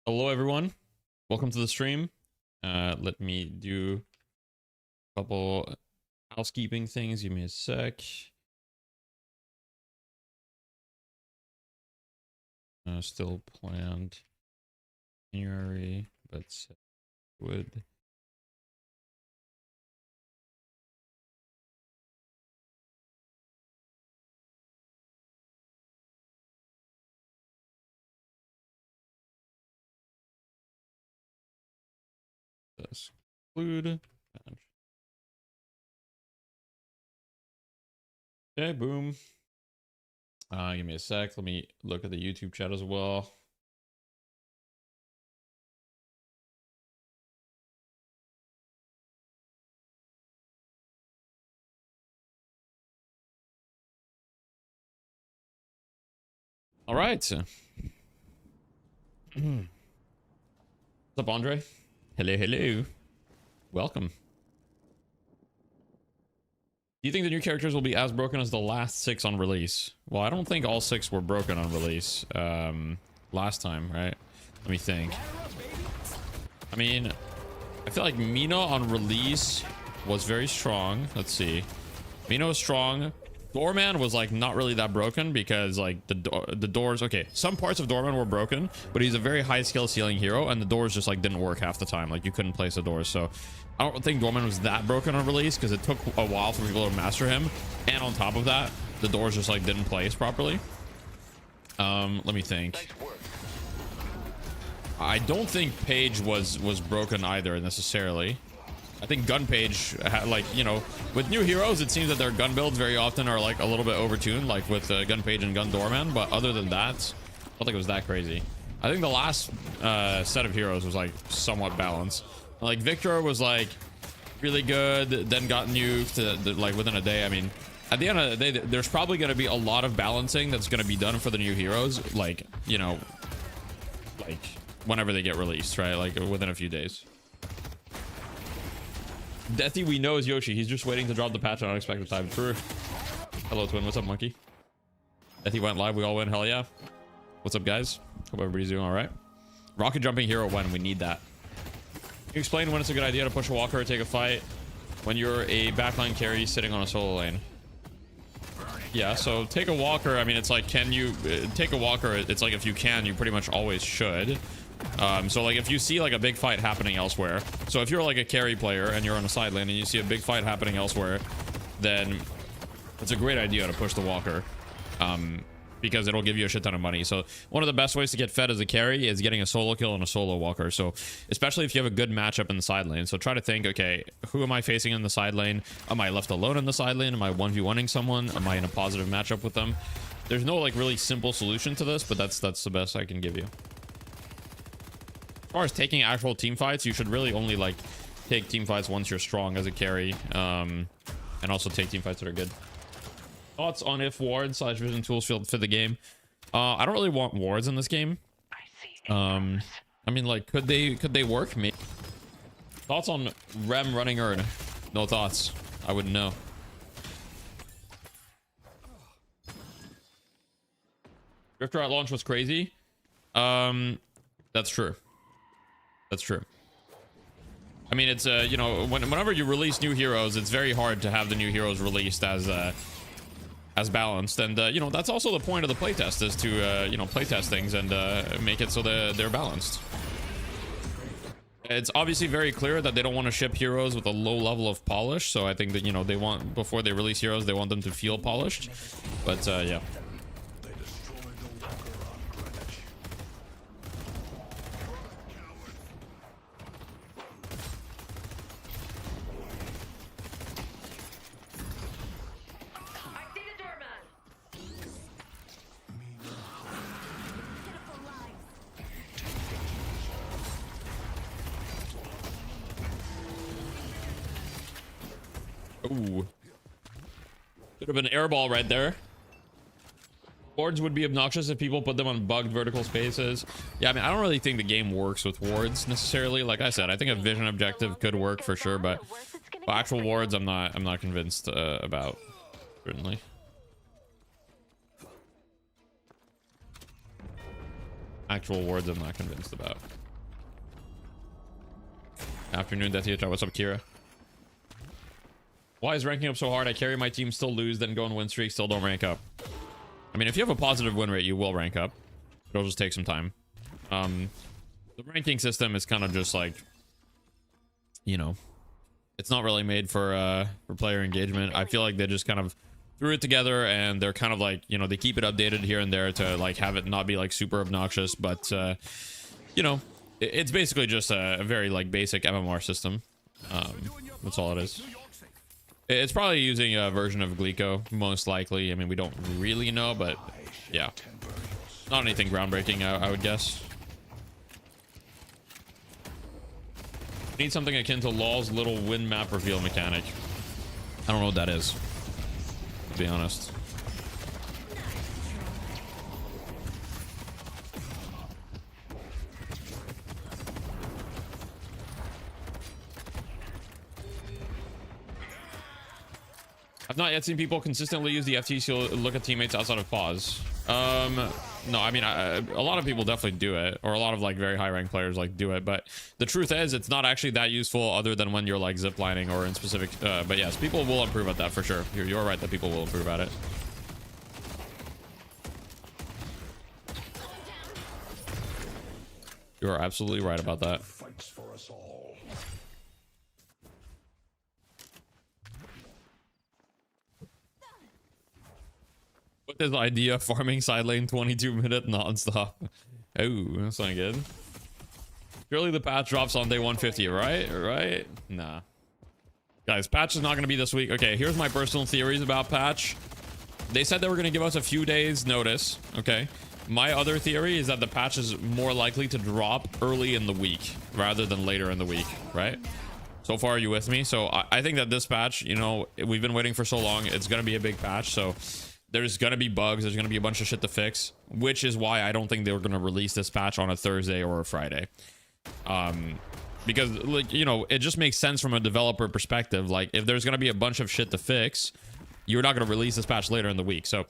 Hello everyone, welcome to the stream. Let me do a couple housekeeping things. Give me a sec. Still planned January, but would this include. Okay, boom. Give me a sec. Let me look at the YouTube chat as well. All right. What's up, Andre? Hello, hello. Welcome. Do you think the new characters will be as broken as the last 6 on release? Well, I don't think all 6 were broken on release last time, right? Let me think. I mean, I feel like Mina on release was very strong. Let's see. Mina was strong. Doorman was like not really that broken because like the doors, okay, some parts of Doorman were broken, but he's a very high skill ceiling hero and the doors just like didn't work half the time. Like you couldn't place the doors. So I don't think Doorman was that broken on release because it took a while for people to master him. And on top of that, the doors just like didn't place properly. Let me think. I don't think Page was broken either necessarily. I think Gun Page had, like, you know, with new heroes, it seems that their gun builds very often are like a little bit overtuned, like with Gun Page and Gun Doorman. But other than that, I don't think it was that crazy. I think the last set of heroes was like somewhat balanced. Like Victor was like really good, then got nuked like within a day. I mean, at the end of the day, there's probably going to be a lot of balancing that's going to be done for the new heroes, like, you know, like whenever they get released, right? Like within a few days. Deathy, we know, is Yoshi. He's just waiting to drop the patch at unexpected time. True. Hello, Twin. What's up, monkey? Deathy went live. We all win. Hell yeah. What's up, guys? Hope everybody's doing all right. Rocket jumping hero when we need that. Can you explain when it's a good idea to push a walker or take a fight when you're a backline carry sitting on a solo lane? Yeah, so take a walker. I mean, it's like, can you take a walker? It's like if you can, you pretty much always should. So like if you see like a big fight happening elsewhere, so if you're like a carry player and you're on a side lane and you see a big fight happening elsewhere, then it's a great idea to push the walker, because it'll give you a shit ton of money. So one of the best ways to get fed as a carry is getting a solo kill and a solo walker. So especially if you have a good matchup in the side lane. So try to think, okay, who am I facing in the side lane? Am I left alone in the side lane? Am I 1v1ing someone? Am I in a positive matchup with them? There's no like really simple solution to this, but that's the best I can give you. As far as taking actual team fights, you should really only like take team fights once you're strong as a carry, and also take team fights that are good. Thoughts on if wards / vision tools fit the game? I don't really want wards in this game. I mean, like, could they work? Maybe. Thoughts on Rem running Erd? No thoughts. I wouldn't know. Drifter at launch was crazy. That's true. That's true. I mean, it's you know, whenever you release new heroes, it's very hard to have the new heroes released as balanced, and you know, that's also the point of the playtest, is to you know, playtest things and make it so they're balanced. It's obviously very clear that they don't want to ship heroes with a low level of polish, so I think that, you know, they want, before they release heroes, they want them to feel polished. But yeah. Ooh. Could have been an airball right there. Wards would be obnoxious if people put them on bugged vertical spaces. Yeah, I mean, I don't really think the game works with wards necessarily. Like I said, I think a vision objective could work for sure, but actual wards, I'm not convinced about, certainly. Actual words I'm not convinced about. Afternoon, Death Eater. What's up, Kira? Why is ranking up so hard? I carry my team, still lose, then go on win streak, still don't rank up. I mean, if you have a positive win rate, you will rank up. It'll just take some time. The ranking system is kind of just like, you know, it's not really made for player engagement. I feel like they just kind of threw it together, and they're kind of like, you know, they keep it updated here and there to like have it not be like super obnoxious, but you know, it's basically just a very like basic MMR system. That's all it is. It's probably using a version of Glico, most likely. I mean, we don't really know, but yeah, not anything groundbreaking, I would guess. Need something akin to LoL's little win map reveal mechanic. I don't know what that is, to be honest. I've not yet seen people consistently use the FT to look at teammates outside of pause. No, I mean, a lot of people definitely do it, or a lot of like very high ranked players like do it, but the truth is it's not actually that useful other than when you're like ziplining or in specific, but yes, people will improve at that for sure. You're right that people will improve at it. You are absolutely right about that. With this idea, farming side lane 22-minute non-stop. Oh, that's not good. Surely the patch drops on day 150, right? Nah. Guys, patch is not going to be this week. Okay, here's my personal theories about patch. They said they were going to give us a few days notice, okay? My other theory is that the patch is more likely to drop early in the week rather than later in the week, right? So far, are you with me? So I think that this patch, you know, we've been waiting for so long. It's going to be a big patch, so there's going to be bugs. There's going to be a bunch of shit to fix, which is why I don't think they were going to release this patch on a Thursday or a Friday. Because, like, you know, it just makes sense from a developer perspective. Like, if there's going to be a bunch of shit to fix, you're not going to release this patch later in the week. So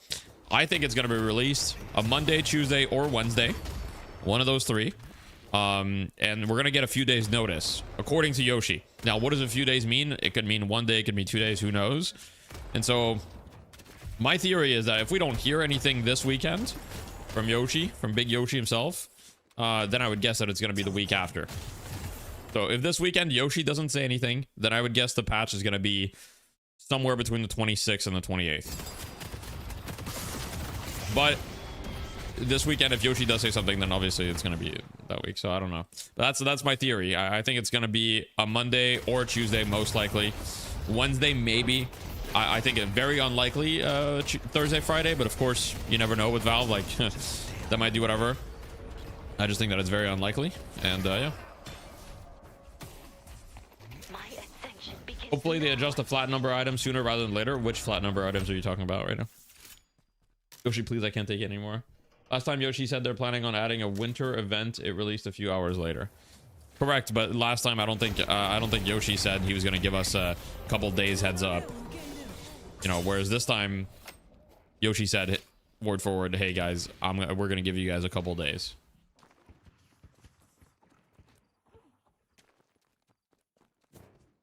I think it's going to be released a Monday, Tuesday, or Wednesday. One of those three. And we're going to get a few days notice, according to Yoshi. Now, what does a few days mean? It could mean 1 day, it could mean 2 days, who knows? And so my theory is that if we don't hear anything this weekend from Yoshi, from Big Yoshi himself, then I would guess that it's going to be the week after. So if this weekend Yoshi doesn't say anything, then I would guess the patch is going to be somewhere between the 26th and the 28th. But this weekend, if Yoshi does say something, then obviously it's going to be that week. So I don't know. But that's my theory. I think it's going to be a Monday or Tuesday, most likely. Wednesday, maybe. I think it very unlikely Thursday, Friday. But of course, you never know with Valve. Like, that might do whatever. I just think that it's very unlikely. And yeah. Hopefully they adjust the flat number items sooner rather than later. Which flat number items are you talking about right now? Yoshi, please, I can't take it anymore. Last time Yoshi said they're planning on adding a winter event. It released a few hours later. Correct, but last time I don't think Yoshi said he was going to give us a couple days heads up. You know, whereas this time Yoshi said word for word, "Hey guys, we're going to give you guys a couple days."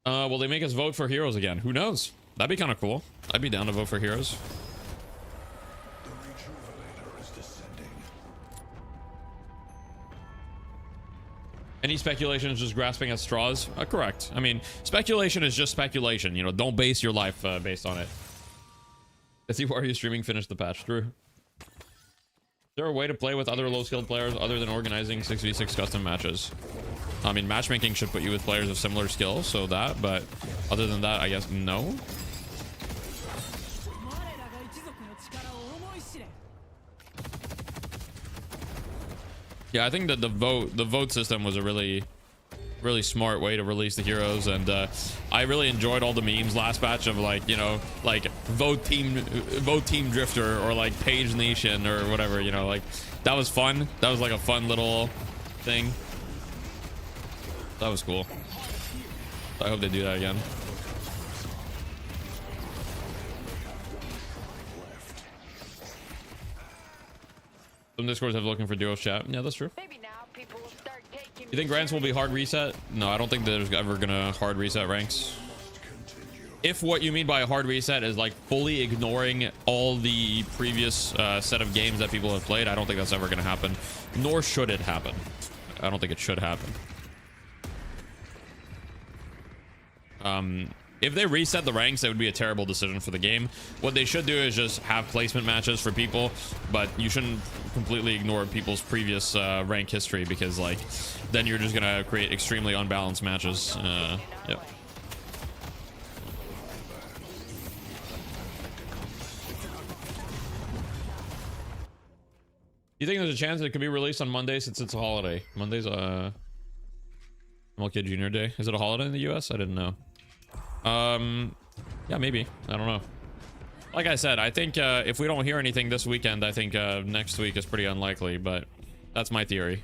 Will they make us vote for heroes again? Who knows? That'd be kind of cool. I'd be down to vote for heroes. Any speculation is just grasping at straws? Correct. I mean, speculation is just speculation. You know, don't base your life based on it. Let's see, why are you streaming? Finish the patch through. Is there a way to play with other low-skilled players other than organizing 6v6 custom matches? I mean, matchmaking should put you with players of similar skill, so that, but other than that, I guess no. Yeah, I think that the vote system was a really smart way to release the heroes, and I really enjoyed all the memes last batch of, like, you know, like vote team drifter or like Page Nation or whatever, you know, like that was fun. That was like a fun little thing. That was cool. I hope they do that again. Some discords have looking for duos chat. Yeah, that's true. Maybe now people will start taking. You think ranks will be hard reset? No, I don't think there's ever gonna hard reset ranks. If what you mean by a hard reset is like fully ignoring all the previous set of games that people have played, I don't think that's ever gonna happen. Nor should it happen. I don't think it should happen. If they reset the ranks, that would be a terrible decision for the game. What they should do is just have placement matches for people, but you shouldn't completely ignore people's previous rank history, because like then you're just gonna create extremely unbalanced matches. Yep. You think there's a chance it could be released on Monday since it's a holiday? Monday's MLK Junior Day. Is it a holiday in the US? I didn't know. Yeah, maybe. I don't know. Like I said, I think if we don't hear anything this weekend, I think next week is pretty unlikely, but that's my theory.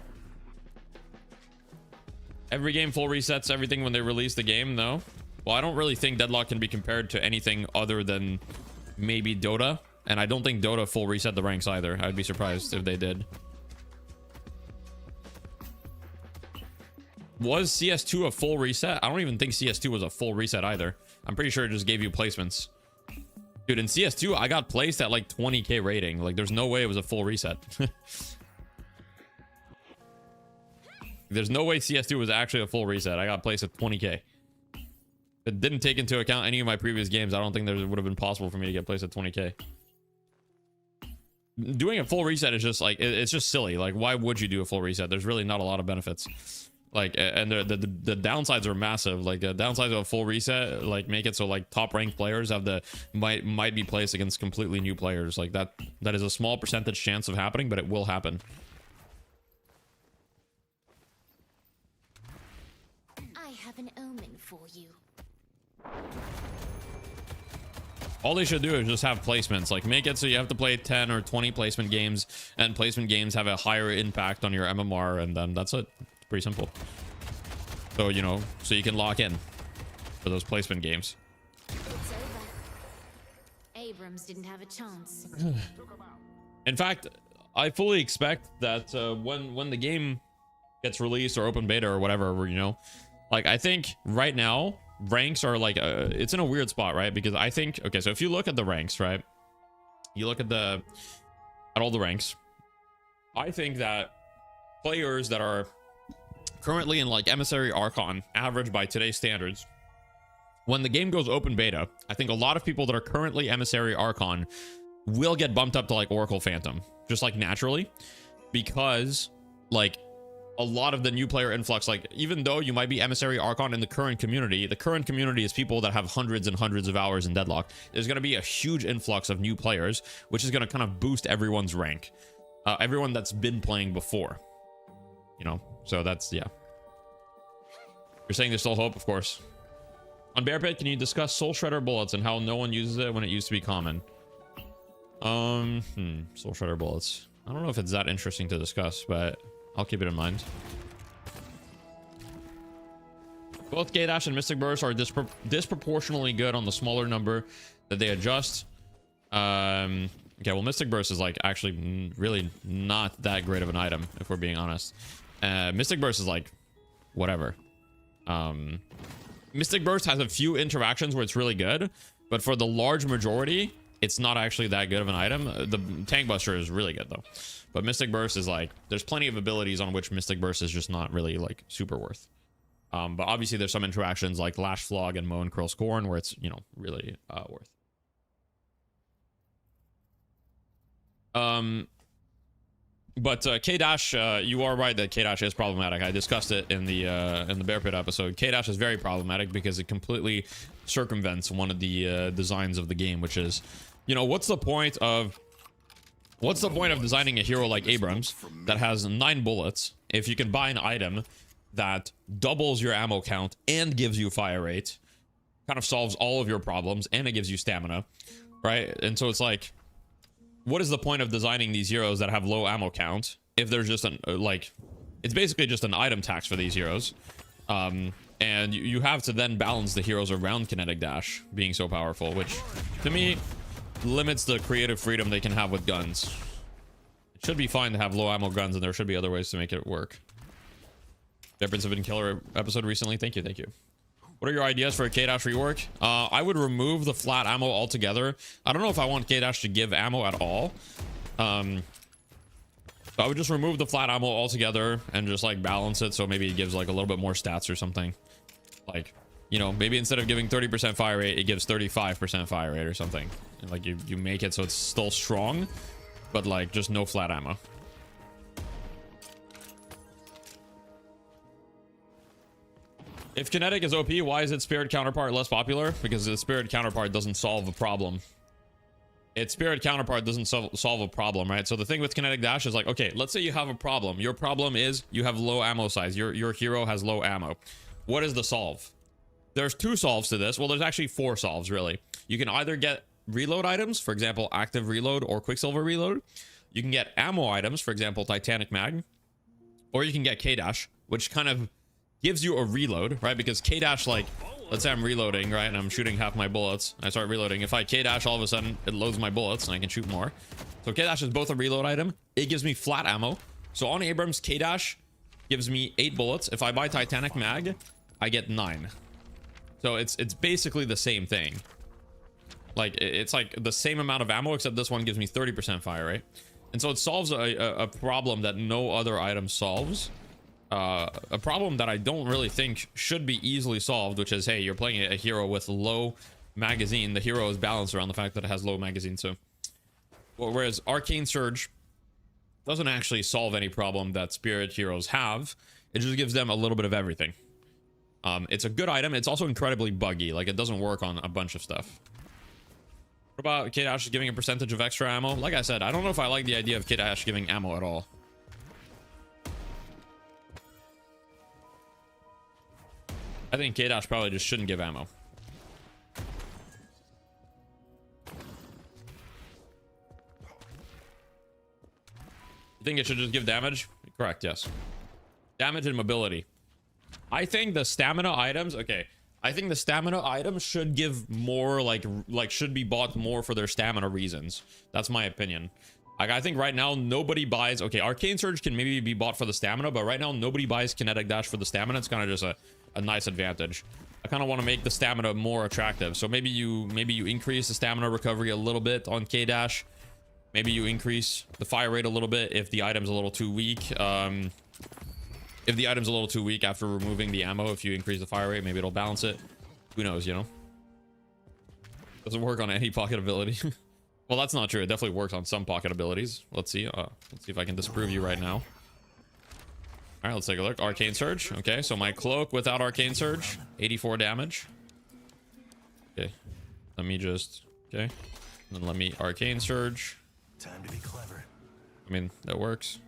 Every game full resets everything when they release the game, though. Well, I don't really think Deadlock can be compared to anything other than maybe Dota. And I don't think Dota full reset the ranks either. I'd be surprised if they did. Was CS2 a full reset? I don't even think CS2 was a full reset either. I'm pretty sure it just gave you placements. Dude, in CS2, I got placed at like 20k rating. Like, there's no way it was a full reset. There's no way CS2 was actually a full reset. I got placed at 20k. It didn't take into account any of my previous games. I don't think there would have been possible for me to get placed at 20k. Doing a full reset is just like, it's just silly. Like, why would you do a full reset? There's really not a lot of benefits. Like, and the downsides are massive. Like, the downsides of a full reset, like, make it so like top ranked players have the might be placed against completely new players. Like, that is a small percentage chance of happening, but it will happen. I have an omen for you. All they should do is just have placements. Like, make it so you have to play 10 or 20 placement games, and placement games have a higher impact on your MMR, and then that's it. It's pretty simple. So, you know, so you can lock in for those placement games. It's over. Abrams didn't have a chance. In fact, I fully expect that when the game gets released or open beta or whatever, you know, like, I think right now ranks are like it's in a weird spot, right? Because I think, okay, so if you look at the ranks, right, you look at all the ranks, I think that players that are currently in like Emissary Archon, average by today's standards, when the game goes open beta, I think a lot of people that are currently Emissary Archon will get bumped up to like Oracle Phantom, just like naturally, because like a lot of the new player influx, like, even though you might be Emissary Archon in the current community is people that have hundreds and hundreds of hours in Deadlock. There's going to be a huge influx of new players, which is going to kind of boost everyone's rank. Everyone that's been playing before, you know, so that's, yeah. You're saying there's still hope, of course. On Bear Pit, can you discuss Soul Shredder bullets and how no one uses it when it used to be common? Soul Shredder bullets. I don't know if it's that interesting to discuss, but I'll keep it in mind. Both K-Dash and Mystic Burst are disproportionately good on the smaller number that they adjust. Okay, well, Mystic Burst is like actually really not that great of an item, if we're being honest. Mystic Burst is like whatever. Mystic Burst has a few interactions where it's really good, but for the large majority, it's not actually that good of an item. The Tank Buster is really good though. But Mystic Burst is like, there's plenty of abilities on which Mystic Burst is just not really like super worth. But obviously there's some interactions like Lash Flog and Moan Curl Scorn where it's, you know, really worth. But K-Dash, you are right that K-Dash is problematic. I discussed it in the Bear Pit episode. K-Dash is very problematic because it completely circumvents one of the designs of the game, which is, you know, what's the point of designing a hero like Abrams that has 9 bullets if you can buy an item that doubles your ammo count and gives you fire rate, kind of solves all of your problems, and it gives you stamina, right? And so it's like, what is the point of designing these heroes that have low ammo count if there's just an like, it's basically just an item tax for these heroes, and you have to then balance the heroes around kinetic dash being so powerful, which to me limits the creative freedom they can have with guns. Should be fine to have low ammo guns, and there should be other ways to make it work. Prince of Killer episode recently. Thank you, thank you. What are your ideas for a K-Dash rework? I would remove the flat ammo altogether. I don't know if I want K-Dash to give ammo at all. So I would just remove the flat ammo altogether and just like balance it, so maybe it gives like a little bit more stats or something. Like, you know, maybe instead of giving 30% fire rate, it gives 35% fire rate or something. And like you make it so it's still strong, but like just no flat ammo. If kinetic is OP, why is its spirit counterpart less popular? Because the spirit counterpart doesn't solve a problem. Its spirit counterpart doesn't solve a problem, right? So the thing with kinetic dash is like, okay, let's say you have a problem. Your problem is you have low ammo size. Your hero has low ammo. What is the solve? There's 2 solves to this. Well, there's actually 4 solves, really. You can either get reload items, for example, active reload or quicksilver reload. You can get ammo items, for example, Titanic mag. Or you can get K-Dash, which kind of gives you a reload, right? Because K-Dash, like, let's say I'm reloading, right? And I'm shooting half my bullets. I start reloading. If I K-Dash, all of a sudden, it loads my bullets and I can shoot more. So K-Dash is both a reload item. It gives me flat ammo. So on Abrams, K-Dash gives me 8 bullets. If I buy Titanic mag, I get 9. So it's basically the same thing. Like, it's like the same amount of ammo, except this one gives me 30% fire rate. And so it solves a problem that no other item solves. A problem that I don't really think should be easily solved, which is, hey, you're playing a hero with low magazine. The hero is balanced around the fact that it has low magazine. So, whereas Arcane Surge doesn't actually solve any problem that spirit heroes have. It just gives them a little bit of everything. It's a good item. It's also incredibly buggy. Like, it doesn't work on a bunch of stuff. What about K-Dash giving a percentage of extra ammo? Like I said, I don't know if I like the idea of K-Dash giving ammo at all. I think K-Dash probably just shouldn't give ammo. You think it should just give damage? Correct, yes. Damage and mobility. I think the stamina items, okay. I think the stamina items should give more, like should be bought more for their stamina reasons. That's my opinion. Like, I think right now nobody buys, okay, Arcane Surge can maybe be bought for the stamina, but right now nobody buys Kinetic Dash for the stamina. It's kind of just a nice advantage. I kind of want to make the stamina more attractive. So maybe you increase the stamina recovery a little bit on K-Dash. Maybe you increase the fire rate a little bit if the item's a little too weak. If the item's a little too weak after removing the ammo, if you increase the fire rate, maybe it'll balance it. Who knows, you know? Doesn't work on any pocket ability. Well, that's not true. It definitely works on some pocket abilities. Let's see. Let's see if I can disprove you right now. All right, let's take a look. Arcane Surge. Okay, so my cloak without Arcane Surge, 84 damage. Okay, let me just, okay. And then let me Arcane Surge. Time to be clever. I mean, that works.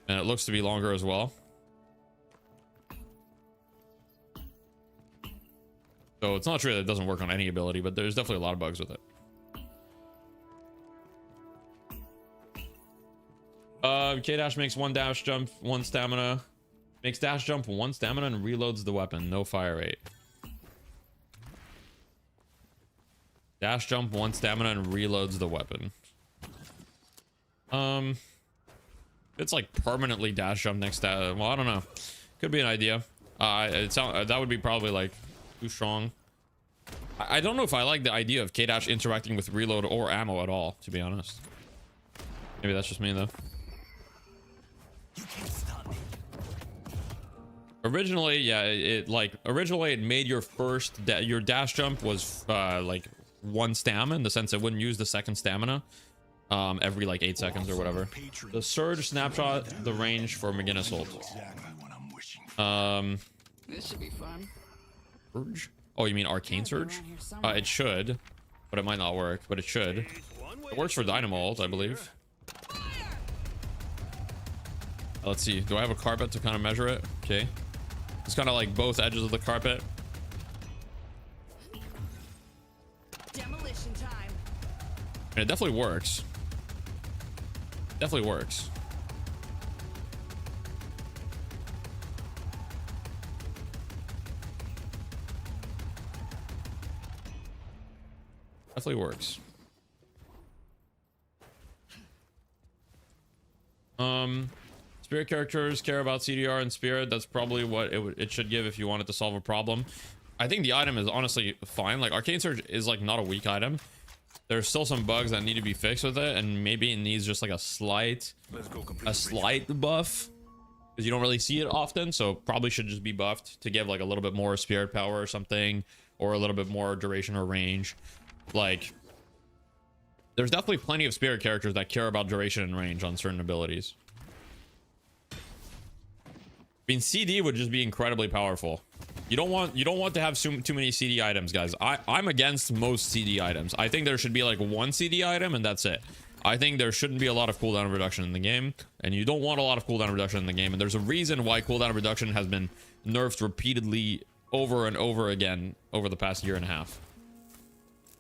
And it looks to be longer as well. So it's not true that it doesn't work on any ability, but there's definitely a lot of bugs with it. K-Dash makes 1 dash jump, 1 stamina. Makes dash jump, 1 stamina, and reloads the weapon. No fire rate. Dash jump, 1 stamina, and reloads the weapon. It's like permanently dash jump next to, well, I don't know. Could be an idea. That would be probably like too strong. I don't know if I like the idea of K-Dash interacting with reload or ammo at all, to be honest. Maybe that's just me though. You can't stop me. Originally, yeah, originally it made your your dash jump was like 1 stamina, in the sense it wouldn't use the second stamina every like 8 seconds or whatever. The surge snapshot the range for McGinnis ult. This should be fun. Surge? Oh, you mean Arcane Surge? It should, but it might not work, but it should. It works for Dynamo ult, I believe. Let's see. Do I have a carpet to kind of measure it? Okay. It's kind of like both edges of the carpet. Demolition time. And it definitely works. Definitely works. Definitely works. Spirit characters care about CDR and spirit. That's probably what it should give if you wanted to solve a problem. I think the item is honestly fine. Like Arcane Surge is like not a weak item. There's still some bugs that need to be fixed with it, and maybe it needs just like a slight buff, because you don't really see it often. So probably should just be buffed to give like a little bit more spirit power or something, or a little bit more duration or range. Like, there's definitely plenty of spirit characters that care about duration and range on certain abilities. I mean, CD would just be incredibly powerful. You don't want to have too many CD items, guys. I'm against most CD items. I think there should be like one CD item and that's it. I think there shouldn't be a lot of cooldown reduction in the game, and you don't want a lot of cooldown reduction in the game. And there's a reason why cooldown reduction has been nerfed repeatedly over and over again over the past year and a half.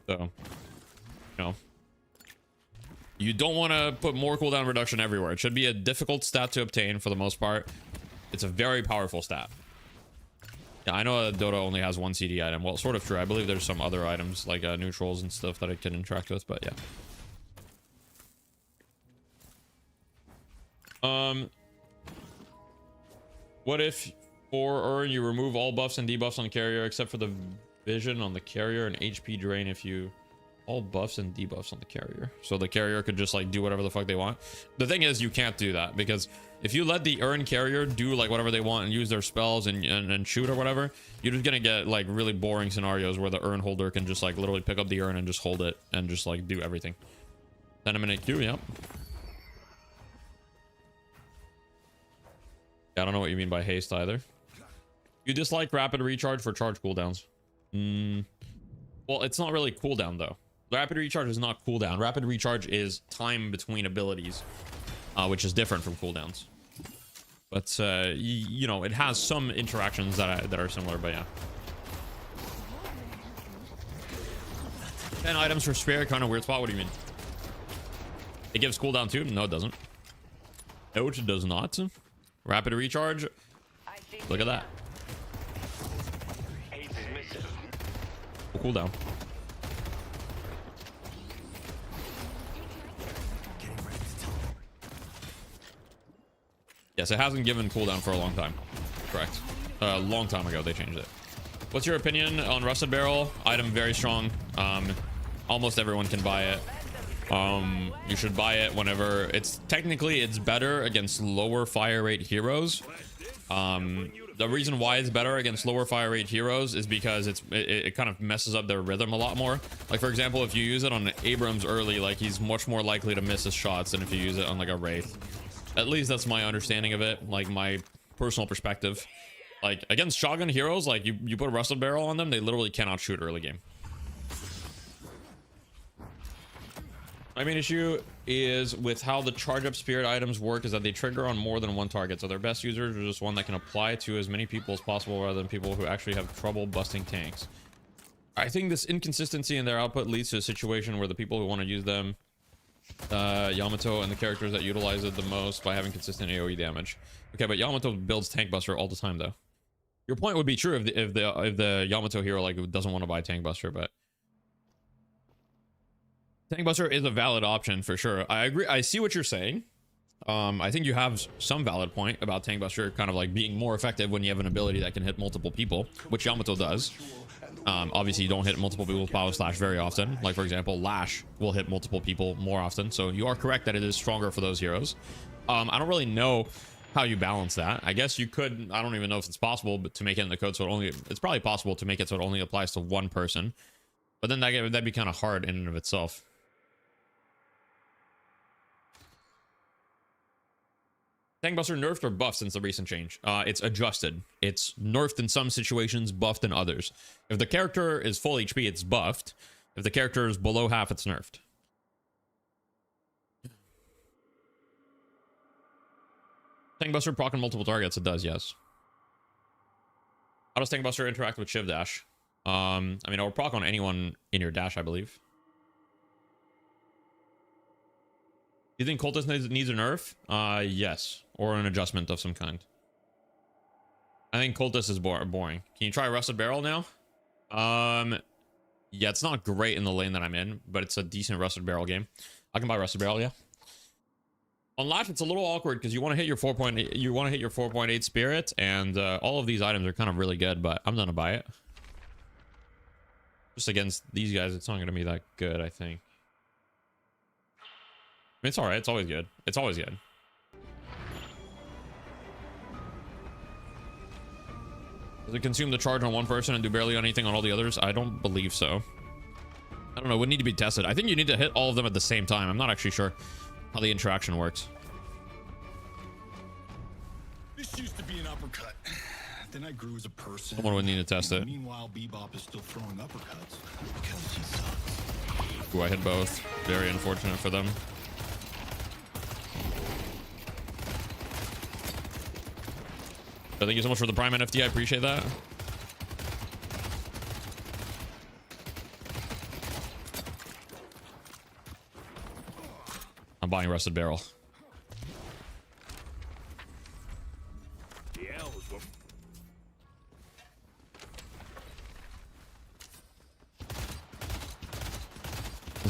So, you know, you don't want to put more cooldown reduction everywhere. It should be a difficult stat to obtain for the most part. It's a very powerful stat. Yeah, I know Dota only has one CD item. Well, sort of true. I believe there's some other items like neutrals and stuff that it can interact with, but yeah. What if for Urn you remove all buffs and debuffs on the carrier except for the vision on the carrier and HP drain if you all buffs and debuffs on the carrier, so the carrier could just like do whatever the fuck they want? The thing is, you can't do that, because if you let the Urn carrier do like whatever they want and use their spells and shoot or whatever, you're just gonna get like really boring scenarios where the Urn holder can just like literally pick up the Urn and just hold it and just like do everything. 10-minute queue, yep. I don't know what you mean by haste either. You dislike rapid recharge for charge cooldowns. Well, it's not really cooldown though. Rapid recharge is not cooldown. Rapid recharge is time between abilities, which is different from cooldowns. But you know, it has some interactions that are similar. But yeah, 10 items for spare, kind of weird spot. What do you mean? It gives cooldown too? No, it doesn't. No, it does not. Rapid recharge. Look at that. Cooldown. Yes, it hasn't given cooldown for a long time. Correct. A long time ago they changed it. What's your opinion on Rusted Barrel? Item very strong. Almost everyone can buy it. You should buy it whenever it's better against lower fire rate heroes. The reason why it's better against lower fire rate heroes is because it kind of messes up their rhythm a lot more. Like, for example, if you use it on Abrams early, like, he's much more likely to miss his shots than if you use it on like a Wraith. At least that's my understanding of it, like my personal perspective. Like, against shotgun heroes, like, you put a Rusted Barrel on them, they literally cannot shoot early game. My main issue is with how the charge up spirit items work is that they trigger on more than one target, so their best users are just one that can apply to as many people as possible rather than people who actually have trouble busting tanks. I think this inconsistency in their output leads to a situation where the people who want to use them, Yamato and the characters that utilize it the most by having consistent AoE damage. Okay, but Yamato builds Tank Buster all the time though. Your point would be true if the Yamato hero like doesn't want to buy Tank Buster, but Tank Buster is a valid option for sure. I agree. I see what you're saying. I think you have some valid point about Tank Buster kind of like being more effective when you have an ability that can hit multiple people, which Yamato does. Obviously, you don't hit multiple people with Power Slash very often. Like, for example, Lash will hit multiple people more often. So you are correct that it is stronger for those heroes. I don't really know how you balance that. I guess you could. I don't even know if it's possible, but to make it in the code so it's probably possible to make it so it only applies to one person. But then that'd be kind of hard in and of itself. Tank Buster nerfed or buffed since the recent change? It's adjusted. It's nerfed in some situations, buffed in others. If the character is full HP, it's buffed. If the character is below half, it's nerfed. Tank Buster proc on multiple targets? It does, yes. How does Tank Buster interact with Shiv Dash? I mean, it'll proc on anyone in your dash, I believe. You think Cultist needs a nerf? Yes. Or an adjustment of some kind. I think Cultist is boring. Can you try Rusted Barrel now? Yeah, it's not great in the lane that I'm in, but it's a decent Rusted Barrel game. I can buy Rusted Barrel, yeah. On Lash, it's a little awkward because you want to hit your 4.8. You want to hit your 4.8 spirit, and all of these items are kind of really good. But I'm gonna buy it. Just against these guys, it's not gonna be that good, I think. I mean, it's all right. It's always good. It's always good. Does it consume the charge on one person and do barely anything on all the others? I don't believe so. I don't know. It would need to be tested. I think you need to hit all of them at the same time. I'm not actually sure how the interaction works. This used to be an uppercut. Then I grew as a person. Someone would need to test it. Meanwhile, Bebop is still throwing uppercuts because he sucks. Ooh, I hit both. Very unfortunate for them. Thank you so much for the Prime NFT. I appreciate that. I'm buying Rusted Barrel.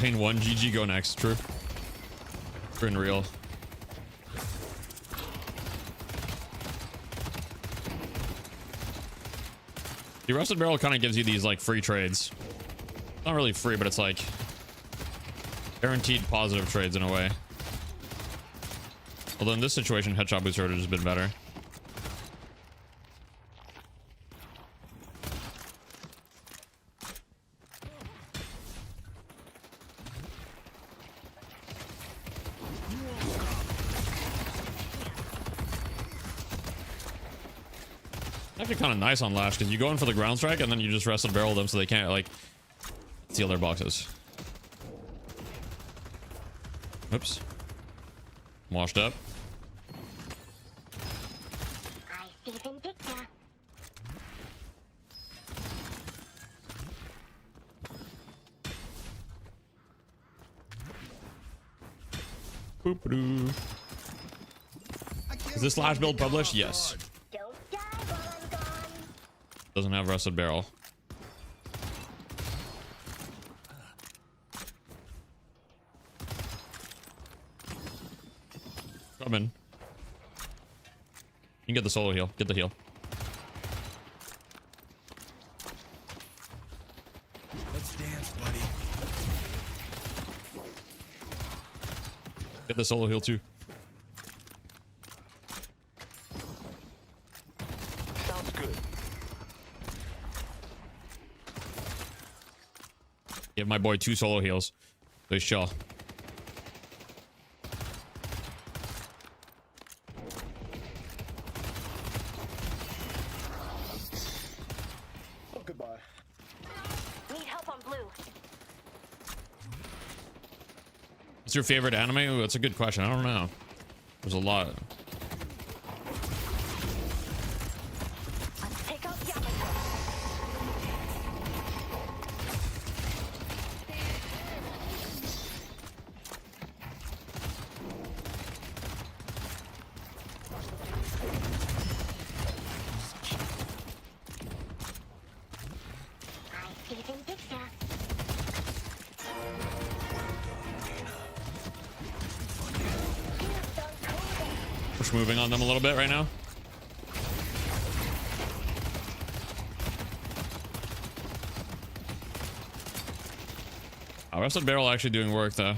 Lane 1, GG, go next. True. True and real. The Rusted Barrel kind of gives you these like free trades. Not really free, but it's like guaranteed positive trades in a way. Although in this situation, Headshot Booster would have just been better. Actually kind of nice on Lash because you go in for the ground strike and then you just Rusted Barrel them so they can't like steal their boxes. Oops. Washed up. Boop-a-doo. Is this Lash build published? Yes. Doesn't have Rusted Barrel. Come in. You can get the solo heal. Get the heal. Let's dance, buddy. Get the solo heal too. Sounds good. Give my boy 2 solo heals. So he's chill. Oh, goodbye. Need help on blue. What's your favorite anime? Ooh, that's a good question. I don't know. There's a lot. Let's take out Yamato. Push moving on them a little bit right now. Rusted Barrel actually doing work though.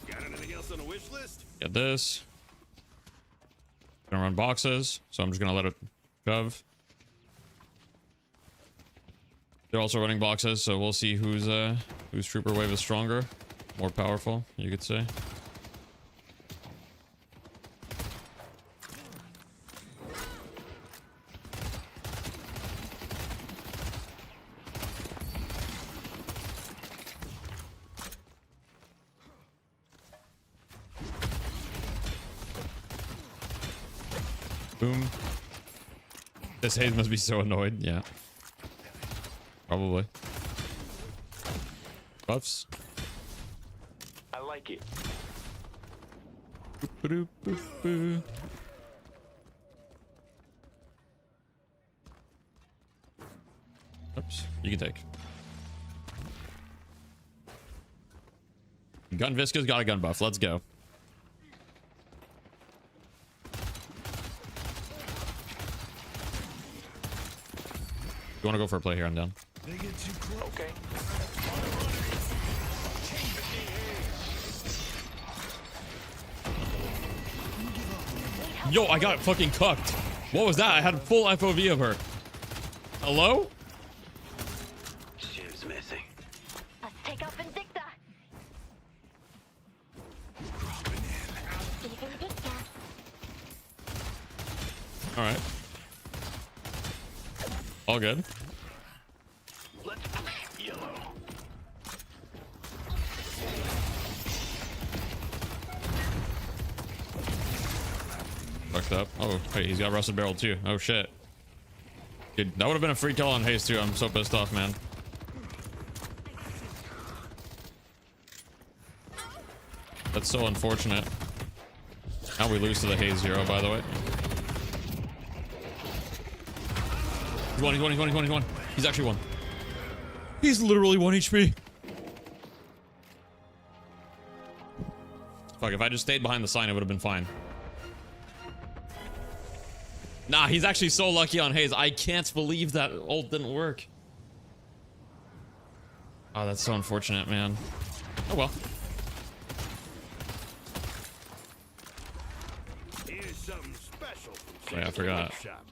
Got anything else on the wish list? Get this. Gonna run boxes, so I'm just gonna let it shove. They're also running boxes, so we'll see whose trooper wave is stronger, more powerful, you could say. Boom. This Haze must be so annoyed. Yeah. Probably. Buffs. I like it. Boop-a-doop-boop-boo. You can take. Gun Visca's got a gun buff. Let's go. You want to go for a play here? I'm down. They get too close. Okay. Yo, I got fucking cucked. What was that? I had full FOV of her. Hello? Shiv's missing. Let's take out Vindicta. Dropping in. See Vindicta. All right. All good. Let's push yellow. Fucked up. Oh, wait, he's got rusted barrel too. Oh shit. Dude, that would have been a free kill on Haze too. I'm so pissed off, man. That's so unfortunate. Now we lose to the Haze hero, by the way. He's one. He's actually one. He's literally 1 HP. Fuck, if I just stayed behind the sign, it would have been fine. Nah, he's actually so lucky on Haze. I can't believe that ult didn't work. Oh, that's so unfortunate, man. Oh well. Here's something special from Wait, I forgot. Shop.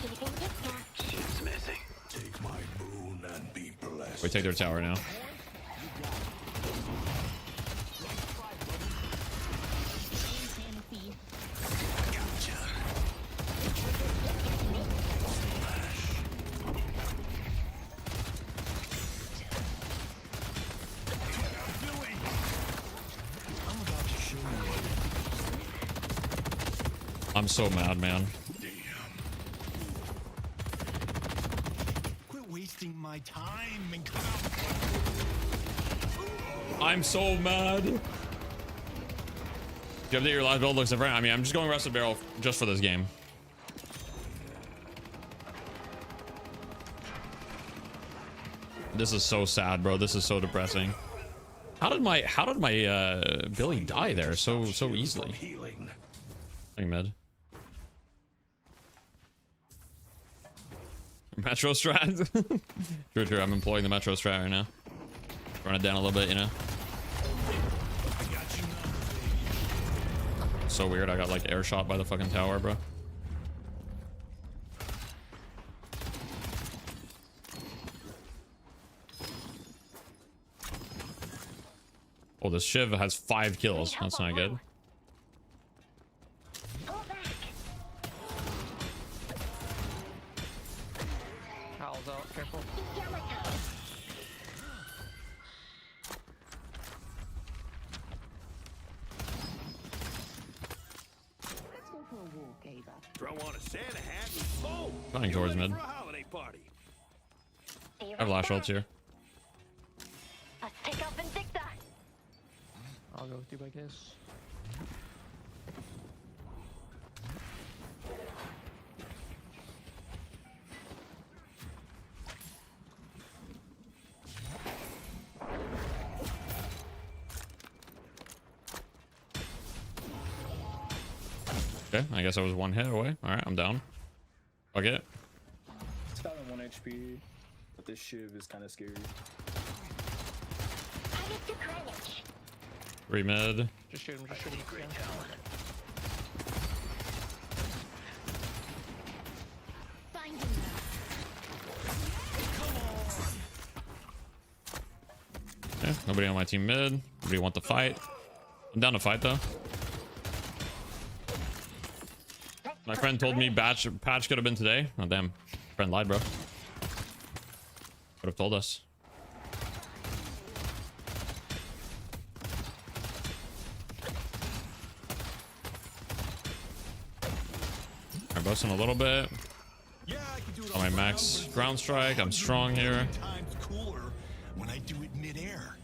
See Vindicta. Shiv's missing. Take my boon and be blessed. We take their tower now. I'm about to show you what. I'm so mad, man. Damn. Quit wasting my time and come out. I'm so mad. Do you update your live build looks different? I mean, I'm just going rusted barrel just for this game. This is so sad, bro. This is so depressing. How did my Billy die there so easily? Healing. Hey, mid. Metro strat. True. I'm employing the Metro strat right now. Run it down a little bit, you know. I got you now. So weird. I got like air shot by the fucking tower, bro. Oh, this Shiv has 5 kills. That's not good. Pull back. Owl's out, careful. Yamato. Throw on a Santa hat and boom! Running You're towards ready mid. for a holiday party. See you I have right lash back. ults here. Let's take out Vindicta. I'll go with you, I guess. Okay, I guess I was 1 hit away. All right, I'm down. I'll get it. It's about at 1 HP, but this Shiv is kind of scary. I get to Greenwich. 3 mid. Just shoot him, just shoot him. Great Yeah. talent. Find him now. Yeah, nobody on my team mid. Nobody want to fight. I'm down to fight though. My friend told me patch could have been today. Oh damn, friend lied, bro. Would have told us. I'm busting a little bit. Yeah, I can do it On my max ground strike, I'm strong here. Times cooler when I do it midair.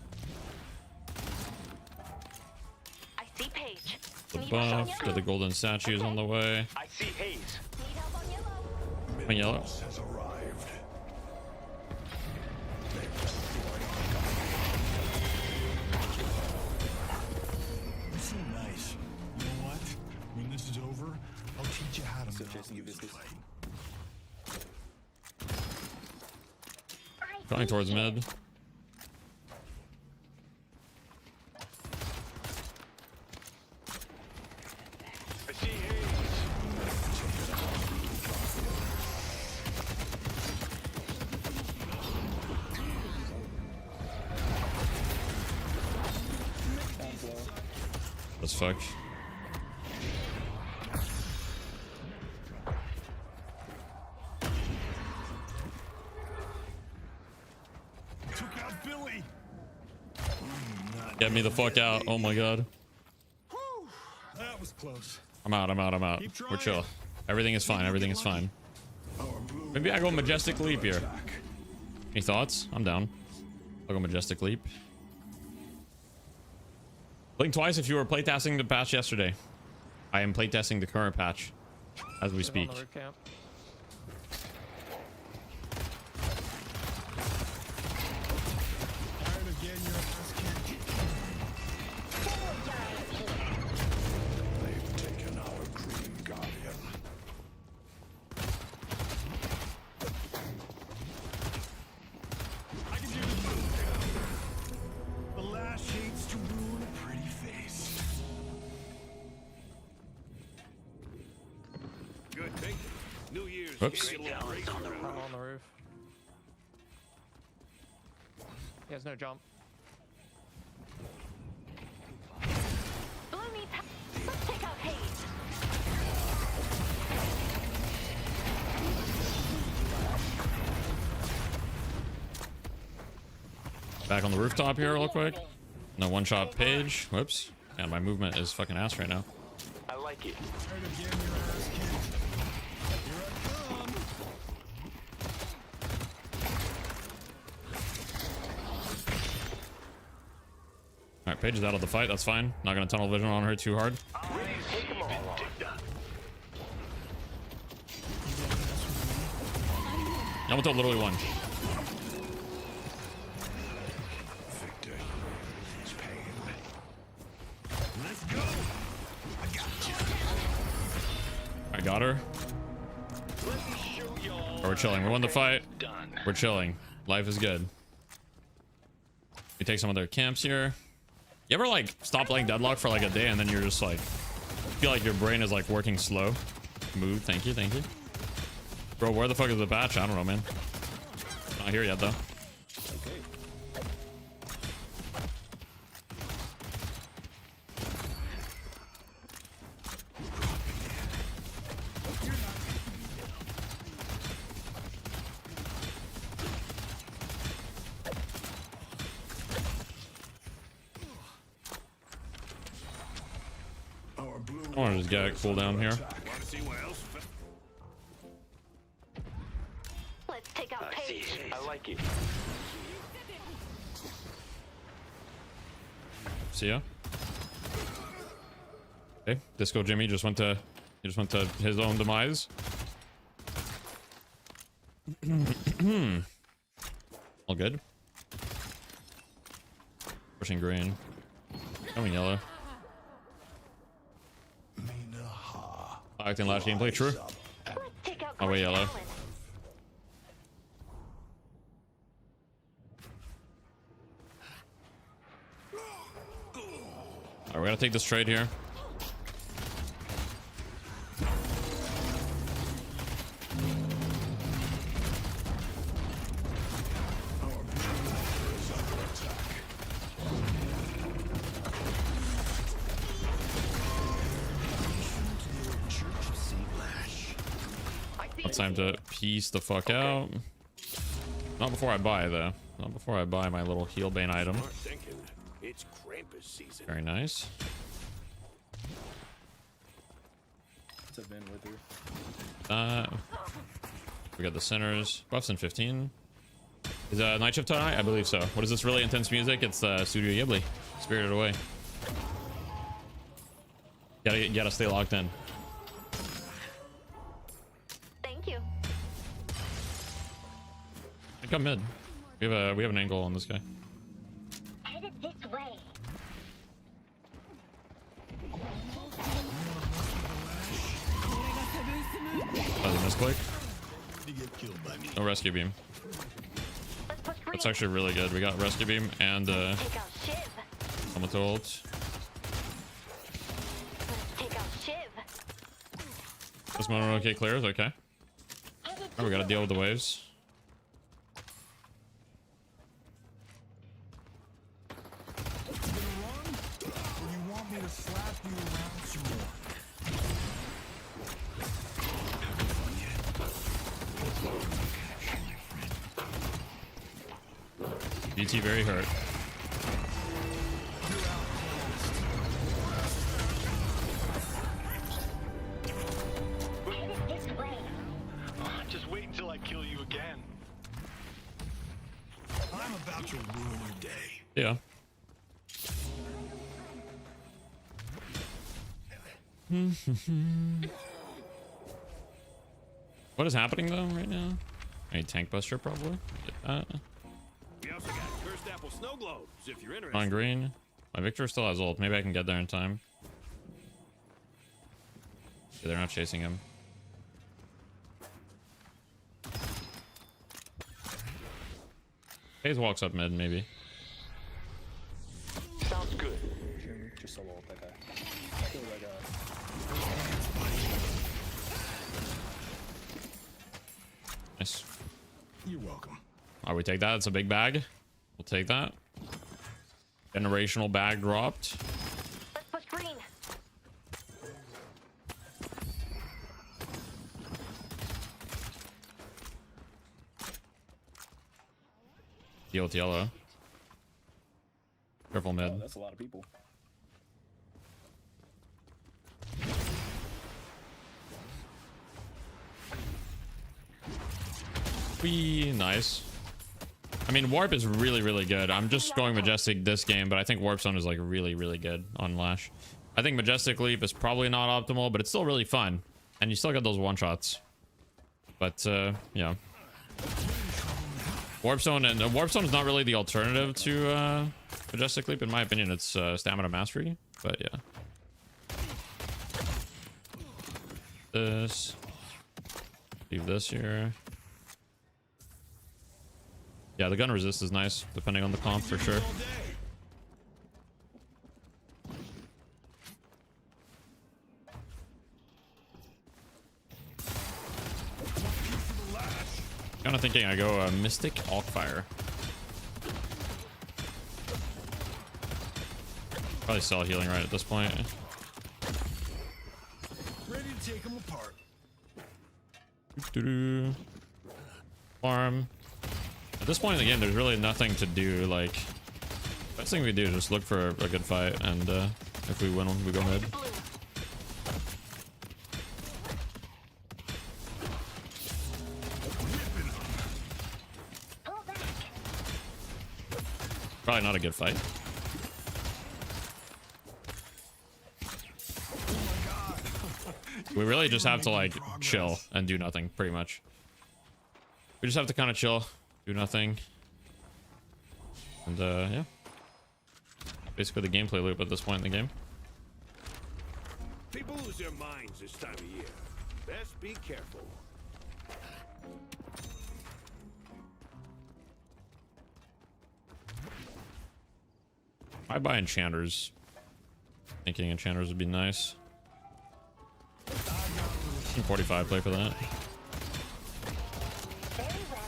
I see Paige. The Need help on buff, yellow. get the golden statues on the way. I see Haze. Need help on yellow. One yellow. Has arrived. You seem nice. You know what? When this is over, I'll teach you how to So not Jason, you lose a business. fight. Going towards mid. I see Hayes. Down low. That's fucked. Took out Billy. Get me the fuck out. Oh my god. Whew, that was close. I'm out. I'm out. I'm out. Keep We're trying. chill. Everything is fine. Everything is fine. Our blue Maybe I go majestic leap here. attack. Any thoughts? I'm down. I'll go majestic leap. Blink twice if you were playtesting the patch yesterday. I am playtesting the current patch as we He's on speak. the roof camp. Tired of getting your ass kicked. They've taken our green guardian. I can do this. The lash hates to ruin a pretty face. Good thinking. New Year's. Whoops. Get a little race I'm around. on the roof. He has no jump. Blue needs help. Let's take out Hayes. Back on the rooftop here real quick. No one shot page. Whoops. And my movement is fucking ass right now. I like it. Tired of getting your ass kicked. Here I come. Alright, Paige is out of the fight. That's fine. Not gonna tunnel vision on her too hard. Yamato literally won. Victor, he's paying. Let's go. I got you. I got her. Let me show y'all. We're chilling. We won the fight. Done. We're chilling. Life is good. We take some of their camps here. You ever like stop playing Deadlock for like a day and then you're just like feel like your brain is like working slow? Move. Thank you. Thank you. Bro, where the fuck is the patch? I don't know, man. Not here yet though. Okay. Our blue I want to just get a cooldown here. Want to see what else? Let's take out I see Hayes. Hayes. I like it. See ya. Okay, Disco Jimmy just went to his own demise. All good. Pushing green. Coming yellow. Minaha. Acting last gameplay, true. Let's take out Oh, wait, Gordon yellow. Allen. Alright, we're gonna take this trade here. It's time to piece the fuck out. Not before I buy though. Not before I buy my little heal bane item. Smart thinking. It's Krampus season. Very nice. It's a Vin with her. We got the centers. Buffs in 15. Is night shift tonight? I believe so. What is this really intense music? It's Studio Ghibli. Spirited Away. Gotta stay locked in. Thank you. Come mid. We have an angle on this guy. Headed this way. Oh, the misclick. You get killed by me. No rescue beam. Let's push green. That's actually really good. We got rescue beam and Take out Shiv. Helmet ult. Take out Shiv. This Mononoke clears. Okay. Oh, we gotta deal with the waves. You gonna run? Or you want me to slap you around some more? DT very hurt. Headed this way. Just wait until I kill you again. I'm about to ruin your day. Yeah. What is happening though right now? A tank buster probably. Get that. We also got cursed apple snow globes if you're interested. On green. My Victor still has ult. Maybe I can get there in time. Yeah, they're not chasing him. Hayes walks up mid, maybe. Sounds good. Just solo ult that guy. Kill that guy. Nice. You're welcome. Alright, we take that. It's a big bag. We'll take that. Generational bag dropped. Let's push green. Deal with yellow. Careful Oh, mid. that's a lot of people. Whee, nice. I mean, warp is really, really good. I'm just going majestic this game, but I think warp zone is like really, really good on Lash. I think majestic leap is probably not optimal, but it's still really fun, and you still get those one shots. But yeah, warp zone and warp zone is not really the alternative to majestic leap in my opinion. It's stamina mastery, but yeah. This, leave this here. Yeah, the gun resist is nice, depending on the comp for sure. Kind of thinking I go Mystic Alkfire. Probably sell healing right at this point. Ready to take them apart. Doo-doo-doo. Farm. At this point in the game, there's really nothing to do. Like, best thing we do is just look for a good fight, and if we win, we go mid. Pull back. Probably not a good fight. We really just have to like chill and do nothing, pretty much. We just have to kind of chill, do nothing, and yeah. Basically the gameplay loop at this point in the game. People lose their minds this time of year. Best be careful. I buy enchanters. Thinking enchanters would be nice. 45 play for that. Very well.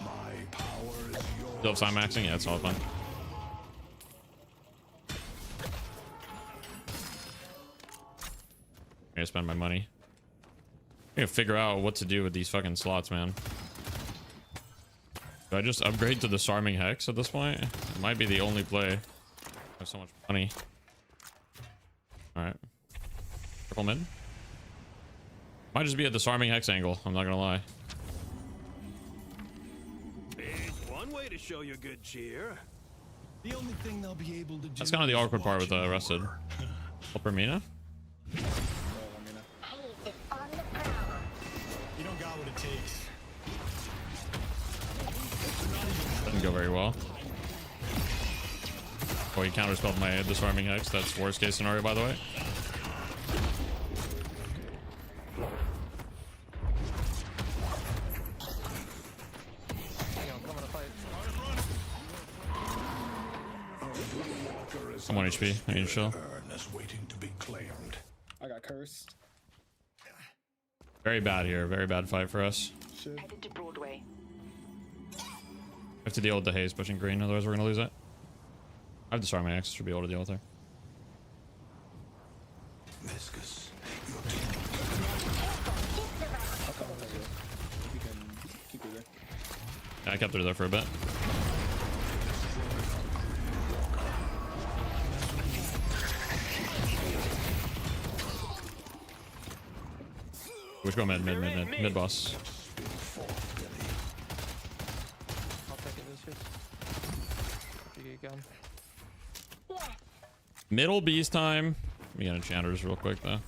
My power is yours. Still have time maxing? Yeah, it's all fun. I'm gonna spend my money. I'm gonna figure out what to do with these fucking slots, man. Do I just upgrade to the Disarming Hex at this point? It might be the only play. I have so much money. Alright. Triple mid. Might just be a Disarming Hex angle, I'm not gonna lie. It's one way to show your good cheer. The only thing they'll be able to do. That's kind of the awkward part with is watch Arrested. you over. Help Mina? Didn't go very well. Oh, he counterspelled my disarming hex. That's worst case scenario, by the way. Hang on, coming to fight. I'm 1 HP. I need to chill. Waiting to be claimed. I got cursed. Very bad here. Very bad fight for us. Shit. Headed to Broadway. We have to deal with the haze pushing green, otherwise we're gonna lose it. I have disarming hex. Should be able to deal with her. Viscous. I'll come with you. You can keep it there. Yeah, I kept her there for a bit. We should go mid boss. I'll take it this year. If you get gun. Middle beast time. Let me get enchanters real quick though.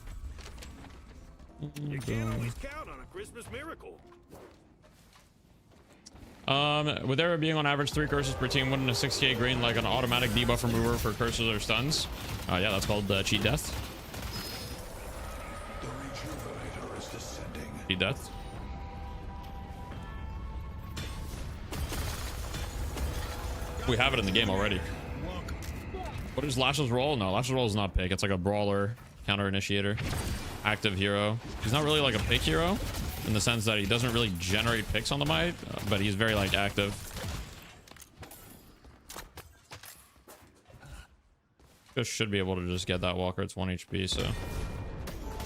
You can't always count on a Christmas miracle. With there being on average 3 curses per team, wouldn't a 6k green like an automatic debuff remover for curses or stuns? Yeah, that's called cheat death. The rejuvenator is descending. Cheat death. We have it in the game already. What is Lash's role? No, Lash's role is not pick. It's like a brawler, counter initiator, active hero. He's not really like a pick hero in the sense that he doesn't really generate picks on the might, but he's very like active. Just should be able to just get that walker. It's 1 HP, so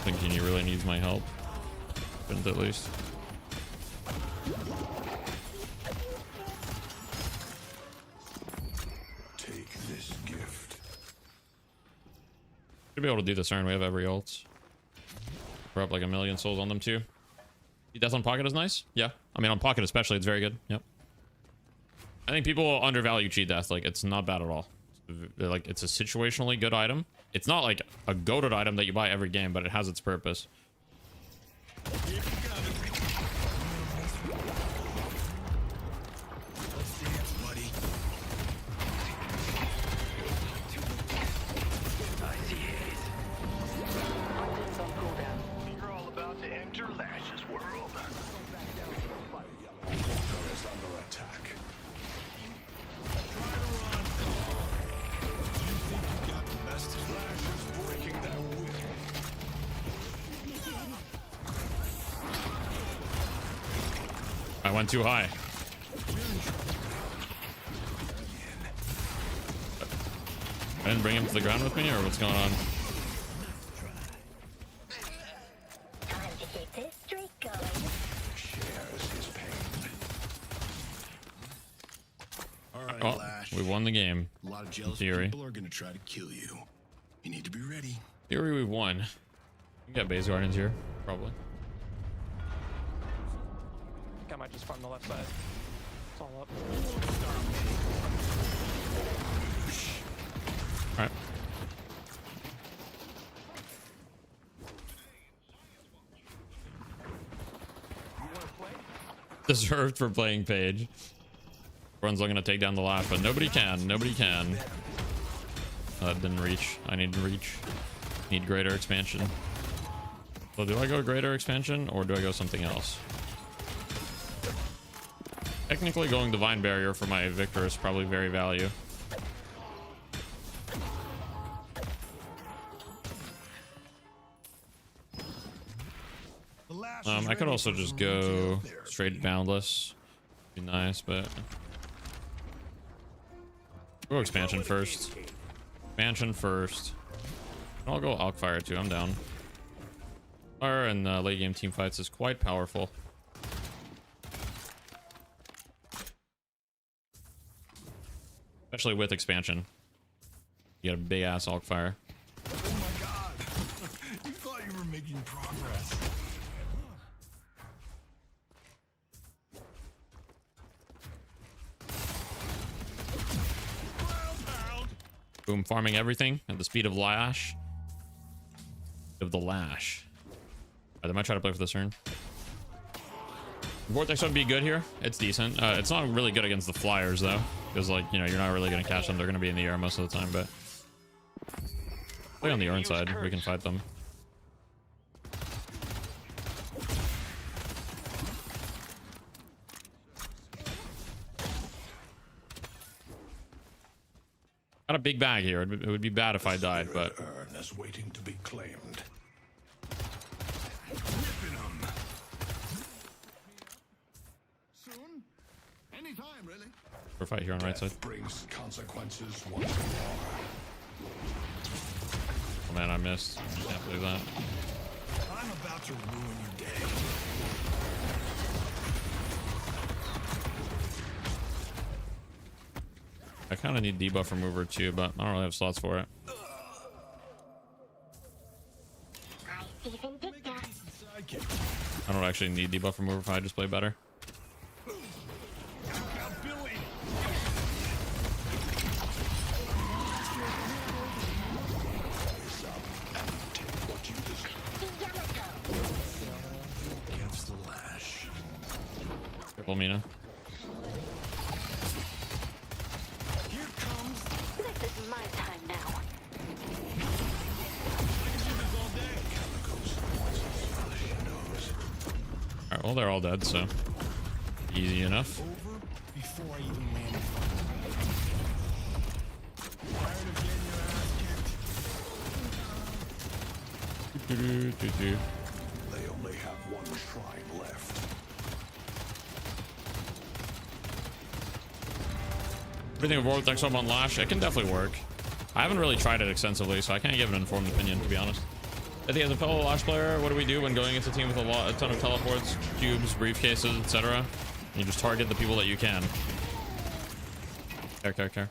thinking he really needs my help. Shouldn't at least. Take this gift. Should be able to do this turn. We have every ult. We're up like 1 million souls on them too. Death on pocket is nice. Yeah, I mean on pocket especially, it's very good. Yep. I think people undervalue cheat death. Like it's not bad at all. Like it's a situationally good item. It's not like a goated item that you buy every game, but it has its purpose. You're all about to enter Lash's world. Walker is under attack. Breaking that will. I went too high. I didn't bring him to the ground with me, or what's going on? Time to keep this streak going. Shares his pain. All right, Oh, Lash. we won the game. A lot of jealous theory. people are gonna try to kill you. You need to be ready. Theory, we won. We got base guardians here, probably. I think I might just farm the left side. It's all up. All right. Deserved for playing Page. Everyone's looking to take down the last, but nobody can. Nobody can. That didn't reach. I need to reach. Need greater expansion. So do I go greater expansion or do I go something else? Technically going divine barrier for my victor is probably very value. I could also just go straight boundless. Be nice, but go expansion first. Expansion first. I'll go Alkfire too. I'm down. Fire in late game team fights is quite powerful. Especially with expansion. You get a big ass Alkfire. Oh my god! You thought you were making progress. Boom, farming everything at the speed of Lash. Of the Lash. Alright, they might try to play for this turn. Vortex would be good here. It's decent. It's not really good against the flyers though, because like, you know, you're not really gonna catch them. They're gonna be in the air most of the time. But play on the Urn side, we can fight them. Got a big bag here. It would be bad if I died, but Urn is waiting to be claimed. Soon? Anytime, really. we're fight here on right side. Brings consequences once more. Oh man, I missed. Can't believe that. I'm about to ruin your day. I kind of need debuff remover too, but I don't really have slots for it. I don't actually need debuff remover if I just play better. Against the lash. Careful, Mina. This is my time now. Alright, well, they're all dead, so easy enough. Over before I even land a fight. Tired of getting your ass kicked? They only have one shrine left. Everything with Vortex up on Lash, it can definitely work. I haven't really tried it extensively, so I can't give an informed opinion, to be honest. I think as a fellow Lash player, what do we do when going into a team with a ton of teleports, cubes, briefcases, etc.? You just target the people that you can. Care.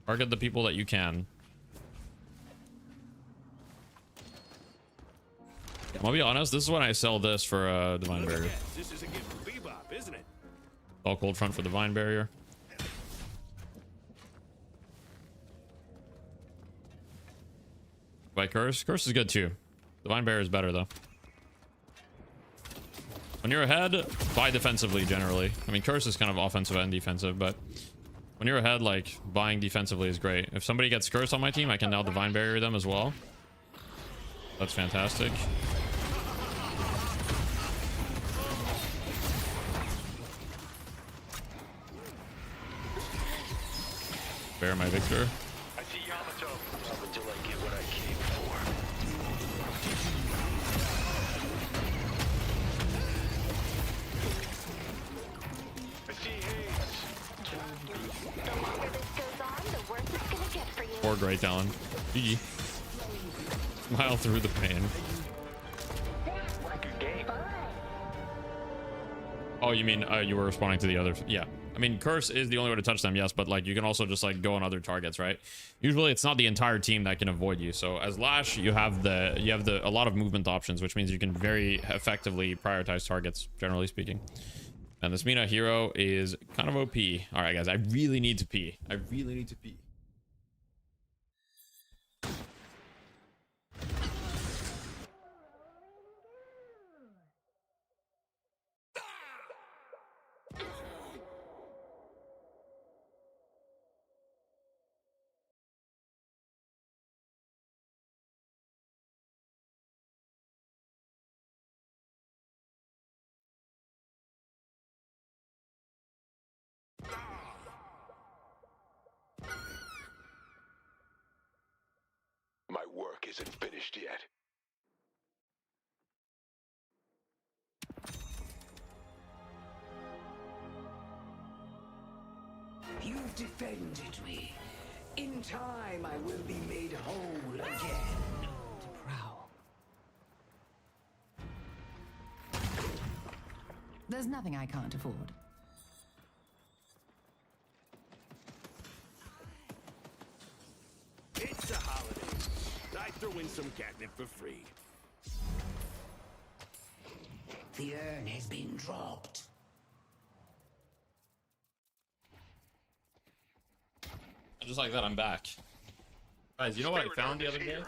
Target the people that you can. I'll be honest, this is when I sell this for Divine Barrier. This is a gift from Bebop, isn't it? All cold front for Divine Barrier. By Curse is good too. Divine Barrier is better though. When you're ahead, buy defensively generally. I mean, Curse is kind of offensive and defensive, but when you're ahead, like, buying defensively is great. If somebody gets Curse on my team, I can now Divine Barrier them as well. That's fantastic. Bear my victor. I see Yamato. Not until I get what I came for. I see Hayes. The longer this goes on, the worse it's gonna get for you. Or Great Talon. GG. Smile through the pain. Good game. Oh, you mean you were responding to the other? Yeah. I mean, Curse is the only way to touch them, yes, but like you can also just like go on other targets, right? Usually it's not the entire team that can avoid you. So as Lash, you have a lot of movement options, which means you can very effectively prioritize targets, generally speaking. And this Mina hero is kind of OP. All right, guys, I really need to pee. My work isn't finished yet. You've defended me. In time, I will be made whole again. To prowl. There's nothing I can't afford. It's a holiday. I throw in some catnip for free. The urn has been dropped. Just like that, I'm back. Guys, you know what I found the other day?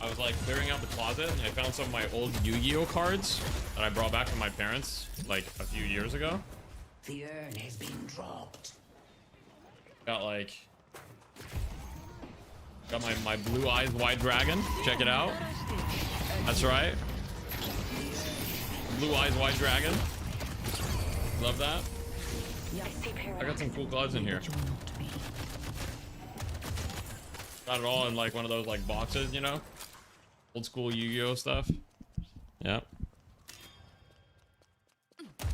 I was like clearing out the closet and I found some of my old Yu-Gi-Oh cards that I brought back from my parents like a few years ago. The urn has been dropped. Got my blue eyes white dragon. Check it out. That's right. Blue eyes white dragon. Love that. I got some cool cards in here. Got it all in like one of those like boxes, you know? Old school Yu-Gi-Oh stuff. Yeah.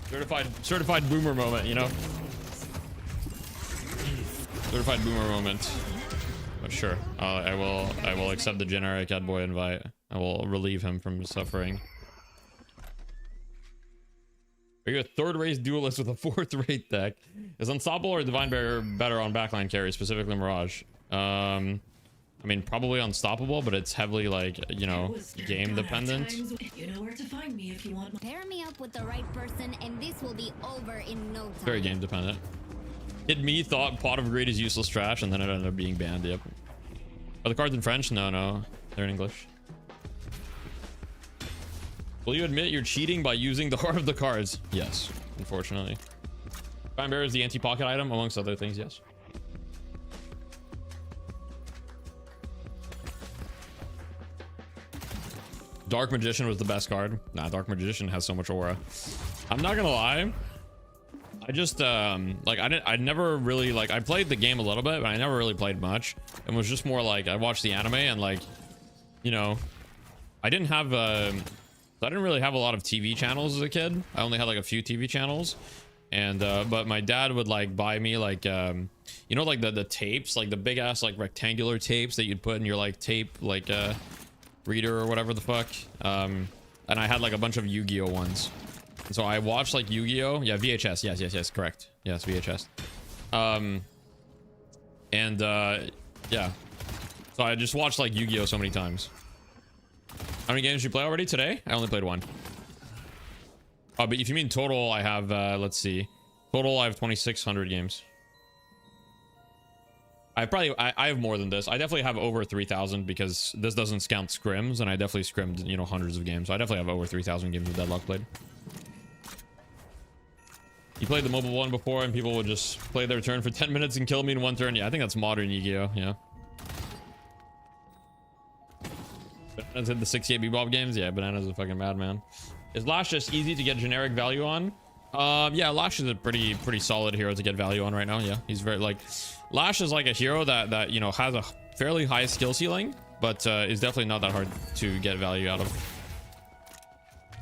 Certified boomer moment, you know? Certified boomer moment. But sure, I will accept the generic ad boy invite. I will relieve him from suffering. Are you a third-race duelist with a fourth-rate deck? Is Unstoppable or Divine Barrier better on backline carry, specifically Mirage? I mean, probably Unstoppable, but it's heavily like, you know, game dependent. You know where to find me if you want. Pair me up with the right person, and this will be over in no time. Very game dependent. Kid me thought Pot of Greed is useless trash, and then it ended up being banned. Yep. Are the cards in French? No, they're in English. Will you admit you're cheating by using the heart of the cards? Yes, unfortunately. Divine Barrier is the anti-pocket item, amongst other things, yes. Dark Magician was the best card. Nah, Dark Magician has so much aura. I'm not gonna lie. I just like I never really like I played the game a little bit, but I never really played much. It was just more like I watched the anime and like, you know, I didn't really have a lot of TV channels as a kid. I only had like a few TV channels, and but my dad would like buy me like you know, like the tapes, like the big ass like rectangular tapes that you'd put in your like tape like reader or whatever the fuck. And I had like a bunch of Yu-Gi-Oh ones. So I watched like Yu-Gi-Oh. Yeah, VHS. Yes, correct. Yes, VHS. Yeah. So I just watched like Yu-Gi-Oh so many times. How many games did you play already today? I only played one. Oh, but if you mean total, I have let's see. Total, I have 2,600 games. I have more than this. I definitely have over 3,000 because this doesn't count scrims, and I definitely scrimmed, you know, hundreds of games. So I definitely have over 3,000 games of Deadlock played. You played the mobile one before, and people would just play their turn for 10 minutes and kill me in one turn. Yeah, I think that's modern Yu-Gi-Oh. Yeah. Bananas in the 68 Bebop games. Yeah, Bananas is a fucking madman. Is Lash just easy to get generic value on? Yeah, Lash is a pretty solid hero to get value on right now. Yeah, he's very like Lash is like a hero that you know has a fairly high skill ceiling, but is definitely not that hard to get value out of.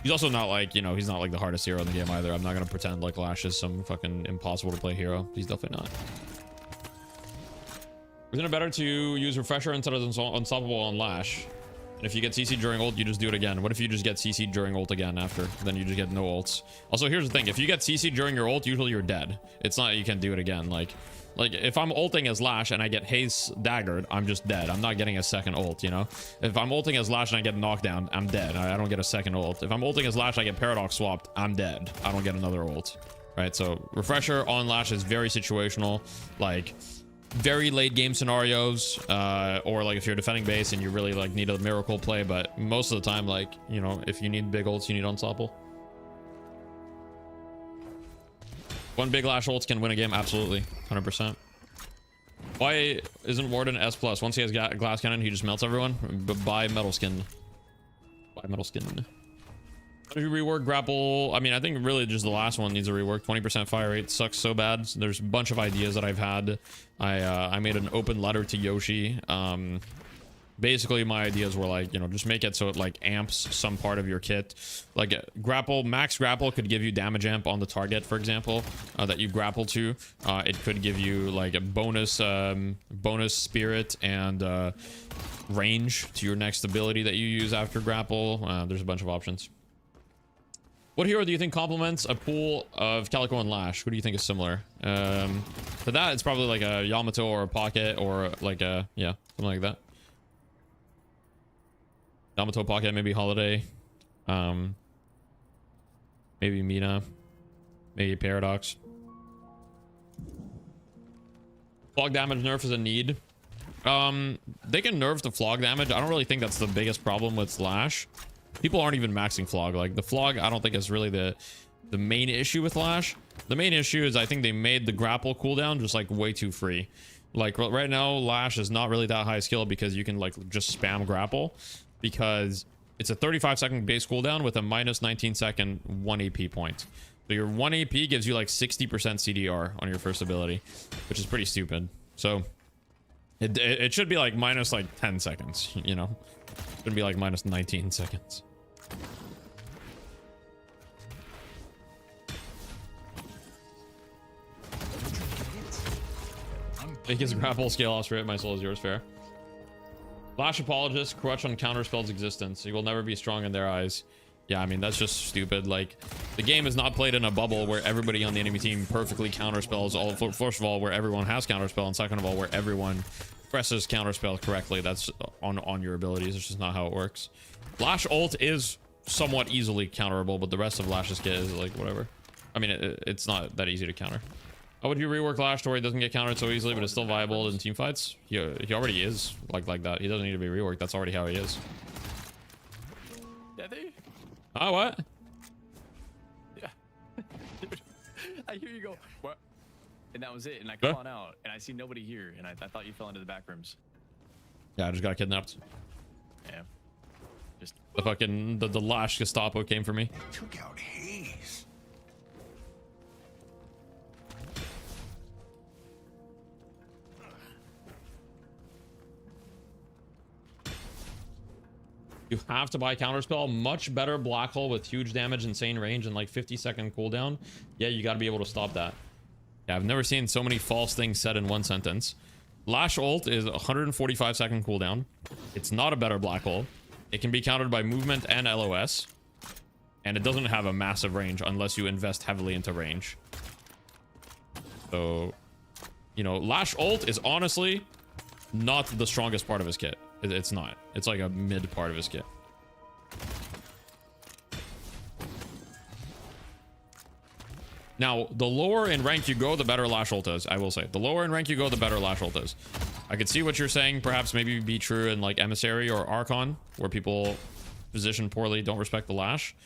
He's also not like, you know, he's not like the hardest hero in the game either. I'm not gonna pretend like Lash is some fucking impossible to play hero. He's definitely not. Isn't it better to use Refresher instead of Unstoppable on Lash? And if you get CC during ult, you just do it again. What if you just get CC during ult again after? Then you just get no ults. Also, here's the thing. If you get CC during your ult, usually you're dead. It's not you can do it again. Like if I'm ulting as Lash and I get Haze daggered, I'm just dead. I'm not getting a second ult, you know? If I'm ulting as Lash and I get knocked down, I'm dead. I don't get a second ult. If I'm ulting as Lash, I get Paradox swapped, I'm dead. I don't get another ult. Right? So Refresher on Lash is very situational. Like very late game scenarios, or like if you're defending base and you really like need a miracle play, but most of the time, like, you know, if you need big ults, you need Unstoppable. One big Lash ult can win a game, absolutely, 100%. Why isn't Warden S+? Once he has glass cannon, he just melts everyone. Buy metal skin. Buy metal skin. How do you rework grapple? I mean, I think really just the last one needs a rework. 20% fire rate sucks so bad. So there's a bunch of ideas that I've had. I made an open letter to Yoshi. Basically my ideas were like, you know, just make it so it like amps some part of your kit. Like grapple, max grapple could give you damage amp on the target, for example, that you grapple to. It could give you like a bonus spirit and range to your next ability that you use after grapple. There's a bunch of options. What hero do you think complements a pool of Calico and Lash? Who do you think is similar? For that, it's probably like a Yamato or a Pocket or like a, yeah, something like that. Yamato, Pocket, maybe Holiday. Maybe Mina. Maybe Paradox. Fog damage nerf is a need. They can nerf the flog damage. I don't really think that's the biggest problem with Slash. People aren't even maxing flog. Like the flog, I don't think is really the main issue with Lash. The main issue is I think they made the grapple cooldown just like way too free. Like right now, Lash is not really that high skill because you can like just spam grapple because it's a 35-second base cooldown with a minus 19-second 1 AP point. So your 1 AP gives you like 60% CDR on your first ability, which is pretty stupid. So it should be like minus like 10 seconds, you know? It should be like minus 19 seconds. Make his grapple scale off straight. My soul is yours, fair. Lash apologist, crutch on counterspell's existence. He will never be strong in their eyes. Yeah, I mean, that's just stupid. Like, the game is not played in a bubble where everybody on the enemy team perfectly counterspells. First of all, where everyone has counterspell, and second of all, where everyone presses counterspell correctly. That's on your abilities. It's just not how it works. Lash ult is somewhat easily counterable, but the rest of Lash's kit is like whatever. I mean, it's not that easy to counter. How would you rework Lash to where he doesn't get countered so easily, but is still viable in team fights? He already is like that. He doesn't need to be reworked. That's already how he is. Yeah, they. Oh, what? Yeah. Dude, I hear you go. What? And that was it. And I come on out, and I see nobody here, and I thought you fell into the back rooms. Yeah, I just got kidnapped. Yeah. Just the fucking the Lash Gestapo came for me. Took out Hayes. You have to buy counterspell. Much better black hole with huge damage, insane range, and like 50-second cooldown. Yeah, you got to be able to stop that. Yeah, I've never seen so many false things said in one sentence. Lash ult is 145-second cooldown. It's not a better black hole. It can be countered by movement and LOS. And it doesn't have a massive range unless you invest heavily into range. So, you know, Lash ult is honestly not the strongest part of his kit. It's not. It's like a mid part of his kit. Now, the lower in rank you go, the better Lash ult is, I will say. The lower in rank you go, the better Lash ult is. I could see what you're saying, perhaps maybe be true in like Emissary or Archon, where people position poorly, don't respect the Lash.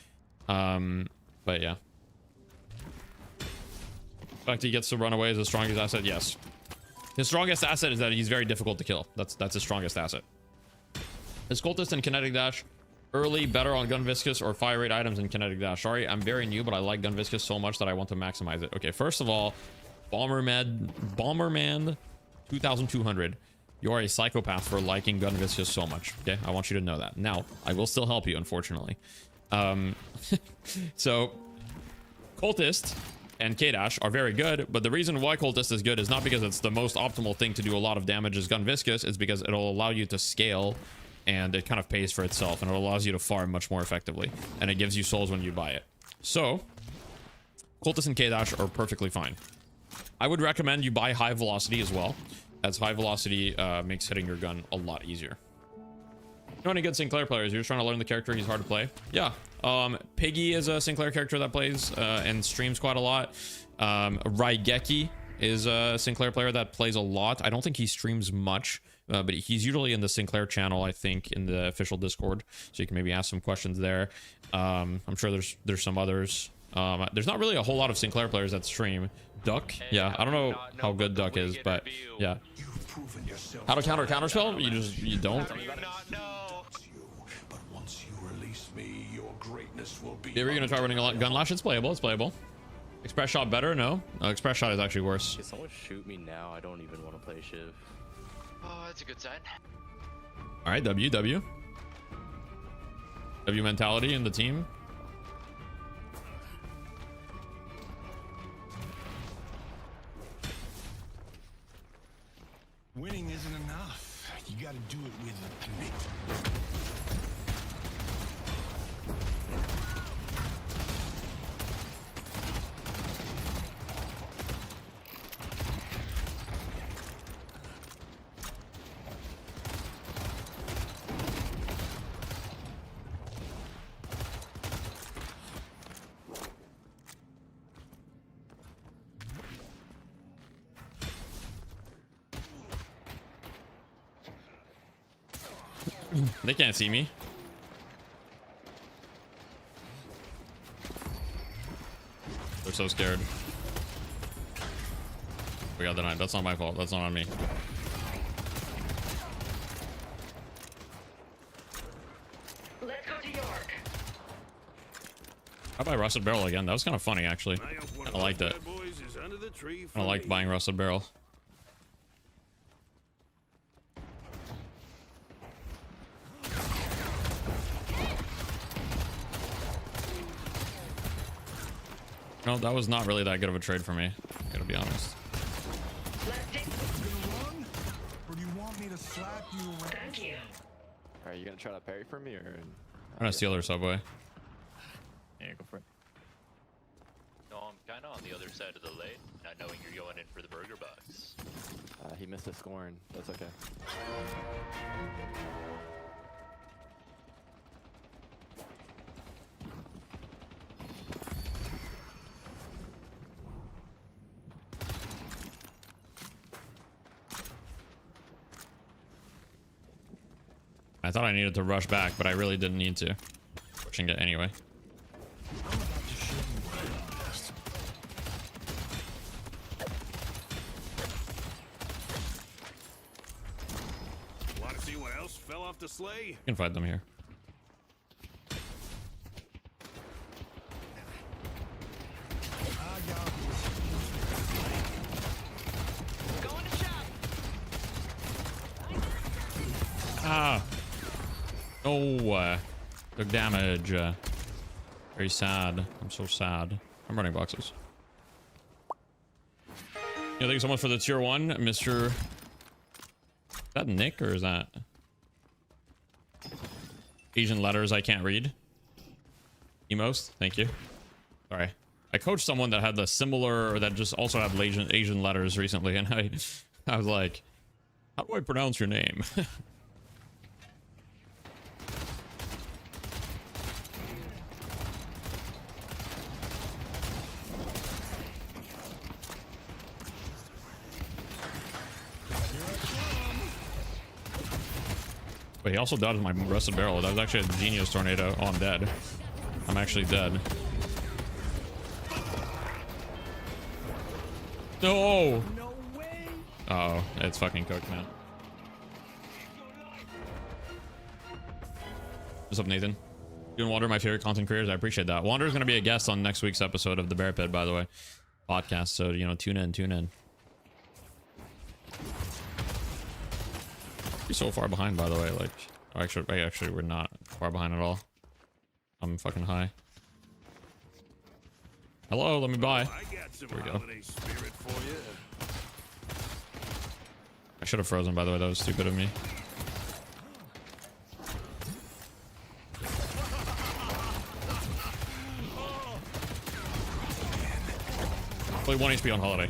But yeah. The fact he gets to run away is his strongest asset, yes. His strongest asset is that he's very difficult to kill. That's his strongest asset. His cultist and kinetic dash early better on gun viscous or fire rate items in kinetic dash. Sorry, I'm very new, but I like gun viscous so much that I want to maximize it. Okay, first of all, Bomberman 2200. You are a psychopath for liking gun viscous so much. Okay, I want you to know that. Now, I will still help you, unfortunately. So, cultist and K-Dash are very good, but the reason why cultist is good is not because it's the most optimal thing to do a lot of damage as gun viscous. It's because it'll allow you to scale, and it kind of pays for itself, and it allows you to farm much more effectively, and it gives you souls when you buy it. So cultist and K-Dash are perfectly fine. I would recommend you buy high velocity as well, as high velocity makes hitting your gun a lot easier. You know any good Sinclair players? You're just trying to learn the character. He's hard to play. Yeah. Piggy is a Sinclair character that plays and streams quite a lot. Raigeki is a Sinclair player that plays a lot. I don't think he streams much, but he's usually in the Sinclair channel, I think, in the official Discord. So you can maybe ask some questions there. I'm sure there's some others. There's not really a whole lot of Sinclair players that stream. Duck? Yeah, I don't know how good Duck is, but yeah. How to counter counterspell? You don't. Yeah, we're gonna try running a gun lash. It's playable. It's playable. Express shot better? No. Express shot is actually worse. Can someone shoot me now? I don't even want to play Shiv. Oh, that's a good sign. All right, W mentality in the team. Winning isn't enough. You gotta do it with commitment. They can't see me. They're so scared. We got denied. That's not my fault. That's not on me. Let's go to York. I buy Rusted Barrel again. That was kind of funny, actually. I liked it. I liked buying Rusted Barrel. No, that was not really that good of a trade for me. I gotta be honest. Thank you. Are you gonna try to parry for me or? I'm gonna steal their subway. Yeah, go for it. No, I'm kind of on the other side of the lane, not knowing you're going in for the burger box. He missed a scoring. That's okay. I thought I needed to rush back, but I really didn't need to. Pushing it anyway. Want to see what else fell off the sleigh? You can fight them here. Going to shop. Ah. No. Took damage. Very sad. I'm so sad. I'm running boxes. Yeah, thank you so much for the tier 1, Mr. Is that Nick or is that Asian letters I can't read? Emos, thank you. Sorry. I coached someone that had the similar, or that just also had Asian letters recently, and I was like, how do I pronounce your name? But he also dodged my Rusted Barrel. That was actually a genius tornado. Oh, I'm dead. I'm actually dead. No! No way! Uh oh, it's fucking cooked, man. What's up, Nathan? You and Wander, my favorite content creators. I appreciate that. Wander's gonna be a guest on next week's episode of the Bear Pit, by the way. Podcast, so, you know, tune in, tune in. You're so far behind, by the way. Like, actually, we're not far behind at all. I'm fucking high. Hello, let me buy. There we go. I should have frozen, by the way. That was stupid of me. Only 1 HP on holiday.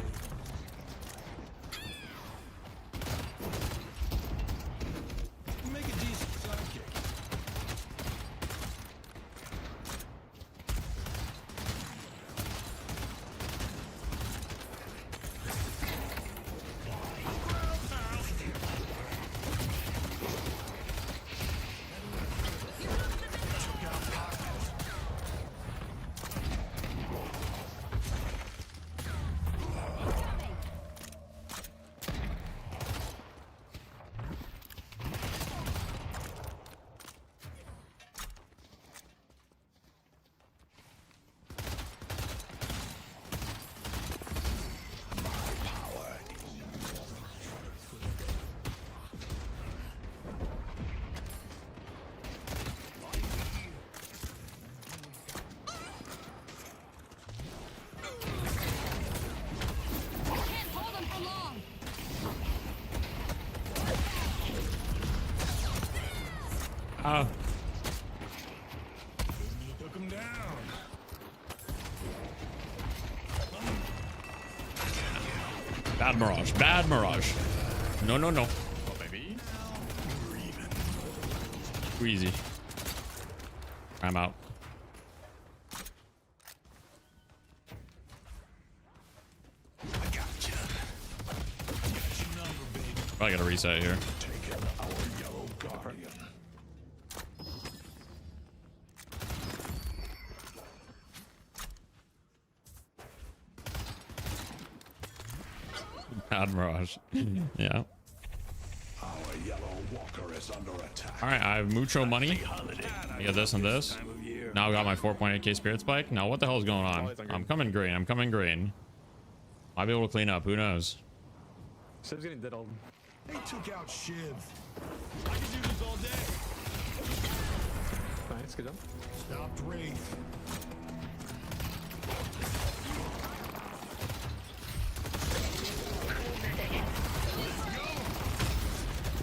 Took him down. Bad Mirage. Bad Mirage. No, no, no. Oh, baby. Too easy. I'm out. Probably gotta reset here. Bad Mirage. Yeah. Our yellow walker is under attack. All right, I have mucho money. I get this and this. Now I got my 4.8k spirit spike. Now what the hell is going on? I'm coming green. I'm coming green. Might be able to clean up. Who knows? Shiv's getting diddled. They took out Shiv. I can do this all day. Nice, good job. Stopped Wraith.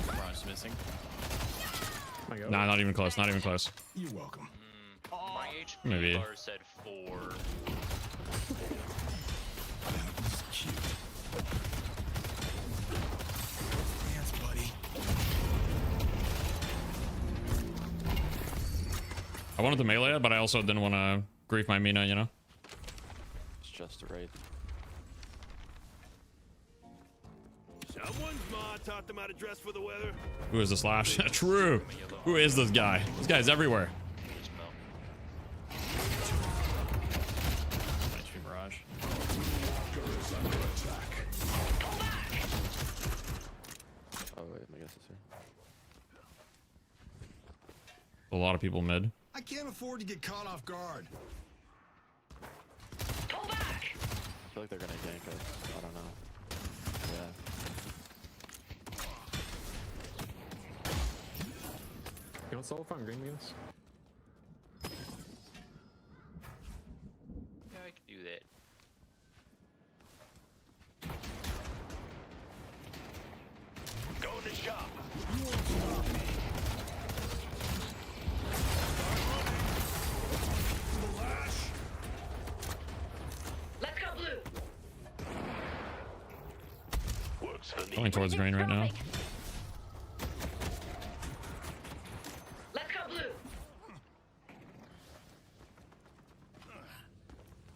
Mirage missing. Nah, not even close. Not even close. You're welcome. My HP Maybe. bar said 4. That was cute. Dance, buddy. I wanted to melee it, but I also didn't want to grief my Mina, you know? It's just right. Someone's ma taught them how to dress for the weather. Who is the Slash? True. Who is this guy? This guy's everywhere. HP Mirage. Walker is under attack. Oh wait, I guess it's here. A lot of people mid. I can't afford to get caught off guard. I feel like they're gonna gank us. I don't know. Yeah. You want solo farm green beans? Yeah, I can do that. Go in the shop. You won't stop me. Flash. Let's go blue. Works for me. Going towards green right now. Let's go blue.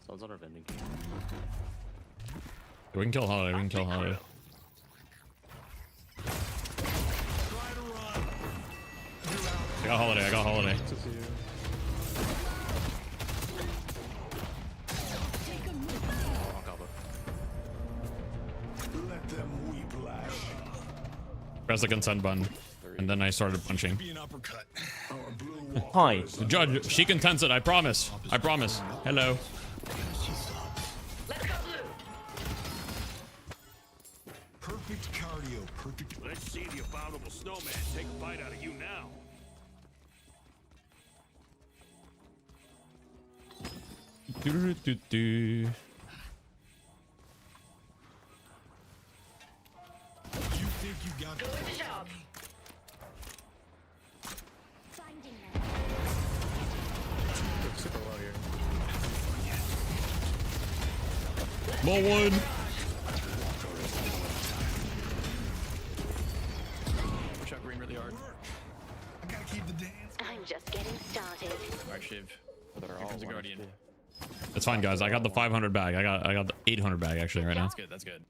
Someone's on our vending. We can kill Holiday. We can kill Holiday. Try to run. You're out. I got Holiday. I got Holiday. To see you. I'll combo. Let them whiplash. Press the consent button. And then I started punching. Be an uppercut. Our blue walker Hi. is The judge, she consents it. I promise. I promise. Hello. Let's go blue. Perfect cardio. Perfect. Let's see the abominable snowman take a bite out of you now. Do-do-do-do-do. You think you got Go in the shop. Finding them. Look super low here. More wood. Push out green really hard. I gotta keep the dance. I'm just getting started. Alright, Shiv. They're Here all comes a one guardian. HP. It's fine, guys. I got the 500 bag. I got the 800 bag actually right now. That's good, that's good.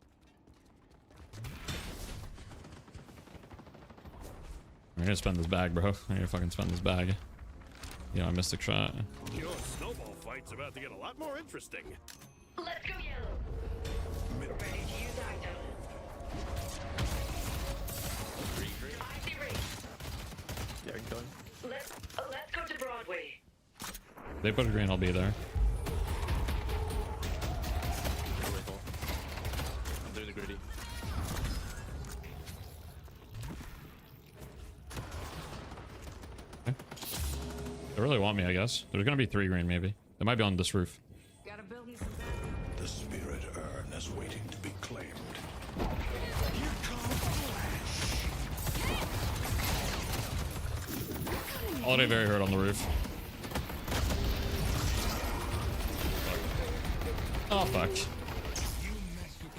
I'm gonna spend this bag, bro. I'm gonna fucking spend this bag. You know, I mystic shot. Your snowball fight's about to get a lot more interesting. Let's go yellow. Ready to use item. I see Ray. Yeah, I can kill him. Let's go to Broadway. If they put green, I'll be there. I'm doing the gritty. They really want me, I guess. There's gonna be 3 green, maybe. They might be on this roof. Gotta build me some The spirit urn is waiting to be claimed. Here comes Flash. Holiday very hurt on the roof. Oh, fuck.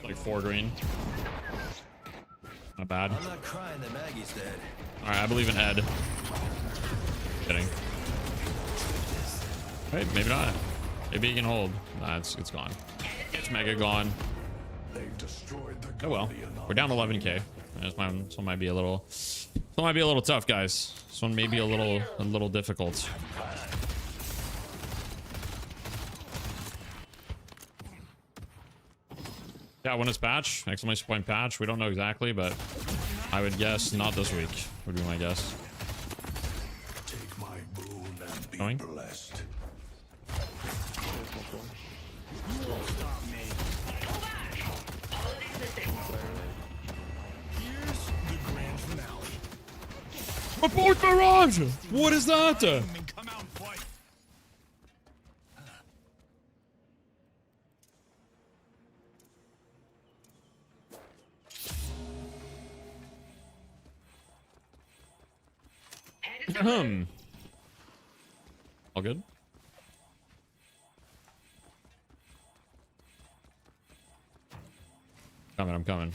Like 4 green. Not bad. I'm not crying that Maggie's dead. Alright, I believe in Ed. Kidding. Wait, maybe not. Maybe he can hold. Nah, it's gone. It's mega gone. They've destroyed the Oh well. guardian of We're down 11k. This one might be a little tough, guys. This one may be a little difficult. Yeah, when it's patch, exclamation point patch. We don't know exactly, but I would guess not this week. Would be my guess. Take my boon and be Going? blessed. You won't stop me. Here's the grand finale. Report barrage! What is that? And come out and fight. All good? I'm coming.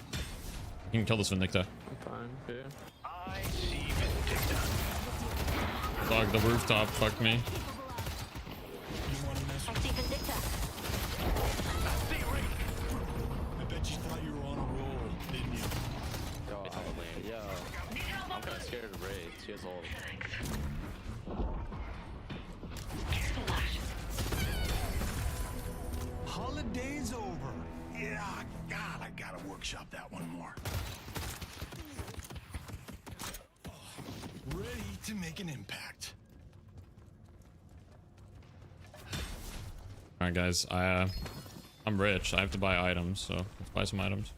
You can kill this Vindicta. I'm fine. Yeah. I see Vindicta. Dog, the rooftop fucked me. You want to mess I with see Vindicta. I bet you thought you were on a roll, didn't you? Yo, I'm kind of scared of Raid. She has ult. Holiday's over. Yeah, God, I gotta workshop that one more. Ready to make an impact. Alright guys, I'm rich. I have to buy items, so let's buy some items.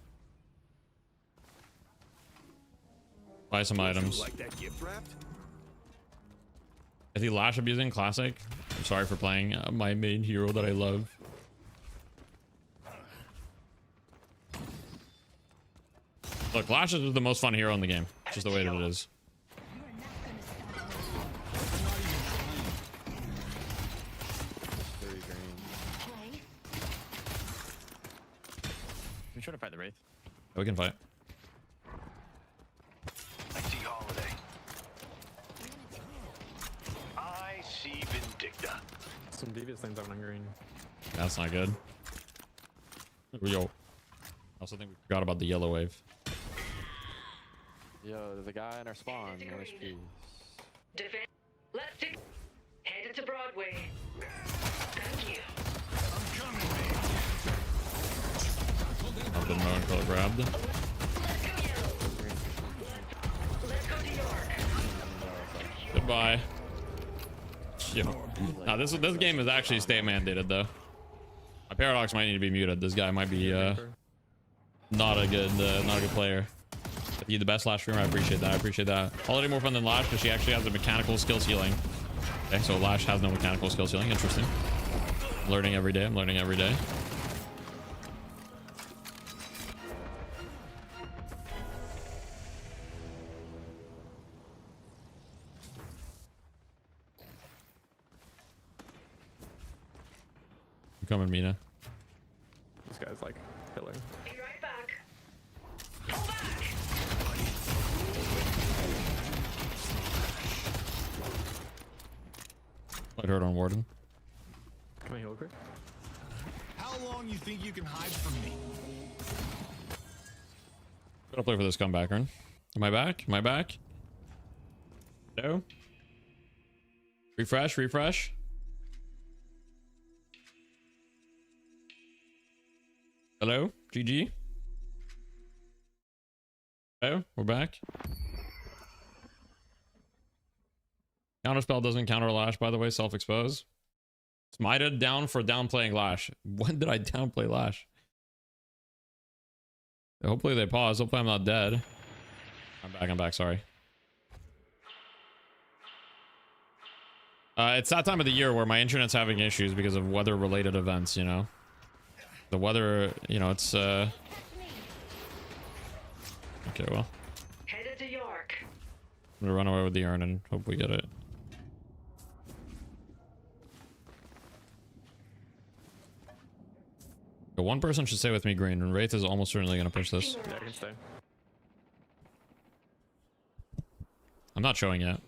Buy some items. Like that gift wrapped? Is he lash abusing classic? I'm sorry for playing my main hero that I love. Look, Lash is the most fun hero in the game. It's just the way that it is. Very green. I'm trying to fight the Wraith. We can fight. I see Holiday. I see Vindicta. Some devious things on green. That's not good. Yo. I also think we forgot about the yellow wave. Yo, there's a guy in our spawn. 1 HP. Defend. Left tick. Headed to Broadway. Thank you. I've been known until grabbed. Let's go to York. Goodbye. Yo. Now this game is actually state mandated though. My Paradox might need to be muted. This guy might be not a good player. If you're the best Lash streamer, I appreciate that. I appreciate that. Holiday more fun than Lash because she actually has a mechanical skill ceiling. Okay, so Lash has no mechanical skill ceiling. Interesting. I'm learning every day. I'm learning every day. I'm coming, Mina. This guy's like killer. Be right back. I heard on Warden. Can I heal quick? How long you think you can hide from me? Gotta play for this comeback, Ern. Am I back? Am I back? No? Refresh, refresh. Hello? GG? Hello? We're back. Counterspell doesn't counter Lash, by the way. Self-expose. Smited down for downplaying Lash. When did I downplay Lash? Hopefully they pause. Hopefully I'm not dead. I'm back, sorry. It's that time of the year where my internet's having issues because of weather-related events, you know? The weather, you know, it's, Okay, well. Headed to York. I'm gonna run away with the urn and hope we get it. The one person should stay with me, green, and Wraith is almost certainly gonna push this. Yeah, I can stay. I'm not showing yet.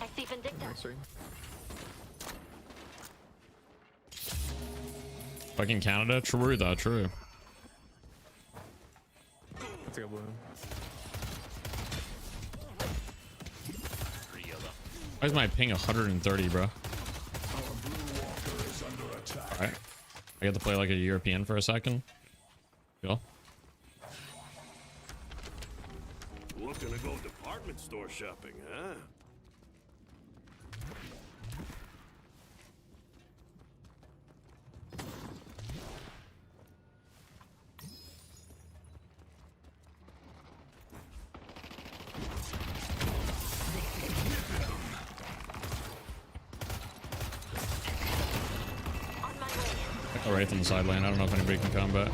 I see Vindicta. Fucking Canada? True though, true. Let's go blue. Free yellow. Why is my ping 130, bro? Alright. I get to play like a European for a second. Cool. Looking to go department store shopping, huh? Right in the side lane. I don't know if anybody can combat.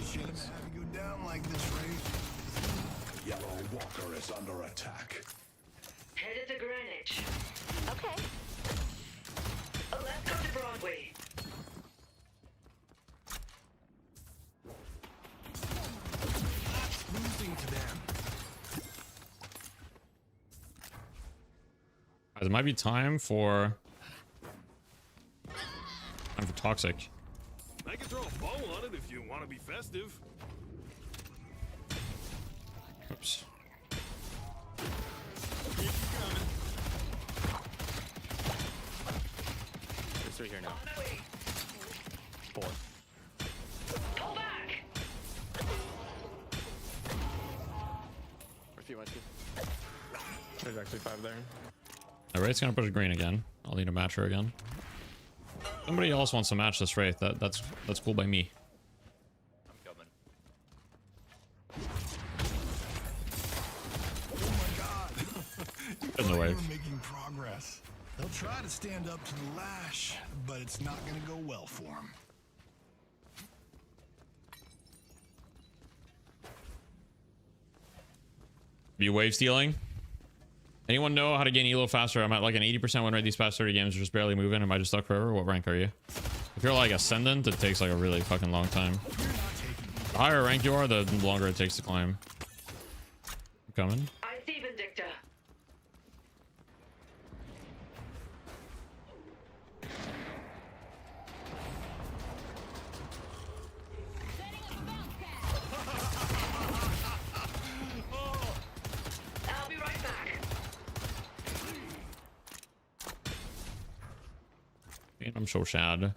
Shouldn't have to go down like this, Ray. Yellow Walker is under attack. Headed to Greenwich. Okay. Let's go to Broadway. Losing to them. There might be time for toxic. I can throw a bow on it if you want to be festive. Oops. It's right here now. 4. Pull back. If you want to. There's actually 5 there. Wraith's gonna push green again. I'll need to match her again. Somebody else wants to match this Wraith. That's cool by me. I'm coming. Oh my god. In the wave. We're making progress. They'll try to stand up to the lash, but it's not going to go well for them. Be wave stealing. Anyone know how to gain elo faster? I'm at like an 80% win rate these past 30 games, just barely moving. Am I just stuck forever? What rank are you? If you're like ascendant, it takes like a really fucking long time. The higher rank you are, the longer it takes to climb. I'm coming. I see Vindicta. I'll be right back. I'm so sad.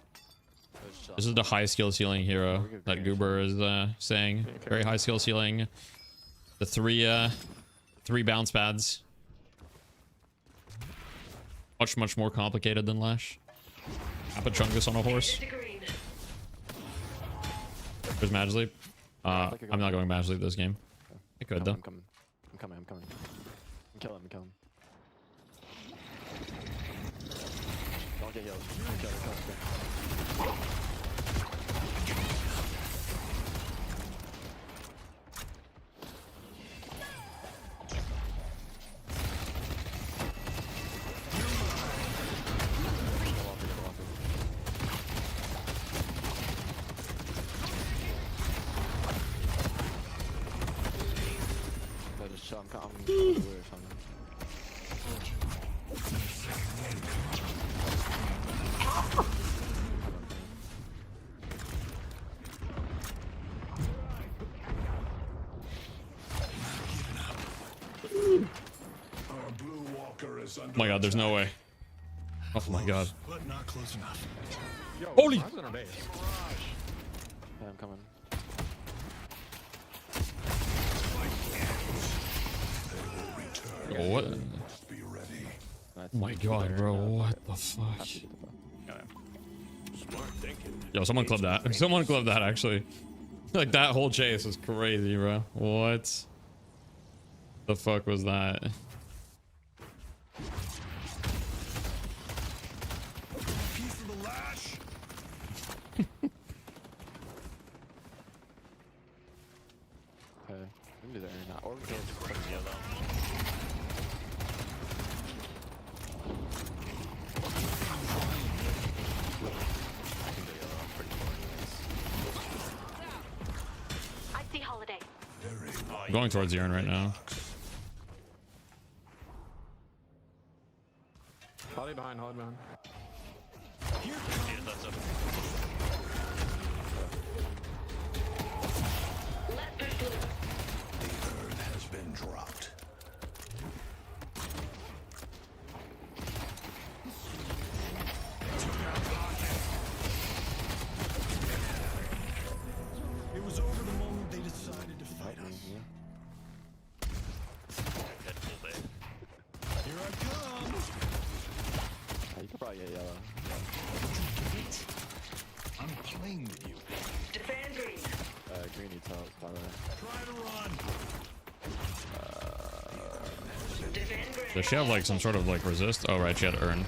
This is the high skill ceiling hero that Goober is saying. Very high skill ceiling. The three bounce pads. Much more complicated than Lash. Apachungus on a horse. Where's Mad Sleep? I'm not going Mad Sleep this game. I could though. I'm coming. I'm killing him. Don't get healed. Kill him. Oh my god, there's no way. Oh my god. But not close enough. Yo, Holy! I was in our base. Yeah, I'm coming. Oh, what? Oh my god, bro. What the fuck? Smart thinking. Yo, someone clip that. Someone clip that, actually. Like, that whole chase was crazy, bro. What the fuck was that? Piece of the lash. Okay. We can do that or not. Or we can go to yellow. I see Holiday. I'm going towards Urine right now. Holly behind. Yeah, that's up. Tree needs help, by the way. Try to run. Does she have like some sort of like resist? Oh right, she had earn.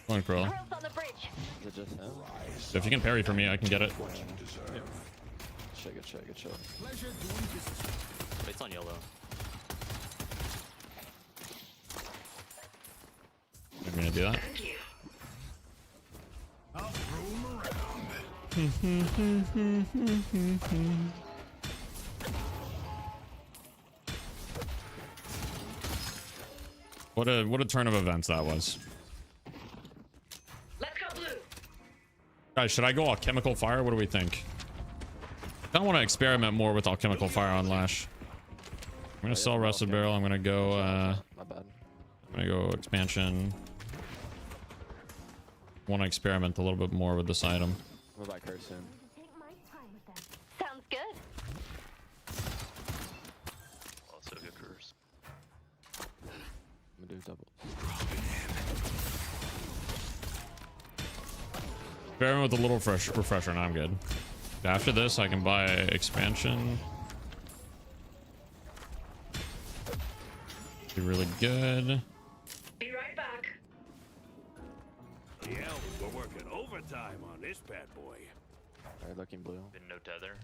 One Krill. Pearls on the bridge. Is it just him? So if you can parry for me, I can get it. Yep. Shit, good shit, good shit. Pleasure doing business. It's on yellow. I'm gonna do that. I'll throw him around. What a turn of events that was. Let's go blue. Guys, should I go alchemical fire? What do we think? I don't want to experiment more with alchemical fire on Lash. I'm gonna sell Rusted Barrel. I'm gonna go My bad. I'm gonna go expansion. Want to experiment a little bit more with this item. We'll buy curse soon. Take my time with them. Sounds good. Also good curse. I'm gonna do double. Experiment with a little refresher and I'm good. After this, I can buy expansion. Be really good. Be right back. Yeah, we're working overtime on this bad boy. They're looking blue. Been no tether.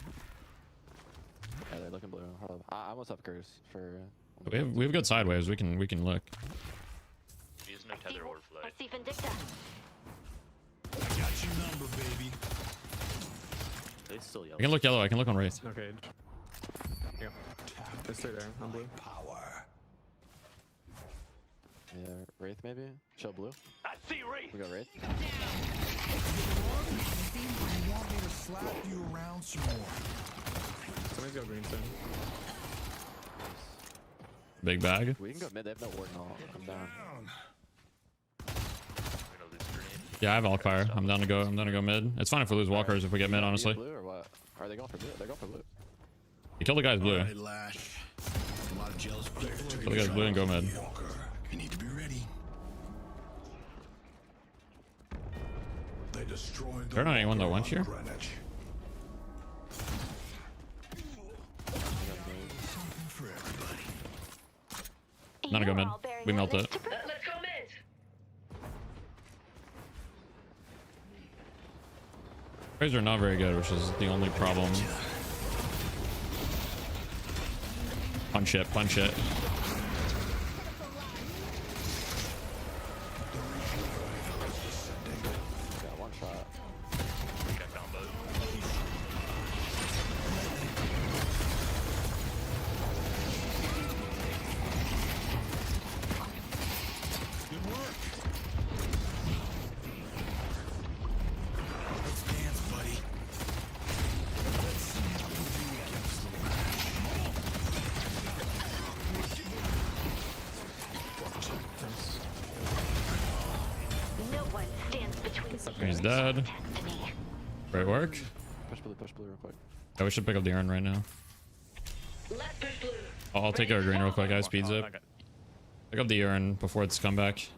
Yeah, they're looking blue. Hold up. I almost have curse for. We have good sideways. We can look. She has no tether or I flight. see Vindicta. I got your number, baby. It's still yellow. I can look yellow. I can look on Wraith. Okay. Yeah. Just stay there. I'm blue. Power. Yeah, Wraith maybe? Show blue. I see Wraith. We got Wraith. You want me to slap you around some more? Somebody's got green soon. Big bag. We can go mid. They have no ward and all. I'm down. Yeah, I have all fire. I'm down to go. I'm down to go mid. It's fine if we lose walkers if we get mid. Honestly. Blue or what? Are they going for blue? They're going for blue. You kill the guy's blue. Right, Lash. A lot of jealous people. Kill the guy's blue and go mid. Walker, you need to be ready. They destroyed the There not anyone that Walker wants on here? Greenwich. Something for everybody. Not to go You're mid. all bearing We melt witness it. to Let's go mid. Rays are not very good, which is the only problem. Punch it, punch it. Got one shot. Got combo. Good work. Let's dance, buddy. Let's see how we do against the no one stands between me He's dead. and destiny. Great work. Push blue real quick. Yeah, we should pick up the urn right now. Let's push blue. I'll take our green real quick, guys. Speed zip. Pick up the urn before it's comeback.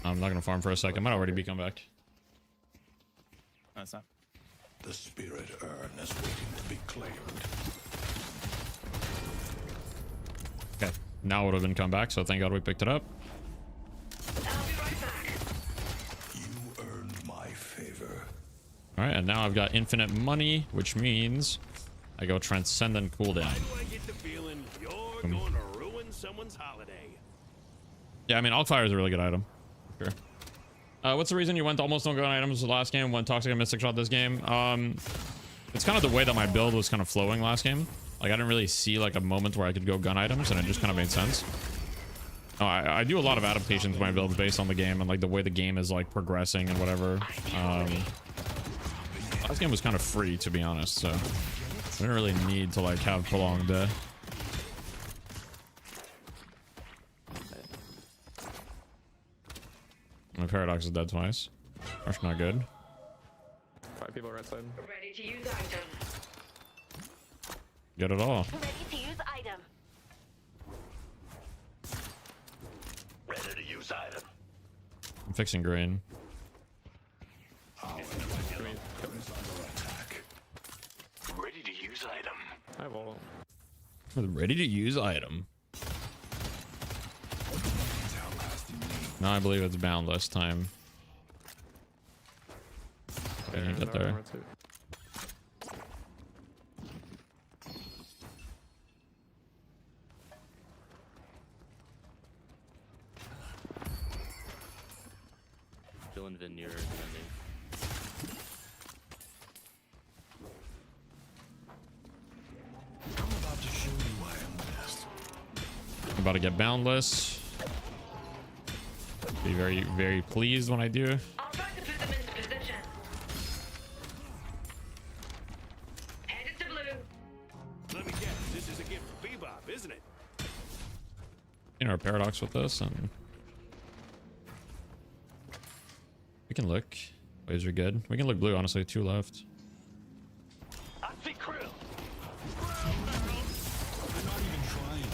I'm not gonna farm for a second. Might already be comeback. That's not. The spirit urn is waiting to be claimed. Okay, now it would have been comeback, so thank God we picked it up. I'll be right back. You earned my favor. All right, and now I've got infinite money, which means I go transcendent cooldown. Why do I get the feeling you're going to ruin someone's holiday? Yeah, I mean, Alkfire is a really good item. Sure. What's the reason you went almost no gun items the last game, went toxic and mystic shot this game? It's kind of the way that my build was kind of flowing last game. Like I didn't really see like a moment where I could go gun items, and it just kind of made sense. No, I do a lot of adaptations to my builds based on the game and like the way the game is like progressing and whatever. Last game was kind of free, to be honest, so I didn't really need to like have prolonged. My Paradox is dead twice. That's not good. 5 people right side. Ready to use item. Get it all. Ready to use item. use item. I'm fixing green. Ready to use item. I have all. Ready to use item. Now I believe it's boundless time. Okay, you get there. Dylan Vineyard defending. I'm about to show you why I'm best. I'm about to get boundless. Be very, very pleased when I do. I'll try to put them into position. Headed to blue. Let me guess. This is a gift for Bebop, isn't it? You know, paradox with this, and we can look. Waves are good. We can look blue, honestly. 2 left. I see krill. They're not even trying.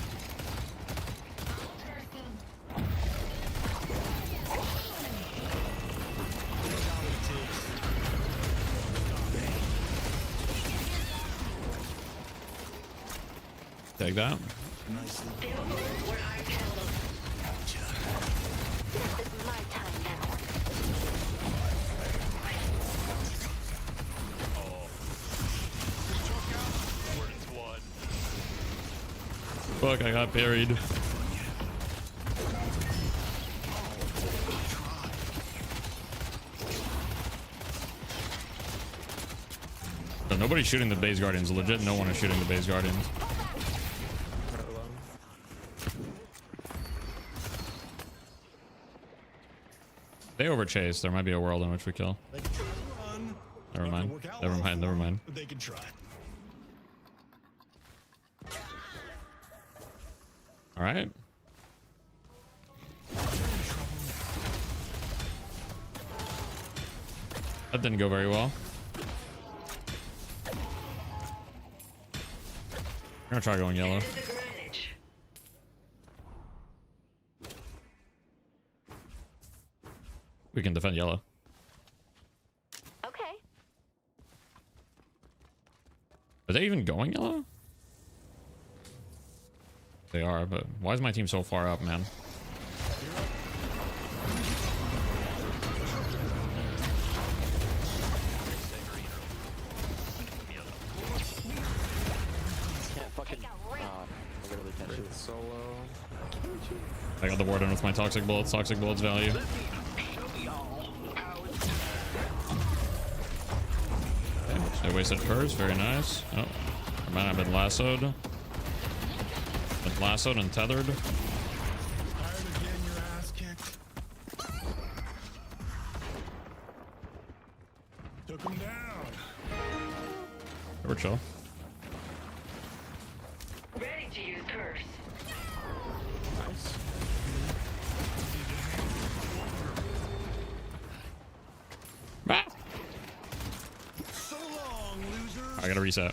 Take that. Nicely. This is my time now. Fuck, I got buried. So nobody's shooting the base guardians. Legit, no one is shooting the base guardians. They overchase. There might be a world in which we kill. They can try to run. Never mind. Never mind. Never mind. But they can try. All right. That didn't go very well. I'm gonna try going yellow. We can defend yellow. Okay. Are they even going yellow? They are, but why is my team so far up, man? Can't fucking. I literally can't shoot. Solo. I got the warden with my toxic bullets. Toxic bullets value. Okay, they wasted curves. Very nice. Oh, man, I've been lassoed. Been lassoed and tethered. Tired of getting your ass kicked? Took him down. We're chill. Ready to use curse. Nice. Ah! So long, losers. I gotta reset.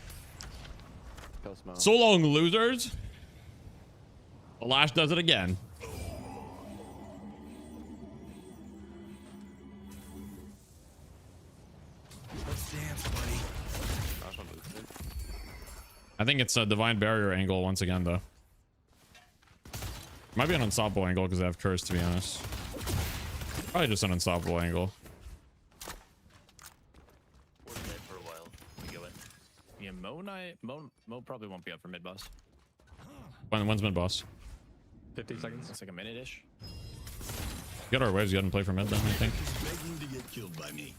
Cosmo. So long, losers. The Lash does it again. Let's dance, buddy. I think it's a divine barrier angle once again, though. Might be an unstoppable angle because they have curse, to be honest. Probably just an unstoppable angle. We're dead for a while. We go in. Yeah, Mo probably won't be up for mid boss. When's mid boss? 50 seconds. It's like a minute-ish. Get our waves, go ahead and play for mid then, I think. Begging to get killed by me.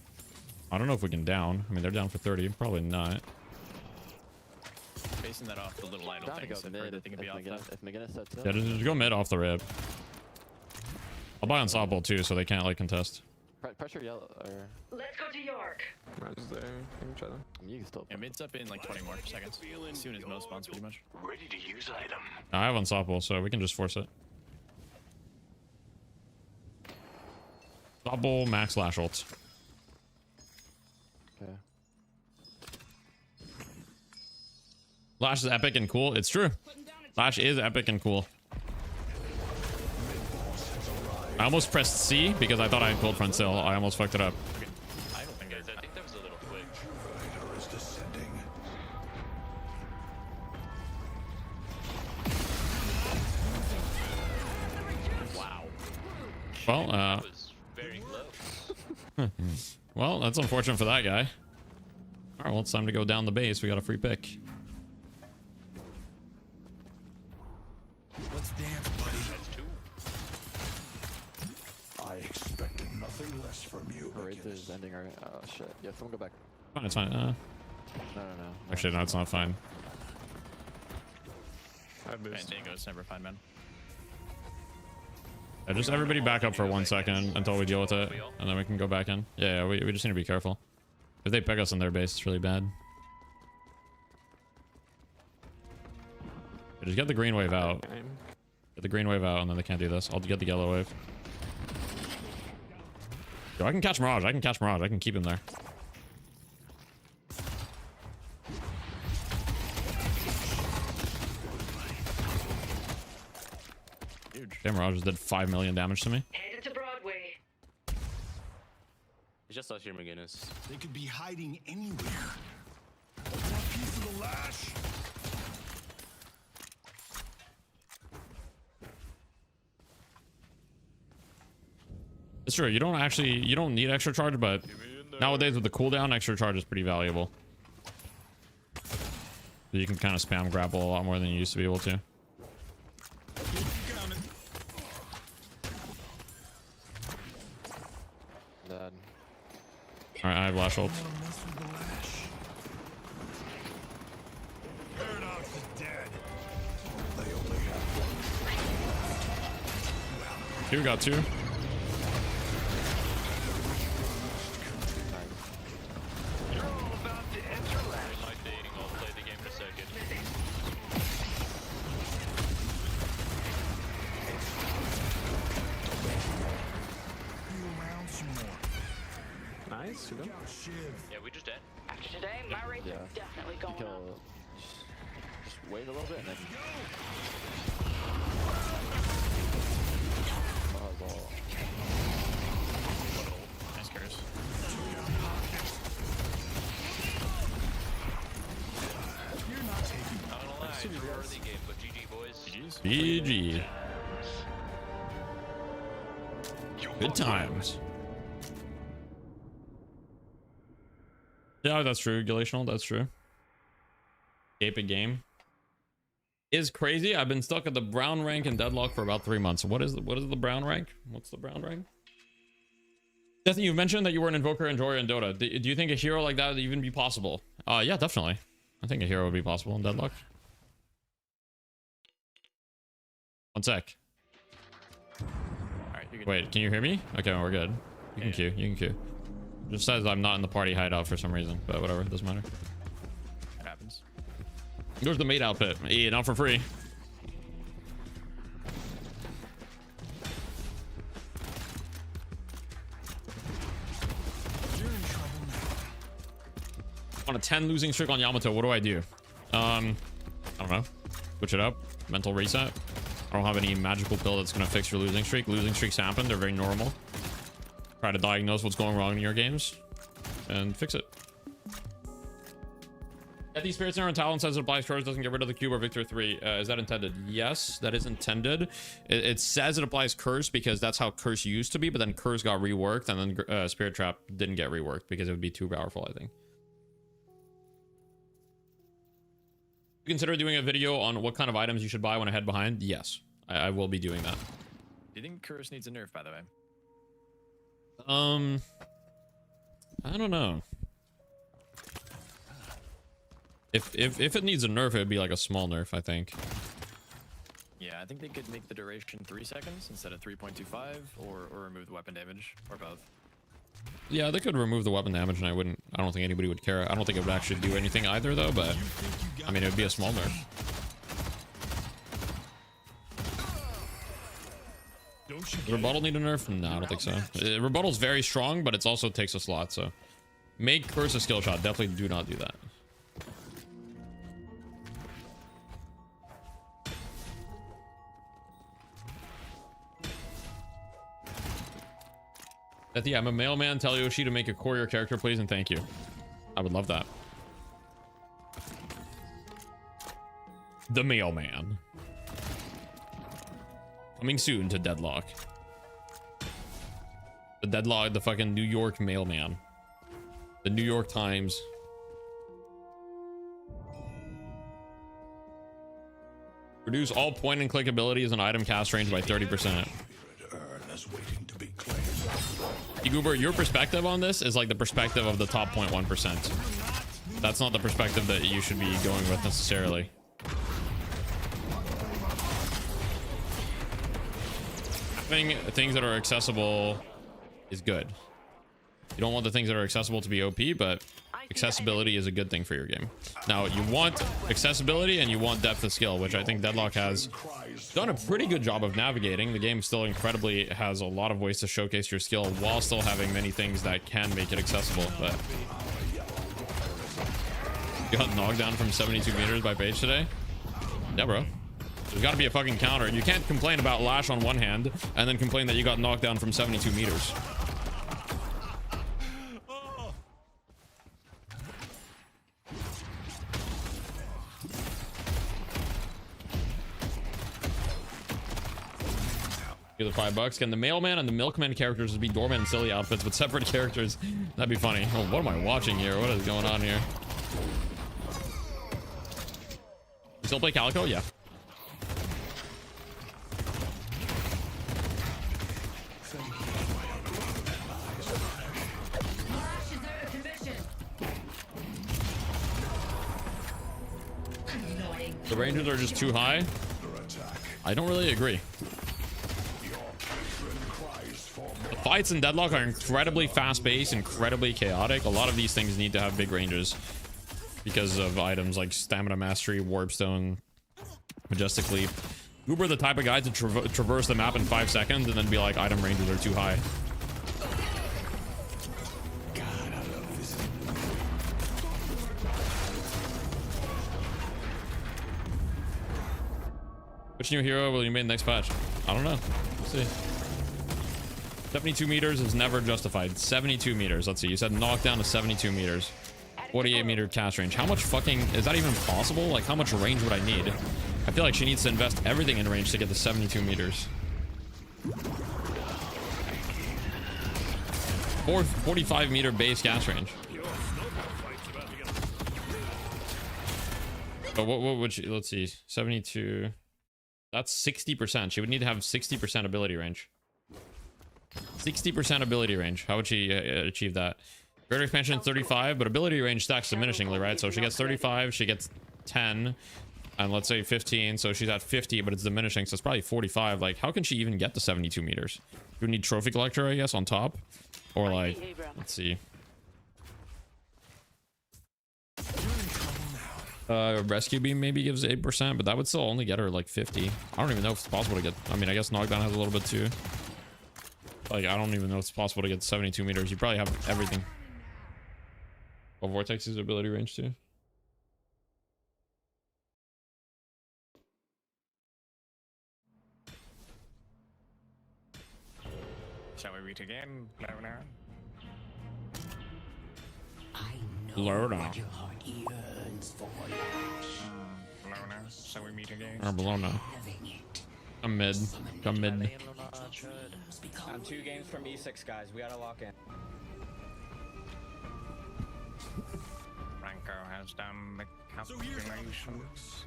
I don't know if we can down. I mean, they're down for 30. Probably not. Basing that off the little idle Down to things. go I've mid heard that they can be off if McGinnis sets up. Yeah, just go mid off the rip. I'll buy unstoppable too, so they can't like contest. Pressure yellow or. Let's go to York. Mine's there. You can try them. You can still. Yeah, mid's up in like 20 more seconds. As soon as Mo spawns, pretty much. Ready to use item. No, I have unstoppable, so we can just force it. Double max lash ults. Okay. Lash is epic and cool. It's true. Lash is epic and cool. I almost pressed C because I thought I had cold front still. I almost fucked it up. I don't think I think that was a little quick. Rider is descending. Wow. Well, That was very close. well, that's unfortunate for that guy. All right, well, it's time to go down the base. We got a free pick. Let's dance, buddy. That's two. I expected nothing less from you. Wraith is ending our. Oh shit. Yeah, someone go back. Fine, it's fine. No. Actually, no, it's not fine. I boost. Fandango's never fine, man. Yeah, just everybody back up for 1 second until we deal with it, and then we can go back in. Yeah, we just need to be careful. If they pick us on their base, it's really bad. Just get the green wave out. Get the green wave out, and then they can't do this. I'll get the yellow wave. Yo, I can catch Mirage. I can catch Mirage. I can keep him there. Huge. Okay, Mirage just did 5 million damage to me. Headed to Broadway. It's just us here, McGinnis. They could be hiding anywhere. Want a piece of the lash? It's true. You don't need extra charge, but nowadays with the cooldown, extra charge is pretty valuable. You can kind of spam grapple a lot more than you used to be able to. Dead. All right, I have lash ult. Paradox is dead. They only have one. Here we got 2. I'll play the game in a second. Be around some more. Nice. You go. Yeah, we just end. After today, my rates Yeah. are definitely going Kill. up. Just wait a little bit and then. Oh, ball. Nice curse. Not gonna lie, too early game, but GG boys. GG's. GG. Good times. Yeah, that's true. Glacial, that's true. Gaping game is crazy. I've been stuck at the brown rank in deadlock for about 3 months. What is the brown rank? What's the brown rank? Deathy, you mentioned that you were an invoker in Joria and Dota. Do you think a hero like that would even be possible? Yeah, definitely. I think a hero would be possible in deadlock. 1 sec. Alright, you can. Wait, can you hear me? Okay, we're good. You can queue. You can queue. Just says I'm not in the party hideout for some reason, but whatever, it doesn't matter. It happens. There's the maid outfit. Yeah, not for free. You're in trouble now. On a 10 losing streak on Yamato, what do I do? I don't know. Switch it up. Mental reset. I don't have any magical pill that's gonna fix your losing streak. Losing streaks happen. They're very normal. Try to diagnose what's going wrong in your games and fix it. These Spirits Arrow and Talon says it applies curse, doesn't get rid of the cube or Victor 3. Is that intended? Yes, that is intended. It says it applies curse because that's how curse used to be, but then curse got reworked, and then Spirit Trap didn't get reworked because it would be too powerful, I think. You consider doing a video on what kind of items you should buy when I head behind? Yes, I will be doing that. Do you think curse needs a nerf, by the way? I don't know. If it needs a nerf, it would be like a small nerf, I think. Yeah, I think they could make the duration 3 seconds instead of 3.25, or remove the weapon damage, or both. Yeah, they could remove the weapon damage, and I don't think anybody would care. I don't think it would actually do anything either, though. But I mean, it would be a small nerf. Does rebuttal need a nerf? No, I don't think so. Rebuttal's very strong, but it also takes a slot. So make curse a skill shot. Definitely do not do that. Bethy, I'm a mailman. Tell Yoshi to make a courier character, please, and thank you. I would love that. The mailman. Coming soon to Deadlock. The Deadlock, the fucking New York mailman. The New York Times. Reduce all point and click abilities and item cast range by 30%. Goober, your perspective on this is like the perspective of the top 0.1%. That's not the perspective that you should be going with necessarily. Having things that are accessible is good. You don't want the things that are accessible to be OP, but accessibility is a good thing for your game. Now, you want accessibility and you want depth of skill, which I think Deadlock has done a pretty good job of navigating. The game still incredibly has a lot of ways to showcase your skill while still having many things that can make it accessible. But you got knocked down from 72 meters by Paige today? Yeah, bro. There's got to be a fucking counter. You can't complain about Lash on one hand and then complain that you got knocked down from 72 meters. Give the $5. Can the mailman and the milkman characters be dormant and silly outfits but separate characters? That'd be funny. Oh, what am I watching here? What is going on here? You still play Calico? Yeah. The Rangers are just too high. I don't really agree. The fights in Deadlock are incredibly fast-paced, incredibly chaotic. A lot of these things need to have big ranges because of items like Stamina Mastery, Warpstone, Majestic Leap. Uber the type of guy to traverse the map in 5 seconds and then be like, item ranges are too high. Which new hero will you make next patch? I don't know. We'll see. 72 meters is never justified. 72 meters. Let's see. You said knockdown to 72 meters. 48 meter cast range. How much fucking... Is that even possible? Like, how much range would I need? I feel like she needs to invest everything in range to get to 72 meters. 45 meter base cast range. But what would she... Let's see. 72... That's 60%. She would need to have 60% ability range. 60% ability range. How would she achieve that? Greater expansion 35, but ability range stacks diminishingly, right? So she gets 35, she gets 10, and let's say 15. So she's at 50, but it's diminishing, so it's probably 45. Like, how can she even get to 72 meters? You need trophy collector, I guess, on top, or like, let's see. Rescue beam maybe gives 8%, but that would still only get her like 50. I don't even know if it's possible to get. I mean, I guess knockdown has a little bit too. Like, I don't even know if it's possible to get 72 meters. You probably have everything. Well, Vortex's ability range too. Shall we reach again? Lorna? Lorna. Lorna, shall we meet again? Or Bologna. Come mid. Come mid. I'm 2 games from E6, guys. We gotta lock in. Franco has done the calculations.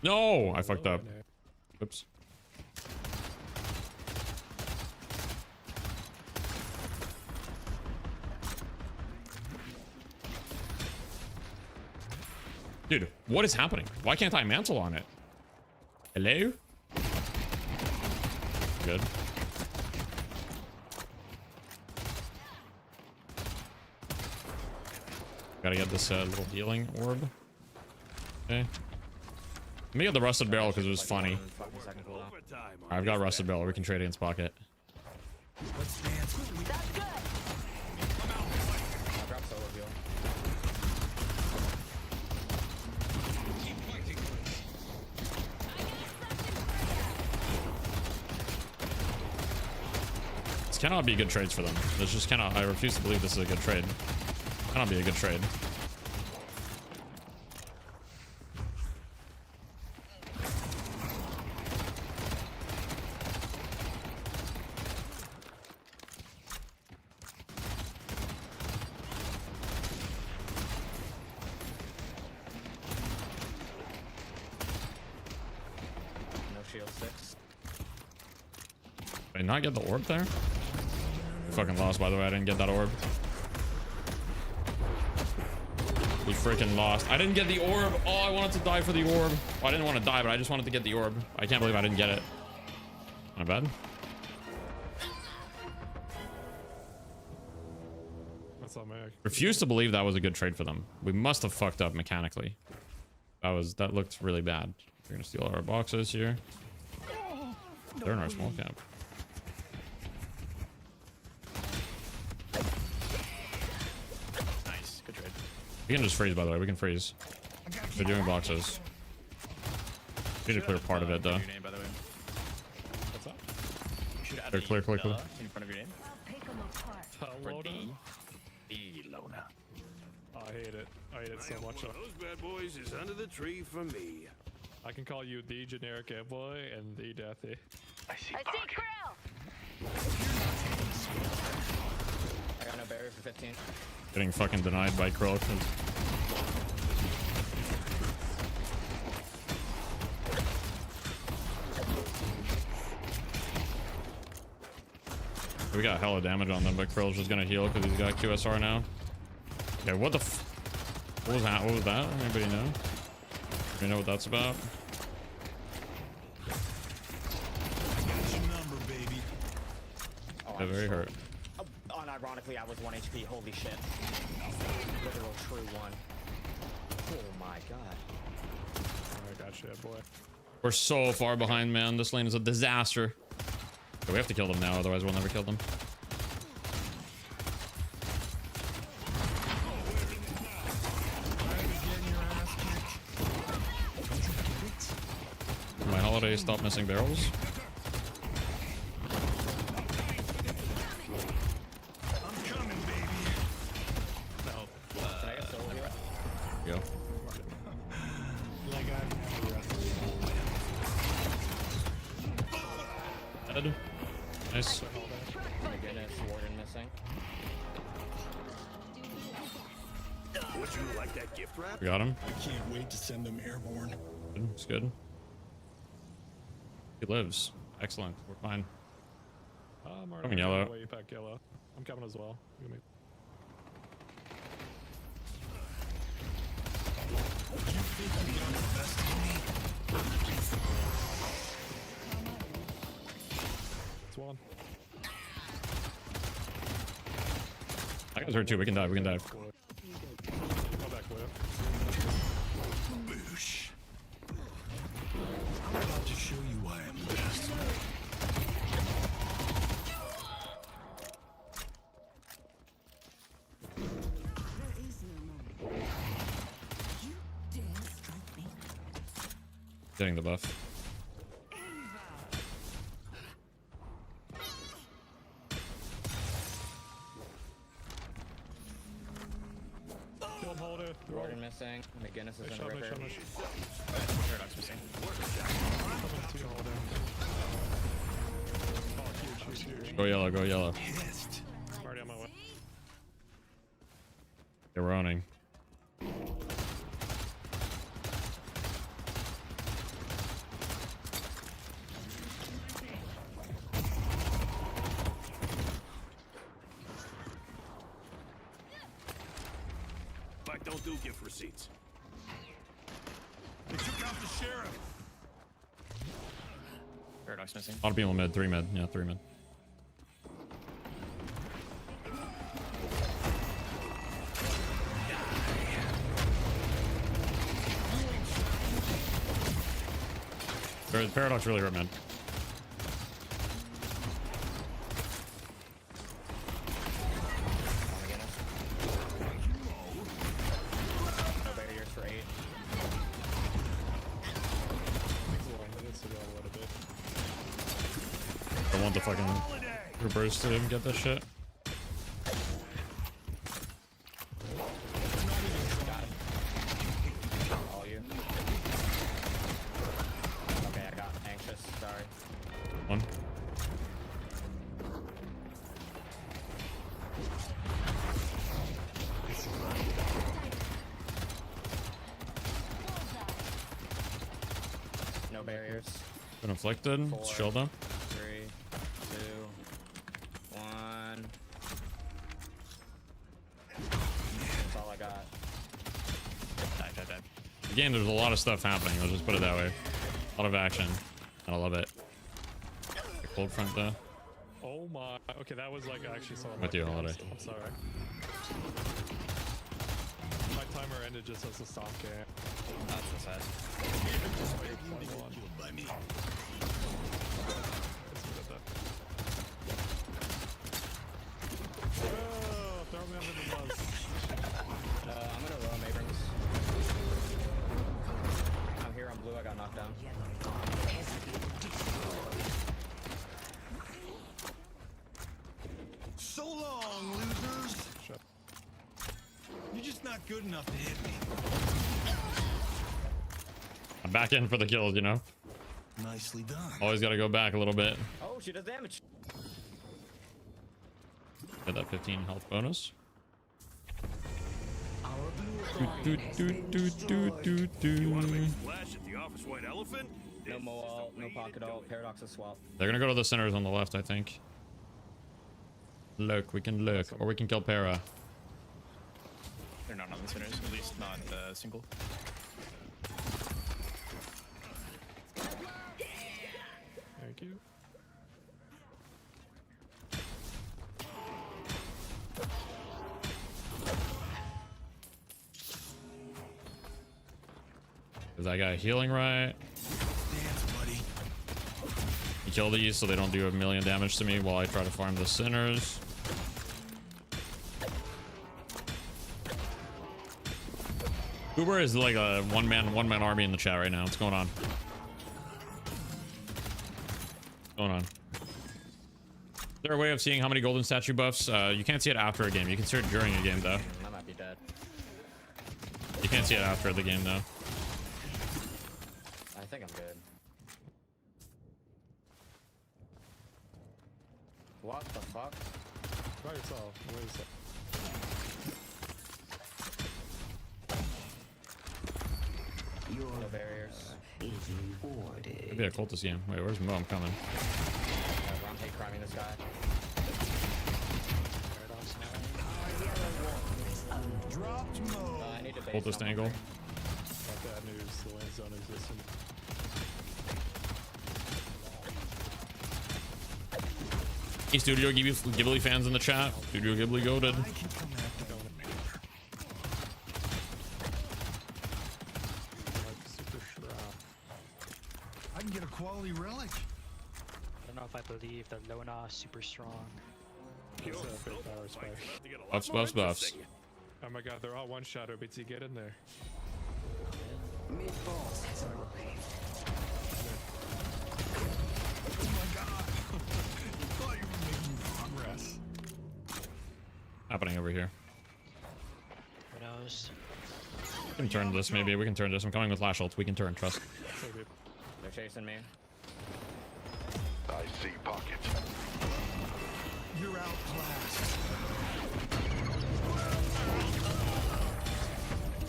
No, I fucked up. Oops. Dude, what is happening? Why can't I mantle on it? Hello? Good. Gotta get this little healing orb. Okay. Let me get the rusted barrel because it was funny. I've got rusted barrel. We can trade against pocket. Let's dance. This cannot be good trades for them. This just cannot. I refuse to believe this is a good trade. Cannot be a good trade. No shield 6. Did I not get the orb there? Fucking lost, by the way. I didn't get that orb. We freaking lost. I didn't get the orb. Oh, I wanted to die for the orb. Well, I didn't want to die, but I just wanted to get the orb. I can't believe I didn't get it. Not bad. That's all Mac. Refuse to believe that was a good trade for them. We must have fucked up mechanically. That looked really bad. We're gonna steal all our boxes here. They're in our small cap. Nice, good trade. We can just freeze, by the way. We can freeze. They're doing boxes. We need to clear part of it, though. Your name, by the way. What's up? You should add Clear, clear, clear. in front of your name. For D. Lona. I hate it. I hate it so much. One of those bad boys is under the tree for me. I can call you the generic boy and the Deathy. I see Grill. I got no barrier for 15. Getting fucking denied by Krill. We got hella damage on them, but Krill's just gonna heal because he's got QSR now. Okay, what the what was that? What was that? Anybody know? You know what that's about? They're very hurt. Unironically, I was 1 HP. Holy shit. Literal true one. Oh my god. I got you, boy. We're so far behind, man. This lane is a disaster. Okay, we have to kill them now, otherwise we'll never kill them. My holiday, stop missing barrels. Go. Dead. Nice. My goodness, Warden missing. Would you like that gift wrap? We got him. I can't wait to send them airborne. Good. It's good. He lives. Excellent. We're fine. I'm Coming yellow. Way you pack yellow. I'm coming as well. You me. It's one. I got hurt too. We can dive. We can dive. Come back with it. Boosh. I'm about to show you why I'm the best. Getting the buff. Kill him, hold it. Warden missing. McGinnis is in the river. Paradox missing. Oh, huge, huge, huge. Go yellow. Go yellow. Already on my way. They're running. But don't do gift receipts. They took out the sheriff. Paradox missing. A lot of people mid. 3 mid. Yeah, 3 mid. Paradox really hurt, man. No barriers for 8. I want the fucking Troopers didn't get this shit. All you. Okay, I got anxious. Sorry. One. No barriers. Been afflicted. Four. Shield them. 3, 2, 1. That's all I got. Die. Again, there's a lot of stuff happening. Let's just put it that way. A lot of action. I love it. Cold front though. Oh my. Okay, that was like actually so. With you, Holiday. I'm sorry. My timer ended just as the stop game. That's so sad. By me. Oh, throw me under the bus. I'm gonna roam Abrams. I'm here on blue. I got knocked down. So long, losers. Shut. You're just not good enough to hit me. I'm back in for the kills, you know. Nicely done. Always got to go back a little bit. Oh, she does damage. Get that 15 health bonus. You want to make a splash at the office white elephant? No mo ult, no pocket ult, paradox swap. They're gonna go to the centers on the left, I think. Look, we can look, or we can kill Para. They're not on the centers, at least not single. Thank you. Is that guy healing right? Dance, buddy. You kill these so they don't do a million damage to me while I try to farm the sinners. Uber is like a one-man army in the chat right now. What's going on? What's going on? Is there a way of seeing how many golden statue buffs? You can't see it after a game. You can see it during a game though. I might be dead. You can't see it after the game though. I think I'm good. What the fuck? Try yourself. Where is it? No barriers. Maybe a cultist game. Wait, where's Mo? I'm coming. I'm hate criming this guy. Dropped Mo. I need to base Cultist someone. angle. Not bad news. The land zone existed. Hey, Studio Ghibli fans in the chat. Studio Ghibli goated. I can come after them. Like super shroud. I can get a quality relic. I don't know if I believe that Lona is super strong. It's a big power spike. Buffs. Oh my god, they're all one shadow, BT, get in there. Mid-boss has arrived. Oh my god. I thought you were making progress. Happening over here. Who knows? We can turn this maybe. We can turn this. I'm coming with Lash ult. We can turn. Trust. They're chasing me. I see pockets. You're outclassed.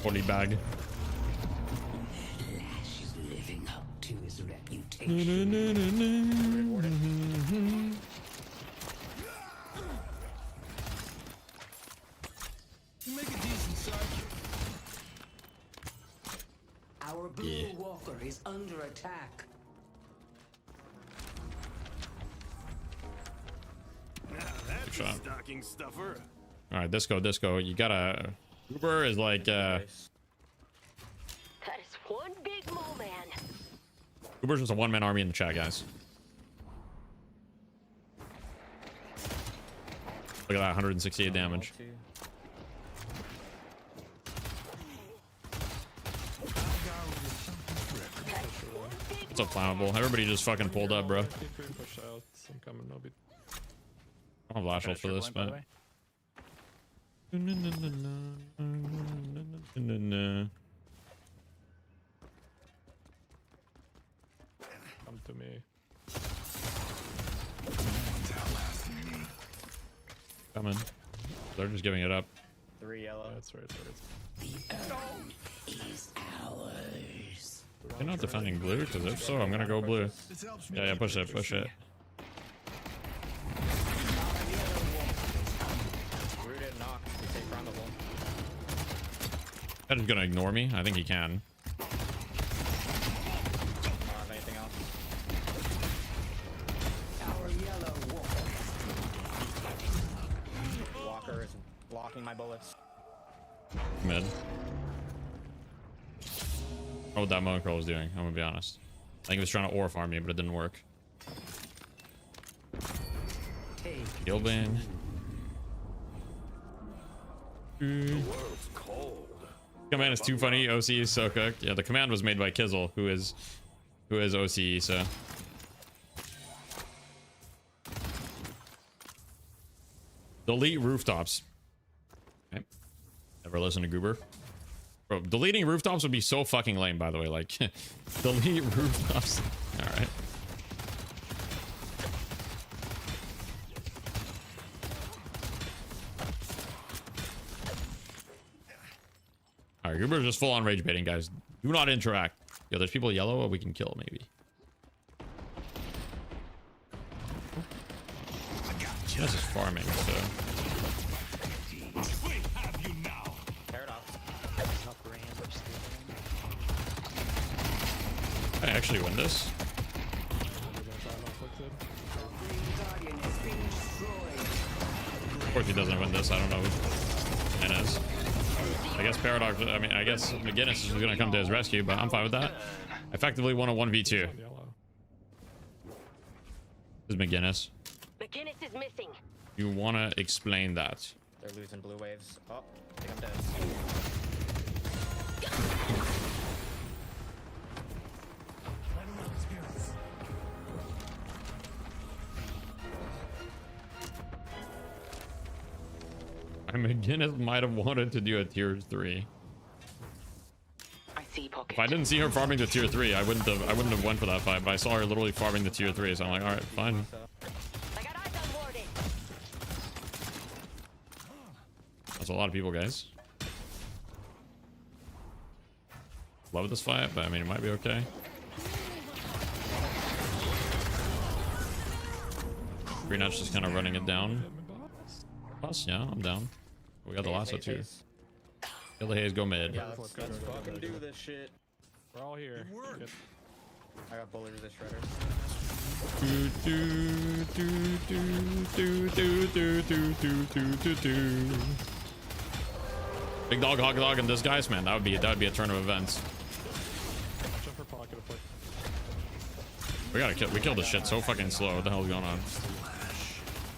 Holy bag. Lash is living up to his reputation. You make a decent sidekick. Our blue walker is under attack. Now that's a shot. stocking stuffer. All right, disco. You gotta. Uber is like. That is one big mole man. Uber's just a one-man army in the chat, guys. Look at that, 168 damage. What's up, Flammable? Everybody just fucking pulled up, bro. Push out. I'm coming. I'll be. Lashel for this, but. Come to me. Coming. They're just giving it up. 3 yellow. That's right. Is ours. You're not defending blue, because if so, I'm gonna go blue. Yeah, push it. Root it, knock. You take round the wall. He's gonna ignore me. I think he can. Have anything else? Our yellow Walker is blocking my bullets. Mid. I don't know what that monocro was doing, I'm gonna be honest. I think he was trying to ore farm me, but it didn't work. Gilbane. The world's cold. Command is too funny. OC is so cooked. Yeah, the command was made by Kizzle, who is OCE. So delete rooftops. Okay. Never listen to Goober. Bro, deleting rooftops would be so fucking lame. By the way, like delete rooftops. All right. All right, Goober's just full on rage baiting, guys. Do not interact. Yo, there's people yellow we can kill, maybe. This is farming, so. I actually win this. Of course he doesn't win this. I don't know who N is. I guess Paradox, I guess McGinnis is going to come to his rescue, but I'm fine with that. I effectively won a 1v2. This is McGinnis. McGinnis is missing. You want to explain that? They're losing blue waves. Oh, I think I'm dead. McGinnis might have wanted to do a tier 3. I see pocket. If I didn't see her farming the tier 3, I wouldn't have went for that fight. But I saw her literally farming the tier 3, so I'm like, all right, fine. That's a lot of people, guys. Love this fight, but I mean, it might be okay. Green Nut's just kind of running it down. Plus, yeah, I'm down. We got the lasso too. Kill the haze, go mid. Yeah, let's fucking do this shit. We're all here. I got bullet resist shredder. Big dog, hog dog, and this guy's man. That would be a turn of events. We killed this shit so fucking slow. What the hell is going on?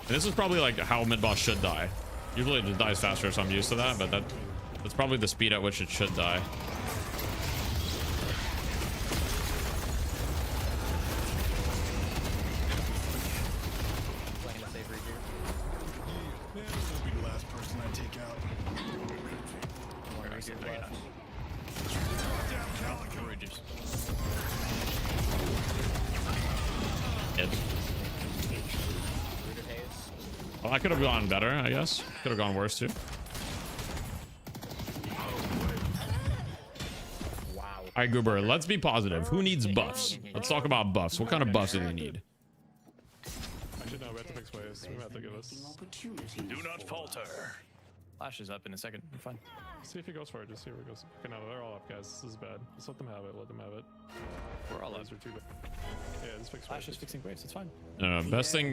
And this is probably like how mid boss should die. Usually it just dies faster, so I'm used to that, but that's probably the speed at which it should die. Well, I could have gone better, I guess. Could have gone worse too. Wow. All right, Goober, let's be positive. Who needs buffs? Let's talk about buffs. What kind of buffs do they need? Actually, no, we have to fix waves. We have to give us. Do not falter. Flash is up in a second. You're fine. See if he goes for it. Just see where he goes. Okay, no, they're all up, guys. This is bad. Just let them have it. Let them have it. We're all up. Are too bad. Yeah, just fix Flash is fixing waves. It's fine. No, best thing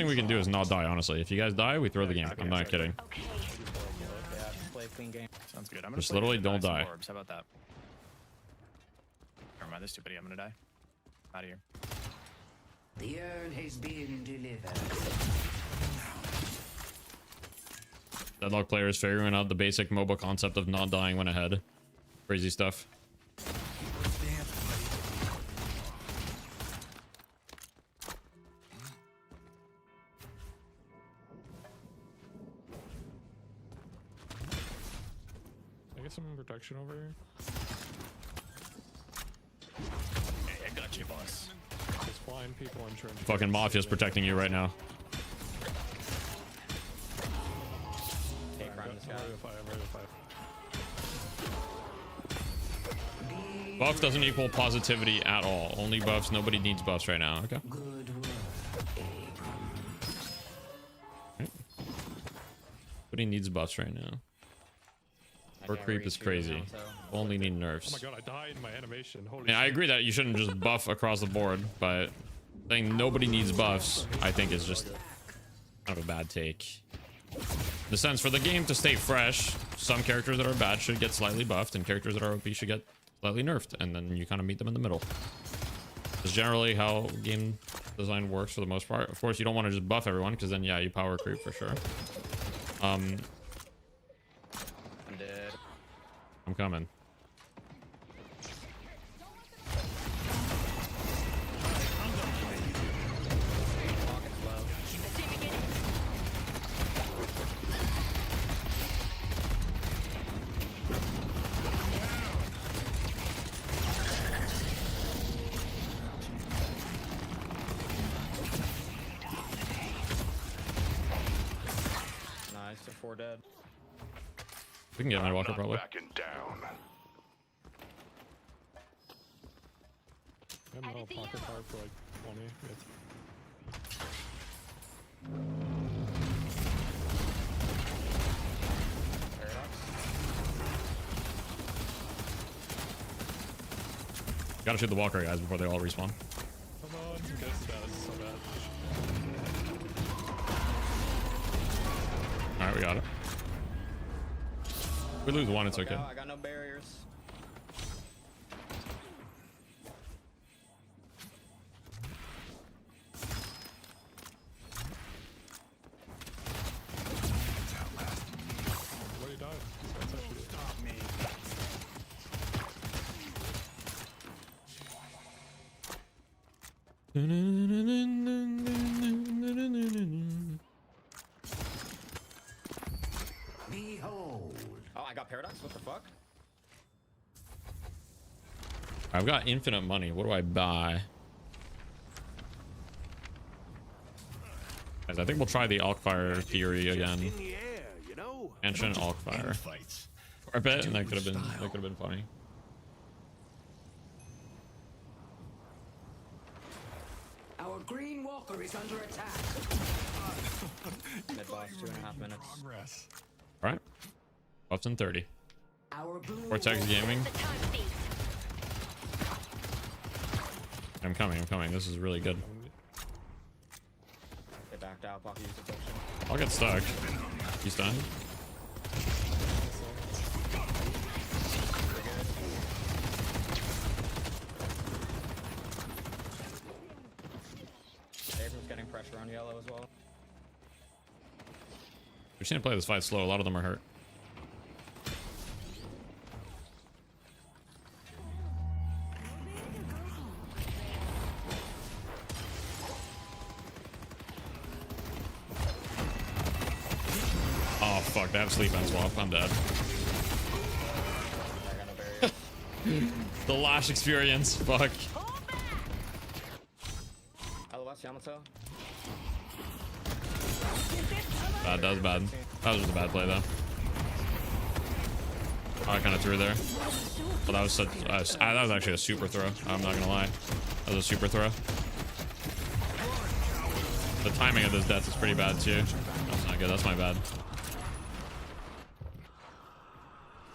we can do is not die, honestly. If you guys die, we throw the game. I'm not kidding. Yeah, just play a clean game. Sounds good. I'm gonna Just literally don't die. Orbs. How about that? Never mind. This stupid. I'm gonna die. Out of here. The urn has been delivered. Deadlock players figuring out the basic MOBA concept of not dying when ahead. Crazy stuff. protection over here? Hey, I got you, boss. There's flying people in trenches. Fucking Mafia's protecting you right now. Take run this guy. I'm ready to fight. I'm ready to fight. Buff doesn't equal positivity at all. Only buffs. Nobody needs buffs right now. Okay. Good work, Nobody needs buffs right now. Or creep is crazy. Only need nerfs. Oh my god, I died in my animation. Holy Yeah, I shit. agree that you shouldn't just buff across the board, but saying nobody needs buffs, I think is just kind of a bad take. In the sense, for the game to stay fresh, some characters that are bad should get slightly buffed, and characters that are OP should get slightly nerfed, and then you kind of meet them in the middle. That's generally how game design works for the most part. Of course, you don't want to just buff everyone, because then, yeah, you power creep for sure. I'm dead. I'm coming. Nice, they're 4 dead. We can get my walker probably. Backing down. I have no pocket card for like 20. It's... Gotta shoot the walker guys before they all respawn. Come on, this is bad. This is so bad. Alright, we got it. We lose one, it's okay. I got no barriers. What are you dying? These guys actually stop me. Behold. Oh, I got Paradox? What the fuck? I've got infinite money. What do I buy? Guys, I think we'll try the Alkfire theory again. In the air, you know? Ancient Alkfire. For a bit, and that could have been funny. Our green walker is under attack. Mid boss, 2.5 minutes. Progress. Alright. Buffs in 30. Our blue Vortex Gaming. I'm coming. This is really good. They backed out, Pocky used detection. I'll get stuck. He's done. Abram's getting pressure on yellow as well. We're seeing to play this fight slow. A lot of them are hurt. Oh fuck, they have sleep and swap. I'm dead. I got no barriers. The lash experience. Fuck. LOS, Yamato. That was bad. That was just a bad play though. Oh, I kind of threw there. Well, that was such. That was actually a super throw. I'm not gonna lie. That was a super throw. The timing of this death is pretty bad too. That's not good. That's my bad.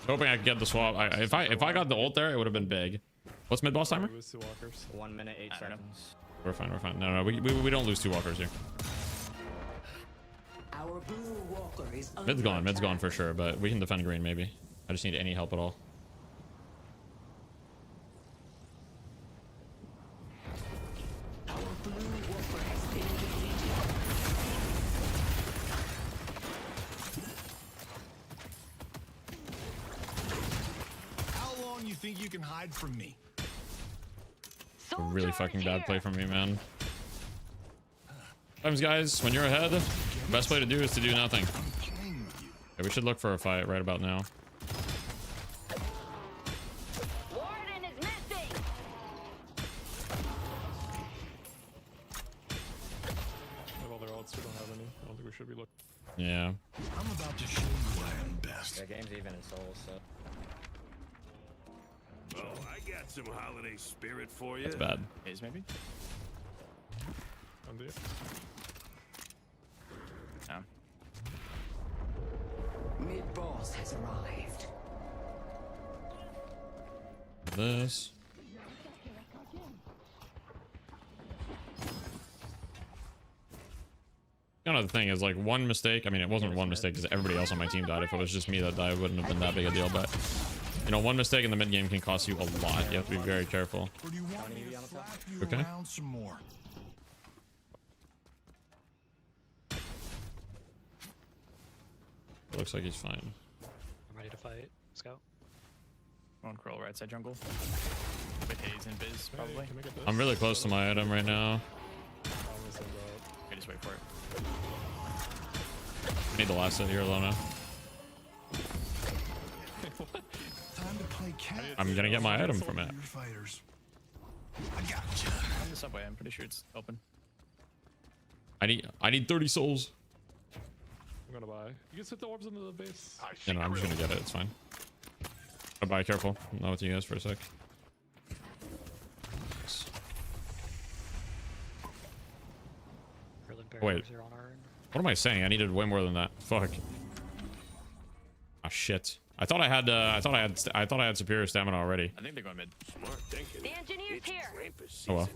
Hoping I could get the swap. If I got the ult there, it would have been big. What's mid boss timer? 1 minute, 8 seconds. We're fine. We're fine. No, we don't lose 2 walkers here. Our blue walker is under Mid's gone. Mid's attack. gone for sure, but we can defend green maybe. I just need any help at all. Our blue walker has been defeated. How long you think you can hide from me? A really fucking bad play from me, man. Sometimes, guys, when you're ahead, the best way to do is to do nothing. Yeah, we should look for a fight right about now. Yeah. I'm about to show you why I'm best. The game's even in Souls, so. Oh, I got some holiday spirit for you. That's bad. Haze maybe? Undo. No. Mid-boss has arrived. This. Kind of the thing is like one mistake. I mean, it wasn't one mistake because everybody else on my team died. If it was just me that died, it wouldn't have been that big a deal. But you know, one mistake in the mid game can cost you a lot. You have to be very careful. Or do you want me to slap you Okay. around some more? Looks like he's fine. I'm ready to fight. Let's go. One curl right side jungle. With Haze and Biz, probably. I'm really close to my item right now. Okay, just wait for it. I need the last hit here, Lona. Time to play catch. I'm gonna get my item from it. Your fighters. I gotcha. On the subway, I'm pretty sure it's open. I need 30 souls. I'm gonna buy. You can sit the orbs into the base. You know, I'm just gonna get it. It's fine. Bye. Careful. I'm not with you guys for a sec. Wait. What am I saying? I needed way more than that. Fuck. Ah, shit. I thought I had superior stamina already. I think they're going mid. Smart thinking. The engineer's here. Oh well.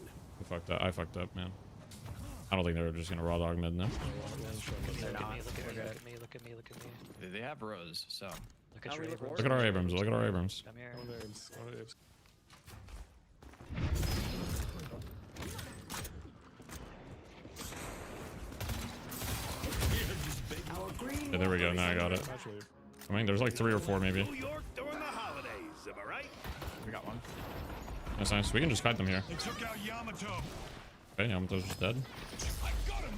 I fucked up, man. I don't think they were just gonna raw dog mid now. They're not. Look at me, look at me, look at me. They have Rose, so. Look at your Abrams. Look at our Abrams. Look at our Abrams. Come here. Yeah, there we go. Now I got it. I mean, there's like 3 or 4 maybe. New York during the holidays, am I right? We got one. That's nice. We can just kite them here. They took out Yamato. Okay, Yamato's just dead. I got him.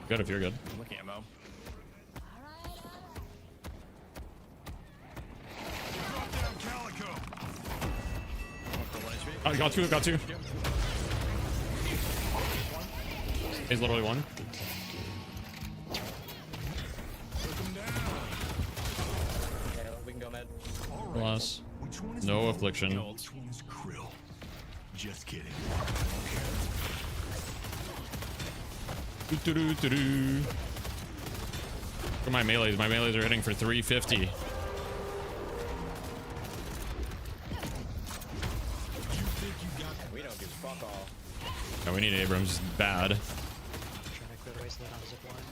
Good if you're good. I'm looking at Mo. Drop down Calico. Oh, got two. He's literally one. Yeah, we can go mid. Plus, no affliction. Which one is Krill? Just kidding. Doo-doo-doo-doo-doo. Look at my melees. My melees are hitting for 350. We don't give fuck all. No, we need Abrams bad. Trying to clear the wasteland on the zip line.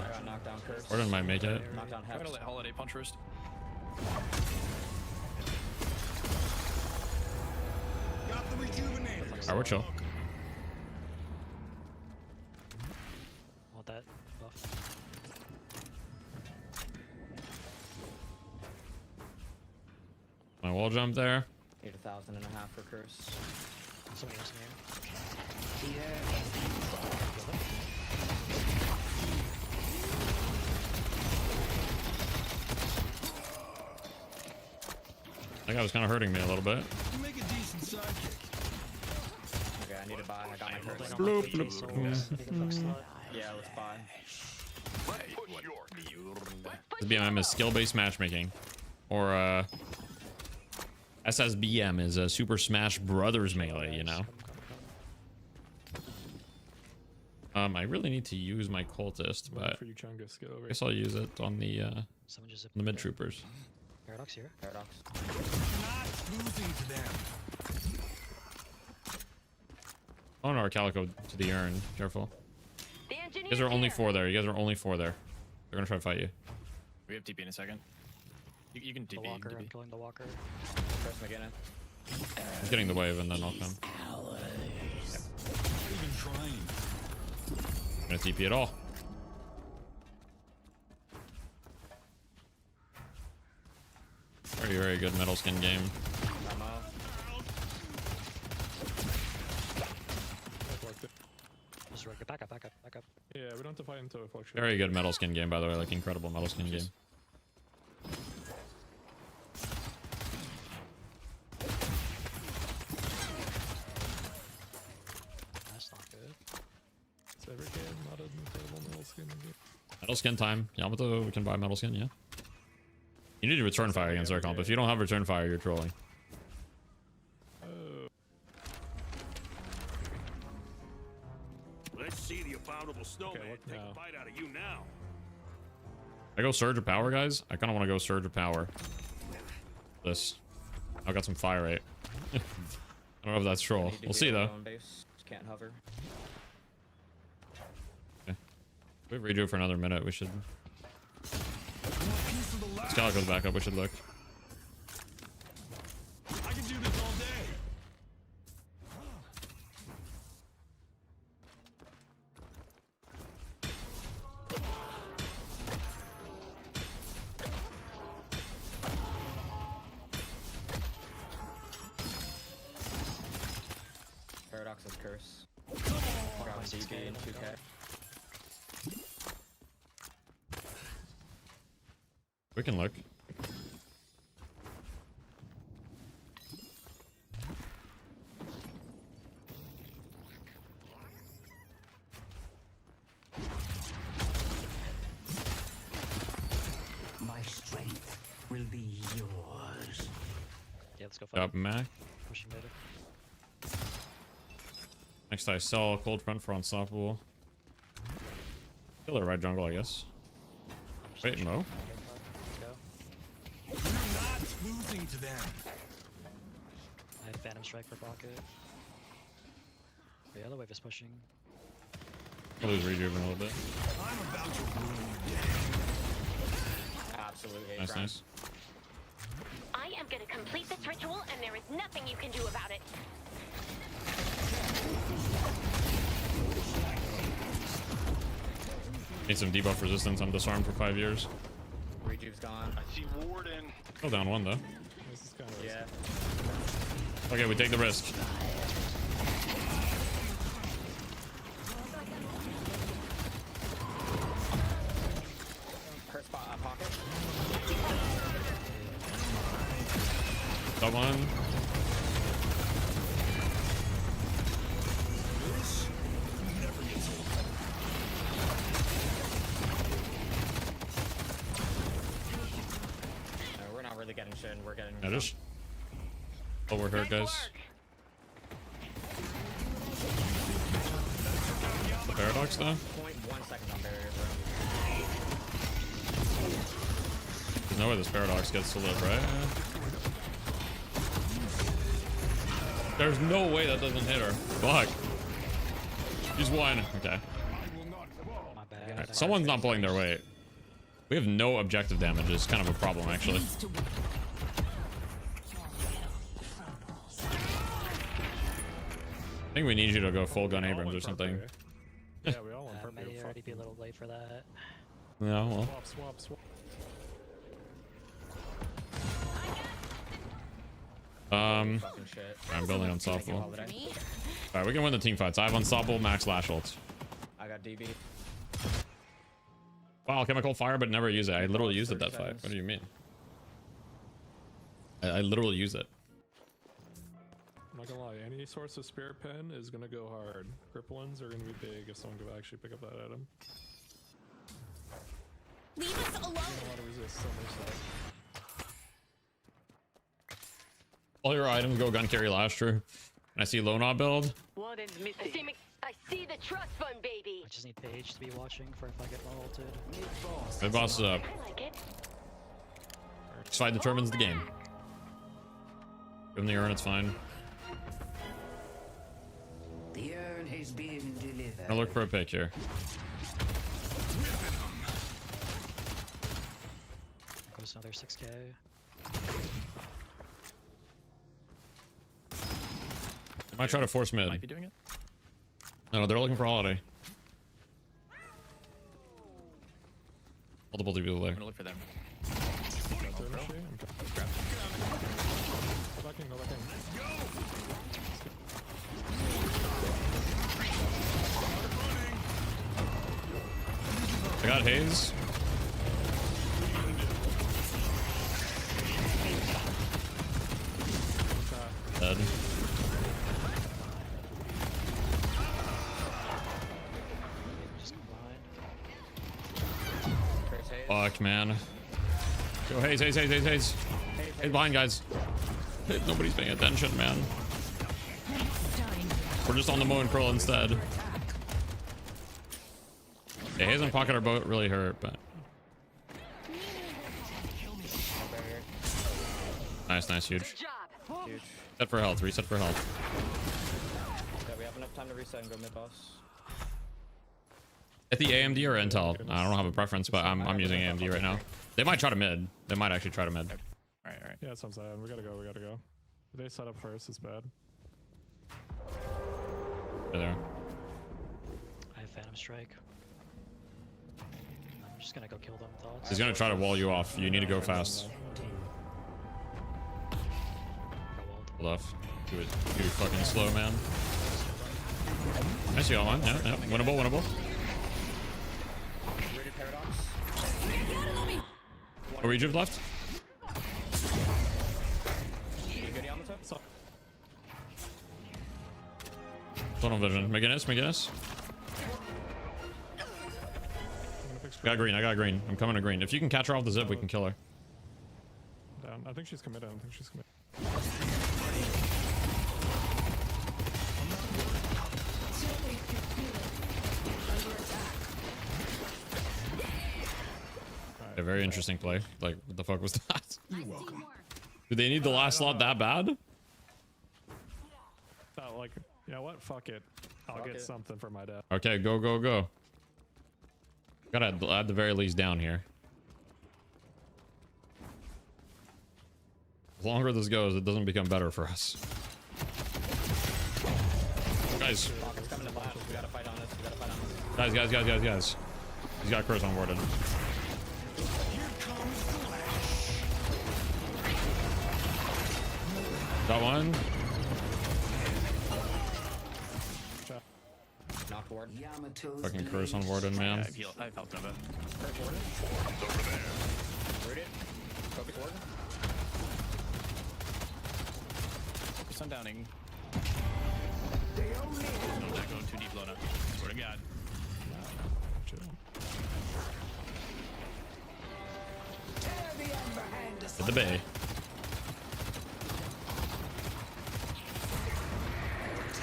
I got knocked down curse. Gordon might make it. Knocked down I'm half. gonna let Holiday punch first. Got the rejuvenator. Alright, we're chill. Want that buff? My wall jump there. 8,500 for curse. Somebody else in here. I think I was kind of hurting me a little bit. You make a decent sidekick. Okay, I need to buy. I got my curse. Bloop, bloop. Yeah, let's buy. This BMM is skill-based matchmaking, or SSBM is a Super Smash Brothers melee. You know. I really need to use my cultist, but For you, Chungus, get over I guess I'll use it on the mid troopers. Paradox here. Paradox. Not losing to them. Oh no, our Calico to the urn. Careful. The You engineer's guys are only here. 4 there. You guys are only 4 there. They're gonna try to fight you. We have TP in a second. You can The TP. walker, You I'm can TP. killing the walker. Curse McGinnis. He's getting the wave, and then I'll come. Even trying. I'm gonna TP it all. Very good metal skin game. I'm out. Just right, back up. Yeah, we don't have to fight into a fluctuation. Very good metal skin game, by the way. Like incredible metal skin game. Metal skin time. Yamato, we can buy metal skin, yeah. You need to return fire against our comp. If you don't have return fire, you're trolling. Let's see the abominable snowman take a bite out of you now. I go surge of power, guys. I kind of want to go surge of power. This. I got some fire rate. I don't know if that's troll. We'll see though. Can't hover. Okay. If we redo it for another minute, we should. Scout goes back up. We should look. I can do this all day. Paradox's curse. Got DB in 2K. We can look. My strength will be yours. Yeah, let's go fight. Up Mac. Pushing mid. Next I sell cold front for unstoppable. Kill their right jungle, I guess. Wait, Mo. You're not losing to them. I have Phantom Strike for pocket. The other wave is pushing. I'll lose rejuve in a little bit. I'm about to ruin your day. Absolutely. Nice, nice. I am gonna complete this ritual, and there is nothing you can do about it. Need some debuff resistance. I'm disarmed for 5 years. Rejuve's gone. I see Warden. Go down one though. This is kind of Yeah. Okay, we take the risk. Hurt spot pocket. That one. No, we're not really getting shit, and we're getting. Yeah, just. Oh, we're hurt, guys. Paradox though. 0.1 second on barrier, bro. There's no way this paradox gets to live, right? There's no way that doesn't hit her. Fuck. She's one. Okay. My bad. Alright, someone's not pulling their weight. We have no objective damage. It's kind of a problem, actually. I think we need you to go full gun Abrams or something. Yeah, we all went purple. May already be a little late for that. Yeah, well. Swap. Fucking shit. I'm building unstoppable. Alright, we can win the team fights. I have unstoppable max slash ults. I got DB. Wow, chemical fire, but never use it. I literally used it that fight. What do you mean? I literally use it. I'm not gonna lie, any source of spirit pen is gonna go hard. Cripplins are gonna be big if someone could actually pick up that item. Leave us alone. You don't want to resist so much so. All your items go gun carry last, true. And I see Lona build. I see the trust fund, baby. I just need Paige to be watching for if I get ulted. Mid boss is up. I like it. This fight determines the game. Give him the urn, it's fine. The urn has been delivered. I'll look for a pick here. Goes another 6k. I might try to force mid. Might be doing it. No, they're looking for holiday. Multiple people there. I'm gonna look for them. Go back in. I got Haze. Dead. Just come behind. Fuck, man. Go, Haze. Haze behind, guys. Hey, nobody's paying attention, man. We're just on the Moe and Curl instead. Yeah, Haze and Pocket are both really hurt, but... Nice, huge. Set for health, reset for health. Okay, we have enough time to reset and go mid boss. At the AMD or Intel? I don't have a preference, but I'm using AMD right now. They might try to mid. They might actually try to mid. Alright. Yeah, that's what I'm saying. We gotta go. If they set up first, it's bad. They're there. I have Phantom Strike. I'm just gonna go kill them. Thoughts. He's gonna try to wall you off. You need to go fast. Hold off. Do it fucking slow, man. I see all mine. Yeah. Winnable. A rejuve left. Tunnel vision. McGinnis. I got green. I'm coming to green. If you can catch her off the zip, we can kill her. Down. I think she's committed. A very interesting play. Like, what the fuck was that? You're welcome. Do they need the last slot that bad? Like, you know what? Fuck it. I'll get something for my dad. Okay, go. Gotta at the very least down here. The longer this goes, it doesn't become better for us. Guys. Guys. He's got Curse on Warden. Got one. Knocked Warden. Fucking Curse on Warden, man. I've helped him a bit. Curse Warden. Over there. Rooted. Focus Warden. Sundowning. Don't let go too deep, Lona. Swear to God. Hit the bay.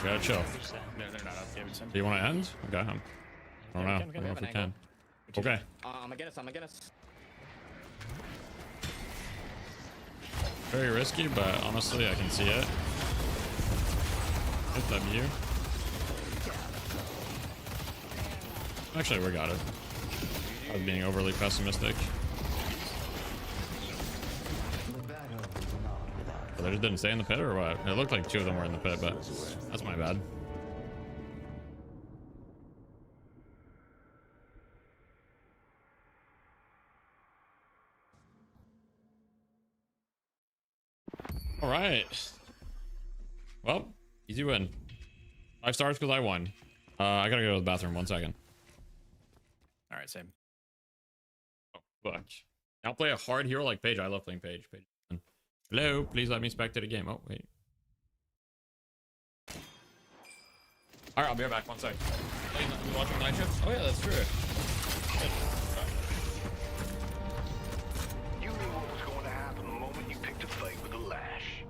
Gotta chill. They're not up. Do you want to end? Okay. I don't know. I don't know if we can. Okay. I'm against. Very risky, but honestly, I can see it. Hit W. Actually, we got it. I was being overly pessimistic. But they just didn't stay in the pit or what? It looked like two of them were in the pit, but that's my bad. All right. Well, easy win. 5 stars because I won. I gotta go to the bathroom. 1 second. All right, same. Oh, fuck. I'll play a hard hero like Paige. I love playing Paige. Hello, please let me spectate a game. Oh, wait. All right, I'll be right back. 1 second. You watching Night Shift? Oh, yeah, that's true. You knew what was going to happen the moment you picked a fight with a lash.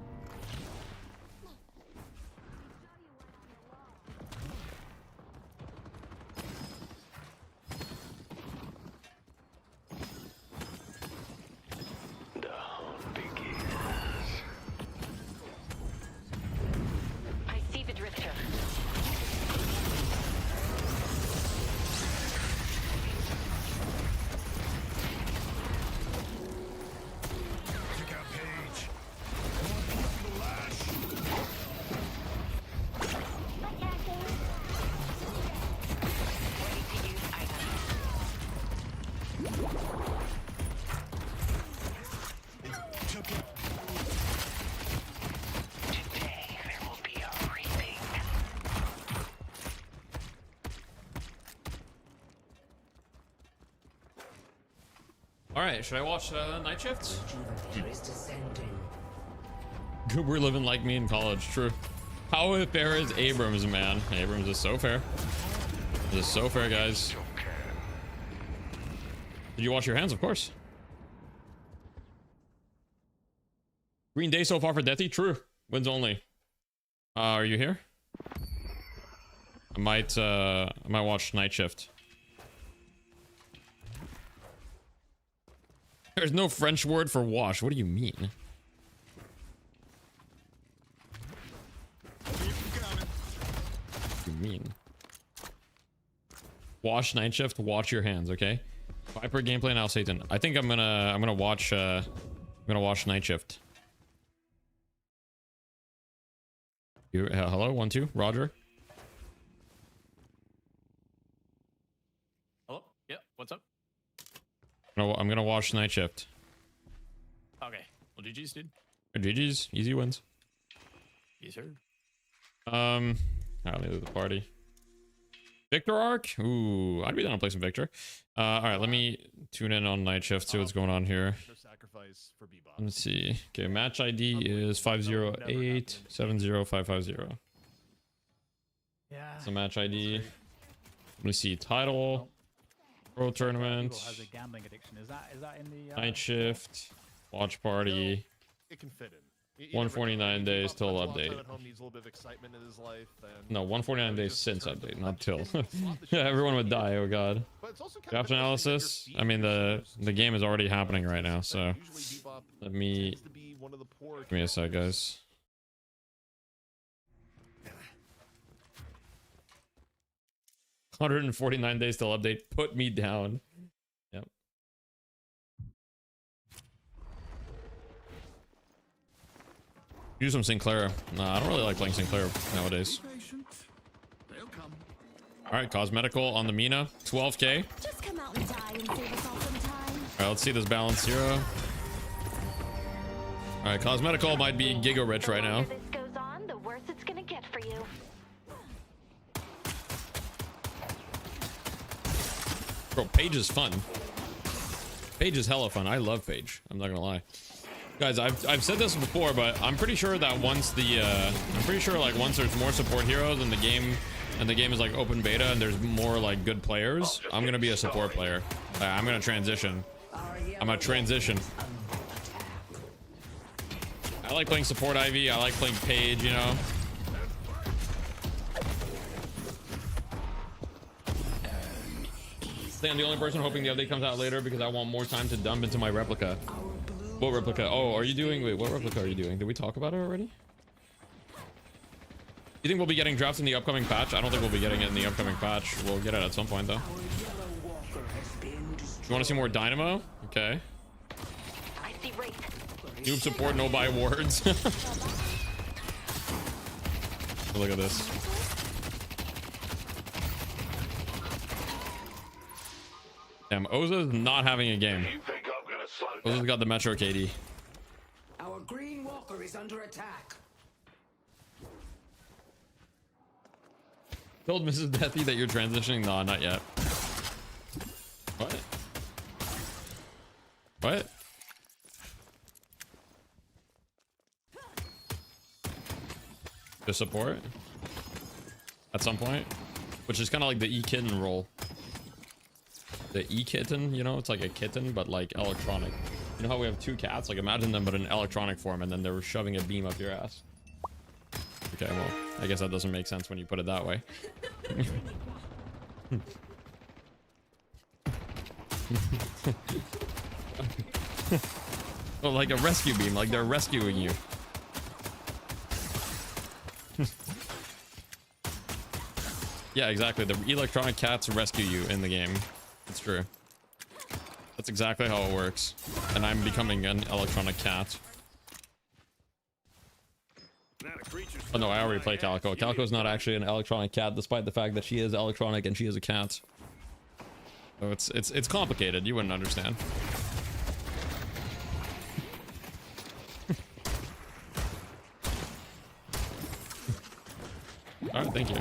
The hunt begins. I see the drifter. Check out Paige. The lash. Ready to use item. Took it. Today there will be a reaping. All right, should I watch Night Shift? Good, we're living like me in college. True. How fair is Abrams, man? Abrams is so fair. This is so fair, guys. Did you wash your hands? Of course. Green day so far for Deathy? True. Wins only. Are you here? I might watch Night Shift. There's no French word for wash. What do you mean? What do you mean? Wash Night Shift, watch your hands, okay? Viper gameplay now, Satan. I think I'm gonna watch Night Shift. You, hello, 1 2, Roger. Hello? Yep, what's up? No, I'm gonna watch Night Shift. Okay. Well, GG's, dude. GG's, easy wins. Yes, sir. I'll leave the party. Victor Arc? Ooh, I'd be down to play some Victor. Alright, let me tune in on Night Shift, see what's going on here. Let's see. Okay, match ID is 508-70550. Yeah. So match ID. Let me see. Title. Pro tournament. Has a gambling addiction. Is that in the Night Shift. Watch party. It can fit in. 149 days till update. At home needs a little bit of excitement in his life, and No, 149 days since update, not till. Yeah, everyone would die. Oh god. Draft analysis. I mean, the game is already happening right now, so let me give me a sec, guys. $149 days till update. Put me down. Yep. Do some Sinclair. Nah, I don't really like playing Sinclair nowadays. Alright, cosmetical on the Mina. 12k. Just come out and die and save us all some time. Alright, let's see this balance zero. Alright, cosmetical might be giga rich right now. The longer this goes on, the worse it's gonna get for you. Bro, Paige is fun. Paige is hella fun. I love Paige. I'm not gonna lie. Guys, I've said this before, but I'm pretty sure that once once there's more support heroes in the game, and the game is like open beta and there's more like good players, I'm gonna be a support player. I'm gonna transition. I'm gonna transition. I like playing support Ivy. I like playing Paige, you know. I'm the only person hoping the update comes out later because I want more time to dump into my replica. What replica? Oh, are you doing... Wait, what replica are you doing? Did we talk about it already? You think we'll be getting drafts in the upcoming patch? I don't think we'll be getting it in the upcoming patch. We'll get it at some point, though. You want to see more Dynamo? Okay. Noob support, no buy words. Look at this. Damn, Oza's not having a game. Oza's got the Metro KD. Our green walker is under attack. Told Mrs. Deathy that you're transitioning? No, not yet. What? What? To support? At some point? Which is kind of like the E-Kitten role. The E-Kitten, you know? It's like a kitten, but like electronic. You know how we have two cats? Like imagine them but in electronic form and then they're shoving a beam up your ass. Okay, well, I guess that doesn't make sense when you put it that way. Well, like a rescue beam, like they're rescuing you. Yeah, exactly. The electronic cats rescue you in the game. It's true. That's exactly how it works. And I'm becoming an electronic cat. Oh no, I already played Calico. Calico's not actually an electronic cat, despite the fact that she is electronic and she is a cat. So it's complicated. You wouldn't understand. Alright, thank you.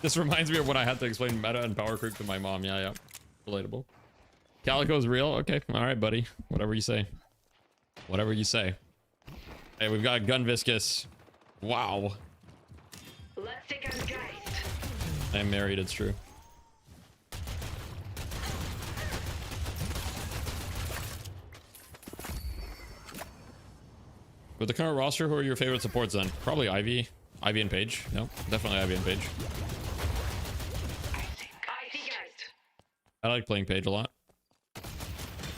This reminds me of when I had to explain meta and power creep to my mom. Yeah. Relatable. Calico's real? Okay. Alright, buddy. Whatever you say. Whatever you say. Hey, we've got Gun Viscous. Wow. I am married, it's true. With the current roster, who are your favorite supports then? Probably Ivy. Ivy and Paige. No, definitely Ivy and Paige. I like playing Paige a lot.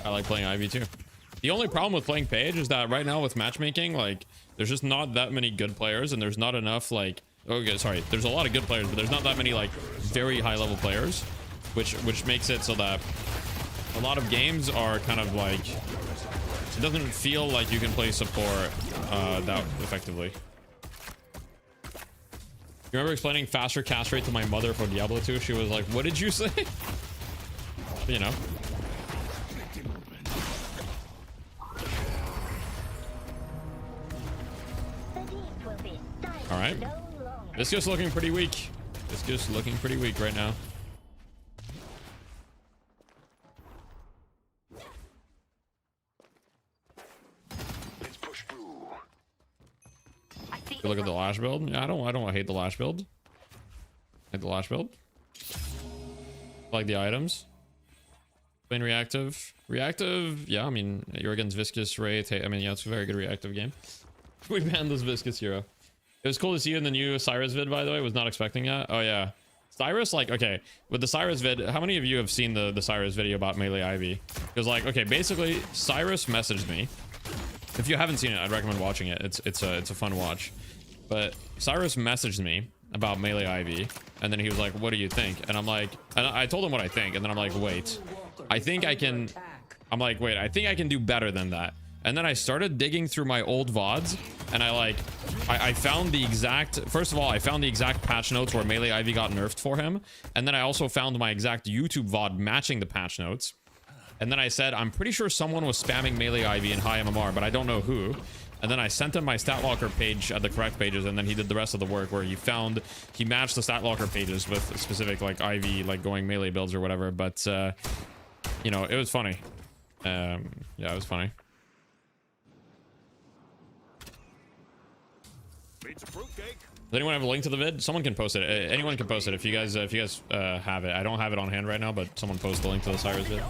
I like playing Ivy too. The only problem with playing Paige is that right now with matchmaking, like, there's just not that many good players, and there's not enough, like, okay, sorry, there's a lot of good players, but there's not that many, like, very high level players, which makes it so that a lot of games are kind of like, it doesn't feel like you can play support that effectively. You remember explaining faster cast rate to my mother for Diablo 2? She was like, what did you say? You know. All right. This just looking pretty weak. This just looking pretty weak right now. You look at the lash build. Yeah, I don't hate the lash build. Hate the lash build. Like the items. Playing reactive. Reactive, yeah, I mean, you're against Viscous Ray. I mean, yeah, it's a very good reactive game. We banned this Viscous hero. It was cool to see you in the new Cyrus vid, by the way. Was not expecting that. Oh, yeah. Cyrus, like, okay, with the Cyrus vid, how many of you have seen the Cyrus video about Melee Ivy? Because, like, okay, basically, Cyrus messaged me. If you haven't seen it, I'd recommend watching it. It's a fun watch. But Cyrus messaged me about Melee Ivy, and then he was like, what do you think? And I'm like, and I told him what I think, and then I'm like, wait, I think I can do better than that. And then I started digging through my old VODs, and I found the exact, first of all, I found the exact patch notes where Melee Ivy got nerfed for him. And then I also found my exact YouTube VOD matching the patch notes. And then I said, I'm pretty sure someone was spamming Melee Ivy in high MMR, but I don't know who. And then I sent him my stat locker page at the correct pages, and then he did the rest of the work where he matched the stat locker pages with specific, like, Ivy, like, going melee builds or whatever. But, you know, it was funny. Yeah, it was funny. Does anyone have a link to the vid? Someone can post it. Anyone can post it if you guys have it. I don't have it on hand right now, but someone post the link to the Cyrus vid.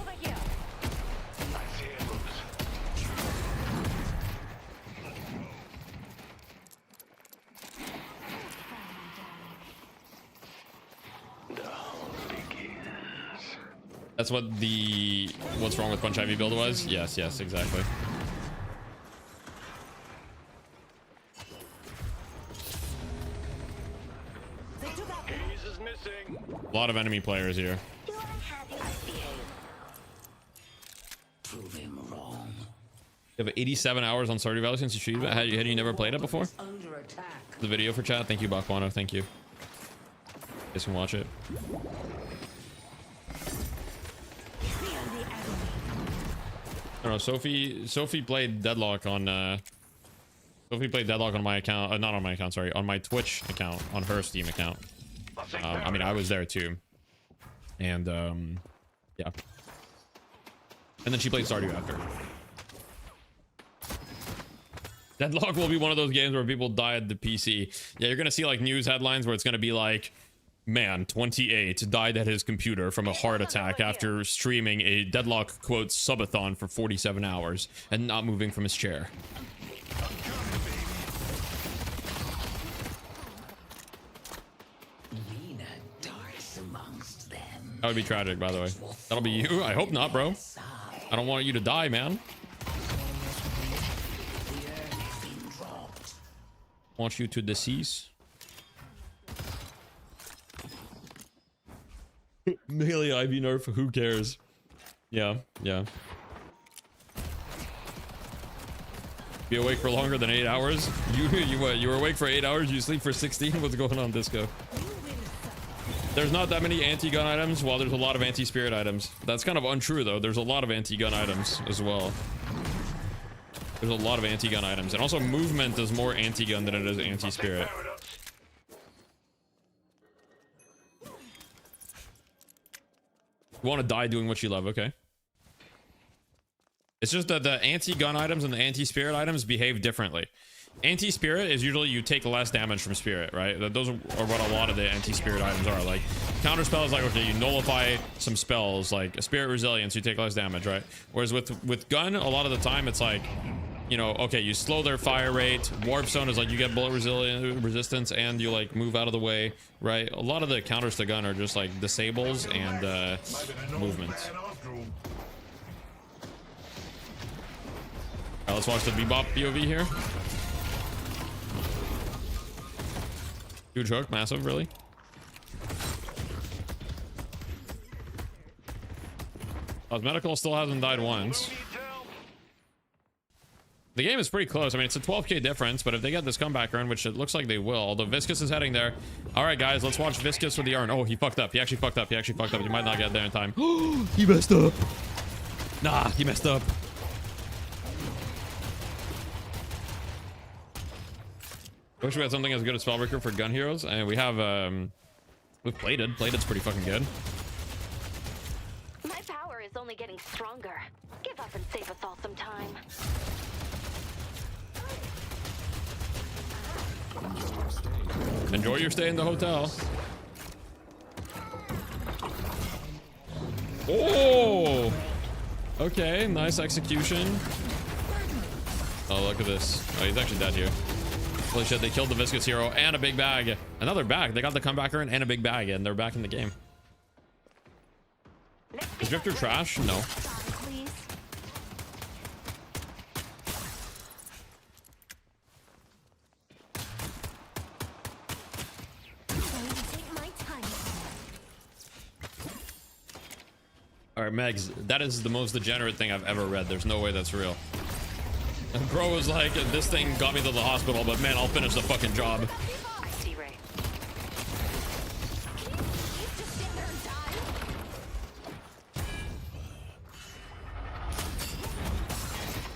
That's what the what's wrong with Punch Ivy build was? Yes, exactly. A lot of enemy players here. You have 87 hours on Stardew Valley since you streamed it. Had you never played it before? The video for chat. Thank you, Bakwano. Thank you. You guys can watch it. I don't know. Sophie played Deadlock on my account. Not on my account, sorry, on my Twitch account, on her Steam account. I mean, I was there too, and yeah. And then she played Stardew after. Deadlock will be one of those games where people die at the PC. Yeah, you're gonna see like news headlines where it's gonna be like, man 28 died at his computer from a heart attack after streaming a Deadlock quote subathon for 47 hours and not moving from his chair. That would be tragic, by the way. That'll be you. I hope not, bro. I don't want you to die, man. Want you to decease. Melee Ivy nerf, who cares? Yeah. Be awake for longer than 8 hours? You were awake for 8 hours, you sleep for 16? What's going on, Disco? There's not that many anti-gun items, while there's a lot of anti-spirit items. That's kind of untrue, though. There's a lot of anti-gun items as well. There's a lot of anti-gun items. And also, movement is more anti-gun than it is anti-spirit. You want to die doing what you love, okay? It's just that the anti-gun items and the anti-spirit items behave differently. Anti-spirit is usually you take less damage from spirit, right? Those are what a lot of the anti-spirit items are. Like, counter spell is like, okay, you nullify some spells, like a spirit resilience, you take less damage, right? Whereas with gun, a lot of the time it's like, you know, okay, you slow their fire rate. Warp Stone is like you get bullet resistance and you like move out of the way, right? A lot of the counters to gun are just like disables and movements. Alright, let's watch the Bebop POV here. Huge hook, massive, really. Medical still hasn't died once. The game is pretty close. I mean, it's a 12k difference, but if they get this comeback run, which it looks like they will, although Viscous is heading there. All right, guys, let's watch Viscous with the Yarn. Oh, he fucked up. He actually fucked up. He actually fucked up. He might not get there in time. He messed up. Nah, he messed up. I wish we had something as good as Spellbreaker for gun heroes, and we have with Plated. Plated's pretty fucking good. My power is only getting stronger. Give up and save us all some time. Enjoy your stay in the hotel. Oh, okay, nice execution. Oh, look at this. Oh, he's actually dead here. Holy shit, they killed the Viscous hero and a big bag. Another bag. They got the comebacker and a big bag, and they're back in the game. Is Drifter trash? No. All right, Megs, that is the most degenerate thing I've ever read. There's no way that's real. And bro was like, this thing got me to the hospital, but man, I'll finish the fucking job. I see, Ray.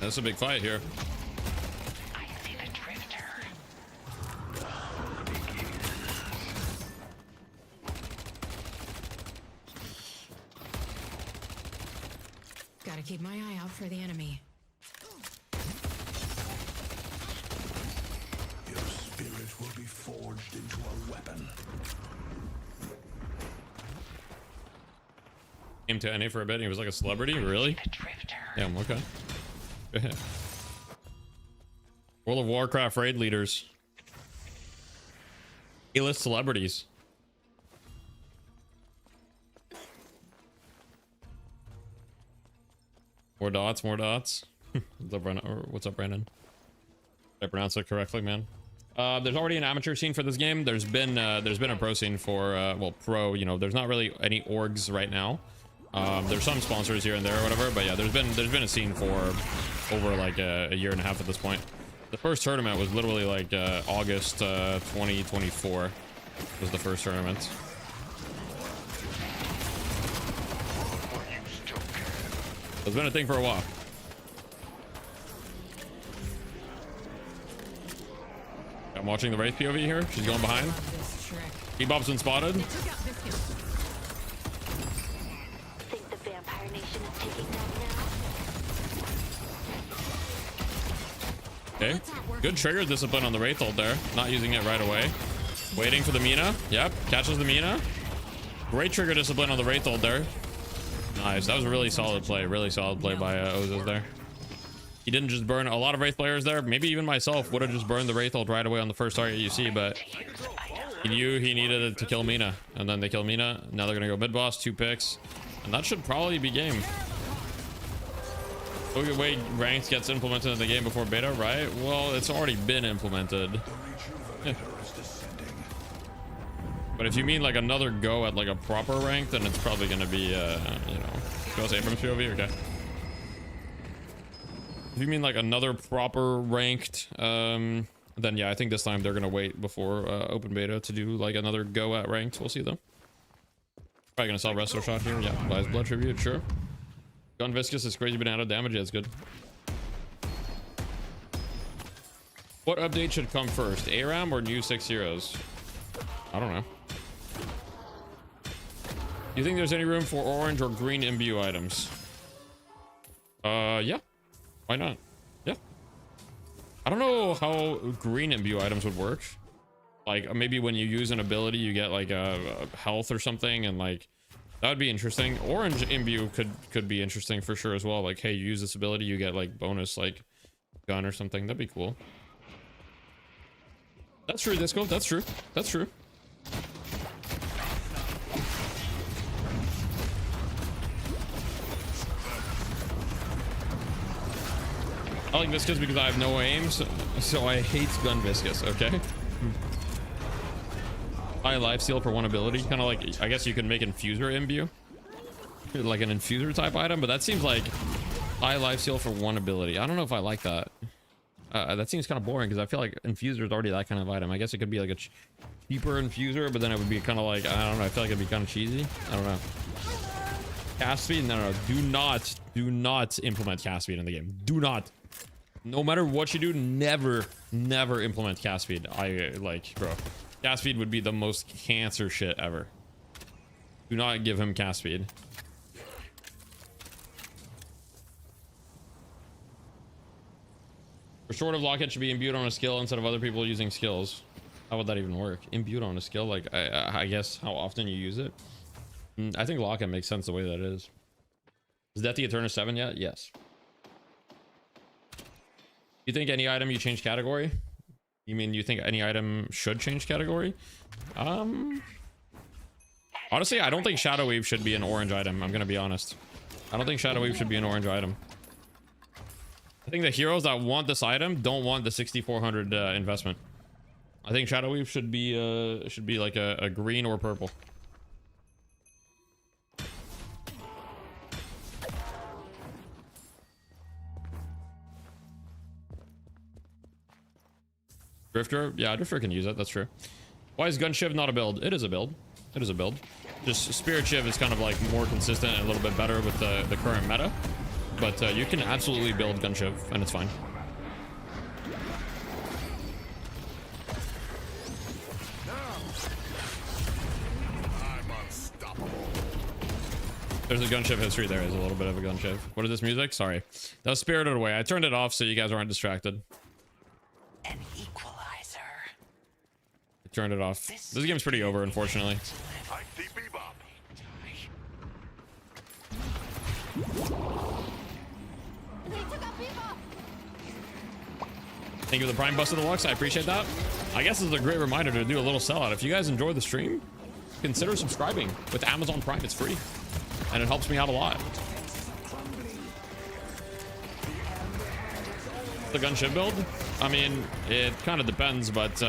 That's a big fight here. I see the drifter. Gotta keep my eye out for the enemy. Your spirit will be forged into a weapon. Came to NA for a bit and he was like a celebrity? Really? Yeah, okay. Go ahead. World of Warcraft raid leaders. A-list celebrities. More dots, more dots. What's up, Brandon? What's up, Brandon? Did I pronounce it correctly, man? There's already an amateur scene for this game. There's been a pro scene for well, pro. You know, there's not really any orgs right now. There's some sponsors here and there or whatever, but yeah, there's been a scene for over like a year and a half at this point. The first tournament was literally like August 2024 was the first tournament. It's been a thing for a while. I'm watching the Wraith POV here. She's going behind. Bebop's been spotted. Think the Vampire Nation is taking that now? Okay. Good trigger discipline on the Wraith ult there. Not using it right away. Waiting for the Mina. Yep. Catches the Mina. Great trigger discipline on the Wraith ult there. Nice. That was a really solid play. Really solid play by Ozos there. He didn't just burn. A lot of Wraith players there, maybe even myself, would have just burned the Wraith ult right away on the first target you see, but he knew he needed it to kill Mina. And then they kill Mina. Now they're going to go mid-boss, 2 picks. And that should probably be game. Look at the way ranked gets implemented in the game before beta, right? Well, it's already been implemented. Yeah. But if you mean like another go at like a proper rank, then it's probably going to be, you know, Ghost Abrams POV, okay. If you mean like another proper ranked, then yeah, I think this time they're going to wait before open beta to do like another go at ranked. We'll see though. Probably going to sell Resto Shot here. Yeah, buys Blood Tribute, sure. Gun Viscous is crazy banana damage. Yeah, it's good. What update should come first? ARAM or new 6 heroes? I don't know. Do you think there's any room for orange or green imbue items? Yeah. Why not? Yeah. I don't know how green imbue items would work. Like maybe when you use an ability, you get like a health or something, and like that would be interesting. Orange imbue could be interesting for sure as well. Like, hey, you use this ability, you get like bonus like gun or something. That'd be cool. That's true, Disco. That's true. That's true. I like Viscous because I have no aim, so I hate gun Viscous, okay? High life steal for one ability. Kind of like, I guess you could make Infuser imbue. Like an Infuser type item, but that seems like high life steal for one ability. I don't know if I like that. That seems kind of boring because I feel like Infuser is already that kind of item. I guess it could be like a cheaper Infuser, but then it would be kind of like, I don't know. I feel like it'd be kind of cheesy. I don't know. Cast speed? No. Do not implement cast speed in the game. Do not. No matter what you do, never implement cast speed. Bro. Cast speed would be the most cancer shit ever. Do not give him cast speed. Restorative Locket should be imbued on a skill instead of other people using skills. How would that even work? Imbued on a skill? Like, I guess how often you use it? I think Locket makes sense the way that it is. Is Death the Eternus 7 yet? Yes. You think any item you change category? You mean you think any item should change category? Honestly, I don't think Shadow Weave should be an orange item. I'm gonna be honest. I don't think Shadow Weave should be an orange item. I think the heroes that want this item don't want the 6,400 investment. I think Shadow Weave should be like a green or purple. Drifter? Yeah, Drifter can use it. That's true. Why is Gun Shiv not a build? It is a build. It is a build. Just Spirit Shiv is kind of like more consistent and a little bit better with the current meta. But you can absolutely build Gun Shiv, and it's fine. There's a Gun Shiv history. There is a little bit of a Gun Shiv. What is this music? Sorry. That was Spirited Away. I turned it off so you guys aren't distracted. An equalizer. I turned it off. This game's pretty over, unfortunately. Thank you for the Prime Buster Deluxe. I appreciate that. I guess this is a great reminder to do a little sellout. If you guys enjoy the stream, consider subscribing with Amazon Prime. It's free. And it helps me out a lot. The Gun Shiv build? I mean, it kind of depends, but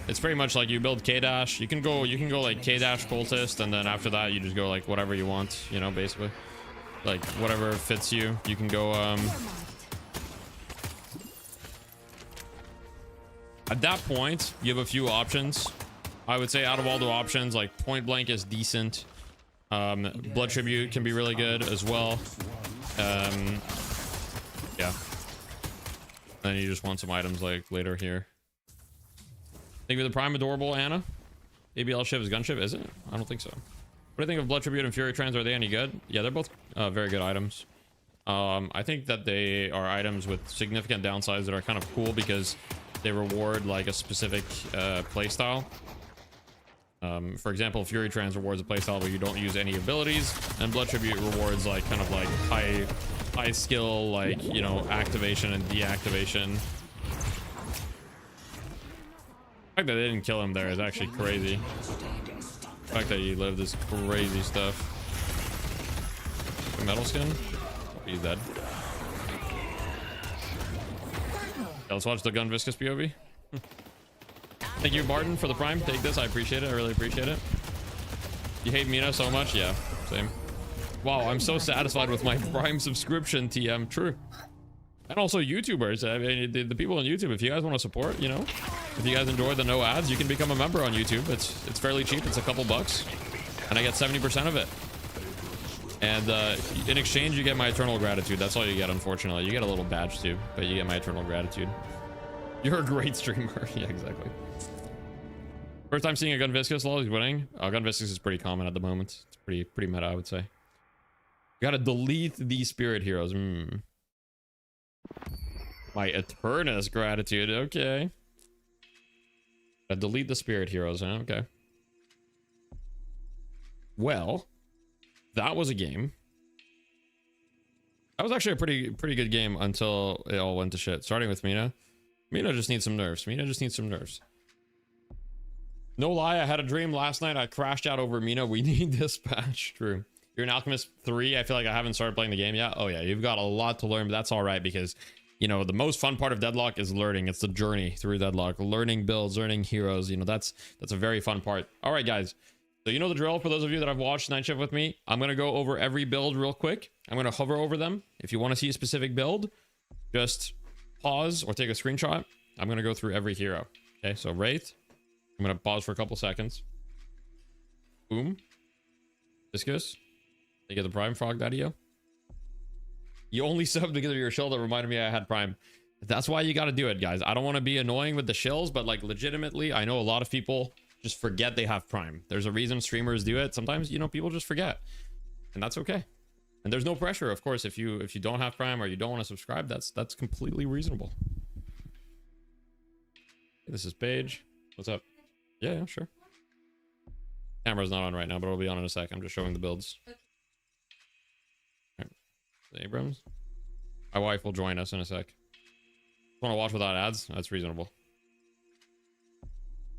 it's pretty much like you build K-Dash. You can go like K-Dash Cultist, and then after that you just go like whatever you want, you know, basically. Like whatever fits you. You can go at that point, you have a few options. I would say out of all the options, like Point Blank is decent. Blood Tribute can be really good as well. Yeah. Then you just want some items like later here. Think of the Prime Adorable Anna. ABL Shiv is Gun Shiv, is it? I don't think so. What do you think of Blood Tribute and Fury Trans? Are they any good? Yeah, they're both very good items. I think that they are items with significant downsides that are kind of cool because they reward like a specific playstyle. For example, Fury Trans rewards a playstyle where you don't use any abilities, and Blood Tribute rewards like kind of like high skill, like, you know, activation and deactivation. The fact that they didn't kill him there is actually crazy. The fact that he lived is crazy stuff. The metal skin? He's dead. Yeah, let's watch the Gun Viscous POV. Thank you, Barton, for the Prime. Take this. I appreciate it. I really appreciate it. You hate Mina so much? Yeah, same. Wow, I'm so satisfied with my Prime subscription, TM. True. And also YouTubers. I mean, the people on YouTube, if you guys want to support, you know, if you guys enjoy the no ads, you can become a member on YouTube. It's fairly cheap. It's a couple bucks. And I get 70% of it. And in exchange, you get my eternal gratitude. That's all you get, unfortunately. You get a little badge too, but you get my eternal gratitude. You're a great streamer. Yeah, exactly. First time seeing a Gun Viscous lol, he's winning. Gun Viscous is pretty common at the moment. It's pretty meta, I would say. You gotta delete these spirit heroes. My Eternus gratitude. Okay. Gotta delete the spirit heroes, huh? Okay. Well, that was a game. That was actually a pretty good game until it all went to shit. Starting with Mina. Mina just needs some nerves. Mina just needs some nerves. No lie, I had a dream last night. I crashed out over Mina. We need this patch. True. You're an Alchemist 3. I feel like I haven't started playing the game yet. Oh yeah, you've got a lot to learn, but that's all right because, you know, the most fun part of Deadlock is learning. It's the journey through Deadlock. Learning builds, learning heroes. You know, that's a very fun part. All right, guys. So you know the drill. For those of you that have watched Night Shift with me, I'm going to go over every build real quick. I'm going to hover over them. If you want to see a specific build, just pause or take a screenshot. I'm going to go through every hero. Okay, so Wraith. I'm going to pause for a couple seconds. Boom. Viscous. You get the Prime Frog Daddy-o. You only subbed because of your shill that reminded me I had Prime. That's why you got to do it, guys. I don't want to be annoying with the shills, but like legitimately, I know a lot of people just forget they have Prime. There's a reason streamers do it. Sometimes, you know, people just forget. And that's okay. And there's no pressure, of course, if you don't have Prime or you don't want to subscribe, that's completely reasonable. This is Paige. What's up? Yeah, sure. Camera's not on right now, but it'll be on in a sec. I'm just showing the builds. Okay. Right. Abrams. My wife will join us in a sec. Want to watch without ads? That's reasonable.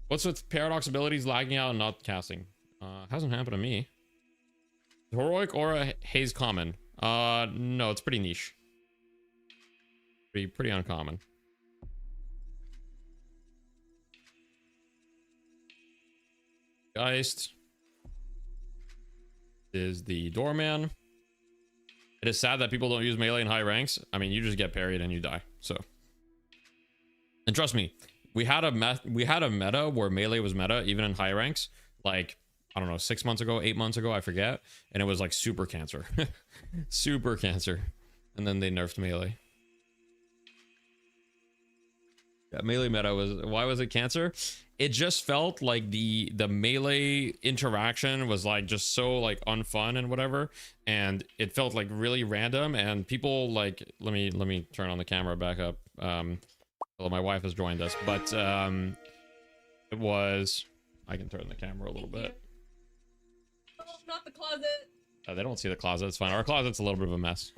What's with Paradox abilities lagging out and not casting? Hasn't happened to me. Heroic Aura Haze Common. No, it's pretty niche. Pretty uncommon. Geist is the doorman. It is sad that people don't use melee in high ranks. I mean, you just get parried and you die. So, and trust me, we had a meta where melee was meta even in high ranks. Like, I don't know, 6 months ago, 8 months ago, I forget, and it was like super cancer, super cancer, and then they nerfed melee. Yeah, melee meta was, why was it cancer? It just felt like the melee interaction was like just so like unfun and whatever, and it felt like really random, and people like, let me turn on the camera back up. Well, my wife has joined us, but it was, I can turn the camera a little bit. Oh, not the closet. They don't see the closet. It's fine. Our closet's a little bit of a mess.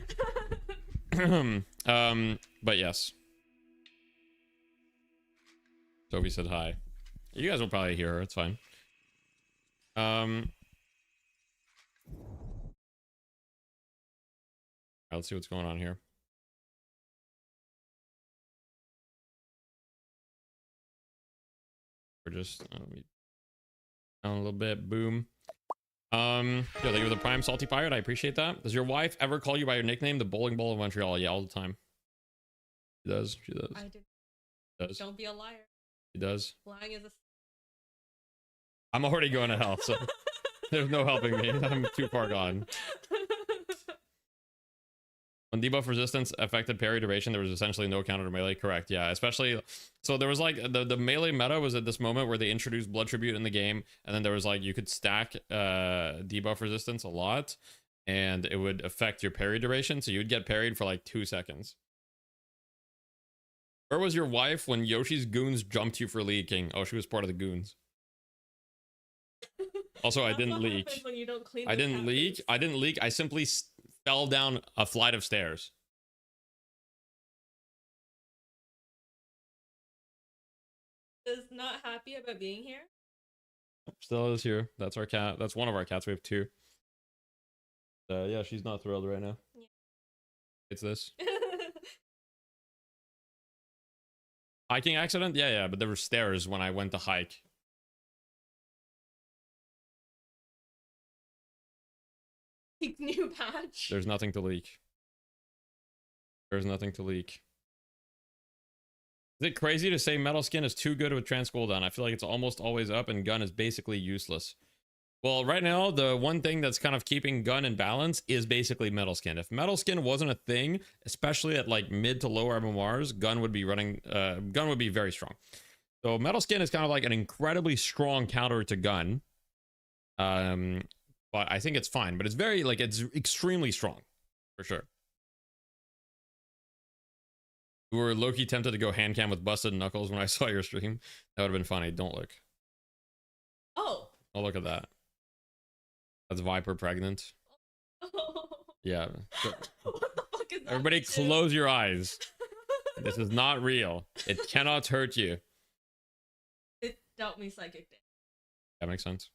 But yes. Sophie said hi. You guys will probably hear her. It's fine. Let's see what's going on here. We're just down a little bit. Boom. Yo, thank you for the Prime Salty Pirate. I appreciate that. Does your wife ever call you by your nickname, the Bowling Ball of Montreal? Yeah, all the time. She does. She does. I did. Does. Don't be a liar. She does. Lying is a. I'm already going to hell, so there's no helping me. I'm too far gone. When debuff resistance affected parry duration, there was essentially no counter to melee. Correct. Yeah, especially. So there was like the melee meta was at this moment where they introduced blood tribute in the game, and then there was like you could stack debuff resistance a lot, and it would affect your parry duration. So you'd get parried for like 2 seconds. Where was your wife when Yoshi's goons jumped you for leaking? Oh, she was part of the goons. Also, I didn't leak. I didn't leak. I didn't leak. I simply fell down a flight of stairs. Is not happy about being here. Still is here. That's our cat. That's one of our cats. We have 2. Yeah, she's not thrilled right now. Yeah. It's this. Hiking accident? Yeah, but there were stairs when I went to hike. New patch. There's nothing to leak. There's nothing to leak. Is it crazy to say Metal Skin is too good with trans cooldown? I feel like it's almost always up and gun is basically useless. Well, right now, the one thing that's kind of keeping gun in balance is basically Metal Skin. If Metal Skin wasn't a thing, especially at like mid to lower MMRs, gun would be running, gun would be very strong. So Metal Skin is kind of like an incredibly strong counter to gun. But I think it's fine, but it's very, like, it's extremely strong, for sure. We were low-key tempted to go hand cam with busted knuckles when I saw your stream. That would have been funny. Don't look. Oh. Oh, look at that. That's Viper pregnant. Oh. Yeah. What the fuck is Everybody close your eyes. This is not real. It cannot hurt you. It dealt me psychic damage. That makes sense.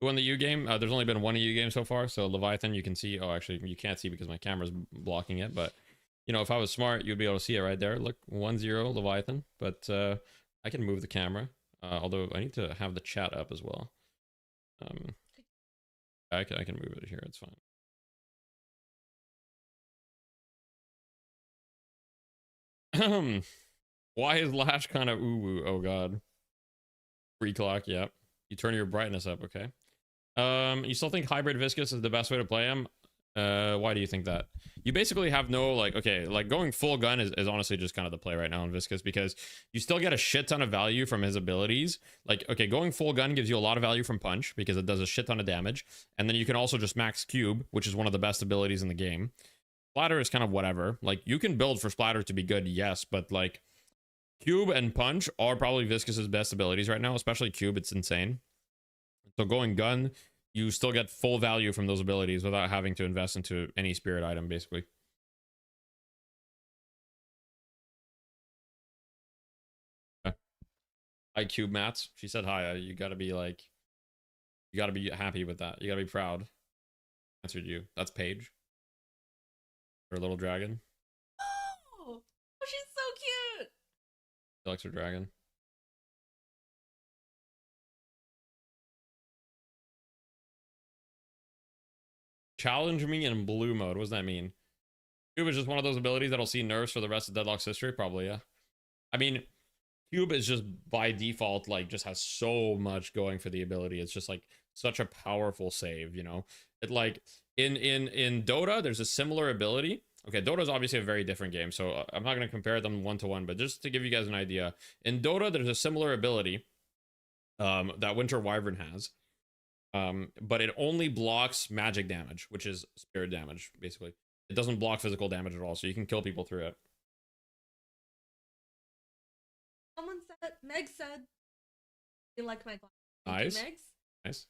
Who won the U game? There's only been one EU game so far, so Leviathan you can see. Oh, actually, you can't see because my camera's blocking it, but you know, if I was smart, you'd be able to see it right there. Look, 1-0 Leviathan, but I can move the camera, although I need to have the chat up as well. I can move it here, it's fine. Why is Lash kind of ooh-woo? Oh god. Free clock, yep. You turn your brightness up, okay. You still think hybrid viscous is the best way to play him? Why do you think that? You basically have no, like, okay, like going full gun is honestly just kind of the play right now in viscous, because you still get a shit ton of value from his abilities. Like, okay, going full gun gives you a lot of value from punch because it does a shit ton of damage, and then you can also just max cube, which is one of the best abilities in the game. Splatter is kind of whatever. Like, you can build for splatter to be good, yes, but like cube and punch are probably viscous's best abilities right now, especially cube. It's insane. So going gun, you still get full value from those abilities without having to invest into any spirit item, basically. Hi, Cube Mats. She said hi. You gotta be like, you gotta be happy with that. You gotta be proud. Answered you. That's Paige. Her little dragon. Oh, she's so cute. She likes her dragon. Challenge me in blue mode. What does that mean? Cube is just one of those abilities that'll see nerfs for the rest of Deadlock's history? Probably, yeah. I mean, Cube is just by default, like, just has so much going for the ability. It's just like such a powerful save, you know? It like in Dota, there's a similar ability. Okay, Dota is obviously a very different game, so I'm not going to compare them one-to-one, but just to give you guys an idea, in Dota, there's a similar ability that Winter Wyvern has. But it only blocks magic damage, which is spirit damage, basically. It doesn't block physical damage at all, so you can kill people through it. Someone said, Meg said, you like my glasses. Nice. Thank you, Megs. Nice.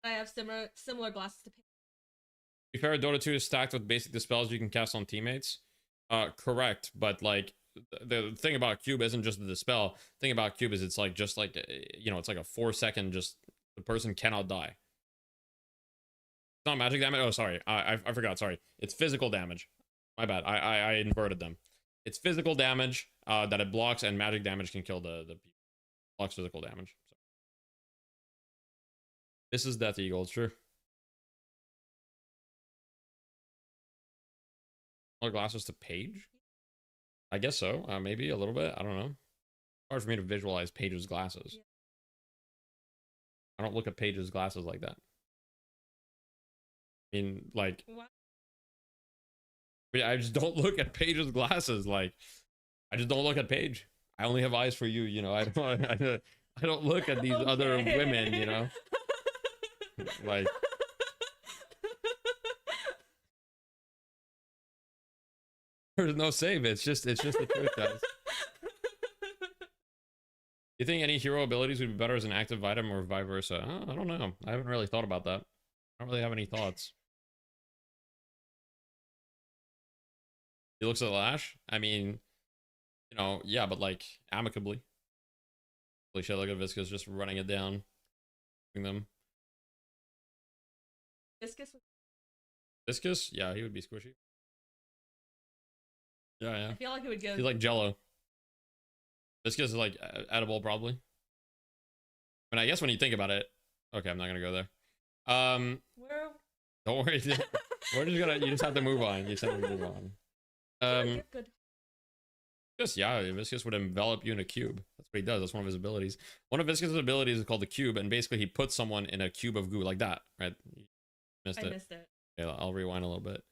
I have similar glasses to pick. To be fair, Dota 2 is stacked with basic dispels you can cast on teammates. Correct, but like the thing about Cube isn't just the dispel. The thing about Cube is it's like just like, you know, it's like a 4-second just the person cannot die. It's not magic damage. Oh, sorry. I forgot. Sorry. It's physical damage. My bad. I inverted them. It's physical damage that it blocks, and magic damage can kill the people. Blocks physical damage. So. This is Death Eagle. It's true. More glasses to Paige? I guess so. Maybe a little bit. I don't know. Hard for me to visualize Paige's glasses. Yeah. I don't look at Paige's glasses like that. I mean, like, what? I just don't look at Paige's glasses. Like, I just don't look at Paige. I only have eyes for you, you know. I don't look at these other women, you know. Like, there's no save. It's just the truth, guys. You think any hero abilities would be better as an active item or vice versa? I don't know. I haven't really thought about that. I don't really have any thoughts. He looks at Lash. I mean, you know, yeah, but like amicably. Holy shit, look at Viscous just running it down. Them. Viscous? Yeah, he would be squishy. Yeah. I feel like it would go. He's like Jello. Viscous is like edible, probably. I mean, I guess when you think about it. Okay, I'm not gonna go there. Don't worry. We're just gonna. You just have to move on. You just have to move on. Good. Just yeah, Viscous would envelop you in a cube. That's what he does. That's one of his abilities. One of Viscous' abilities is called the cube, and basically he puts someone in a cube of goo like that. Right? I missed it. Yeah, I'll rewind a little bit.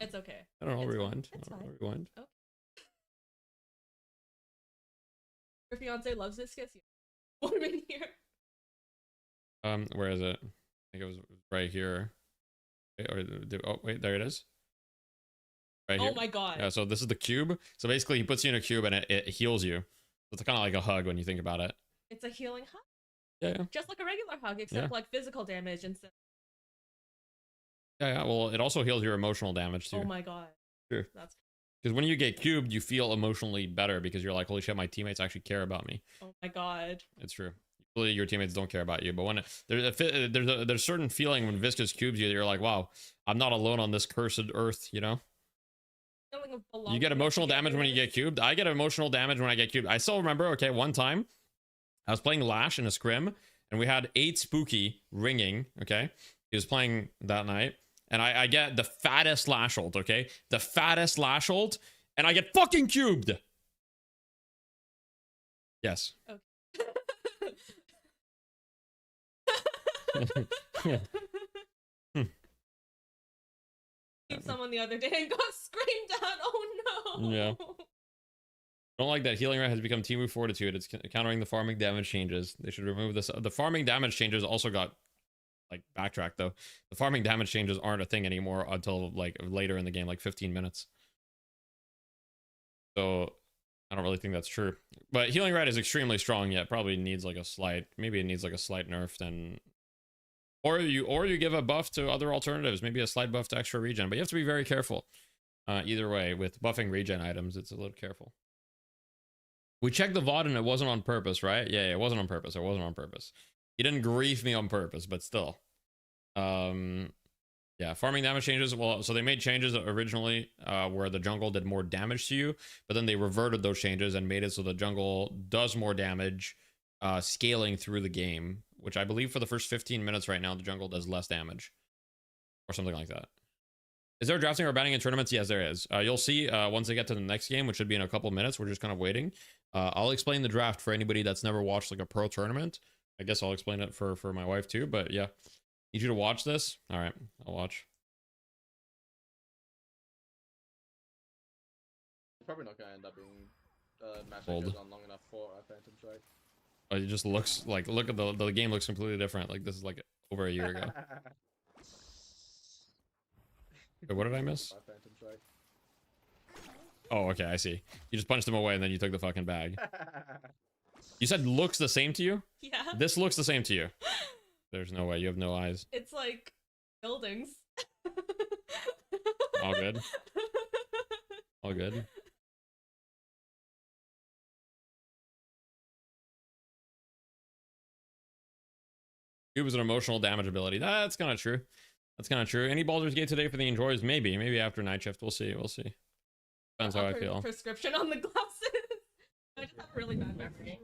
It's okay. I don't know. I'll rewind. I'll rewind. Okay. Your fiance loves Viscous. Want him in here? Where is it? I think it was right here. Oh wait, there it is. Right here. Oh my god. Yeah, so this is the cube. So basically he puts you in a cube and it heals you. It's kind of like a hug when you think about it. It's a healing hug? Yeah. Just like a regular hug, except like physical damage instead. Yeah, well, it also heals your emotional damage too. Oh my god. Sure. That's Because when you get cubed, you feel emotionally better because you're like, holy shit, my teammates actually care about me. oh my god. It's true. Usually your teammates don't care about you, but when there's a certain feeling when Viscous cubes you, you're like, wow, I'm not alone on this cursed earth, you know? Feeling of You belonging get emotional together. damage when you get cubed. I get emotional damage when I get cubed. I still remember, okay, one time I was playing Lash in a scrim and we had 8 Spooky ringing, okay? He was playing that night and I get the fattest Lash ult, okay? The fattest Lash ult and I get fucking cubed. Yes. Okay. Seen someone the other day and got screamed at. Oh no. Yeah. Don't like that healing rate has become Timu Fortitude. It's countering the farming damage changes. They should remove this. The farming damage changes also got like backtracked though. The farming damage changes aren't a thing anymore until like later in the game, like 15 minutes. So I don't really think that's true. But healing rate is extremely strong yet. Probably needs like a slight, maybe it needs like a slight nerf then. Or you give a buff to other alternatives, maybe a slight buff to extra regen, but you have to be very careful. Either way, with buffing regen items, it's a little careful. We checked the VOD and it wasn't on purpose, right? Yeah, it wasn't on purpose. It wasn't on purpose. He didn't grief me on purpose, but still. Yeah, farming damage changes. Well, so they made changes originally where the jungle did more damage to you, but then they reverted those changes and made it so the jungle does more damage, scaling through the game, which I believe for the first 15 minutes right now, the jungle does less damage or something like that. Is there drafting or banning in tournaments? Yes, there is. You'll see once they get to the next game, which should be in a couple minutes. We're just kind of waiting. I'll explain the draft for anybody that's never watched like a pro tournament. I guess I'll explain it for my wife too, but yeah. Need you to watch this? All right, I'll watch. It's probably not going to end up being match that Old. goes on long enough for a Phantom Strike. It just looks like, look at the game looks completely different. Like this is like over a year ago. Wait, what did I miss? Phantom Strike. Oh, okay, I see. You just punched him away and then you took the fucking bag. You said looks the same to you? Yeah. This looks the same to you. There's no way. You have no eyes. It's like buildings. All good. All good. It was an emotional damage ability. That's kind of true. That's kind of true. Any Baldur's Gate today for the enjoyers? Maybe after night shift. We'll see. We'll see. Depends how I feel. Prescription on the glasses. I just have a really bad memory.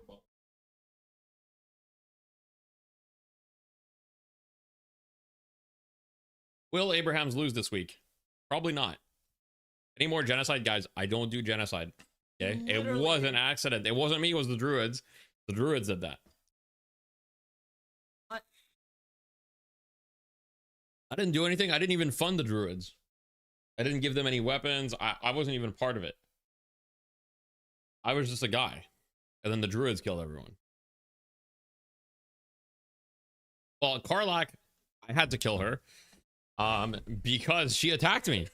Will Abrahams lose this week? Probably not. Any more genocide, guys? I don't do genocide. Okay, Literally. It was an accident. It wasn't me. It was the druids. The druids did that. What? I didn't do anything. I didn't even fund the druids. I didn't give them any weapons. I wasn't even part of it. I was just a guy. And then the druids killed everyone. Well, Karlak, I had to kill her. Because she attacked me.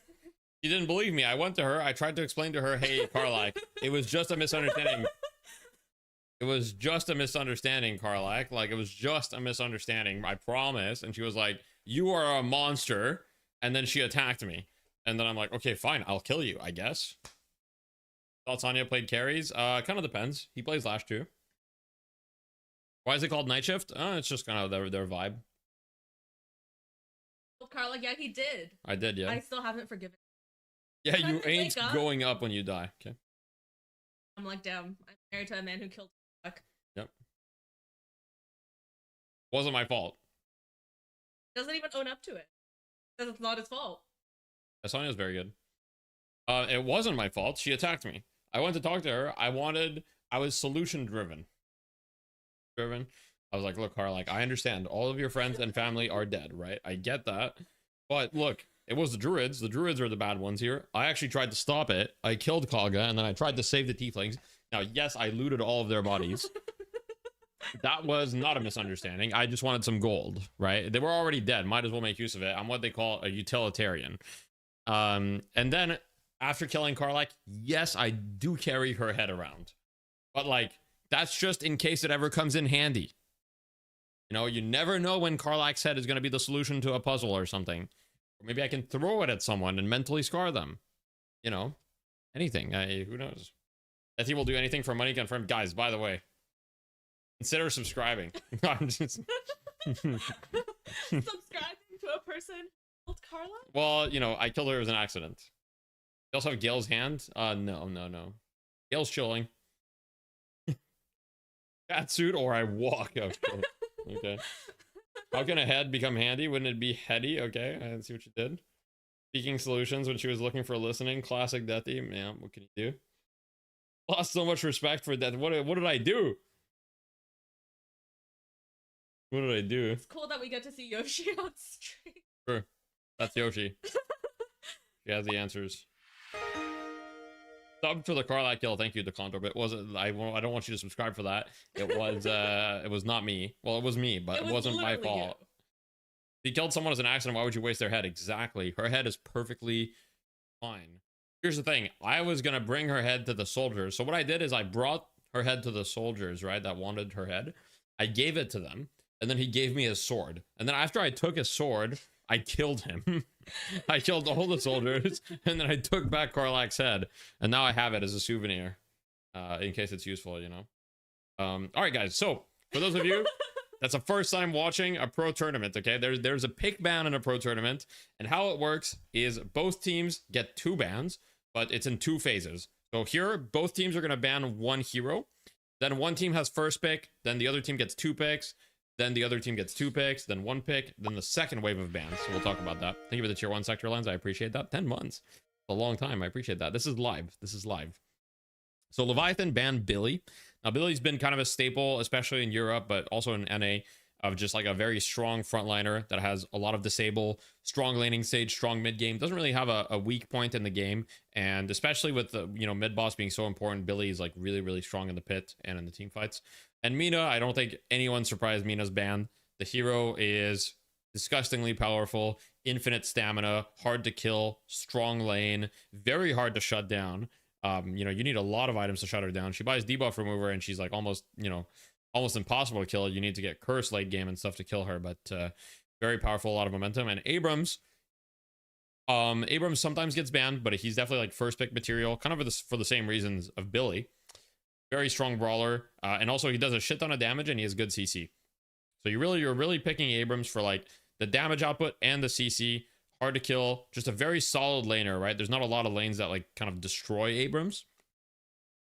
She didn't believe me. I went to her. I tried to explain to her, hey, Karlak, it was just a misunderstanding. It was just a misunderstanding, Karlak. Like, it was just a misunderstanding. I promise. And she was like, you are a monster. And then she attacked me. And then I'm like, okay, fine. I'll kill you, I guess. Thought Tanya played carries? Kind of depends. He plays Lash too. Why is it called Night Shift? It's just kind of their vibe. Well, Carla, yeah, he did. I did, yeah. I still haven't forgiven. Yeah, you ain't going up when you die. Okay. I'm like, damn, I'm married to a man who killed Fuck. Yep. Wasn't my fault. Doesn't even own up to it. Says it's not his fault. Sonya's very good. It wasn't my fault. She attacked me. I went to talk to her. I was solution driven. I was like, look, Carl, like, I understand all of your friends and family are dead, right? I get that. But look, it was the druids. The druids are the bad ones here. I actually tried to stop it. I killed Kaga, and then I tried to save the tieflings. Now, yes, I looted all of their bodies. That was not a misunderstanding. I just wanted some gold, right? They were already dead. Might as well make use of it. I'm what they call a utilitarian. And then after killing Karlak, yes, I do carry her head around. But like, that's just in case it ever comes in handy. You know, you never know when Karlak's head is going to be the solution to a puzzle or something. Or maybe I can throw it at someone and mentally scar them. You know, anything. Who knows? Ethy will do anything for money confirmed. Guys, by the way, consider subscribing. I'm just... Subscribing to a person called Carla? Well, you know, I killed her as an accident. You also have Gale's hand? No. Gale's chilling. Cat suit or I walk. Okay. Okay. How can a head become handy? Wouldn't it be heady? Okay, I see what you did. Speaking solutions when she was looking for listening. Classic Deathy. Man, what can you do? Lost so much respect for Death. What did I do? What did I do? It's cool that we get to see Yoshi on stream. Sure. That's Yoshi. She has the answers. Sub for the Carlac kill. Thank you, Decontor. But it wasn't. I don't want you to subscribe for that. It was. It was not me. Well, it was me, but it wasn't my fault. You. If you killed someone as an accident, why would you waste their head? Exactly. Her head is perfectly fine. Here's the thing. I was gonna bring her head to the soldiers. So what I did is I brought her head to the soldiers, right? That wanted her head. I gave it to them, and then he gave me his sword. And then after I took his sword, I killed him. I killed all the soldiers, and then I took back Carlac's head, and now I have it as a souvenir, in case it's useful, you know. All right, guys. So for those of you that's the first time watching a pro tournament, okay, there's a pick ban in a pro tournament, and how it works is both teams get 2 bans, but it's in 2 phases. So here, both teams are gonna ban 1 hero. Then one team has first pick, then the other team gets 2 picks. Then the other team gets 2 picks, then 1 pick, then the second wave of bans. So we'll talk about that. Thank you for the tier 1 sector lens. I appreciate that. 10 months. A long time. I appreciate that. This is live. This is live. So Leviathan banned Billy. Now Billy's been kind of a staple, especially in Europe, but also in NA, of just like a very strong frontliner that has a lot of disable, strong laning stage, strong mid game. Doesn't really have a weak point in the game. And especially with the, you know, mid boss being so important, Billy is like really, really strong in the pit and in the team fights. And Mina, I don't think anyone's surprised Mina's banned. The hero is disgustingly powerful, infinite stamina, hard to kill, strong lane, very hard to shut down. You know, you need a lot of items to shut her down. She buys debuff remover and she's like almost, you know, almost impossible to kill. You need to get curse late game and stuff to kill her, but very powerful, a lot of momentum. And Abrams sometimes gets banned, but he's definitely like first pick material, kind of for the same reasons of Billy. Very strong brawler, and also he does a shit ton of damage and he has good CC. So you're really picking Abrams for like the damage output and the CC. Hard to kill, just a very solid laner, right? There's not a lot of lanes that like kind of destroy Abrams.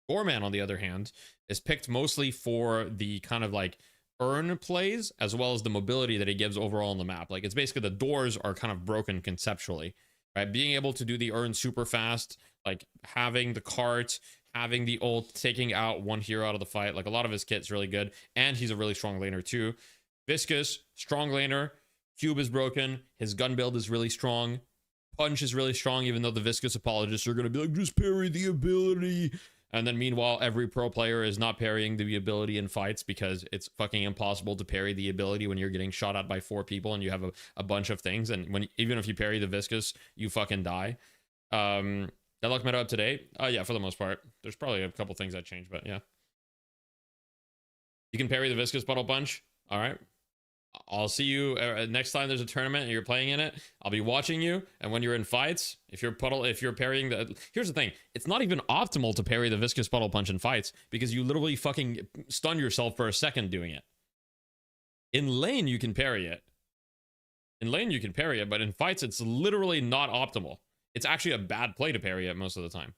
Gorman, on the other hand, is picked mostly for the kind of like earn plays as well as the mobility that he gives overall on the map. Like it's basically the doors are kind of broken conceptually, right? Being able to do the earn super fast, like having the cart, having the ult, taking out one hero out of the fight. Like a lot of his kit's really good, and he's a really strong laner too. Viscous, strong laner. Cube is broken. His gun build is really strong. Punch is really strong, even though the Viscous apologists are going to be like, just parry the ability. And then meanwhile, every pro player is not parrying the ability in fights because it's fucking impossible to parry the ability when you're getting shot at by 4 people and you have a bunch of things. And when even if you parry the Viscous, you fucking die. That luck meta up to date? Yeah, for the most part. There's probably a couple things that changed, but yeah. You can parry the Viscous Puddle Punch. All right. I'll see you next time there's a tournament and you're playing in it. I'll be watching you, and when you're in fights, if you're parrying the... Here's the thing. It's not even optimal to parry the Viscous Puddle Punch in fights because you literally fucking stun yourself for a second doing it. In lane, you can parry it. But in fights, it's literally not optimal. It's actually a bad play to parry it most of the time.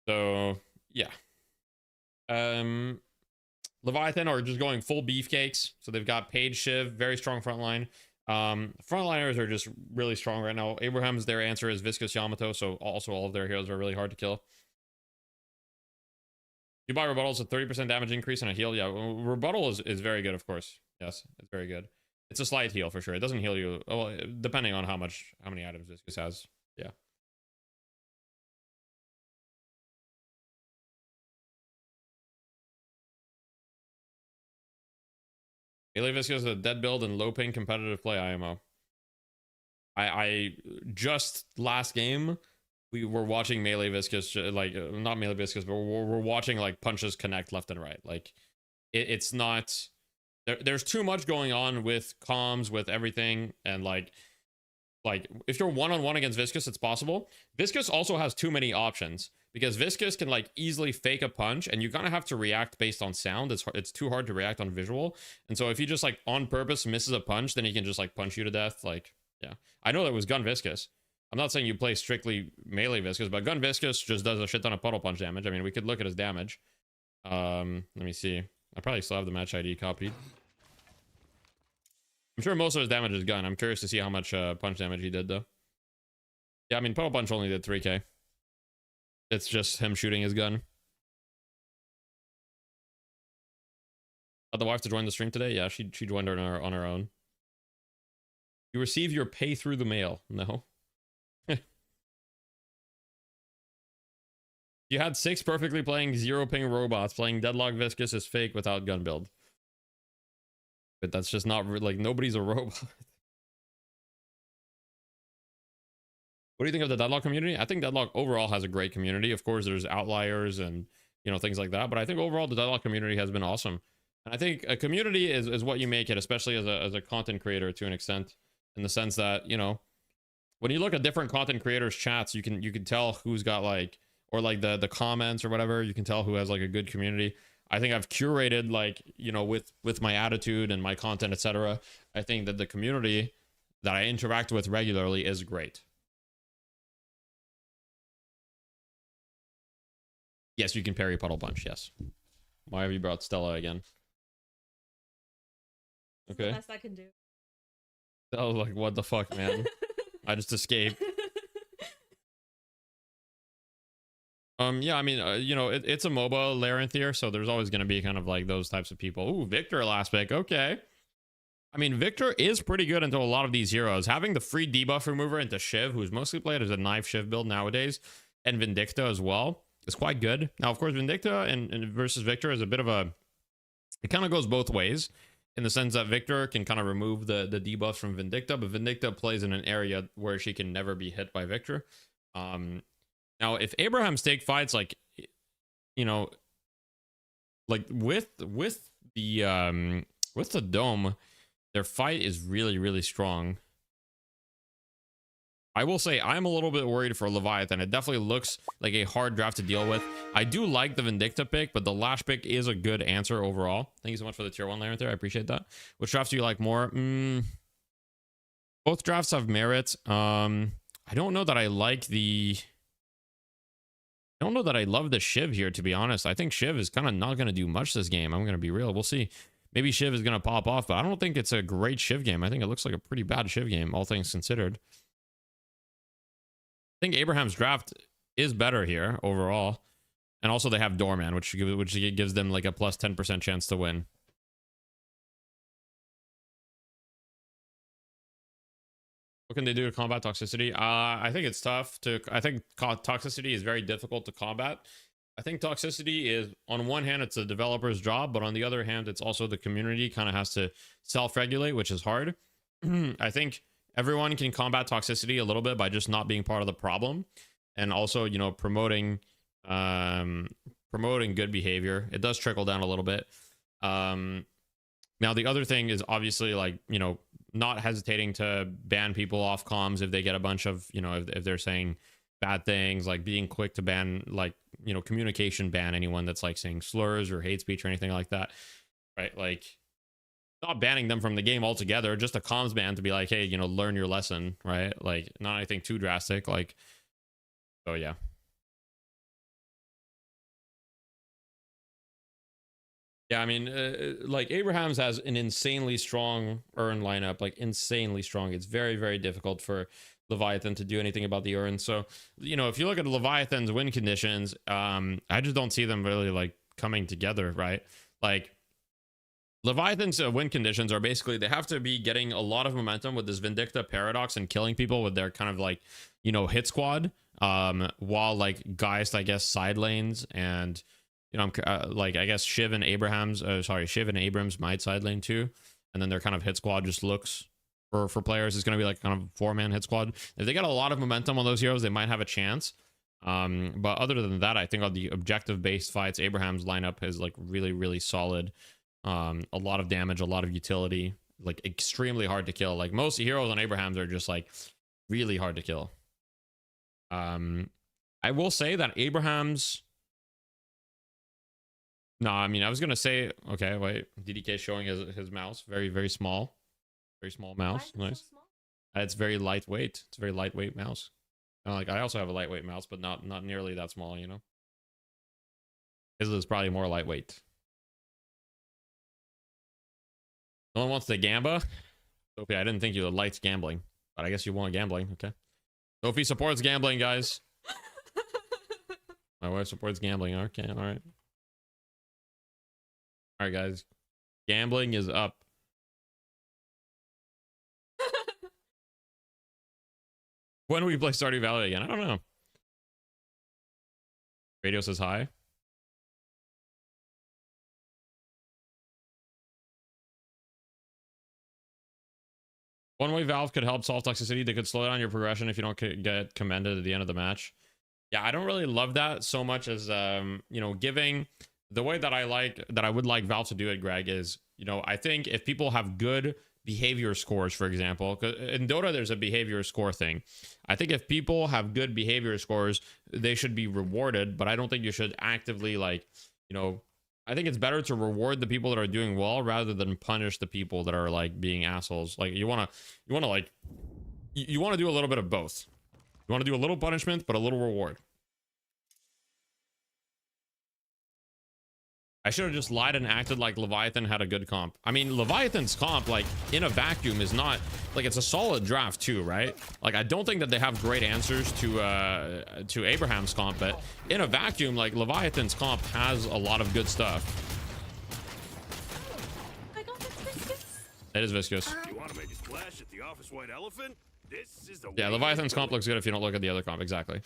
So, yeah. Leviathan are just going full beefcakes. So they've got Paige, Shiv, very strong frontline. Frontliners are just really strong right now. Abraham's, their answer is Viscous Yamato. So also all of their heroes are really hard to kill. You buy rebuttals, a 30% damage increase and a heal. Yeah, rebuttal is very good, of course. Yes, it's very good. It's a slight heal for sure. It doesn't heal you, well, depending on how many items Viscous has. Yeah. Melee Viscous is a dead build and low ping competitive play IMO. I just last game we were watching Melee Viscous, like not Melee Viscous, but we're watching like punches connect left and right. Like it's not there's too much going on with comms, with everything, and like like if you're one-on-one against Viscous, it's possible. Viscous also has too many options because Viscous can like easily fake a punch, and you kind of have to react based on sound. It's too hard to react on visual. And so if he just like on purpose misses a punch, then he can just like punch you to death. Like, yeah, I know that was Gun Viscous. I'm not saying you play strictly melee Viscous, but Gun Viscous just does a shit ton of puddle punch damage. I mean, we could look at his damage. Let me see. I probably still have the match ID copied. I'm sure most of his damage is gun. I'm curious to see how much punch damage he did, though. Yeah, I mean, puddle punch only did 3k. It's just him shooting his gun. Got the wife to join the stream today? Yeah, she joined her on her own. You receive your pay through the mail. No. You had 6 perfectly playing 0 ping robots. Playing Deadlock Viscous is fake without gun build. But that's just not like nobody's a robot. What do you think of the Deadlock community? I think Deadlock overall has a great community. Of course, there's outliers and, you know, things like that. But I think overall the Deadlock community has been awesome. And I think a community is what you make it, especially as a content creator to an extent, in the sense that, you know, when you look at different content creators' chats, you can tell who's got like, or like the comments or whatever, you can tell who has like a good community. I think I've curated, like, you know, with my attitude and my content, etc. I think that the community that I interact with regularly is great. Yes, you can parry puddle punch. Yes. Why have you brought Stella again? Okay. That's the best I can do. I was like, what the fuck, man? I just escaped. Yeah, I mean, you know, it's a MOBA Labyrinth here, so there's always going to be kind of like those types of people. Ooh, Victor last pick. Okay. I mean, Victor is pretty good into a lot of these heroes. Having the free debuff remover into Shiv, who's mostly played as a knife Shiv build nowadays, and Vindicta as well, is quite good. Now, of course, Vindicta and versus Victor is a bit of a... It kind of goes both ways, in the sense that Victor can kind of remove the debuffs from Vindicta, but Vindicta plays in an area where she can never be hit by Victor. Now, if Abraham stake fights, like, you know, like with the dome, their fight is really, really strong. I will say I'm a little bit worried for Leviathan. It definitely looks like a hard draft to deal with. I do like the Vindicta pick, but the Lash pick is a good answer overall. Thank you so much for the tier 1 layer there. I appreciate that. Which draft do you like more? Both drafts have merit. I don't know that I like the... I don't know that I love the Shiv here, to be honest. I think Shiv is kind of not going to do much this game. I'm going to be real. We'll see. Maybe Shiv is going to pop off, but I don't think it's a great Shiv game. I think it looks like a pretty bad Shiv game, all things considered. I think Abraham's draft is better here overall. And also they have Doorman, which gives them like a plus 10% chance to win. What can they do to combat toxicity? I think it's tough to... I think toxicity is very difficult to combat. I think toxicity is, on one hand, it's a developer's job, but on the other hand, it's also the community kind of has to self-regulate, which is hard. I think everyone can combat toxicity a little bit by just not being part of the problem. And also, you know, promoting good behavior. It does trickle down a little bit. Now, the other thing is obviously, like, you know, not hesitating to ban people off comms if they get a bunch of, you know, if they're saying bad things, like being quick to ban, like, you know, communication ban anyone that's like saying slurs or hate speech or anything like that, right? Like, not banning them from the game altogether, just a comms ban to be like, hey, you know, learn your lesson, right? Like, not anything too drastic, like, so yeah. Yeah, I mean, like, Abrahams has an insanely strong Urn lineup, like, insanely strong. It's very, very difficult for Leviathan to do anything about the Urn. So, you know, if you look at Leviathan's win conditions, I just don't see them really, like, coming together, right? Like, Leviathan's win conditions are basically, they have to be getting a lot of momentum with this Vindicta Paradox and killing people with their kind of, like, you know, hit squad, while, like, Geist, I guess, side lanes, and... You know, like, I guess Shiv and Abrams might side lane too. And then their kind of hit squad just looks for players. It's going to be like kind of 4-man hit squad. If they get a lot of momentum on those heroes, they might have a chance. But other than that, I think on the objective-based fights, Abraham's lineup is like really, really solid. A lot of damage, a lot of utility, like extremely hard to kill. Like most heroes on Abraham's are just like Really hard to kill. I will say that Abraham's... No, I mean, I was going to say... Okay, wait. DDK showing his mouse. Very, very small. Very small mouse. Nice. It's very lightweight. It's a very lightweight mouse. Like, I also have a lightweight mouse, but not nearly that small, you know? His is probably more lightweight. No one wants the Gamba? Sophie, I didn't think you liked gambling, but I guess you want gambling. Okay. Sophie supports gambling, guys. My wife supports gambling. Okay, all right. All right, guys. Gambling is up. When do we play Stardew Valley again? I don't know. Radio says hi. One way Valve could help solve toxicity, they could slow down your progression if you don't get commended at the end of the match. Yeah, I don't really love that so much as, you know, giving the way that I would like Valve to do it, Greg, is, you know, I think if people have good behavior scores, for example, 'cause in Dota, there's a behavior score thing. I think if people have good behavior scores, they should be rewarded, but I don't think you should actively, like, you know, I think it's better to reward the people that are doing well rather than punish the people that are like being assholes. Like you want to like, you want to do a little bit of both. You want to do a little punishment, but a little reward. I should have just lied and acted like Leviathan had a good comp. I mean, Leviathan's comp, like, in a vacuum is not... Like, it's a solid draft, too, right? Like, I don't think that they have great answers to Abraham's comp, but in a vacuum, like, Leviathan's comp has a lot of good stuff. I got this viscous. It is viscous. You want to make a splash at the office white elephant? This is the Yeah, Leviathan's comp looks good if you don't look at the other comp. Exactly.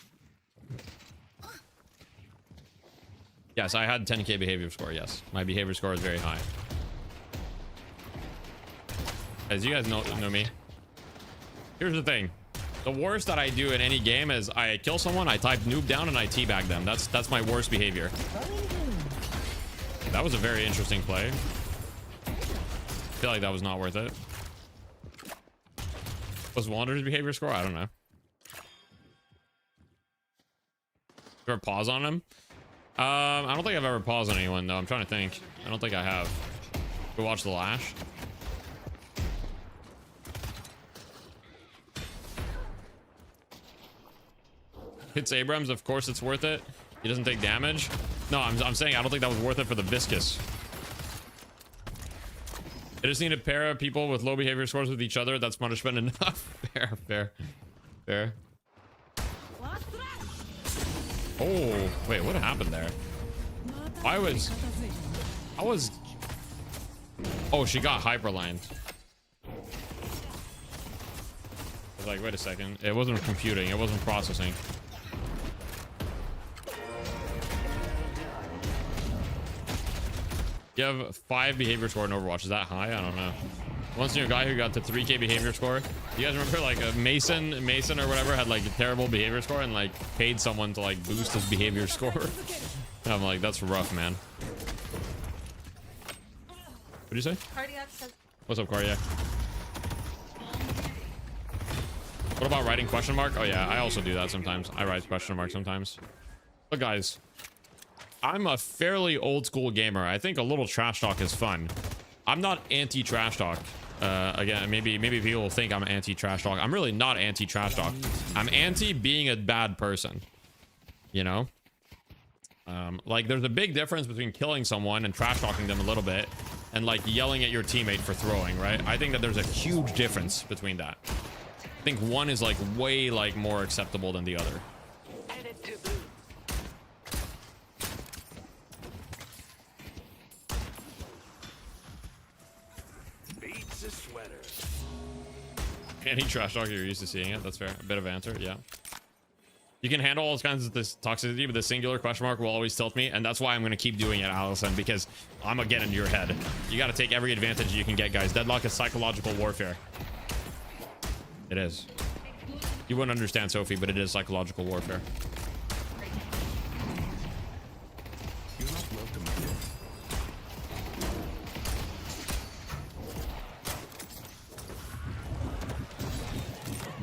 Yes, I had 10k behavior score. Yes, my behavior score is very high. As you guys know me. Here's the thing: the worst that I do in any game is I kill someone, I type noob down, and I teabag them. That's my worst behavior. That was a very interesting play. I feel like that was not worth it. Was Wander's behavior score? I don't know. Ever pause on him? I don't think I've ever paused on anyone though. I'm trying to think. I don't think I have. Go watch the Lash. Hits Abrams, of course it's worth it. He doesn't take damage. No, I'm saying I don't think that was worth it for the viscous. They just need to pair people with low behavior scores with each other. That's punishment enough. Fair. Oh, wait, what happened there? I was... Oh, she got hyperlined. I was like, wait a second. It wasn't computing. It wasn't processing. You have 5 behavior score in Overwatch. Is that high? I don't know. Once knew a guy who got to 3k behavior score. You guys remember like a Mason or whatever had like a terrible behavior score and like paid someone to like boost his behavior score. I'm like, that's rough, man. What'd you say? Cardiac says. What's up, Cardiac? What about writing question mark? Oh yeah, I also do that sometimes. I write question mark sometimes. But guys, I'm a fairly old school gamer. I think a little trash talk is fun. I'm not anti trash talk. Again, maybe people think I'm anti trash talk. I'm really not anti trash talk. I'm anti being a bad person. You know, like there's a big difference between killing someone and trash talking them a little bit, and like yelling at your teammate for throwing. Right? I think that there's a huge difference between that. I think one is like way like more acceptable than the other. Any trash talk, you're used to seeing it. That's fair. A bit of answer, yeah. You can handle all kinds of this toxicity, but the singular question mark will always tilt me, and that's why I'm going to keep doing it, Allison, because I'm going to get into your head. You got to take every advantage you can get, guys. Deadlock is psychological warfare. It is. You wouldn't understand, Sophie, but it is psychological warfare.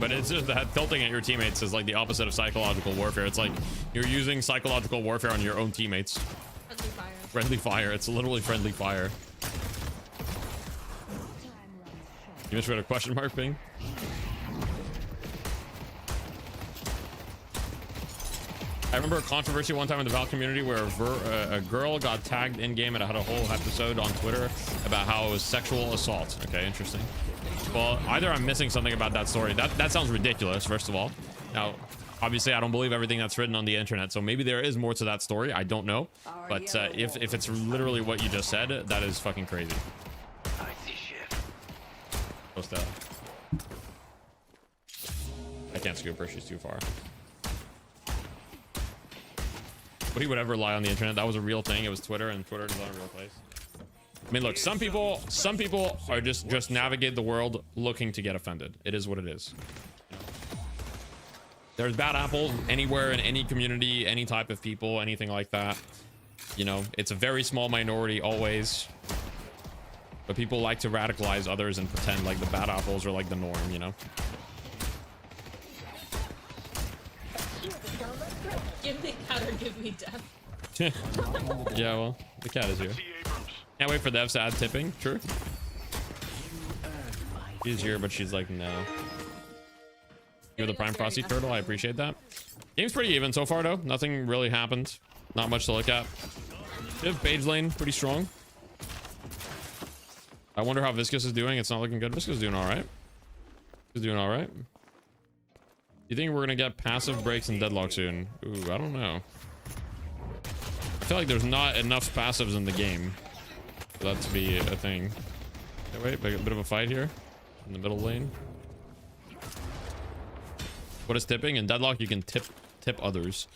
but it's just that tilting at your teammates is like the opposite of psychological warfare. It's like you're using psychological warfare on your own teammates. Friendly fire. Friendly fire. It's literally friendly fire. You just read a question mark ping? I remember a controversy one time in the Valve community where a girl got tagged in game and I had a whole episode on Twitter about how it was sexual assault. Okay, interesting. Well, either I'm missing something about that story. That sounds ridiculous, first of all. Now, obviously, I don't believe everything that's written on the internet, so maybe there is more to that story. I don't know. But if it's literally what you just said, that is fucking crazy. I see shit. Post that. I can't scoop her. She's too far. But he would ever lie on the internet. That was a real thing. It was Twitter, and Twitter is not a real place. I mean, look, some people are just navigate the world looking to get offended. It is what it is. There's bad apples anywhere in any community, any type of people, anything like that. You know, it's a very small minority always. But people like to radicalize others and pretend like the bad apples are like the norm, you know? Give me cat or give me death. Yeah, well, the cat is here. Can't wait for devs to add tipping. True. She's here, but she's like, no. You're the Prime Frosty Turtle. I appreciate that. Game's pretty even so far, though. Nothing really happened. Not much to look at. Div Page Lane, pretty strong. I wonder how Viscous is doing. It's not looking good. Viscous is doing all right. He's doing all right. You think we're gonna get passive breaks and deadlock soon? Ooh, I don't know. I feel like there's not enough passives in the game for that to be a thing. Okay, wait, a bit of a fight here in the middle lane. What is tipping? In deadlock, you can tip others.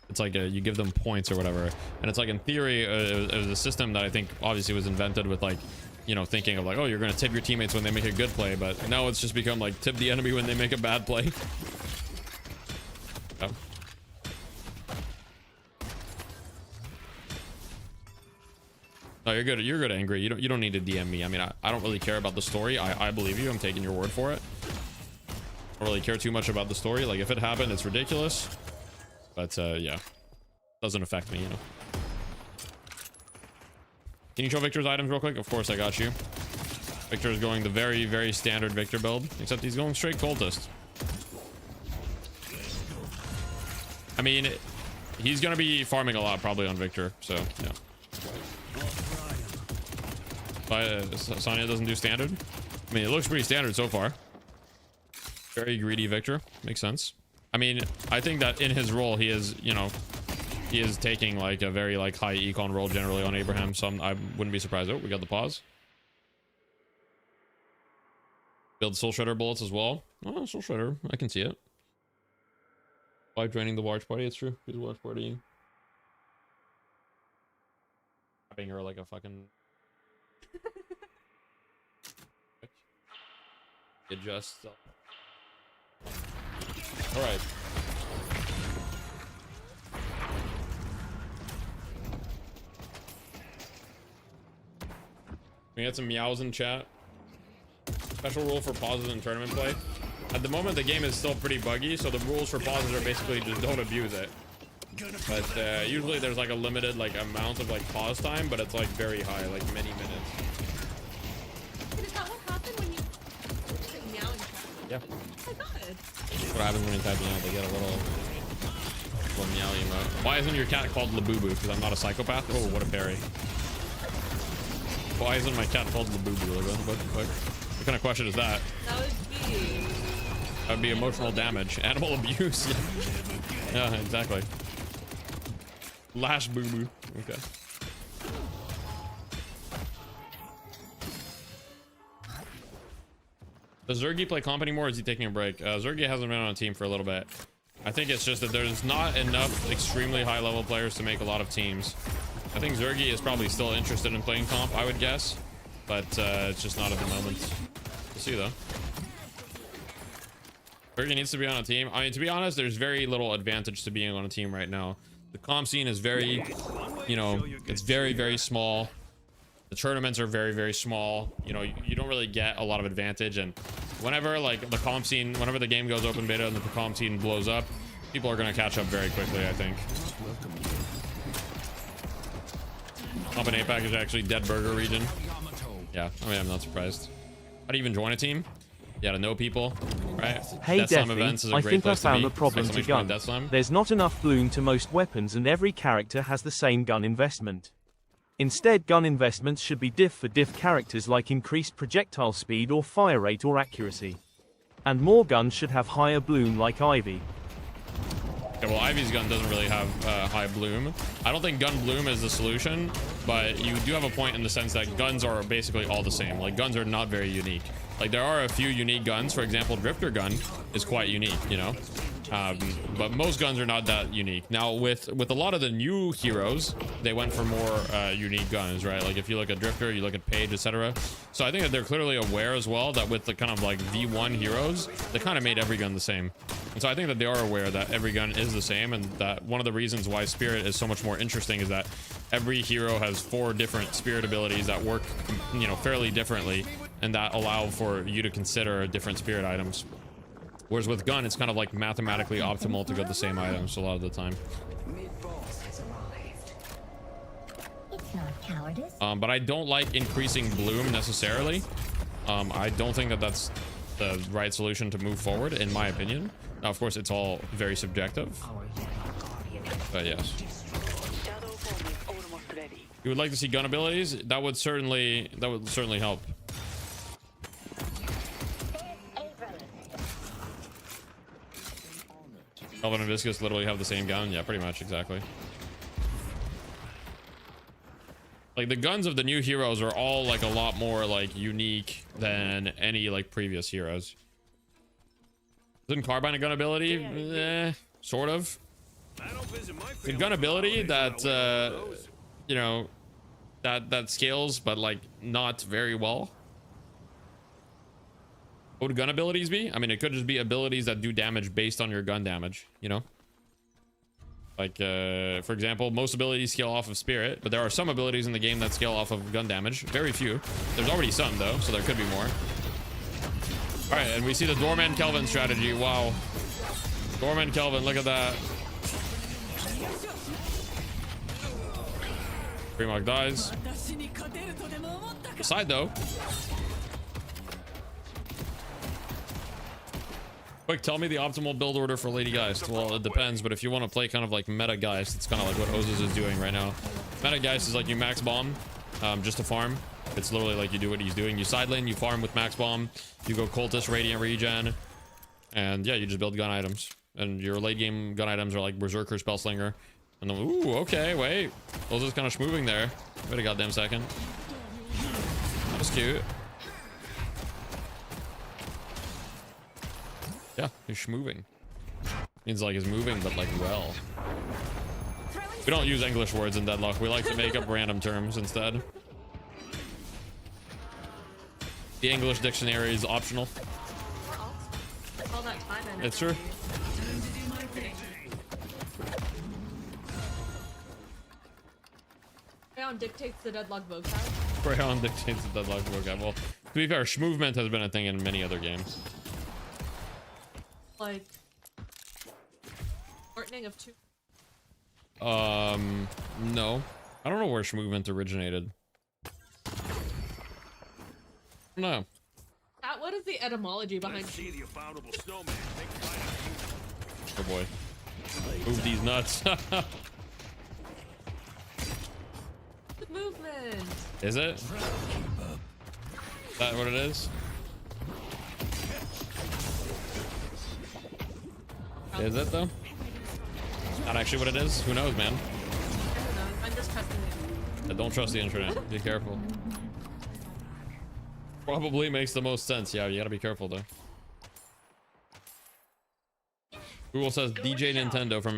It's like you give them points or whatever. And it's like, in theory, it was a system that I think obviously was invented with, like, you know, thinking of like, oh, you're gonna tip your teammates when they make a good play, but now it's just become like tip the enemy when they make a bad play. Oh. No, you're good. You're good, Angry. You don't need to DM me. I mean, I don't really care about the story. I believe you. I'm taking your word for it. I don't really care too much about the story. Like, if it happened, it's ridiculous. But yeah, doesn't affect me, you know. Can you show Victor's items real quick? Of course, I got you. Victor is going the very, very standard Victor build, except he's going straight cultist. I mean, he's gonna be farming a lot probably on Victor, so yeah. Sonya doesn't do standard. I mean, it looks pretty standard so far. Very greedy Victor, makes sense. I mean, I think that in his role, he is, you know, he is taking like a very like high econ role generally on Abraham, so I wouldn't be surprised. Oh, we got the pause. Build Soul Shredder bullets as well. Oh, Soul Shredder, I can see it. Why draining the watch party? It's true. He's watch party. Having her like a fucking. Adjust. All right. We had some meows in chat. Special rule for pauses in tournament play. At the moment, the game is still pretty buggy, so the rules for pauses are basically just don't abuse it. But usually there's like a limited like amount of like pause time, but it's like very high, like many minutes. Is that what happened when you say meow in chat? Yeah. Oh my god. What happens when you type meow? They get a little meow emote. Why isn't your cat called Labubu? Because I'm not a psychopath? Oh, what a parry. Why isn't my cat called Labubu? What kind of question is that? That would be emotional damage. Animal abuse. Yeah, exactly. Lash boo boo. Okay. Does Zergy play comp anymore, or is he taking a break? Zergy hasn't been on a team for a little bit. I think it's just that there's not enough extremely high level players to make a lot of teams. I think Zergy is probably still interested in playing comp, I would guess. But it's just not at the moment. We'll see though. Zergy needs to be on a team. I mean, to be honest, there's very little advantage to being on a team right now. The comp scene is very, you know, it's very, very small. The tournaments are very, very small. You know, you don't really get a lot of advantage. And whenever like the comp scene, whenever the game goes open beta and the comp scene blows up, people are going to catch up very quickly, I think. Comp and APAC is actually dead burger region. Yeah, I mean, I'm not surprised. How do you even join a team? Yeah, to know people, right? Hey Deathy, I think I found the problem to gun. There's not enough bloom to most weapons and every character has the same gun investment. Instead, gun investments should be diff for diff characters like increased projectile speed or fire rate or accuracy. And more guns should have higher bloom like Ivy. Yeah, well, Ivy's gun doesn't really have high bloom. I don't think gun bloom is the solution, but you do have a point in the sense that guns are basically all the same. Like, guns are not very unique. Like, there are a few unique guns. For example, Drifter gun is quite unique, you know? But most guns are not that unique. Now, with a lot of the new heroes, they went for more unique guns, right? Like, if you look at Drifter, you look at Page, etc. So I think that they're clearly aware as well that with the kind of like V1 heroes, they kind of made every gun the same. And so I think that they are aware that every gun is the same, and that one of the reasons why Spirit is so much more interesting is that every hero has 4 different Spirit abilities that work, you know, fairly differently, and that allow for you to consider different Spirit items. Whereas with gun, it's kind of like mathematically optimal to go the same items a lot of the time. But I don't like increasing bloom necessarily. I don't think that that's the right solution to move forward, in my opinion. Now, of course, it's all very subjective. But yes. You would like to see gun abilities? That would certainly help. Calvin and Viscous literally have the same gun. Yeah, pretty much, exactly. Like, the guns of the new heroes are all like a lot more like unique than any like previous heroes. Isn't Carbine a gun ability? Sort of. The gun ability that you know, that scales, but like not very well. What would gun abilities be? I mean, it could just be abilities that do damage based on your gun damage, you know? Like, for example, most abilities scale off of Spirit, but there are some abilities in the game that scale off of gun damage. Very few. There's already some, though, so there could be more. All right, and we see the Doorman Kelvin strategy. Wow. Doorman Kelvin, look at that. Primoc dies. Aside, though. Quick, tell me the optimal build order for Lady Geist. Well, it depends, but if you want to play kind of like meta Geist, it's kind of like what Ozis is doing right now. Meta Geist is like you max bomb just to farm. It's literally like you do what he's doing. You side lane, you farm with max bomb, you go cultist, radiant regen, and yeah, you just build gun items. And your late game gun items are like Berserker, Spellslinger. And then, ooh, okay, wait. Ozis kind of schmoving there. Wait a goddamn second. That was cute. Yeah, he's schmoving. Means like he's moving, but like well. We don't use English words in Deadlock. We like to make up random terms instead. The English dictionary is optional. All that time and It's true. Crayon dictates the Deadlock vocab. Crayon dictates the Deadlock vocab. Well, to be fair, schmovement has been a thing in many other games. Like shortening of 2. No. I don't know where schmovement originated. No. What is the etymology behind? Oh boy. Move these nuts. Movement. Is it? Is that what it is? Is it though? Not actually what it is? Who knows, man? I don't know. I'm just trusting it. Yeah, don't trust the internet. Be careful. Probably makes the most sense. Yeah, you gotta be careful though. Google says DJ Nintendo from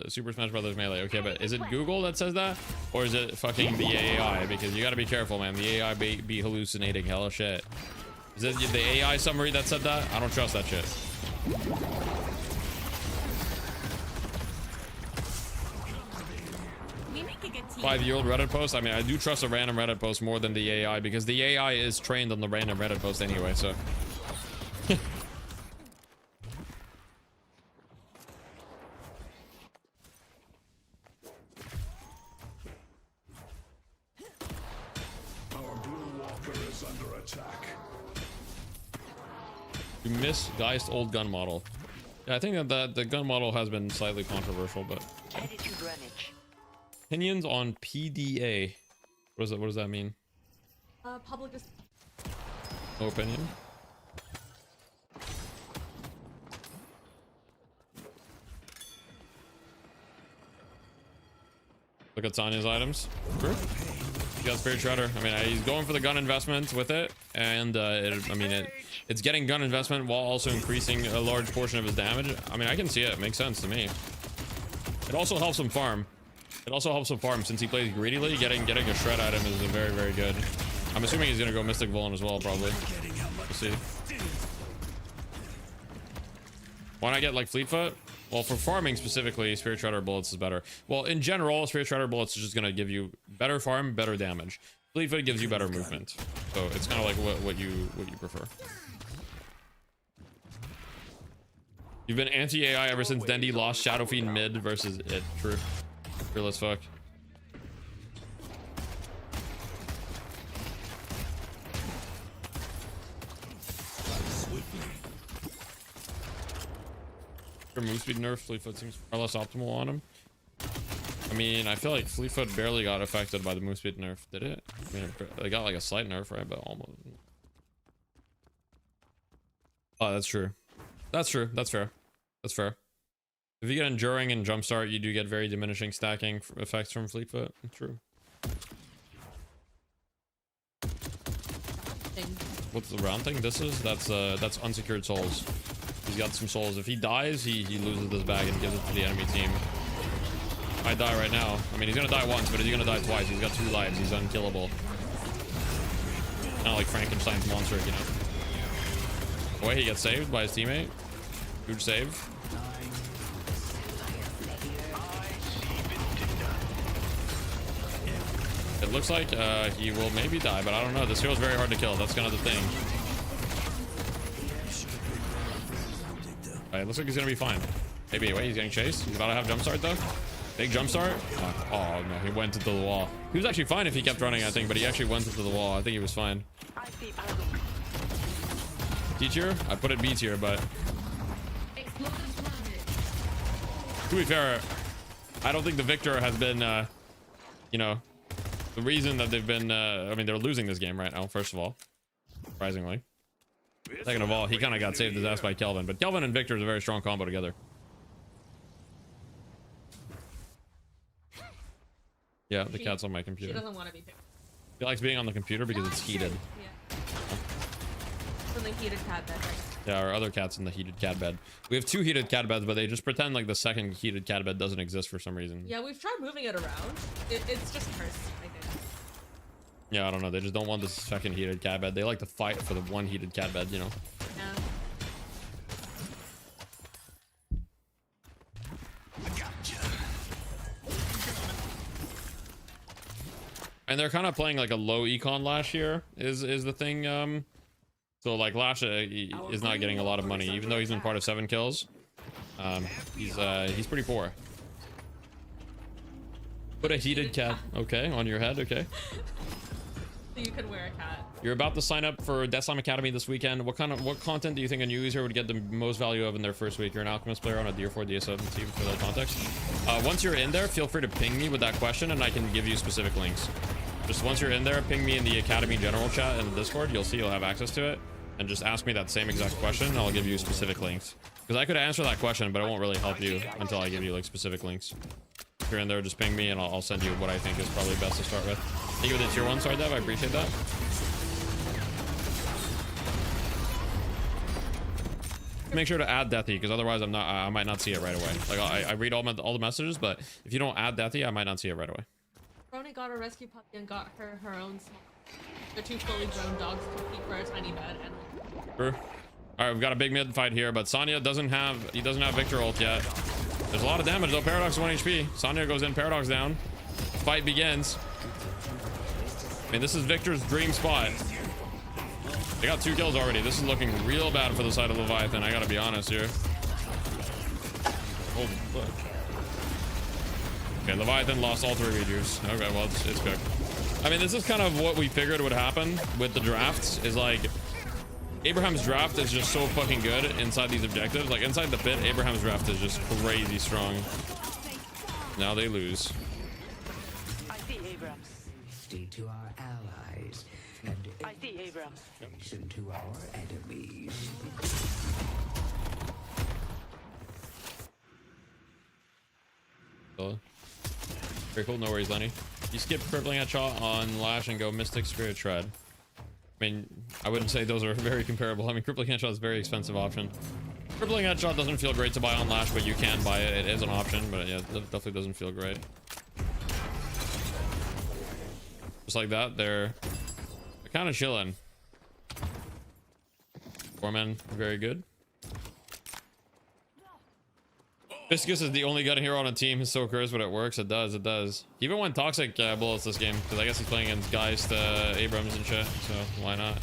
Super Smash Bros. Melee. Okay, but is it Google that says that? Or is it fucking the AI? Because you gotta be careful, man. The AI be hallucinating hella shit. Is it the AI summary that said that? I don't trust that shit. 5-year-old Reddit post? I mean, I do trust a random Reddit post more than the AI because the AI is trained on the random Reddit post anyway, so. Walker is under attack. You miss Geist old gun model. Yeah, I think that the gun model has been slightly controversial, but opinions on PDA. What does that mean? Public. No opinion. Look at Sonya's items. Sure. He got Spirit Shredder. I mean, he's going for the gun investment with it, and it's getting gun investment while also increasing a large portion of his damage. I mean, I can see it. It makes sense to me. It also helps him farm. It also helps him farm since he plays greedily. Getting a shred at him is very, very good. I'm assuming he's gonna go Mystic Vuln as well, probably. We'll see. Why not get like Fleetfoot? Well, for farming specifically, Spirit Shredder bullets is better. Well, in general, Spirit Shredder bullets is just gonna give you better farm, better damage. Fleetfoot gives you better movement, so it's kind of like what you prefer. You've been anti-AI ever since Dendy lost Shadow Fiend mid versus it. True. True as fuck. For move speed nerf, Fleetfoot seems far less optimal on him. I mean, I feel like Fleetfoot barely got affected by the move speed nerf, did it? I mean, they got like a slight nerf, right? But almost. Oh, that's true. That's true. That's fair. That's fair. If you get enduring and jumpstart, you do get very diminishing stacking effects from Fleetfoot. True. What's the round thing? That's unsecured souls. He's got some souls. If he dies, he loses this bag and gives it to the enemy team. I die right now. I mean, he's gonna die once, but is he gonna die twice? He's got 2 lives. He's unkillable. Not like Frankenstein's monster, you know. The way he gets saved by his teammate. Huge save. It looks like he will maybe die, but I don't know. This hero's very hard to kill. That's kind of the thing. Alright, looks like he's gonna be fine. Maybe, wait, he's getting chased. He's about to have jumpstart though. Big jumpstart. Oh no, he went into the wall. He was actually fine if he kept running, I think, but he actually went into the wall. I think he was fine. D tier? I put it B tier, but to be fair, I don't think the victor has been, you know, the reason that they've been, I mean, they're losing this game right now, first of all, surprisingly. Second of all, he kind of got saved his ass by Kelvin, but Kelvin and Victor is a very strong combo together. Yeah, the cat's on my computer. She doesn't want to be picked. He likes being on the computer because it's heated. Yeah. From the heated cat bed, right? Yeah, our other cat's in the heated cat bed. We have 2 heated cat beds, but they just pretend like the second heated cat bed doesn't exist for some reason. Yeah, we've tried moving it around. It's just cursed, I think. Yeah, I don't know. They just don't want the second heated cat bed. They like to fight for the 1 heated cat bed, you know. Yeah. And they're kind of playing like a low econ Lash here is the thing. So like Lash is not getting a lot of money, even though he's been part of 7 kills. He's pretty poor. Put a heated cat, okay, on your head, okay. So you can wear a cat. You're about to sign up for Death Slime Academy this weekend. What content do you think a new user would get the most value of in their first week? You're an Alchemist player on a Tier 4 DS7 team for that context. Once you're in there, feel free to ping me with that question and I can give you specific links. Just once you're in there, ping me in the Academy general chat in the Discord. You'll see you'll have access to it. And just ask me that same exact question and I'll give you specific links. Because I could answer that question, but it won't really help you until I give you like specific links. If you're in there, just ping me and I'll send you what I think is probably best to start with. Thank you for the Tier 1 start, Dev. I appreciate that. Make sure to add Deathy, because otherwise I might not see it right away. Like I read all the messages, but if you don't add Deathy, I might not see it right away. Brony got a rescue puppy and got her own small. They're 2 fully grown dogs compete for a tiny bed and True. Alright, we've got a big mid fight here, but Sonya doesn't have Victor ult yet. There's a lot of damage though. Paradox 1 HP. Sonya goes in, Paradox down. Fight begins. I mean, this is Victor's dream spot. They got 2 kills already. This is looking real bad for the side of Leviathan, I gotta be honest here. Holy fuck. Okay, Leviathan lost all 3 rejuice. Okay, well, it's good. I mean, this is kind of what we figured would happen with the drafts, is like Abraham's draft is just so fucking good inside these objectives. Like inside the pit, Abraham's draft is just crazy strong. Now they lose. I see Abrams. Safety to our allies, and I see Abrams. Extinction to our enemies. Very cool. No worries, Lenny. You skip crippling headshot on Lash and go Mystic Spirit Shred. I mean, I wouldn't say those are very comparable. I mean, crippling headshot is a very expensive option. Crippling headshot doesn't feel great to buy on Lash, but you can buy it. It is an option, but yeah, it definitely doesn't feel great. Just like that, they're kind of chilling. Foreman, very good. Viscous is the only gun hero on a team who's so cursed, but it works. It does, it does. He even went toxic bullets this game, because I guess he's playing against Geist, Abrams and shit, so why not?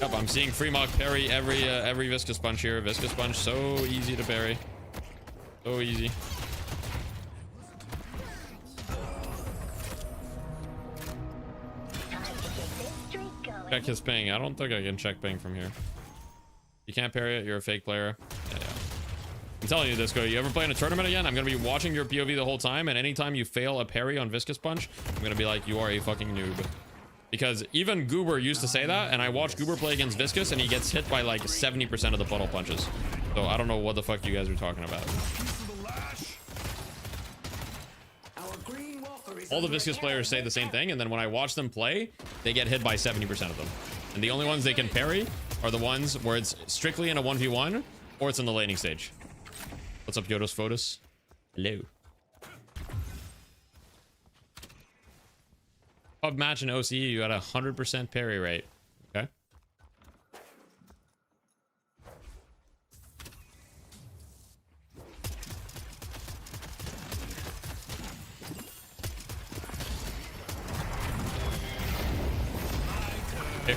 Yep, I'm seeing Fremont parry every Viscous punch here. Viscous punch, so easy to parry. So easy. Check his ping. I don't think I can check ping from here. You can't parry it. You're a fake player. Yeah. I'm telling you, Disco, you ever play in a tournament again? I'm going to be watching your POV the whole time, and anytime you fail a parry on Viscous Punch, I'm going to be like, you are a fucking noob. Because even Goober used to say that, and I watched Goober play against Viscous, and he gets hit by like 70% of the puddle punches. So I don't know what the fuck you guys are talking about. All the Viscous players say the same thing, and then when I watch them play, they get hit by 70% of them. And the only ones they can parry are the ones where it's strictly in a 1v1 or it's in the laning stage. What's up, Yodos Photos? Hello. Pub match in OCE, you had 100% parry rate. Okay.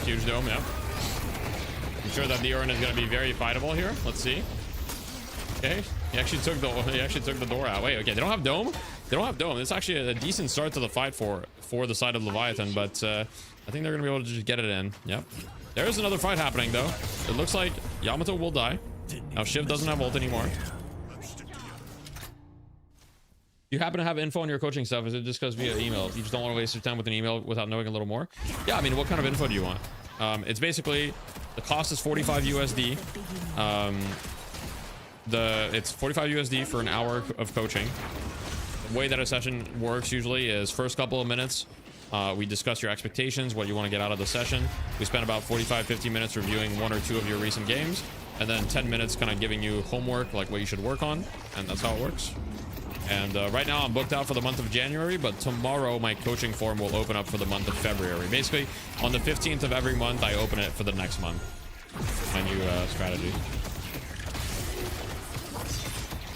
Huge dome, yeah. I'm sure that the Urn is going to be very fightable here. Let's see. Okay, he actually took the door out. Wait, okay, they don't have dome. They don't have dome. It's actually a decent start to the fight for the side of Leviathan, but I think they're going to be able to just get it in. Yep. There is another fight happening though. It looks like Yamato will die. Now Shiv doesn't have ult anymore. You happen to have info on your coaching stuff? Is it just because via email? You just don't want to waste your time with an email without knowing a little more? Yeah, I mean, what kind of info do you want? It's basically, the cost is 45 USD. It's 45 USD for an hour of coaching. The way that a session works usually is first couple of minutes, we discuss your expectations, what you want to get out of the session. We spend about 45-50 minutes reviewing 1 or 2 of your recent games, and then 10 minutes kind of giving you homework, like what you should work on, and that's how it works. And right now I'm booked out for the month of January, but tomorrow my coaching form will open up for the month of February. Basically, on the 15th of every month, I open it for the next month. My new strategy.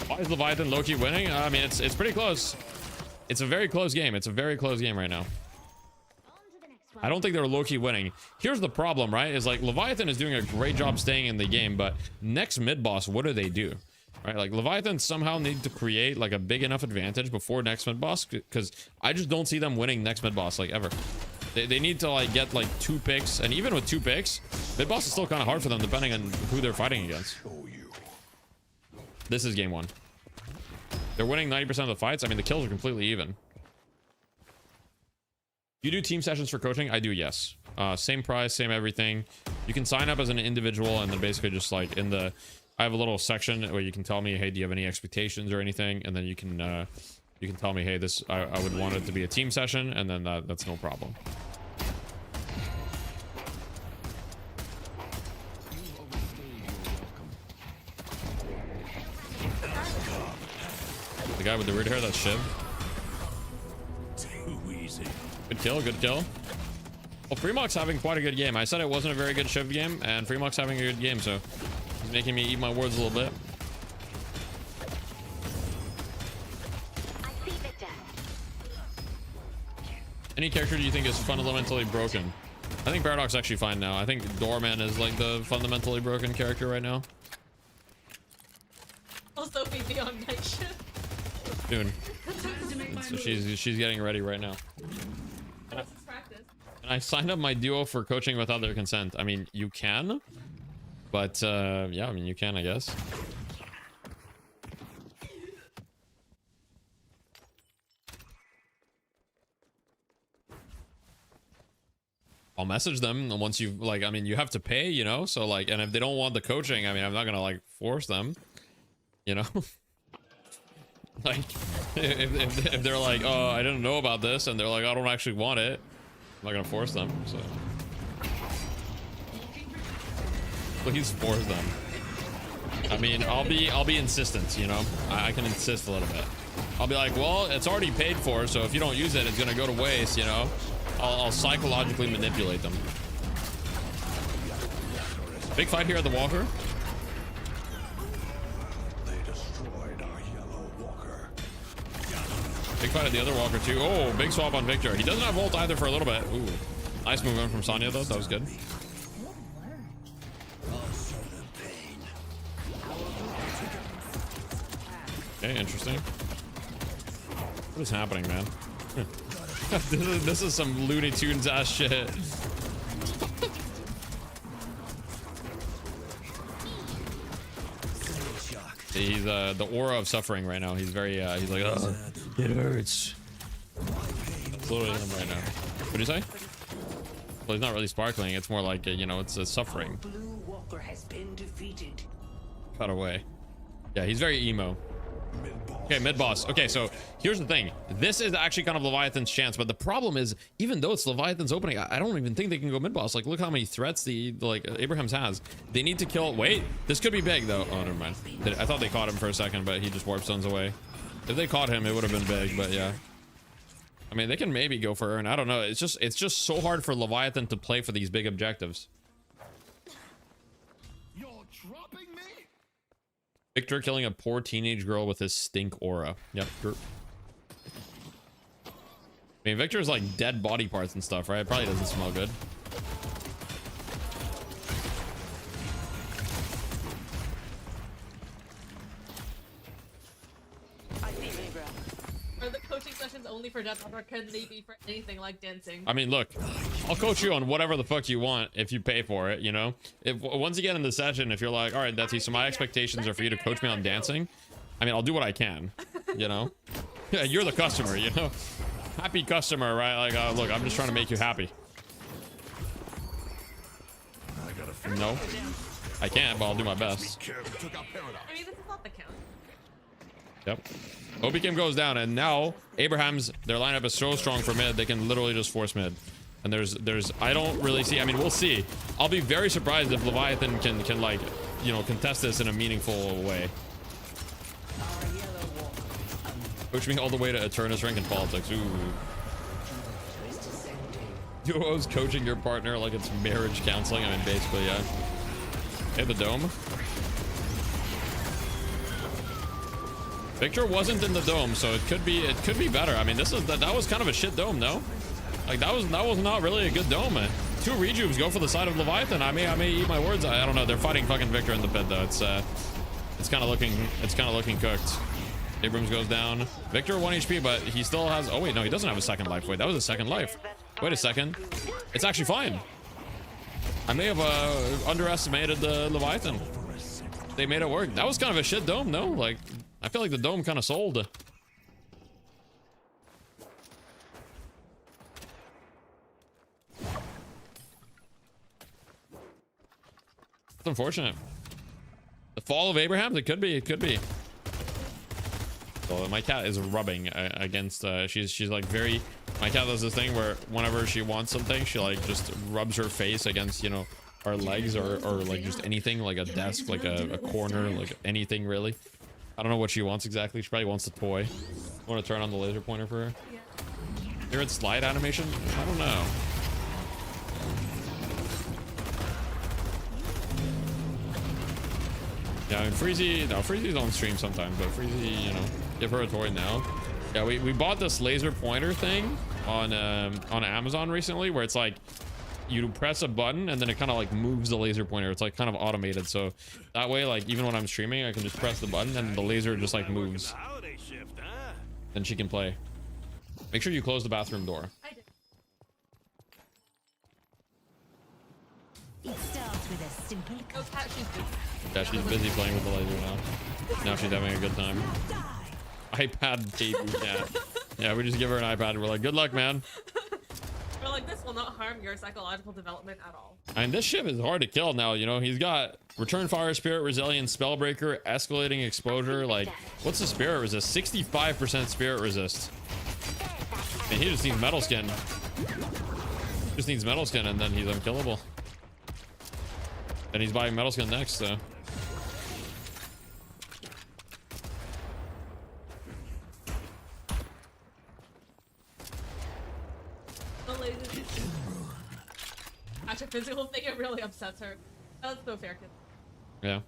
Why is Leviathan low-key winning? I mean, it's pretty close. It's a very close game. It's a very close game right now. I don't think they're low-key winning. Here's the problem, right? Is like Leviathan is doing a great job staying in the game, but next mid-boss, what do? Right, like Leviathan somehow need to create like a big enough advantage before next mid boss, because I just don't see them winning next mid boss like ever. They need to like get like 2 picks, and even with 2 picks, mid boss is still kind of hard for them depending on who they're fighting against. This is game 1. They're winning 90% of the fights. I mean, the kills are completely even. You do team sessions for coaching? I do, yes. Same price, same everything. You can sign up as an individual, and then basically just like in the, I have a little section where you can tell me, hey, do you have any expectations or anything? And then you can tell me, hey, this I would want it to be a team session, and then that's no problem. The guy with the weird hair, that's Shiv. Too easy. Good kill, good kill. Well, Fremock's having quite a good game. I said it wasn't a very good Shiv game, and Fremock's having a good game, so he's making me eat my words a little bit. Any character do you think is fundamentally broken? I think Paradox is actually fine now. I think Doorman is like the fundamentally broken character right now. Also, be on night shift. Soon. So she's getting ready right now. And I signed up my duo for coaching without their consent. I mean, you can, but yeah, I mean, you can, I guess. I'll message them, and once you've like, I mean, you have to pay, you know, so like, and if they don't want the coaching, I mean, I'm not gonna like force them, you know. Like, if they're like, oh, I didn't know about this, and they're like, I don't actually want it, I'm not gonna force them. So please force them. I mean, I'll be insistent, you know. I can insist a little bit. I'll be like, well, it's already paid for, so if you don't use it, it's gonna go to waste, you know. I'll psychologically manipulate them. Big fight here at the Walker. They destroyed our yellow Walker. Big fight at the other Walker too. Oh, big swap on Victor. He doesn't have ult either for a little bit. Ooh, nice movement from Sonya though. That was good. Okay, interesting. What is happening, man? This is some Looney Tunes ass shit. He's the aura of suffering right now. He's very he's like, oh, it hurts. That's literally him right now. What do you say? Well, he's not really sparkling. It's more like you know, it's a suffering. Blue Walker has been defeated. Cut away. Yeah, he's very emo. Okay, mid boss. Okay, so here's the thing. This is actually kind of Leviathan's chance, but the problem is, even though it's Leviathan's opening, I don't even think they can go mid boss. Like, look how many threats like Abraham's has. They need to kill. Wait, this could be big though. Oh, never mind. I thought they caught him for a second, but he just warp stones away. If they caught him, it would have been big. But yeah, I mean, they can maybe go for Urn. I don't know. It's just so hard for Leviathan to play for these big objectives. Victor killing a poor teenage girl with his stink aura. Yep. I mean, Victor's like dead body parts and stuff, right? It probably doesn't smell good. Are the coaching sessions only for death, or can they be for anything like dancing? I mean, look, I'll coach you on whatever the fuck you want if you pay for it, you know? If once you get in the session, if you're like, all right, Detsy, so my expectations are for you to coach me on dancing, I mean, I'll do what I can, you know? Yeah, you're the customer, you know? Happy customer, right? Like, look, I'm just trying to make you happy. No, I can't, but I'll do my best. I mean, this is not the count. Yep. Obi Kim goes down, and now Abraham's, their lineup is so strong for mid, they can literally just force mid. And there's I don't really see, I mean, we'll see. I'll be very surprised if Leviathan can like, you know, contest this in a meaningful way. Push me all the way to Eternus rank in politics. Ooh. Duo's coaching your partner like it's marriage counseling. I mean, basically, yeah. Hey, the dome. Victor wasn't in the dome, so it could be better. I mean, that was kind of a shit dome, no? Like that was not really a good dome, man. 2 rejubes go for the side of Leviathan. I may eat my words. I don't know. They're fighting fucking Victor in the pit though. It's kind of looking cooked. Abrams goes down. Victor 1 HP, but he still has. Oh wait, no, he doesn't have a second life. Wait, that was a second life. Wait a second. It's actually fine. I may have underestimated the Leviathan. They made it work. That was kind of a shit dome, no? Like, I feel like the dome kind of sold. It's unfortunate. The fall of Abraham, it could be. So my cat is rubbing against, she's like very, my cat does this thing where whenever she wants something, she like just rubs her face against, you know, our legs or like just anything, like a desk, like a corner, like anything really. I don't know what she wants exactly. She probably wants a toy. I want to turn on the laser pointer for her. Hear its slide animation? I don't know. Yeah, I mean, Freezy's on stream sometimes, but Freezy, you know, give her a toy now. Yeah, we bought this laser pointer thing on Amazon recently, where it's like you press a button and then it kind of like moves the laser pointer. It's like kind of automated, so that way, like even when I'm streaming, I can just press the button and the laser just like moves. then she can play. Make sure you close the bathroom door. I did. It starts with a simple Oh, Cat, she's good. Yeah, she's busy playing with the laser now. Now she's having a good time. iPad baby cat. Yeah, we just give her an iPad and we're like, good luck, man. We're like, this will not harm your psychological development at all. And this ship is hard to kill now, you know. He's got Return Fire Spirit, Resilient, Spellbreaker, Escalating Exposure. Like, what's the Spirit Resist? 65% Spirit Resist. And he just needs Metal Skin. Just needs Metal Skin and then he's unkillable. And he's buying Metal Skin next, so. Actually, physical thing, it really upsets her. That's no fair, kid. Yeah.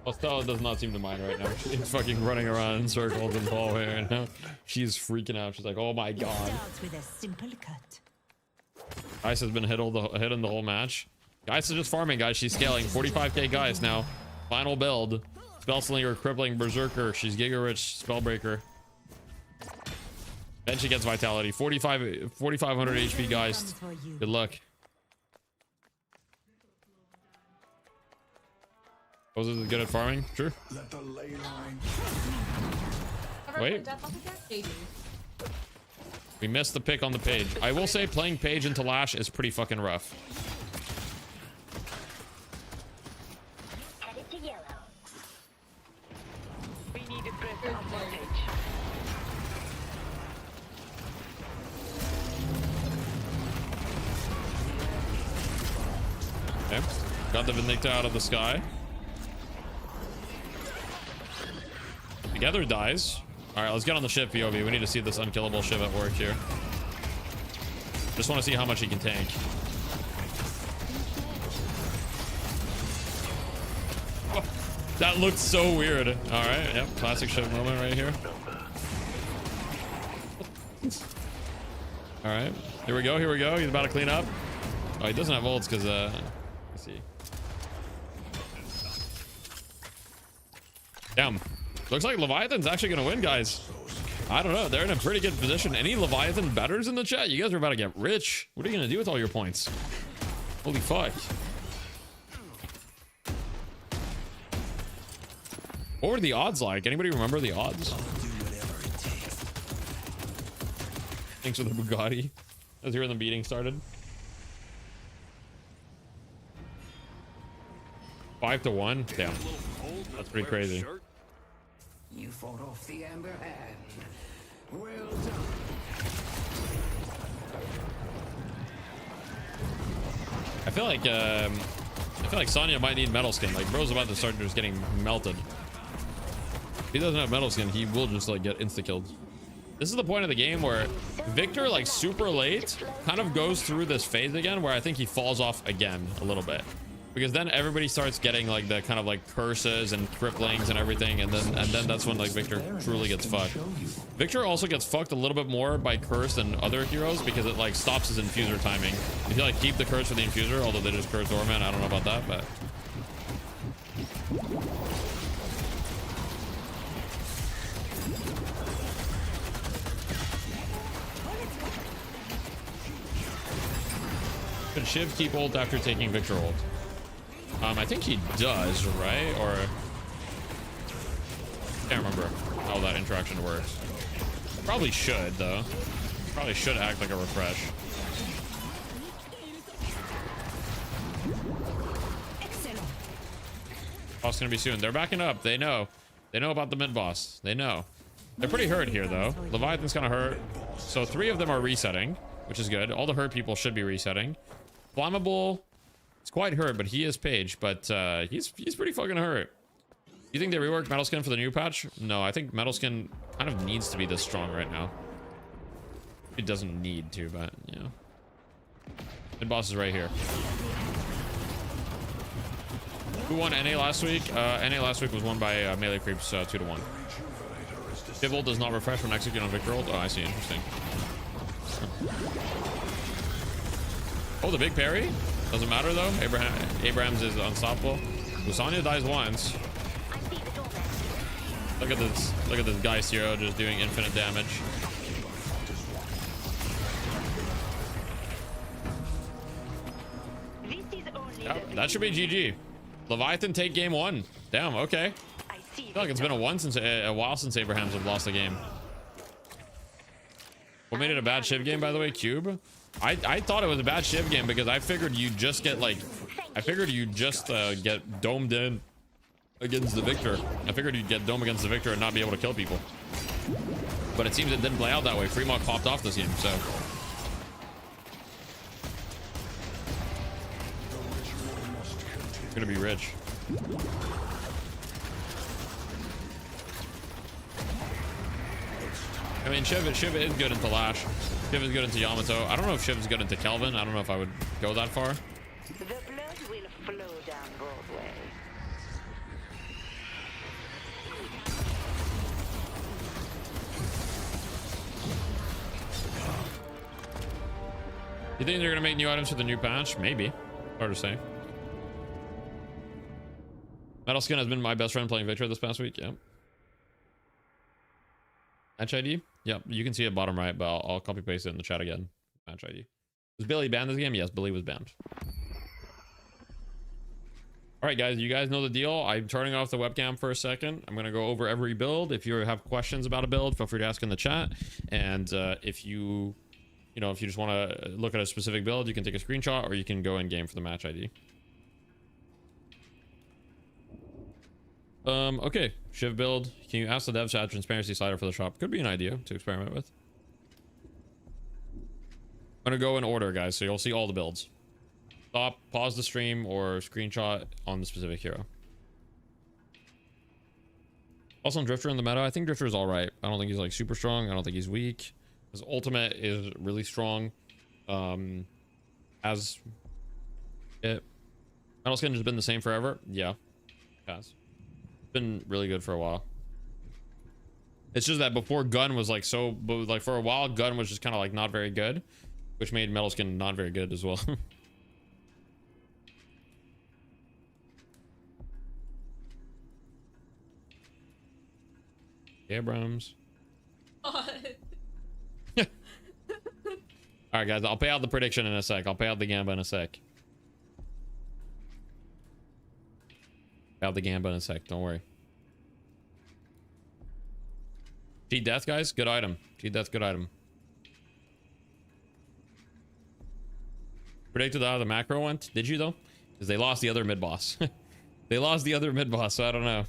Well, Stella does not seem to mind right now. She's fucking running around in circles in the hallway right now. She's freaking out. She's like, oh my god. starts with a simple cut. Geist has been hitting the whole match. Geist is just farming, guys. She's scaling. 45k Geist now. Final build. Spellslinger, Crippling, Berserker. She's Giga Rich, Spellbreaker. Then she gets Vitality. 4,500 HP Geist. Good luck. Was it good at farming? Sure. Wait. We missed the pick on the page. I will say playing page into Lash is pretty fucking rough. Headed to yellow. We need a breath advantage. Okay. Got the Vindicta out of the sky. Together dies. All right, let's get on the ship, POV. We need to see this unkillable ship at work here. Just want to see how much he can tank. Oh, that looked so weird. All right, yep, classic ship moment right here. All right, here we go, here we go. He's about to clean up. Oh, he doesn't have ults because, let's see. Damn. Looks like Leviathan's actually going to win, guys. I don't know. They're in a pretty good position. Any Leviathan betters in the chat? You guys are about to get rich. What are you going to do with all your points? Holy fuck. What were the odds like? Anybody remember the odds? Thanks for the Bugatti. I was here when the meeting started. 5-1? Damn. That's pretty crazy. You fought off the Amber Hand. Well done. I feel like Sonya might need Metal Skin. Like, bro's about to start just getting melted. If he doesn't have Metal Skin, he will just like get insta-killed. This is the point of the game where Victor, like super late, kind of goes through this phase again where I think he falls off again a little bit. Because then everybody starts getting like the kind of like curses and cripplings and everything, and then that's when like Victor truly gets fucked. Victor also gets fucked a little bit more by curse than other heroes because it like stops his infuser timing. If you like keep the curse for the infuser, although they just curse Doorman, I don't know about that, but could Shiv keep ult after taking Victor ult? I think he does, right? Or can't remember how that interaction works. Probably should though. Probably should act like a refresh. Boss gonna be soon. They're backing up. They know. They know about the mid boss. They know. They're pretty hurt here though. Leviathan's kind of hurt. So 3 of them are resetting, which is good. All the hurt people should be resetting. Flammable. It's quite hurt, but he is Page, but he's pretty fucking hurt. You think they reworked Metal Skin for the new patch? No, I think Metal Skin kind of needs to be this strong right now. It doesn't need to, but you know. Mid boss is right here. Who won NA last week? NA last week was won by Melee Creeps 2-1. Pivot does not refresh when executing on Victor ult. Oh, I see. Interesting. Oh, the big parry? Doesn't matter though. Abrams is unstoppable. Lusanya dies once. Look at this. Look at this guy Zero just doing infinite damage. Yep, that should be GG. Leviathan take game 1. Damn. Okay. I feel like it's been a while since Abrahams have lost a game. What made it a bad Shiv game, by the way? Cube. I thought it was a bad Shiv game because I figured you just get like, I figured you just get domed in against the Victor. I figured you'd get dome against the Victor and not be able to kill people. But it seems it didn't play out that way. Fremont popped off this game, so. Gonna be rich. I mean, Shiv is good into Lash. Shiv is good into Yamato. I don't know if Shiv is good into Kelvin. I don't know if I would go that far. The blood will flow down Broadway. You think they're gonna make new items for the new patch? Maybe. Hard to say. Metal Skin has been my best friend playing Victor this past week. Yeah. Match ID? Yep, you can see it bottom right, but I'll copy paste it in the chat again. Match ID. Was Billy banned this game? Yes, Billy was banned. All right, guys, you guys know the deal. I'm turning off the webcam for a second. I'm going to go over every build. If you have questions about a build, feel free to ask in the chat. And if you just want to look at a specific build, you can take a screenshot or you can go in game for the match ID. Okay, Shiv build. Can you ask the devs to add transparency slider for the shop? Could be an idea to experiment with. I'm gonna go in order, guys, so you'll see all the builds. Stop, pause the stream, or screenshot on the specific hero. Also, Drifter in the meta. I think Drifter is all right. I don't think he's like super strong. I don't think he's weak. His ultimate is really strong. Has it? Metal Skin has been the same forever. Yeah, it has. Been really good for a while. It's just that before Gun was like like for a while Gun was just kind of like not very good, which made Metal Skin not very good as well. Abrams. All right, guys, I'll pay out the prediction in a sec. I'll pay out the Gamba in a sec. Pay out the Gamba in a sec. Don't worry. Cheat Death, guys. Good item. Cheat Death, good item. Predicted how the macro went. Did you, though? Because they lost the other mid-boss. They lost the other mid-boss, so I don't know.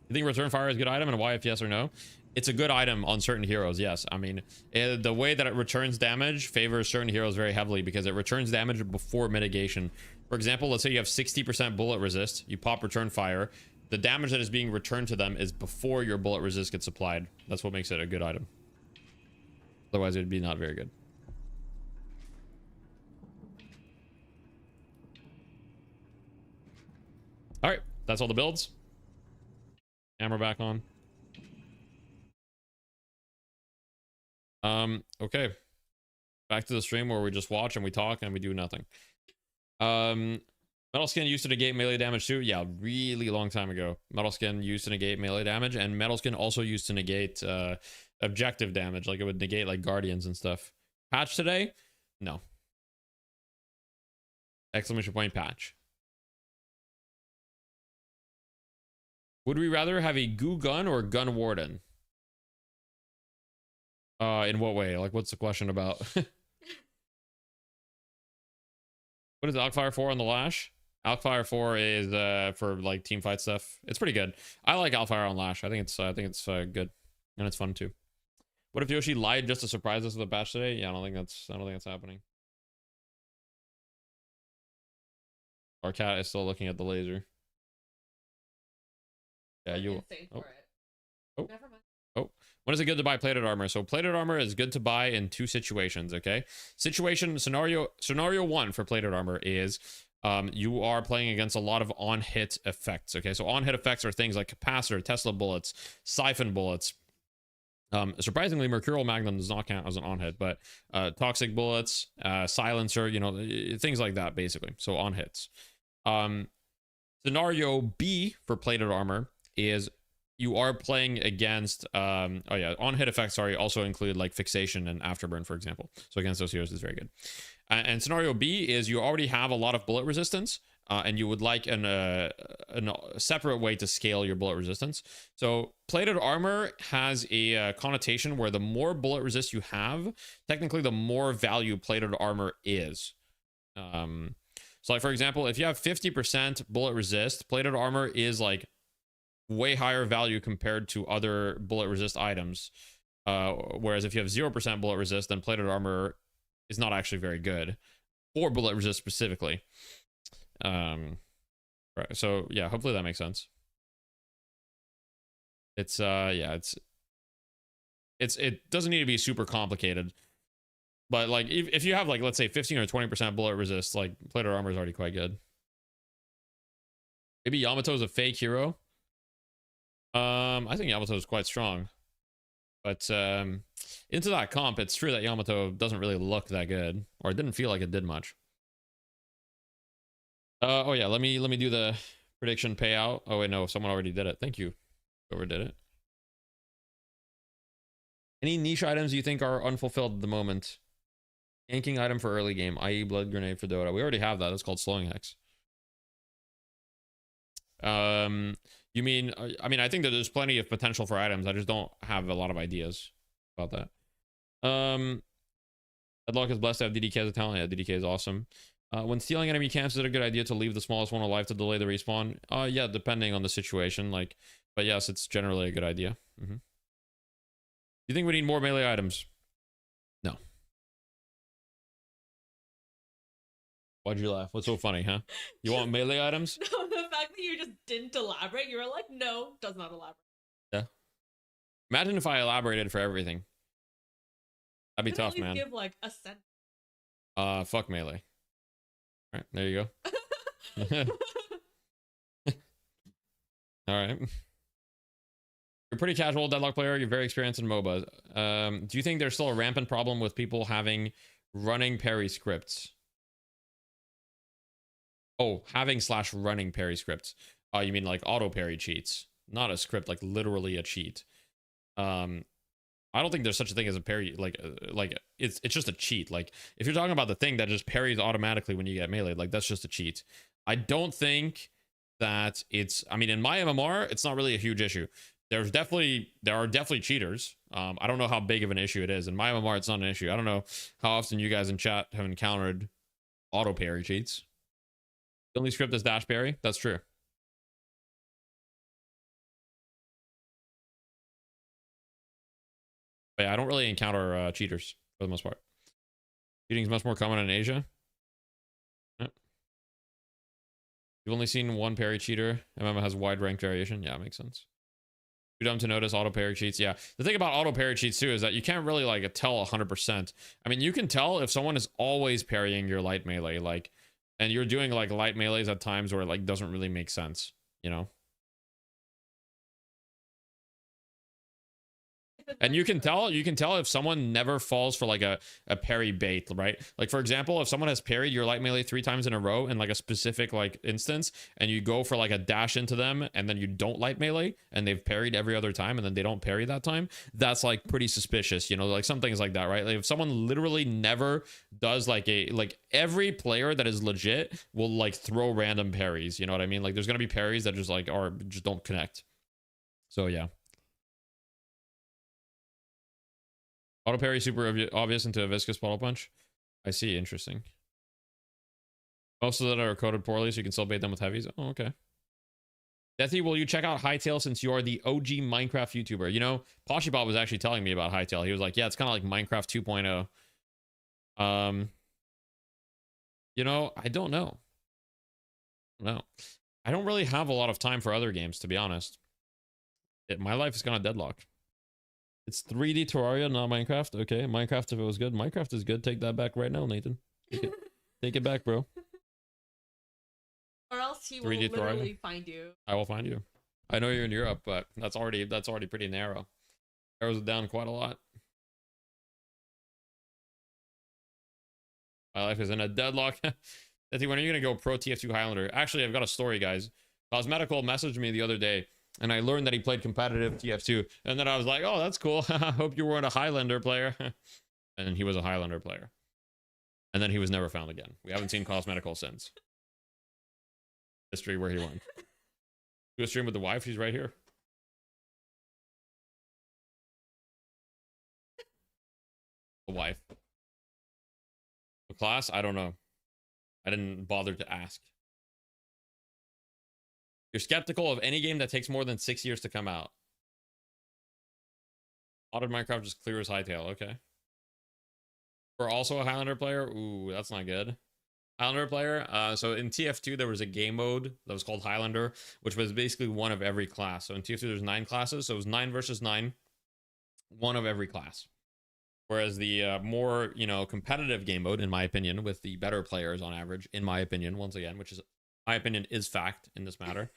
You think Return Fire is a good item, and why if yes or no? It's a good item on certain heroes, yes. I mean, the way that it returns damage favors certain heroes very heavily because it returns damage before mitigation. For example, let's say you have 60% bullet resist. You pop Return Fire. The damage that is being returned to them is before your bullet resist gets applied. That's what makes it a good item. Otherwise, it would be not very good. All right, that's all the builds. Camera back on. Okay. Back to the stream where we just watch and we talk and we do nothing. Metal Skin used to negate melee damage too. Yeah, really long time ago. Metal Skin used to negate melee damage, and Metal Skin also used to negate objective damage. Like it would negate like Guardians and stuff. Patch today? No. Exclamation point patch. Would we rather have a goo gun or a gun warden? In what way? Like, what's the question about? What is Alkfire 4 on the Lash? Alkfire 4 is for like team fight stuff. It's pretty good. I like Alkfire on Lash. I think it's good, and it's fun too. What if Yoshi lied just to surprise us with a patch today? Yeah, I don't think that's happening. Our cat is still looking at the laser. Yeah, you. Oh. Oh. Never mind. Oh, when is it good to buy plated armor? So plated armor is good to buy in two situations. Okay, scenario 1 for plated armor is you are playing against a lot of on-hit effects. Okay, so on-hit effects are things like capacitor, Tesla bullets, siphon bullets. Surprisingly, Mercurial Magnum does not count as an on-hit, but toxic bullets, silencer, you know, things like that basically. So on hits. Scenario B for plated armor is you are playing against oh yeah, on hit effects, sorry, also include like fixation and afterburn, for example. So against those heroes is very good. And scenario B is you already have a lot of bullet resistance, and you would like a separate way to scale your bullet resistance. So plated armor has a connotation where the more bullet resist you have, technically the more value plated armor is. So like, for example, if you have 50% bullet resist, plated armor is like way higher value compared to other bullet resist items. Whereas if you have 0% bullet resist, then plated armor is not actually very good for bullet resist specifically. Right. So yeah, hopefully that makes sense. It's yeah, it doesn't need to be super complicated. But like if you have like, let's say 15 or 20% bullet resist, like plated armor is already quite good. Maybe Yamato is a fake hero. I think Yamato is quite strong. But into that comp, it's true that Yamato doesn't really look that good, or it didn't feel like it did much. Oh yeah, let me do the prediction payout. Oh wait, no, someone already did it. Thank you, whoever did it. Any niche items you think are unfulfilled at the moment? Yanking item for early game, i.e. blood grenade for Dota. We already have that. That's called slowing hex. You mean, I mean, I think that there's plenty of potential for items. I just don't have a lot of ideas about that. Deadlock is blessed to have DDK as a talent. Yeah, DDK is awesome. When stealing enemy camps, is it a good idea to leave the smallest one alive to delay the respawn? Yeah, depending on the situation. Like, but yes, it's generally a good idea. You think we need more melee items? No. Why'd you laugh? What's so funny, huh? You want melee items? No, the fact that you just didn't elaborate, you were like, no, does not elaborate. Yeah. Imagine if I elaborated for everything. That'd be tough, man. Give like a sentence. Fuck melee. All right, there you go. All right. You're a pretty casual Deadlock player. You're very experienced in MOBAs. Do you think there's still a rampant problem with people having running parry scripts? Oh, having / running parry scripts. Oh, you mean like auto parry cheats, not a script, like literally a cheat. I don't think there's such a thing as a parry. Like it's just a cheat. Like if you're talking about the thing that just parries automatically when you get melee, like that's just a cheat. I don't think that it's. I mean, in my MMR, it's not really a huge issue. There are definitely cheaters. I don't know how big of an issue it is. In my MMR, it's not an issue. I don't know how often you guys in chat have encountered auto parry cheats. The only script is dash parry. That's true. But yeah, I don't really encounter cheaters for the most part. Cheating is much more common in Asia. Yep. You've only seen one parry cheater. MMA has wide rank variation. Yeah, makes sense. Too dumb to notice auto parry cheats. Yeah, the thing about auto parry cheats too is that you can't really like tell 100%. I mean, you can tell if someone is always parrying your light melee, like, and you're doing like light melees at times where it like doesn't really make sense, you know. And you can tell if someone never falls for like a parry bait, right? Like for example, if someone has parried your light melee 3 times in a row in like a specific like instance, and you go for like a dash into them and then you don't light melee and they've parried every other time and then they don't parry that time, that's like pretty suspicious, you know, like some things like that, right? Like if someone literally never does like every player that is legit will like throw random parries, you know what I mean? Like there's gonna be parries that just like just don't connect. So yeah. Auto parry super obvious into a viscous bottle punch. I see. Interesting. Most of that are coded poorly, so you can still bait them with heavies. Oh, okay. Deathy, will you check out Hytale since you are the OG Minecraft YouTuber? You know, Poshibot was actually telling me about Hytale. He was like, yeah, it's kind of like Minecraft 2.0. You know, I don't know. No. I don't really have a lot of time for other games, to be honest. My life is kind of deadlocked. It's 3D Terraria, not Minecraft. Okay, Minecraft if it was good. Minecraft is good. Take that back right now, Nathan. Take it back, bro. Or else he will literally find you. I will find you. I know you're in Europe, but that's already pretty narrow. Narrows it down quite a lot. My life is in a deadlock. When are you gonna go pro TF2 Highlander? Actually, I've got a story, guys. Cosmetical messaged me the other day, and I learned that he played competitive TF2. And then I was like, oh, that's cool. Hope you weren't a Highlander player. And he was a Highlander player. And then he was never found again. We haven't seen Cosmetical since. History where he went. Do a stream with the wife. She's right here. The wife. The class? I don't know. I didn't bother to ask. You're skeptical of any game that takes more than 6 years to come out. Modded Minecraft just clears Hightail. Okay. We're also a Highlander player. Ooh, that's not good. Highlander player. So in TF2, there was a game mode that was called Highlander, which was basically one of every class. So in TF2, there's 9 classes. So it was 9 versus 9. One of every class. Whereas the more, you know, competitive game mode, in my opinion, with the better players on average, in my opinion, once again, which is, my opinion is fact in this matter,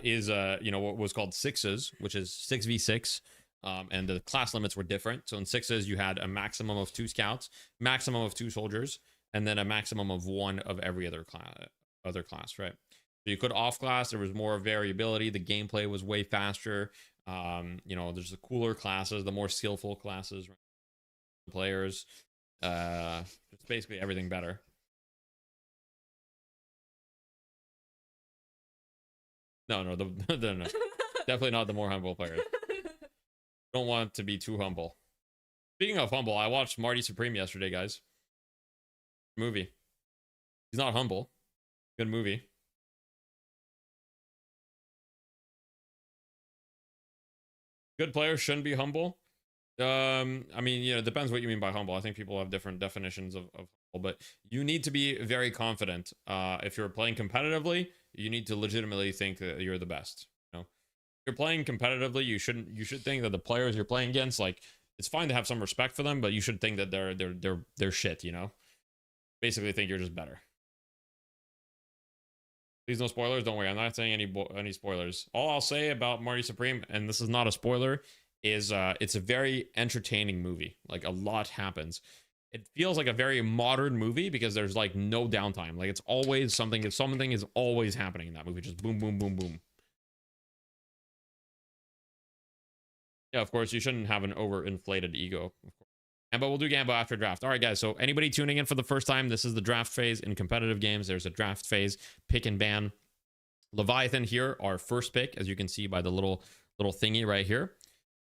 is, you know, what was called sixes, which is 6v6. And the class limits were different. So in sixes, you had a maximum of 2 scouts, maximum of 2 soldiers, and then a maximum of 1 of every other class, right? So you could off class. There was more variability. The gameplay was way faster. You know, there's the cooler classes, the more skillful classes, right? Players. It's basically everything better. No, no, no. Definitely not the more humble players. Don't want to be too humble. Speaking of humble, I watched Marty Supreme yesterday, guys. Movie. He's not humble. Good movie. Good players shouldn't be humble. I mean, you know, it depends what you mean by humble. I think people have different definitions of humble, but you need to be very confident. If you're playing competitively, you need to legitimately think that you're the best. You know, if you're playing competitively, you should think that the players you're playing against, like, it's fine to have some respect for them, but you should think that they're shit, you know? Basically think you're just better. Please no spoilers. Don't worry, I'm not saying any spoilers. All I'll say about Marty Supreme, and this is not a spoiler, is it's a very entertaining movie. Like, a lot happens. It feels like a very modern movie because there's like no downtime. Like, it's always something is always happening in that movie. Just boom, boom, boom, boom. Yeah, of course, you shouldn't have an overinflated ego. Of course. But we'll do Gambo after draft. All right, guys. So anybody tuning in for the first time, this is the draft phase in competitive games. There's a draft phase, pick and ban. Leviathan here, our first pick, as you can see by the little thingy right here.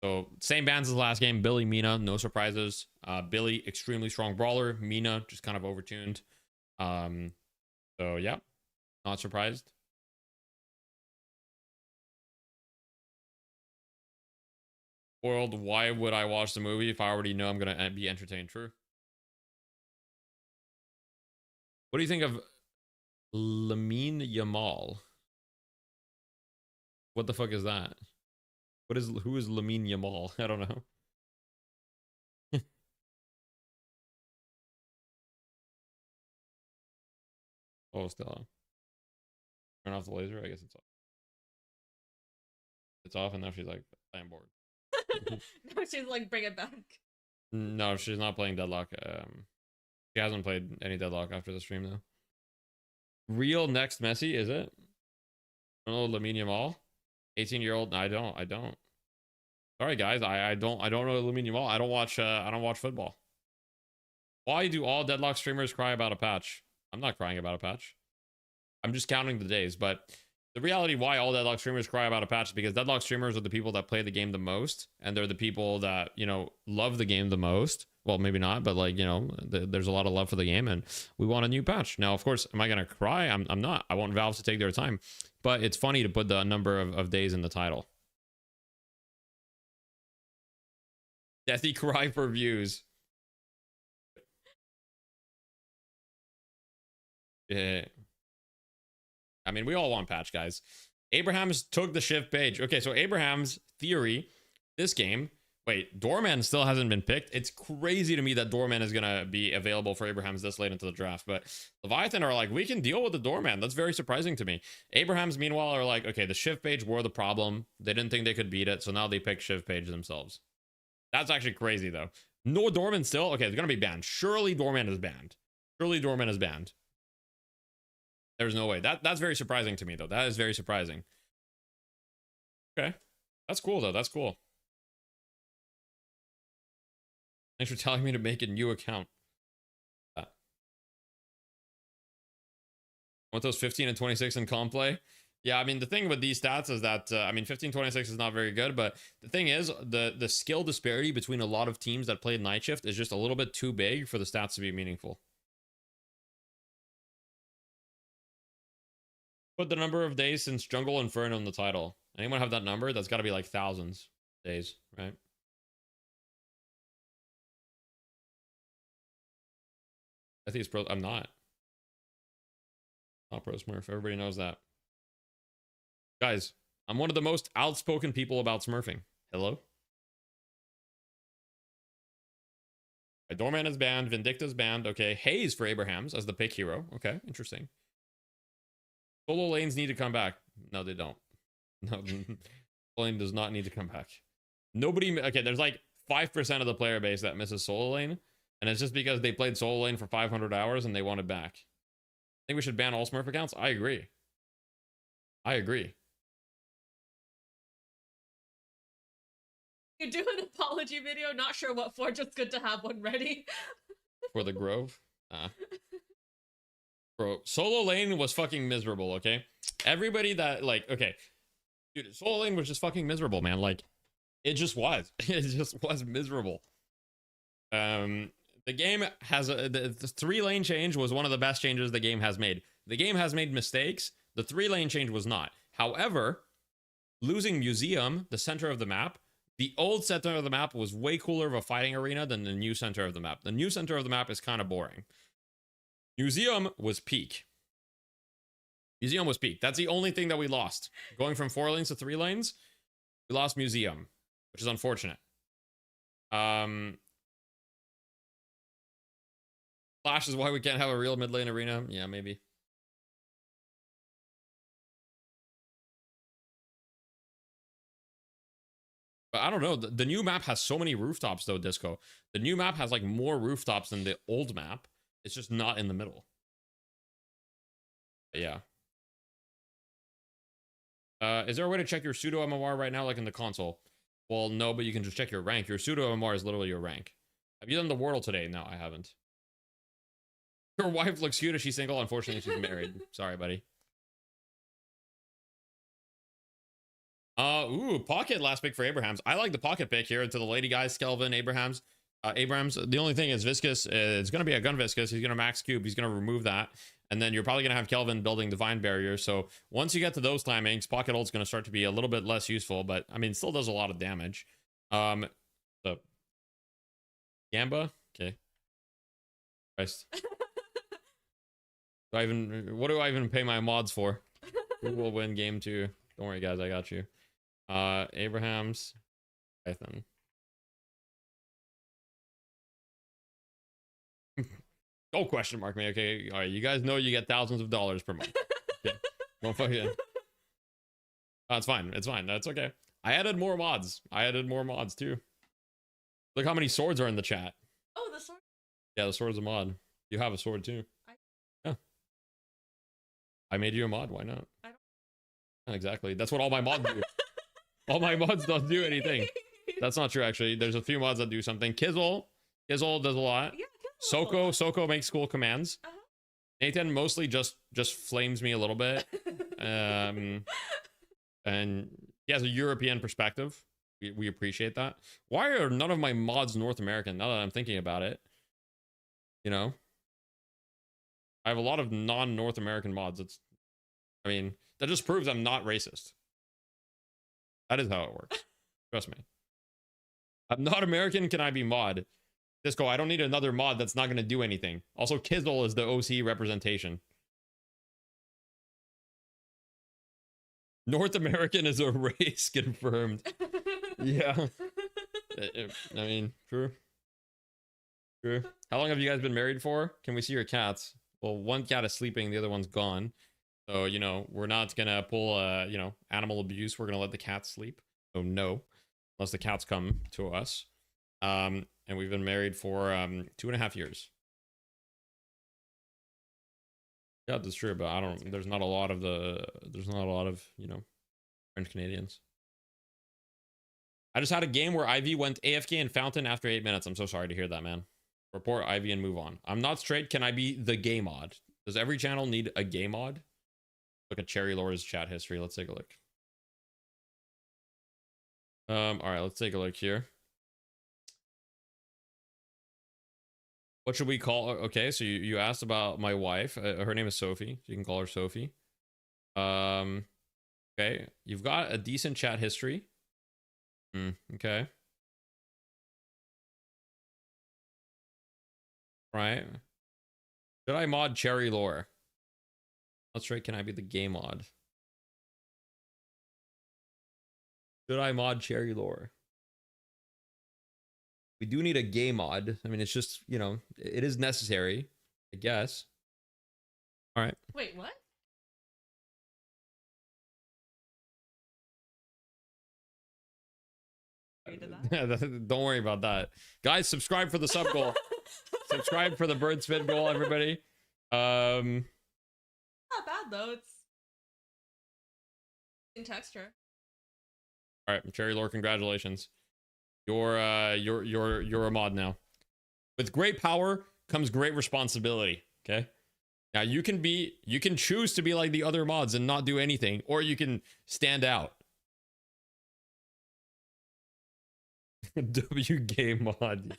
So same bans as the last game. Billy, Mina, no surprises. Billy, extremely strong brawler. Mina, just kind of overtuned. So yeah, not surprised. Spoiled, why would I watch the movie if I already know I'm gonna be entertained? True. What do you think of Lamine Yamal? What the fuck is that? Who is Lamine Yamal? I don't know. Oh, still on. Turn off the laser. I guess it's off. It's off, and now she's like, I'm bored. Now she's like, bring it back. No, she's not playing Deadlock. She hasn't played any Deadlock after the stream though. Real next Messi, is it? Oh, Lamine Yamal, 18-year-old. I don't. Sorry guys, I don't know Lamine Yamal. I don't watch football. Why do all Deadlock streamers cry about a patch? I'm not crying about a patch. I'm just counting the days, but the reality why all Deadlock streamers cry about a patch is because Deadlock streamers are the people that play the game the most, and they're the people that, you know, love the game the most. Well, maybe not, but like, you know, there's a lot of love for the game, and we want a new patch. Now, of course, am I gonna cry? I'm not. I want Valve to take their time, but it's funny to put the number of days in the title. Deathy cry for views. Yeah. I mean, we all want patch, guys. Abraham's took the shift page. Okay, so Abraham's theory, this game. Wait, Doorman still hasn't been picked. It's crazy to me that Doorman is going to be available for Abraham's this late into the draft. But Leviathan are like, we can deal with the Doorman. That's very surprising to me. Abraham's, meanwhile, are like, okay, the shift page were the problem. They didn't think they could beat it, so now they pick shift page themselves. That's actually crazy, though. No Doorman still? Okay, it's going to be banned. Surely Doorman is banned. Surely Doorman is banned. There's no way. That's very surprising to me, though. That is very surprising. Okay. That's cool, though. That's cool. Thanks for telling me to make a new account. I want those 15 and 26 in comp play. Yeah, I mean, the thing with these stats is that, I mean, 15-26 is not very good, but the thing is, the skill disparity between a lot of teams that played Night Shift is just a little bit too big for the stats to be meaningful. Put the number of days since Jungle Inferno in the title. Anyone have that number? That's got to be like thousands of days, right? I think it's pro. I'm not. Not pro Smurf. Everybody knows that. Guys, I'm one of the most outspoken people about smurfing. Hello? Doorman is banned. Vindicta's banned. Okay. Hayes for Abrahams as the pick hero. Okay. Interesting. Solo lanes need to come back. No, they don't. No, solo lane does not need to come back. Nobody. Okay, there's like 5% of the player base that misses solo lane. And it's just because they played solo lane for 500 hours and they want it back. I think we should ban all Smurf accounts. I agree. I agree. You do an apology video, not sure what for, just good to have one ready. For the Grove? Bro, solo lane was fucking miserable, okay? Everybody that, like, okay. Dude, solo lane was just fucking miserable, man. Like, it just was. It just was miserable. The game has the 3-lane change was one of the best changes the game has made. The game has made mistakes. The 3-lane change was not. However, losing Museum, the center of the map, the old center of the map was way cooler of a fighting arena than the new center of the map. The new center of the map is kind of boring. Museum was peak. Museum was peak. That's the only thing that we lost. Going from 4 lanes to 3 lanes, we lost Museum, which is unfortunate. Flash is why we can't have a real mid lane arena. Yeah, maybe. But I don't know. The new map has so many rooftops, though, Disco. The new map has, like, more rooftops than the old map. It's just not in the middle. But yeah. Is there a way to check your pseudo MMR right now, like in the console? Well, no, but you can just check your rank. Your pseudo MMR is literally your rank. Have you done the Wordle today? No, I haven't. Your wife looks cute if she's single. Unfortunately, she's married. Sorry, buddy. Ooh, pocket last pick for Abrahams. I like the pocket pick here to the lady guys, Kelvin, Abrahams. Abrams. The only thing is Viscous is going to be a gun Viscous. He's going to max cube. He's going to remove that. And then you're probably going to have Kelvin building Divine Barrier. So once you get to those timings, pocket ult's going to start to be a little bit less useful. But, I mean, it still does a lot of damage. So Gamba? Okay. Christ. What do I even pay my mods for? Who will win game 2? Don't worry, guys. I got you. Abrahams. Python. Oh, question mark me. Okay, all right. You guys know you get thousands of dollars per month. Okay. Don't fucking. Oh, it's fine. It's fine. That's okay. I added more mods. I added more mods too. Look how many swords are in the chat. Oh, the sword. Yeah, the sword's a mod. You have a sword too. Yeah. I made you a mod. Why not? I don't. Exactly. That's what all my mods do. All my mods don't do anything. That's not true. Actually, there's a few mods that do something. Kizzle does a lot. Yeah. Soko makes cool commands. Nathan mostly just flames me a little bit. And he has a European perspective. We appreciate that. Why are none of my mods North American? Now that I'm thinking about it, you know, I have a lot of non-North American mods. I mean, that just proves I'm not racist. That is how it works. Trust me. I'm not American. Can I be mod? Disco, I don't need another mod that's not going to do anything. Also, Kizzle is the OC representation. North American is a race confirmed. Yeah. I mean, true. True. How long have you guys been married for? Can we see your cats? Well, one cat is sleeping, the other one's gone. So, you know, we're not going to pull, you know, animal abuse. We're going to let the cats sleep. So no, unless the cats come to us. And we've been married for 2.5 years. Yeah, that's true, but I don't. There's not a lot of you know, French Canadians. I just had a game where Ivy went AFK and Fountain after 8 minutes. I'm so sorry to hear that, man. Report Ivy and move on. I'm not straight. Can I be the gay mod? Does every channel need a gay mod? Look at Cherry Lore's chat history. Let's take a look. All right, let's take a look here. What should we call her? Okay, so you asked about my wife. Her name is Sophie. So you can call her Sophie. Okay, you've got a decent chat history. Okay. Right. Should I mod Cherry Lore? That's right. Can I be the gay mod? Should I mod Cherry Lore? We do need a gay mod. I mean, it's just, you know, it is necessary, I guess. All right. Wait, what? Don't worry about that. Guys, subscribe for the sub goal. Subscribe for the bird spin goal, everybody. Not bad though. It's in texture. All right, Cherry Lore, congratulations. You're a mod now. With great power comes great responsibility. Okay. Now you can choose to be like the other mods and not do anything, or you can stand out. W gay mod.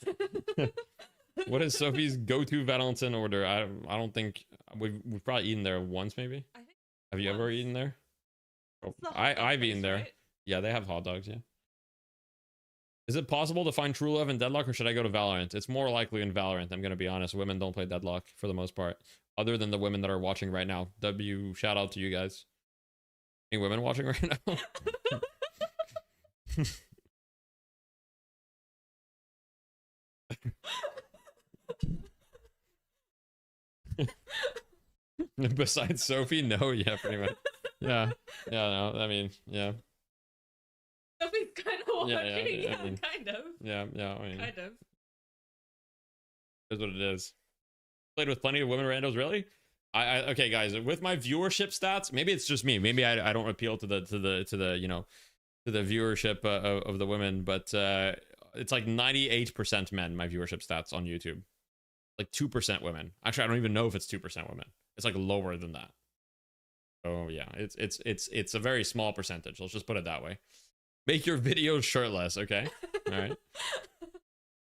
What is Sophie's go-to Valentine order? I don't think we've probably eaten there once, maybe. I think have you ever eaten there? Oh, I've eaten there. Right? Yeah, they have hot dogs. Yeah. Is it possible to find true love in Deadlock, or should I go to Valorant? It's more likely in Valorant. I'm gonna be honest. Women don't play Deadlock for the most part, other than the women that are watching right now. W, shout out to you guys. Any women watching right now? Besides Sophie, no. Yeah, pretty much. Yeah, no, I mean, yeah. Sophie's kind of watching. Yeah, I mean, kind of. Yeah, I mean, kind of. Is what it is. Played with plenty of women randos, really. Okay, guys, with my viewership stats, maybe it's just me. Maybe I don't appeal to the you know, to the viewership of the women, but it's like 98% men. My viewership stats on YouTube, like 2% women. Actually, I don't even know if it's 2% women. It's like lower than that. Oh yeah, it's a very small percentage. Let's just put it that way. Make your videos shirtless, okay? All right.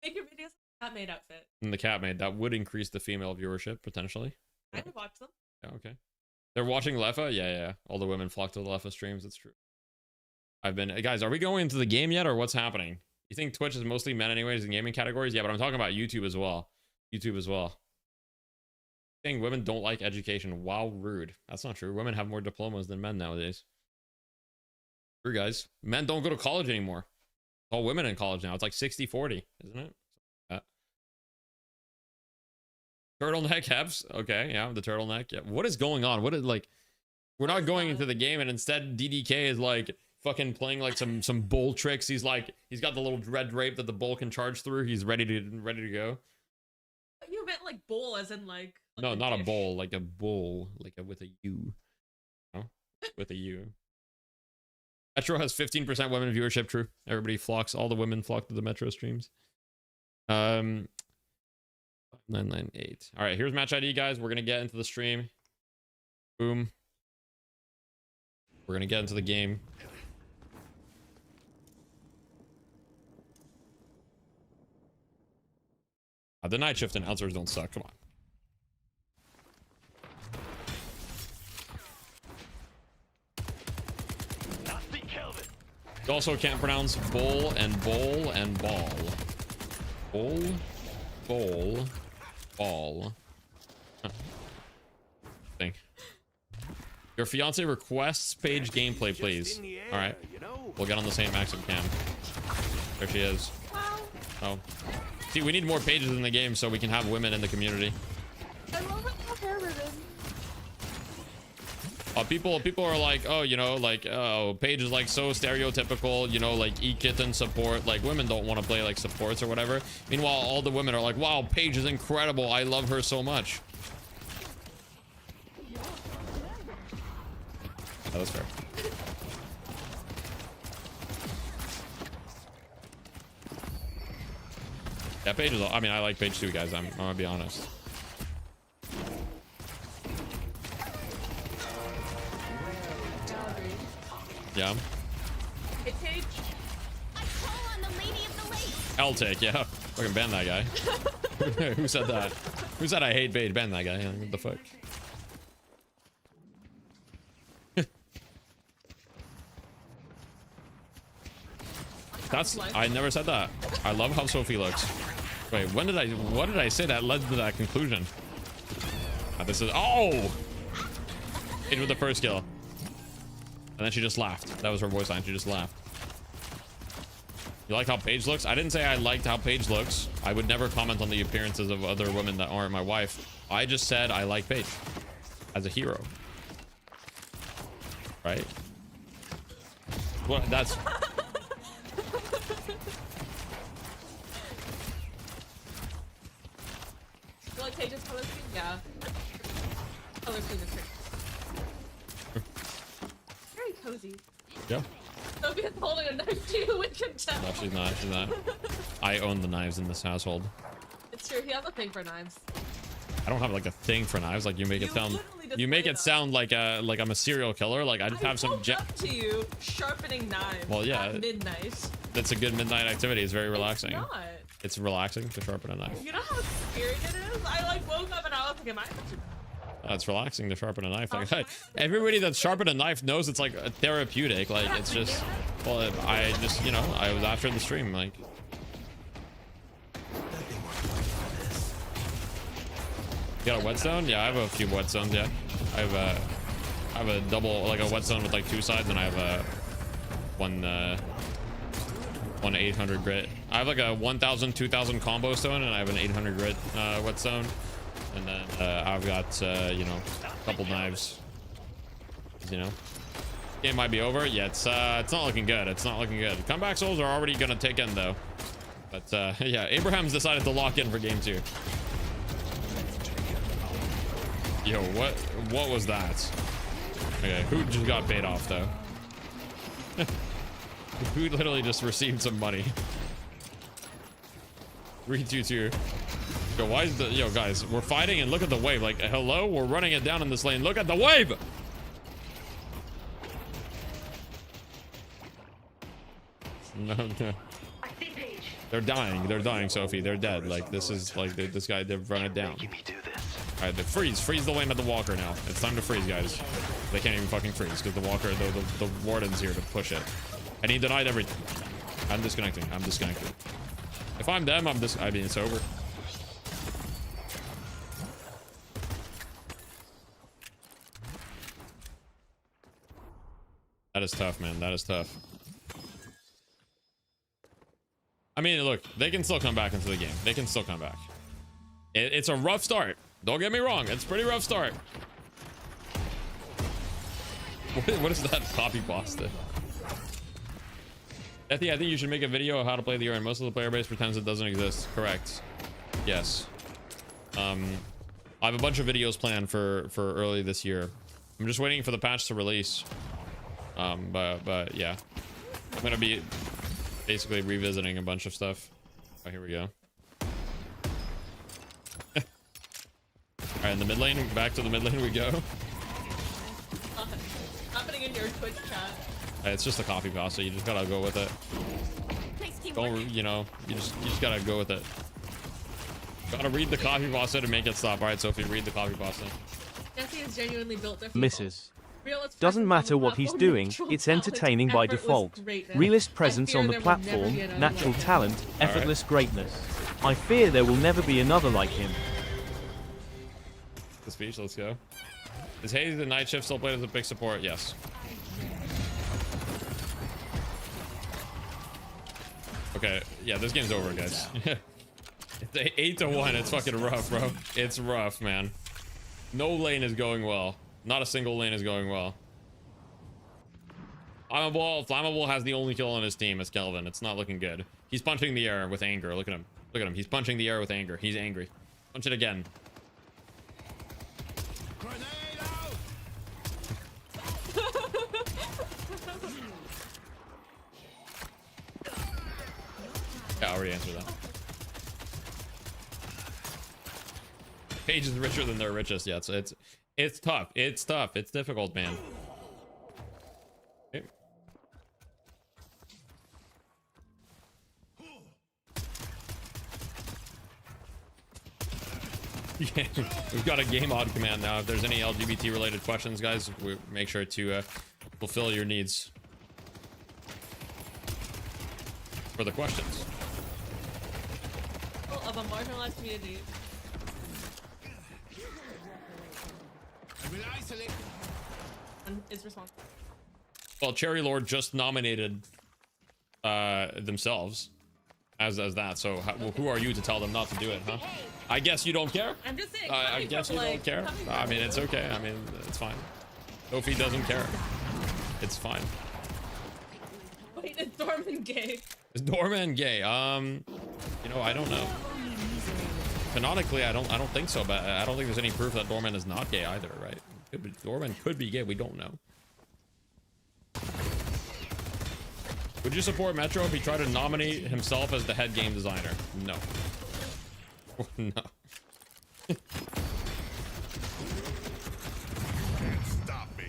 Make your videos cat maid outfit. And the cat maid, that would increase the female viewership potentially. I would watch them. Yeah, okay. They're watching Lefa? Yeah. All the women flock to the Lefa streams. It's true. Guys, are we going into the game yet, or what's happening? You think Twitch is mostly men anyways in gaming categories? Yeah, but I'm talking about YouTube as well. Saying women don't like education. Wow, rude. That's not true. Women have more diplomas than men nowadays. True, guys. Men don't go to college anymore. It's all women in college now. It's like 60-40, isn't it? Turtleneck Heps. Okay, yeah, the turtleneck. Yeah. What is going on? What is, like, we're not going into the game, and instead DDK is like fucking playing like some bull tricks. He's got the little red drape that the bull can charge through. He's ready to go. You meant like bowl as in like no, not a bowl, like a bull, like with a U. No? With a U. Metro has 15% women viewership. True. Everybody flocks. All the women flock to the Metro streams. 998. All right, here's match ID, guys. We're gonna get into the stream. Boom. We're gonna get into the game. The night shift announcers don't suck. Come on. You also can't pronounce bowl and bowl and ball. Bowl, bowl, ball. Huh. Thing. Your fiance requests Paige gameplay, please. All right. We'll get on the same maximum cam. There she is. Oh. See, we need more Pages in the game so we can have women in the community. I love it. People are like, oh, you know, like, oh, Paige is like so stereotypical, you know, like e-kitten support. Like, women don't want to play like supports or whatever. Meanwhile, all the women are like, wow, Paige is incredible. I love her so much. Oh, that's fair. Yeah, Paige is. I mean, I like Paige too, guys. I'm gonna be honest. Yeah. Hey, Paige. I'll take. Yeah. Fucking ban that guy. Who said that? Who said I hate Paige? Ban that guy. What the fuck? That's. I never said that. I love how Sophie looks. Wait, what did I say that led to that conclusion? This is. Oh! Paige with the first kill. And then she just laughed. That was her voice line. She just laughed. You like how Paige looks? I didn't say I liked how Paige looks. I would never comment on the appearances of other women that aren't my wife. I just said I like Paige as a hero. Right? Well, that's. You like Paige's color scheme? Yeah. Color scheme is pretty. Very cozy. Yeah. Sophia's holding a knife too with contempt. No, she's not. She's not. I own the knives in this household. It's true. He has a thing for knives. I don't have like a thing for knives. Like you make it sound. You make it sound like I'm a serial killer. Like I just have some. Up to you sharpening knives. Well, yeah. At midnight. That's a good midnight activity. It's very relaxing. It's not. It's relaxing to sharpen a knife. You know how scary it is? I like woke up and I was like, am I? It's relaxing to sharpen a knife. Like, everybody that's sharpened a knife knows it's like therapeutic. Like it's just, well, I just, you know, I was after the stream. Like, you got a whetstone? Yeah, I have a few whetstones. Yeah, I have a double, like a whetstone with like two sides, and I have a one 800 grit. I have like a 1000, 2000 combo stone, and I have an 800 grit whetstone. And then I've got, you know, a couple knives. You know, game might be over. Yeah, it's not looking good. It's not looking good. Comeback souls are already gonna take in though. But yeah, Abraham's decided to lock in for game 2. Yo, what was that? Okay, who just got paid off though? Who literally just received some money? 3-2-2. Yo, why is the yo guys? We're fighting and look at the wave. Like, hello, we're running it down in this lane. Look at the wave. No, no. They're dying. They're dying, Sophie. They're dead. Like this is like this guy. They've run it down. All right, freeze the lane of the walker now. It's time to freeze, guys. They can't even fucking freeze because the walker, the warden's here to push it, and he denied everything. I'm disconnecting. I'm disconnected. If I'm them, I mean, it's over. That is tough, man. That is tough. I mean, look, they can still come back into the game. They can still come back. It's a rough start. Don't get me wrong. It's a pretty rough start. What is that copy pasta? I think you should make a video of how to play the urn. Most of the player base pretends it doesn't exist. Correct. Yes. I have a bunch of videos planned for early this year. I'm just waiting for the patch to release. But yeah, I'm gonna be basically revisiting a bunch of stuff. Oh, here we go. All right, in the mid lane, back to the mid lane we go. Happening in your Twitch chat. It's just a coffee pasta. You just gotta go with it. Don't, you know, you just gotta go with it. Gotta read the coffee pasta to make it stop. All right, Sophie, read the coffee pasta. Jesse is genuinely built different. Misses. Doesn't matter what he's doing, it's entertaining by default. Realist presence on the platform, natural talent, effortless greatness. I fear there will never be another like him. The speech, let's go. Is Hayes the night shift still played as a big support? Yes. Okay, yeah, this game's over, guys. It's 8-1. It's fucking rough, bro. It's rough, man. No lane is going well. Not a single lane is going well. Flammable has the only kill on his team as Kelvin. It's not looking good. He's punching the air with anger. Look at him. Look at him. He's punching the air with anger. He's angry. Punch it again. Yeah, I already answered that. Page is richer than their richest. Yeah, so it's tough. It's tough. It's difficult, man. Okay. Yeah, we've got a game mod command now. If there's any LGBT related questions, guys, we make sure to fulfill your needs for the questions. Of a marginalized community. Is responsible. Well, Cherry Lord just nominated themselves as that. So who are you to tell them not to do it, huh? I guess you don't care. I'm just saying. I guess you don't care. I mean, it's okay. I mean, it's fine. Sophie doesn't care. It's fine. Wait, is Dorman gay? Is Dorman gay? You know, I don't know. Canonically, I don't think so, but I don't think there's any proof that Dorman is not gay either, right? Dorman could be gay. We don't know. Would you support Metro if he tried to nominate himself as the head game designer? No. No.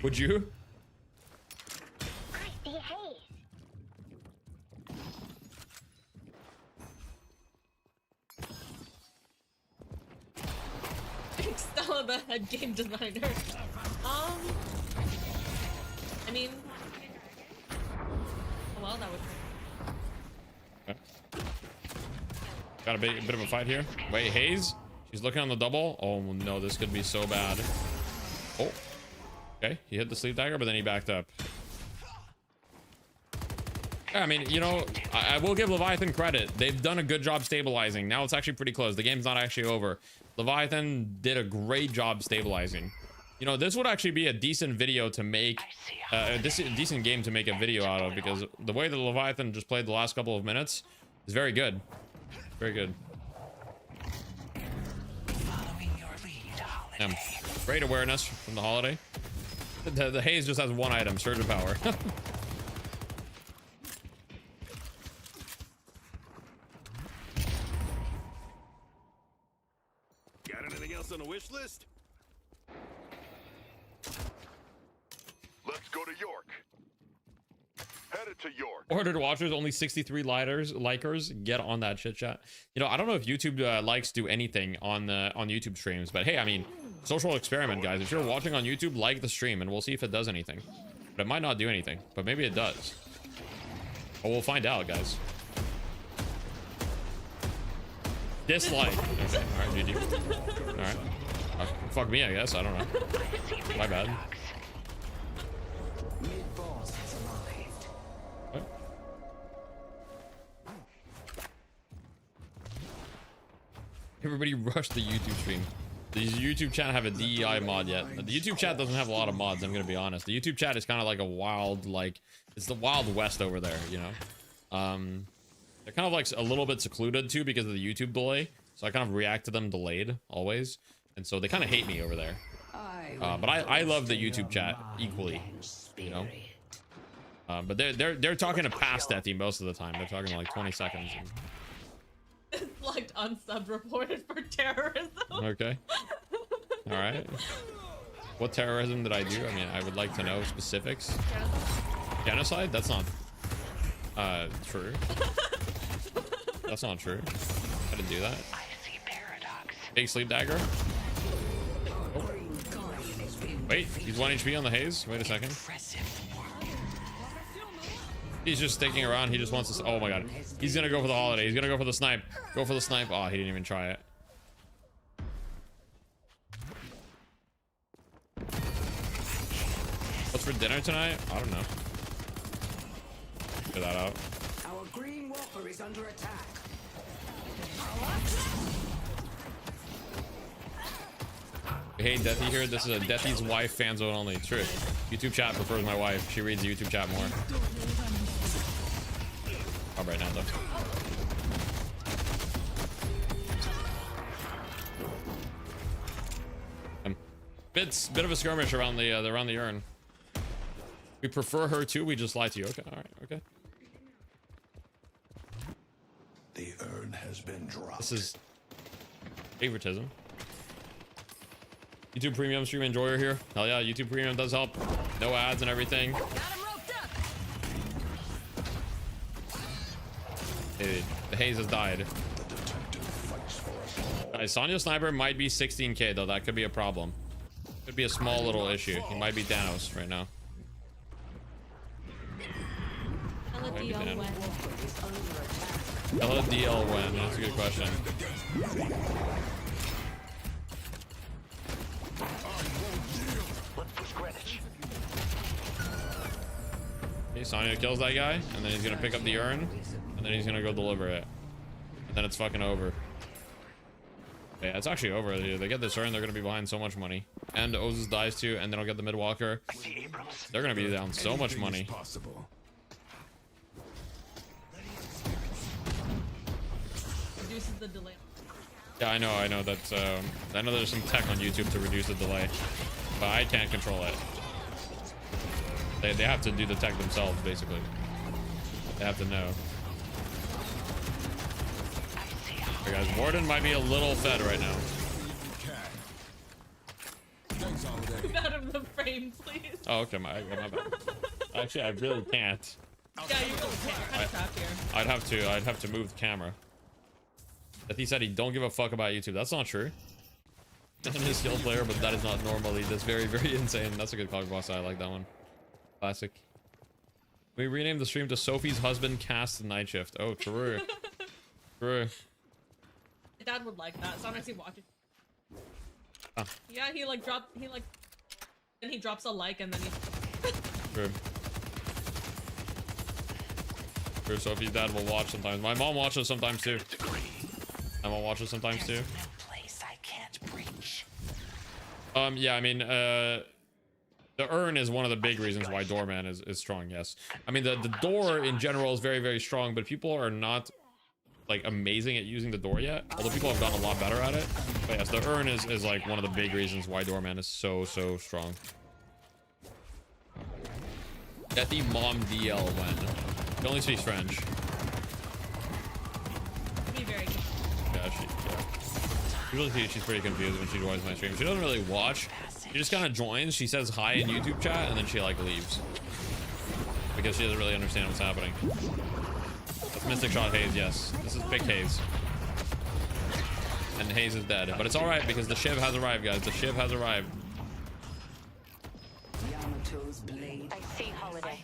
Would you? Stella, the head game designer. I mean, well, that would. Okay. Got a bit of a fight here. Wait, Hayes? She's looking on the double. Oh no, this could be so bad. Oh. Okay, he hit the sleep dagger, but then he backed up. Yeah, I mean, you know, I will give Leviathan credit. They've done a good job stabilizing. Now it's actually pretty close. The game's not actually over. Leviathan did a great job stabilizing. You know, this would actually be a decent video to make, a decent game to make a video out of, because the way that Leviathan just played the last couple of minutes is very good. Very good. Great awareness from the Holiday. The Haze just has one item, Surge of Power. Got anything else on the wish list? Let's go to York. Headed to York. Ordered watchers, only 63 likers. Get on that shit chat. You know, I don't know if YouTube likes do anything on YouTube streams, but hey, I mean, social experiment, guys. If you're watching on YouTube, like the stream, and we'll see if it does anything. But it might not do anything, but maybe it does. But we'll find out, guys. Dislike. Okay, all right, GG. All right. Fuck me, I guess. I don't know. My bad. What? Everybody rush the YouTube stream. Does YouTube chat have a DEI mod yet? The YouTube chat doesn't have a lot of mods, I'm gonna be honest. The YouTube chat is kind of like a wild, like, it's the Wild West over there, you know? They're kind of like a little bit secluded too because of the YouTube delay. So I kind of react to them delayed always. And so they kind of hate me over there. But I love the YouTube chat equally, you know? But they're talking to past Deathy most of the time. They're talking like 20 seconds. And... Like unsub reported for terrorism. Okay. All right. What terrorism did I do? I mean, I would like to know specifics. Genocide? That's not true. That's not true. I didn't do that. Big sleep dagger. Oh. Wait, he's 1 HP on the Haze. Wait a second. He's just sticking around. He just wants to. Oh my god. He's gonna go for the Holiday. He's gonna go for the snipe. Go for the snipe. Oh, he didn't even try it. What's for dinner tonight? I don't know. Figure that out. Our green walker is under attack. Hey, Deathy here. This is a Deathy's wife fan zone only. True. YouTube chat prefers my wife. She reads the YouTube chat more. All right now though. Bit of a skirmish around the urn. We prefer her too. We just lie to you. Okay. All right. Okay. The has been dropped. This is favoritism. YouTube Premium stream enjoyer here. Hell yeah, YouTube Premium does help. No ads and everything. Hey, the haze has died. Guys, Sonya Sniper might be 16k though. That could be a problem. Could be a small little issue. He might be Thanos right now. LDL when? That's a good question. Okay, Sonya kills that guy, and then he's gonna pick up the urn, and then he's gonna go deliver it. And then it's fucking over. Yeah, it's actually over. They get this urn, they're gonna be behind so much money. And Ozus dies too, and then I'll get the mid-walker. They're gonna be down so much money. Reduces the delay. Yeah, I know that, I know there's some tech on YouTube to reduce the delay, but I can't control it. They have to do the tech themselves, basically. They have to know. Okay, guys, Warden might be a little fed right now. Move out of the frame, please. Oh, okay, my bad. Actually, I really can't. Yeah, you really can't. You're kind of trapped here. I'd have to move the camera. That he said he don't give a fuck about YouTube. That's not true. I'm a skilled player, but that is not normally. That's very, very insane. That's a good cog boss. I like that one. Classic. We renamed the stream to Sophie's husband cast the night shift. Oh, true. True. My dad would like that. So I'm actually watching. Ah. Yeah, then he drops a like and then he. True. True. Sophie's dad will watch sometimes. My mom watches sometimes too. My mom watches sometimes too. Yeah, I mean, the urn is one of the big reasons why Doorman is strong, yes. I mean, the door in general is very, very strong, but people are not, like, amazing at using the door yet. Although people have gotten a lot better at it. But yes, the urn is like, one of the big reasons why Doorman is so, so strong. Get the mom DL when. She only speaks French. Be very good. Yeah. Usually she's pretty confused when she joins my stream. She doesn't really watch. She just kind of joins. She says hi in YouTube chat, and then she like leaves because she doesn't really understand what's happening. That's Mystic Shot Haze. Yes, this is big Haze, and Haze is dead. But it's all right because the Shiv has arrived, guys. The Shiv has arrived. I see Holiday.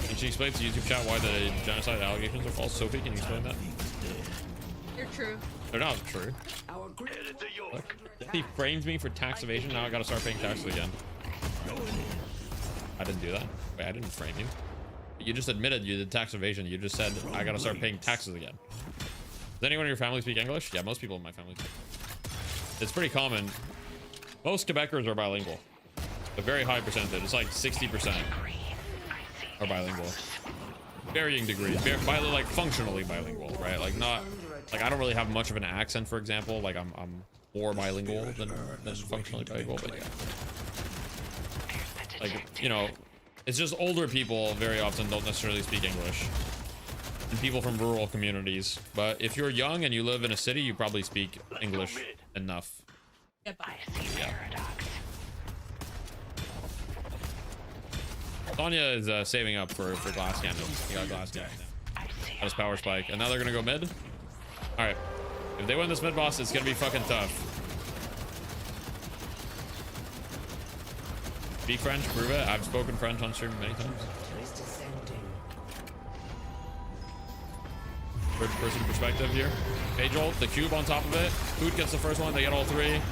Can she explain to YouTube chat why the genocide allegations are false? Sophie, can you explain that? You're true. They're not true. Look, he framed me for tax evasion. Now I gotta start paying taxes again. I didn't do that. Wait, I didn't frame you. You just admitted you did tax evasion. You just said I gotta start paying taxes again. Does anyone in your family speak English? Yeah, most people in my family speak. It's pretty common. Most Quebecers are bilingual. A very high percentage. It's like 60% are bilingual. Varying degrees. Like functionally bilingual, right? Like not, like I don't really have much of an accent, for example. Like I'm more bilingual than functionally bilingual, but yeah. Like, you know, it's just older people very often don't necessarily speak English. And people from rural communities. But if you're young and you live in a city, you probably speak English enough. Yeah. Sonya is saving up for glass cannon. He got glass cannon now. Got his power spike. And now they're gonna go mid. Alright. If they win this mid boss, it's gonna be fucking tough. Speak French, prove it. I've spoken French on stream many times. Third person perspective here. Hey Jolt, the cube on top of it. Food gets the first one, they get all three.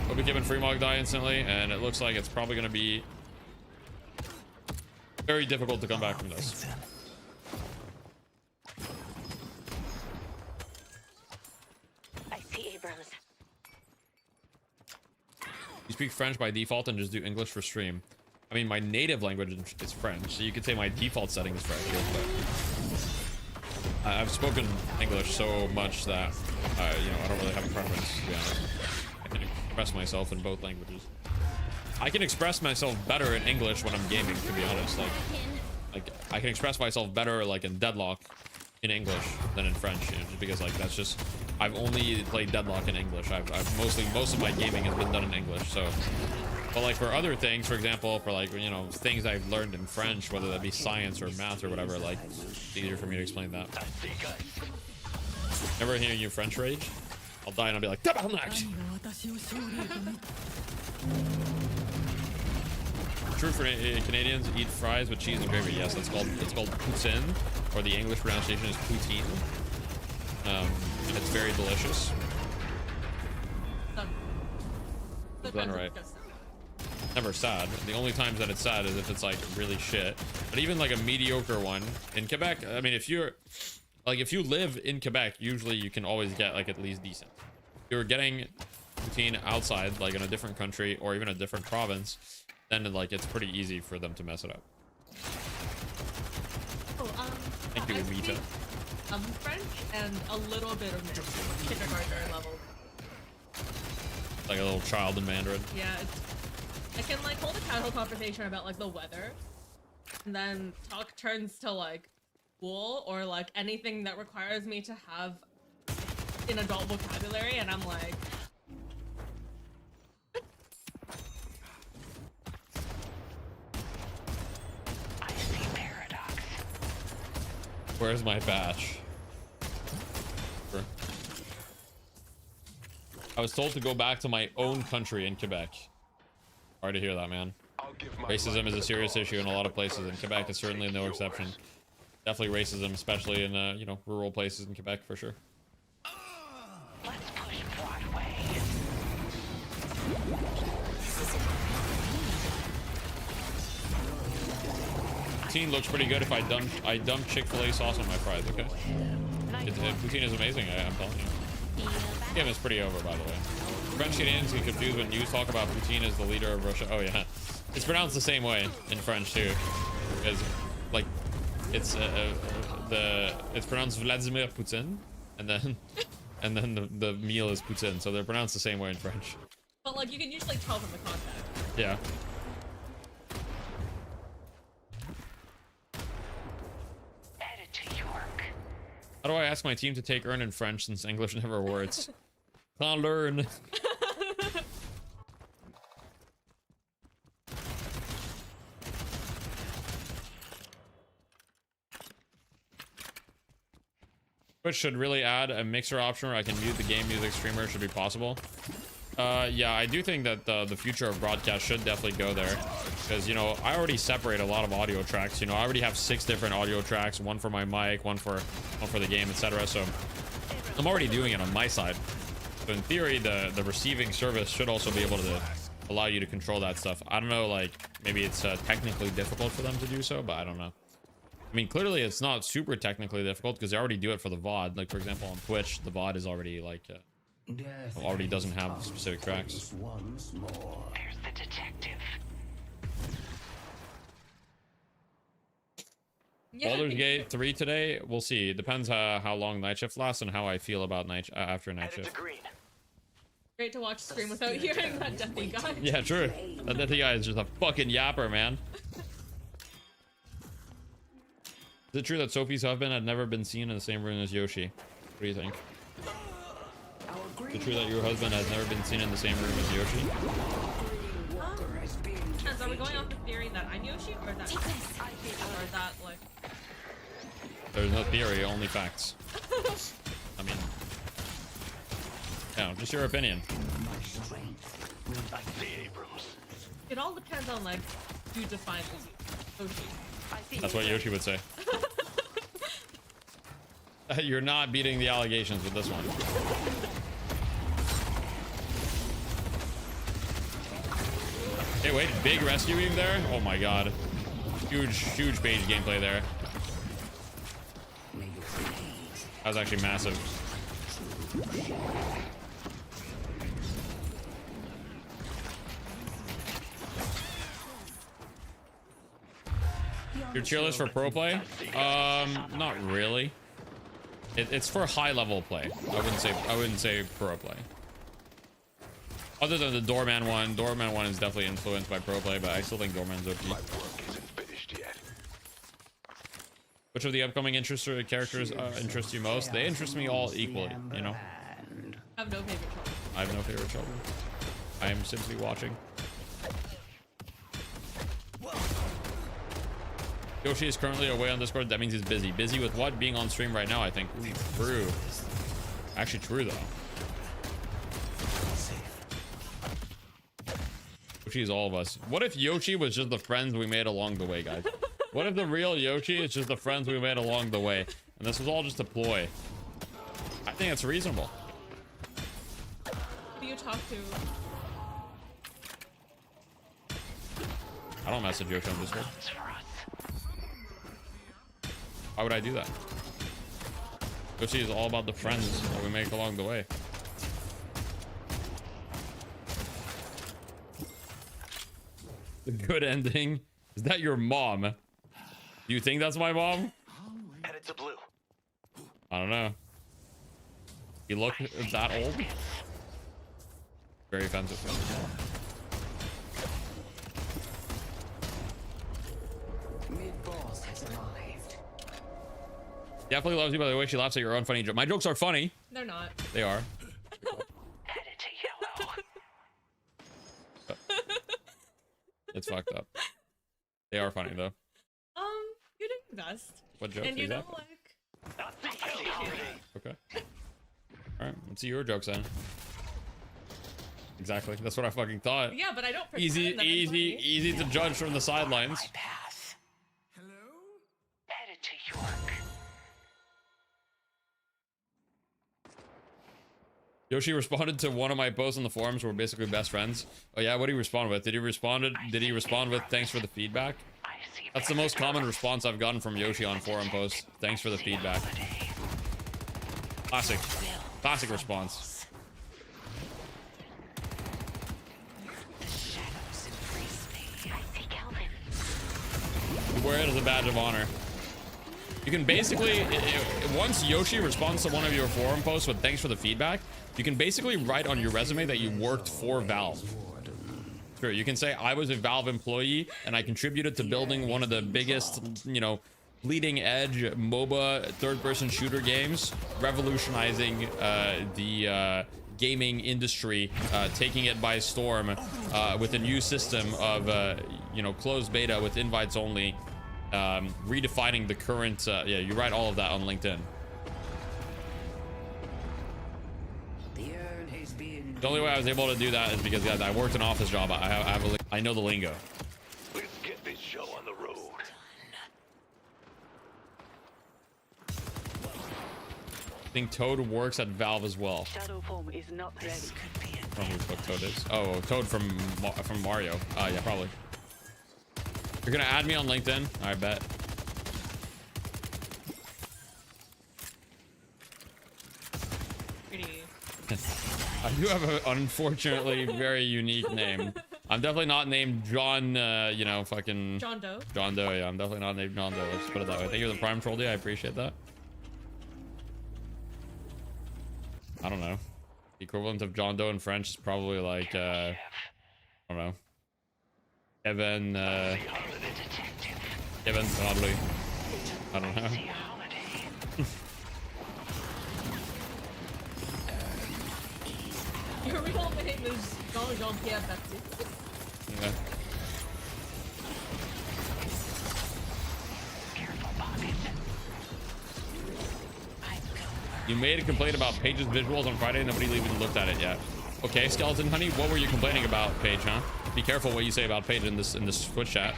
Obi Kib and Fremog die instantly, and it looks like it's probably gonna be very difficult to come back from this. I see Abrams. You speak French by default and just do English for stream. I mean, my native language is French, so you could say my default setting is French. But I've spoken English so much that you know, I don't really have a preference, to be honest. I can express myself in both languages. I can express myself better in English when I'm gaming, to be honest. Like, like I can express myself better like in Deadlock in English than in French, you know, just because like that's just I've only played Deadlock in English. I've most of my gaming has been done in English. So, but like for other things, for example, for like, you know, things I've learned in French, whether that be science or math or whatever, like it's easier for me to explain that. Never hearing you French rage, I'll die and I'll be like, Tabarnak! True for Canadians, eat fries with cheese and gravy. Yes, it's called poutine, or the English pronunciation is poutine. And it's very delicious. Done right. Never sad. The only times that it's sad is if it's like really shit. But even like a mediocre one in Quebec, I mean, if you live in Quebec, usually you can always get like at least decent. If you're getting poutine outside, like in a different country or even a different province, then like it's pretty easy for them to mess it up. Thank you, Rita. French and a little bit of Mandarin, kindergarten level. Like a little child in Mandarin. Yeah, I can like hold a casual conversation about like the weather, and then talk turns to like school or like anything that requires me to have an adult vocabulary, and I'm like, where's my batch? I was told to go back to my own country in Quebec. Hard to hear that, man. Racism is a serious issue in a lot of places, and Quebec is certainly no exception. Definitely racism, especially in you know, rural places in Quebec for sure. Let's push Broadway. Poutine looks pretty good if I dump Chick-fil-A sauce on my fries. Okay. Poutine is amazing. I'm telling you. The game is pretty over, by the way. French Canadians get confused when news talk about Poutine as the leader of Russia. Oh yeah, it's pronounced the same way in French too, because like it's pronounced Vladimir Poutine, and then the meal is Poutine, so they're pronounced the same way in French. but like you can usually tell from the context. Yeah. How do I ask my team to take earn in French since English never works? Can't learn. Twitch should really add a mixer option where I can mute the game music streamer. Should be possible. Yeah, I do think that the future of broadcast should definitely go there, because, you know, I already separate a lot of audio tracks. You know, I already have 6 different audio tracks, one for my mic, one for the game, etc. So I'm already doing it on my side. So in theory, the receiving service should also be able to allow you to control that stuff. I don't know, like maybe it's technically difficult for them to do so, but I don't know. I mean, clearly it's not super technically difficult because they already do it for the VOD. Like, for example, on Twitch, the VOD is already like already doesn't have specific tracks. There's the detective. Baldur's Gate 3 today. We'll see. It depends how long night shift lasts and how I feel about after night shift. Great to watch stream without hearing that deathy guy. Yeah, true. That deathy guy is just a fucking yapper, man. Is it true that Sophie's husband had never been seen in the same room as Yoshi? What do you think? Is it true that your husband has never been seen in the same room as Yoshi? Are we going off the theory that I'm Yoshi, or that like? There's no theory, only facts. I mean, yeah, just your opinion. It all depends on like who defines as Yoshi. That's what Yoshi would say. You're not beating the allegations with this one. Hey, wait, big rescuing there? Oh my god. Huge page gameplay there. That was actually massive. Your tier list for pro play? Not really. It's for high level play. I wouldn't say pro play. Other than the Doorman one. Doorman one is definitely influenced by pro play, but I still think Doorman's OP. My work isn't finished yet. Which of the upcoming characters interest you most? They interest me all equally, you know? I have no favorite children. I have no favorite children. I am simply watching. Yoshi is currently away on Discord. That means he's busy. Busy with what? Being on stream right now, I think. Ooh, true. Actually true, though. Yoshi is all of us. What if Yoshi was just the friends we made along the way, guys? What if the real Yoshi is just the friends we made along the way? And this was all just a ploy. I think it's reasonable. Who do you talk to? I don't message Yoshi on Discord. Why would I do that? Yoshi is all about the friends that we make along the way. The good ending. Is that your mom? Do you think that's my mom? Headed to blue. I don't know. You look that old? Very offensive. Mid-boss has arrived. Definitely loves you by the way she laughs at your own funny joke. My jokes are funny. They're not. They are. Headed to yellow. It's fucked up. They are funny though. You're doing your best. What jokes? And you know, Exactly. like, Okay. All right. Let's see your jokes then. Exactly. That's what I fucking thought. yeah, but I don't. pretend Easy, that I'm easy, funny. easy to judge from the sidelines. Headed to York. Yoshi responded to one of my posts on the forums. We're basically best friends. Oh yeah, what did he respond with? Did he respond with thanks for the feedback? That's the most common response I've gotten from Yoshi on forum posts. Thanks for the feedback. Classic. Classic response. You wear it as a badge of honor. You can basically, once Yoshi responds to one of your forum posts with thanks for the feedback, you can basically write on your resume that you worked for Valve. Sure, you can say I was a Valve employee and I contributed to building one of the biggest, you know, leading edge MOBA third-person shooter games, revolutionizing the gaming industry, taking it by storm with a new system of, you know, closed beta with invites only, redefining the current. Yeah, you write all of that on LinkedIn. The only way I was able to do that is because, guys, I worked an office job. I know the lingo. Let's get this show on the road. I think Toad works at Valve as well. Shadow form is not ready. I don't know what Toad is. Oh, Toad from Mario. Yeah, probably. You're gonna add me on LinkedIn? I bet. Pretty. I do have an unfortunately very unique name. I'm definitely not named John, you know, fucking... John Doe. John Doe, yeah. I'm definitely not named John Doe. Let's put it that way. Thank you for the Prime Troll Day. I appreciate that. I don't know. The equivalent of John Doe in French is probably like, I don't know. Evan, Evan Bradley. I don't know. Your real name is Jean-Pierre Baptiste. Yeah. You made a complaint about Paige's visuals on Friday. Nobody even looked at it yet. Okay, Skeleton Honey, what were you complaining about, Paige, huh? Be careful what you say about Paige in this Twitch chat.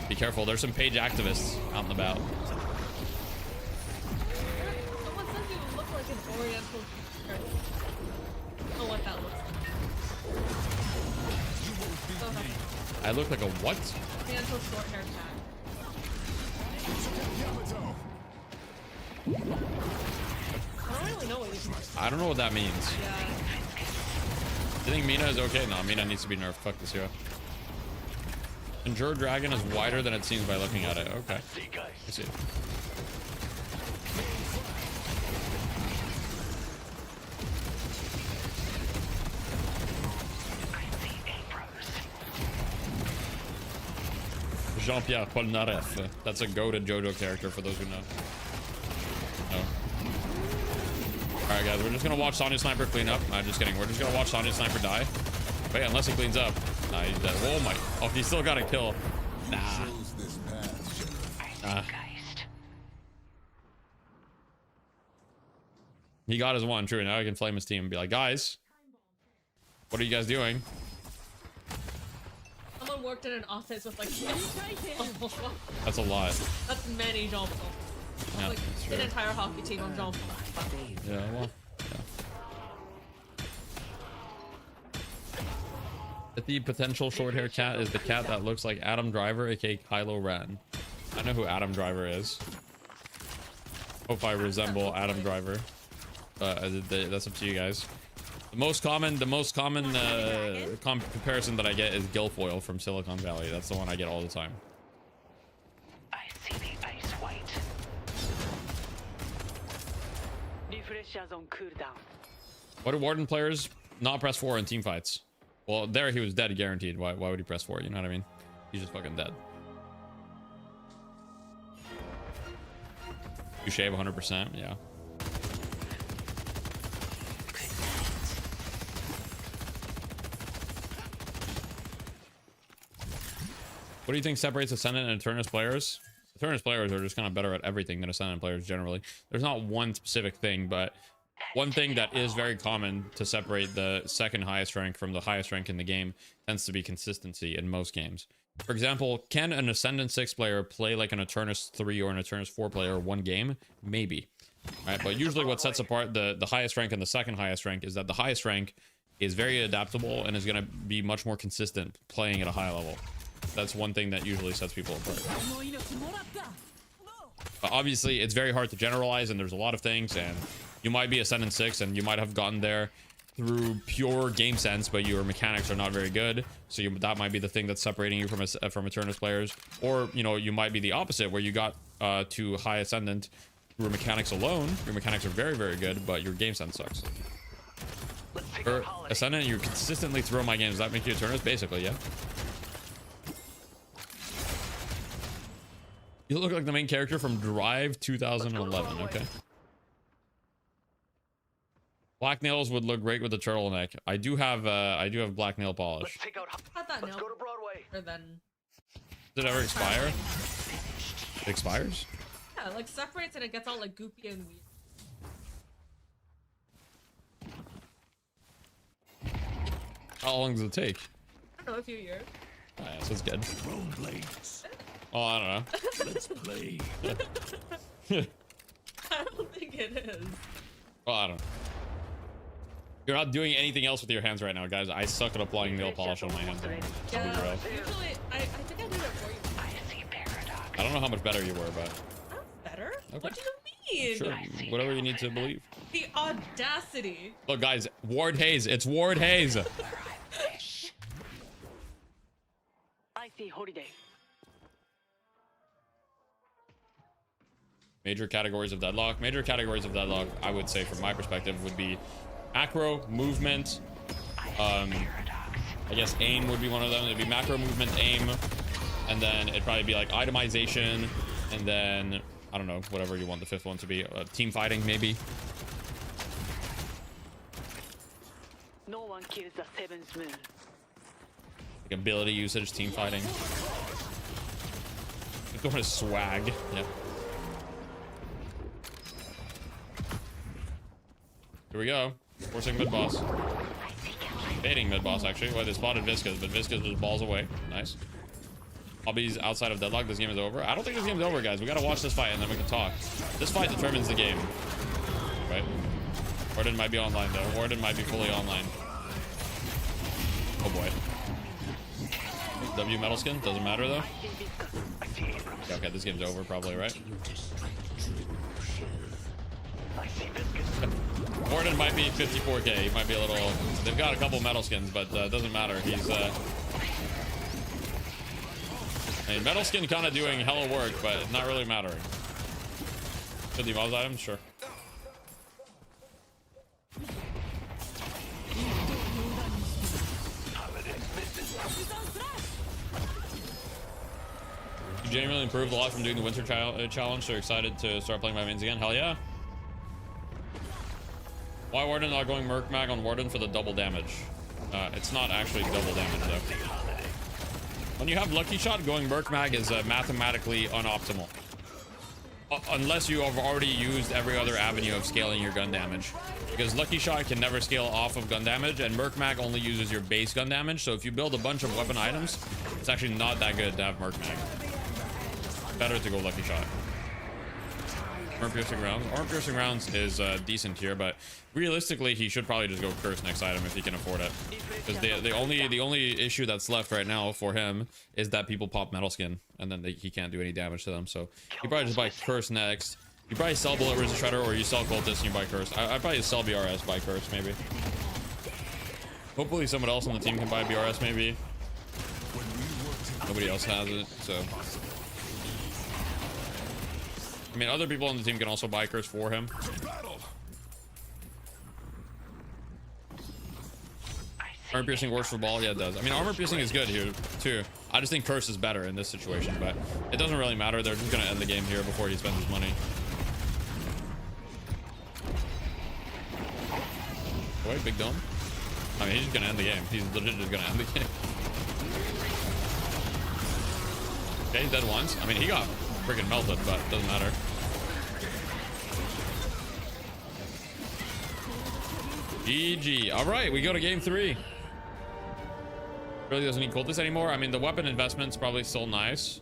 Be careful. There's some Paige activists out and about. Someone says you look like an Oriental character. I don't know what that looks like. I look like a what? Oriental short hair cat. I don't really know what you can. I don't know what that means. Yeah. Do you think Mina is okay? No, Mina needs to be nerfed. Fuck this hero. Endure Dragon is wider than it seems by looking at it. Okay. I see. Jean-Pierre Polnareff. That's a goated JoJo character for those who know. No. Alright guys, we're just gonna watch Sonya Sniper clean up. I'm just kidding. We're just gonna watch Sonya Sniper die. Wait, unless he cleans up. Nah, he's dead. Oh my. Oh, he still got a kill. Nah. He got his one, true. Now I can flame his team and be like, guys, what are you guys doing? Someone worked in an office with like That's a lot. That's many jumps. Yeah, Like that's true. an entire hockey team of jumps. Yeah, well, yeah. The potential short hair cat is the cat that looks like Adam Driver, aka Kylo Ren. I know who Adam Driver is. Hope I resemble Adam Driver. That's up to you guys. The most common comparison that I get is Guilfoyle from Silicon Valley. That's the one I get all the time. I see the ice white. Refresher zone cooldown. Why do Warden players not press 4 in team fights? Well, there he was dead guaranteed. Why would he press 4? You know what I mean? He's just fucking dead. You shave 100%, yeah. What do you think separates Ascendant and Eternus players? Eternus players are just kind of better at everything than Ascendant players generally. There's not one specific thing, but one thing that is very common to separate the second highest rank from the highest rank in the game tends to be consistency in most games. For example, can an Ascendant 6 player play like an Eternus 3 or an Eternus 4 player one game? Maybe. Right, but usually what sets apart the highest rank and the second highest rank is that the highest rank is very adaptable and is going to be much more consistent playing at a high level. That's one thing that usually sets people apart. But obviously, it's very hard to generalize, and there's a lot of things, and you might be Ascendant 6, and you might have gotten there through pure game sense, but your mechanics are not very good, so that might be the thing that's separating you from Eternus players. Or, you know, you might be the opposite, where you got to high Ascendant through mechanics alone. Your mechanics are very, very good, but your game sense sucks. For Ascendant, you consistently throw my games. Does that make you Eternus? Basically, yeah. You look like the main character from Drive 2011. Okay. Black nails would look great with a turtleneck. I do have black nail polish. I thought nail. Go to Broadway. Or then. Did it ever expire? It expires? Yeah, it like separates and it gets all like goopy and weird. How long does it take? I don't know, a few years. Alright, so it's good. Oh, I don't know. Let's play. I don't think it is. Well, I don't know. You're not doing anything else with your hands right now, guys. I suck at applying nail polish on my hands. Yeah, usually, I think I did it for you. I don't know how much better you were, but... Better? Okay. What do you mean? Sure, whatever you need to believe. The audacity. Look, guys, Ward Hayes. It's Ward Hayes. I see holiday. Major categories of deadlock. Major categories of deadlock, I would say, from my perspective, would be macro, movement. I guess aim would be one of them. It'd be macro, movement, aim, and then it'd probably be like itemization, and then I don't know, whatever you want the fifth one to be. Team fighting, maybe. No one kills the seventh moon. Like ability usage, team fighting. Go to swag. Yeah. Here we go. Forcing mid boss. Baiting mid boss, actually. Well, they spotted Viscas, but Viscas just balls away. Nice. Hobbies outside of deadlock. This game is over. I don't think this game's over, guys. We gotta watch this fight and then we can talk. This fight determines the game. Right? Warden might be online, though. Warden might be fully online. Oh, boy. W metal skin? Doesn't matter, though. Okay, this game's over, probably, right? Warden might be 54k. He might be a little... They've got a couple metal skins, but doesn't matter. He's... I mean, metal skin kind of doing hella work, but not really mattering. Could the evolve items? Sure. genuinely improved a lot from doing the winter challenge, so excited to start playing my mains again. Hell yeah. Why Warden not going Merc Mag on Warden for the double damage? It's not actually double damage though. When you have Lucky Shot, going Merc Mag is mathematically unoptimal. Unless you have already used every other avenue of scaling your gun damage. Because Lucky Shot can never scale off of gun damage, and Merc Mag only uses your base gun damage, so if you build a bunch of weapon items, it's actually not that good to have Merc Mag. Better to go Lucky Shot. Armor Piercing Rounds. Armor Piercing Rounds is decent here, but realistically, he should probably just go Curse next item if he can afford it. Because the only issue that's left right now for him is that people pop Metal Skin, and then he can't do any damage to them, so you probably just buy Curse next. You probably sell Bullet Resist Shredder, or you sell Cultist and you buy Curse. I'd probably sell BRS, buy Curse, maybe. Hopefully someone else on the team can buy BRS, maybe. Nobody else has it, so... I mean, other people on the team can also buy Curse for him. Armor Piercing works for Ball? Yeah, it does. I mean, Armor Piercing is good here, too. I just think Curse is better in this situation, but it doesn't really matter. They're just going to end the game here before he spends his money. Wait, Big Dome? I mean, he's just going to end the game. He's legit just going to end the game. Okay, he's dead once. I mean, he got freaking melted, but it doesn't matter. GG. All right, we go to game 3. Really doesn't need Cultist anymore. I mean, the weapon investment's probably still nice.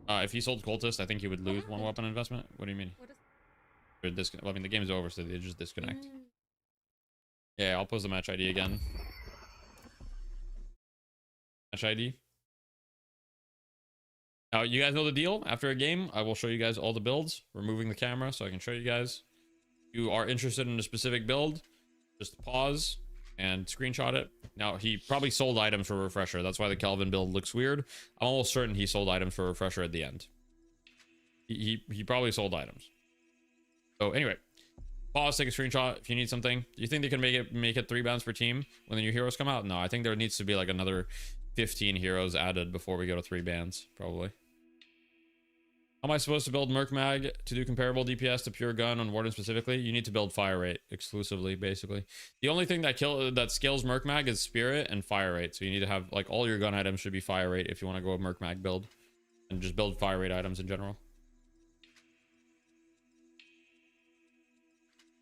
If he sold Cultist, I think he would lose one weapon investment. What do you mean? Well, I mean, the game's over, so they just disconnect. Yeah, I'll post the match ID again. Match ID. Now, you guys know the deal. After a game, I will show you guys all the builds. We're moving the camera so I can show you guys. If you are interested in a specific build, just pause and screenshot it. Now, he probably sold items for Refresher. That's why the Kelvin build looks weird. I'm almost certain he sold items for Refresher at the end. He probably sold items. So anyway, pause, take a screenshot if you need something. Do you think they can make it 3 bans per team when the new heroes come out? No, I think there needs to be like another 15 heroes added before we go to 3 bans, probably. How am I supposed to build Merc Mag to do comparable DPS to Pure Gun on Warden specifically? You need to build Fire Rate exclusively, basically. The only thing that scales Merc Mag is Spirit and Fire Rate. So you need to have, like, all your gun items should be Fire Rate if you want to go a Merc Mag build. And just build Fire Rate items in general.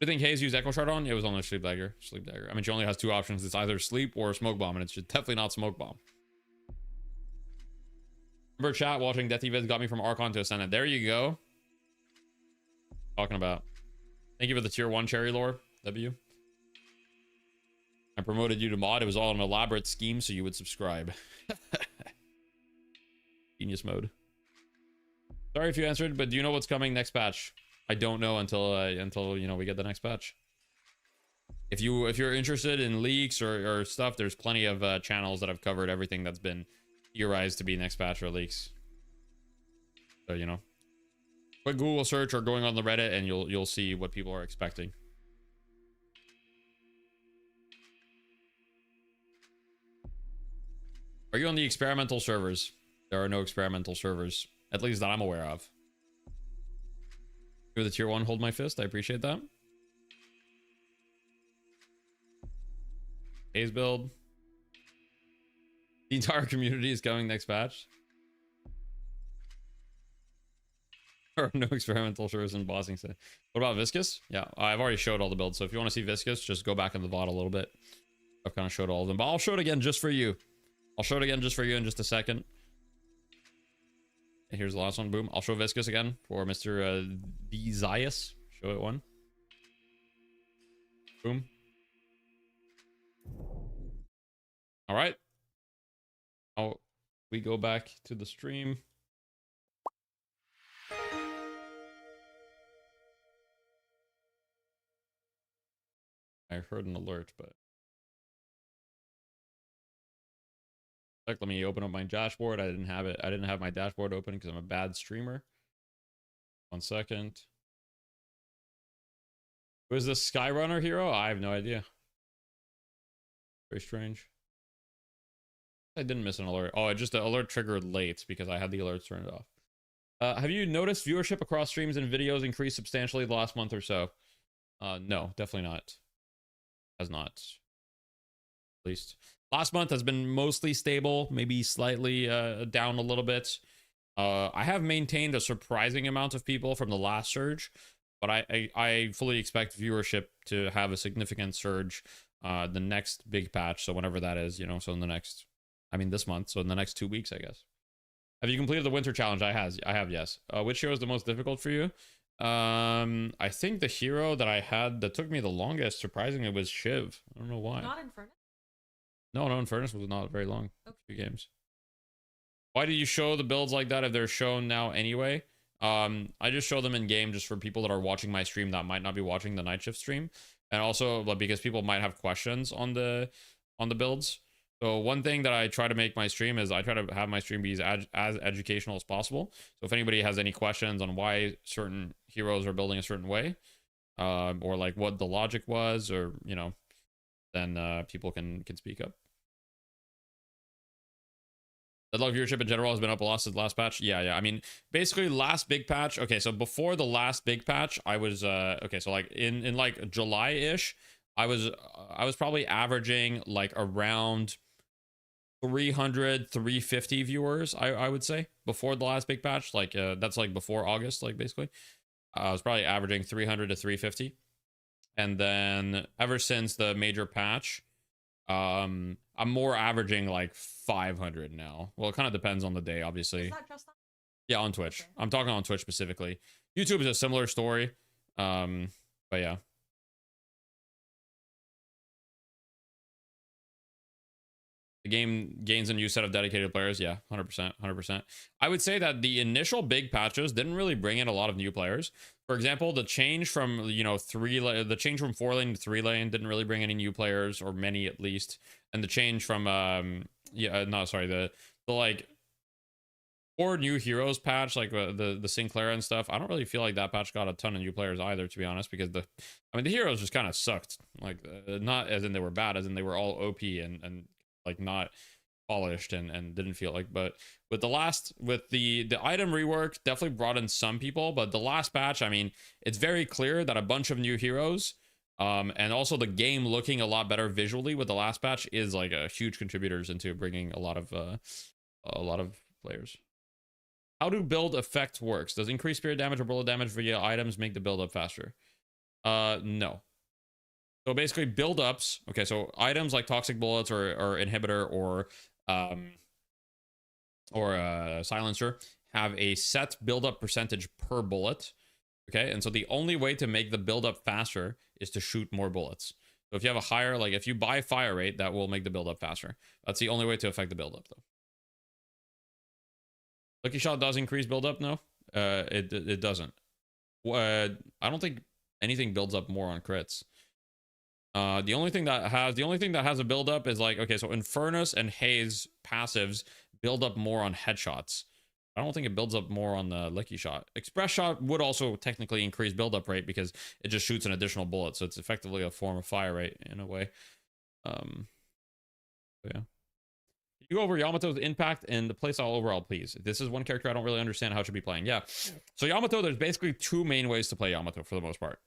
Do you think Hayes used Echo Shard on? It was only Sleep Dagger. Sleep Dagger. I mean, she only has 2 options. It's either Sleep or Smoke Bomb, and it's definitely not Smoke Bomb. Remember chat, watching Death Evids got me from Archon to Ascendant. There you go. Talking about. Thank you for the tier 1 cherry lore, W. I promoted you to mod. It was all an elaborate scheme so you would subscribe. Genius mode. Sorry if you answered, but do you know what's coming next patch? I don't know until you know, we get the next patch. If you're interested in leaks or stuff, there's plenty of channels that have covered everything that's been theorized to be next patch or leaks. So, you know, quick Google search or going on the Reddit and you'll see what people are expecting. Are you on the experimental servers? There are no experimental servers, at least that I'm aware of. You're the tier 1, hold my fist. I appreciate that. Hayes build. The entire community is coming next patch. There are no experimental servers in bossing set. What about Viscous? Yeah, I've already showed all the builds. So if you want to see Viscous, just go back in the VOD a little bit. I've kind of showed all of them, but I'll show it again just for you. I'll show it again just for you in just a second. And here's the last one. Boom. I'll show Viscous again for Mr. Desias. Show it one. Boom. All right. Now we go back to the stream. I heard an alert, but like, let me open up my dashboard. I didn't have it. I didn't have my dashboard open because I'm a bad streamer. 1 second. Was this Skyrunner hero? I have no idea. Very strange. I didn't miss an alert. Oh, it just the alert triggered late because I had the alerts turned off. Have you noticed viewership across streams and videos increased substantially the last month or so? No, definitely not. Has not. At least. Last month has been mostly stable, maybe slightly down a little bit. I have maintained a surprising amount of people from the last surge, but I fully expect viewership to have a significant surge the next big patch. So whenever that is, you know, so in the next, I mean this month, so in the next 2 weeks, I guess. Have you completed the winter challenge? I have, yes. Which hero is the most difficult for you? I think the hero that I had that took me the longest, surprisingly, was Shiv. I don't know why. Not Infernus? No, Infernus was not very long. Okay. 2 games. Why do you show the builds like that if they're shown now anyway? I just show them in game just for people that are watching my stream that might not be watching the night shift stream, and also because people might have questions on the builds. So one thing that I try to make my stream is I try to have my stream be as educational as possible. So if anybody has any questions on why certain heroes are building a certain way, or like what the logic was, or you know, then people can speak up. The log viewership in general has been up a lot since the last patch. Yeah. I mean, basically last big patch. Okay, so before the last big patch, I was okay. So like in like July-ish, I was probably averaging like around 300, 350 viewers. I would say before the last big patch. Like that's like before August. Like basically, I was probably averaging 300 to 350, and then ever since the major patch, I'm more averaging like 500 now. Well, it kind of depends on the day, obviously. Is that just on? Yeah, on Twitch. Okay. I'm talking on Twitch specifically. YouTube is a similar story. But yeah. The game gains a new set of dedicated players. Yeah, 100%. I would say that the initial big patches didn't really bring in a lot of new players. For example, the change from, you know, 4 lane to 3 lane didn't really bring any new players, or many at least. And the change from the like 4 new heroes patch, like the Sinclair and stuff, I don't really feel like that patch got a ton of new players either, to be honest, because the heroes just kind of sucked. Like not as in they were bad, as in they were all OP and like not polished and didn't feel like. But with the item rework definitely brought in some people, but the last patch, I mean, it's very clear that a bunch of new heroes and also the game looking a lot better visually with the last patch is like a huge contributors into bringing a lot of players. How do build effect works? Does increased spirit damage or bullet damage via items make the build up faster? No. So basically build ups, okay, so items like toxic bullets or inhibitor or silencer have a set build up percentage per bullet. Okay, and so the only way to make the build up faster is to shoot more bullets. So if you have a higher, like if you buy fire rate, that will make the build up faster. That's the only way to affect the build up though. Lucky shot does increase build up? No, it doesn't. I don't think anything builds up more on crits. The only thing that has a build up is like, okay, so Infernus and Haze passives build up more on headshots. I don't think it builds up more on the Lucky shot. Express shot would also technically increase build up rate because it just shoots an additional bullet, so it's effectively a form of fire rate in a way. Yeah. You go over Yamato's impact and the playstyle overall, please. This is one character I don't really understand how it should be playing. Yeah. So Yamato, there's basically 2 main ways to play Yamato for the most part.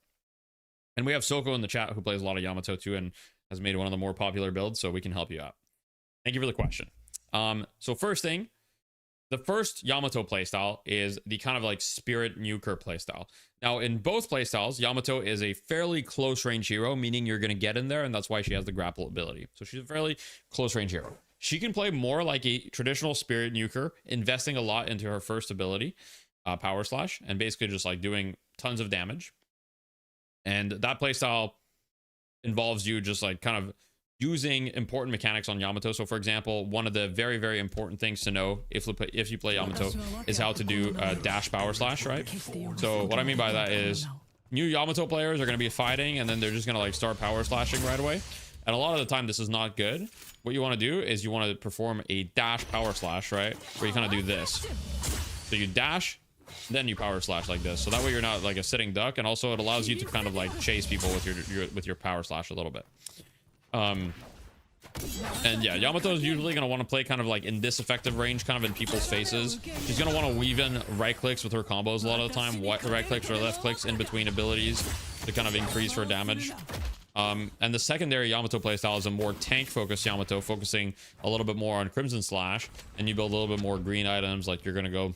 And we have Soko in the chat who plays a lot of Yamato too and has made one of the more popular builds, so we can help you out. Thank you for the question. So first thing, the first Yamato playstyle is the kind of like Spirit Nuker playstyle. Now, in both playstyles, Yamato is a fairly close range hero, meaning you're going to get in there, and that's why she has the grapple ability. So she's a fairly close range hero. She can play more like a traditional Spirit Nuker, investing a lot into her first ability, Power Slash, and basically just like doing tons of damage. And that playstyle involves you just like kind of using important mechanics on Yamato. So for example, one of the very, very important things to know if you play Yamato is how to do dash Power Slash, right? So what I mean by that is new Yamato players are going to be fighting and then they're just going to like start Power Slashing right away. And a lot of the time this is not good. What you want to do is you want to perform a dash Power Slash, right? Where you kind of do this. So you dash, then you Power Slash like this. So that way you're not like a sitting duck, and also it allows you to kind of like chase people with your Power Slash a little bit. And yeah, Yamato's usually going to want to play kind of like in this effective range, kind of in people's faces. She's going to want to weave in right clicks with her combos a lot of the time. Right clicks or left clicks in between abilities to kind of increase her damage. And the secondary Yamato playstyle is a more tank-focused Yamato, focusing a little bit more on Crimson Slash. And you build a little bit more green items, like you're going to go,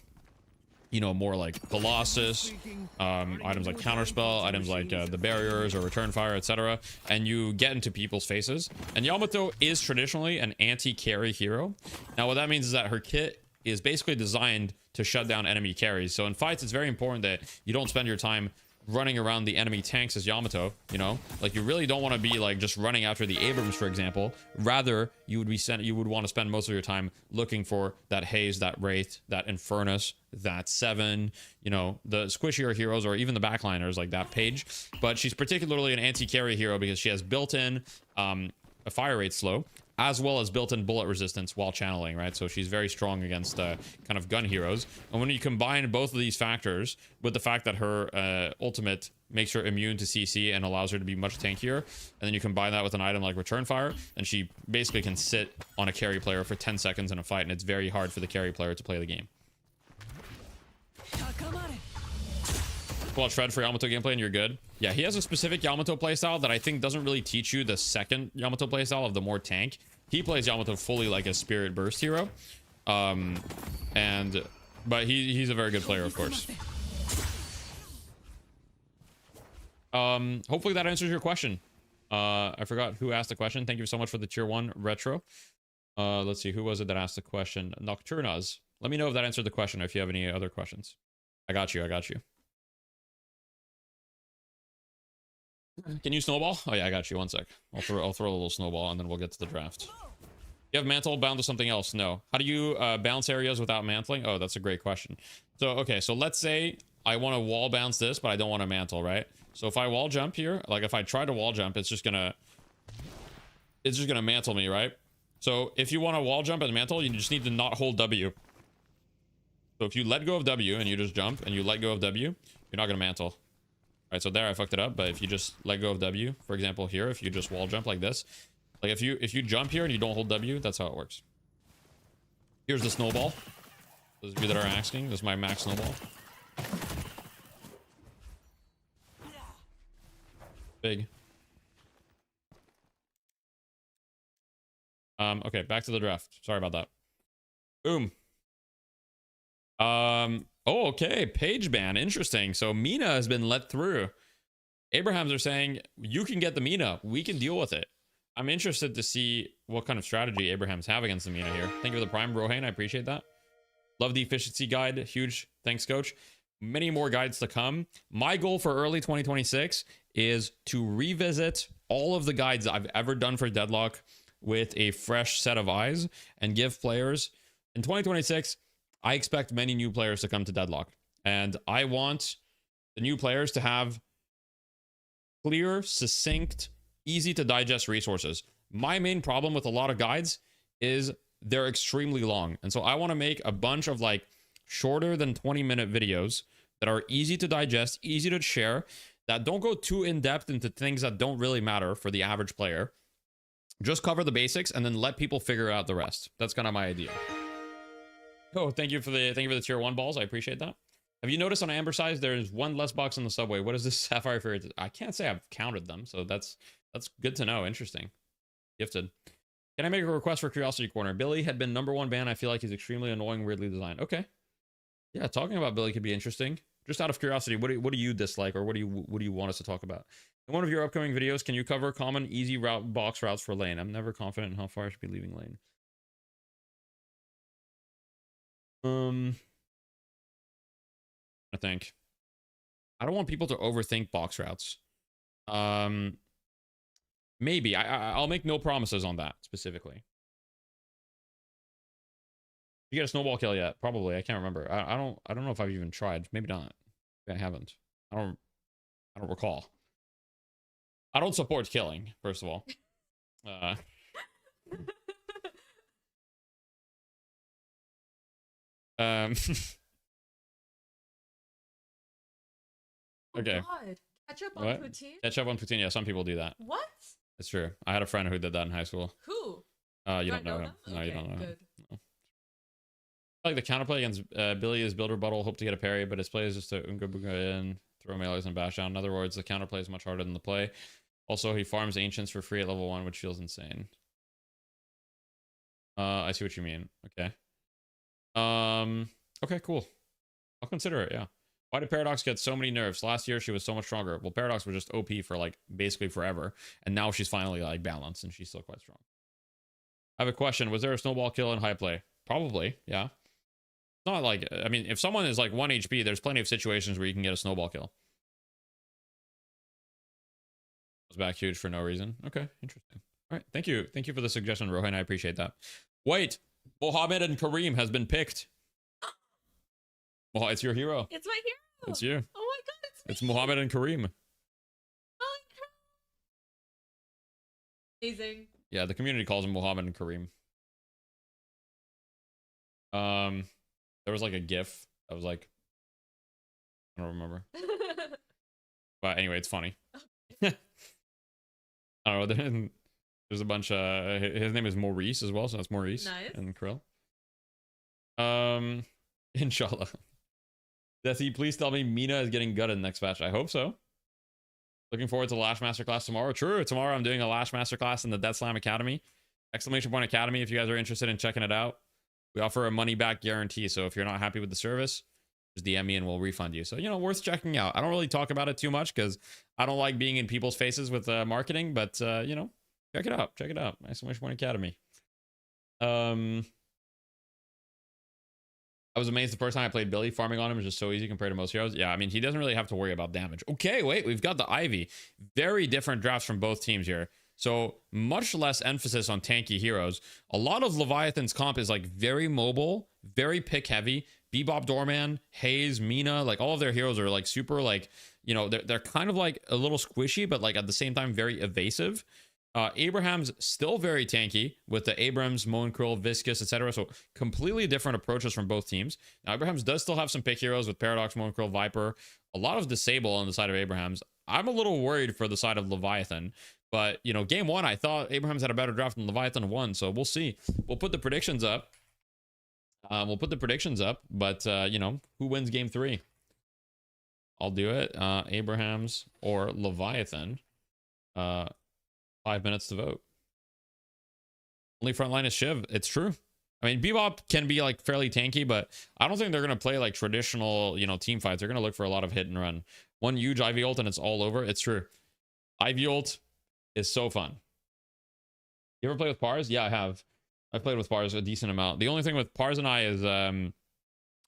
you know, more like Colossus, items like Counterspell, items like the Barriers or Return Fire, etc. And you get into people's faces. And Yamato is traditionally an anti-carry hero. Now, what that means is that her kit is basically designed to shut down enemy carries. So in fights, it's very important that you don't spend your time running around the enemy tanks as Yamato, you know, like you really don't want to be like just running after the Abrams, for example. Rather, you would want to spend most of your time looking for that Haze, that Wraith, that Infernus, that Seven, you know, the squishier heroes, or even the backliners like that Page. But she's particularly an anti-carry hero because she has built-in a fire rate slow, as well as built-in bullet resistance while channeling, right? So she's very strong against kind of gun heroes. And when you combine both of these factors with the fact that her ultimate makes her immune to CC and allows her to be much tankier, and then you combine that with an item like Return Fire, and she basically can sit on a carry player for 10 seconds in a fight, and it's very hard for the carry player to play the game. Watch Fred for Yamato gameplay and you're good. Yeah, he has a specific Yamato playstyle that I think doesn't really teach you the second Yamato playstyle of the more tank. He plays Yamato fully like a Spirit Burst hero. But he's a very good player, of course. Hopefully that answers your question. I forgot who asked the question. Thank you so much for the tier 1 retro. Let's see, who was it that asked the question? Nocturnas. Let me know if that answered the question, or if you have any other questions. I got you. Can you snowball? Oh yeah, I got you. One sec. I'll throw a little snowball and then we'll get to the draft. You have mantle bound to something else? No. How do you bounce areas without mantling? Oh, that's a great question. So okay, so let's say I want to wall bounce this, but I don't want to mantle, right? So if I wall jump here, like if I try to wall jump, it's just gonna mantle me, right? So if you want to wall jump and mantle, you just need to not hold W. So if you let go of W and you just jump and you let go of W, you're not gonna mantle. Right, so there I fucked it up, but if you just let go of W, for example here, if you just wall jump like this, like if you jump here and you don't hold W, that's how it works. Here's the snowball. Those of you that are asking, this is my max snowball. Big. Okay, back to the draft. Sorry about that. Boom. Oh, okay. Page ban. Interesting. So Mina has been let through. Abrahams are saying, you can get the Mina. We can deal with it. I'm interested to see what kind of strategy Abrahams have against the Mina here. Thank you for the Prime, Brohane. I appreciate that. Love the efficiency guide. Huge. Thanks, coach. Many more guides to come. My goal for early 2026 is to revisit all of the guides I've ever done for Deadlock with a fresh set of eyes and give players in 2026. I expect many new players to come to Deadlock, and I want the new players to have clear, succinct, easy to digest resources. My main problem with a lot of guides is they're extremely long. And so I want to make a bunch of like shorter than 20-minute videos that are easy to digest, easy to share, that don't go too in depth into things that don't really matter for the average player. Just cover the basics and then let people figure out the rest. That's kind of my idea. Oh, thank you for the tier 1 balls. I appreciate that. Have you noticed on Amber size there's one less box on the subway? What is this Sapphire Fairy? I can't say I've counted them, so that's good to know. Interesting. Gifted. Can I make a request for Curiosity Corner? Billy had been #1 ban. I feel like he's extremely annoying, weirdly designed. Okay. Yeah, talking about Billy could be interesting. Just out of curiosity, what do you dislike, or what do you want us to talk about? In one of your upcoming videos, can you cover common easy box routes for lane? I'm never confident in how far I should be leaving lane. I think I don't want people to overthink box routes. Maybe I'll make no promises on that specifically. You get a snowball kill yet? Probably. I can't remember. I don't know if I've even tried. Maybe not. Maybe I haven't. I don't recall. I don't support killing, first of all. Okay. God. Ketchup on What? poutine? Ketchup on poutine. Yeah, some people do that. What? It's true. I had a friend who did that in high school. Who? You don't know him. No, you don't know him. No. Like the counterplay against Billy is build rebuttal, hope to get a parry, but his play is just to Unga Bunga in, throw melees and bash down. In other words, the counterplay is much harder than the play. Also, he farms ancients for free at level 1, which feels insane. I see what you mean. Okay. Okay, cool. I'll consider it, yeah. Why did Paradox get so many nerfs? Last year she was so much stronger. Well, Paradox was just OP for like basically forever, and now she's finally like balanced and she's still quite strong. I have a question. Was there a snowball kill in high play? Probably, yeah. Not like, I mean, if someone is like 1 HP, there's plenty of situations where you can get a snowball kill. Was back huge for no reason. Okay, interesting. All right, thank you. Thank you for the suggestion, Rohan. I appreciate that. Wait, Mohammed and Kareem has been picked. Well, it's your hero. It's my hero. It's you. Oh my god, it's Mohammed and Kareem. Oh, amazing. Yeah, the community calls him Mohammed and Kareem. There was like a GIF that was like, I don't remember. But anyway, it's funny. I don't know. There's a bunch. His name is Maurice as well, so that's Maurice and Krill. Inshallah. Deathy, please tell me Mina is getting gutted next match. I hope so. Looking forward to the Lash Masterclass tomorrow. True, tomorrow I'm doing a Lash Masterclass in the Death Slam Academy. Exclamation point Academy if you guys are interested in checking it out. We offer a money back guarantee, so if you're not happy with the service, just DM me and we'll refund you. So, you know, worth checking out. I don't really talk about it too much because I don't like being in people's faces with marketing, but, you know, check it out. Check it out. Exclamation point Academy. I was amazed the first time I played Billy. Farming on him is just so easy compared to most heroes. Yeah, I mean, he doesn't really have to worry about damage. Okay, wait, we've got the Ivy. Very different drafts from both teams here. So much less emphasis on tanky heroes. A lot of Leviathan's comp is like very mobile, very pick heavy. Bebop Doorman, Hayes, Mina, like all of their heroes are like super like, you know, they're kind of like a little squishy, but like at the same time very evasive. Abraham's still very tanky with the Abrams, Moankrill, Viscous, etc. So completely different approaches from both teams. Now, Abraham's does still have some pick heroes with Paradox, Moankrill, Viper. A lot of disable on the side of Abraham's. I'm a little worried for the side of Leviathan. But, you know, game 1, I thought Abraham's had a better draft than Leviathan won. So we'll see. We'll put the predictions up. But, you know, who wins game 3? I'll do it. Abraham's or Leviathan. 5 minutes to vote. Only front line is Shiv. It's true. I mean, Bebop can be like fairly tanky, but I don't think they're going to play like traditional, you know, team fights. They're going to look for a lot of hit and run. One huge Ivy ult and it's all over. It's true. Ivy ult is so fun. You ever play with Pars? Yeah, I have. I've played with Pars a decent amount. The only thing with Pars and I is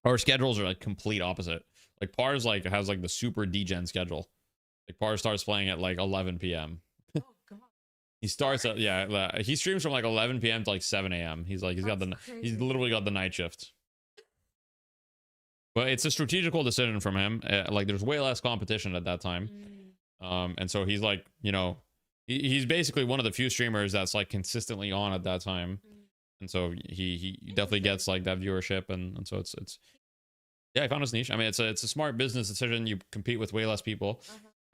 our schedules are like complete opposite. Like Pars like has like the super degen schedule. Like Pars starts playing at like 11 p.m. He starts at, yeah, he streams from like 11 p.m. to like 7 a.m. He's like, he's literally got the night shift. But it's a strategical decision from him. Like there's way less competition at that time. And so he's like, you know, he's basically one of the few streamers that's like consistently on at that time. And so he definitely gets like that viewership. And so it's, yeah, I found his niche. I mean, it's a smart business decision. You compete with way less people.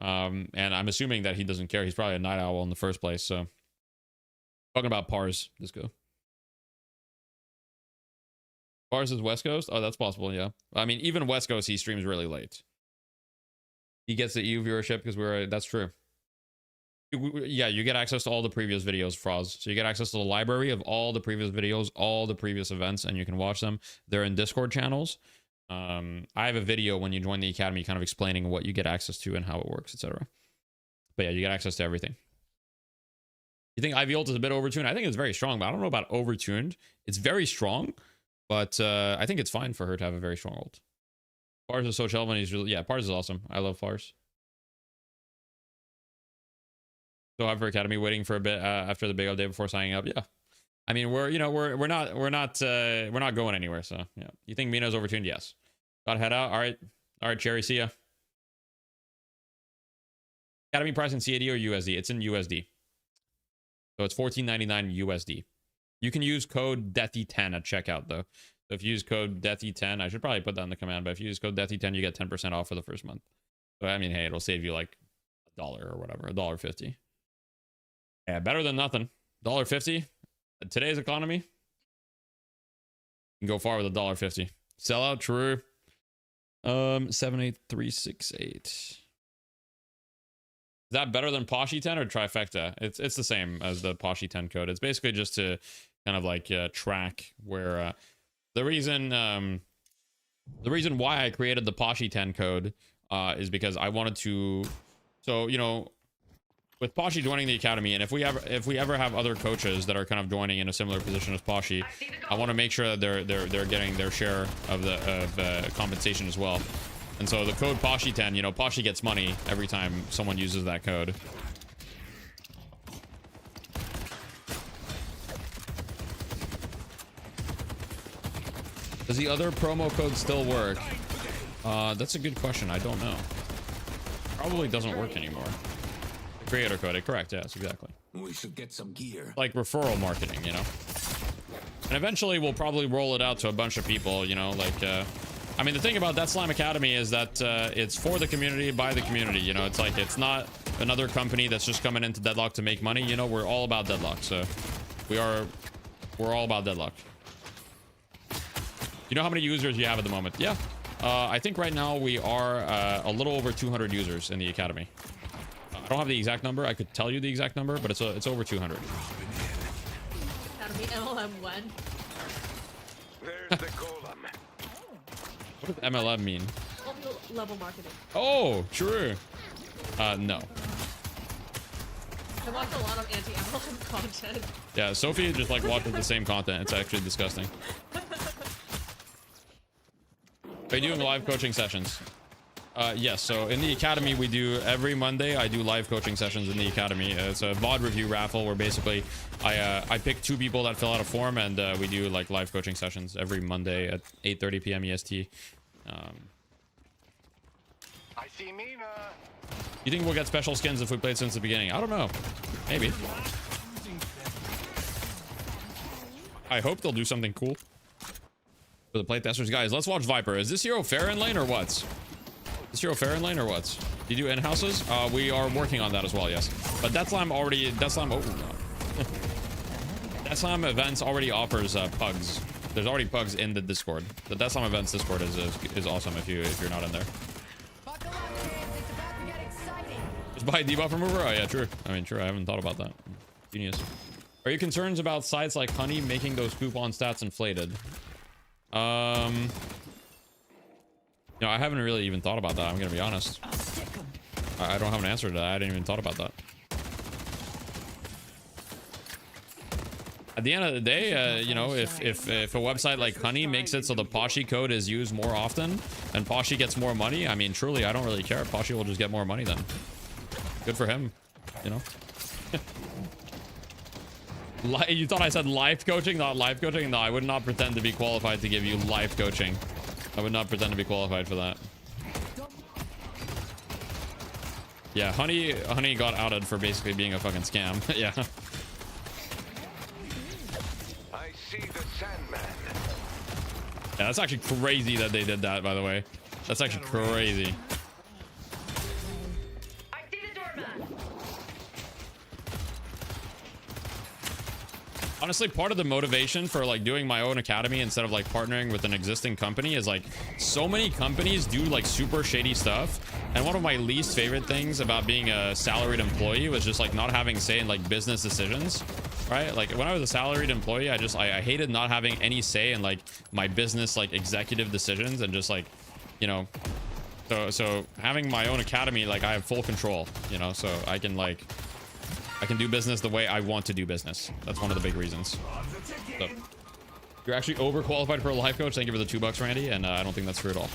And I'm assuming that he doesn't care. He's probably a night owl in the first place. So talking about Pars, let's go. Pars is West Coast. Oh, that's possible. Yeah. I mean, even West Coast, he streams really late. He gets the EU viewership because that's true. Yeah. You get access to all the previous videos, Froz. So you get access to the library of all the previous videos, all the previous events, and you can watch them. They're in Discord channels. I have a video when you join the academy kind of explaining what you get access to and how it works, etc. But yeah, you get access to everything. You think Ivy ult is a bit overtuned? I think it's very strong, but I don't know about overtuned. It's very strong, but I think it's fine for her to have a very strong ult. Pars is so chill when he's really, yeah, Pars is awesome. I love Pars. So Hyper Academy waiting for a bit after the big update before signing up. Yeah. I mean, we're not going anywhere. So yeah, you think Mina's overtuned? Yes. Got to head out. All right, Cherry. See ya. Academy price in CAD or USD? It's in USD. So it's $14.99 USD. You can use code Deathy10 at checkout though. So if you use code Deathy10, I should probably put that in the command. But if you use code Deathy10, you get 10% off for the first month. So I mean, hey, it'll save you like $1 or whatever, $1.50. Yeah, better than nothing. $1.50. Today's economy, you can go far with $1.50. Sell out, true. 78368. Is that better than Poshy 10 or Trifecta? It's the same as the Poshy 10 code. It's basically just to kind of like track where the reason why I created the Poshy 10 code is because I wanted to, so you know, with Poshy joining the academy, and if we ever have other coaches that are kind of joining in a similar position as Poshy, I want to make sure that they're getting their share of the compensation as well. And so the code Poshy 10, you know, Poshy gets money every time someone uses that code. Does the other promo code still work? That's a good question. I don't know. Probably doesn't work anymore. The creator code, correct? Yes, exactly. We should get some gear. Like referral marketing, you know. And eventually we'll probably roll it out to a bunch of people, you know, like I mean, the thing about Death Slime Academy is that it's for the community, by the community, you know. It's like, it's not another company that's just coming into Deadlock to make money, you know. We're all about Deadlock, so we're all about Deadlock. You know how many users you have at the moment? Yeah. I think right now we are a little over 200 users in the academy. I don't have the exact number. I could tell you the exact number, but it's over 200. Academy MLM when? There's the golem. What does MLM mean? Level marketing. Oh, true. No. I watch a lot of anti-MLM content. Yeah, Sophie just like watches the same content. It's actually disgusting. Are you doing live coaching sessions? Yes, so in the academy we do every Monday. I do live coaching sessions in the academy. It's a VOD review raffle where basically I pick 2 people that fill out a form, and we do like live coaching sessions every Monday at 8:30 p.m. EST. I see Mina. You think we'll get special skins if we played since the beginning? I don't know. Maybe. I hope they'll do something cool for the playtesters. Guys, let's watch Viper. Is this hero fair in lane or what? Is this hero fair in lane or what? Do you do in-houses? We are working on that as well, yes. But Death Slime oh no. Death Slime events already offers pugs. There's already pugs in the Discord. The Death Slime events Discord is awesome if you're not in there. Just buy a debuff remover? Oh yeah, true. I mean, true. I haven't thought about that. Genius. Are you concerned about sites like Honey making those coupon stats inflated? No, I haven't really even thought about that. I'm gonna be honest. I don't have an answer to that. I didn't even thought about that. At the end of the day, you know, if a website like Honey makes it so the Poshy code is used more often and Poshy gets more money, I mean, truly, I don't really care. Poshy will just get more money then. Good for him, you know. You thought I said life coaching, not life coaching? No, I would not pretend to be qualified to give you life coaching. I would not pretend to be qualified for that. Yeah, Honey got outed for basically being a fucking scam. Yeah. I see the Sandman. Yeah, that's actually crazy that they did that, by the way. That's actually crazy. I see the doorman. Honestly, part of the motivation for like doing my own academy instead of like partnering with an existing company is like so many companies do like super shady stuff, and one of my least favorite things about being a salaried employee was just like not having say in like business decisions, right? Like when I was a salaried employee, I hated not having any say in like my business like executive decisions, and just like, you know, so having my own academy, like I have full control, you know, so I can do business the way I want to do business. That's one of the big reasons. So, you're actually overqualified for a life coach. Thank you for the $2, Randy. And I don't think that's true at all.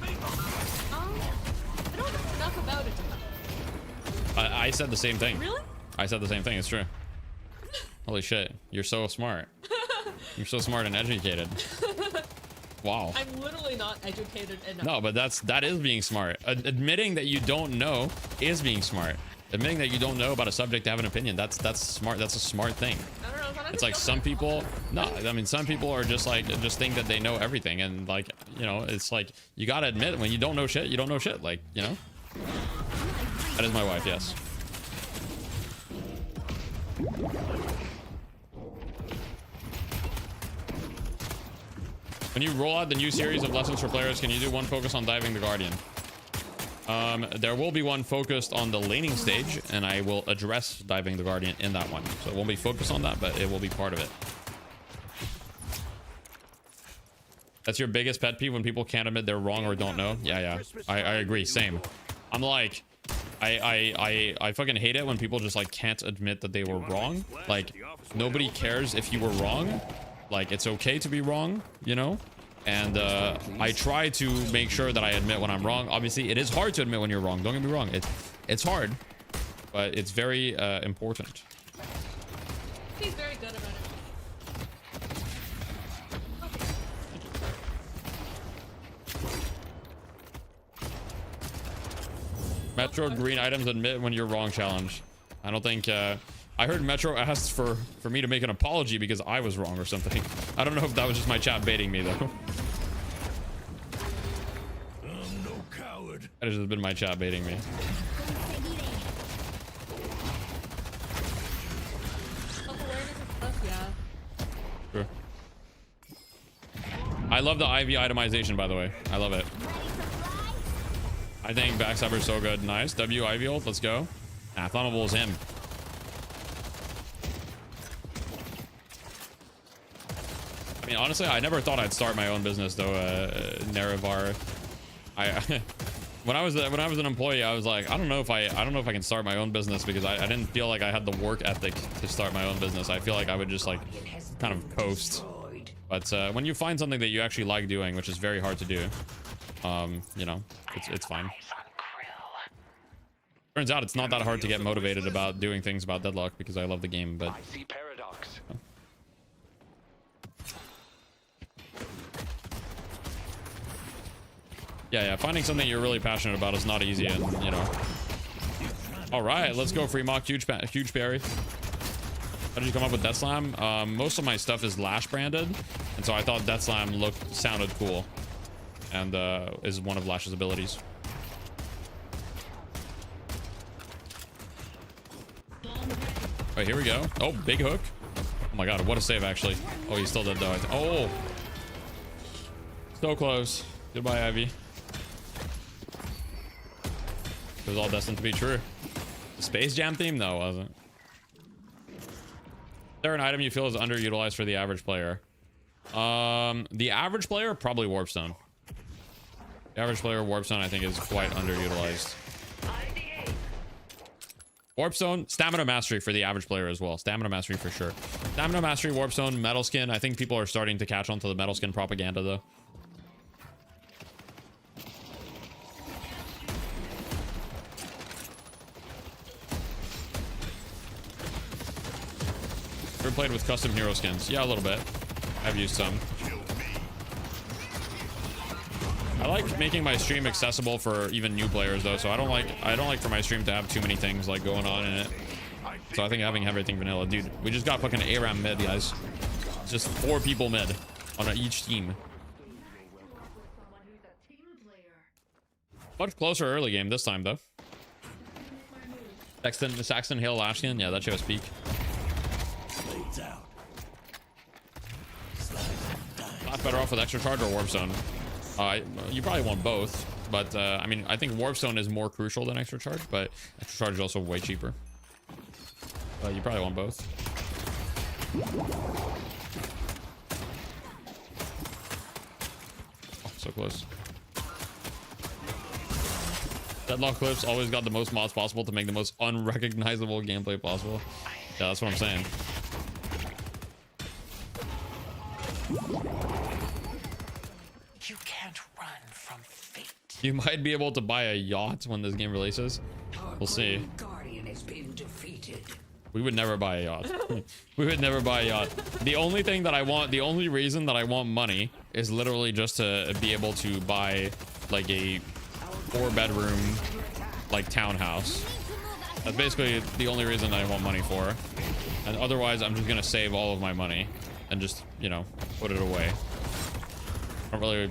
I don't know enough about it to know. I said the same thing. Really? I said the same thing. It's true. Holy shit. You're so smart. You're so smart and educated. Wow. I'm literally not educated enough. No, but that is being smart. Admitting that you don't know is being smart. Admitting that you don't know about a subject to have an opinion, that's smart. That's a smart thing. I don't know. It's like some people, no, I mean, some people are just like, just think that they know everything. And like, you know, it's like, you got to admit when you don't know shit, you don't know shit. Like, you know, that is my wife. Yes. When you roll out the new series of lessons for players, can you do one focus on diving the Guardian? There will be one focused on the laning stage, and I will address diving the Guardian in that one. So it won't be focused on that, but it will be part of it. That's your biggest pet peeve, when people can't admit they're wrong or don't know? Yeah. I agree. Same. I'm like, I fucking hate it when people just like can't admit that they were wrong. Like, nobody cares if you were wrong. Like, it's okay to be wrong, you know? And I try to make sure that I admit when I'm wrong. Obviously, it is hard to admit when you're wrong. Don't get me wrong. It's hard, but it's very important. He's very good about it. Metro green items admit when you're wrong challenge. I don't think I heard Metro asked for me to make an apology because I was wrong or something. I don't know if that was just my chat baiting me though. I'm no coward. That has just been my chat baiting me. Sure. I love the IV itemization, by the way. I love it. I think backstabber's so good. Nice. W IV ult. Let's go. Ah, flammable is him. I mean, honestly, I never thought I'd start my own business though. Naravar. When I was an employee, I was like, I don't know if I can start my own business, because I didn't feel like I had the work ethic to start my own business. I feel like I would just like kind of coast. But when you find something that you actually like doing, which is very hard to do, you know, it's fine. Turns out it's not that hard to get motivated about doing things about Deadlock, because I love the game, but I see paradox. yeah, finding something you're really passionate about is not easy, and you know. All right, let's go free mock. Huge parry. How did you come up with Death Slam? Most of my stuff is Lash branded, and so I thought Death Slam sounded cool, and is one of Lash's abilities. Right, here we go. Oh, big hook. Oh my god, what a save, actually. Oh, he still did though. Oh, so close. Goodbye, Ivy. It was all destined to be true. The Space Jam theme, though, wasn't. Is there an item you feel is underutilized for the average player? The average player, probably Warpstone. The average player, Warpstone, I think, is quite underutilized. Warpstone, Stamina Mastery for the average player as well. Stamina Mastery for sure. Stamina Mastery, Warpstone, Metal Skin. I think people are starting to catch on to the Metal Skin propaganda, though. Ever played with custom hero skins? Yeah, a little bit. I've used some. I like making my stream accessible for even new players though, so I don't like for my stream to have too many things like going on in it. So I think having everything vanilla. Dude, we just got fucking ARAM mid, guys. It's just 4 people mid on each team. Much closer early game this time though. Saxton Hill Lashkin, yeah, that shows peak. Not better off with Extra Charge or Warp Zone. You probably want both, but I mean, I think Warp Zone is more crucial than Extra Charge, but Extra Charge is also way cheaper. You probably want both. Oh, so close. Deadlock clips always got the most mods possible to make the most unrecognizable gameplay possible. Yeah, that's what I'm saying. You can't run from fate. You might be able to buy a yacht when this game releases. We'll see. Guardian has been defeated. We would never buy a yacht. We would never buy a yacht. The only thing that I want, the only reason that I want money is literally just to be able to buy like a 4-bedroom like townhouse. That's basically the only reason I want money for. And otherwise, I'm just gonna save all of my money and just, you know, put it away. I don't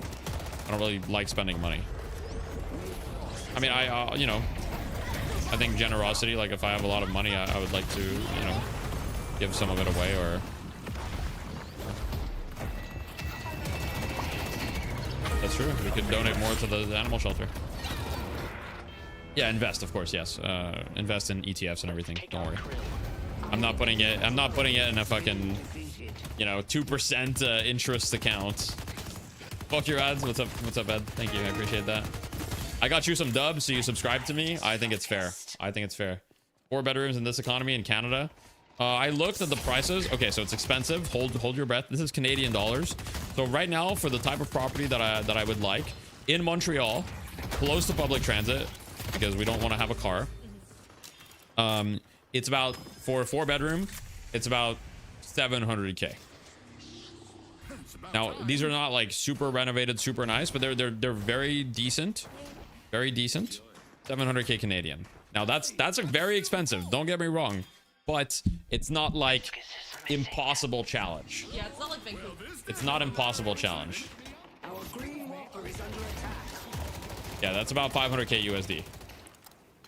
really like spending money. I mean, you know, I think generosity, like if I have a lot of money, I would like to, you know, give some of it away, or that's true. We could donate more to the animal shelter. Yeah, invest, of course, yes. Invest in ETFs and everything. Don't worry. I'm not putting it in a fucking, you know, 2% interest account. Fuck your ads. What's up, Ed? Thank you. I appreciate that. I got you some dubs, so you subscribe to me. I think it's fair. I think it's fair. 4 bedrooms in this economy in Canada. I looked at the prices. Okay, so it's expensive. Hold your breath. This is Canadian dollars. So right now, for the type of property that I would like in Montreal, close to public transit, because we don't want to have a car. It's about, for a 4-bedroom, it's about 700K. Now, these are not like super renovated, super nice, but they're very decent. Very decent. 700K Canadian. Now that's a very expensive. Don't get me wrong, but it's not like impossible challenge. Yeah, it's not like Vancouver. It's not impossible challenge. Yeah, that's about 500K USD.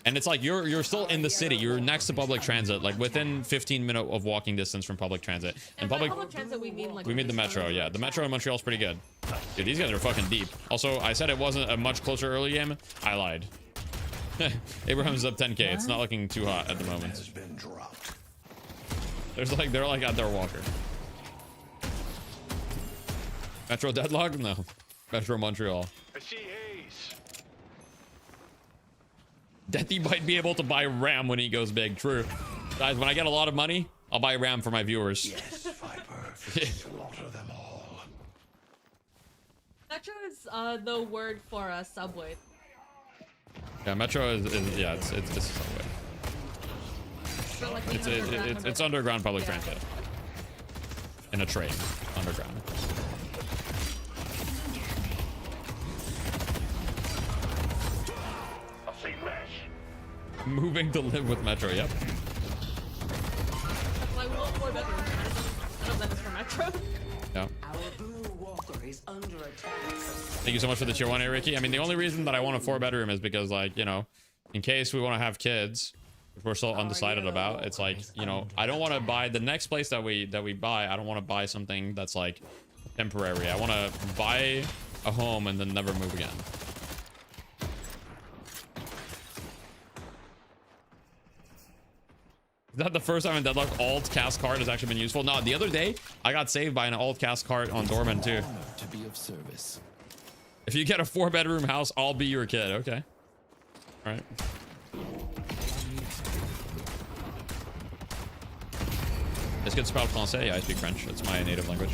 And it's like you're still in the city. You're next to public transit, like within 15 minutes of walking distance from public transit. And by public transit, we mean like... We mean the metro, yeah. The metro in Montreal is pretty good. Dude, these guys are fucking deep. Also, I said it wasn't a much closer early game. I lied. Abraham's up 10K. It's not looking too hot at the moment. They're like at their walker. Metro deadlock? No. Metro Montreal. I see haze. Deathy might be able to buy RAM when he goes big. True. Guys, when I get a lot of money, I'll buy RAM for my viewers. Yes, Viper. Slaughter them all. Metro is the word for subway. Yeah, Metro is yeah, it's a subway. For, like, It's underground public transit. In a train. Underground. Moving to live with Metro, yep. That's why we want 4 bedrooms. I don't know if that is for Metro. Yeah. Our blue walker is under attack. Thank you so much for the tier 1, Ricky. I mean, the only reason that I want a 4-bedroom is because, like, you know, in case we want to have kids, which we're still undecided about, it's like, you know, I don't want to buy the next place that we buy. I don't want to buy something that's like temporary. I want to buy a home and then never move again. Is that the first time in Deadlock alt cast card has actually been useful? No, the other day I got saved by an alt cast card on Dorman too. To be of service. If you get a 4-bedroom house, I'll be your kid. Okay. All right. Est-ce que tu parles français? Yeah, I speak French. It's my native language.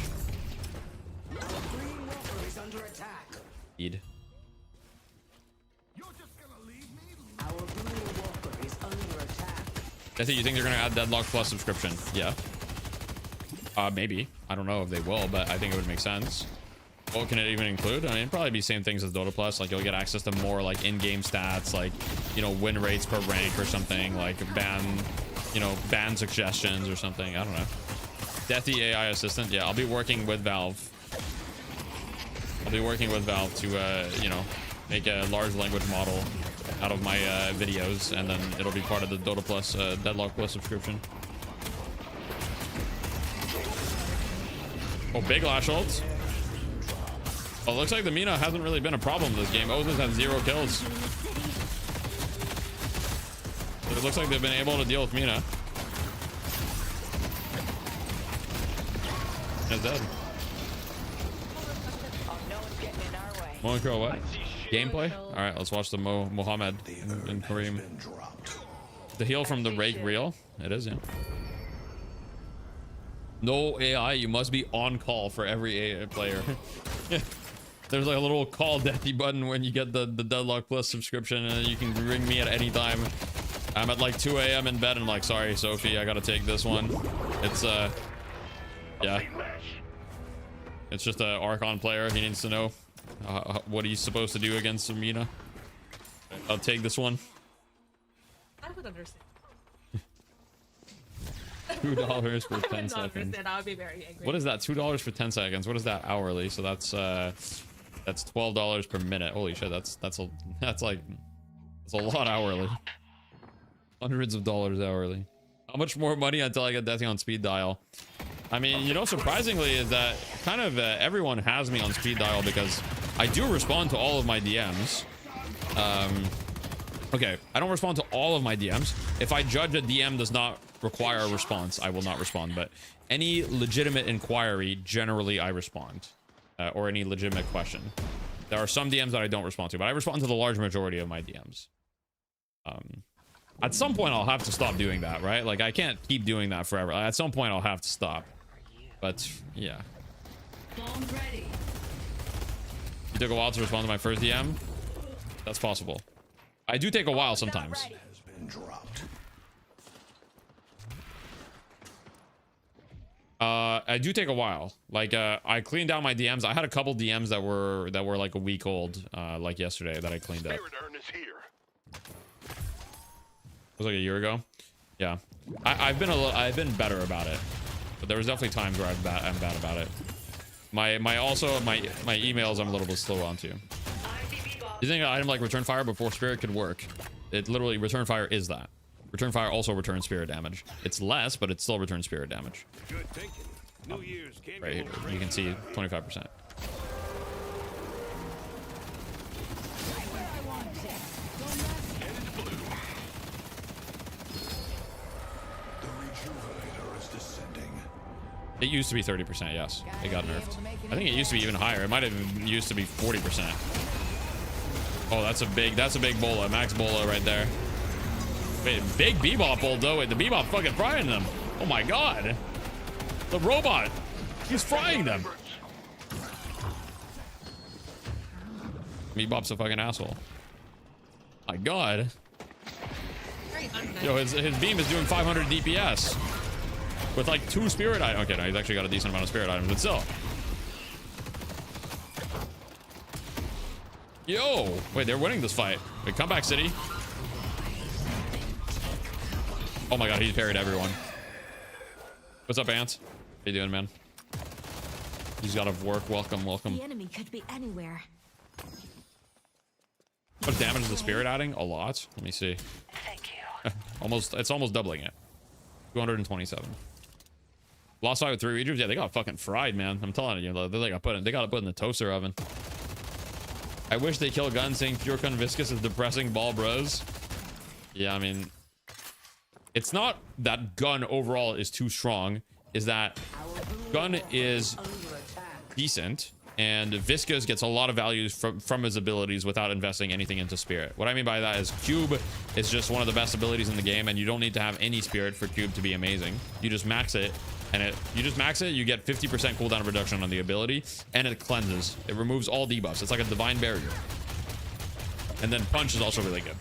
Indeed. I think you think they're gonna add Deadlock Plus subscription? Yeah. Maybe. I don't know if they will, but I think it would make sense. What can it even include? I mean, it'd probably be same things as Dota Plus. Like you'll get access to more like in-game stats, like, you know, win rates per rank or something, like ban suggestions or something. I don't know. Deathy AI assistant. Yeah, I'll be working with Valve. I'll be working with Valve to, you know, make a large language model out of my videos, and then it'll be part of the Dota Plus, Deadlock Plus subscription. Oh, big lash ults. Well, it looks like the Mina hasn't really been a problem this game. Ozus have 0 kills. It looks like they've been able to deal with Mina. It's dead. Monaco, what? Gameplay? Alright, let's watch the Mohammed and Kareem. The heal from the rake real? It is, yeah. No AI, you must be on call for every AI player. There's like a little call Deathy button when you get the Deadlock Plus subscription, and you can ring me at any time. I'm at like 2 a.m. in bed and I'm like, sorry, Sophie, I gotta take this one. It's, yeah. It's just a Archon player. He needs to know what he's supposed to do against Mina. I'll take this one. I would understand. $2 for 10 I would not seconds. understand. I would be very angry. What is that? $2 for 10 seconds. What is that hourly? So that's $12 per minute. Holy shit, that's a lot hourly. Hundreds of dollars hourly. How much more money until I get Deathy on speed dial? I mean, you know, surprisingly is that kind of everyone has me on speed dial because I do respond to all of my DMs. Okay, I don't respond to all of my DMs. If I judge a DM does not require a response, I will not respond. But any legitimate inquiry, generally I respond. Or any legitimate question. There are some DMs that I don't respond to, but I respond to the large majority of my DMs. At some point, I'll have to stop doing that, right? Like, I can't keep doing that forever. At some point, I'll have to stop. But, yeah. It took a while to respond to my first DM. That's possible. I do take a while sometimes. I do take a while. Like, I cleaned out my DMs. I had a couple DMs that were like a week old, like yesterday, that I cleaned up. It was like a year ago. Yeah, I've been better about it, but there was definitely times where I'm bad about it. My emails I'm a little bit slow on too. You think an item like return fire before spirit could work? It literally, return fire is that. Return fire also returns spirit damage. It's less, but it still returns spirit damage. Good thinking. New Year's can Right here, you can see 25%. It used to be 30%, yes. It got nerfed. I think it used to be even higher. It might have used to be 40%. Oh, that's a big bola. Max bola right there. Wait, big Bebop ult though. Wait, the Bebop fucking frying them. Oh my god. The robot. He's frying them. Bebop's a fucking asshole. My god. Yo, his beam is doing 500 DPS. With like 2 spirit items. Okay, no, he's actually got a decent amount of spirit items, but still. Yo! Wait, they're winning this fight. Wait, come back, City. Oh my god, he's parried everyone. What's up, Ants? How you doing, man? He's got to work. Welcome, welcome. The enemy could be anywhere. What damage is the spirit adding? A lot. Let me see. Thank you. It's almost doubling it. 227. Lost fight with 3 Readers? Yeah, they got fucking fried, man. I'm telling you, they got to put in the toaster oven. I wish they kill Gun, saying Pure Kun Viscous is depressing ball bros. Yeah, I mean, it's not that Gun overall is too strong, is that Gun is decent and Viscous gets a lot of values from his abilities without investing anything into Spirit. What I mean by that is Cube is just one of the best abilities in the game, and you don't need to have any Spirit for Cube to be amazing. You just max it, and you get 50% cooldown reduction on the ability, and it cleanses. It removes all debuffs. It's like a divine barrier. And then Punch is also really good.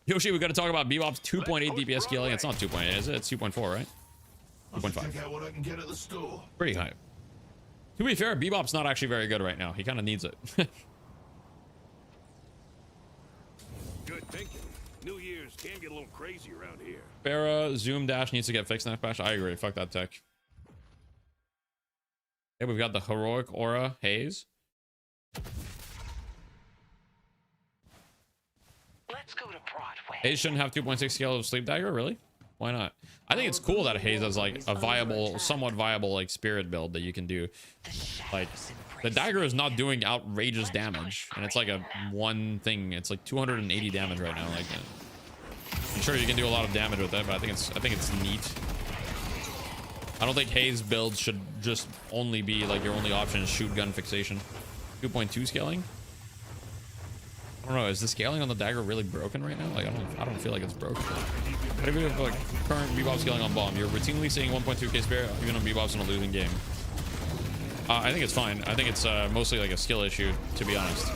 Yoshi, we got to talk about Bebop's 2.8 DPS scaling. It's not 2.8, is it? It's 2.4, right? 2.5. Pretty high. To be fair, Bebop's not actually very good right now. He kind of needs it. Good thinking. New Year's can get a little crazy around here. Farah, Zoom Dash needs to get fixed in that patch. I agree. Fuck that tech. Hey, we've got the Heroic Aura Haze. Let's go to Broadway. Haze shouldn't have 2.6 scale of Sleep Dagger, really? Why not? I think it's cool that Haze has like a viable, somewhat viable like spirit build that you can do. Like the dagger is not doing outrageous damage, and it's like a one thing. It's like 280 damage right now. Like, I'm sure you can do a lot of damage with it, but I think it's neat. I don't think Haze builds should just only be like your only option is shoot gun fixation. 2.2 scaling. I don't know. Is the scaling on the dagger really broken right now? Like I don't feel like it's broken. But if you have like current Bebop scaling on bomb, you're routinely seeing 1.2k spirit even on Bebop's in a losing game. I think it's fine. I think it's mostly like a skill issue, to be honest.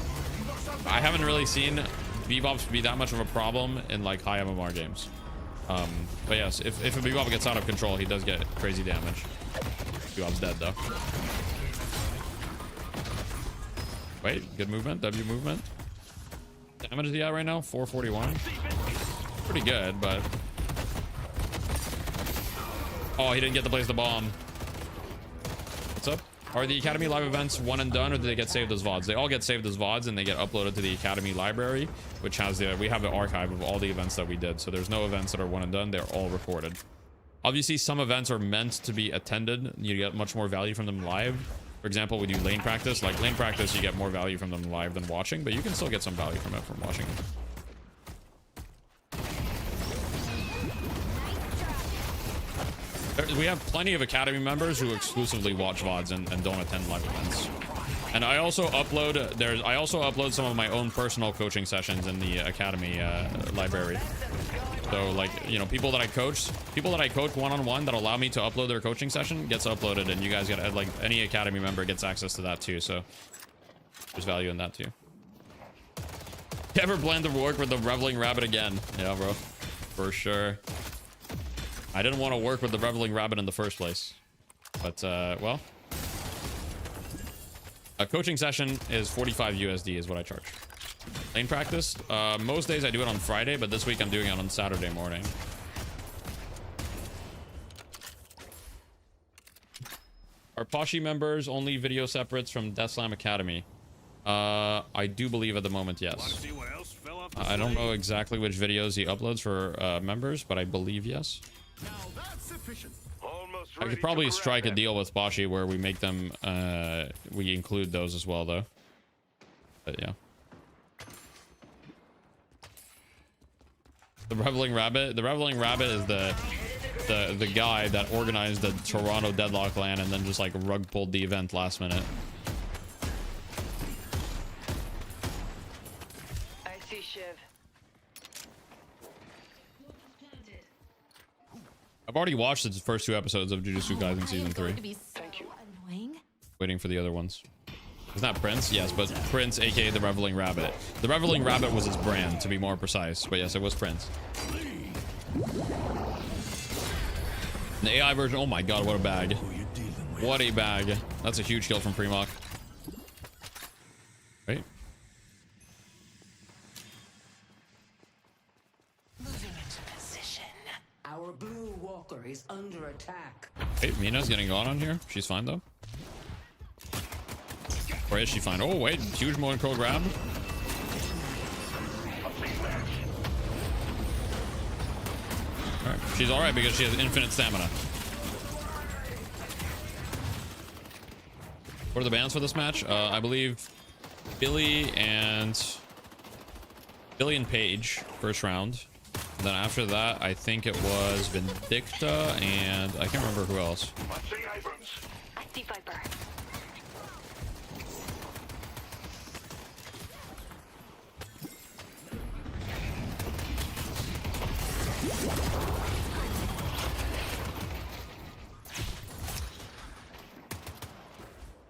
I haven't really seen Bebops be that much of a problem in like high MMR games. But yes, if a Bebop gets out of control, he does get crazy damage. Bebop's dead though. Wait, good movement, W movement. Damage is he at right now? 441. Pretty good, but oh, he didn't get to place the bomb. What's up? Are the Academy live events one and done, or do they get saved as VODs? They all get saved as VODs, and they get uploaded to the Academy library, which has we have an archive of all the events that we did. So there's no events that are one and done. They're all recorded. Obviously, some events are meant to be attended. You get much more value from them live. For example, we do lane practice. Like lane practice, you get more value from them live than watching, but you can still get some value from it from watching. We have plenty of Academy members who exclusively watch VODs and don't attend live events. And I also upload some of my own personal coaching sessions in the Academy library. So like, you know, people that I coach one-on-one that allow me to upload their coaching session gets uploaded, and you guys get, like, any Academy member gets access to that too. So there's value in that too. Ever plan to work with the Reveling Rabbit again? Yeah, bro, for sure. I didn't want to work with the Reveling Rabbit in the first place, but well, a coaching session is 45 USD is what I charge. Lane practice, most days I do it on Friday, but this week I'm doing it on Saturday morning. Are Poshy members only video separates from Death Slam Academy? I do believe at the moment, yes. I don't know exactly which videos he uploads for members, but I believe yes. I could probably strike a deal with Poshy where we make them, we include those as well, though. But yeah. The Reveling Rabbit is the guy that organized the Toronto Deadlock LAN and then just like rug pulled the event last minute. I see Shiv. I've already watched the first 2 episodes of Jujutsu Kaisen season 3. Thank you. Annoying. Waiting for the other ones. Isn't that Prince? Yes, but Prince, aka the Reveling Rabbit. The Reveling Rabbit was his brand, to be more precise. But yes, it was Prince. The AI version. Oh my god, what a bag. What a bag. That's a huge kill from Primoc. Right? Moving into position. Our blue walker is under attack. Hey, Mina's getting gone on here. She's fine though. Or is she fine? Oh wait, huge Moon Crow grab. Alright, she's alright because she has infinite stamina. What are the bans for this match? I believe Billy and Paige first round. And then after that, I think it was Vindicta and I can't remember who else. I see Viper.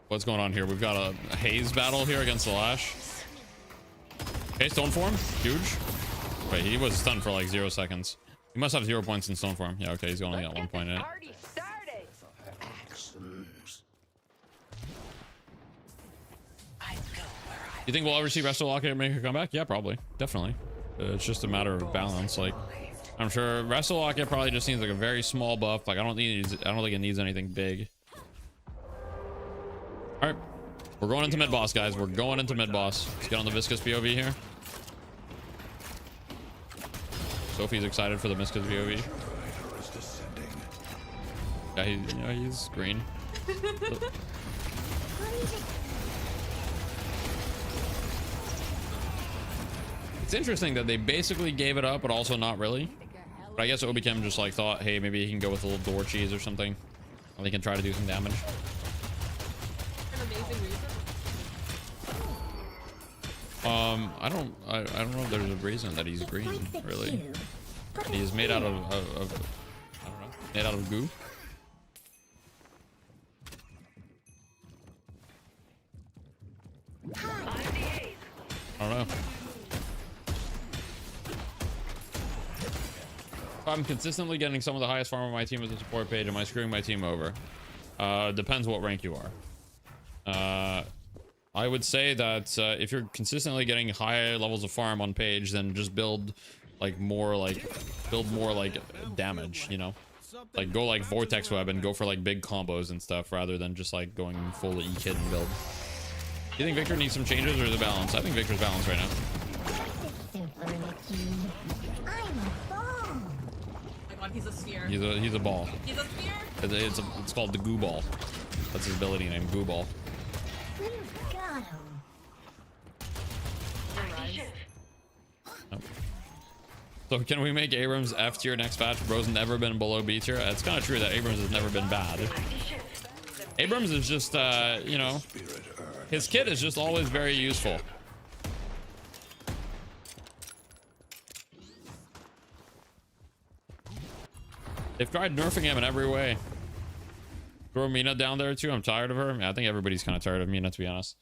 What's going on here? We've got a haze battle here against the Lash. Okay, stone form. Huge. Wait, he was stunned for like 0 seconds. He must have 0 points in stone form. Yeah, okay, he's only got 1 point in it. You think we'll ever see Wrestle Locket make a comeback? Yeah, probably. Definitely. It's just a matter of balance. Like, I'm sure Wrestle Locket probably just needs like a very small buff. Like, I don't think it needs anything big. All right, we're going into mid boss, guys. We're going into mid boss. Let's get on the viscous POV here. Sophie's excited for the viscous POV. Yeah, he's green. It's interesting that they basically gave it up, but also not really. But I guess Obikem just like thought, hey, maybe he can go with a little door cheese or something, and they can try to do some damage. I don't know if there's a reason that he's green, really. He's made out of I don't know, made out of goo. I don't know. If I'm consistently getting some of the highest farm on my team as a support page, am I screwing my team over? Depends what rank you are. I would say that if you're consistently getting high levels of farm on page, then just build more damage, you know. like go like vortex web and go for like big combos and stuff rather than just like going full E-Kid build. Do you think Victor needs some changes or is it balanced? I think Victor's balanced right now. Oh my god, he's a sphere. He's a ball. He's a sphere? It's called the Goo Ball. That's his ability name, Goo Ball. Got him. Oh. So can we make Abrams F tier next patch? Bro's never been below B tier. It's kind of true that Abrams has never been bad. Abrams is just, you know, his kit is just always very useful. They've tried nerfing him in every way. Throw Mina down there too. I'm tired of her. Yeah, I think everybody's kind of tired of Mina, to be honest.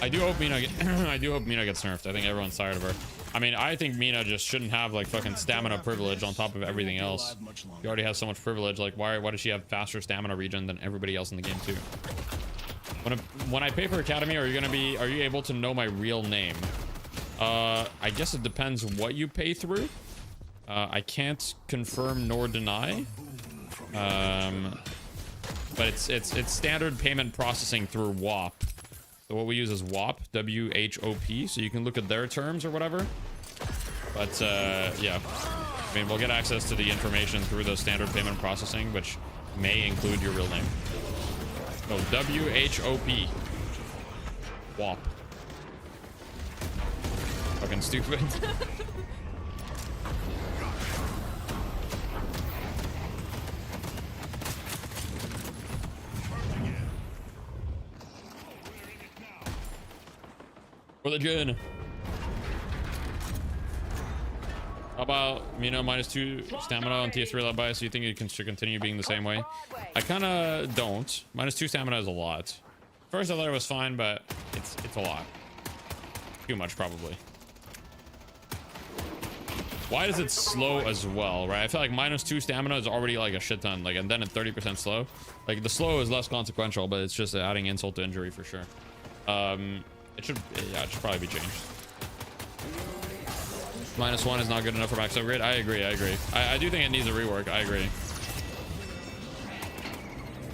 I do hope Mina I do hope Mina gets nerfed. I think everyone's tired of her. I mean, I think Mina just shouldn't have like fucking stamina privilege on top of everything else. She already has so much privilege. Like, why does she have faster stamina regen than everybody else in the game too? When I pay for Academy, are you able to know my real name? I guess it depends what you pay through. I can't confirm nor deny. But it's standard payment processing through WAP. So what we use is WAP, W-H-O-P. So you can look at their terms or whatever. But yeah, I mean, we'll get access to the information through the standard payment processing, which may include your real name. No, W-H-O-P. WAP. Fucking stupid. Religion. How about Mina -2 stamina on TS3 led by, so you think it should continue being the same way? I kind of don't. -2 stamina is a lot. First I thought it was fine, but it's a lot. Too much probably. Why does it slow as well, right? I feel like -2 stamina is already like a shit ton, like, and then at 30% slow. Like the slow is less consequential, but it's just adding insult to injury for sure. It should probably be changed. -1 is not good enough for max upgrade. I agree. I do think it needs a rework. I agree.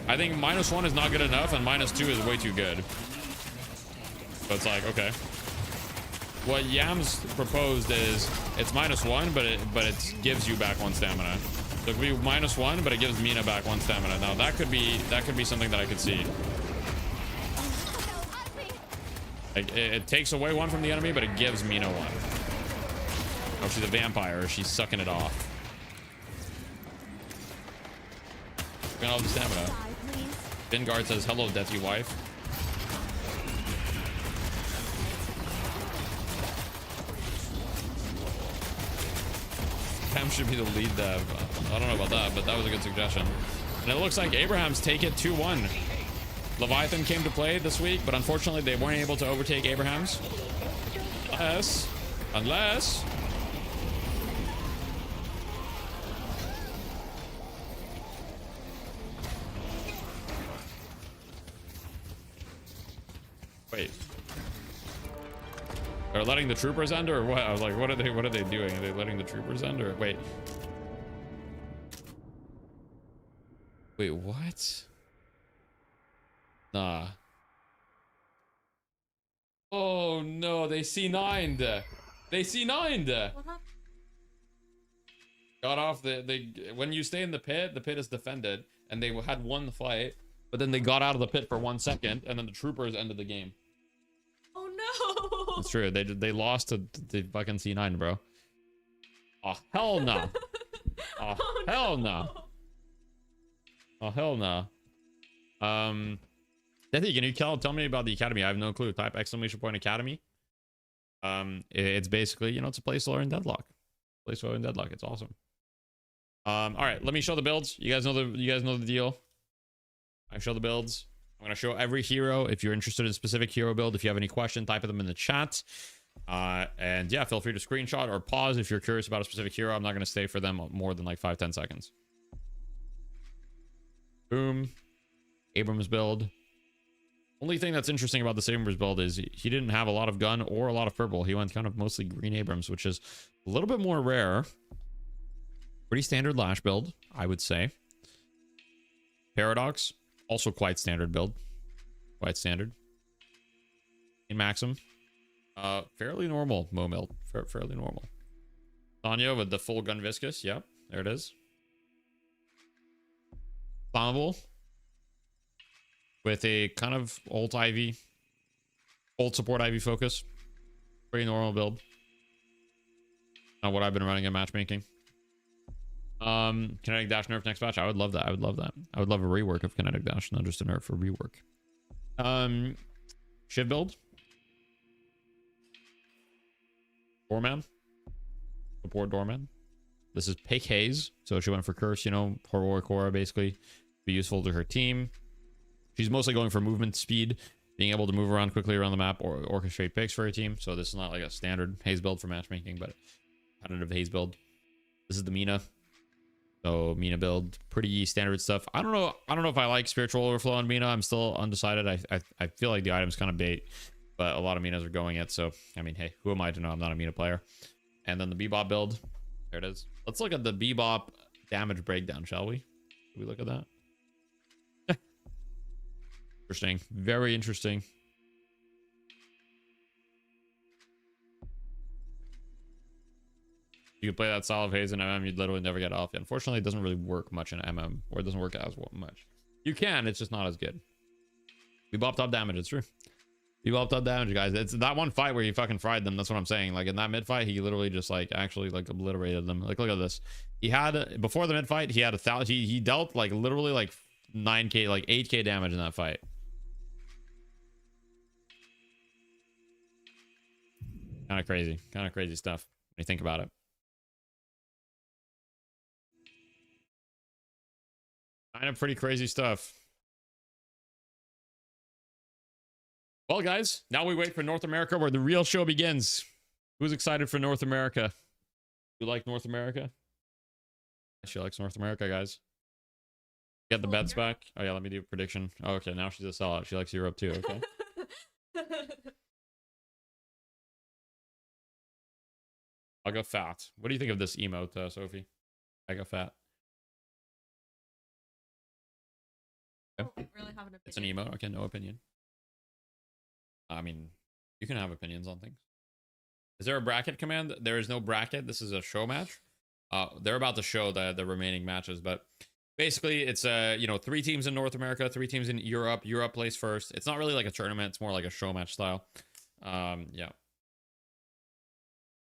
I think -1 is not good enough and -2 is way too good. So it's like, okay. What Yams proposed is it's -1, but it gives you back 1 stamina. So it could be -1, but it gives Mina back 1 stamina. Now that could be something that I could see. Like, it takes away 1 from the enemy, but it gives Mina 1. Oh, she's a vampire. She's sucking it off. Look at all the stamina. Vingard says, hello, deathy wife. Cam should be the lead dev. I don't know about that, but that was a good suggestion. And it looks like Abraham's take it 2-1. Leviathan came to play this week, but unfortunately they weren't able to overtake Abraham's. Unless... Wait. They're letting the troopers end or what? I was like, what are they doing? Are they letting the troopers end or wait? Wait, what? Nah. Oh no, they C9'd. They C9'd. Got off when you stay in the pit is defended, and they had won the fight, but then they got out of the pit for 1 second, and then the troopers ended the game. Oh no. It's true. They lost to the fucking C9, bro. Oh hell no. Oh hell no. Oh hell no. Deathy, can you tell me about the academy? I have no clue. Type !academy. It's basically, you know, it's a placeholder in Deadlock. Placeholder in Deadlock. It's awesome. All right, let me show the builds. You guys know the deal. I show the builds. I'm gonna show every hero. If you're interested in a specific hero build, if you have any question, type them in the chat. And yeah, feel free to screenshot or pause if you're curious about a specific hero. I'm not gonna stay for them more than like 5-10 seconds. Boom. Abrams build. Only thing that's interesting about the Abrams build is he didn't have a lot of gun or a lot of purple. He went kind of mostly green Abrams, which is a little bit more rare. Pretty standard Lash build, I would say. Paradox, also quite standard build. Quite standard. In Maxim. Fairly normal Momil. Fairly normal. Tanya with the full gun viscous. Yep, there it is. Flammable. With a kind of ult Ivy. Ult support Ivy focus. Pretty normal build. Not what I've been running in matchmaking. Kinetic dash nerf next patch. I would love that. I would love that. I would love a rework of kinetic dash, not just a nerf, a rework. Shiv build. Doorman. Support Doorman. This is Pick Haze. So she went for Curse, you know, heroic aura basically. Be useful to her team. She's mostly going for movement speed, being able to move around quickly around the map or orchestrate picks for her team. So this is not like a standard Haze build for matchmaking, but competitive Haze build. This is the Mina. So Mina build, pretty standard stuff. I don't know if I like spiritual overflow on Mina. I'm still undecided. I feel like the item's kind of bait, but a lot of Minas are going it. So I mean, hey, who am I to know? I'm not a Mina player. And then the Bebop build. There it is. Let's look at the Bebop damage breakdown, shall we? Can we look at that? Interesting. Very interesting. You could play that style of Haze in MM, you'd literally never get off. Unfortunately, it doesn't really work much in MM, or it doesn't work as much. You can, it's just not as good. We bopped up damage, it's true. We bopped up damage, guys. It's that one fight where he fucking fried them. That's what I'm saying. Like in that mid fight, he literally just like actually like obliterated them. Like look at this. He had before the mid fight, he had 1,000. He dealt like literally like 9k, like 8k damage in that fight. Kind of crazy stuff when you think about it. Kind of pretty crazy stuff. Well, guys, now we wait for North America where the real show begins. Who's excited for North America? You like North America? She likes North America, guys. Get the bets back. Oh, yeah, let me do a prediction. Oh, okay, now she's a sellout. She likes Europe too, okay. I'll go fat. What do you think of this emote, Sophie? I go fat. Okay. Really have an opinion. It's an emote. Okay, no opinion. I mean, you can have opinions on things. Is there a bracket command? There is no bracket. This is a show match. They're about to show the remaining matches, but basically it's you know, 3 teams in North America, 3 teams in Europe. Europe plays first. It's not really like a tournament. It's more like a show match style. Yeah.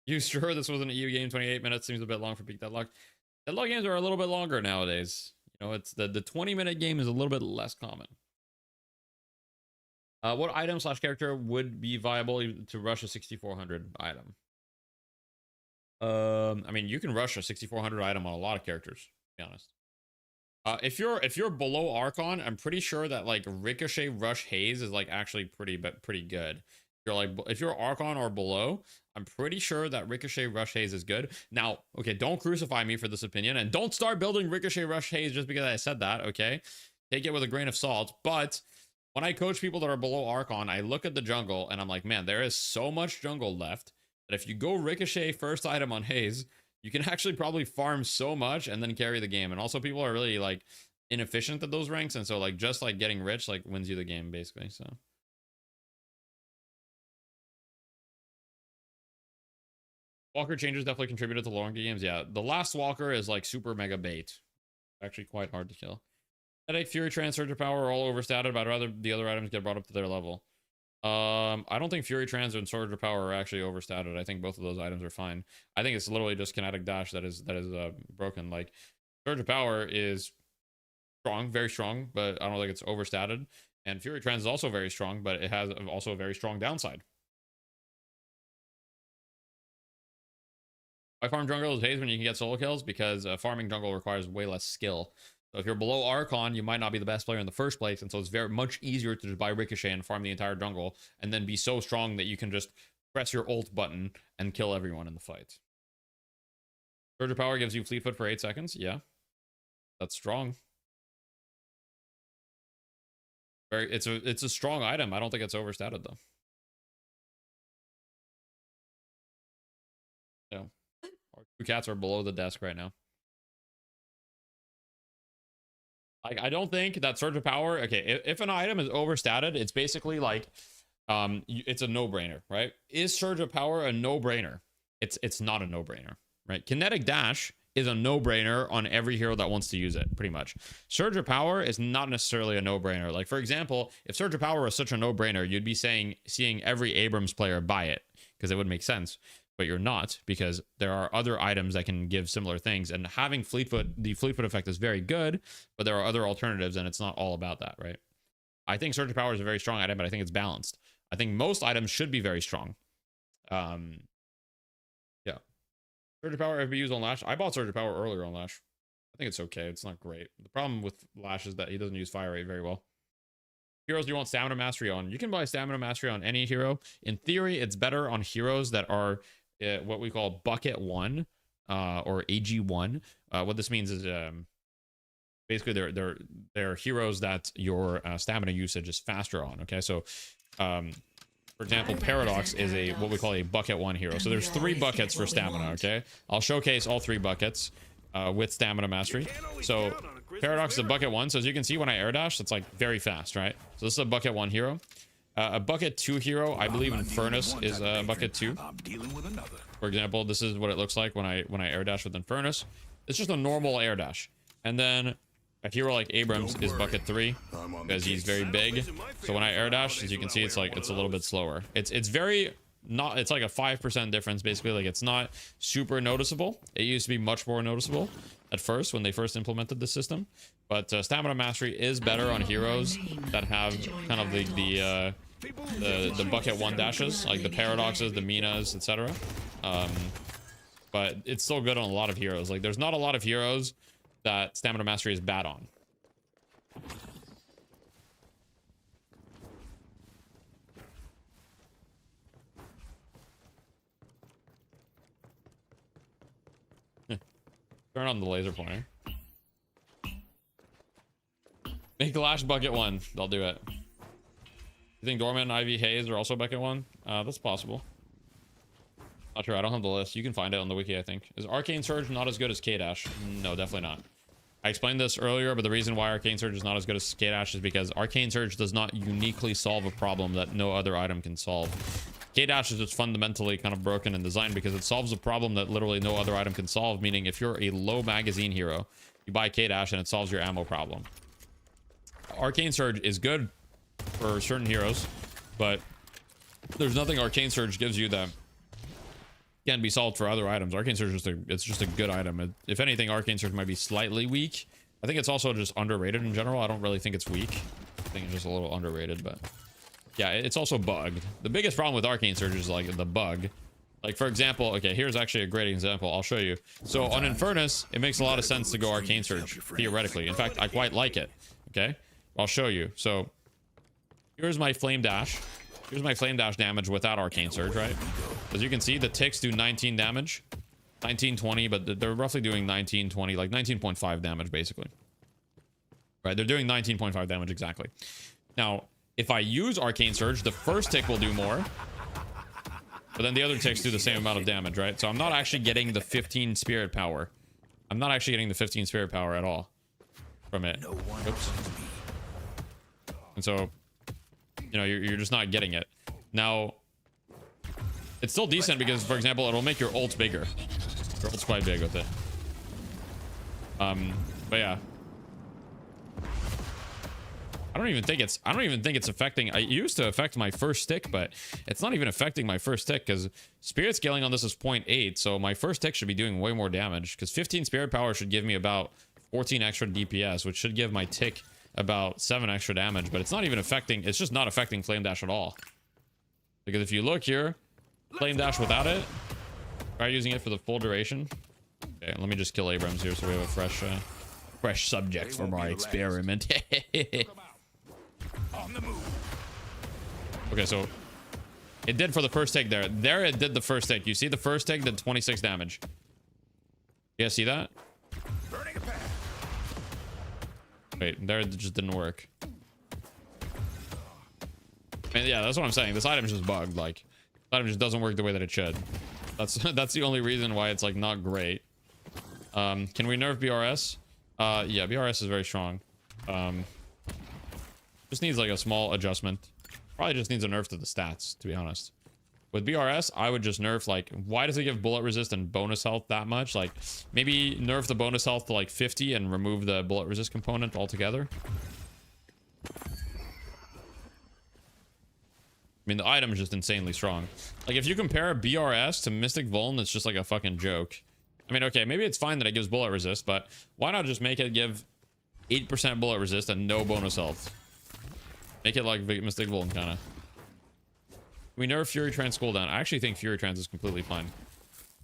You sure this was an EU game? 28 minutes seems a bit long for peak deadlock. Deadlock games are a little bit longer nowadays. You know, it's the 20-minute game is a little bit less common. What item / character would be viable to rush a 6400 item? I mean, you can rush a 6400 item on a lot of characters, to be honest. If you're below Archon, I'm pretty sure that like Ricochet Rush Haze is like actually pretty good. If you're Archon or below, I'm pretty sure that Ricochet Rush Haze is good. Now, okay, don't crucify me for this opinion, and don't start building Ricochet Rush Haze just because I said that, okay? Take it with a grain of salt. But when I coach people that are below Archon, I look at the jungle and I'm like, man, there is so much jungle left that if you go Ricochet first item on Haze, you can actually probably farm so much and then carry the game. And also people are really like inefficient at those ranks, and so like just like getting rich like wins you the game basically. So Walker changes definitely contributed to longer games. Yeah, the last Walker is like super mega bait. Actually quite hard to kill. Headache, Fury, Trance, Surge of Power are all overstated, but I'd rather the other items get brought up to their level. I don't think Fury, Trance, and Surge of Power are actually overstated. I think both of those items are fine. I think it's literally just Kinetic Dash that is broken. Like Surge of Power is strong, very strong, but I don't think it's overstated. And Fury Trance is also very strong, but it has also a very strong downside. Why farm jungle is Haze when you can get solo kills? Because farming jungle requires way less skill. So if you're below Archon, you might not be the best player in the first place, and so it's very much easier to just buy Ricochet and farm the entire jungle, and then be so strong that you can just press your ult button and kill everyone in the fight. Surge of Power gives you Fleet Foot for 8 seconds. Yeah, that's strong. It's a strong item. I don't think it's overstated though. Yeah. Our 2 cats are below the desk right now. Like, I don't think that Surge of Power, okay, if an item is overstated, it's basically like, it's a no-brainer, right? Is Surge of Power a no-brainer? It's not a no-brainer, right? Kinetic Dash is a no-brainer on every hero that wants to use it, pretty much. Surge of Power is not necessarily a no-brainer. Like, for example, if Surge of Power was such a no-brainer, you'd be seeing every Abrams player buy it, because it would make sense. But you're not, because there are other items that can give similar things, and having Fleetfoot, the Fleetfoot effect is very good, but there are other alternatives, and it's not all about that, right? I think Surge of Power is a very strong item, but I think it's balanced. I think most items should be very strong. Yeah. Surge of Power FBUs on Lash. I bought Surge of Power earlier on Lash. I think it's okay. It's not great. The problem with Lash is that he doesn't use Fire Rate very well. Heroes you want Stamina Mastery on. You can buy Stamina Mastery on any hero. In theory, it's better on heroes that are what we call bucket 1 or AG1. What this means is basically they're heroes that your stamina usage is faster on. Okay, so for example, Paradox is what we call a bucket 1 hero. So there's 3 buckets for stamina. Okay, I'll showcase all 3 buckets with Stamina Mastery. So Paradox is a bucket 1. So as you can see, when I air dash, it's like very fast, right? So this is a bucket 1 hero. A bucket 2 hero, I believe in Furnace is a bucket 2. For example, this is what it looks like when I air dash with Infernus. It's just a normal air dash. And then a hero like Abrams is bucket 3 because he's very big. So when I air dash, as you can see, it's like it's a little bit slower. It's very not. It's like a 5% difference basically. Like it's not super noticeable. It used to be much more noticeable at first when they first implemented the system. But Stamina Mastery is better on heroes that have kind of the bucket 1 dashes, like the Paradoxes, the Minas, etc. But it's still good on a lot of heroes. Like there's not a lot of heroes that Stamina Mastery is bad on. Turn on the laser pointer. Make the Lash bucket 1. They'll do it. You think Dorman, Ivy, Haze are also bucket 1? That's possible. Not sure. I don't have the list. You can find it on the wiki, I think. Is Arcane Surge not as good as K-Dash? No, definitely not. I explained this earlier, but the reason why Arcane Surge is not as good as K-Dash is because Arcane Surge does not uniquely solve a problem that no other item can solve. K-Dash is just fundamentally kind of broken in design because it solves a problem that literally no other item can solve, meaning if you're a low magazine hero, you buy K-Dash and it solves your ammo problem. Arcane Surge is good for certain heroes, but there's nothing Arcane Surge gives you that can be solved for other items. Arcane Surge is it's just a good item. If anything, Arcane Surge might be slightly weak. I think it's also just underrated in general. I don't really think it's weak. I think it's just a little underrated, but yeah, it's also bugged. The biggest problem with Arcane Surge is like the bug. Like for example, okay, here's actually a great example. I'll show you. So on Infernus, it makes a lot of sense to go Arcane Surge, theoretically. In fact, I quite like it. Okay, I'll show you. So here's my Flame Dash. Here's my Flame Dash damage without Arcane Surge, right? As you can see, the ticks do 19 damage. 19, 20, but they're roughly doing 19, 20, like 19.5 damage, basically. Right, they're doing 19.5 damage exactly. Now, if I use Arcane Surge, the first tick will do more. But then the other ticks do the same amount of damage, right? So I'm not actually getting the 15 spirit power. I'm not actually getting the 15 spirit power at all from it. Oops. And so, you know, you're just not getting it. Now, it's still decent because, for example, it'll make your ult bigger. Your ult's quite big with it. But yeah. I don't even think it's affecting. It used to affect my first tick, but it's not even affecting my first tick because spirit scaling on this is 0.8, so my first tick should be doing way more damage because 15 spirit power should give me about 14 extra DPS, which should give my tick about 7 extra damage, but it's not even affecting. It's just not affecting Flame Dash at all. Because if you look here, Flame Dash without it, try using it for the full duration. Okay, let me just kill Abrams here so we have a fresh subject for my experiment. Okay, so it did for the first take there. There it did the first take. You see the first take did 26 damage. You guys see that? Wait, there it just didn't work. And yeah, that's what I'm saying. This item is just bugged. Like, this item just doesn't work the way that it should. That's the only reason why it's like not great. Can we nerf BRS? Yeah, BRS is very strong. Just needs like a small adjustment. Probably just needs a nerf to the stats, to be honest. With BRS, I would just nerf, like, why does it give bullet resist and bonus health that much? Like, maybe nerf the bonus health to like 50 and remove the bullet resist component altogether. I mean, the item is just insanely strong. Like, if you compare BRS to Mystic Vuln, it's just like a fucking joke. I mean, okay, maybe it's fine that it gives bullet resist, but why not just make it give 8% bullet resist and no bonus health? Make it like Mystic Vuln, kind of. We nerf Fury Trance cooldown. I actually think Fury Trance is completely fine.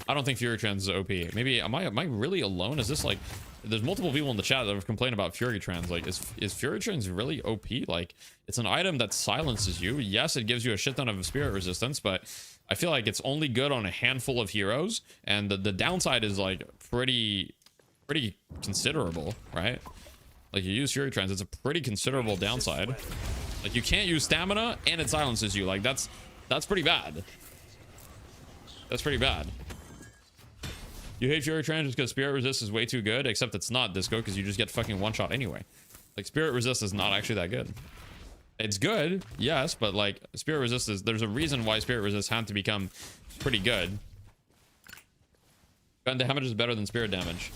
I don't think Fury Trance is OP. Maybe, am I really alone? Is this like... There's multiple people in the chat that have complained about Fury Trance. Like, is Fury Trance really OP? Like, it's an item that silences you. Yes, it gives you a shit ton of spirit resistance, but I feel like it's only good on a handful of heroes, and the downside is like pretty considerable, right? Like, you use Fury Trance, it's a pretty considerable downside. Like, you can't use stamina and it silences you. Like, that's pretty bad. That's pretty bad. You hate Fury Trance just because Spirit Resist is way too good, except it's not, Disco, because you just get fucking one-shot anyway. Like, Spirit Resist is not actually that good. It's good, yes, but like, Spirit Resist is... There's a reason why Spirit Resist had to become pretty good. Gun damage is better than Spirit damage.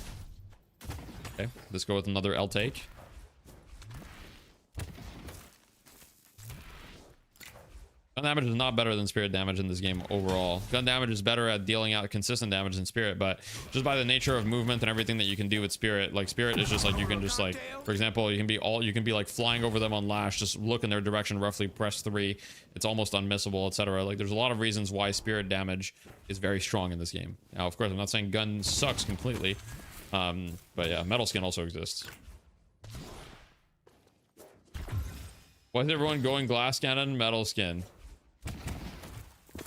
Okay, let's go with another L take. Gun damage is not better than spirit damage in this game overall. Gun damage is better at dealing out consistent damage than spirit, but just by the nature of movement and everything that you can do with spirit, like spirit is just like, you can just like, for example, you can be like flying over them on Lash, just look in their direction, roughly press 3. It's almost unmissable, etc. Like, there's a lot of reasons why spirit damage is very strong in this game. Now, of course, I'm not saying gun sucks completely, but yeah, Metal Skin also exists. Why is everyone going Glass Cannon, Metal Skin?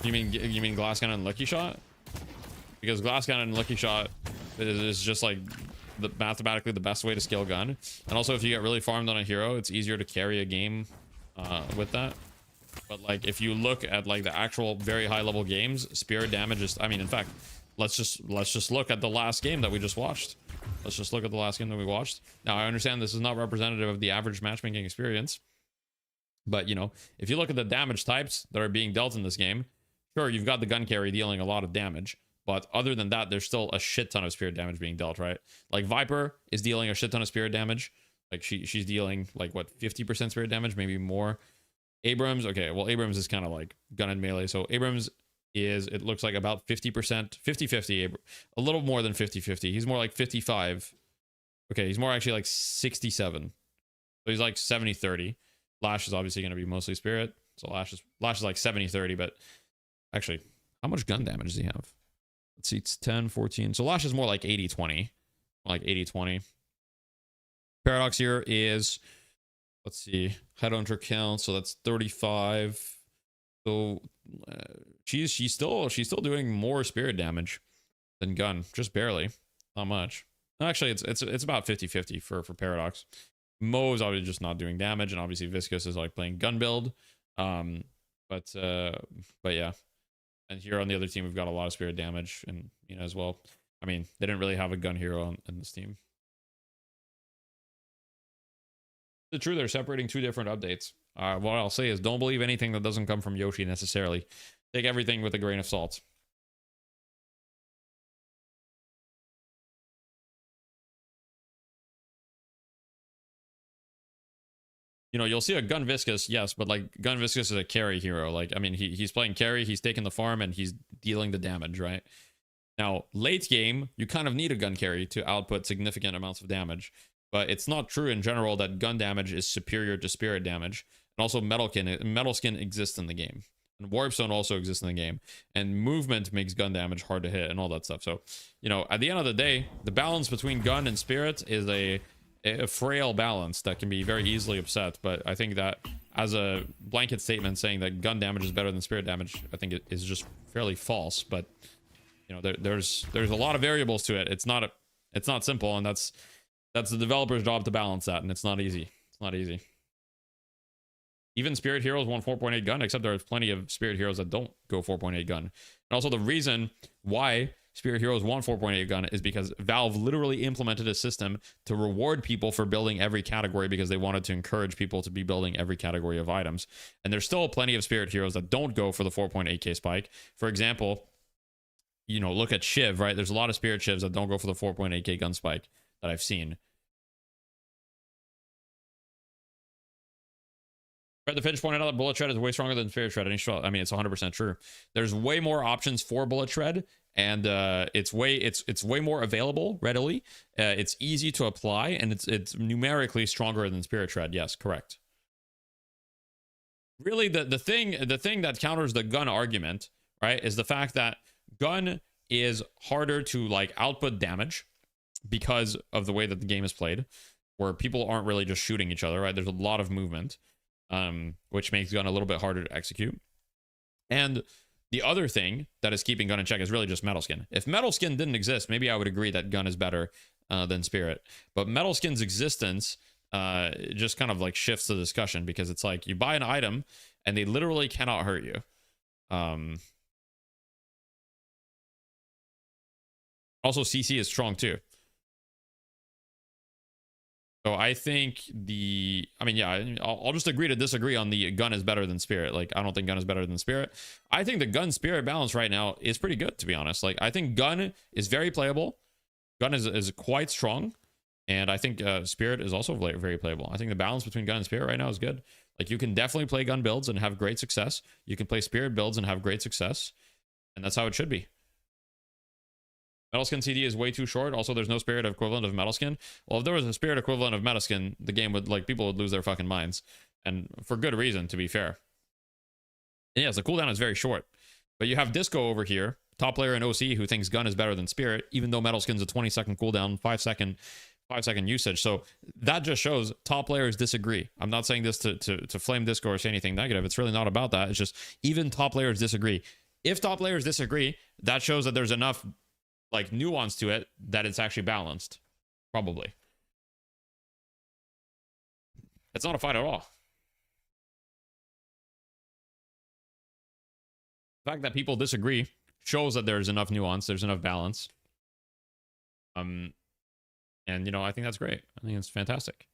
You mean Glass Cannon and Lucky Shot? Because Glass Cannon and Lucky Shot is just like mathematically the best way to scale gun. And also, if you get really farmed on a hero, it's easier to carry a game with that. But like, if you look at like the actual very high level games, spirit damage is... I mean, in fact, let's just look at the last game that we just watched. Let's just look at the last game that we watched. Now, I understand this is not representative of the average matchmaking experience. But, you know, if you look at the damage types that are being dealt in this game, sure, you've got the gun carry dealing a lot of damage. But other than that, there's still a shit ton of spirit damage being dealt, right? Like, Viper is dealing a shit ton of spirit damage. Like, she's dealing, like, what, 50% spirit damage? Maybe more. Abrams, okay, well, Abrams is kind of like gun and melee. So Abrams is, it looks like about 50%, 50-50. A little more than 50-50. He's more like 55. Okay, he's more actually like 67. So he's like 70-30. Lash is obviously going to be mostly spirit. So Lash is like 70-30, but actually, how much gun damage does he have? Let's see, it's 10, 14. So Lash is more like 80-20. Like 80-20. Paradox here is, let's see, headhunter count. So that's 35. So she's still doing more spirit damage than gun, just barely, not much. Actually, it's about 50-50 for Paradox. Mo is obviously just not doing damage, and obviously Viscous is like playing gun build. But yeah. And here on the other team, we've got a lot of spirit damage, and you know, as well. I mean, they didn't really have a gun hero in this team. It's true, they're separating two different updates. What I'll say is, don't believe anything that doesn't come from Yoshi necessarily. Take everything with a grain of salt. You know, you'll see a Gun Viscous, yes, but like Gun Viscous is a carry hero. Like, I mean, he's playing carry, he's taking the farm, and he's dealing the damage, right? Now, late game, you kind of need a gun carry to output significant amounts of damage, but it's not true in general that gun damage is superior to spirit damage. And also, Metal Skin exists in the game, and Warpstone also exists in the game, and movement makes gun damage hard to hit and all that stuff. So, you know, at the end of the day, the balance between gun and spirit is a frail balance that can be very easily upset. But I think that as a blanket statement saying that gun damage is better than spirit damage, I think it is just fairly false. But you know, there's a lot of variables to it. It's not simple, and that's the developer's job to balance that, and it's not easy. It's not easy. Even spirit heroes want 4.8 gun, except there's plenty of spirit heroes that don't go 4.8 gun. And also, the reason why Spirit Heroes want 4.8 gun is because Valve literally implemented a system to reward people for building every category because they wanted to encourage people to be building every category of items. And there's still plenty of Spirit Heroes that don't go for the 4.8k spike. For example, you know, look at Shiv, right? There's a lot of Spirit Shivs that don't go for the 4.8k gun spike that I've seen. Fred the Finch pointed out that Bullet Shred is way stronger than Spirit Shred. I mean, it's 100% true. There's way more options for Bullet Shred, and it's way more available readily. It's easy to apply, and it's numerically stronger than Spirit Shred. Yes, correct. Really, the thing that counters the gun argument, right, is the fact that gun is harder to like output damage because of the way that the game is played, where people aren't really just shooting each other, right? There's a lot of movement. Which makes gun a little bit harder to execute. And the other thing that is keeping gun in check is really just Metal Skin. If Metal Skin didn't exist, maybe I would agree that gun is better than Spirit. But Metal Skin's existence just kind of like shifts the discussion, because it's like you buy an item and they literally cannot hurt you. Also, CC is strong too. So I think I'll just agree to disagree on the gun is better than Spirit. Like, I don't think gun is better than Spirit. I think the gun Spirit balance right now is pretty good, to be honest. Like, I think gun is very playable. Gun is quite strong. And I think Spirit is also very playable. I think the balance between gun and Spirit right now is good. Like, you can definitely play gun builds and have great success. You can play Spirit builds and have great success. And that's how it should be. Metal Skin CD is way too short. Also, there's no Spirit equivalent of Metal Skin. Well, if there was a Spirit equivalent of Metal Skin, the game would, like, people would lose their fucking minds. And for good reason, to be fair. And yes, the cooldown is very short. But you have Disco over here, top player in OC, who thinks gun is better than Spirit, even though Metal Skin's a 20-second cooldown, 5-second usage. So that just shows top players disagree. I'm not saying this to flame Disco or say anything negative. It's really not about that. It's just even top players disagree. If top players disagree, that shows that there's enough like nuance to it that it's actually balanced. Probably. It's not a fight at all. The fact that people disagree shows that there's enough nuance, there's enough balance. And you know, I think that's great. I think it's fantastic.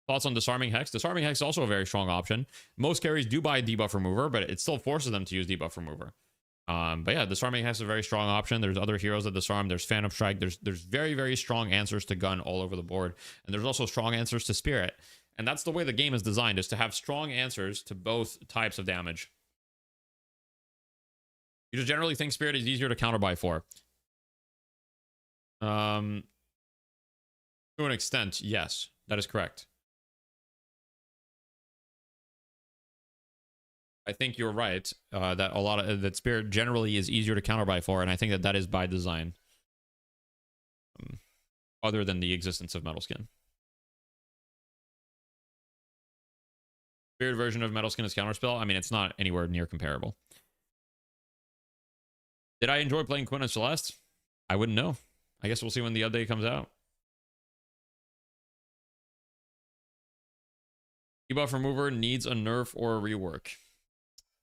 Thoughts on Disarming Hex? Disarming Hex is also a very strong option. Most carries do buy Debuff Remover, but it still forces them to use Debuff Remover. But yeah, Disarming Hex is a very strong option. There's other heroes that disarm. There's Phantom Strike. There's very, very strong answers to gun all over the board. And there's also strong answers to Spirit. And that's the way the game is designed, is to have strong answers to both types of damage. You just generally think Spirit is easier to counterbuy for. To an extent, yes. That is correct. I think you're right that that Spirit generally is easier to counterbuy for, and I think that is by design. Other than the existence of Metal Skin. Spirit version of Metal Skin is counterspell. I mean, it's not anywhere near comparable. Did I enjoy playing Quinn and Celeste? I wouldn't know. I guess we'll see when the update comes out. Debuff Remover needs a nerf or a rework.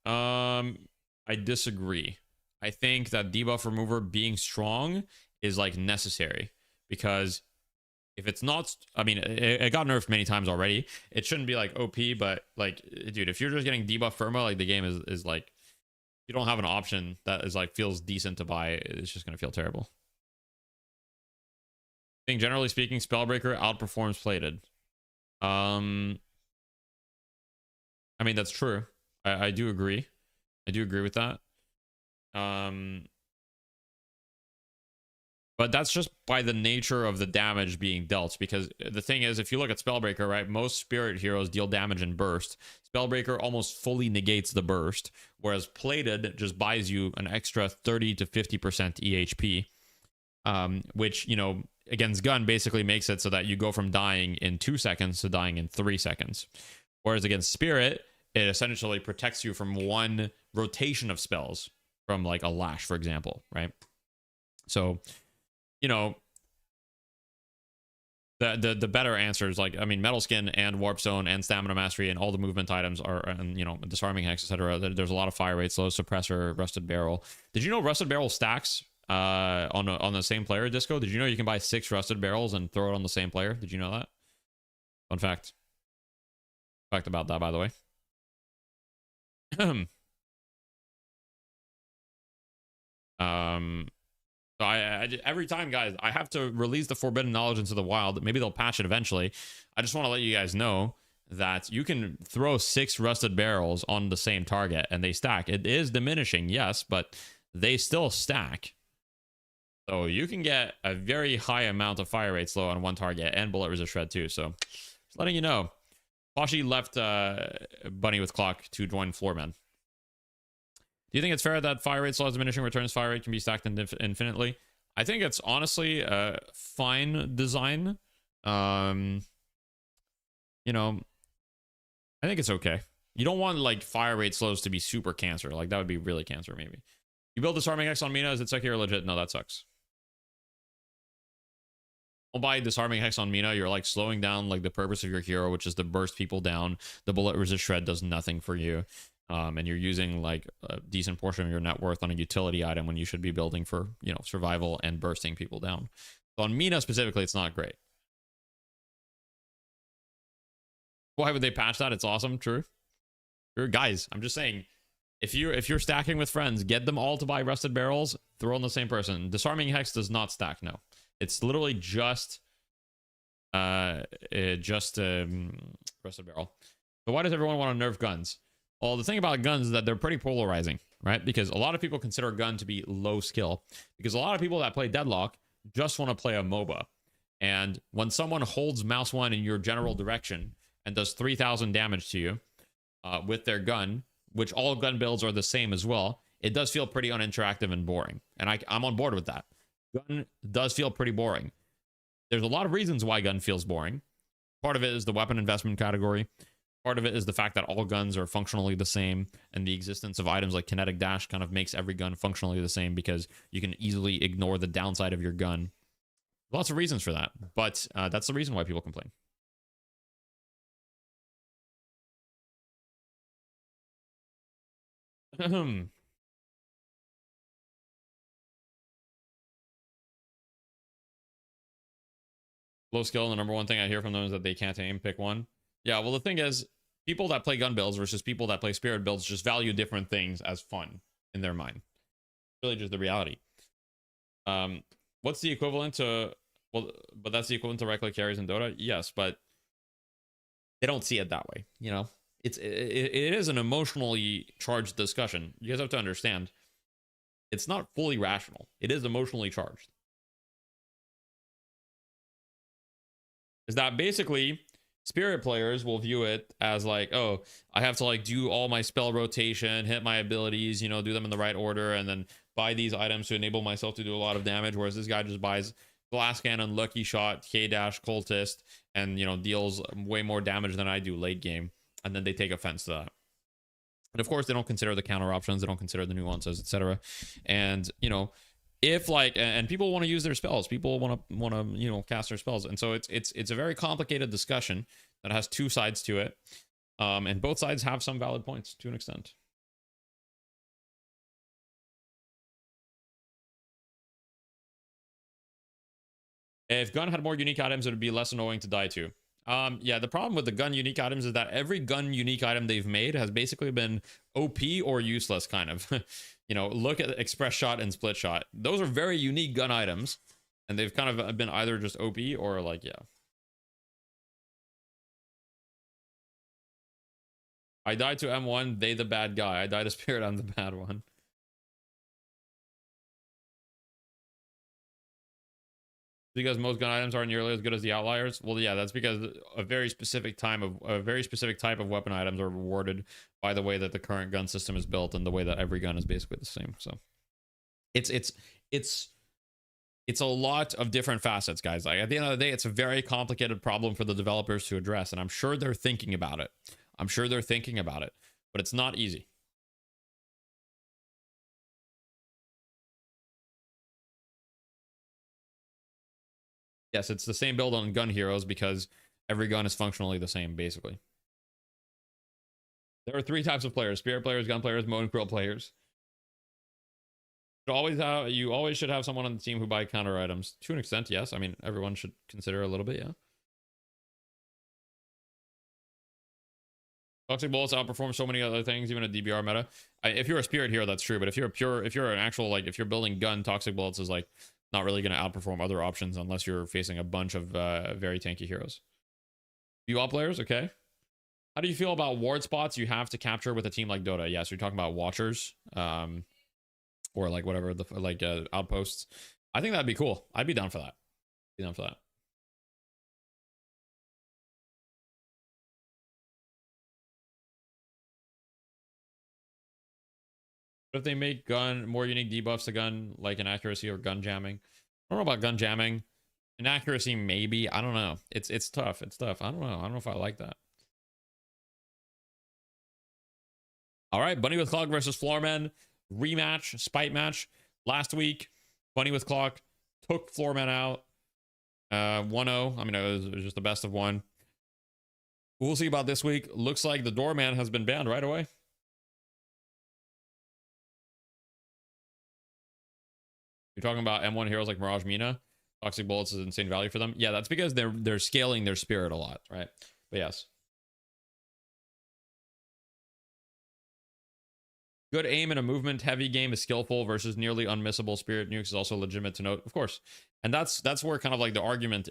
I disagree. I think that Debuff Remover being strong is like necessary, because if it's not, I mean, it got nerfed many times already. It shouldn't be like OP, but like, dude, if you're just getting Debuff Firma, like the game is like, you don't have an option that is like feels decent to buy, it's just gonna feel terrible. I think generally speaking, Spellbreaker outperforms Plated. I mean, that's true. I do agree. I do agree with that. But that's just by the nature of the damage being dealt. Because the thing is, if you look at Spellbreaker, right, most Spirit heroes deal damage in burst. Spellbreaker almost fully negates the burst, whereas Plated just buys you an extra 30 to 50% EHP, which, you know, against gun basically makes it so that you go from dying in 2 seconds to dying in 3 seconds. Whereas against Spirit, it essentially protects you from one rotation of spells, from like a lash, for example, right? So, you know, the better answers, like, I mean, Metal Skin and Warp Zone and Stamina Mastery and all the movement items are, and, you know, Disarming Hex, etc. There's a lot of fire rate, slow suppressor, Rusted Barrel. Did you know Rusted Barrel stacks on the same player, Disco. Did you know you can buy 6 rusted barrels and throw it on the same player? Did you know that? Fun fact. Fact about that, by the way. So every time, guys, I have to release the forbidden knowledge into the wild. Maybe they'll patch it eventually. I just want to let you guys know that you can throw 6 rusted barrels on the same target and they stack. It is diminishing, yes, but they still stack. So you can get a very high amount of fire rate slow on one target and bullet resist shred too. So just letting you know. Poshi left Bunny with Clock to join Floorman. Do you think it's fair that fire rate slow has diminishing returns? Fire rate can be stacked infinitely. I think it's honestly a fine design. You know, I think it's okay. You don't want like fire rate slows to be super cancer. Like that would be really cancer maybe. You build Disarming Hex on Mina, is it sucky or legit? No, that sucks. Don't buy Disarming Hex on Mina. You're like slowing down like the purpose of your hero, which is to burst people down. The bullet resist shred does nothing for you. And you're using like a decent portion of your net worth on a utility item when you should be building for, you know, survival and bursting people down. So on Mina specifically, it's not great. Why would they patch that? It's awesome. True. True. Guys, I'm just saying, if you're stacking with friends, get them all to buy rusted barrels, throw on the same person. Disarming Hex does not stack. No, it's literally just rusted barrel. So why does everyone want to nerf guns? Well, the thing about guns is that they're pretty polarizing, right? Because a lot of people consider a gun to be low skill. Because a lot of people that play Deadlock just want to play a MOBA. And when someone holds mouse 1 in your general direction and does 3,000 damage to you with their gun, which all gun builds are the same as well, it does feel pretty uninteractive and boring. And I'm on board with that. Gun does feel pretty boring. There's a lot of reasons why gun feels boring. Part of it is the weapon investment category. Part of it is the fact that all guns are functionally the same, and the existence of items like kinetic dash kind of makes every gun functionally the same because you can easily ignore the downside of your gun. Lots of reasons for that, but that's the reason why people complain. Low skill, and the number one thing I hear from them is that they can't aim. Pick one. Yeah, well, the thing is, people that play gun builds versus people that play spirit builds just value different things as fun in their mind. Really just the reality. What's the equivalent to... Well, but that's the equivalent to right-click carries in Dota? Yes, but they don't see it that way, you know? It is an emotionally charged discussion. You guys have to understand. It's not fully rational. It is emotionally charged. Is that basically... Spirit players will view it as like, oh, I have to like do all my spell rotation, hit my abilities, you know, do them in the right order, and then buy these items to enable myself to do a lot of damage. Whereas this guy just buys Glass Cannon, Lucky Shot, K-Dash, Cultist, and, you know, deals way more damage than I do late game. And then they take offense to that. And of course, they don't consider the counter options. They don't consider the nuances, etc. And, you know, if like, and people want to use their spells, people want to you know, cast their spells, and so it's a very complicated discussion that has two sides to it, and both sides have some valid points to an extent. If gun had more unique items, it would be less annoying to die to. Yeah, the problem with the gun unique items is that every gun unique item they've made has basically been OP or useless, kind of. You know, look at Express Shot and Split Shot. Those are very unique gun items, and they've kind of been either just OP or like, yeah. I died to M1, they the bad guy. I died to Spirit, I'm the bad one. Because most gun items aren't nearly as good as the outliers. Well, yeah, that's because a very specific type of weapon items are rewarded by the way that the current gun system is built and the way that every gun is basically the same. So it's a lot of different facets, guys. Like at the end of the day, it's a very complicated problem for the developers to address, and I'm sure they're thinking about it. But it's not easy. Yes, it's the same build on Gun Heroes because every gun is functionally the same, basically. There are 3 types of players: Spirit players, Gun players, Mode and Quill players. You always should have someone on the team who buy counter items. To an extent, yes. I mean, everyone should consider a little bit, yeah. Toxic bullets outperform so many other things, even a DBR meta. If you're a spirit hero, that's true. But if you're an actual, like, if you're building gun, toxic bullets is like not really going to outperform other options unless you're facing a bunch of very tanky heroes. You all players, okay. How do you feel about ward spots you have to capture with a team like Dota? Yeah, so you're talking about watchers, or like whatever the outposts. I think that'd be cool. I'd be down for that. Be down for that. But if they make gun more unique debuffs to gun, like inaccuracy or gun jamming, I don't know about gun jamming. Inaccuracy, maybe. I don't know. It's tough. It's tough. I don't know. I don't know if I like that. All right, Bunny with Clock versus Floorman rematch, spite match. Last week, Bunny with Clock took Floorman out 1-0. I mean, it was just the best of one. We'll see about this week. Looks like the Doorman has been banned right away. You're talking about M1 heroes like Mirage Mina. Toxic bullets is insane value for them. Yeah, that's because they're scaling their spirit a lot, right? But yes. Good aim in a movement heavy game is skillful versus nearly unmissable spirit nukes is also legitimate to note, of course. And that's where kind of like the argument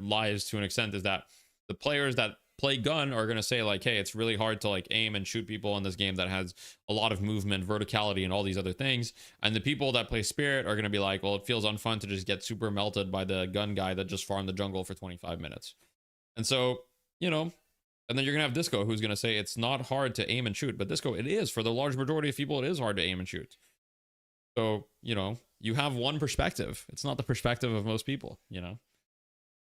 lies to an extent, is that the players that play gun are going to say like, hey, it's really hard to like aim and shoot people in this game that has a lot of movement, verticality, and all these other things. And the people that play spirit are going to be like, well, it feels unfun to just get super melted by the gun guy that just farmed the jungle for 25 minutes. And so, you know, and then you're going to have Disco, who's going to say it's not hard to aim and shoot. But Disco, it is. For the large majority of people, it is hard to aim and shoot. So, you know, you have one perspective. It's not the perspective of most people, you know.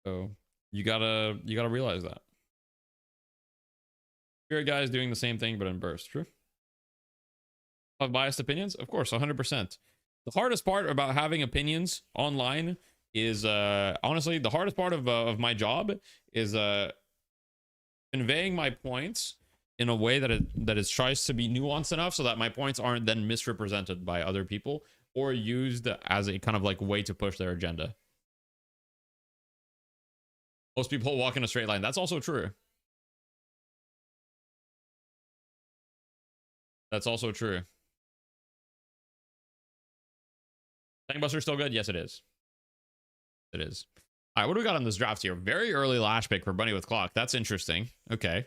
So you gotta realize that. Spirit guy is doing the same thing, but in burst. True. Have biased opinions? Of course, 100%. The hardest part about having opinions online is, honestly, the hardest part of my job is conveying my points in a way that it tries to be nuanced enough so that my points aren't then misrepresented by other people or used as a kind of like way to push their agenda. Most people walk in a straight line. That's also true. That's also true. Tankbuster still good? Yes, it is. It is. All right, what do we got on this draft here? Very early Lash pick for Bunny with Clock. That's interesting. Okay.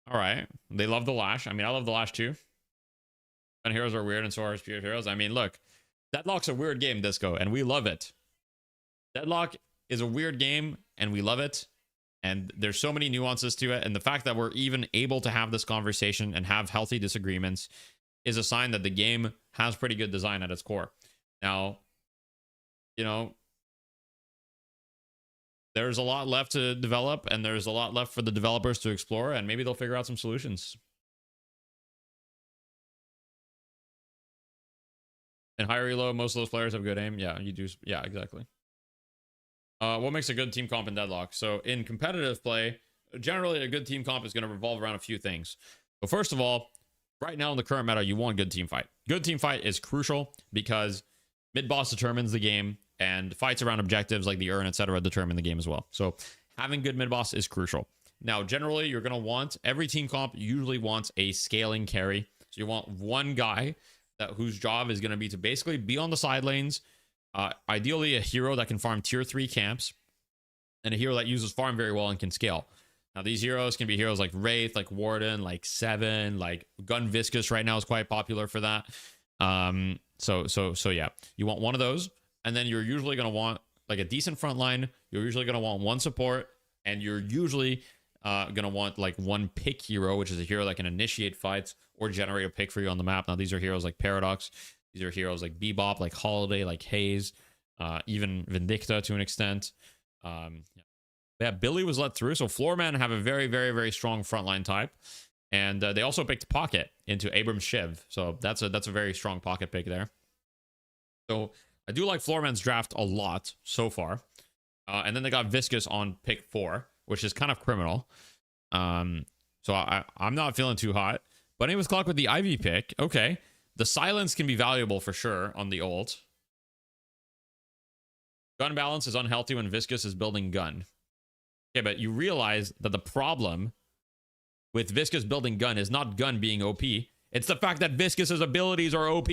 All right. They love the Lash. I mean, I love the Lash too. Gun heroes are weird and so are spirit heroes. I mean, look. Deadlock's a weird game, Disco, and we love it. Deadlock is a weird game, and we love it. And there's so many nuances to it. And the fact that we're even able to have this conversation and have healthy disagreements is a sign that the game has pretty good design at its core. Now, you know, there's a lot left to develop, and there's a lot left for the developers to explore, and maybe they'll figure out some solutions. In high elo, most of those players have good aim. Yeah, you do. Yeah, exactly. What makes a good team comp in Deadlock? So in competitive play, generally a good team comp is going to revolve around a few things. So first of all, right now in the current meta, you want good team fight. Good team fight is crucial because mid-boss determines the game, and fights around objectives like the urn, etc. determine the game as well. So having good mid-boss is crucial. Now, generally, you're going to want, every team comp usually wants a scaling carry. So you want one guy whose job is going to be to basically be on the side lanes, ideally a hero that can farm tier 3 camps, and a hero that uses farm very well and can scale. Now, these heroes can be heroes like Wraith, like Warden, like Seven, like Gun Viscous right now is quite popular for that. So yeah, you want one of those, and then you're usually going to want like a decent front line. You're usually going to want one support, and you're usually going to want like one pick hero, which is a hero that can initiate fights or generate a pick for you on the map. Now, these are heroes like Paradox. These are heroes like Bebop, like Holiday, like Haze, even Vindicta to an extent. Yeah, Billy was let through. So Floorman have a very, very, very strong frontline type. And they also picked Pocket into Abrams Shiv. So that's a very strong Pocket pick there. So I do like Floorman's draft a lot so far. And then they got Viscous on pick 4, which is kind of criminal. So I'm not feeling too hot. But it was Clock with the Ivy pick. Okay. The silence can be valuable for sure on the ult. Gun balance is unhealthy when Viscous is building gun. Okay, but you realize that the problem with Viscous building gun is not gun being OP. It's the fact that Viscous's abilities are OP.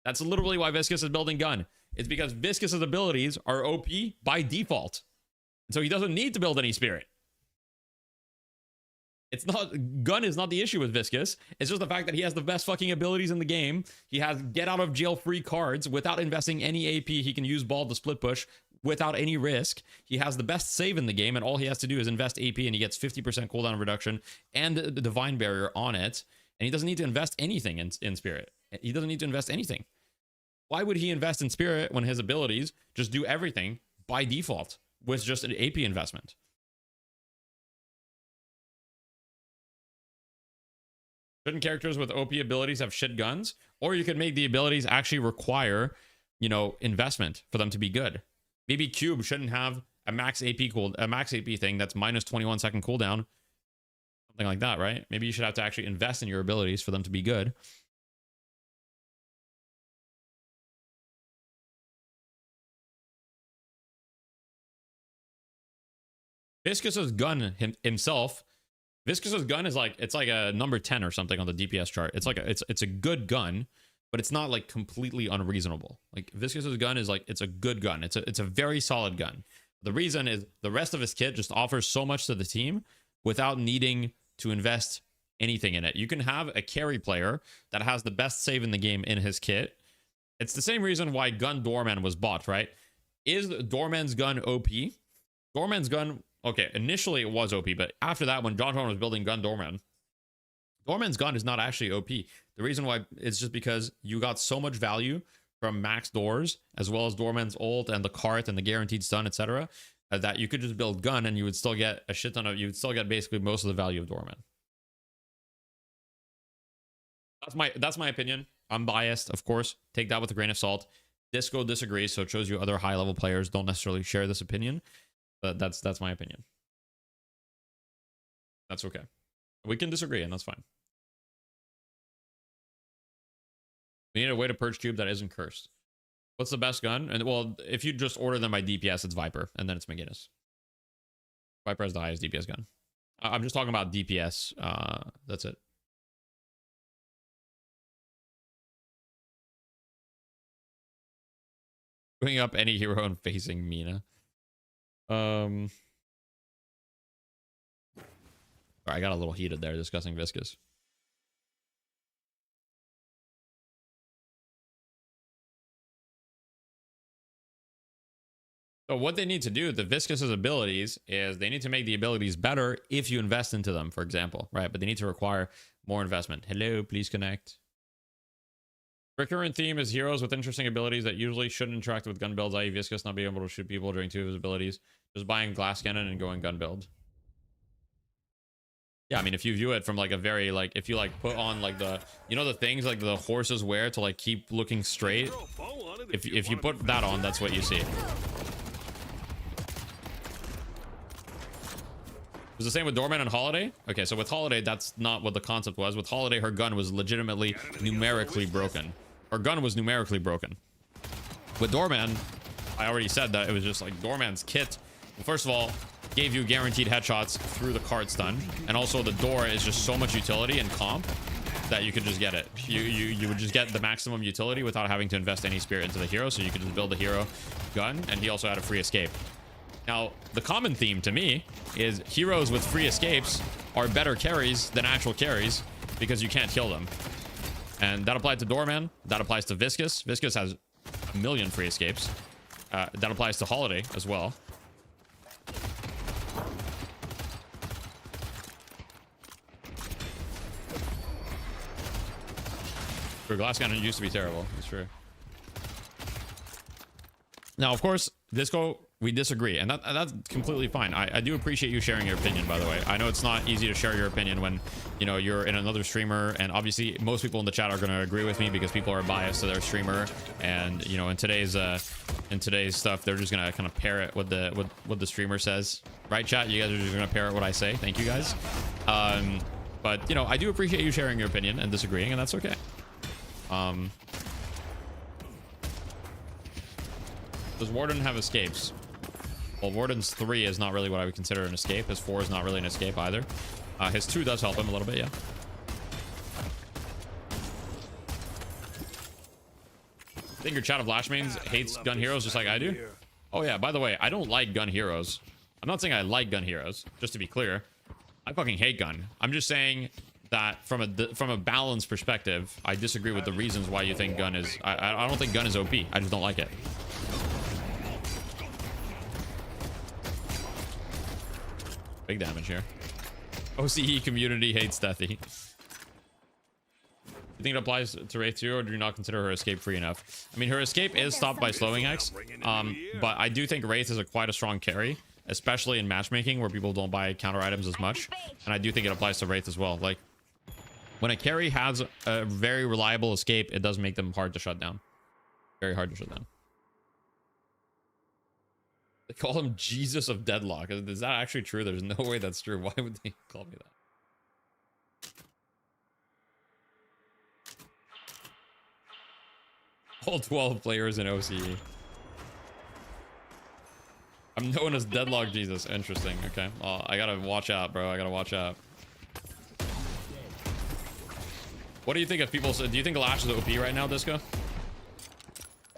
That's literally why Viscous is building gun. It's because Viscous's abilities are OP by default. So he doesn't need to build any spirit. It's not, gun is not the issue with Viscous. It's just the fact that he has the best fucking abilities in the game. He has get out of jail free cards without investing any AP. He can use ball to split push without any risk. He has the best save in the game, and all he has to do is invest AP, and he gets 50% cooldown reduction and the divine barrier on it. And he doesn't need to invest anything in spirit. He doesn't need to invest anything. Why would he invest in spirit when his abilities just do everything by default with just an AP investment? Certain characters with OP abilities have shit guns, or you could make the abilities actually require, you know, investment for them to be good. Maybe Cube shouldn't have a max AP thing that's minus 21 second cooldown. Something like that, right? Maybe you should have to actually invest in your abilities for them to be good. Viscous's gun himself, Viscous's gun is like, it's like a number 10 or something on the DPS chart. It's like it's a good gun, but it's not like completely unreasonable. Like Viscous's gun is like, it's a good gun. It's a very solid gun. The reason is the rest of his kit just offers so much to the team without needing to invest anything in it. You can have a carry player that has the best save in the game in his kit. It's the same reason why Gun Doorman was bought, right? Is Doorman's gun OP? Doorman's gun, okay, initially it was OP, but after that, when John was building Gun Doorman, Doorman's gun is not actually OP. The reason why it's just because you got so much value from max doors, as well as Doorman's ult and the cart and the guaranteed stun, etc., that you could just build gun and you would still get a shit ton of, you would still get basically most of the value of Doorman. That's my opinion. I'm biased, of course. Take that with a grain of salt. Disco disagrees, so it shows you other high-level players don't necessarily share this opinion. But that's my opinion. That's okay. We can disagree, and that's fine. We need a way to purge Cube that isn't cursed. What's the best gun? And well, if you just order them by DPS, it's Viper, and then it's McGinnis. Viper has the highest DPS gun. I'm just talking about DPS. That's it. Bringing up any hero and facing Mina. Sorry, I got a little heated there discussing Viscous. So what they need to do, the Viscous's abilities, is they need to make the abilities better if you invest into them, for example, right? But they need to require more investment. Hello, please connect. Recurrent theme is heroes with interesting abilities that usually shouldn't interact with gun builds, i.e. Viscous not being able to shoot people during two of his abilities. Just buying glass cannon and going gun build. Yeah, I mean, if you view it from like a very, like, if you like put on like the, you know, the things like the horses wear to like keep looking straight. If you put that on, that's what you see. It was the same with Doorman and Holiday. Okay, so with Holiday, that's not what the concept was. With Holiday, her gun was legitimately numerically broken. Her gun was numerically broken. With Doorman, I already said that it was just like Doorman's kit. Well, first of all, gave you guaranteed headshots through the card stun. And also the door is just so much utility and comp that you could just get it. You would just get the maximum utility without having to invest any spirit into the hero. So you could just build the hero gun, and he also had a free escape. Now, the common theme to me is heroes with free escapes are better carries than actual carries because you can't kill them. And that applied to Doorman. That applies to Viscous. Viscous has a million free escapes. That applies to Holiday as well. For Glass Cannon used to be terrible. That's true. Now, of course, Disco, we disagree, and that's completely fine. I do appreciate you sharing your opinion, by the way. I know it's not easy to share your opinion when, you know, you're in another streamer, and obviously most people in the chat are going to agree with me because people are biased to their streamer, and, you know, in today's stuff, they're just going to kind of parrot what the streamer says. Right, chat? You guys are just going to parrot what I say. Thank you, guys. But, you know, I do appreciate you sharing your opinion and disagreeing, and that's okay. Does Warden have escapes? Well, Warden's 3 is not really what I would consider an escape. His 4 is not really an escape either. His 2 does help him a little bit, yeah. I think your chat of Lash mains hates gun heroes just like I do. Oh yeah, by the way, I don't like gun heroes. I'm not saying I like gun heroes, just to be clear. I fucking hate gun. I'm just saying that from a balance perspective, I disagree with the reasons why you think gun is... I don't think gun is OP. I just don't like it. Big damage here. OCE community hates Stethy. You think it applies to Wraith 2, or do you not consider her escape free enough? I mean, her escape is stopped by slowing X, but I do think Wraith is quite a strong carry, especially in matchmaking where people don't buy counter items as much. And I do think it applies to Wraith as well. Like, when a carry has a very reliable escape, it does make them hard to shut down. Very hard to shut down. They call him Jesus of Deadlock. Is that actually true? There's no way that's true. Why would they call me that? All 12 players in OCE. I'm known as Deadlock Jesus. Interesting. Okay. I gotta watch out, bro. I gotta watch out. What do you think of people? Do you think Lash is OP right now, Disco?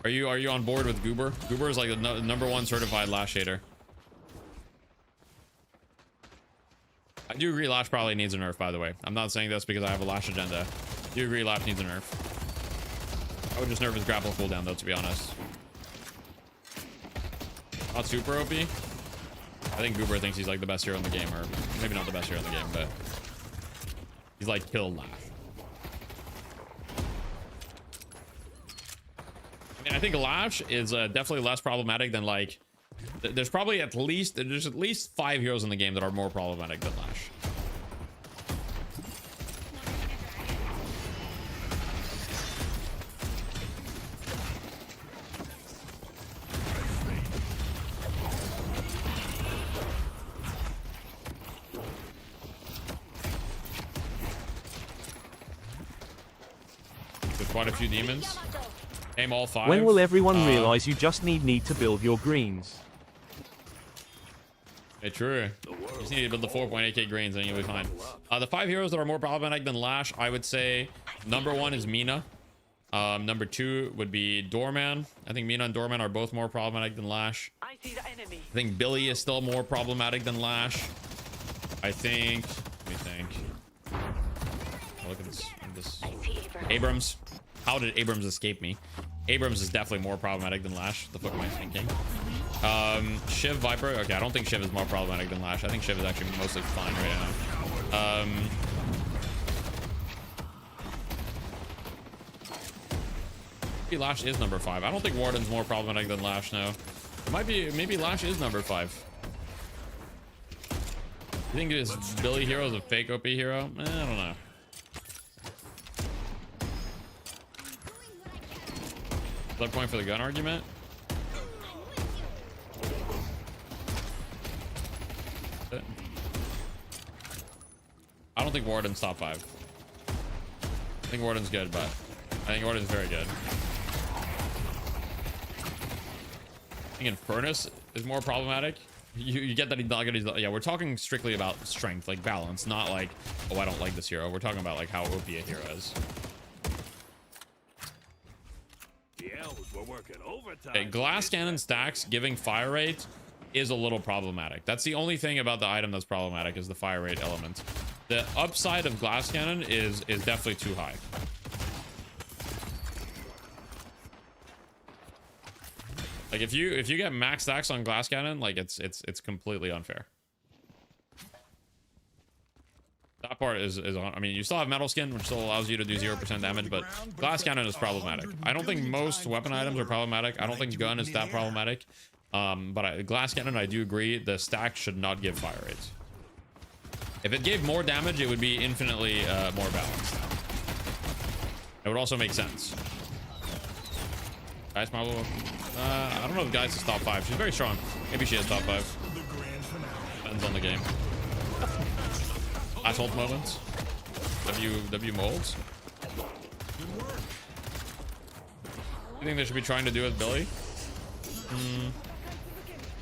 Are you on board with Goober? Goober is like the #1 certified Lash hater. I do agree Lash probably needs a nerf, by the way. I'm not saying this because I have a Lash agenda. I do agree Lash needs a nerf. I would just nerf his grapple cooldown though, to be honest. Not super OP. I think Goober thinks he's like the best hero in the game, or maybe not the best hero in the game, but he's like kill Lash. I mean, I think Lash is definitely less problematic than like. There's at least 5 heroes in the game that are more problematic than Lash. There's quite a few demons. Aim all 5. When will everyone realize you just need to build your greens? Hey, true. You just need to build the 4.8k greens and you'll be fine. The 5 heroes that are more problematic than Lash, I would say #1 is Mina. #2 would be Doorman. I think Mina and Doorman are both more problematic than Lash. I think Billy is still more problematic than Lash. I think... Let me think. Oh, look at this. Abrams. How did Abrams escape me? Abrams is definitely more problematic than Lash. What the fuck am I thinking? Shiv, Viper. Okay, I don't think Shiv is more problematic than Lash. I think Shiv is actually mostly fine right now. Maybe Lash is #5. I don't think Warden's more problematic than Lash now. It might be, maybe Lash is #5. You think this Billy hero is a fake OP hero? I don't know. Another point for the gun argument. I don't think Warden's top 5. I think Warden's good, but I think Warden's very good. I think Infernus is more problematic. You get that he's not good. Yeah, we're talking strictly about strength, like balance, not like, oh, I don't like this hero. We're talking about like how OP a hero is. Okay, glass cannon stacks giving fire rate is a little problematic. That's the only thing about the item that's problematic, is the fire rate element. The upside of glass cannon is definitely too high. Like if you get max stacks on glass cannon, like it's completely unfair. That part is on. I mean, you still have metal skin, which still allows you to do 0% damage, but glass cannon is problematic. I don't think most weapon items are problematic. I don't think gun is that problematic. But glass cannon, I do agree, the stack should not give fire rates. If it gave more damage, it would be infinitely more balanced. It would also make sense. Guys, Marvel. I don't know if Guys is top 5. She's very strong. Maybe she is top 5. Depends on the game. Assault moments. W molds. You think they should be trying to do with Billy?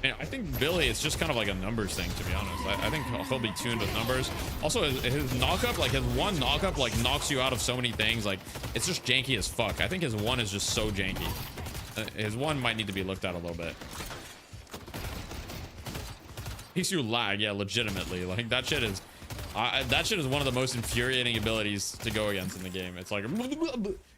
I think Billy, it's just kind of like a numbers thing, to be honest. I think he'll be tuned with numbers. Also, his knock-up, like his one knock-up, like knocks you out of so many things. Like, it's just janky as fuck. I think his one is just so janky. His one might need to be looked at a little bit. Makes you lag, yeah, legitimately. Like, that shit is one of the most infuriating abilities to go against in the game. It's like,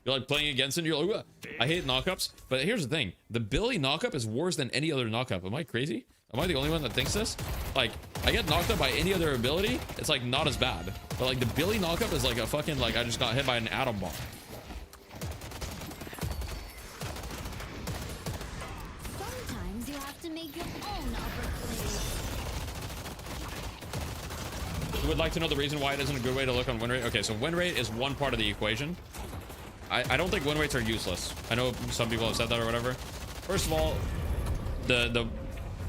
you're like playing against it and you're like, I hate knockups. But here's the thing, the Billy knockup is worse than any other knockup. Am I crazy? Am I the only one that thinks this? Like, I get knocked up by any other ability, it's like not as bad. But like the Billy knockup is like a fucking, like I just got hit by an atom bomb. Sometimes you have to make your own upperclave. You would like to know the reason why it isn't a good way to look on win rate? Okay, so win rate is one part of the equation. I don't think win rates are useless. I know some people have said that or whatever. First of all, the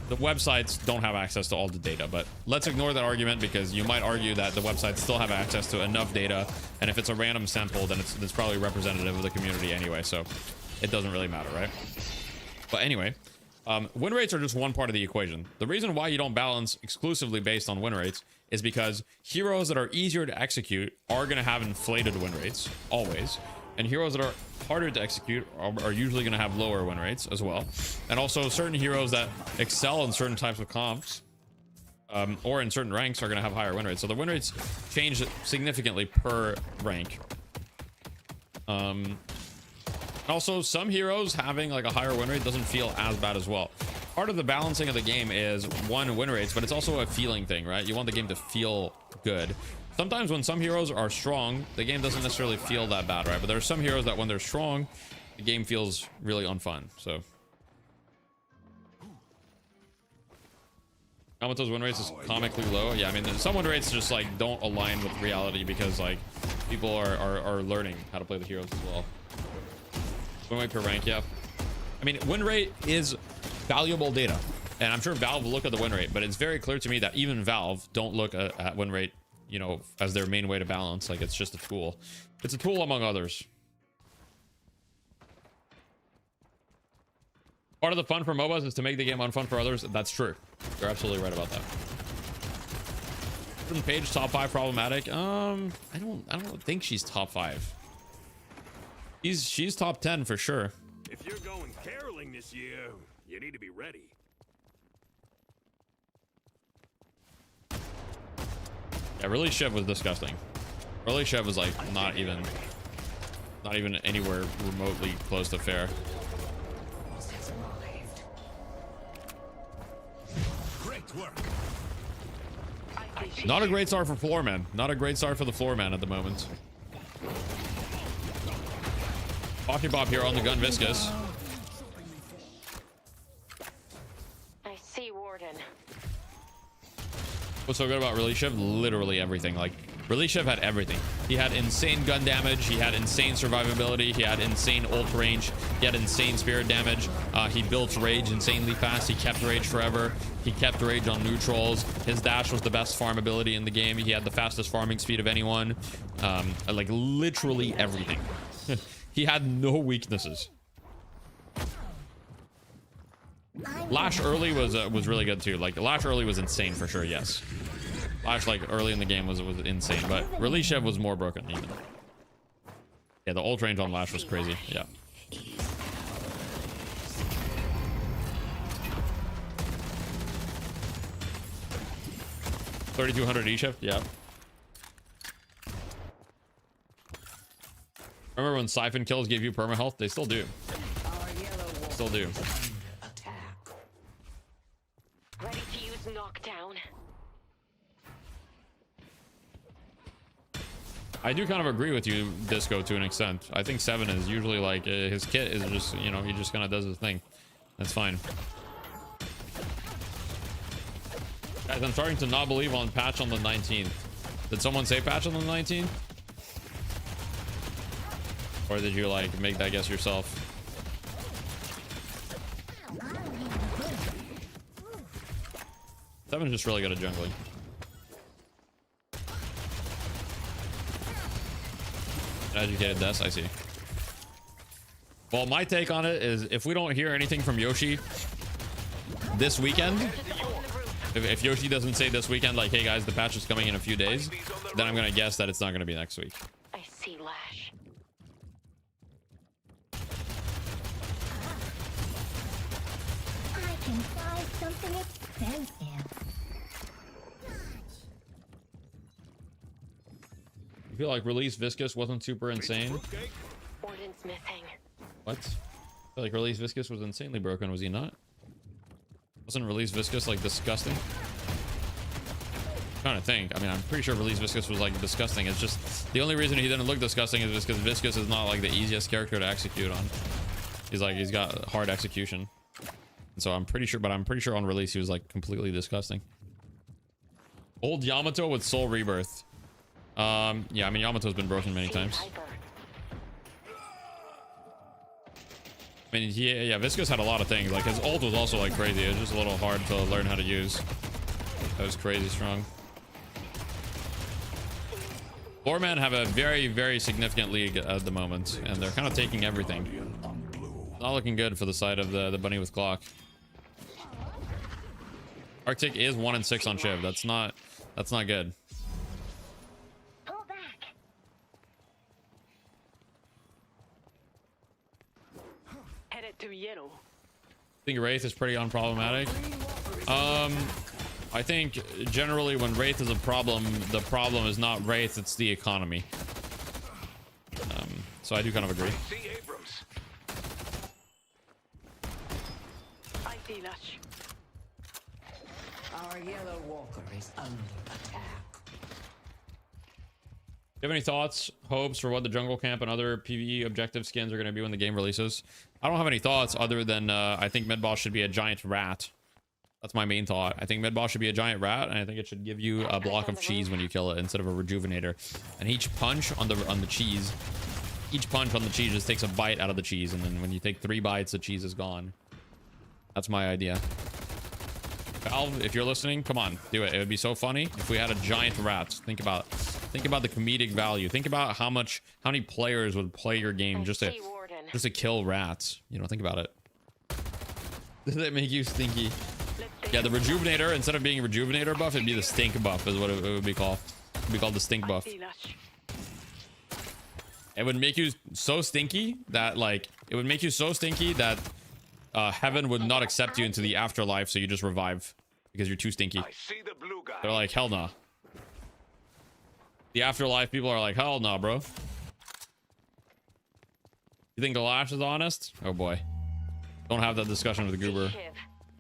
websites don't have access to all the data, but let's ignore that argument because you might argue that the websites still have access to enough data, and if it's a random sample, then it's probably representative of the community anyway, so it doesn't really matter, right? But anyway, win rates are just one part of the equation. The reason why you don't balance exclusively based on win rates is because heroes that are easier to execute are going to have inflated win rates, always. And heroes that are harder to execute are usually going to have lower win rates as well. And also certain heroes that excel in certain types of comps or in certain ranks are going to have higher win rates. So the win rates change significantly per rank. Also, some heroes having like a higher win rate doesn't feel as bad as well. Part of the balancing of the game is one, win rates, but it's also a feeling thing, right? You want the game to feel good. Sometimes when some heroes are strong, the game doesn't necessarily feel that bad, right? But there are some heroes that when they're strong, the game feels really unfun. So Kamato's win rates is comically low. Yeah, I mean, some win rates just like don't align with reality because like people are learning how to play the heroes as well. Win rate per rank, yeah. I mean, win rate is valuable data, and I'm sure Valve will look at the win rate, but it's very clear to me that even Valve don't look at win rate, you know, as their main way to balance. Like, it's just a tool. It's a tool among others. Part of the fun for MOBAs is to make the game unfun for others. That's true. You're absolutely right about that. Isn't Paige top 5 problematic? I don't think she's top 5. She's top 10 for sure. If you're going caroling this year, you need to be ready. Yeah, really Shiv was disgusting. Really Shiv was like not even anywhere remotely close to fair. Great work. Not a great start for Floorman. Not a great start for the Floorman at the moment. Pockybop here on the gun Viscous. I see Warden. What's so good about Really Shiv? Literally everything. Like, Really Shiv had everything. He had insane gun damage. He had insane survivability. He had insane ult range. He had insane spirit damage. He built rage insanely fast. He kept rage forever. He kept rage on neutrals. His dash was the best farm ability in the game. He had the fastest farming speed of anyone. Like, literally everything. He had no weaknesses. Lash early was really good too. Like, Lash early was insane for sure. Yes, Lash like early in the game was insane, but Really Shiv was more broken even. Yeah, the ult range on Lash was crazy. Yeah. $3,200 E-shift. Yeah. Remember when Siphon kills gave you perma-health? They still do. Still do. Ready to use knockdown. I do kind of agree with you, Disco, to an extent. I think 7 is usually like his kit is just, you know, he just kind of does his thing. That's fine. Guys, I'm starting to not believe on patch on the 19th. Did someone say patch on the 19th? Or did you like make that guess yourself? Seven's just really good at jungling. Educated deaths, I see. Well, my take on it is if we don't hear anything from Yoshi this weekend, if Yoshi doesn't say this weekend, like, hey guys, the patch is coming in a few days, then I'm gonna guess that it's not gonna be next week. I see Lash. I can buy something expensive. I feel like Release Viscous wasn't super insane. Orden's missing. What? I feel like Release Viscous was insanely broken, was he not? Wasn't Release Viscous like disgusting? I'm trying to think. I mean, I'm pretty sure Release Viscous was like disgusting. It's just the only reason he didn't look disgusting is just because Viscous is not like the easiest character to execute on. He's got hard execution. And so I'm pretty sure, but I'm pretty sure on release he was like completely disgusting. Old Yamato with Soul Rebirth. Yeah, I mean Yamato's been broken many times. I mean, yeah, Viscous had a lot of things. Like, his ult was also, like, crazy. It was just a little hard to learn how to use. That was crazy strong. Loreman have a very, very significant league at the moment, and they're kind of taking everything. Not looking good for the side of the bunny with clock. Arctic is 1-6 on Shiv. That's not good. To yellow. I think Wraith is pretty unproblematic. I think generally when Wraith is a problem, the problem is not Wraith, it's the economy. So I do kind of agree. I see Lush. Our yellow walker is under attack. Do you have any thoughts, hopes for what the jungle camp and other PvE objective skins are going to be when the game releases? I don't have any thoughts other than I think mid-boss should be a giant rat. That's my main thought. I think mid-boss should be a giant rat, and I think it should give you a block of cheese when you kill it instead of a rejuvenator. And each punch on the cheese, just takes a bite out of the cheese, and then when you take 3 bites, the cheese is gone. That's my idea. Valve, if you're listening, come on, do it. It would be so funny if we had a giant rat. Think about the comedic value. Think about how many players would play your game just to kill rats. You know, think about it. Does that make you stinky? Yeah, the rejuvenator, instead of being a rejuvenator buff, it'd be the stink buff is what it would be called. It would be called the stink buff. It would make you so stinky that heaven would not accept you into the afterlife, so you just revive because you're too stinky. They're like, hell nah. The afterlife people are like, hell nah, bro. You think the Lash is honest? Oh boy. Don't have that discussion with Goober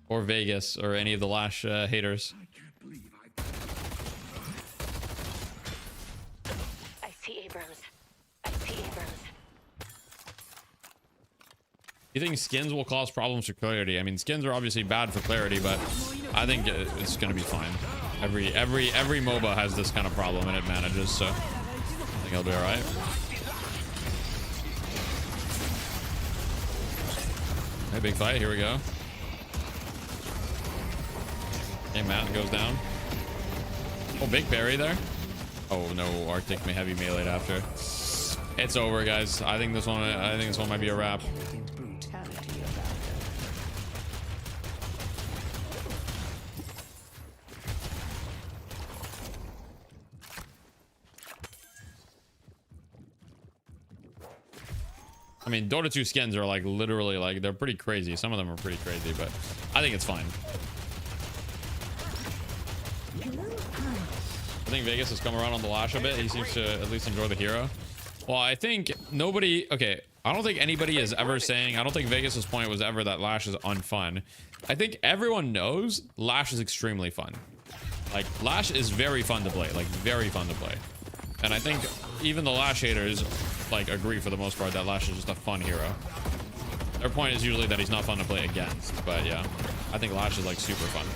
or Vegas or any of the Lash haters. I see Abrams. I see Abrams. You think skins will cause problems for clarity? I mean, skins are obviously bad for clarity, but I think it's gonna be fine. Every MOBA has this kind of problem and it manages, so I think it'll be all right. Hey, big fight. Here we go. Hey, Matt goes down. Oh, big parry there. Oh no, Arctic may heavy melee after. It's over, guys. I think this one might be a wrap. I mean, Dota 2 skins are like literally like they're pretty crazy. Some of them are pretty crazy, but I think it's fine. I think Vegas has come around on the Lash a bit. He seems to at least enjoy the hero. Well, I think nobody... Okay, I don't think anybody is ever saying... I don't think Vegas's point was ever that Lash is unfun. I think everyone knows Lash is extremely fun. Like, Lash is very fun to play. Like, very fun to play. And I think even the Lash haters, like, agree for the most part that Lash is just a fun hero. Their point is usually that he's not fun to play against. But, yeah. I think Lash is, like, super fun.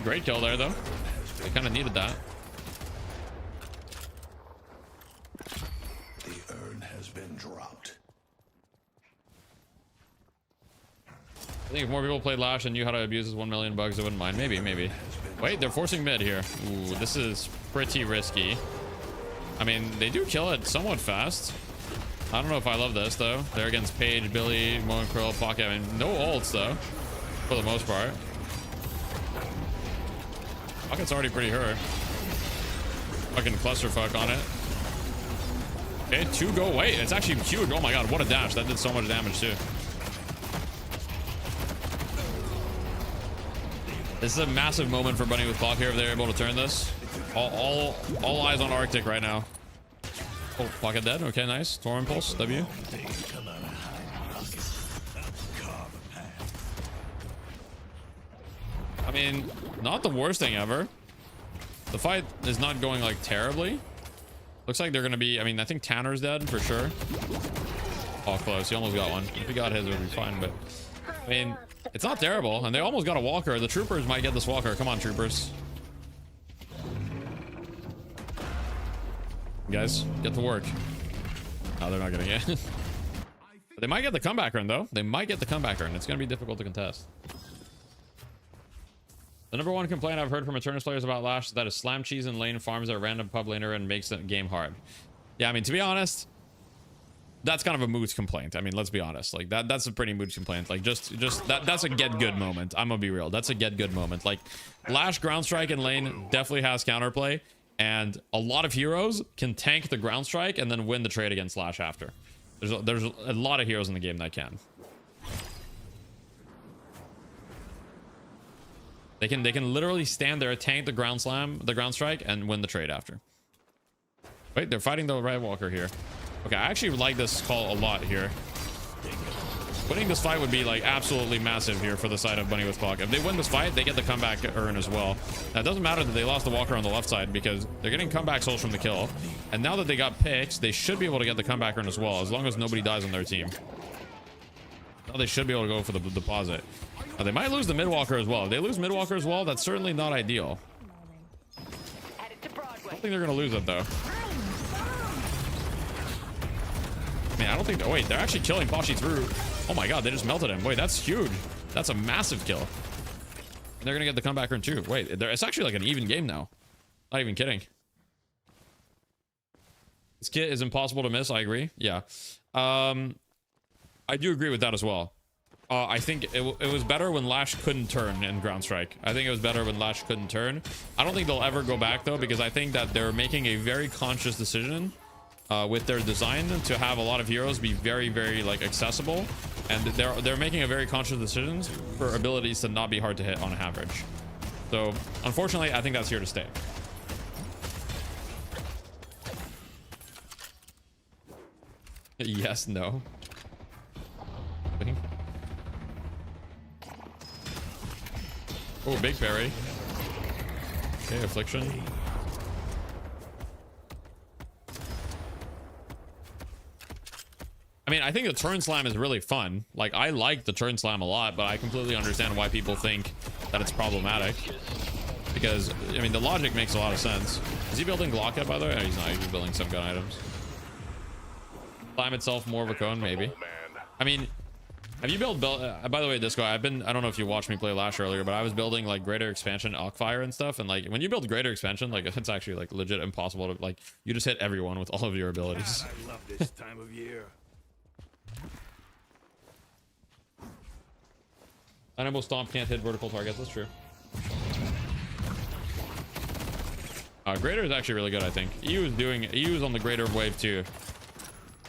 Great kill there, though. They kind of needed that. The urn has been dropped. I think if more people played Lash and knew how to abuse his 1 million bugs, I wouldn't mind. Maybe. Wait, they're forcing mid here. Ooh, this is pretty risky. I mean, they do kill it somewhat fast. I don't know if I love this though. They're against Paige, Billy, Moen Krill, Pocket. I mean, no ults though, for the most part. Pocket's already pretty hurt. Fucking clusterfuck on it. Okay, 2 go away. It's actually huge. Oh my god, what a dash. That did so much damage too. This is a massive moment for Bunny with Clock here if they're able to turn this. All eyes on Arctic right now. Oh, Pocket dead. Okay, nice. Tor Impulse, W. I mean, not the worst thing ever. The fight is not going like terribly. Looks like they're gonna be, I mean, I think Tanner's dead for sure. Oh, close. He almost got one. If he got his, it would be fine, but I mean, it's not terrible. And they almost got a walker. The troopers might get this walker. Come on, troopers. Guys, get to work. No, they're not gonna get it. They might get the comeback run though. They might get the comeback run. It's gonna be difficult to contest. The number one complaint I've heard from Eternus players about Lash is that his slam cheese in lane farms a random pub laner and makes the game hard. Yeah, I mean, to be honest, that's kind of a mood complaint. I mean, let's be honest. Like that's a pretty mood complaint. Like just that's a get good moment. I'm gonna be real. That's a get good moment. Like Lash ground strike in lane definitely has counterplay, and a lot of heroes can tank the ground strike and then win the trade against Lash after. There's a lot of heroes in the game that can. They can literally stand there, tank the ground slam, the ground strike, and win the trade after. Wait, they're fighting the Red Walker here. Okay, I actually like this call a lot here. Winning this fight would be like absolutely massive here for the side of Bunny with Clock. If they win this fight, they get the comeback earn as well. Now, it doesn't matter that they lost the Walker on the left side because they're getting comeback souls from the kill. And now that they got picks, they should be able to get the comeback earn as well, as long as nobody dies on their team. Now they should be able to go for the deposit. Now, they might lose the mid-walker as well. If they lose mid-walker as well, that's certainly not ideal. I don't think they're going to lose it, though. Man, I don't think... Oh, wait, they're actually killing Pashi through. Oh, my God, they just melted him. Wait, that's huge. That's a massive kill. And they're going to get the comeback run, too. Wait, it's actually like an even game now. Not even kidding. This kit is impossible to miss. I agree. Yeah. I do agree with that as well. I think it was better when Lash couldn't turn in ground strike. I think it was better when Lash couldn't turn. I don't think they'll ever go back though, because I think that they're making a very conscious decision with their design to have a lot of heroes be very, very like accessible, and they're making a very conscious decision for abilities to not be hard to hit on average. So unfortunately, I think that's here to stay. Yes, no. Oh, big parry. Okay, affliction. I mean, I think the turn slam is really fun. Like, I like the turn slam a lot, but I completely understand why people think that it's problematic. Because, I mean, the logic makes a lot of sense. Is he building Glock yet, by the way? No, he's not. He's building some gun items. Climb itself more of a cone, maybe. I mean... Have you built, by the way, Disco, I don't know if you watched me play Lash earlier, but I was building like greater expansion, Alkfire and stuff. And like, when you build greater expansion, like it's actually like legit impossible to like, you just hit everyone with all of your abilities. I love this time of year. Animal Stomp can't hit vertical targets. That's true. Greater is actually really good, I think. EU's on the greater wave too.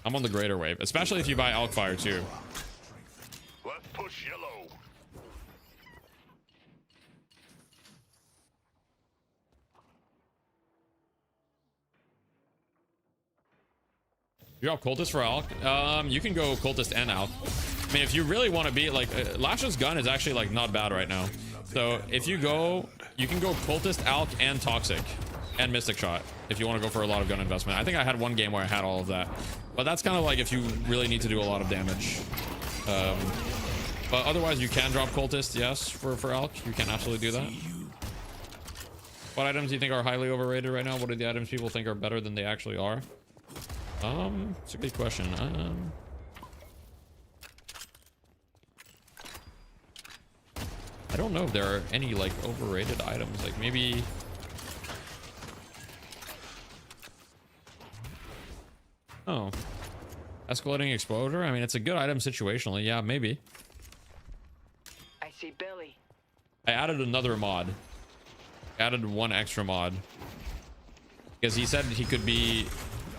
I'm on the greater wave, especially if you buy Alkfire too. Let's push yellow. You drop Cultist for Alk? You can go Cultist and Alk. I mean, if you really want to be like Lash's gun is actually like not bad right now. So if you go, you can go Cultist, Alk, and Toxic, and Mystic Shot if you want to go for a lot of gun investment. I think I had one game where I had all of that, but that's kind of like if you really need to do a lot of damage. But otherwise, you can drop Cultist, yes, for Alk. You can absolutely do that. What items do you think are highly overrated right now? What are the items people think are better than they actually are? It's a good question. I don't know if there are any like overrated items. Like maybe... Oh. Escalating exposure? I mean, it's a good item situationally. Yeah, maybe. I see Billy. I added another mod. Added one extra mod. Because he said he could be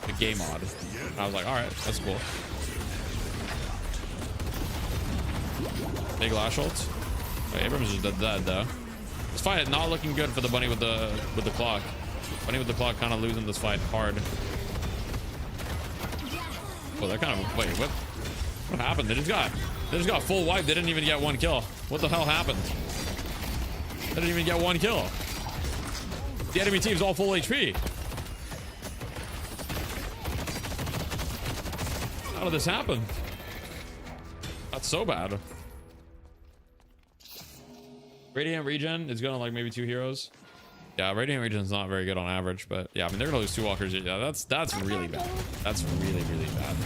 a gay mod. And I was like, alright, that's cool. Big lash ult. Oh, Abrams is dead though. This fight not looking good for the bunny with the clock. Bunny with the clock kind of losing this fight hard. Oh, that kind of, wait, what happened? They just got full wipe. They didn't even get one kill. What the hell happened? They didn't even get one kill. The enemy team's all full HP. How did this happen? That's so bad. Radiant regen is gonna like maybe 2 heroes. Yeah, Radiant regen's not very good on average, but yeah, I mean they're gonna lose 2 walkers. Yeah, that's really bad. That's really bad.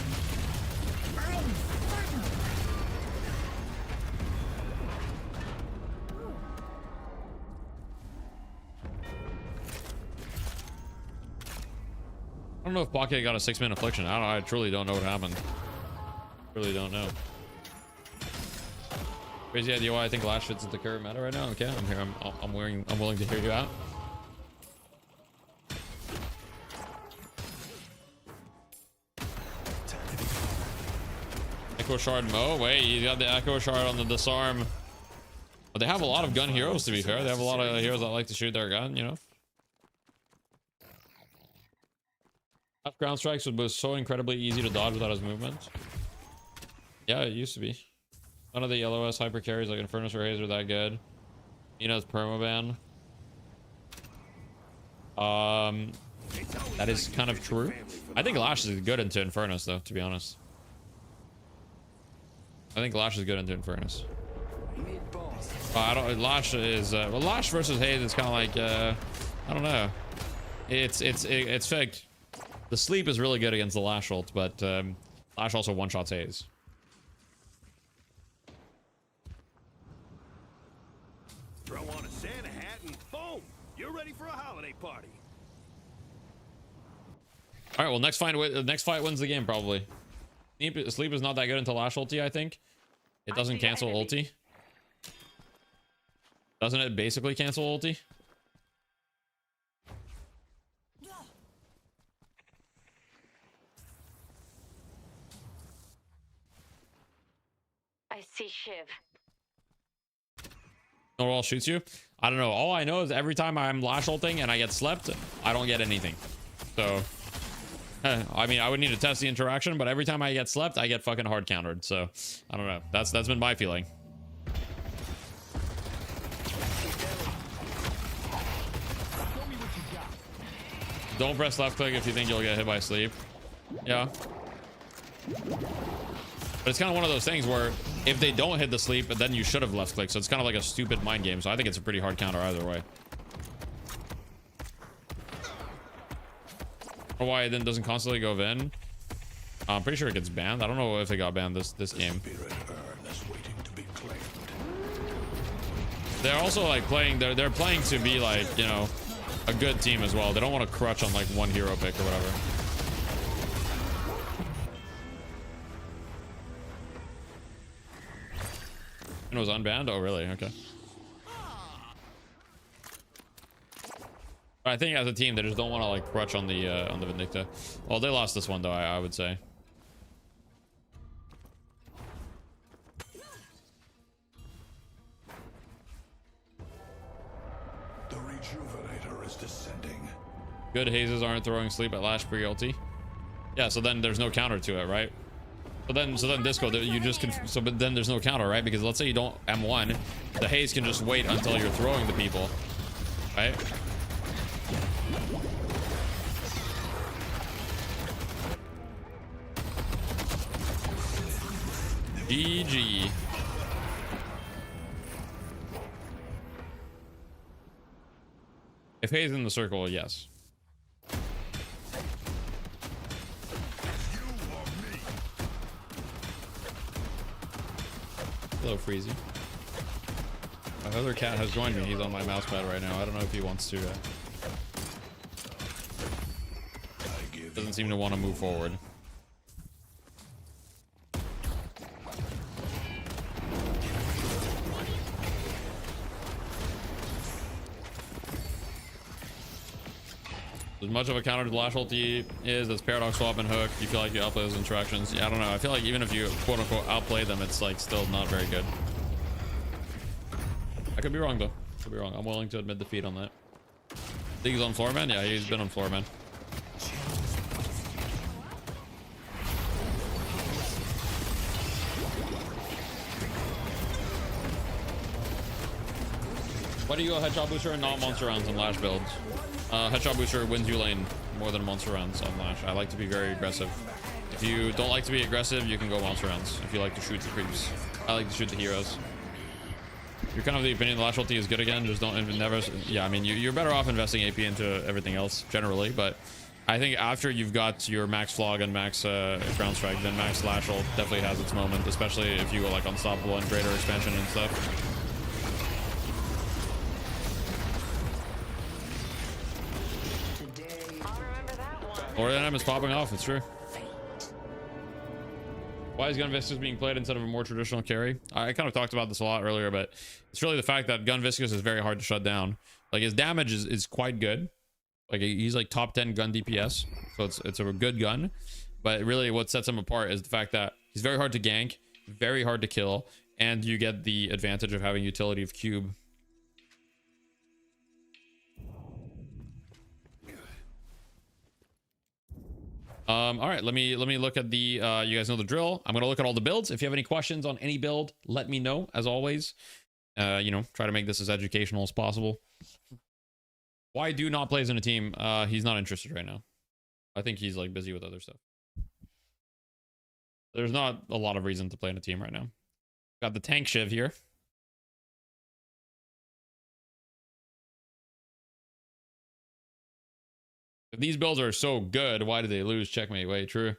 I don't know if Pocket got a 6-man affliction. I truly don't know what happened. Really don't know. Crazy idea why I think Lash fits into the current meta right now. Okay, I'm here. I'm willing to hear you out. Echo Shard Mo. Wait, you got the Echo Shard on the disarm. But they have a lot of gun heroes, to be fair. They have a lot of heroes that like to shoot their gun, you know. Left ground strikes was so incredibly easy to dodge without his movement. Yeah, it used to be. None of the yellow S hyper carries like Infernus or Haze are that good. Nina's permaban. That is kind of true. I think Lash is good into Infernus though, to be honest. I think Lash is good into Infernus. Lash is well, Lash versus Haze is kind of like I don't know. It's fake. The sleep is really good against the Lash ult, but Lash also one-shots Haze. Throw on a Santa hat and boom, you're ready for a holiday party. All right, well, next fight wins the game probably. Sleep is not that good until Lash ulti, I think. It doesn't cancel ulti. Doesn't it basically cancel ulti? I see Shiv. Norwal shoots you. I don't know. All I know is every time I'm Lash ulting and I get slept, I don't get anything. So, I mean, I would need to test the interaction, but every time I get slept, I get fucking hard countered. So, I don't know. That's been my feeling. Don't press left click if you think you'll get hit by sleep. Yeah. But it's kind of one of those things where if they don't hit the sleep, then you should have left click. So it's kind of like a stupid mind game. So I think it's a pretty hard counter either way. Or why it then doesn't constantly go Vin. I'm pretty sure it gets banned. I don't know if it got banned this game. They're also like playing. They're playing to be like, you know, a good team as well. They don't want to crutch on like one hero pick or whatever. It was unbanned? Oh, really? Okay. I think as a team, they just don't want to like crutch on the Vindicta. Well, they lost this one though, I would say. The Rejuvenator is descending. Good hazes aren't throwing sleep at Lash pre ulti. Yeah, so then there's no counter to it, right? So then Disco, you just can, but then there's no counter, right? Because let's say you don't M1, the haze can just wait until you're throwing the people, right? GG. If haze in the circle, yes. Hello, Freezy. My other cat has joined me. He's on my mouse pad right now. I don't know if he wants to. Doesn't seem to want to move forward. As much of a counter to the Lash ulti is as Paradox Swap and Hook, you feel like you outplay those interactions. Yeah, I don't know. I feel like even if you quote unquote outplay them, it's like still not very good. I could be wrong though. Could be wrong. I'm willing to admit defeat on that. Think he's on floor, man? Yeah, he's been on floor, man. Why do you go Headshot Booster and not Monster Rounds in Lash builds? Headshot Booster wins you lane more than Monster Rounds on Lash. I like to be very aggressive. If you don't like to be aggressive, you can go Monster Rounds. If you like to shoot the creeps. I like to shoot the heroes. You're kind of the opinion the Lash ulti is good again. Just don't never. Yeah, I mean, you're better off investing AP into everything else generally. But I think after you've got your max Flog and max Ground Strike, then max Lash ult definitely has its moment. Especially if you go like Unstoppable and greater expansion and stuff. Or the is popping off, it's true. Why is Gun Viscous being played instead of a more traditional carry? I kind of talked about this a lot earlier, but it's really the fact that Gun Viscous is very hard to shut down. Like his damage is quite good. Like he's like top 10 gun DPS, so it's a good gun. But really what sets him apart is the fact that he's very hard to gank, very hard to kill, and you get the advantage of having utility of cube. All right, let me look at the you guys know the drill. I'm gonna look at all the builds. If you have any questions on any build, let me know. As always, you know, try to make this as educational as possible. Why do not plays in a team? He's not interested right now. I think he's like busy with other stuff. There's not a lot of reason to play in a team right now. Got the tank shiv here. If these builds are so good, why did they lose? Checkmate. Wait, true.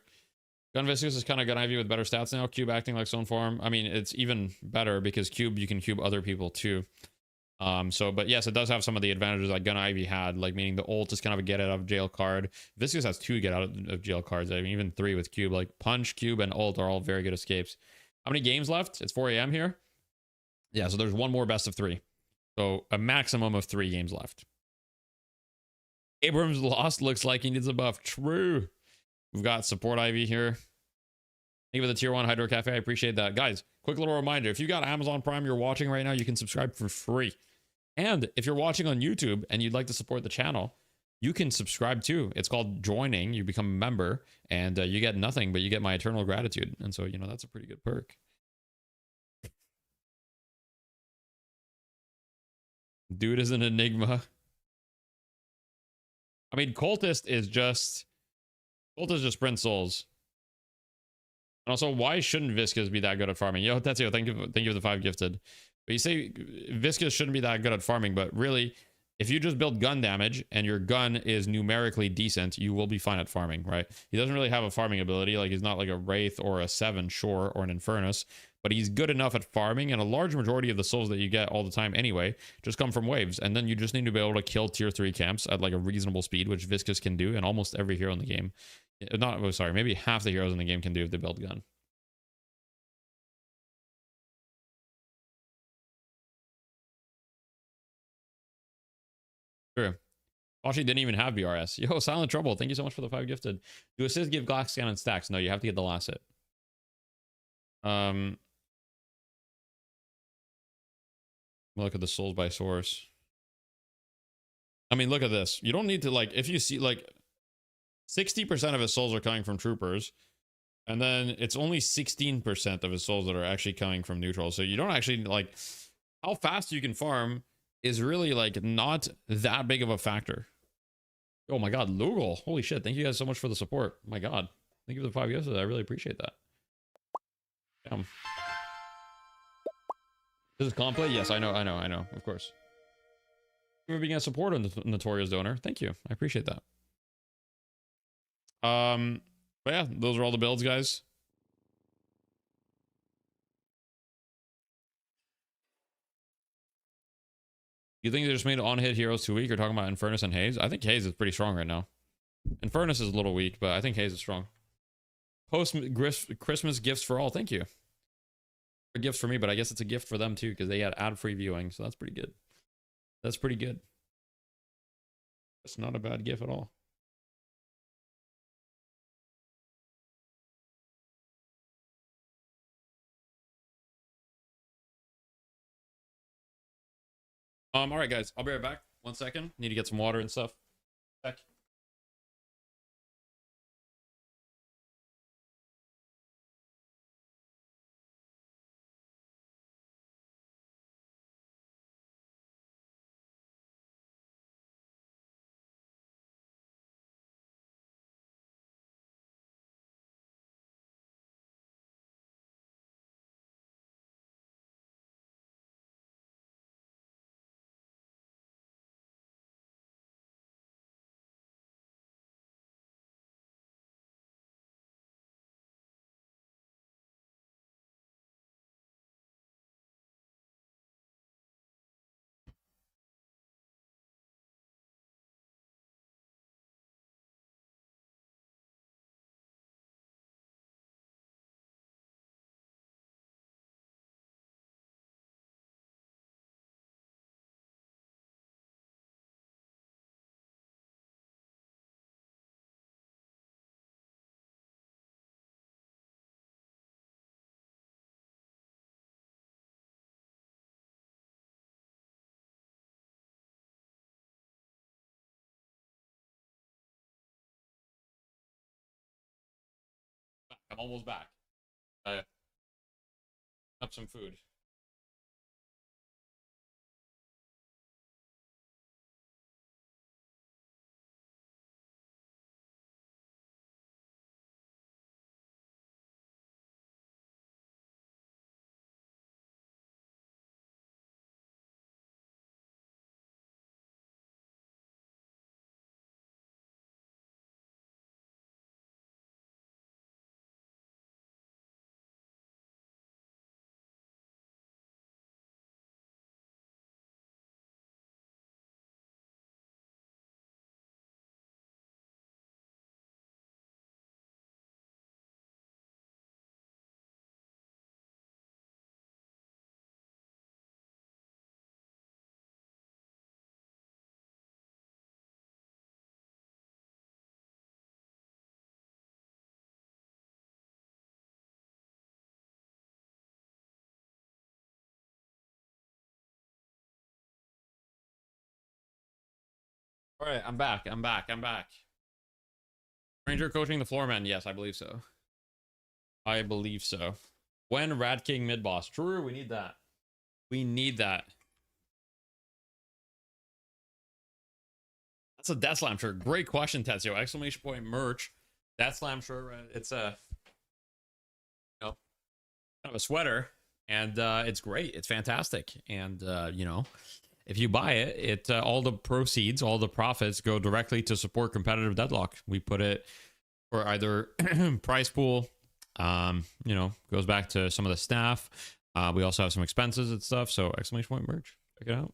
Gun Viscous is kind of Gun Ivy with better stats now. Cube acting like Stone Form. I mean, it's even better because Cube, you can cube other people too. But yes, it does have some of the advantages that Gun Ivy had, like meaning the ult is kind of a get out of jail card. Viscous has 2 get out of jail cards. I mean, even 3 with Cube. Like Punch, Cube, and ult are all very good escapes. How many games left? It's 4 a.m. here. Yeah, so there's one more best of 3. So a maximum of 3 games left. Abrams lost. Looks like he needs a buff. True. We've got support Ivy here. Thank you for the tier 1 Hydro Cafe. I appreciate that. Guys, quick little reminder. If you got Amazon Prime you're watching right now, you can subscribe for free. And if you're watching on YouTube and you'd like to support the channel, you can subscribe too. It's called joining. You become a member and you get nothing, but you get my eternal gratitude. And so, you know, that's a pretty good perk. Dude is an enigma. I mean, Cultist is just sprint souls. And also, why shouldn't Viscous be that good at farming? Yo, Tetsuo, thank you for the 5 gifted. But you say Viscous shouldn't be that good at farming, but really, if you just build gun damage and your gun is numerically decent, you will be fine at farming, right? He doesn't really have a farming ability. Like, he's not like a Wraith or a 7, sure, or an Infernus. But he's good enough at farming, and a large majority of the souls that you get all the time anyway just come from waves. And then you just need to be able to kill tier 3 camps at like a reasonable speed, which Viscous can do, and almost every hero in the game. Maybe half the heroes in the game can do if they build gun. True. Actually didn't even have BRS. Yo, Silent Trouble, thank you so much for the 5 gifted. Do assists give Glock scan and stacks? No, you have to get the last hit. Look at the souls by source. I mean, look at this. You don't need to, like, if you see, like, 60% of his souls are coming from troopers, and then it's only 16% of his souls that are actually coming from neutral. So you don't actually, like, how fast you can farm is really, like, not that big of a factor. Oh my god, Lugal. Holy shit, thank you guys so much for the support. My god. Thank you for the 5 gifts. I really appreciate that. Damn. This is complete? Yes, I know, of course. Thank you for being a supporter and the Notorious donor. Thank you. I appreciate that. But yeah, those are all the builds, guys. You think they just made on-hit heroes too weak? You're talking about Infernus and Haze? I think Haze is pretty strong right now. Infernus is a little weak, but I think Haze is strong. Christmas gifts for all. Thank you. A gift for me, but I guess it's a gift for them too because they had ad-free viewing, so that's pretty good. That's pretty good. That's not a bad gift at all. All right, guys. I'll be right back. 1 second. Need to get some water and stuff. Back. I'm almost back. Up some food. All right, I'm back. I'm back. Ranger coaching the floor man. Yes, I believe so. I believe so. When Rat King mid boss? True, we need that. We need that. That's a Death Slam shirt. Great question, Tetsio. Exclamation point merch. Death Slam shirt. It's a, kind of a sweater, and it's great. It's fantastic, and if you buy it, all the proceeds, all the profits go directly to support competitive deadlock. We put it for either prize pool, goes back to some of the staff. We also have some expenses and stuff. So exclamation point merch, check it out.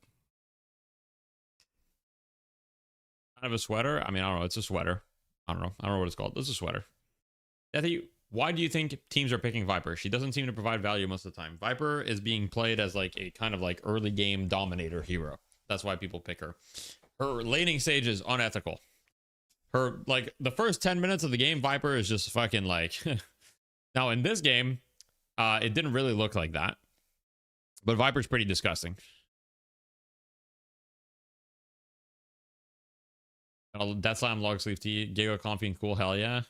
Kind of a sweater. I mean, I don't know. It's a sweater. I don't know what it's called. This is a sweater. Deathy, why do you think teams are picking Viper? She doesn't seem to provide value most of the time. Viper is being played as like a kind of like early game dominator hero. That's why people pick her. Her laning stage is unethical. Her, like, the first 10 minutes of the game, Viper is just fucking like... Now, in this game, it didn't really look like that. But Viper's pretty disgusting. Death Slam, Log Sleeve T, Giga Comfy and Cool, hell yeah.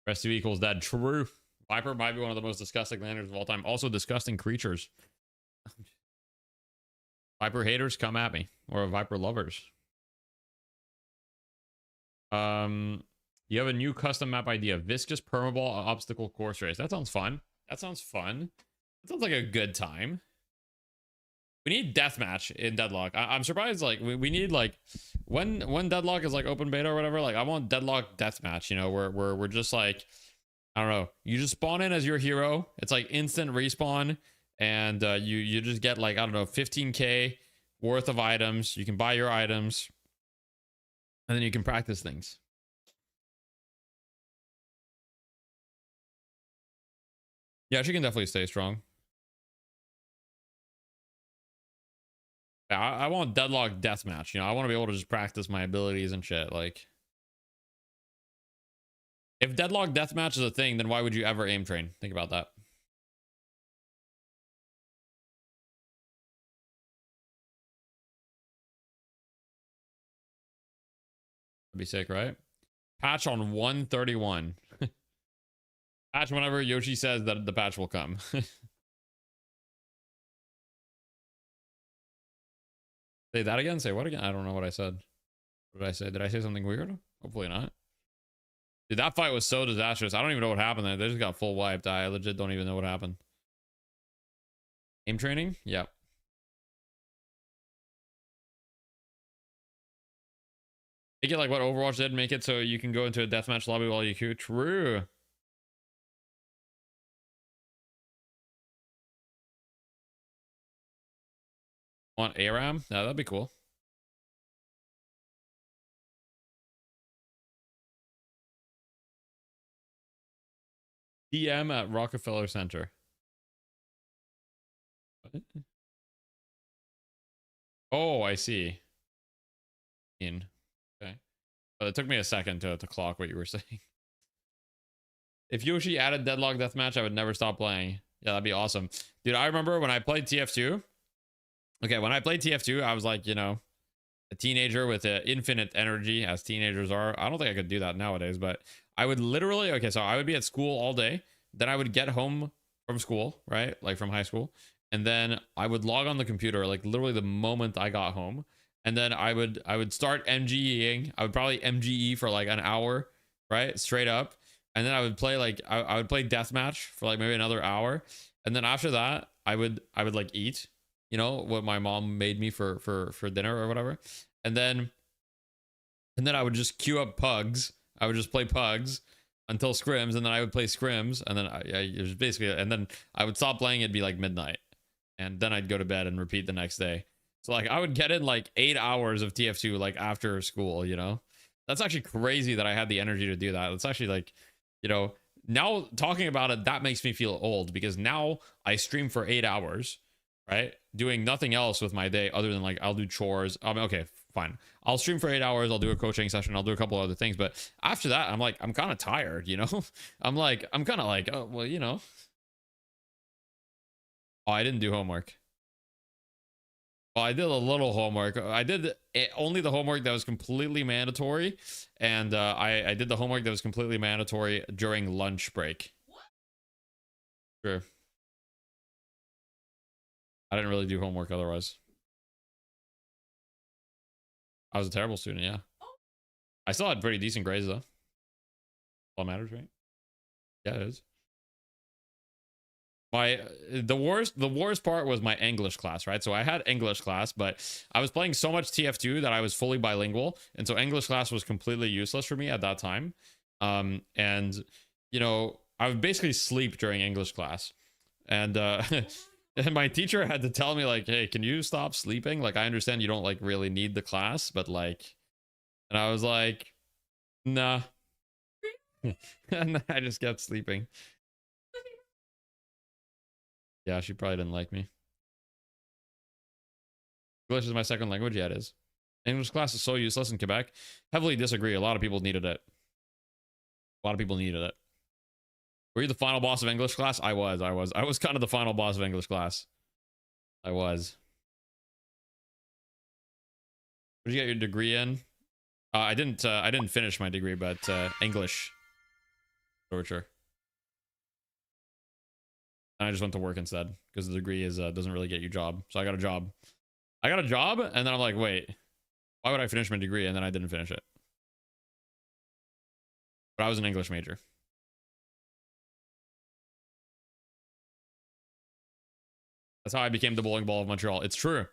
Rest of equals dead. True. Viper might be one of the most disgusting landers of all time. Also disgusting creatures. Viper haters, come at me. Or Viper lovers. You have a new custom map idea. Viscous permaball obstacle course race. That sounds fun. That sounds fun. That sounds like a good time. We need deathmatch in Deadlock. I'm surprised, like, we need, like, when Deadlock is, like, open beta or whatever, like, I want Deadlock deathmatch, where we're just, like, I don't know. You just spawn in as your hero. It's, like, instant respawn. And you just get, like, I don't know, 15k worth of items. You can buy your items. And then you can practice things. Yeah, she can definitely stay strong. Yeah, I want Deadlock deathmatch. I want to be able to just practice my abilities and shit. Like, if Deadlock deathmatch is a thing, then why would you ever aim train? Think about that. be sick, right? Patch on 131. Patch whenever Yoshi says that the patch will come. Say that again? Say what again? I don't know what I said. What did I say? Did I say something weird? Hopefully not. Dude, that fight was so disastrous. I don't even know what happened there. They just got full wiped. I legit don't even know what happened. Aim training? Yep. Make it like what Overwatch did. Make it so you can go into a deathmatch lobby while you queue. True. Want ARAM? Yeah, that'd be cool. DM at Rockefeller Center. What? Oh, I see. Okay. But it took me a second to clock what you were saying. If Yoshi added Deadlock Deathmatch, I would never stop playing. Yeah, that'd be awesome. Dude, I remember when I played TF2. Okay, when I played TF2, I was like, you know, a teenager with infinite energy, as teenagers are. I don't think I could do that nowadays, but I would literally, okay, so I would be at school all day. Then I would get home from school, right? Like from high school. And then I would log on the computer, like literally the moment I got home. And then I would start MGEing. I would probably MGE for like an hour, right? Straight up. And then I would play like, I would play deathmatch for like maybe another hour. And then after that, I would like eat, you know, what my mom made me for dinner or whatever. And then I would just queue up pugs. I would just play pugs until scrims, and then I would play scrims, and then it was basically, and then I would stop playing. It'd be like midnight, and then I'd go to bed and repeat the next day. So like I would get in like 8 hours of TF2 like after school, you know. That's actually crazy that I had the energy to do that. It's actually like, you know, now talking about it, that makes me feel old, because now I stream for 8 hours, right? Doing nothing else with my day other than like I'll do chores. I mean, okay, fine. I'll stream for 8 hours. I'll do a coaching session. I'll do a couple other things. But after that, I'm like, I'm kind of tired, you know? I'm kind of like, oh, well, you know. Oh, I didn't do homework. Well, I did a little homework. I did only the homework that was completely mandatory. And I did the homework that was completely mandatory during lunch break. Sure. I didn't really do homework otherwise. I was a terrible student, yeah. I still had pretty decent grades though. All matters, right? Yeah, it is. The worst part was my English class, right? So I had English class, but I was playing so much TF2 that I was fully bilingual, and so English class was completely useless for me at that time. And you know, I would basically sleep during English class, and and my teacher had to tell me like, hey, can you stop sleeping? Like, I understand you don't like really need the class, but like, and I was like, nah. And I just kept sleeping. Yeah, she probably didn't like me. English is my second language. Yeah, it is. English class is so useless in Quebec. Heavily disagree. A lot of people needed it. A lot of people needed it. Were you the final boss of English class? I was kind of the final boss of English class. I was. What did you get your degree in? I didn't finish my degree, but English literature. And I just went to work instead because the degree is doesn't really get you a job. So I got a job. And then I'm like, wait, why would I finish my degree? And then I didn't finish it. But I was an English major. That's how I became the bowling ball of Montreal. It's true.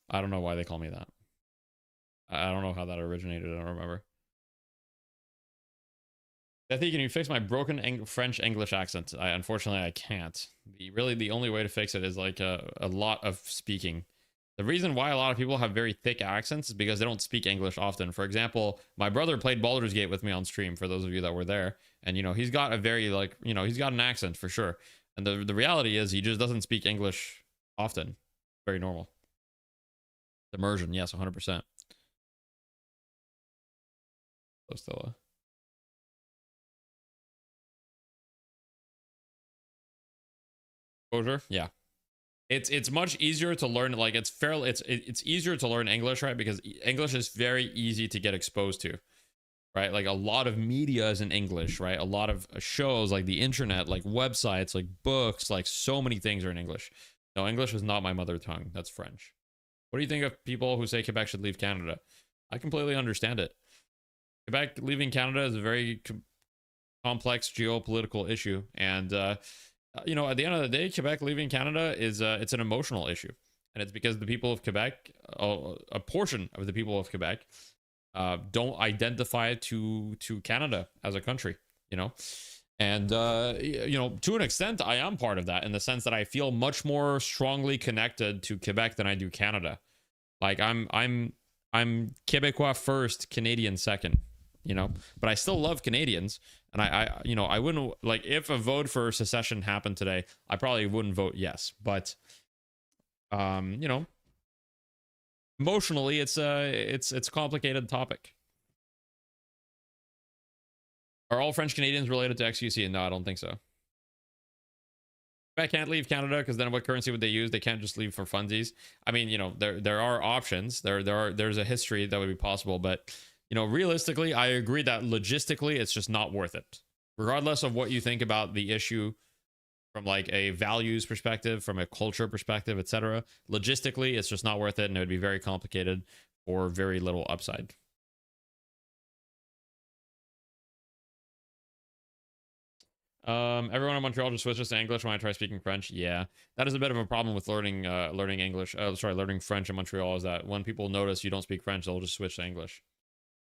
I don't know why they call me that. I don't know how that originated. I don't remember. Bethy, can you fix my broken French English accent? Unfortunately, I can't. The only way to fix it is like a lot of speaking. The reason why a lot of people have very thick accents is because they don't speak English often. For example, my brother played Baldur's Gate with me on stream, for those of you that were there. And, you know, he's got a very, like, you know, he's got an accent for sure. And the reality is he just doesn't speak English often. Very normal. Immersion, yes, 100%. So Stella. Exposure, yeah. It's much easier to learn, like it's easier to learn English, right? Because English is very easy to get exposed to, right? Like a lot of media is in English, right? A lot of shows, like the internet, like websites, like books, like so many things are in English. No, English is not my mother tongue. That's French. What do you think of people who say Quebec should leave Canada? I completely understand it. Quebec leaving Canada is a very complex geopolitical issue, and you know, at the end of the day, Quebec leaving Canada is it's an emotional issue, and it's because the people of Quebec, a portion of the people of Quebec, don't identify to Canada as a country, you know. And you know, to an extent, I am part of that, in the sense that I feel much more strongly connected to Quebec than I do Canada. Like I'm Quebecois first, Canadian second, you know. But I still love Canadians, and I you know, I wouldn't, like, if a vote for secession happened today, I probably wouldn't vote yes. But you know, emotionally, it's a complicated topic. Are all French Canadians related to XQC? No, I don't think so. I can't leave Canada because then what currency would they use? They can't just leave for funsies. I mean, you know, there are options. There's a history that would be possible, but you know, realistically, I agree that logistically it's just not worth it. Regardless of what you think about the issue from like a values perspective, from a culture perspective, etc. Logistically, it's just not worth it, and it would be very complicated for very little upside. Everyone in Montreal just switches to English when I try speaking French. Yeah, that is a bit of a problem with learning learning French in Montreal, is that when people notice you don't speak French, they'll just switch to English.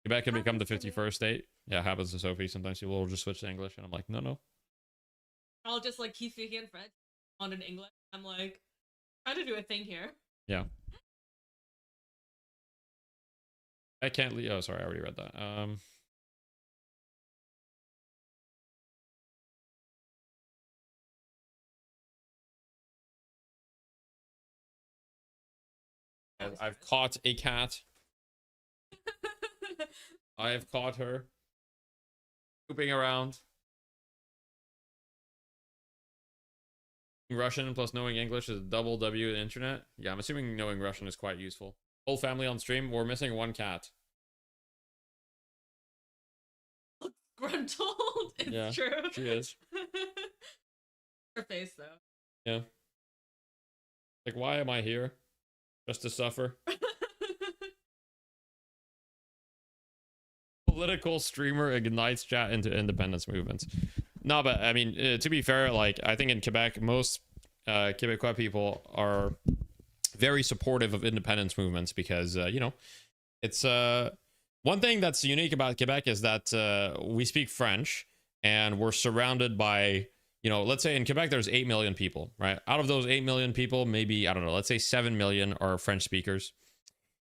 Quebec can become the 51st state. Yeah, it happens to Sophie. Sometimes people will just switch to English, and I'm like, no. I'll just like keep speaking in French on in English. I'm like trying to do a thing here. Yeah. I can't leave. Oh, sorry, I already read that. I've caught a cat. I have caught her pooping around. Russian plus knowing English is a double W the internet. Yeah, I'm assuming knowing Russian is quite useful. Whole family on stream. We're missing one cat. Gruntled. It's Yeah, true. she is. Her face though. Yeah. Like, why am I here? Just to suffer? Political streamer ignites chat into independence movements. No, but I mean, to be fair, like, I think in Quebec, most Quebecois people are very supportive of independence movements because, you know, it's one thing that's unique about Quebec is that we speak French, and we're surrounded by, you know, let's say in Quebec, there's 8 million people, right? Out of those 8 million people, maybe, I don't know, let's say 7 million are French speakers.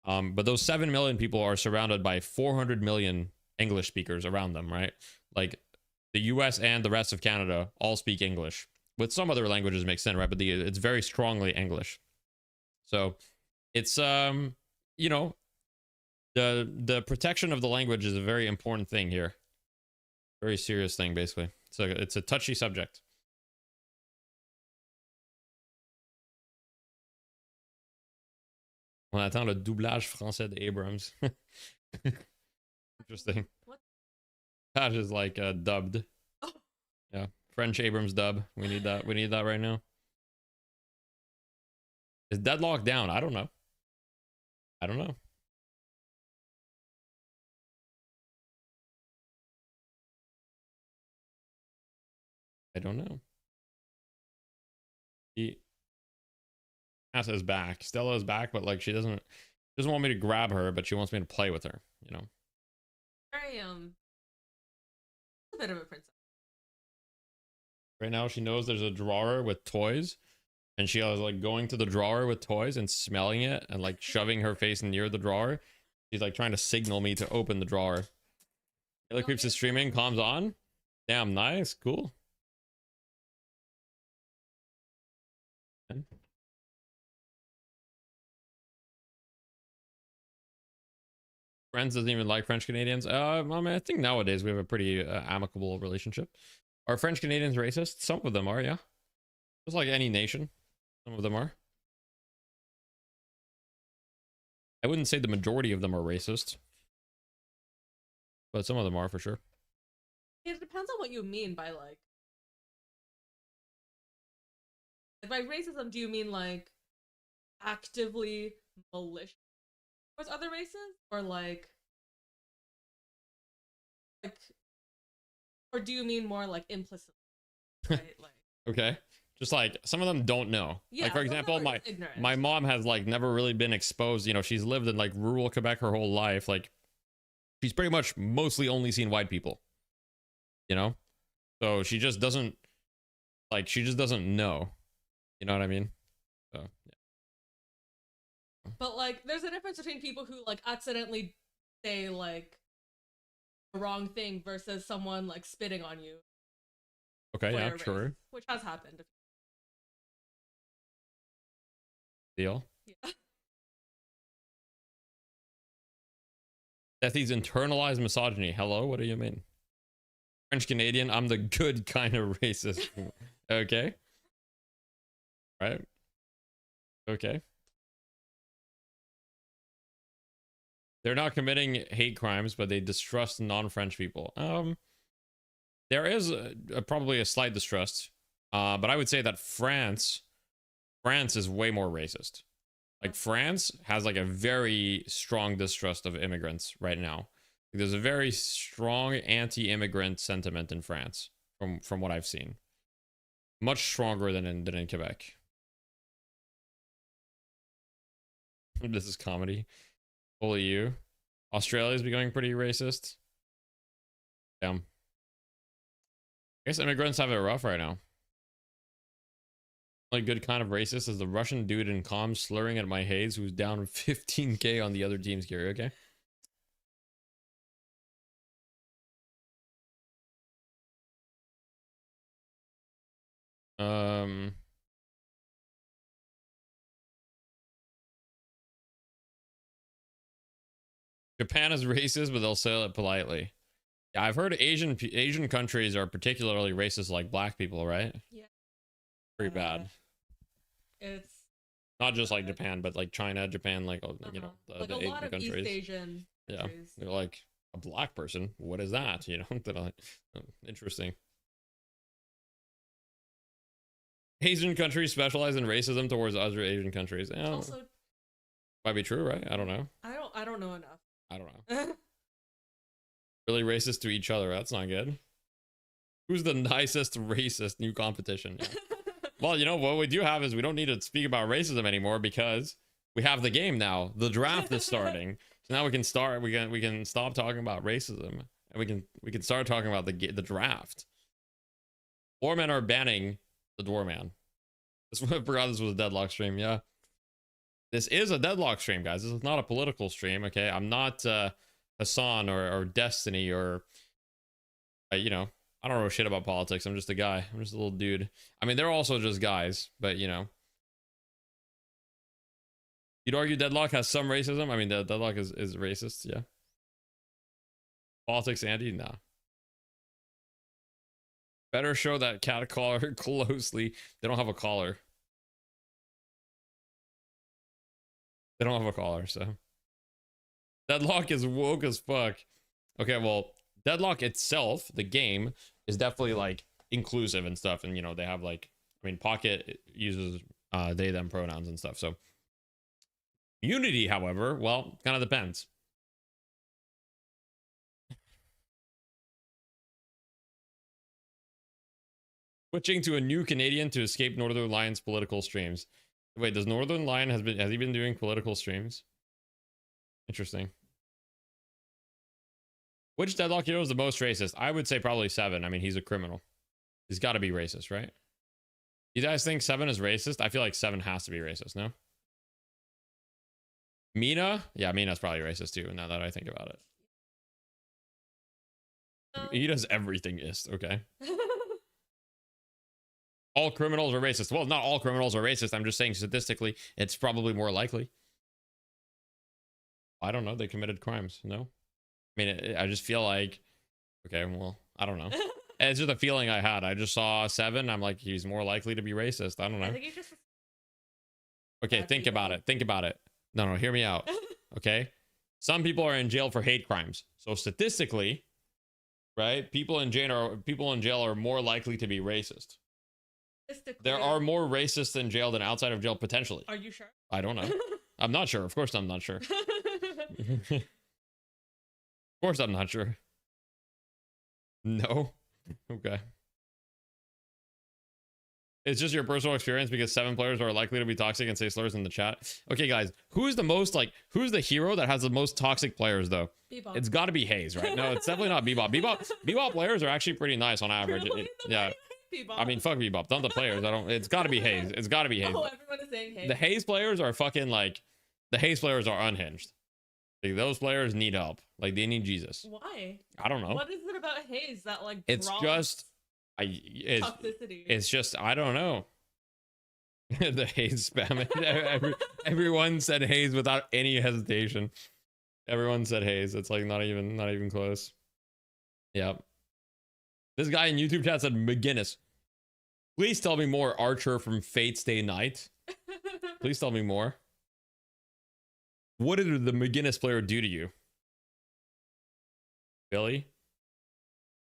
But those 7 million people are surrounded by 400 million English speakers around them, right? Like the US and the rest of Canada all speak English, with some other languages mixed in, right? But it's very strongly English. So it's, you know, the protection of the language is a very important thing here. Very serious thing, basically. So it's a touchy subject. On attend le doublage français d'Abrams. Interesting. What? That is like dubbed. Oh. Yeah, French Abrams dub. We need that. We need that right now. Is Deadlock down? I don't know. I don't know. I don't know. Asa is back. Stella is back, but like she doesn't want me to grab her, but she wants me to play with her, you know. Very a bit of a princess. Right now she knows there's a drawer with toys, and she was like going to the drawer with toys and smelling it and like shoving her face near the drawer. She's like trying to signal me to open the drawer. Taylor Creeps is streaming, comms on. Damn, nice, cool. Friends doesn't even like French Canadians. I mean, I think nowadays we have a pretty amicable relationship. Are French Canadians racist? Some of them are, yeah. Just like any nation. Some of them are. I wouldn't say the majority of them are racist, but some of them are for sure. It depends on what you mean by like by racism. Do you mean like actively malicious towards other races, or like, or do you mean more like implicit? Right? Like, okay. Just like some of them don't know. Yeah, like for example, my mom has like never really been exposed. You know, she's lived in like rural Quebec her whole life. Like she's pretty much mostly only seen white people. You know, so she just doesn't like. She just doesn't know. You know what I mean? So yeah. but like, there's a difference between people who like accidentally say like the wrong thing versus someone like spitting on you. Okay, yeah, true. Which has happened. Deal. Yeah. That's these internalized misogyny. Hello, what do you mean? French Canadian, I'm the good kind of racist. Okay. Right. Okay. They're not committing hate crimes, but they distrust non-French people. There is probably a slight distrust, but I would say that France is way more racist. Like France has like a very strong distrust of immigrants right now. There's a very strong anti-immigrant sentiment in France from what I've seen. Much stronger than in Quebec. This is comedy. Fully you. Australia's becoming pretty racist. Damn. I guess immigrants have it rough right now. Only good kind of racist is the Russian dude in comms slurring at my haze who's down 15k on the other team's gear. Okay. Japan is racist, but they'll say it politely. Yeah, I've heard Asian countries are particularly racist, like black people, right? Yeah. Pretty bad. It's not just like Japan, but like China, Japan, like you know, like the a lot Asian of countries. East Asian countries. They're like a black person. What is that? You know, they're like, interesting. Asian countries specialize in racism towards other Asian countries. Yeah, also, might be true, right? I don't know. I don't know enough. I don't know. Really racist to each other. That's not good. Who's the nicest racist? New competition. Yeah. Well, you know what we do have is we don't need to speak about racism anymore because we have the game now. The draft is starting, so now we can start. We can stop talking about racism and we can start talking about the draft. Doormen are banning the doorman. I forgot this was a deadlock stream. Yeah, this is a deadlock stream, guys. This is not a political stream. Okay, I'm not Hassan or Destiny or you know. I don't know shit about politics. I'm just a guy. I'm just a little dude. I mean, they're also just guys, but you know. You'd argue Deadlock has some racism? I mean, Deadlock is racist, yeah. Politics, Andy? Nah. Better show that cat collar closely. They don't have a collar. They don't have a collar, so. Deadlock is woke as fuck. Okay, well, Deadlock itself, the game, is definitely like inclusive and stuff, and you know they have like, I mean, Pocket uses they them pronouns and stuff. So Unity, however, well, kind of depends. Switching to a new Canadian to escape Northern Lion's political streams. Wait, does Northern Lion has he been doing political streams? Interesting. Which Deadlock hero is the most racist? I would say probably 7. I mean, he's a criminal. He's got to be racist, right? You guys think 7 is racist? I feel like 7 has to be racist, no? Mina? Yeah, Mina's probably racist too, now that I think about it. He does everything ist, okay? All criminals are racist. Well, not all criminals are racist. I'm just saying statistically, it's probably more likely. I don't know. They committed crimes, no? I mean, I just feel like, okay, well, I don't know. It's just a feeling I had. I just saw 7. I'm like, he's more likely to be racist. I don't know. I think he just Okay, think about it. Think about it. No, hear me out. Okay? Some people are in jail for hate crimes. So statistically, right? People in jail are more likely to be racist. There are more racists in jail than outside of jail potentially. Are you sure? I don't know. I'm not sure. Of course I'm not sure. Of course I'm not sure. No. Okay. It's just your personal experience because 7 players are likely to be toxic and say slurs in the chat. Okay, guys, who's the hero that has the most toxic players though? Bebop. It's got to be Hayes, right? No, it's definitely not Bebop. Bebop players are actually pretty nice on average. Yeah. Bebop. I mean, fuck Bebop. Not the players. It's got to be Hayes. It's got to be Hayes. Oh, everyone is saying Hayes. The Hayes players are fucking like, the Hayes players are unhinged. Like, those players need help. Like, they need Jesus. Why? I don't know. What is it about Hayes that like? It's just, toxicity. It's just, I don't know. The Hayes spam. Everyone said Hayes without any hesitation. Everyone said Hayes. It's like not even close. Yep. This guy in YouTube chat said McGinnis. Please tell me more, Archer from Fate Stay Night. Please tell me more. What did the McGinnis player do to you? Billy?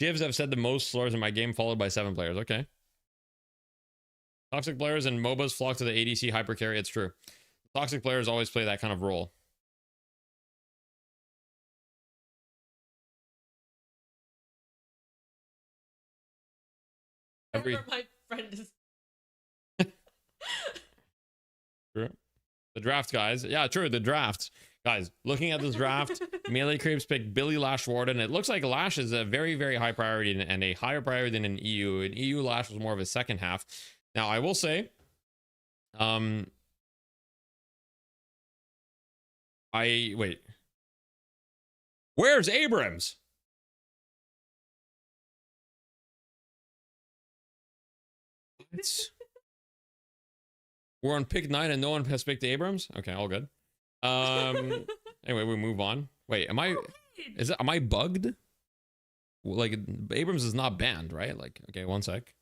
Jivs have said the most slurs in my game, followed by 7 players. Okay. Toxic players and MOBAs flock to the ADC hyper carry. It's true. Toxic players always play that kind of role. My friend is. True. The draft, guys. Yeah, true. The draft. Guys, looking at this draft, Melee Creeps picked Billy Lash Warden. It looks like Lash is a very, very high priority and a higher priority than in EU. In EU, Lash was more of a second half. Now, I will say, wait. Where's Abrams? We're on pick 9 and no one has picked Abrams. Okay, all good. Anyway, we move on. Wait, am I bugged? Like, Abrams is not banned, right? Like, okay, one sec.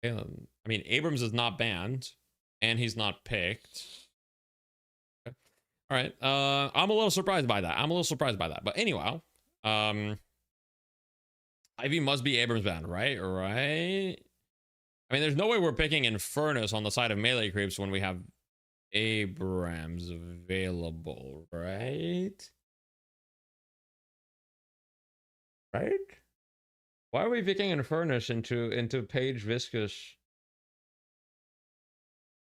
Okay, I mean, Abrams is not banned, and he's not picked. Okay. All right. I'm a little surprised by that. But anyhow, Ivy must be Abrams banned, right? Right. I mean, there's no way we're picking Infernus on the side of Melee Creeps when we have Abrams available, right? Right? Why are we picking Infernus into Page Viscous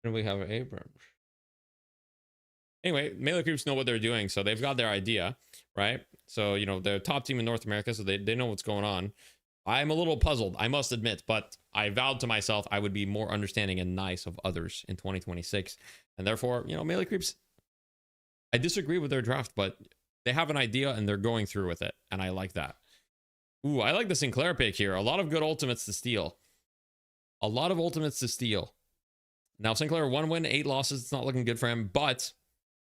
when we have Abrams? Anyway, Melee Creeps know what they're doing, so they've got their idea, right? So, you know, they're a top team in North America, so they know what's going on. I'm a little puzzled, I must admit, but I vowed to myself I would be more understanding and nice of others in 2026. And therefore, you know, Melee Creeps, I disagree with their draft, but they have an idea and they're going through with it. And I like that. Ooh, I like the Sinclair pick here. A lot of good ultimates to steal. Now, Sinclair, 1 win, 8 losses. It's not looking good for him, but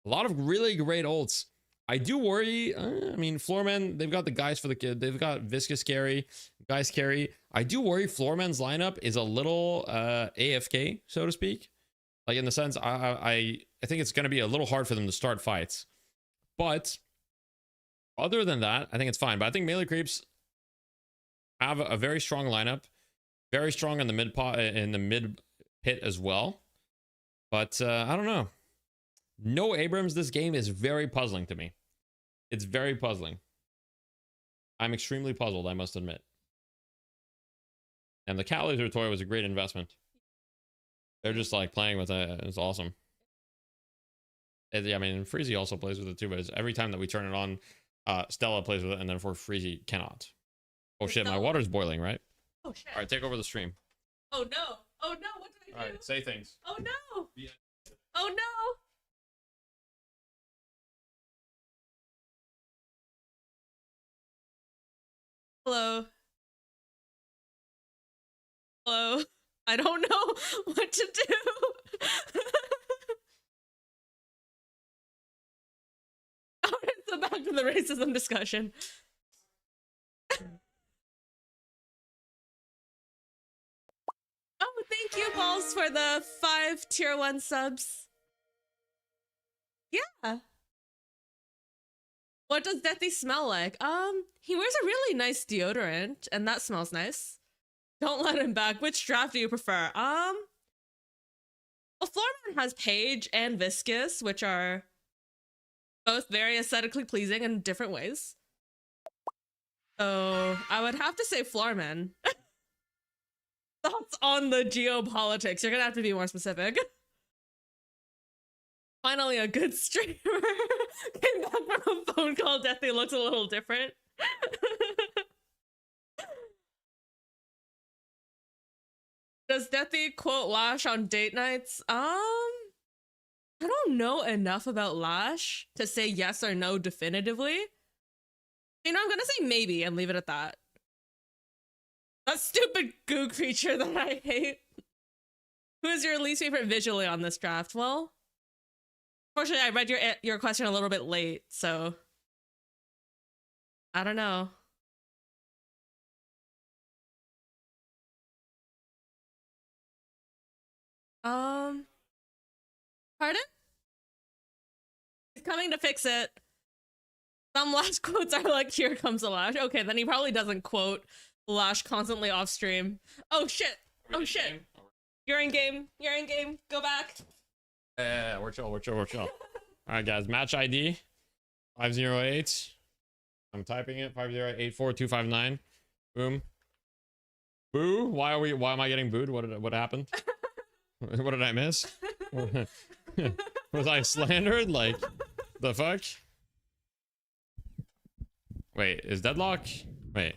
a lot of really great ults. I do worry. I mean, Floorman, they've got the guys for the kid. They've got Viscous carry, guys carry. I do worry Floorman's lineup is a little AFK, so to speak. Like, in the sense, I think it's going to be a little hard for them to start fights. But other than that, I think it's fine. But I think Melee Creeps have a very strong lineup. Very strong in the mid pit as well. But I don't know. No Abrams this game is very puzzling to me. It's very puzzling. I'm extremely puzzled, I must admit. And the Cat Laser toy was a great investment. They're just like playing with it. It's awesome. Yeah, I mean, Freezy also plays with it too, but it's every time that we turn it on, Stella plays with it, and then for Freezy cannot. Oh shit, my water's boiling, right? Oh shit. Alright, take over the stream. Oh no. Oh no, what did I do? Alright, say things. Oh no. Oh no. Hello. Hello. I don't know what to do. Alright, so back to the racism discussion. Oh, thank Thank you, Balls, for the 5 tier 1 subs. Yeah. What does Deathy smell like? He wears a really nice deodorant, and that smells nice. Don't let him back. Which draft do you prefer? Well, Floorman has Page and Viscous, which are both very aesthetically pleasing in different ways. So I would have to say Floorman. Thoughts on the geopolitics? You're gonna have to be more specific. Finally, a good streamer. Came back from a phone call. Deathy looks a little different. Does Deathy quote Lash on date nights? I don't know enough about Lash to say yes or no definitively. You know, I'm gonna say maybe and leave it at that. That stupid goo creature that I hate. Who is your least favorite visually on this draft? Well, unfortunately, I read your question a little bit late, so I don't know. Pardon? He's coming to fix it. Some Lash quotes are like, here comes a Lash. Okay, then he probably doesn't quote Lash constantly off stream. Oh shit. Oh shit. You're in game. You're in game. Go back. Yeah, we're chill. All right, guys. Match ID 508. I'm typing it. 5084259. Boom. Boo. Why am I getting booed? What happened? What did I miss? Was I slandered? Like, the fuck? Wait, is Deadlock? Wait.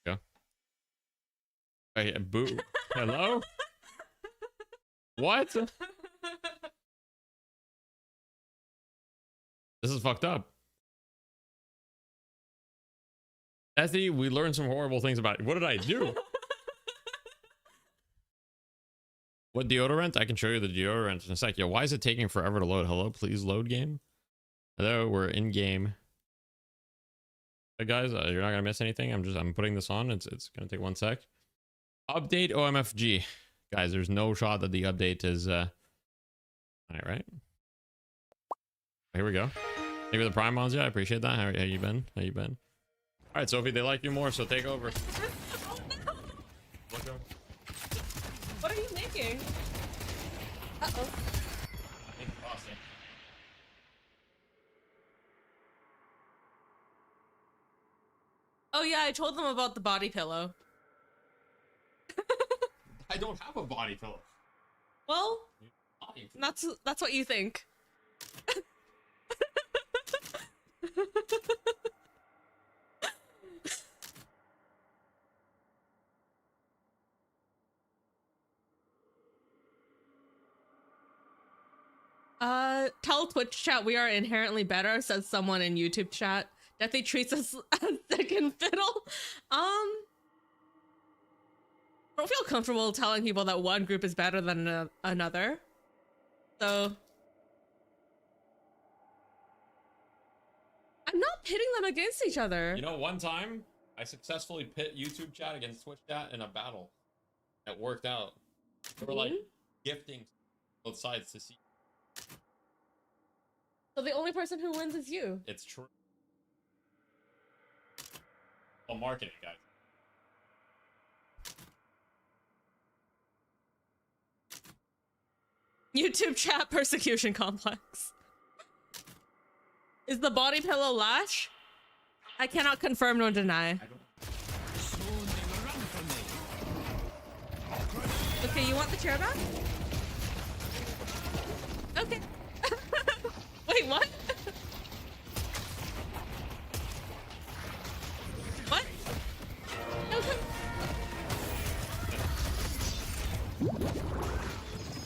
Go. Wait, boo. Hello? What? This is fucked up. Ethy, we learned some horrible things about it. What did I do? What deodorant? I can show you the deodorant in a sec. Yo, why is it taking forever to load? Hello, please load game. Hello, we're in game. Hey guys, you're not gonna miss anything. I'm putting this on. It's gonna take 1 sec. Update OMFG. Guys, there's no shot that the update is all right. Here we go. Thank you for the prime mods. Yeah, I appreciate that. How you been? How you been? All right, Sophie, they like you more, so take over. Oh, no. What are you making? Uh-oh. Oh yeah, I told them about the body pillow. I don't have a body pillow. Well, that's what you think. Tell Twitch chat we are inherently better, says someone in YouTube chat. Deathy treats us as second fiddle. I don't feel comfortable telling people that one group is better than another. So I'm not pitting them against each other. You know, one time I successfully pit YouTube chat against Twitch chat in a battle. It worked out. They were like gifting both sides to see. So the only person who wins is you. It's true. Well, marketing, guys. YouTube chat persecution complex. Is the body pillow Lash? I cannot confirm nor deny. Okay, you want the chair back? Okay. Wait, what? What? Okay.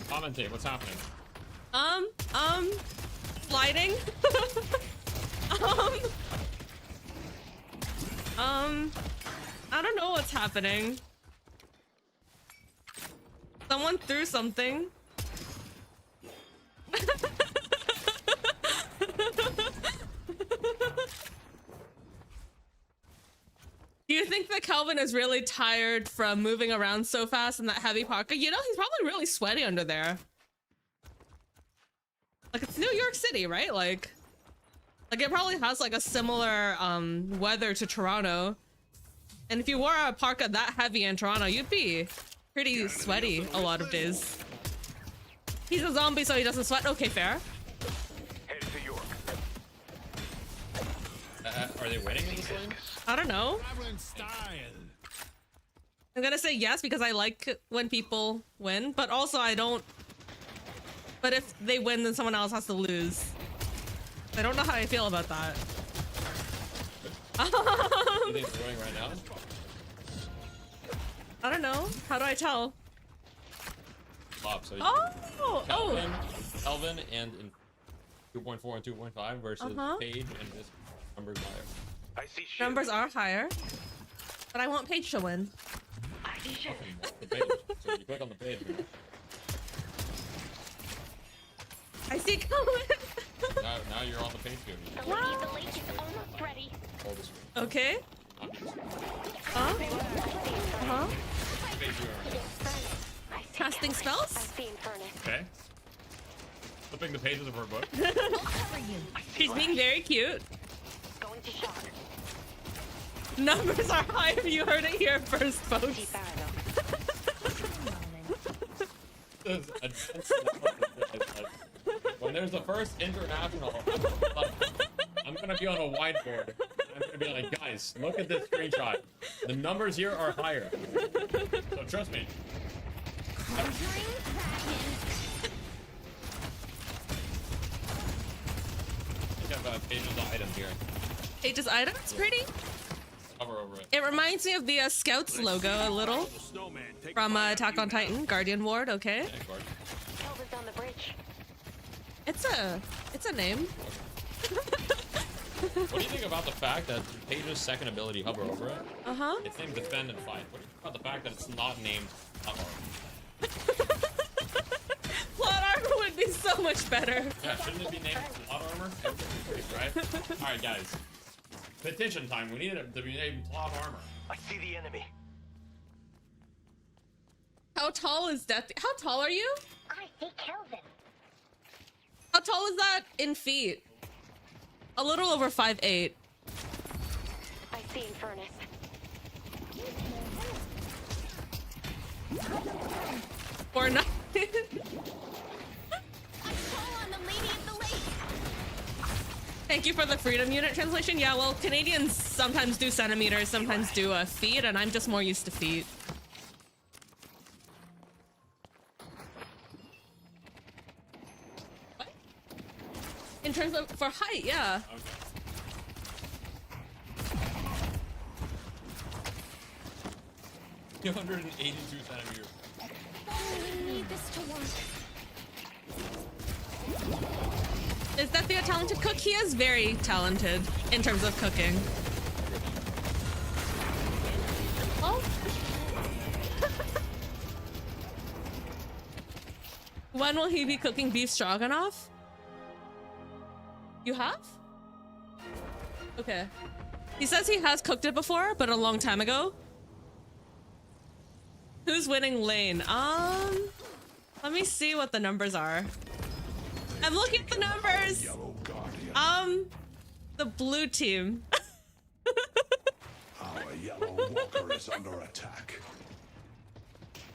Commentate, what's happening? Sliding. I don't know what's happening. Someone threw something. you think that Calvin is really tired from moving around so fast in that heavy pocket? You know, he's probably really sweaty under there. Like, it's New York City, right? Like it probably has like a similar weather to Toronto. And if you wore a parka that heavy in Toronto, you'd be pretty sweaty a lot of days. He's a zombie, so he doesn't sweat. Okay, fair. Head to York. Are they winning in this lane? I don't know. I'm gonna say yes because I like when people win, but also I don't. But if they win, then someone else has to lose. I don't know how I feel about that. You think they're winning right now? I don't know. How do I tell? Bob, so Kelvin and in 2.4 and 2.5 versus Paige and this numbers higher. I see shit. Numbers are higher, but I want Paige to win. I see shit. The page. So you click on the page. I see Kelvin. Now you're on the page here. The lake is almost ready. Hold the screen. Okay. Page you are. Casting spells? Okay. Flipping the pages of her book. She's being very cute. Going to shock. Numbers are higher. You heard it here first, folks. When there's the first international, I'm gonna be on a whiteboard. I'm gonna be like, guys, look at this screenshot. The numbers here are higher. So trust me. I think I've Paige's item here. Paige's item? It's pretty. Cover over it. It reminds me of the Scouts logo a little. From Attack on Titan, Guardian Ward, okay. Kelvin's on the bridge. It's a name. What do you think about the fact that Paige's second ability, hover over it? It's named Defend and Fight. What do you think about the fact that it's not named Plot Armor? Plot Armor would be so much better. Yeah, shouldn't it be named Plot Armor? Right? Alright, guys. Petition time. We need it to be named Plot Armor. I see the enemy. How tall is Death? How tall are you? I see Kelvin. How tall is that in feet? A little over 5'8". I see Infernus. Or not. Thank you for the freedom unit translation. Yeah, well, Canadians sometimes do centimeters, sometimes do feet, and I'm just more used to feet. What? In terms of for height, yeah. Okay. $282 centimeters. I need this to work. Is that the talented cook? He is very talented in terms of cooking. Oh. When will he be cooking beef stroganoff? You have? Okay. He says he has cooked it before, but a long time ago. Who's winning lane? Let me see what the numbers are. I'm looking at the numbers. The blue team. Our yellow walker is under attack.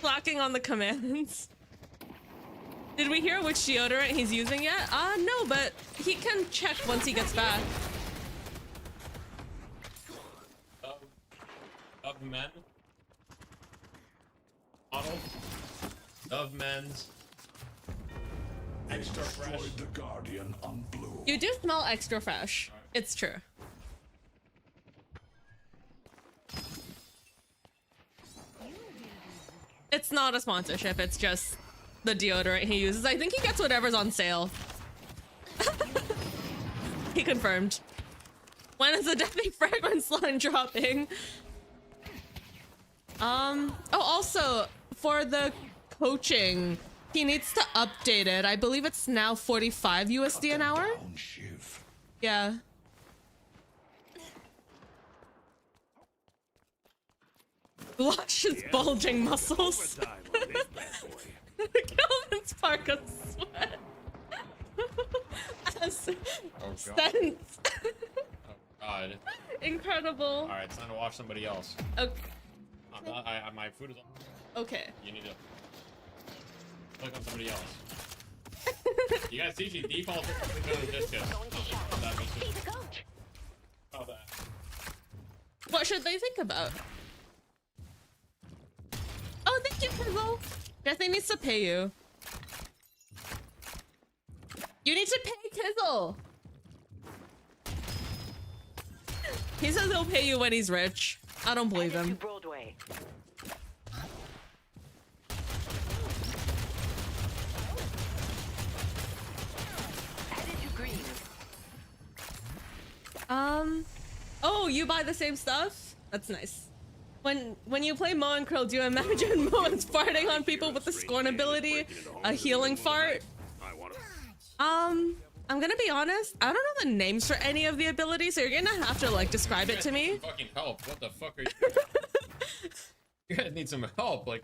Clocking on the commands. Did we hear which deodorant he's using yet? No, but he can check once he gets back. Of men. Model. Of men's. Extra fresh. The Guardian on blue. You do smell extra fresh. It's true. It's not a sponsorship, it's just the deodorant he uses. I think he gets whatever's on sale. He confirmed. When is the Deathly Fragrance line dropping? Oh, also, for the coaching, he needs to update it. I believe it's now 45 USD an hour. Yeah. Luscious bulging muscles. Kelvin spark of sweat. As sense. God. Incredible. All right, it's time to watch somebody else. Okay. My food is on. Okay. You need to click on somebody else. You guys see she defaults to this kid. What should they think about? Oh, thank you, Pizzle. Deathly needs to pay you. You need to pay Kizzle. He says he'll pay you when he's rich. I don't believe him. Broadway. Headed to green. Oh, you buy the same stuff? That's nice. When you play Mo and Krill, do you imagine Mo's farting on people with the scorn ability? A healing fart? I'm gonna be honest, I don't know the names for any of the abilities, so you're gonna have to like describe it to me. Fucking help! What the fuck are you doing? You guys need some help, like.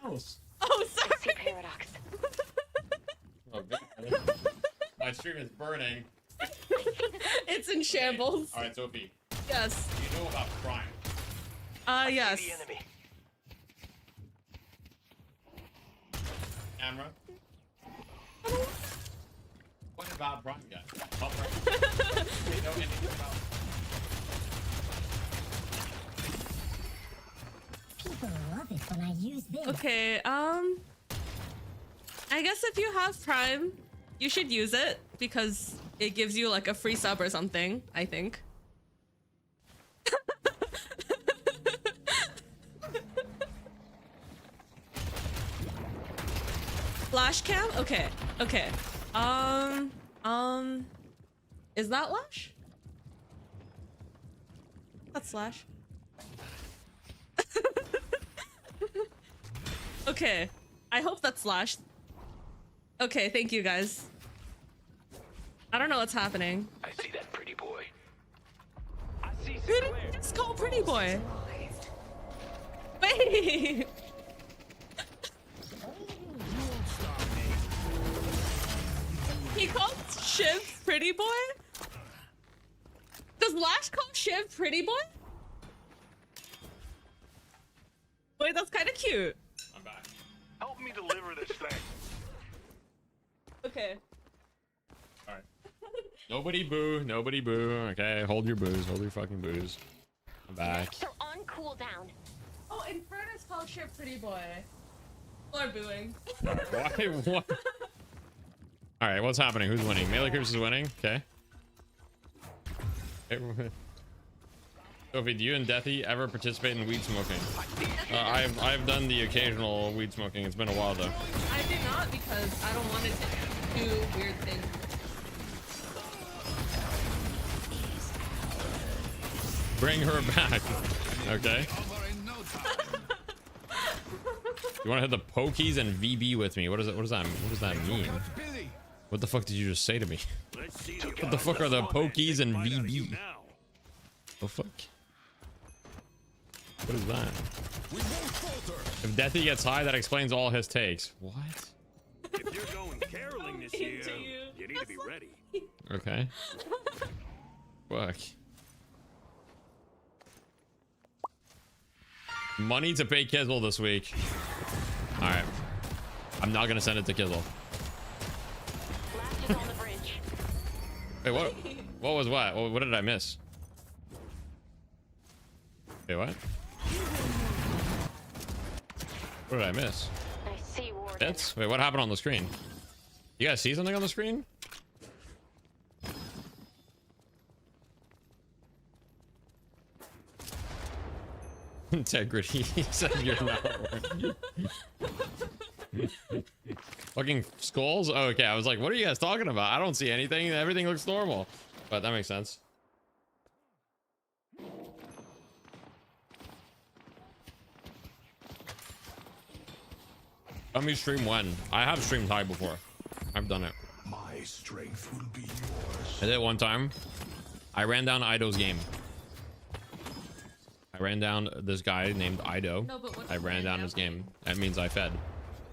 Mouse. Oh, sorry. Paradox. Oh, God. My stream is burning. It's in shambles. All right, Sophie. Yes. You know about Prime. Yes. Camera. What about Prime, guys? Help her. You know anything about? People love it when I use this. Okay, I guess if you have Prime, you should use it because it gives you like a free sub or something, I think. Flash cam? Okay, okay. Is that Lash? That's Slash. Okay, I hope that's Slash. Okay, thank you guys. I don't know what's happening. I see that pretty boy. Who did you just call pretty boy? Wait. He called Shiv pretty boy? Does Lash call Shiv pretty boy? Wait, that's kind of cute. I'm back. Help me deliver this thing. Okay. All right. Nobody boo. Nobody boo. Okay, hold your booze. Hold your fucking booze. I'm back. So on cooldown. Oh, Infernus called Shiv pretty boy. People are booing. Why? What? All right, what's happening? Who's winning? Melee Curse is winning. Okay. Sophie, do you and Deathy ever participate in weed smoking? I've done the occasional weed smoking. It's been a while though. I did not because I don't want to do weird things. Bring her back. Okay. You want to hit the pokies and VB with me? What does that mean? What the fuck did you just say to me? What the fuck are the pokies and VB? The fuck? What is that? If Deathy gets high, that explains all his takes. What? If you're going caroling this year, you need to be ready. Okay. Fuck. Money to pay Kizzle this week. Alright. I'm not gonna send it to Kizzle. On the bridge. Wait, what? What was what? What did I miss? Wait, what? What did I miss? I see Warden. Bits? Wait, what happened on the screen? You guys see something on the screen? Integrity. He said you're not. Fucking skulls? Oh, okay, I was like, what are you guys talking about? I don't see anything. Everything looks normal. But that makes sense. Tell me stream when. I have streamed high before. I've done it. My strength will be yours. I did it one time. I ran down Ido's game. I ran down this guy named Ido. No, but what I ran down his game. That means I fed.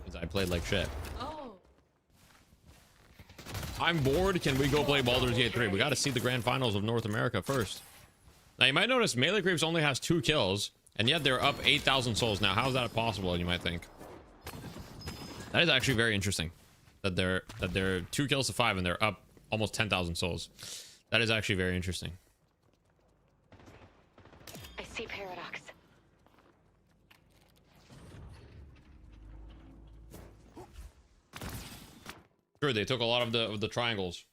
Means I played like shit. Oh. I'm bored. Can we go play Baldur's Gate 3? We got to see the grand finals of North America first. Now you might notice Melee Creeps only has 2 kills, and yet they're up 8,000 souls. Now how is that possible? You might think. That is actually very interesting. That they're 2 kills to 5 and they're up almost 10,000 souls. That is actually very interesting. I see Paradox. Sure, they took a lot of the triangles.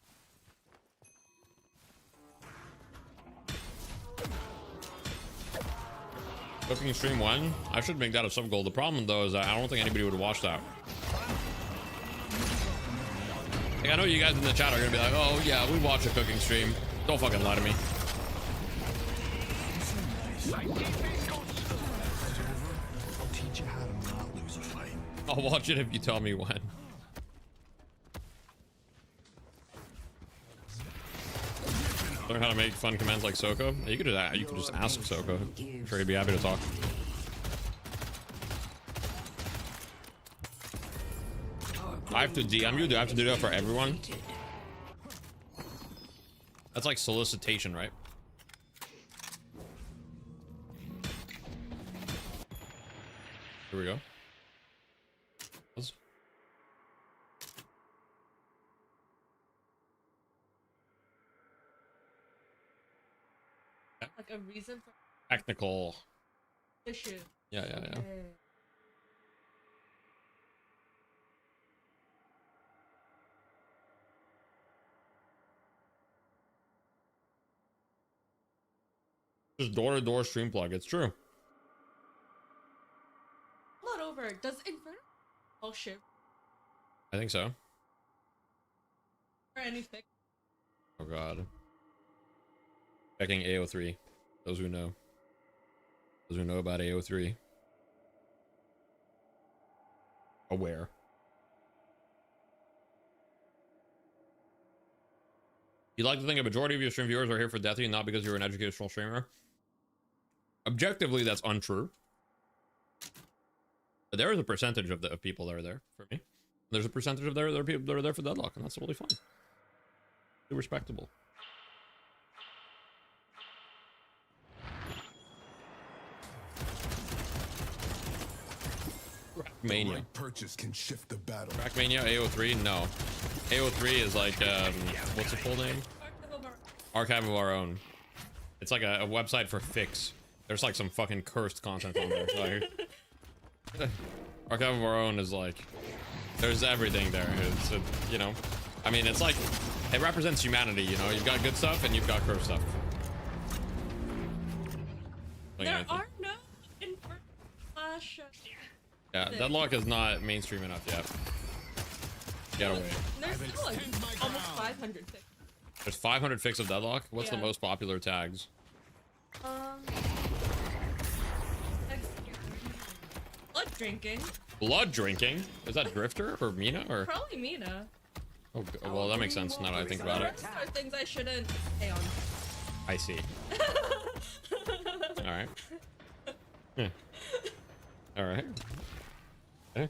Cooking stream 1. I should make that a sub goal. The problem though is that I don't think anybody would watch that. Like, I know you guys in the chat are gonna be like, oh yeah, we watch a cooking stream. Don't fucking lie to me. I'll teach you how to not lose a fight. I'll watch it if you tell me when. Learn how to make fun commands like Soko. You could do that. You could just ask Soko. I'm sure he'd be happy to talk. I have to DM you. Do I have to do that for everyone? That's like solicitation, right? Here we go. Like a reason for Technical issue. Yeah. Just door-to-door stream plug. It's true. Not over. Does Inferno all ship I think so. or anything? Oh god. Checking AO3. Those who know. Those who know about AO3. Aware. You like to think a majority of your stream viewers are here for Deathy, not because you're an educational streamer? Objectively, that's untrue. But there is a percentage of people that are there for me. There's a percentage of there are people that are there for Deadlock, and that's totally fine. They're respectable. Mania. Right purchase can shift the battle. Trackmania AO3? No. AO3 is like what's the full name? Archive of Our Own. It's like a website for fix. There's like some fucking cursed content on there. So Archive of Our Own is like there's everything there. It's you know, I mean it's like it represents humanity, you know. You've got good stuff and you've got cursed stuff. There are no Flash. Yeah, Deadlock is not mainstream enough yet. Get away. There's still like almost 500 fics. There's 500 fics of Deadlock? What's the most popular tags? Blood drinking. Blood drinking? Is that Drifter or Mina or? Probably Mina. Oh, well, that makes sense now that I think about it. Those are things I shouldn't say on. I see. All right. Yeah. All right. Okay.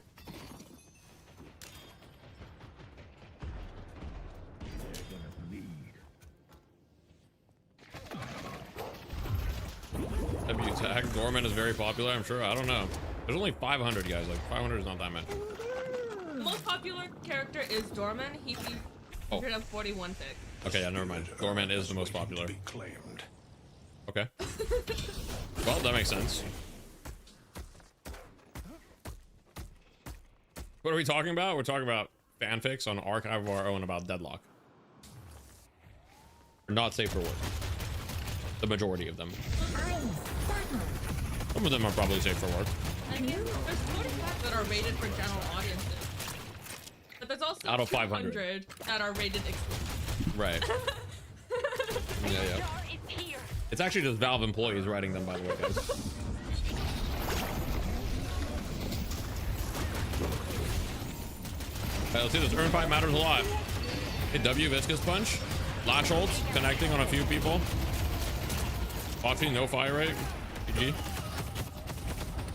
W tag Dorman is very popular. I'm sure. I don't know. There's only 500 guys. Like 500 is not that many. The most popular character is Dorman. He's 141 fics. Okay, yeah, never mind. Dorman is the most popular. Okay. Well, that makes sense. What are we talking about? We're talking about fanfics on Archive of Our Own about Deadlock. They're not safe for work. The majority of them. Some of them are probably safe for work. I mean, there's 45 that are rated for general audiences. But there's also out of 500 that are rated exclusive. Right. Yeah. It's actually just Valve employees writing them, by the way, guys. Alright, let's see this. Earn pipe matters a lot. Hey, W Viscous Punch. Lash holds. Connecting on a few people. Foxy, no fire rate. GG.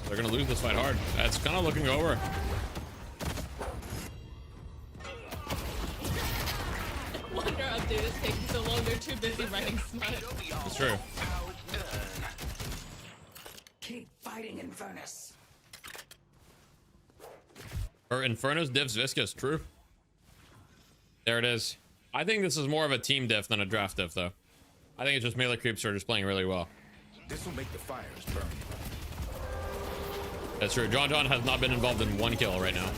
They're gonna lose this fight hard. It's kind of looking over. Wonder update is taking so long. They're too busy writing smut. It's true. Keep fighting, Infernus. Or Infernus diffs Viscous. True. There it is. I think this is more of a team diff than a draft diff, though. I think it's just melee creeps are just playing really well. This will make the fires burn. That's true. John has not been involved in one kill right now.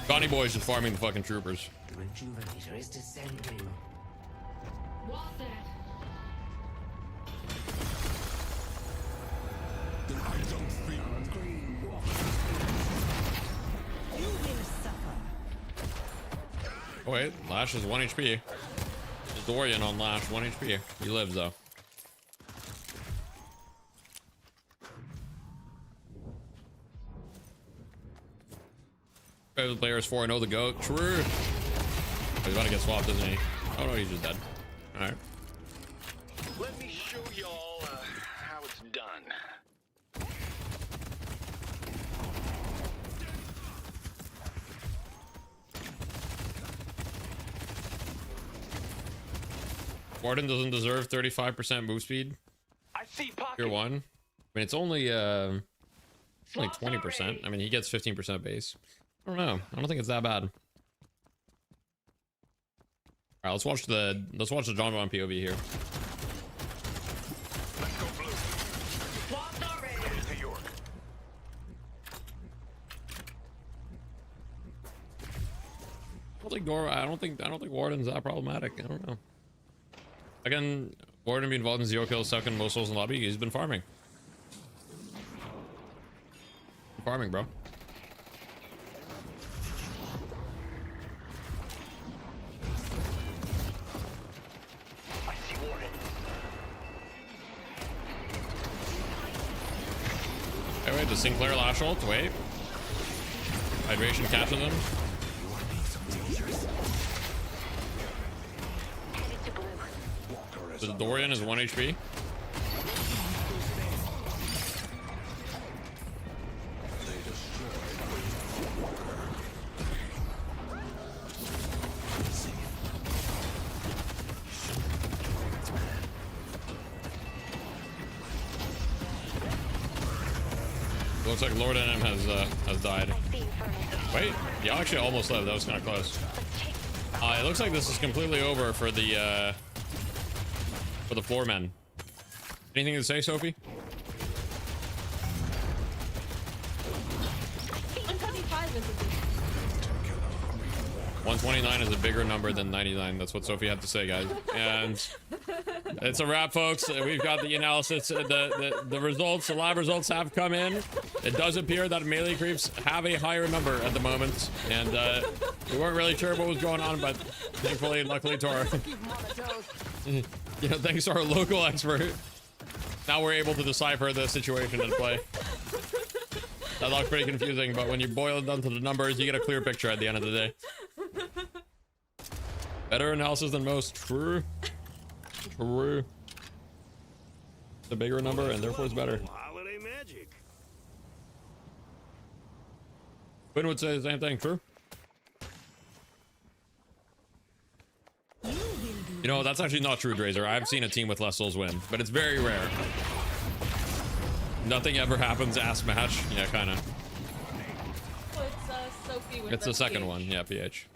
Johnny Boy's just farming the fucking troopers. Rejuvenator is descending. Oh wait, Lash is 1 HP. Dorian on Lash, 1 HP. He lives though. Favorite player is 4-0 the GOAT. True. He's about to get swapped, isn't he? Oh no, he's just dead. Alright. Let me show y'all how it's done. Warden doesn't deserve 35% move speed. I see pocket. Tier 1. I mean, it's only 20%. I mean, he gets 15% base. I don't know. I don't think it's that bad. All right, let's watch the John Von POV here. Let's go blue. To York. I don't think Warden's that problematic. I don't know. Again, Warden be involved in 0 kills, second most souls in lobby. He's been farming. Farming, bro. I see Warden. Hey, wait, does Sinclair Lash ult? Wait. Hydration catches him. So Dorian is 1 HP. Looks like Lord NM has died. Wait, you actually almost lived. That was kind of close. It looks like this is completely over for the floor men. Anything to say, Sophie? 129 is a bigger number than 99. That's what Sophie had to say, guys. And it's a wrap, folks. We've got the analysis. The results, the lab results have come in. It does appear that melee creeps have a higher number at the moment. And we weren't really sure what was going on, but thankfully, luckily to our... thanks to our local expert, now we're able to decipher the situation at play. That looks pretty confusing, but when you boil it down to the numbers, you get a clear picture at the end of the day. Better analysis than most. True. True. The bigger number, and therefore it's better. Holiday magic. Quinn would say the same thing. True. You know, that's actually not true, Drazer. I've seen a team with less souls win, but it's very rare. Nothing ever happens ass match. Yeah, kind of. Oh, it's Sophie with It's the second one. Yeah, PH.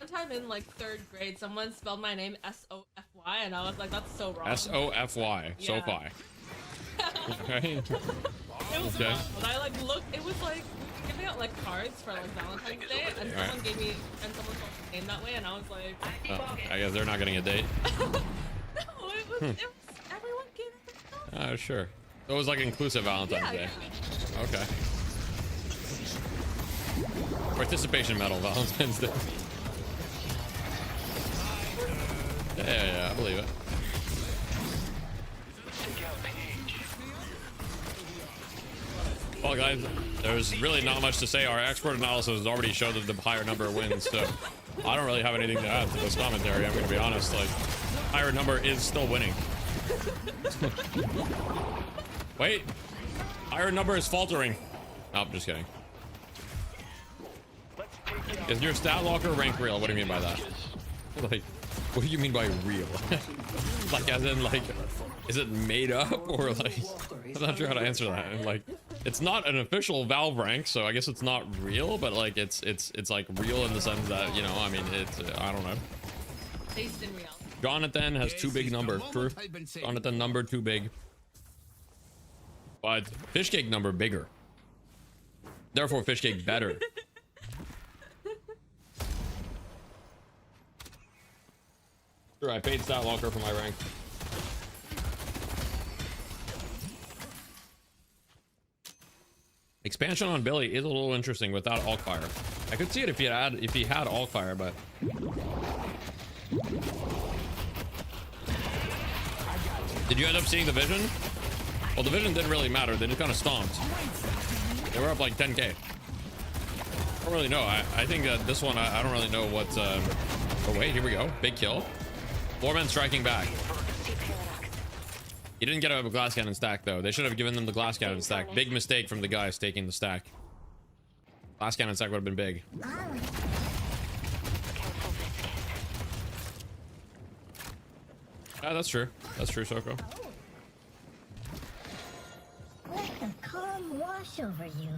One time in like 3rd grade, someone spelled my name S-O-F-Y, and I was like, that's so wrong. S-O-F-Y. Yeah. SoFi. Okay. It was Okay. wrong, but I like looked. It was like giving out like cards for like Valentine's Day, and Alright. someone gave me and someone spelled my name that way, and I was like, Oh, I guess they're not getting a date. no, it was everyone gave it. Sure. So it was like inclusive Valentine's Day. Okay. Participation medal Valentine's Day. Yeah, I believe it. Well, guys, there's really not much to say. Our expert analysis has already showed that the higher number wins, so I don't really have anything to add to this commentary. I'm gonna be honest. Like, higher number is still winning. Wait, higher number is faltering. No, I'm just kidding. Is your stat locker rank real? What do you mean by that? Like, what do you mean by real? Like, as in, like, is it made up, or like, I'm not sure how to answer that. And like, it's not an official Valve rank, so I guess it's not real, but like, it's like real in the sense that, you know, I mean, it's I don't know. Based in real. Jonathan has too big number. True. Jonathan number too big. But Fishcake number bigger. Therefore, Fishcake better. Sure, I paid stat locker for my rank. Expansion on Billy is a little interesting without Alk Fire. I could see it if he had Alk Fire, but did you end up seeing the vision? Well, the vision didn't really matter. They just kind of stomped. They were up like 10k. I don't really know. I think that this one, I don't really know what. Oh wait, here we go. Big kill. 4 men striking back. He didn't get a glass cannon stack though. They should have given them the glass cannon stack. Big mistake from the guys taking the stack. Glass cannon stack would have been big. Yeah, that's true. That's true, Soko. Let the calm wash over you.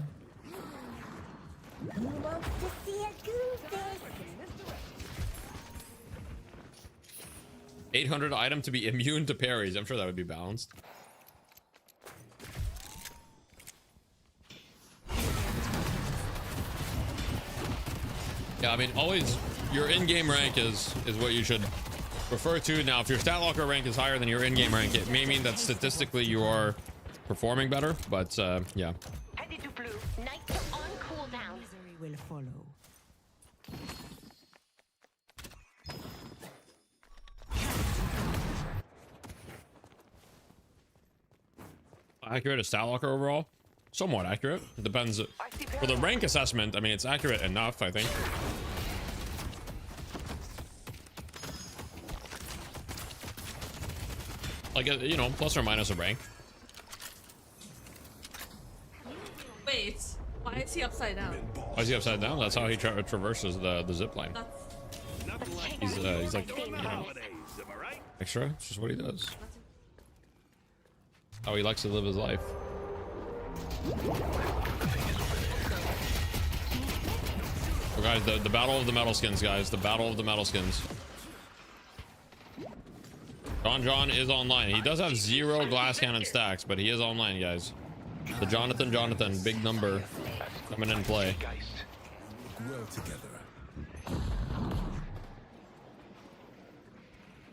Who wants to see a goose? 800 item to be immune to parries. I'm sure that would be balanced. Yeah, I mean, always your in-game rank is what you should refer to. Now, if your stat locker rank is higher than your in-game rank, it may mean that statistically you are performing better, but yeah. Headed to blue. Knights are on cooldown. Misery will follow. Accurate as stat locker overall? Somewhat accurate. It depends. For the rank assessment, I mean, it's accurate enough, I think. Like, you know, plus or minus a rank. Wait, why is he upside down? Why is he upside down? That's how he traverses the zip line. He's like, you know, extra. It's just what he does. How he likes to live his life. Oh, guys, the battle of the metal skins, guys. The battle of the metal skins. John is online. He does have 0 glass cannon stacks, but he is online, guys. The Jonathan, big number coming in play. Grow together.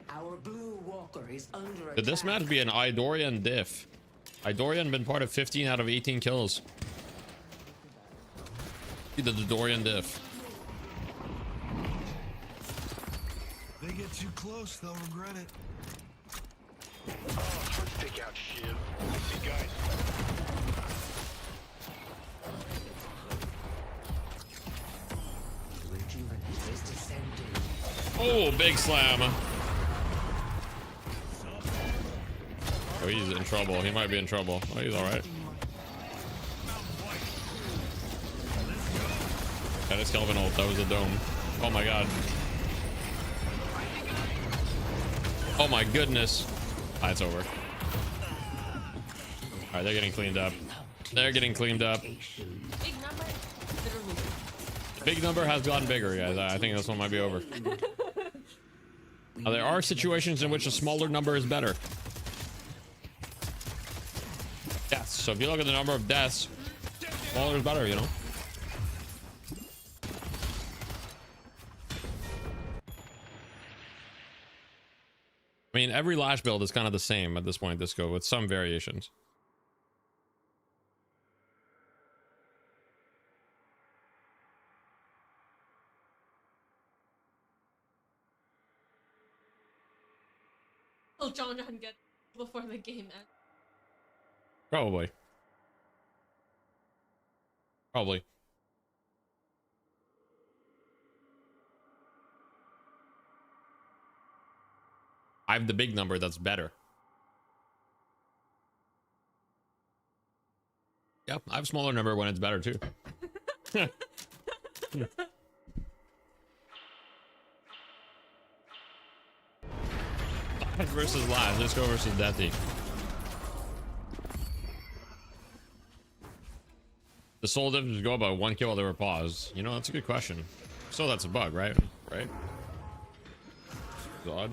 Our blue walker is under Did this match be an Idorian diff? Idorian been part of 15 out of 18 kills. The Dorian diff. They get too close, they'll regret it. Oh, let's take out Shiv. See, guys. Oh, big slam. Oh, he's in trouble. He might be in trouble. Oh, he's all right. That is Kelvin ult. That was a dome. Oh my god. Oh my goodness. Ah, it's over. All right, they're getting cleaned up. They're getting cleaned up. Big number has gotten bigger, guys. I think this one might be over. Now, there are situations in which a smaller number is better. Deaths. So if you look at the number of deaths, smaller is better, you know? I mean, every Lash build is kind of the same at this point, Disco, with some variations. Will John get before the game ends? Probably. Probably. I have the big number that's better. Yep, I have a smaller number when it's better too. Versus live. Let's go versus Deathy. The soul diffs go by 1 kill while they were paused. You know, that's a good question. So that's a bug, right? Right? God.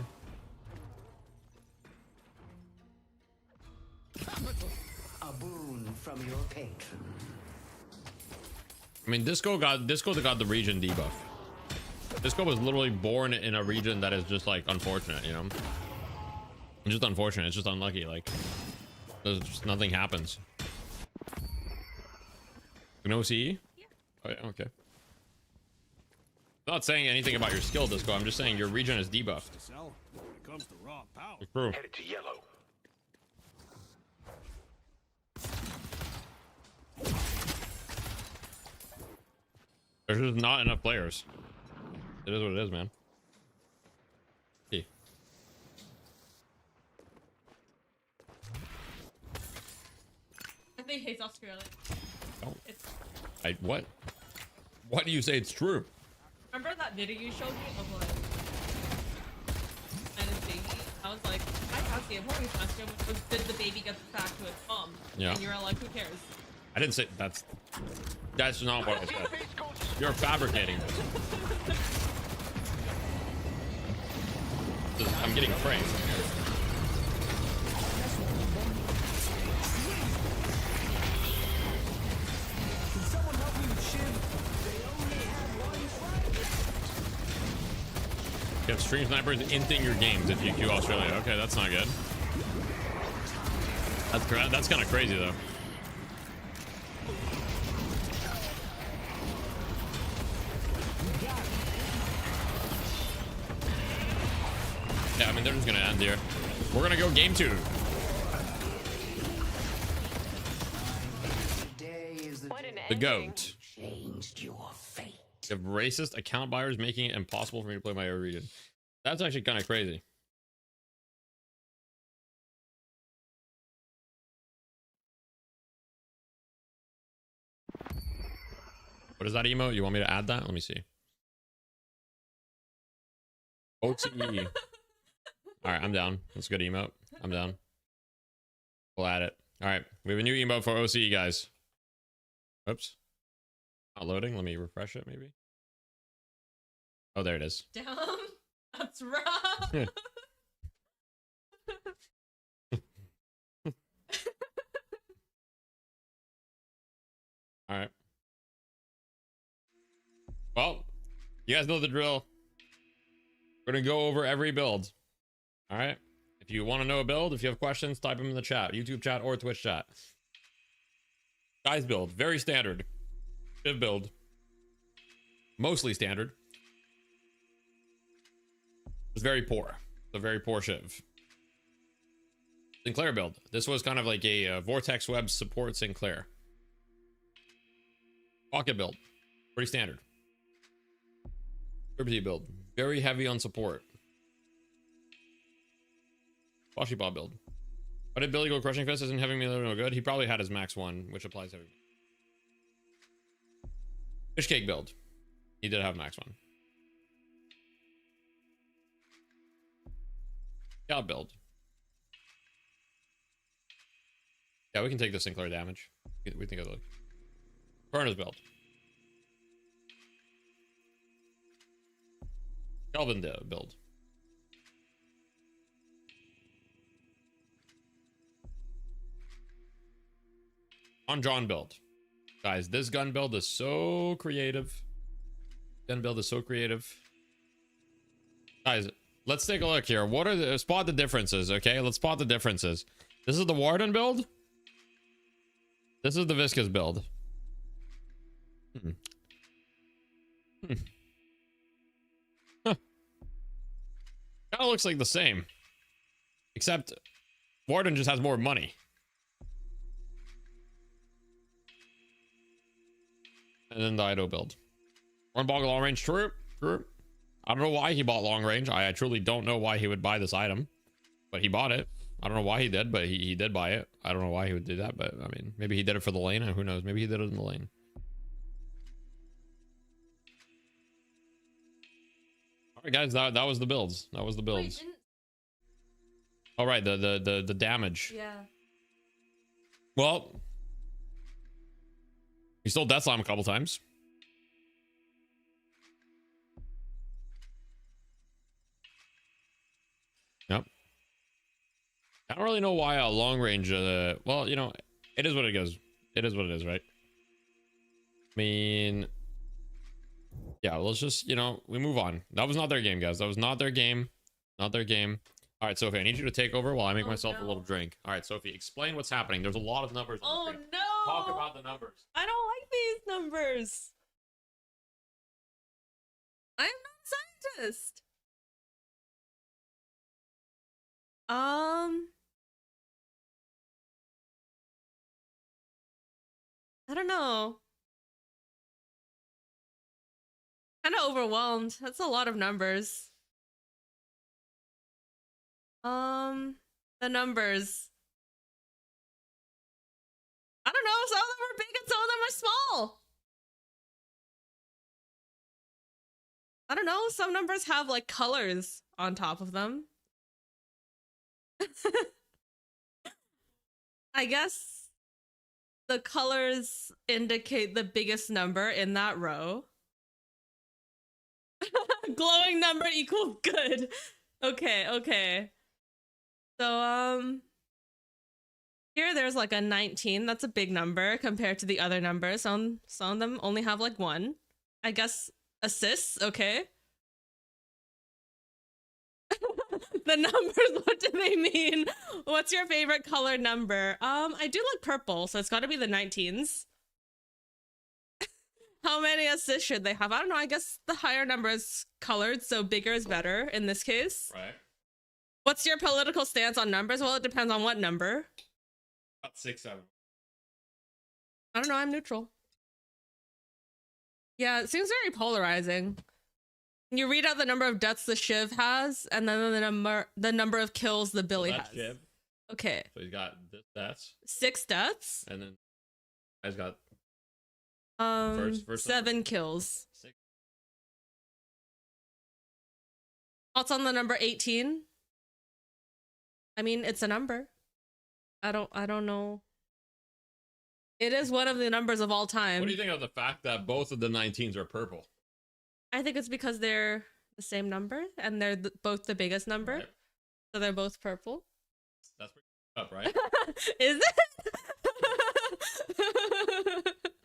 A boon from your patron. I mean, Disco got the region debuff. Disco was literally born in a region that is just like unfortunate, you know. It's just unfortunate. It's just unlucky. Like, there's just nothing happens. No CE? Yeah. Oh yeah. Okay. I'm not saying anything about your skill, Disco. I'm just saying your region is debuffed. It's true. Headed to yellow. There's just not enough players. It is what it is, man. See. I think hates Australia. Oh. What? What do you say it's true? Remember that video you showed me of like and his baby? I was like, I asked you a porn question, which was, did the baby get back to its mom? Yeah. And you were like, who cares? I didn't say that's not what I said. You're fabricating this. I'm getting framed. Can someone help me with Shiv? They only have one fight. You have stream snipers inting your games if you queue Australia. Okay, that's not good. That's kind of crazy though. Yeah, I mean, they're just gonna end here. We're gonna go game 2. The GOAT. Changed your fate. You have racist account buyers making it impossible for me to play my own region. That's actually kind of crazy. What is that emote? You want me to add that? Let me see. OTE. All right, I'm down. That's a good emote. I'm down. We'll add it. All right, we have a new emote for OCE, guys. Oops. Not loading. Let me refresh it, maybe. Oh, there it is. Damn, that's rough. All right. Well, you guys know the drill. We're gonna go over every build. All right. If you want to know a build, if you have questions, type them in the chat, YouTube chat or Twitch chat. Guys build, very standard. Shiv build, mostly standard. It's very poor. It's a very poor Shiv. Sinclair build. This was kind of like a Vortex Web support Sinclair. Pocket build, pretty standard. Liberty build, very heavy on support. Washy Bob build. Why did Billy go Crushing Fist? Isn't having me no good? He probably had his max 1, which applies to everything. Fish Cake build. He did have max 1. Scout build. Yeah, we can take the Sinclair damage. We think of the Furnace build. Kelvin build. On John build. Guys, this gun build is so creative. Gun build is so creative. Guys, let's take a look here. What are the spot the differences, okay? Let's spot the differences. This is the Warden build. This is the Viscous build. Huh. Kind of looks like the same. Except Warden just has more money. And then the Ido build. One boggle long range, true. True. I don't know why he bought long range. I truly don't know why he would buy this item. But he bought it. I don't know why he did, but he did buy it. I don't know why he would do that, but I mean, maybe he did it for the lane. Who knows? Maybe he did it in the lane. All right, guys, that was the builds. That was the builds. Wait, All right, the damage. yeah. Well, he stole Death Slam a couple times. Yep. I don't really know why a long range. Well, you know, it is what it is. It is what it is, right? I mean, yeah. Let's just, you know, we move on. That was not their game, guys. That was not their game. Not their game. All right, Sophie, I need you to take over while I make myself a little drink. All right, Sophie, explain what's happening. There's a lot of numbers on the screen. No! Talk about the numbers. I don't like these numbers. I am not a scientist. I don't know. Kind of overwhelmed. That's a lot of numbers. The numbers. I don't know. Some of them are big and some of them are small. I don't know. Some numbers have like colors on top of them. I guess the colors indicate the biggest number in that row. Glowing number equals good. Okay, okay. So, here there's like a 19. That's a big number compared to the other numbers. Some of them only have like 1. I guess assists, okay. The numbers, what do they mean? What's your favorite color number? I do like purple, so it's got to be the 19s. How many assists should they have? I don't know. I guess the higher number is colored, so bigger is better in this case. Right. What's your political stance on numbers? Well, it depends on what number. About 6, 7. I don't know. I'm neutral. Yeah, it seems very polarizing. You read out the number of deaths the Shiv has, and then the number of kills the Billy That's has. Shiv. Okay. So he's got deaths. 6 deaths. And then he's got first 7 number. kills. 6. Thoughts on the number 18? I mean, it's a number. I don't know. It is one of the numbers of all time. What do you think of the fact that both of the 19s are purple? I think it's because they're the same number and they're both the biggest number. Right. So they're both purple. That's pretty up, right? Is it?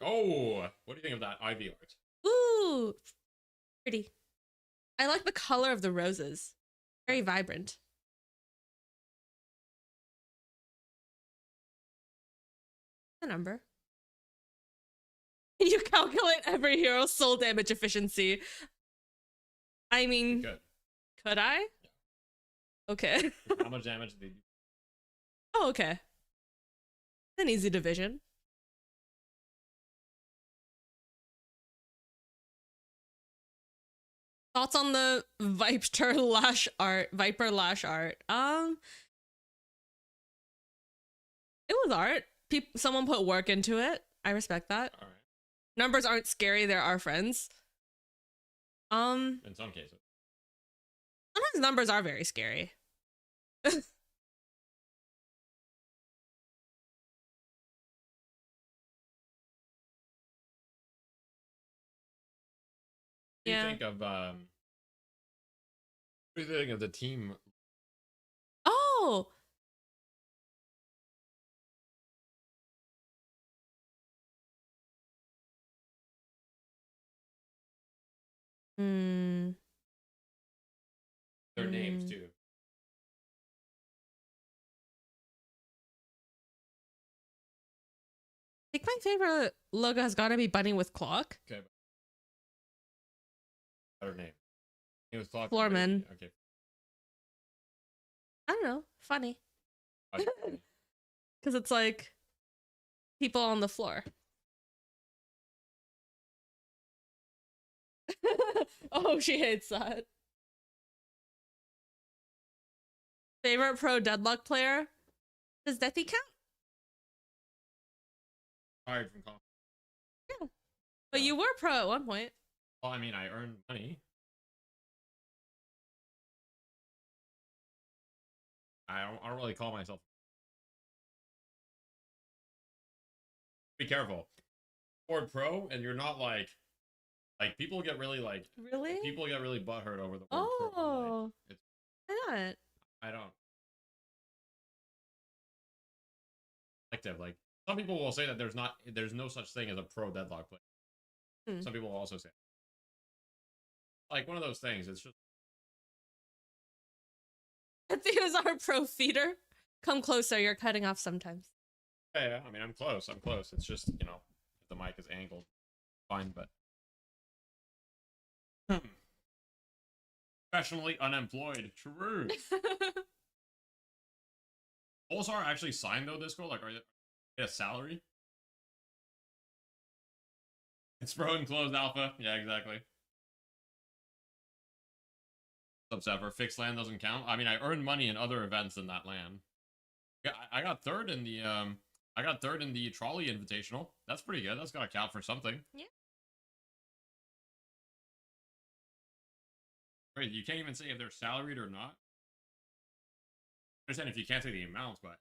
Oh, what do you think of that Ivy art? Ooh, pretty. I like the color of the roses. Very vibrant. The number. You calculate every hero's soul damage efficiency. I mean, could I? Yeah. Okay. How much damage did they do? Oh, okay. An easy division. Thoughts on the Viper lash art? It was art. Someone put work into it. I respect that. All right. Numbers aren't scary. They're our friends. In some cases. Sometimes numbers are very scary. What do you think of what do you think of the team? Oh. Their names too. I think my favorite logo has got to be Bunny with Clock. Okay. Better name. He was talking. Floorman. Okay. I don't know. Funny. Because it's like people on the floor. Oh, she hates that. Favorite pro deadlock player? Does Deathy count? Fired from comp. Yeah. But you were pro at one point. Well, I mean, I earned money. I don't really call myself. Be careful. Word pro, and you're not like people get really Really? people get really butthurt over the word pro. Oh. Like, Why not? I don't. Like some people will say that there's no such thing as a pro deadlock player. Some people will also say like one of those things. It's just. Deathy is our pro feeder. Come closer. You're cutting off sometimes. Yeah, I mean, I'm close. It's just, you know, if the mic is angled, fine, but. Professionally unemployed. True. Pulsar actually signed, though, this goal? Like, are they get a salary? It's pro and closed alpha. Yeah, exactly. Sub-Zephyr. Fixed land doesn't count. I mean, I earned money in other events than that land. Yeah, I got third in the, I got third in the trolley invitational. That's pretty good. That's gotta count for something. Yeah. Wait, you can't even say if they're salaried or not? I understand if you can't say the amount, but...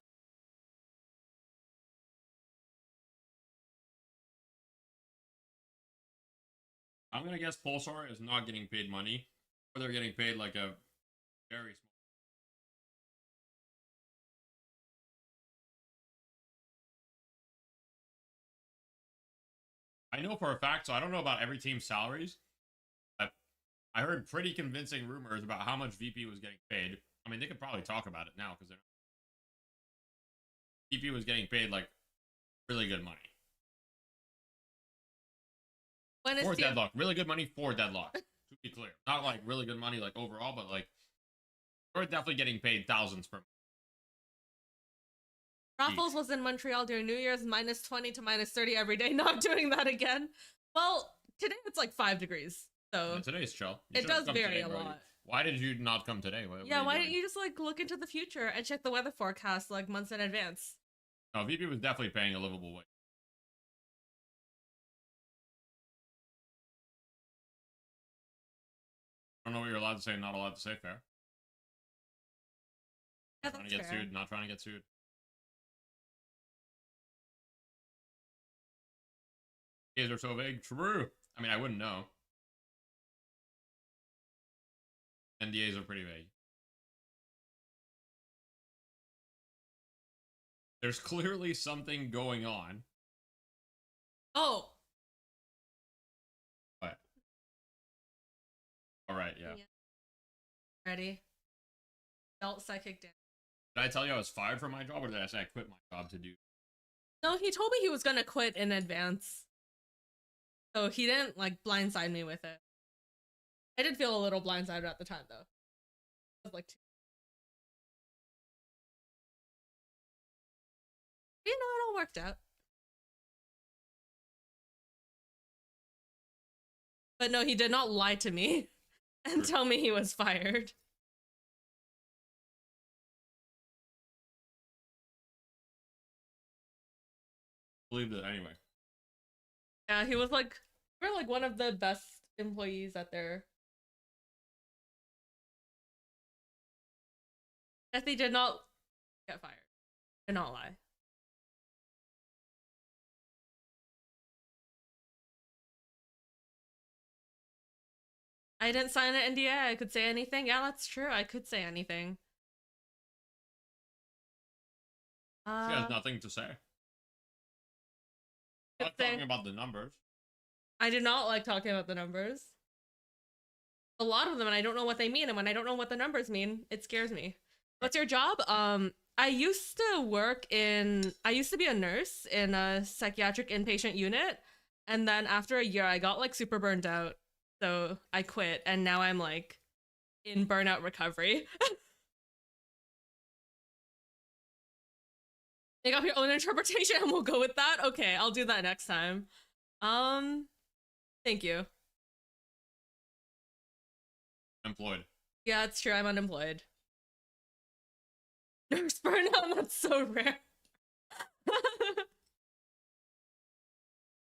I'm gonna guess Pulsar is not getting paid money. Or they're getting paid like a very small... I know for a fact, so I don't know about every team's salaries. But I heard pretty convincing rumors about how much VP was getting paid. I mean, they could probably talk about it now because VP was getting paid like really good money. When for deadlock. Really good money for deadlock. To be clear. Not like really good money like overall, but like we're definitely getting paid thousands per month. Raffles was in Montreal during New Year's, -20 to -30 every day. Not doing that again. Well, today it's like 5 degrees. So yeah, today's chill. You it does vary today, a bro. lot. Why did you not come today? Yeah, why didn't you just like look into the future and check the weather forecast like months in advance? No, VP was definitely paying a livable wage. I don't know what you're allowed to say and not allowed to say, fair. Yeah, Trying to get sued, not trying to get sued. These are so vague. True. I mean, I wouldn't know. NDAs are pretty vague. There's clearly something going on. Oh. What? All right, yeah. Ready? Dealt psychic damage. Did I tell you I was fired from my job, or did I say I quit my job to do? No, he told me he was gonna quit in advance. So he didn't like blindside me with it. I did feel a little blindsided at the time though. I was like, you know, it all worked out. But no, he did not lie to me and tell me he was fired. Believed it anyway. Yeah, he was like, we're like one of the best employees at their. Deathy did not get fired. Did not lie. I didn't sign an NDA. I could say anything. Yeah, that's true. I could say anything. She has nothing to say. I like talking about the numbers. I do not like talking about the numbers. A lot of them, and I don't know what they mean. And when I don't know what the numbers mean, it scares me. What's your job? I used to be a nurse in a psychiatric inpatient unit. And then after a year, I got like super burned out. So I quit. And now I'm like in burnout recovery. Make up your own interpretation and we'll go with that. Okay, I'll do that next time. Thank you. Employed. Yeah, it's true. I'm unemployed. Nurse burnout. That's so rare.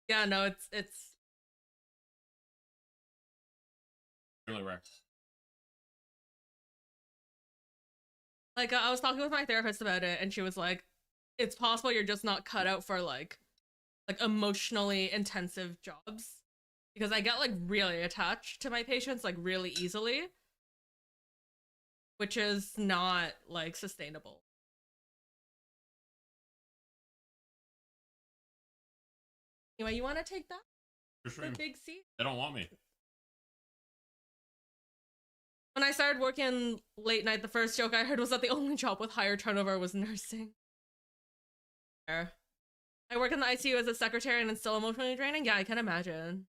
Yeah, no, it's really rare. Like I was talking with my therapist about it, and she was like, "It's possible you're just not cut out for like emotionally intensive jobs." Because I get like really attached to my patients like really easily, which is not like sustainable. Anyway, you want to take that? For sure. The big seat? They don't want me. When I started working late night, the first joke I heard was that the only job with higher turnover was nursing. I work in the ICU as a secretary and it's still emotionally draining. Yeah, I can imagine.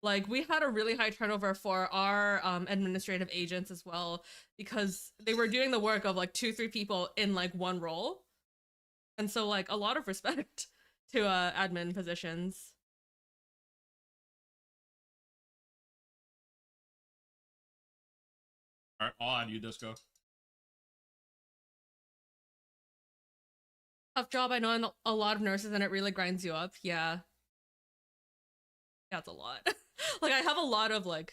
Like, we had a really high turnover for our administrative agents as well, because they were doing the work of like 2-3 people in like one role. And so like a lot of respect to admin positions. All right, I'll add you, Disco. Tough job. I know a lot of nurses and it really grinds you up. Yeah. That's a lot. Like I have a lot of like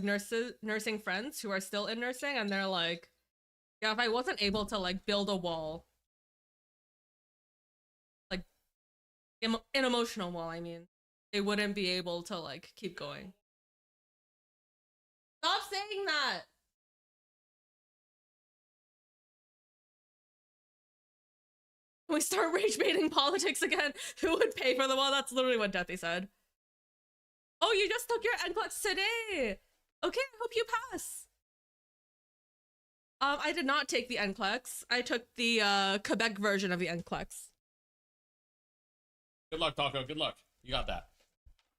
nursing friends who are still in nursing, and they're like, yeah, if I wasn't able to like build a wall, like an emotional wall, I mean, they wouldn't be able to like keep going. Stop saying that. We start rage baiting politics again. Who would pay for the wall? That's literally what Deathy said. Oh, you just took your NCLEX today. Okay, I hope you pass. I did not take the NCLEX. I took the Quebec version of the NCLEX. Good luck, Taco. Good luck. You got that.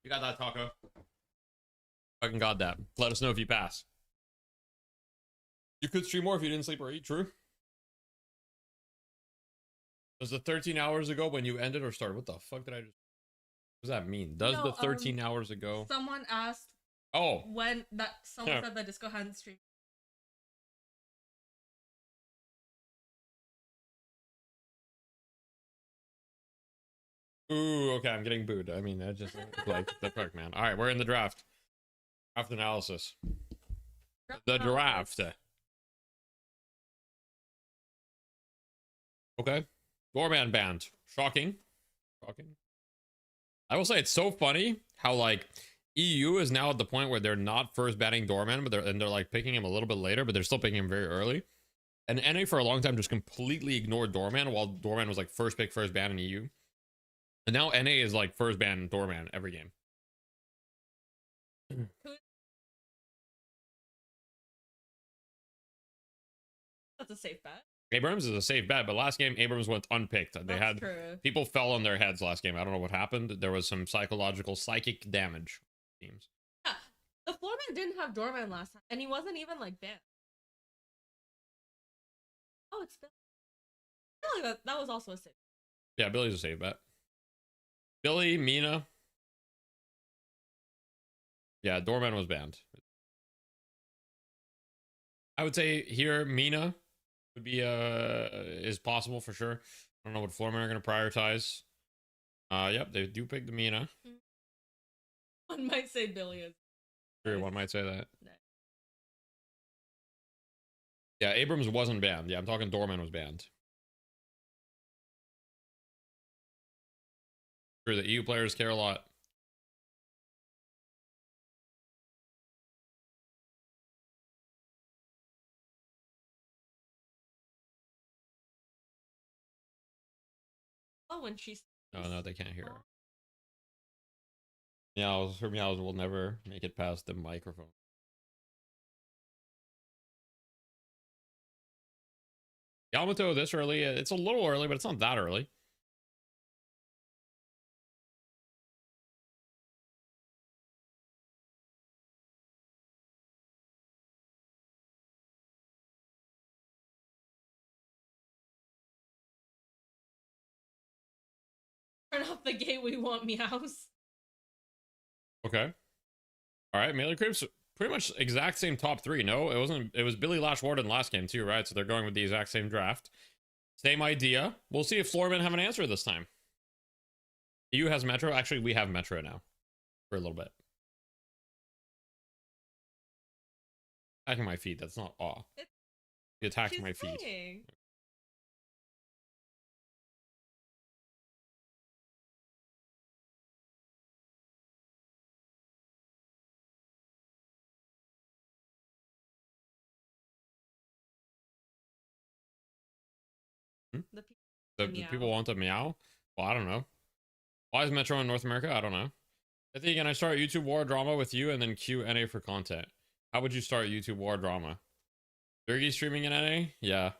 You got that, Taco. Fucking got that. Let us know if you pass. You could stream more if you didn't sleep or eat, true? Does the 13 hours ago when you ended or started? What the fuck did I just... What does that mean? Does the 13 hours ago... Someone asked... Oh. When that... Someone said that Disco hadn't streamed. Ooh, okay, I'm getting booed. I mean, I just... like, the fuck, man. Alright, we're in the draft. Draft analysis. The draft. Okay. Doorman banned. Shocking. Shocking. I will say it's so funny how like EU is now at the point where they're not first banning Doorman, but they're like picking him a little bit later, but they're still picking him very early. And NA for a long time just completely ignored Doorman while Doorman was like first pick, first ban in EU. And now NA is like first ban Doorman every game. That's a safe bet. Abrams is a safe bet, but last game Abrams went unpicked. They had people fell on their heads last game. I don't know what happened. There was some psychic damage. Teams. Yeah, the floorman didn't have Doorman last time, and he wasn't even like banned. Oh, it's Billy. I feel like that was also a safe. Yeah, Billy's a safe bet. Billy, Mina. Yeah, Doorman was banned. I would say here Mina would be is possible for sure. I don't know what floormen are going to prioritize. Yep, they do pick the Mina. One might say Billy is. Sure, one might say that. Yeah, Abrams wasn't banned. Yeah, I'm talking Doorman was banned. Sure, the EU players care a lot. Oh, when she's... Oh, no, they can't hear her. Meows, her meows will never make it past the microphone. Yamato this early, it's a little early, but it's not that early. Turn off the gate, we want meows. Okay. All right, melee creeps. pretty much exact same top three. No, it wasn't. It was Billy Lash Warden last game too, right? So they're going with the exact same draft. Same idea. We'll see if Floorman have an answer this time. EU has Metro. Actually, we have Metro now for a little bit. Attacking my feet. That's not awe. You attacked my feet. Saying. The people want a meow? Well, I don't know. Why is Metro in North America? I don't know. I think, can I start YouTube war drama with you and then Q&A for content? How would you start YouTube war drama? Bergie streaming in NA? Yeah.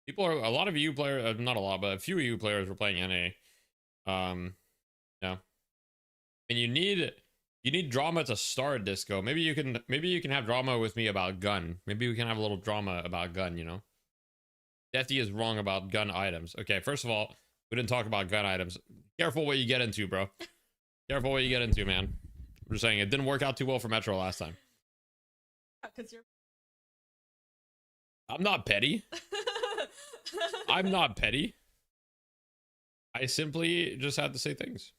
People are, a lot of EU players, not a lot, but a few EU players were playing NA. Yeah. And you need drama to start Disco. Maybe you can have drama with me about gun. Maybe we can have a little drama about gun, you know? Defty is wrong about gun items. Okay, first of all, we didn't talk about gun items. Careful what you get into, bro. Careful what you get into, man. I'm just saying, it didn't work out too well for Metro last time. Because you're... I'm not petty. I'm not petty. I simply just had to say things.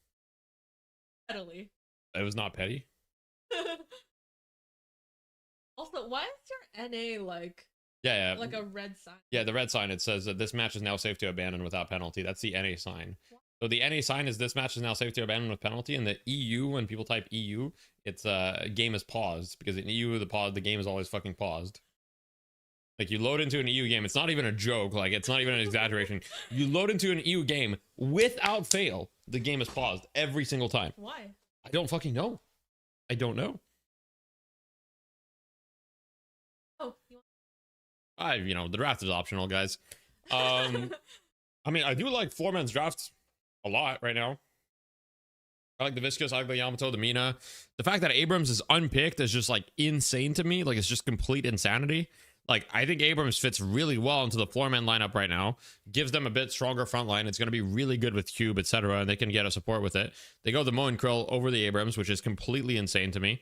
Pettily. It was not petty. Also, why is your NA like... Yeah. Like a red sign. Yeah, the red sign, it says that this match is now safe to abandon without penalty. That's the NA sign. So the NA sign is this match is now safe to abandon with penalty, and the EU, when people type EU, it's game is paused, because in EU the game is always fucking paused. Like, you load into an EU game, it's not even a joke, like it's not even an exaggeration. You load into an EU game without fail, the game is paused every single time. Why? I don't fucking know. I don't know. Oh, You know, the draft is optional, guys. I mean, I do like Floorman's draft a lot right now. I like the Viscous, I like the Yamato, the Mina. The fact that Abrams is unpicked is just like insane to me. Like, it's just complete insanity. Like, I think Abrams fits really well into the Floorman lineup right now. Gives them a bit stronger front line. It's going to be really good with Cube, etc. And they can get a support with it. They go the Mo and Krill over the Abrams, which is completely insane to me.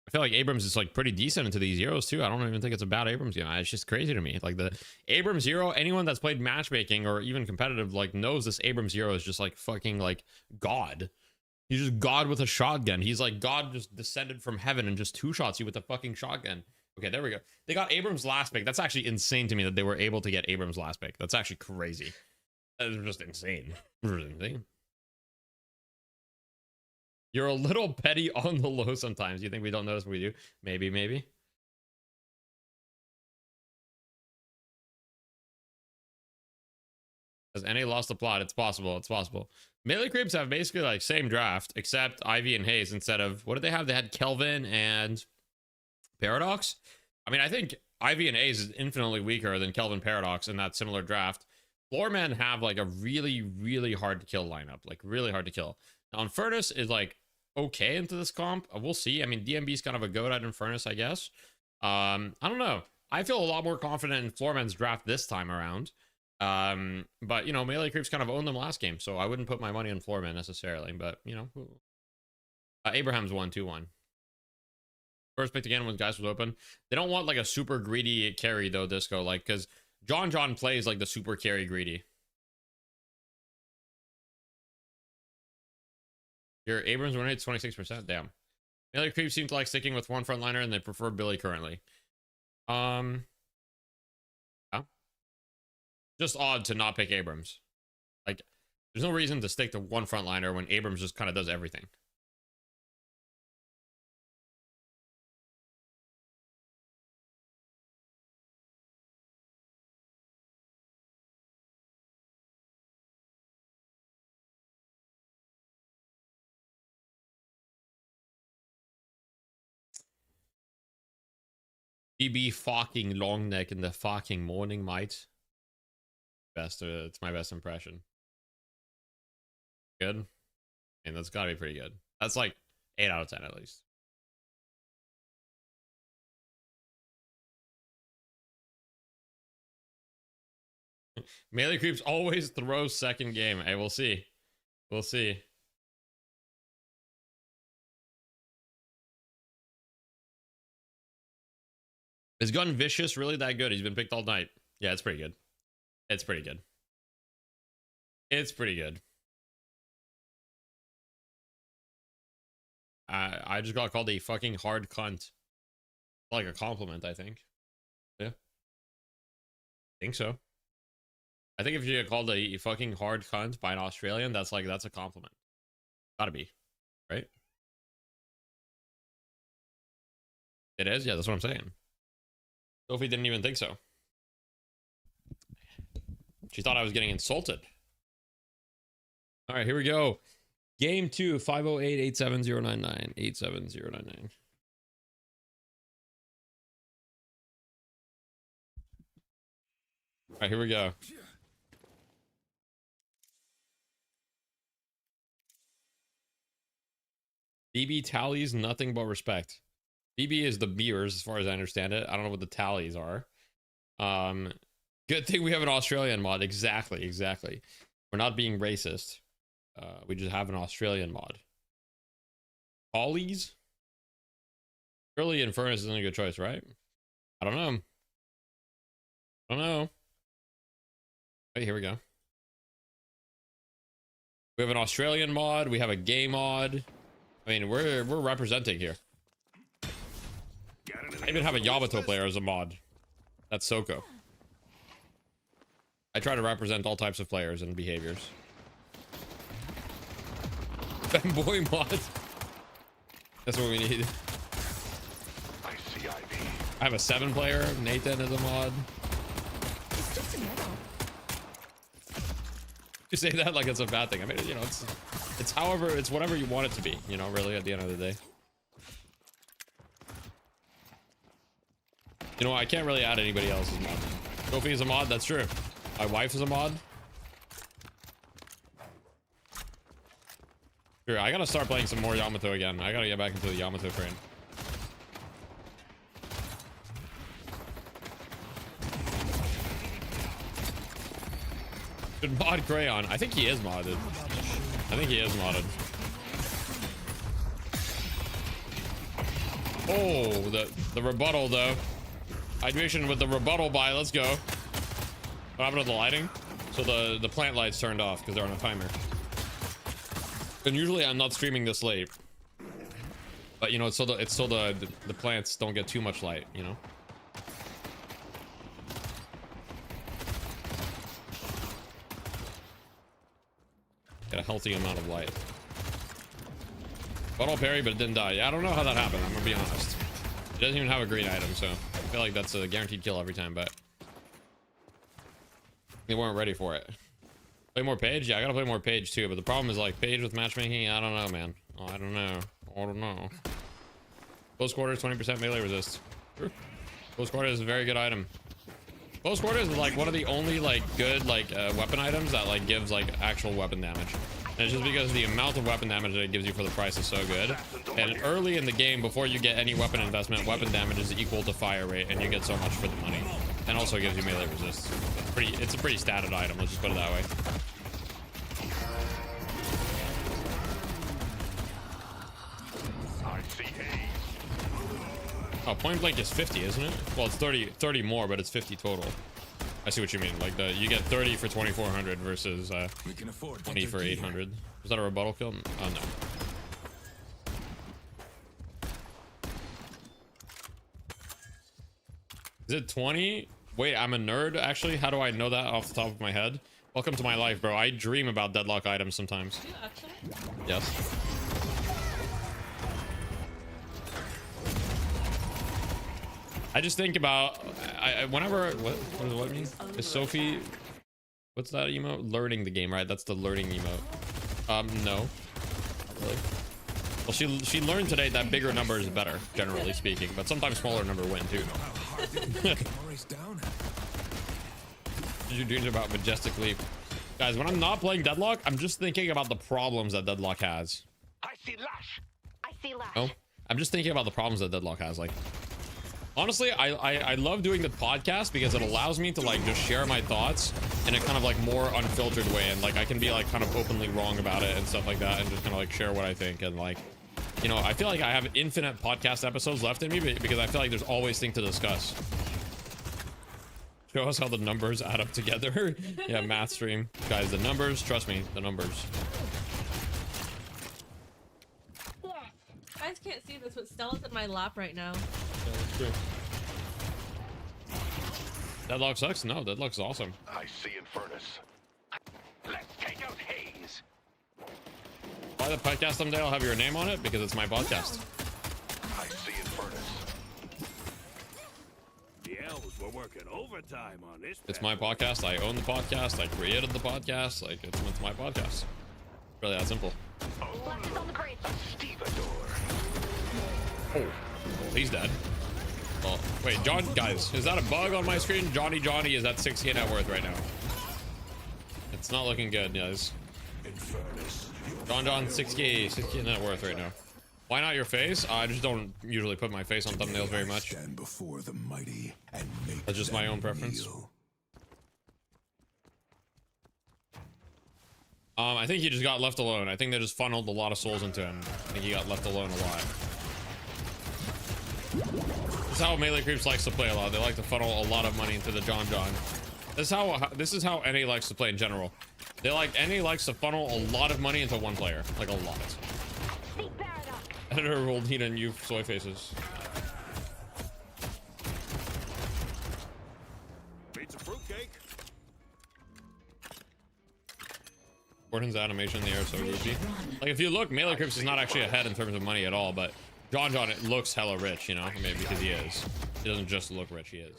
I feel like Abrams is like pretty decent into these Zeros too. I don't even think it's a bad Abrams game. It's just crazy to me. Like, the Abrams Zero, anyone that's played matchmaking or even competitive, like, knows this Abrams Zero is just like fucking like God. He's just God with a shotgun. He's like God just descended from heaven and just two shots you with a fucking shotgun. Okay, there we go. They got Abrams last pick. That's actually insane to me that they were able to get Abrams last pick. That's actually crazy. That's just insane. Insane. You're a little petty on the low sometimes. You think we don't notice what we do? Maybe. Has NA lost the plot? It's possible. It's possible. Melee Creeps have basically like same draft, except Ivy and Hayes instead of, what did they have? They had Kelvin and Paradox. I mean, I think Ivy and Hayes is infinitely weaker than Kelvin Paradox in that similar draft. Floormen have like a really hard to kill lineup, like really hard to kill. Now, Infernus is like okay into this comp. We'll see. I mean, DMB is kind of a goat at Infernus, I guess. I don't know. I feel a lot more confident in Floorman's draft this time around. But you know, Melee Creeps kind of owned them last game, so I wouldn't put my money on Floorman necessarily. But you know, Abraham's 1-2-1. First picked again when guys was open. They don't want like a super greedy carry though, Disco, like, because John plays like the super carry greedy. Your Abrams win rate's 26%. Damn. Melee Creeps seem to like sticking with one frontliner and they prefer Billy currently. Yeah. Just odd to not pick Abrams. Like, there's no reason to stick to one frontliner when Abrams just kind of does everything. BB fucking long neck in the fucking morning, mate. Best, it's my best impression. Good. And that's gotta be pretty good. That's like 8 out of 10 at least. Melee Creeps always throws second game. Hey, we'll see. We'll see. Is Gun Vicious really that good? He's been picked all night. Yeah, it's pretty good. It's pretty good. It's pretty good. I just got called a fucking hard cunt. Like a compliment, I think. Yeah. Think so. I think if you get called a fucking hard cunt by an Australian, that's a compliment. Gotta be. Right? It is? Yeah, that's what I'm saying. Sophie didn't even think so. She thought I was getting insulted. All right, here we go. Game 2, 508-87099. 87099. All right, here we go. BB tallies nothing but respect. BB is the beers, as far as I understand it. I don't know what the tallies are. Good thing we have an Australian mod. Exactly, exactly. We're not being racist. We just have an Australian mod. Tallies? Surely Infernus isn't a good choice, right? I don't know. I don't know. Wait, here we go. We have an Australian mod. We have a gay mod. I mean, we're representing here. I even have a Yamato player as a mod. That's Soko. I try to represent all types of players and behaviors. Fanboy mod. That's what we need. I have a 7 player. Nathan is a mod. It's just a middle. You say that like it's a bad thing. I mean, you know, it's however, it's whatever you want it to be, you know, really, at the end of the day. You know, I can't really add anybody else's mod. Sophie is a mod, that's true. My wife is a mod. Sure, I gotta start playing some more Yamato again. I gotta get back into the Yamato train. Should mod Crayon. I think he is modded. I think he is modded. Oh, the rebuttal though. Hydration with the rebuttal buy. Let's go. What happened to the lighting? So the plant lights turned off because they're on a timer. And usually I'm not streaming this late. But you know, it's so the plants don't get too much light, you know. Get a healthy amount of light. Bottle parry, but it didn't die. Yeah, I don't know how that happened. I'm gonna be honest. It doesn't even have a green item, so I feel like that's a guaranteed kill every time, but they weren't ready for it. Play more Page? Yeah, I gotta play more Page too, but the problem is like Page with matchmaking, I don't know, man. Oh, I don't know. I don't know. Close quarters, 20% melee resist. True. Close quarters is a very good item. Close quarters is like one of the only like good like weapon items that like gives like actual weapon damage. And it's just because the amount of weapon damage that it gives you for the price is so good. And early in the game, before you get any weapon investment, weapon damage is equal to fire rate, and you get so much for the money. And also gives you melee resist. It's a pretty statted item. Let's just put it that way. Oh, point blank is 50, isn't it? Well, it's 30 more, but it's 50 total. I see what you mean. Like you get 30 for 2,400 versus 20 for 800. Was that a rebuttal kill? Oh no. Is it 20? Wait, I'm a nerd. Actually, how do I know that off the top of my head? Welcome to my life, bro. I dream about deadlock items sometimes. You actually? Yes. I just think about whenever what does what mean? Is Sophie, what's that emote? Learning the game, right? That's the learning emote. No. Really? Well, she learned today that bigger number is better, generally speaking, but sometimes smaller number win too. Your dreams about Majestic Leap. Guys, when I'm not playing Deadlock, I'm just thinking about the problems that Deadlock has. I see Lash. I see Lash. Oh, I'm just thinking about the problems that Deadlock has. Like, honestly, I love doing the podcast because it allows me to like just share my thoughts in a kind of like more unfiltered way, and like I can be like kind of openly wrong about it and stuff like that, and just kind of like share what I think, and like you know, I feel like I have infinite podcast episodes left in me because I feel like there's always things to discuss. Show us how the numbers add up together. Yeah, math stream. Guys, the numbers, trust me, the numbers. You guys can't see this, but Stella's in my lap right now. Yeah, that's true. Deadlock sucks? No, Deadlock's awesome. I see Infernus. Let's take out Hayes. Buy the podcast someday, I'll have your name on it because it's my podcast. I see Infernus. The elves were working overtime on this. It's my podcast. I own the podcast. I created the podcast. Like, it's my podcast. Really that simple. Oh, he's dead. Well, wait, John, guys, is that a bug on my screen? Johnny is at 6K net worth right now. It's not looking good, guys. John, 6K net worth right now. Why not your face? I just don't usually put my face on thumbnails very much. That's just my own preference. I think he just got left alone. I think they just funneled a lot of souls into him. I think he got left alone a lot. This is how melee creeps likes to play a lot. They like to funnel a lot of money into the John. This is how NA likes to play in general. NA likes to funnel a lot of money into one player, like a lot. Editor will need a new soy faces. Pizza fruitcake. Gordon's animation in the air is so goofy. Like if you look, melee creeps is not actually ahead in terms of money at all, but John it looks hella rich, you know? I mean, because he is. He doesn't just look rich, he is.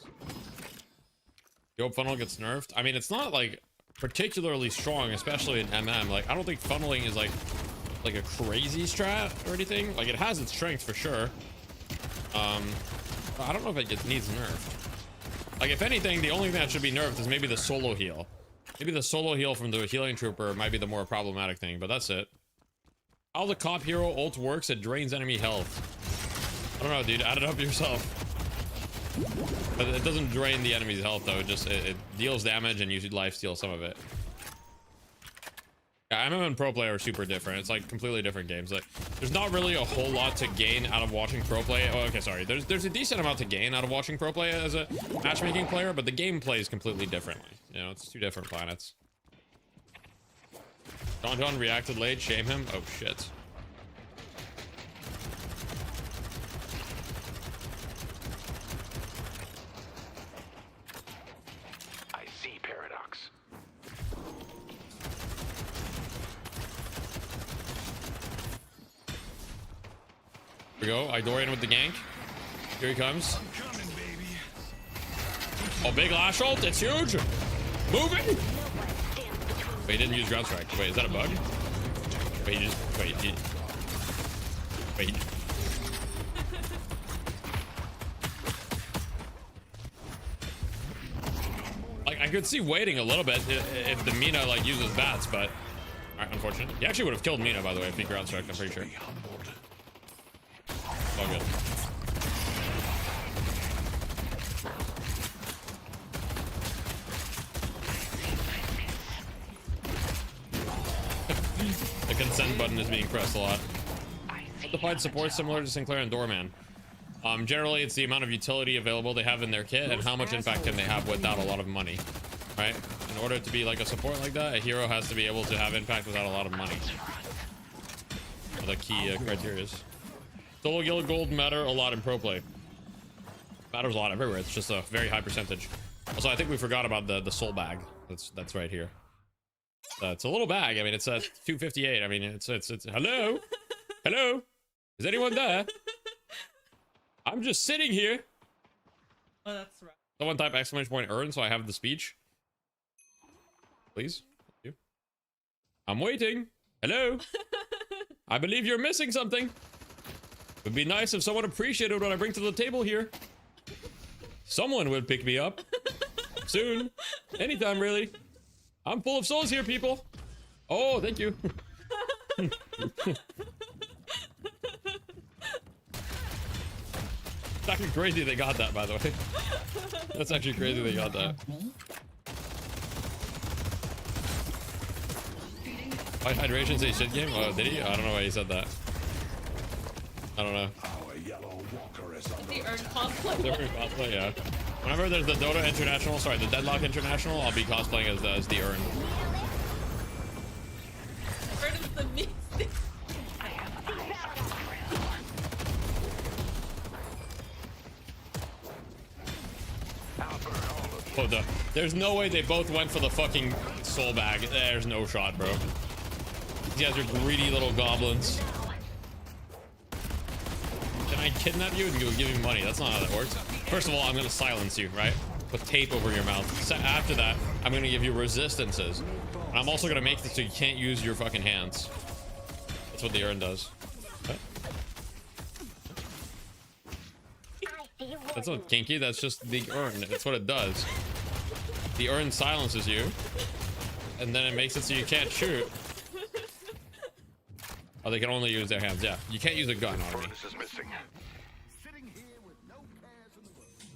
Yoke funnel gets nerfed. I mean, it's not like particularly strong, especially in MM. Like, I don't think funneling is like a crazy strat or anything. Like, it has its strength for sure. But I don't know if it needs nerfed. Like, if anything, the only thing that should be nerfed is maybe the solo heal. Maybe the solo heal from the healing trooper might be the more problematic thing, but that's it. How the cop hero ult works, it drains enemy health. I don't know, dude, add it up yourself. But it doesn't drain the enemy's health though, it deals damage and you should lifesteal some of it. Yeah, MM and pro play are super different. It's like completely different games. Like, there's not really a whole lot to gain out of watching pro play. Oh, okay, sorry. There's a decent amount to gain out of watching pro play as a matchmaking player, but the game plays completely differently. You know, it's two different planets. John reacted late, shame him. Oh shit. I see Paradox. Here we go. Idorian with the gank. Here he comes. Oh, big lash ult. It's huge. Moving. Wait, he didn't use ground strike. Wait, is that a bug? Wait, he just wait. Wait. Like, I could see waiting a little bit if the Mina like uses bats, but alright, unfortunate. He actually would have killed Mina, by the way, if he ground struck. I'm pretty sure. All good. The consent button is being pressed a lot. Simplified support similar to Sinclair and Doorman. Generally, it's the amount of utility available they have in their kit and how much impact can they have without a lot of money, right? In order to be like a support like that, a hero has to be able to have impact without a lot of money. The key criteria. Solo guild gold matter a lot in pro play. Matters a lot everywhere. It's just a very high percentage. Also, I think we forgot about the soul bag. That's right here. It's a little bag. I mean, it's at 258. I mean, it's hello, hello. Is anyone there? I'm just sitting here. Oh, that's right. Someone type exclamation point earn so I have the speech. Please. Thank you. I'm waiting. Hello. I believe you're missing something. It would be nice if someone appreciated what I bring to the table here. Someone would pick me up. Soon. Anytime, really. I'm full of souls here, people. Oh, thank you. It's actually crazy they got that, by the way. That's actually crazy they got that. Why hydration say shit game? Oh, did he? I don't know why he said that. I don't know. Our yellow walker is under The Urn cosplay. The Urn cosplay, yeah. Whenever there's the Dota International, sorry, the Deadlock International, I'll be cosplaying as the Urn. Urn is the mystic. Oh, there's no way they both went for the fucking soul bag. There's no shot, bro. These guys are greedy little goblins. Can I kidnap you and give you money? That's not how that works. First of all, I'm gonna silence you, right? Put tape over your mouth. After that, I'm gonna give you resistances. And I'm also gonna make it so you can't use your fucking hands. That's what the Urn does. What? That's not kinky, that's just the Urn. That's what it does. The Urn silences you, and then it makes it so you can't shoot. Oh, they can only use their hands. Yeah, you can't use a gun on me.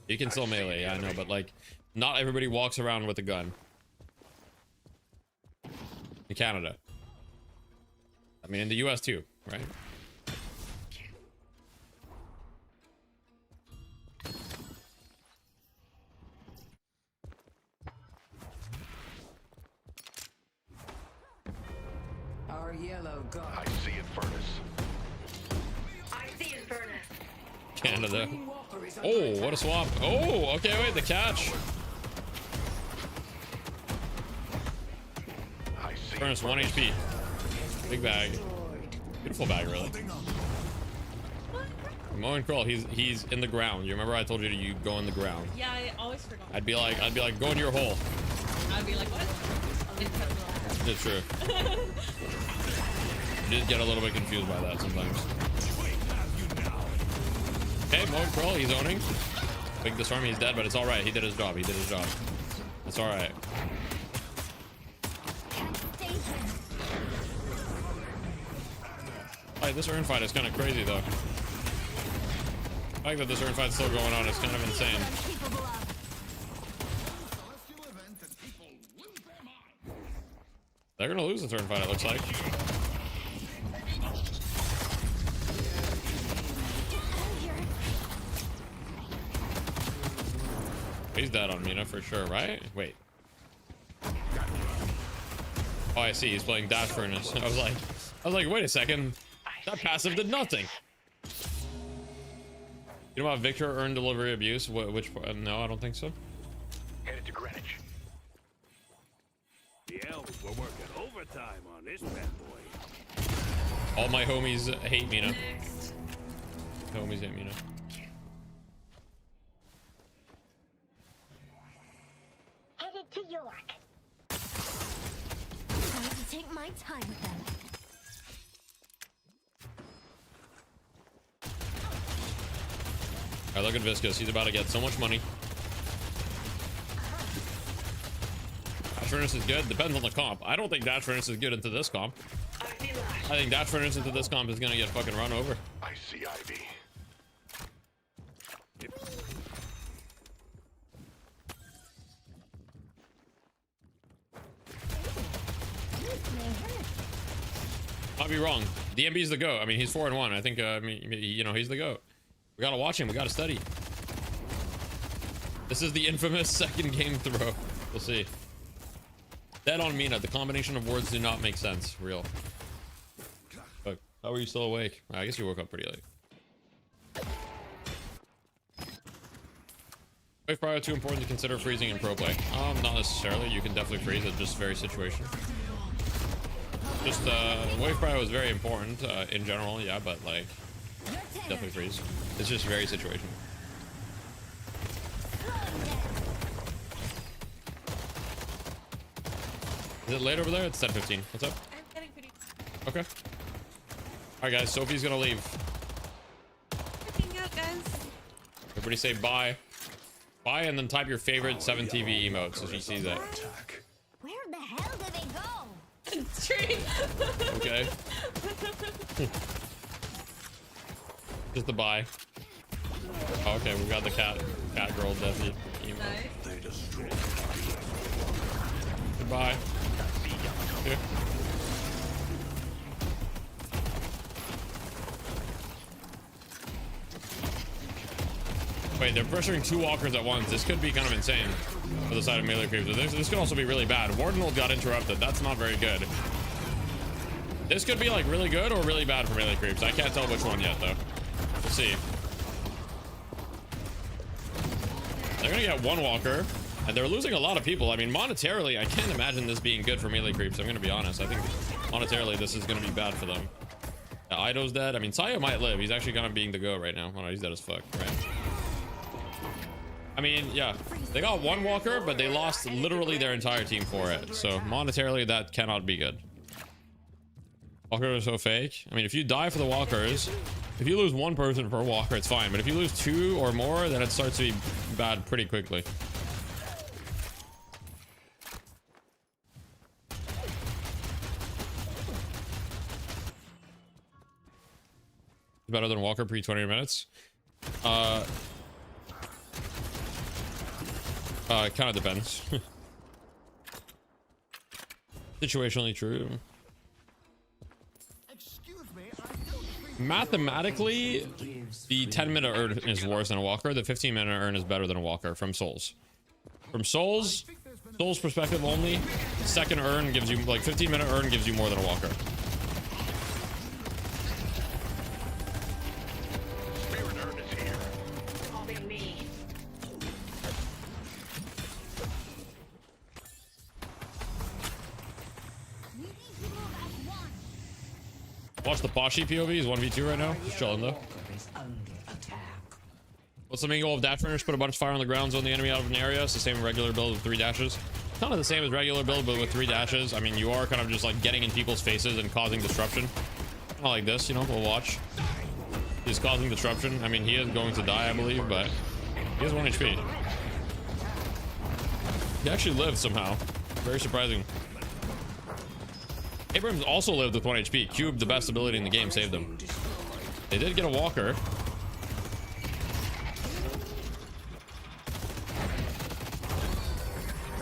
You can still melee, yeah, I know, but like, not everybody walks around with a gun. In Canada. I mean, in the US too, right? Our yellow god. I see it, Furnace. I see it, Furnace. Canada. Oh, what a swap. Oh, okay, wait, the catch. Furnace, 1 HP. Big bag. Beautiful bag, really. Moen Kroll, he's in the ground. You remember I told you to go in the ground? Yeah, I always forgot. I'd be like, go in your hole. I'd be like, what? It's true. I did get a little bit confused by that sometimes. Okay, Moen Kroll, he's owning. Big disarm, he's dead, but it's alright. He did his job. He did his job. It's alright. Like, this Urn fight is kind of crazy, though. The fact that this Urn fight's still going on is kind of insane. They're gonna lose the Urn fight, it looks like. He's dead on Mina for sure, right? Wait. Oh, I see. He's playing Dash Furnace. I was like, wait a second. That passive did nothing. You know about Victor earned delivery abuse? Which? No, I don't think so. Headed to Greenwich. The elves were working overtime on this bad boy. All my homies hate Mina. Homies hate Mina. Headed to York. Going to take my time with them. All right, look at Viscous. He's about to get so much money. Dash Furnace is good. Depends on the comp. I don't think Dash Furnace is good into this comp. I think Dash Furnace into this comp is gonna get fucking run over. I see Ivy. Might be wrong. DMB's the GOAT. I mean, he's 4-1. I think, I mean, you know, he's the GOAT. We gotta watch him. We gotta study. This is the infamous second game throw. We'll see. Dead on Mina. The combination of words do not make sense. Real. But how are you still awake? I guess you woke up pretty late. Wave Prio too important to consider freezing in pro play? Not necessarily. You can definitely freeze it. Just very situational. Just Wave Prio is very important in general. Yeah, but like definitely freeze. It's just very situational. Is it late over there? It's 10:15. What's up? I'm getting pretty. Okay. All right, guys. Sophie's gonna leave. Freaking out, guys. Everybody say bye. Bye, and then type your favorite 7TV emote so she sees that. Where the hell did they go? Tree. Okay. Just the bye. Oh, okay, we got the cat girl Deathy emote. Nice. Goodbye. Here. Nice. 1 Wait, they're pressuring 2 walkers at once. This could be kind of insane for the side of melee creeps. This could also be really bad. Warden got interrupted. That's not very good. This could be like really good or really bad for melee creeps. I can't tell which one yet though. We'll see. They're gonna get 1 walker and they're losing a lot of people. I mean, monetarily, I can't imagine this being good for melee creeps. I'm gonna be honest. I think monetarily this is gonna be bad for them. Ido's dead. I mean, Saya might live. He's actually kind of being the go right now. Oh no, he's dead as fuck, right? I mean, yeah, they got 1 walker, but they lost literally their entire team for it. So monetarily, that cannot be good. Walkers are so fake. I mean, if you die for the walkers, if you lose 1 person per walker, it's fine. But if you lose 2 or more, then it starts to be bad pretty quickly. Better than walker pre 20 minutes. It kind of depends. Situationally true. Mathematically, the 10-minute urn is worse than a walker. The 15-minute urn is better than a walker from Souls. From Souls perspective only, second urn gives you, like 15-minute urn gives you more than a walker. Watch the Pashi POV. He's 1v2 right now. Just chilling though. What's the main goal of dash runners? Put a bunch of fire on the ground, zone the enemy out of an area. It's the same regular build with 3 dashes. Kind of the same as regular build, but with 3 dashes. I mean, you are kind of just like getting in people's faces and causing disruption. Not like this, you know. We'll watch. He's causing disruption. I mean, he is going to die, I believe, but he has 1 HP. He actually lived somehow. Very surprising. Abrams also lived with 1 HP. Cube, the best ability in the game, saved them. They did get a walker.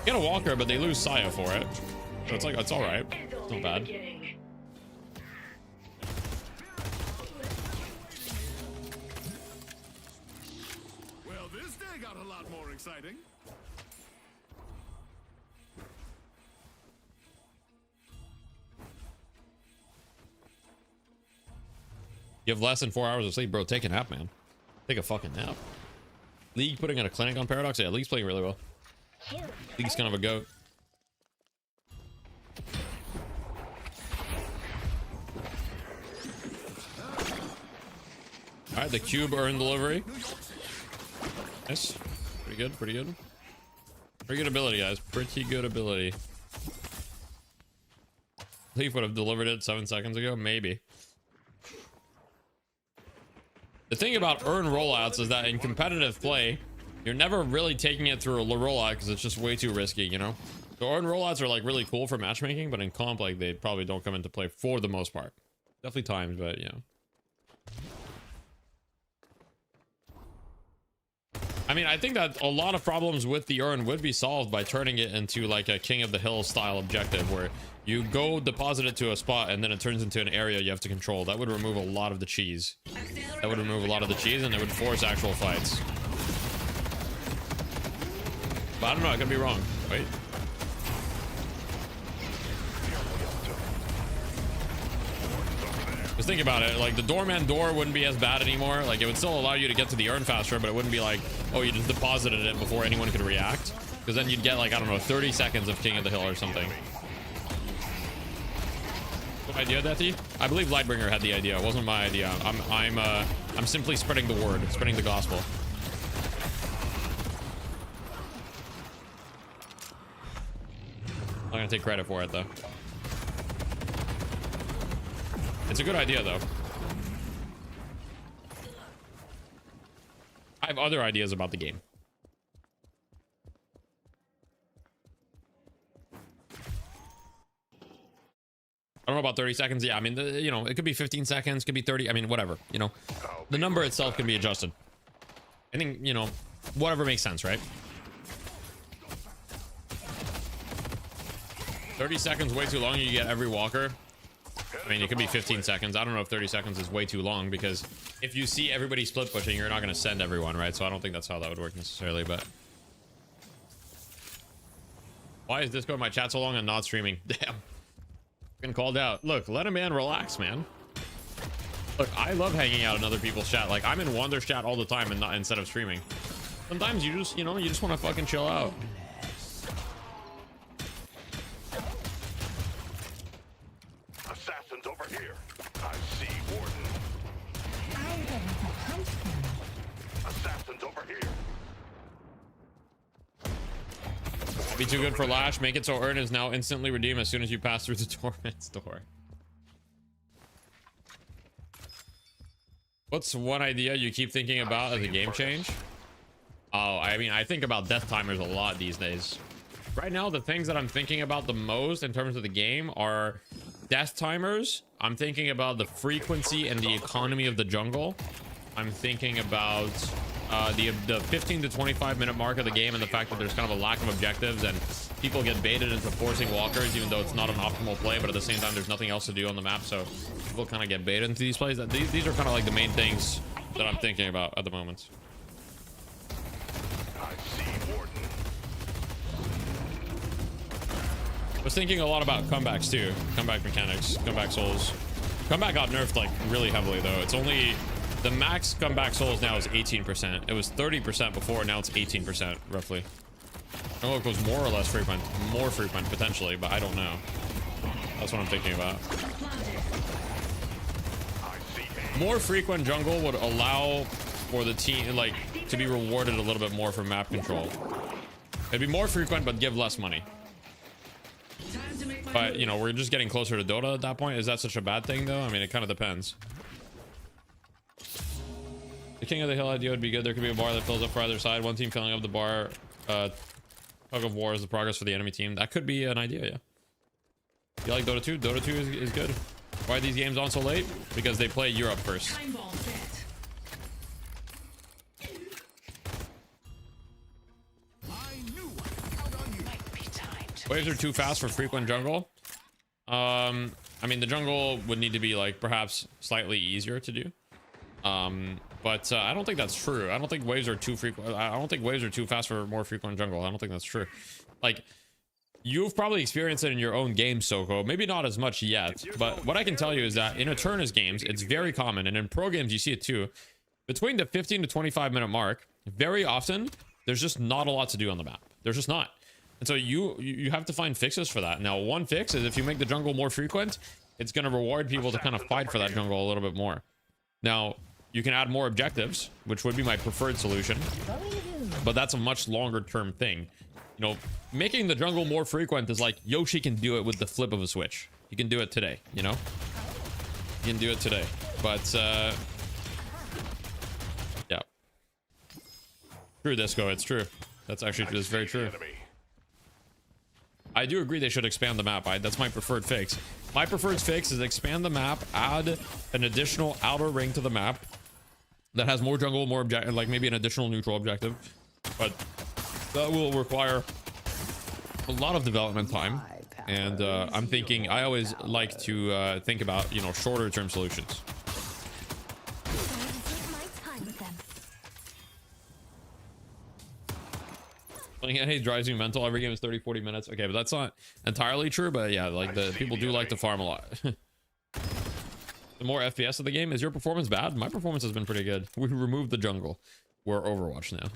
Get a walker, but they lose Saya for it. So it's like, it's alright. It's not bad. Well, this day got a lot more exciting. You have less than 4 hours of sleep, bro. Take a nap, man. Take a fucking nap. League putting in a clinic on Paradox? Yeah, League's playing really well. League's kind of a goat. Alright, the cube earned delivery. Nice. Pretty good, pretty good. Pretty good ability, guys. Pretty good ability. Leaf would have delivered it 7 seconds ago? Maybe. The thing about earn rollouts is that in competitive play, you're never really taking it through a rollout because it's just way too risky, you know? So earn rollouts are like really cool for matchmaking, but in comp, like they probably don't come into play for the most part. Definitely times, but you know. I mean, I think that a lot of problems with the urn would be solved by turning it into like a King of the Hill style objective where you go deposit it to a spot and then it turns into an area you have to control. That would remove a lot of the cheese. That would remove a lot of the cheese and it would force actual fights. But I don't know, I could be wrong. Wait. Just think about it, like the doorman door wouldn't be as bad anymore. Like it would still allow you to get to the urn faster, but it wouldn't be like, oh, you just deposited it before anyone could react. Because then you'd get like, I don't know, 30 seconds of King of the Hill or something. What idea, Deathy? I believe Lightbringer had the idea. It wasn't my idea. I'm simply spreading the word, spreading the gospel. I'm gonna take credit for it though. It's a good idea though. I have other ideas about the game. I don't know about 30 seconds. Yeah, I mean, you know, it could be 15 seconds, could be 30. I mean, whatever, you know, the number itself can be adjusted. I think, you know, whatever makes sense, right? 30 seconds, way too long. You get every walker. I mean, it could be 15 seconds. I don't know if 30 seconds is way too long, because if you see everybody split pushing, you're not going to send everyone, right? So I don't think that's how that would work necessarily, but... Why is Discord my chat so long and not streaming? Damn. Fucking called out. Look, let a man relax, man. Look, I love hanging out in other people's chat. Like, I'm in Wander's chat all the time and not instead of streaming. Sometimes you just, you know, you just want to fucking chill out. Assassins over here. I see Warden. Assassins over here. Be too good for Lash. Make it so Earn is now instantly redeemed as soon as you pass through the Torment's door. What's one idea you keep thinking about as a game change? Oh, I mean, I think about death timers a lot these days. Right now, the things that I'm thinking about the most in terms of the game are death timers. I'm thinking about the frequency and the economy of the jungle. I'm thinking about the 15 to 25 minute mark of the game, and the fact that there's kind of a lack of objectives and people get baited into forcing walkers, even though it's not an optimal play, but at the same time there's nothing else to do on the map, so people kind of get baited into these plays. These are kind of like the main things that I'm thinking about at the moment. I was thinking a lot about comebacks too, comeback mechanics, comeback souls. Comeback got nerfed like really heavily though. It's only the max comeback souls now is 18%. It was 30% before, now it's 18% roughly. I don't know if it was more or less frequent, more frequent potentially, but I don't know. That's what I'm thinking about. More frequent jungle would allow for the team like to be rewarded a little bit more for map control. It'd be more frequent but give less money. But you know, we're just getting closer to Dota at that point. Is that such a bad thing though? I mean, it kind of depends. The King of the Hill idea would be good. There could be a bar that fills up for either side. One team filling up the bar. Tug of war is the progress for the enemy team. That could be an idea, yeah. You like Dota 2? Dota 2 is good. Why are these games on so late? Because they play Europe first. Waves are too fast for frequent jungle. I mean, the jungle would need to be like perhaps slightly easier to do. But I don't think that's true. I don't think waves are too frequent. I don't think waves are too fast for more frequent jungle. I don't think that's true. Like, you've probably experienced it in your own game, Soko. Maybe not as much yet, but what I can tell you is that in Eternus games, it's very common, and in pro games, you see it too. Between the 15 to 25 minute mark, very often, there's just not a lot to do on the map. There's just not. And so you have to find fixes for that. Now, one fix is if you make the jungle more frequent, it's going to reward people to kind of fight for that jungle a little bit more. Now, you can add more objectives, which would be my preferred solution, but that's a much longer term thing. You know, making the jungle more frequent is like Yoshi can do it with the flip of a switch. He can do it today, you know? He can do it today. But, yeah. True, Disco, it's true. That's actually, it's very true. I do agree they should expand the map. That's my preferred fix. My preferred fix is expand the map, add an additional outer ring to the map that has more jungle, more objective, like maybe an additional neutral objective. But that will require a lot of development time. And I'm thinking, I always like to think about, you know, shorter term solutions. Playing NA drives me mental. Every game is 30-40 minutes. Okay, but that's not entirely true. But yeah, like the people do like to farm a lot. The more FPS of the game. Is your performance bad? My performance has been pretty good. We removed the jungle. We're Overwatch now.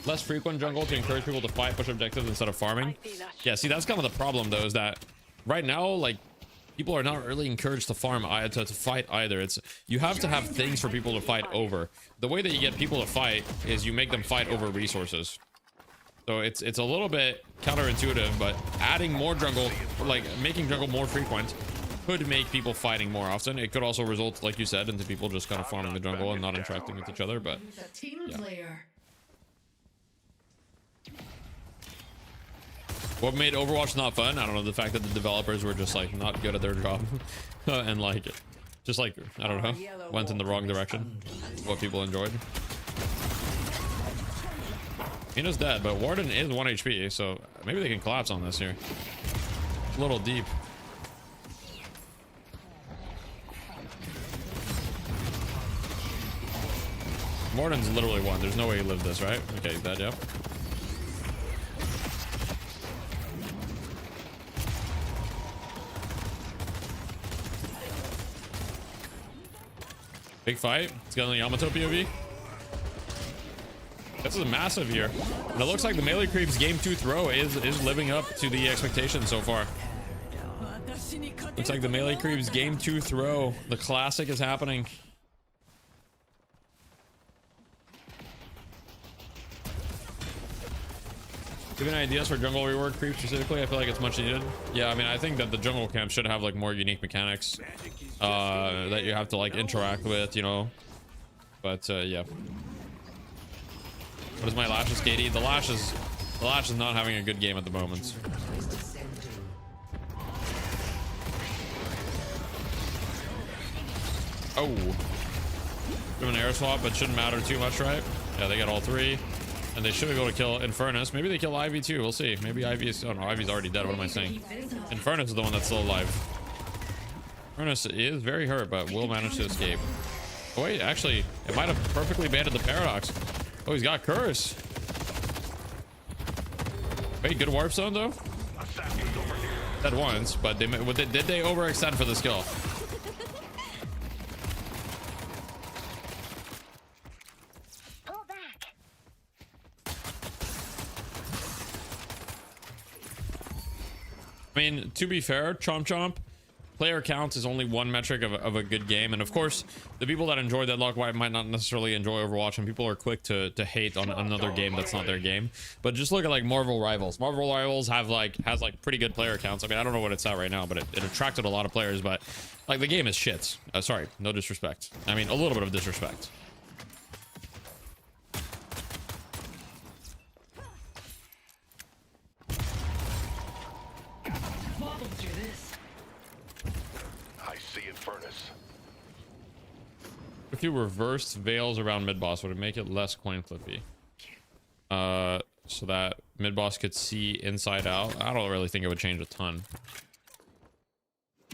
Less frequent jungle to encourage people to fight, push objectives instead of farming. Yeah, see, that's kind of the problem though, is that right now, like, people are not really encouraged to farm, to fight either. It's, you have to have things for people to fight over. The way that you get people to fight is you make them fight over resources. So it's a little bit counterintuitive, but adding more jungle, like making jungle more frequent, could make people fighting more often. It could also result, like you said, into people just kind of farming the jungle and not interacting with each other, but yeah. What made Overwatch not fun? I don't know, the fact that the developers were just like not good at their job and like just like, I don't know, went in the wrong direction. What people enjoyed. Mina's dead, but Warden is 1 HP, so maybe they can collapse on this here. A little deep. Morden's literally one. There's no way he lived this, right? Okay, he's dead, yep. Big fight. It's got a Yamato POV. This is massive here. And it looks like the melee creeps game 2 throw is living up to the expectations so far. Looks like the melee creeps game 2 throw. The classic is happening. Do you have any ideas for jungle rework creep specifically? I feel like it's much needed. Yeah, I mean, I think that the jungle camp should have like more unique mechanics that you have to like interact with, you know. But yeah. What is my Lash's KD? The Lash is not having a good game at the moment. Oh, bit of an air swap, but shouldn't matter too much, right? Yeah, they got all 3, and they should be able to kill Infernus. Maybe they kill Ivy too. We'll see. Maybe Ivy is. Oh no, Ivy's already dead. What am I saying? Infernus is the one that's still alive. Infernus is very hurt, but will manage to escape. Oh wait, actually, it might have perfectly baited the paradox. Oh, he's got curse. Wait, good warp zone though. Dead once, but did they overextend for the skill? I mean, to be fair, Chomp Chomp, player counts is only one metric of a good game. And of course, the people that enjoy Deadlock White might not necessarily enjoy Overwatch, and people are quick to hate on another game that's not their game. But just look at like Marvel Rivals. Marvel Rivals has pretty good player counts. I mean, I don't know what it's at right now, but it attracted a lot of players. But like the game is shit. Sorry, no disrespect. I mean, a little bit of disrespect. If you reversed veils around mid boss, would it make it less coin flippy? So that mid boss could see inside out. I don't really think it would change a ton.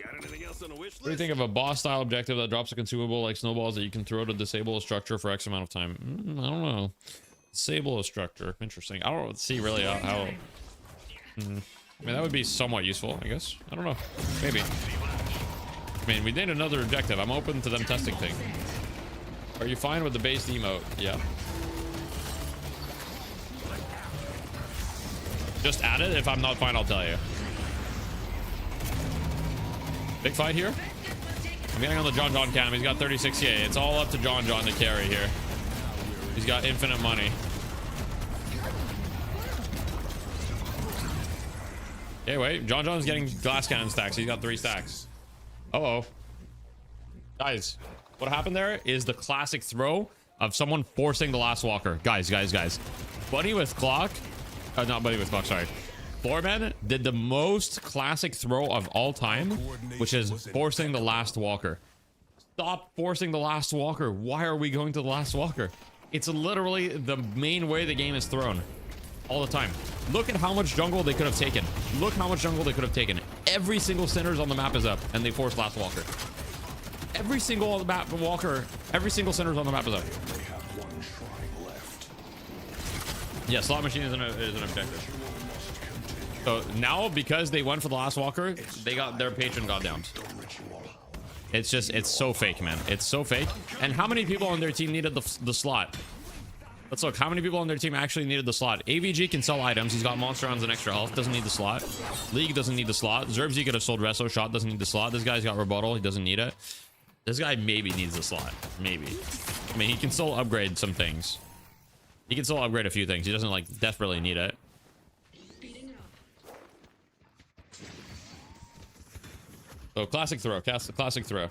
Got anything else on the wish list? What do you think of a boss style objective that drops a consumable like snowballs that you can throw to disable a structure for X amount of time? I don't know. Disable a structure. Interesting. I don't see really how. I mean, that would be somewhat useful, I guess. I don't know. Maybe. I mean, we need another objective. I'm open to them testing things. Are you fine with the base emote? Yeah. Just add it. If I'm not fine, I'll tell you. Big fight here. I'm getting on the John cam. He's got 36k. It's all up to John to carry here. He's got infinite money. Hey, wait. John's getting glass cannon stacks. He's got 3 stacks. Uh-oh. Guys. What happened there is the classic throw of someone forcing the last walker. Guys. Buddy with clock. Not Buddy with clock, sorry. Floorman did the most classic throw of all time, which is forcing the last walker. Stop forcing the last walker. Why are we going to the last walker? It's literally the main way the game is thrown. All the time. Look at how much jungle they could have taken. Look how much jungle they could have taken. Every single centers on the map is up, and they force last walker. Every single map walker, every single center's on the map is up. Yeah, slot machine is an objective. So now, because they went for the last walker, they got their patron got downed. It's so fake, man. It's so fake. And how many people on their team needed the slot? Let's look. How many people on their team actually needed the slot? AVG can sell items. He's got monster rounds and extra health. Doesn't need the slot. League doesn't need the slot. Zerbzy could have sold Reso. Shot doesn't need the slot. This guy's got rebuttal. He doesn't need it. This guy maybe needs the slot. Maybe. I mean, he can still upgrade some things. He can still upgrade a few things. He doesn't like desperately need it. So classic throw. Cast the classic throw.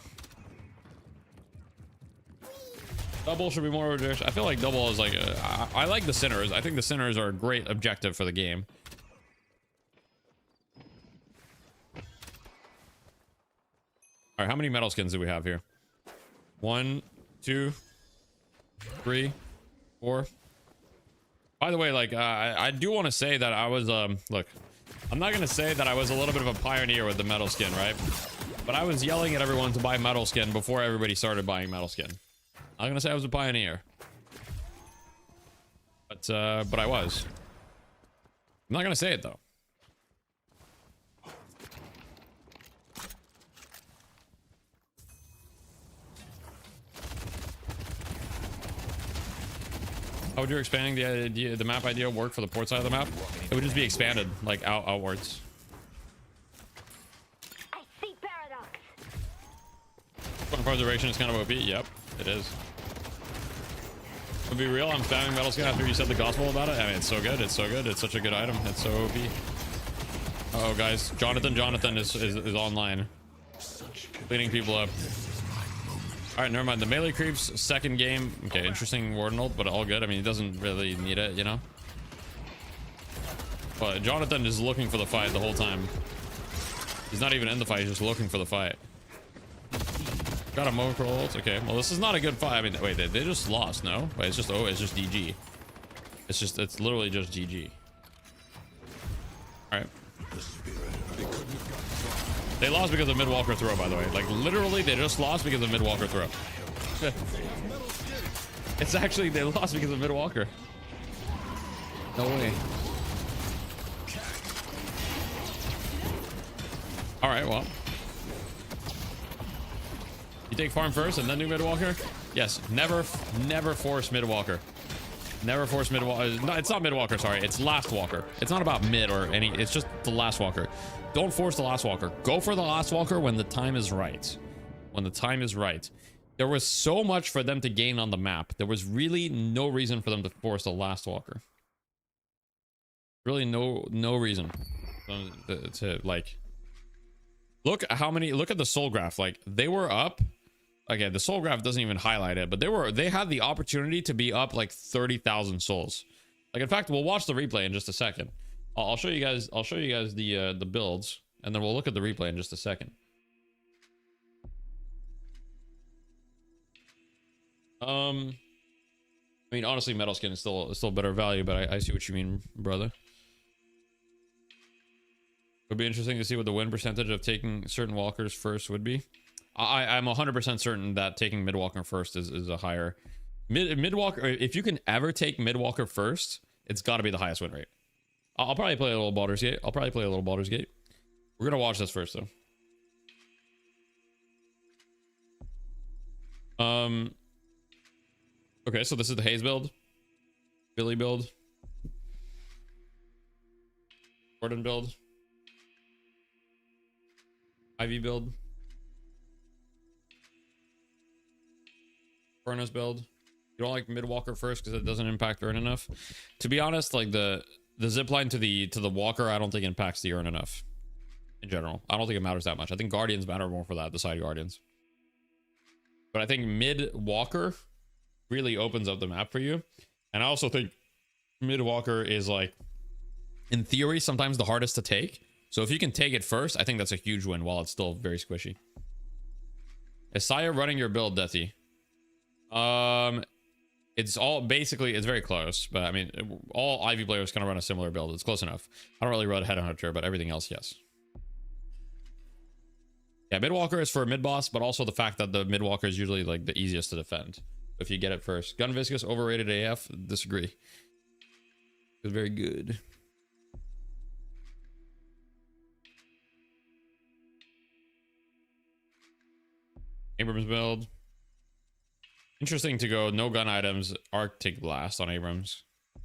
Double should be more of a dish. I feel like double is like I like the sinners. I think the sinners are a great objective for the game. All right, how many metal skins do we have here? 1, 2, 3, 4. By the way, like I do want to say that I was look, I'm not gonna say that I was a little bit of a pioneer with the metal skin, right? But I was yelling at everyone to buy metal skin before everybody started buying metal skin. I'm gonna say I was a pioneer. But I was. I'm not gonna say it though. How would your expanding the map idea work for the port side of the map? It would just be expanded, like outwards. I see paradox. Point preservation is kind of OP. Yep, it is. To be real, I'm spamming metal skin after you said the gospel about it. I mean, it's so good. It's so good. It's such a good item. It's so OP. Uh oh, guys, Jonathan is online, cleaning people up. All right, never mind. The melee creeps second game. Okay, interesting warden ult, but all good. I mean, he doesn't really need it, you know. But Jonathan is looking for the fight the whole time. He's not even in the fight. He's just looking for the fight. Got a Moco ult. Okay, well, this is not a good fight. I mean, wait, they just lost, no? Wait, it's just GG. It's literally just GG. All right. They lost because of mid-walker throw, by the way. Like, literally, they just lost because of mid-walker throw. It's actually, they lost because of mid-walker. No way. All right, well. You take farm first and then do mid-walker? Yes, never force mid-walker. Never force mid-walker. No, it's not mid-walker, sorry. It's last walker. It's not about mid or any, it's just the last walker. Don't force the last walker. Go for the last walker when the time is right. When the time is right. There was so much for them to gain on the map. There was really no reason for them to force the last walker. Really no reason to like look at the soul graph. Like they were up. Okay, the soul graph doesn't even highlight it, but they had the opportunity to be up like 30,000 souls. Like in fact, we'll watch the replay in just a second. I'll show you guys the builds, and then we'll look at the replay in just a second. I mean, honestly, metal skin is still better value, but I see what you mean, brother. It would be interesting to see what the win percentage of taking certain walkers first would be. I'm 100% certain that taking mid-walker first is a higher mid-walker. If you can ever take mid-walker first, it's got to be the highest win rate. I'll probably play a little Baldur's Gate. We're gonna watch this first though. Okay, so this is the Haze build, Billy build, Gordon build, Ivy build, Furnace build. You don't like mid-walker first because it doesn't impact earn enough. To be honest, like the zipline to the walker, I don't think impacts the earn enough. In general, I don't think it matters that much. I think guardians matter more for that, the side guardians. But I think mid-walker really opens up the map for you. And I also think mid-walker is like, in theory, sometimes the hardest to take. So if you can take it first, I think that's a huge win while it's still very squishy. Is Saya running your build, Deathy? It's all basically, it's very close, but I mean, all Ivy players kind of run a similar build. It's close enough. I don't really run Headhunter, but everything else, yes. Yeah, mid-walker is for mid-boss, but also the fact that the mid-walker is usually like the easiest to defend if you get it first. Gun Viscous, overrated AF. Disagree. It's very good. Abrams build. Interesting to go no gun items, Arctic Blast on Abrams. I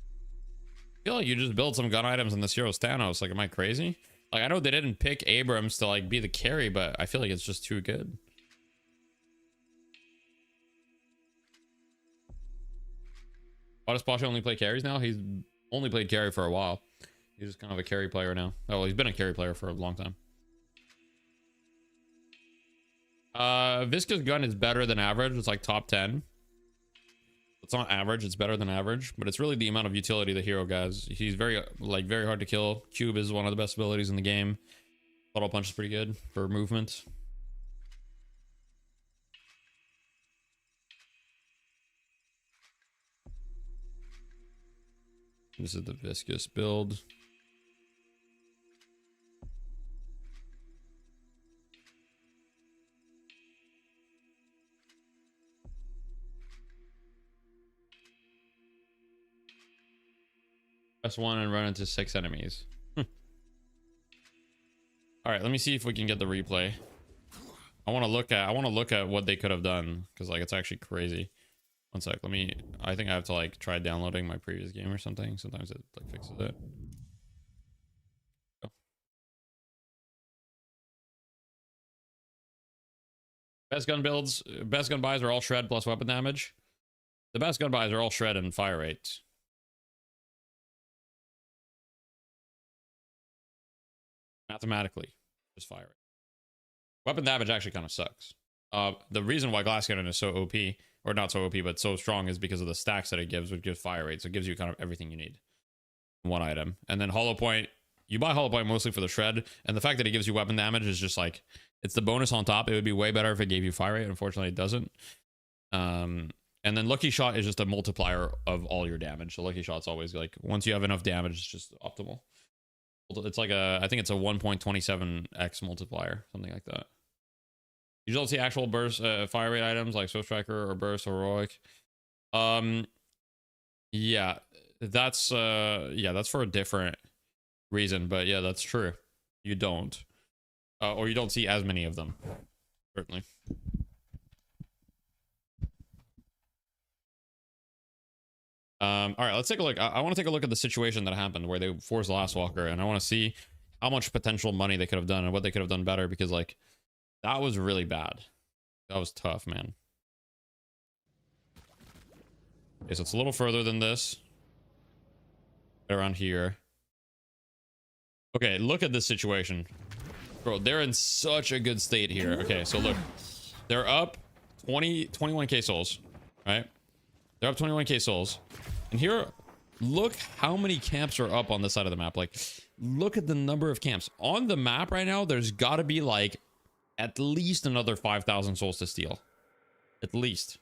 feel like you just build some gun items in this Heroes Thanos. Like, am I crazy? Like, I know they didn't pick Abrams to like be the carry, but I feel like it's just too good. Why does Pasha only play carries now? He's only played carry for a while. He's just kind of a carry player now. Oh, well, he's been a carry player for a long time. Visca's gun is better than average. It's like top 10. It's not average, it's better than average, but it's really the amount of utility the hero guys. He's very hard to kill. Cube is one of the best abilities in the game. Auto punch is pretty good for movement. This is the Viscous build. Press 1 and run into 6 enemies. All right, let me see if we can get the replay. I want to look at what they could have done, because like it's actually crazy. One sec, I think I have to like try downloading my previous game or something. Sometimes it like fixes it. Best gun builds, best gun buys are all shred plus weapon damage. The best gun buys are all shred and fire rate. Mathematically, just fire rate. Weapon damage actually kind of sucks. The reason why glass cannon is so OP, or not so OP, but so strong, is because of the stacks that it gives, which gives fire rate. So it gives you kind of everything you need in one item. And then hollow point, you buy hollow point mostly for the shred, and the fact that it gives you weapon damage is just like, it's the bonus on top. It would be way better if it gave you fire rate. Unfortunately, it doesn't. And then lucky shot is just a multiplier of all your damage. So lucky shot's always like, once you have enough damage, it's just optimal. It's like I think it's a 1.27x multiplier, something like that. You don't see actual burst fire rate items like Soul Striker or Burst or Heroic. Yeah, that's for a different reason, but yeah, that's true. You don't. Or you don't see as many of them, certainly. All right, let's take a look. I want to take a look at the situation that happened where they forced Last Walker, and I want to see how much potential money they could have done and what they could have done better, because like that was really bad. That was tough, man. Okay, so it's a little further than this. Around here. Okay, look at this situation. Bro, they're in such a good state here. Okay, so look. They're up 21k souls, right? They're up 21k souls. And here, look how many camps are up on this side of the map. Like, look at the number of camps. On the map right now, there's got to be like at least another 5,000 souls to steal. At least.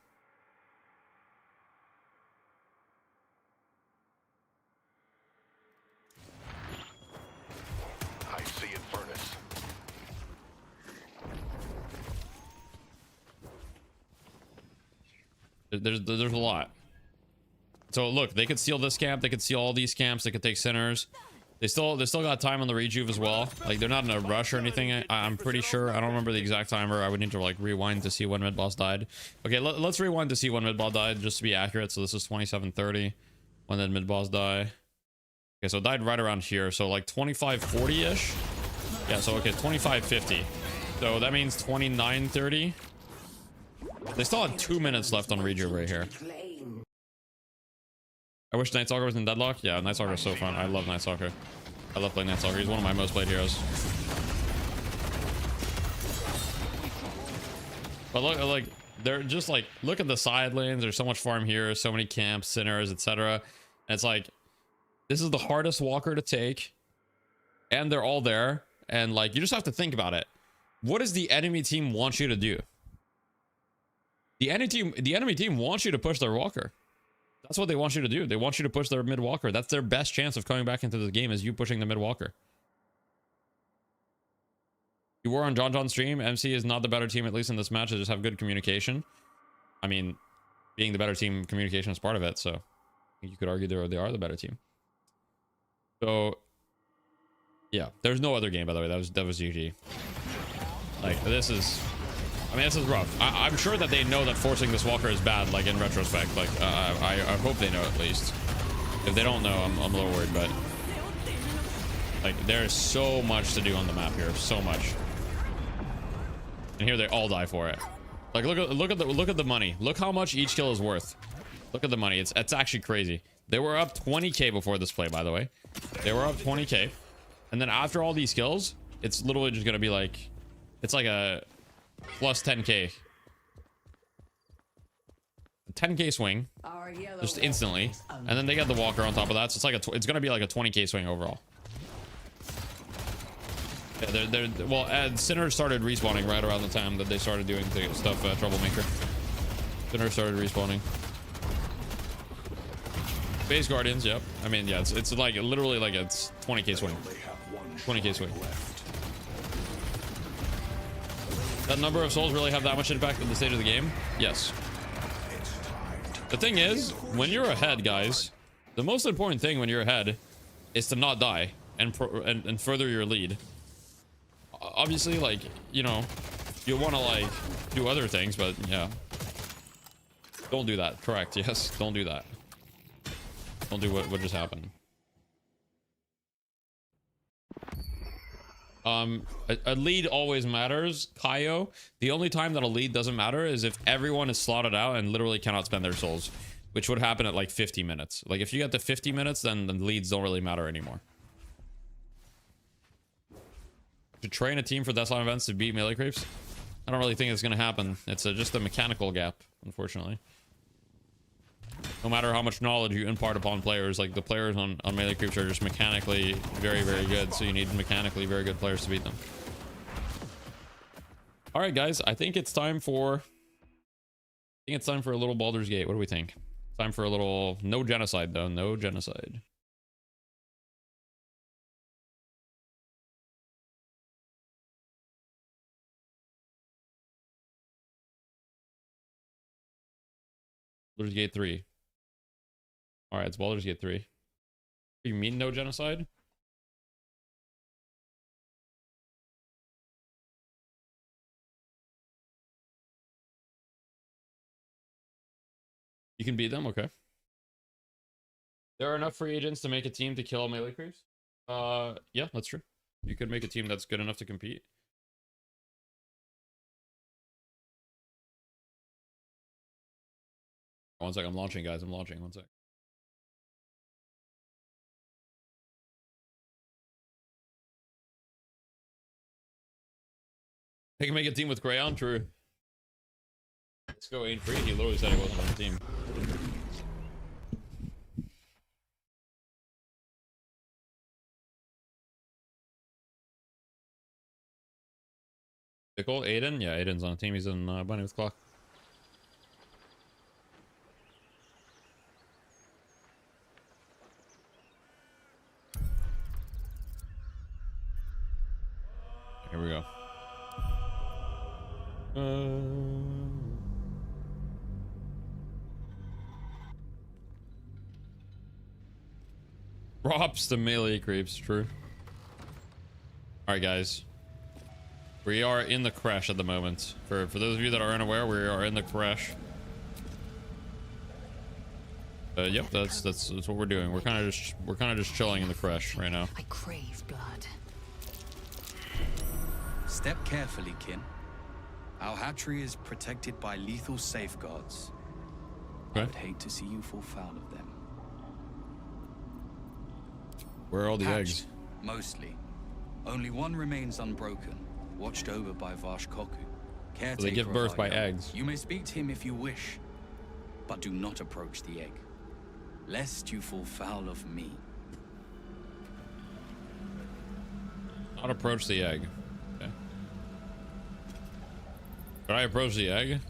I see it, Furnace. There's a lot. So look, they could steal this camp, they could steal all these camps, they could take sinners. They still got time on the rejuve as well. Like, they're not in a rush or anything. I'm pretty sure. I don't remember the exact timer. I would need to like rewind to see when mid boss died. Okay, let's rewind to see when mid boss died, just to be accurate. So this is 27:30 when did mid boss die. Okay, so it died right around here, so like 25:40 ish. Yeah, so okay, 25:50. So that means 29:30. They still had 2 minutes left on rejuve right here. I wish Night Stalker was in Deadlock. Yeah, Night Stalker is so fun. I love Night Stalker. I love playing Night Stalker. He's one of my most played heroes. But look, like, they're just like, look at the side lanes. There's so much farm here, so many camps, sinners, etc. And it's like, this is the hardest walker to take, and they're all there. And like, you just have to think about it. What does the enemy team want you to do? The enemy team wants you to push their walker. That's what they want you to do. They want you to push their mid walker. That's their best chance of coming back into the game, is you pushing the mid walker. You were on John's stream. MC is not the better team, at least in this match. They just have good communication. I mean, being the better team, communication is part of it. So you could argue they are the better team. So yeah, there's no other game, by the way. That was GG. Like, this is, I mean, this is rough. I'm sure that they know that forcing this walker is bad, like, in retrospect. Like, I hope they know, at least. If they don't know, I'm a little worried, but like, there's so much to do on the map here. So much. And here they all die for it. Like, look at the money. Look how much each kill is worth. Look at the money. It's actually crazy. They were up 20k before this play, by the way. They were up 20k. And then after all these kills, it's literally just gonna be like, it's like a plus 10k. 10k swing just instantly, and then they get the walker on top of that, so it's like it's gonna be like a 20k swing overall. Yeah, well, Sinner started respawning right around the time that they started doing the stuff. Troublemaker. Sinner started respawning. Base Guardians, yep. I mean, yeah, it's like literally like it's 20k swing. 20k swing. That number of souls really have that much impact at the stage of the game? Yes. The thing is, when you're ahead, guys, the most important thing when you're ahead is to not die and and further your lead. Obviously, like, you know, you want to like do other things, but yeah, don't do that. Correct. Yes, don't do that. Don't do what just happened. A lead always matters, Kaio. The only time that a lead doesn't matter is if everyone is slotted out and literally cannot spend their souls, which would happen at like 50 minutes. Like if you get to 50 minutes, then the leads don't really matter anymore. To train a team for Deathline events to beat melee creeps, I don't really think it's going to happen. It's just a mechanical gap, unfortunately. No matter how much knowledge you impart upon players, like the players on melee creeps are just mechanically very, very good. So you need mechanically very good players to beat them. All right, guys, I think it's time for a little Baldur's Gate. What do we think? Time for a little, no genocide though, no genocide. Baldur's Gate 3. All right, it's Baldur's Gate 3. You mean no genocide? You can beat them? Okay. There are enough free agents to make a team to kill melee creeps? Yeah, that's true. You could make a team that's good enough to compete. One sec, I'm launching, guys. I'm launching. One sec. They can make a team with Crayon, true. Let's go 8-3. He literally said he wasn't on the team. Pickle, Aiden? Yeah, Aiden's on the team. He's in Bunny with Clock. Here we go. Props to melee creeps, true. Alright, guys. We are in the crash at the moment. For those of you that are unaware, we are in the crash. Yep, that's what we're doing. We're kind of just chilling in the crash right now. I crave blood. Step carefully, kin. Our hatchery is protected by lethal safeguards. Okay. I would hate to see you fall foul of them. Where are all the Hatched, eggs? mostly. Only one remains unbroken, watched over by Vashkoku. So they give birth by young. eggs. You may speak to him if you wish, but do not approach the egg, lest you fall foul of me. Not approach the egg. Okay. Should I approach the egg?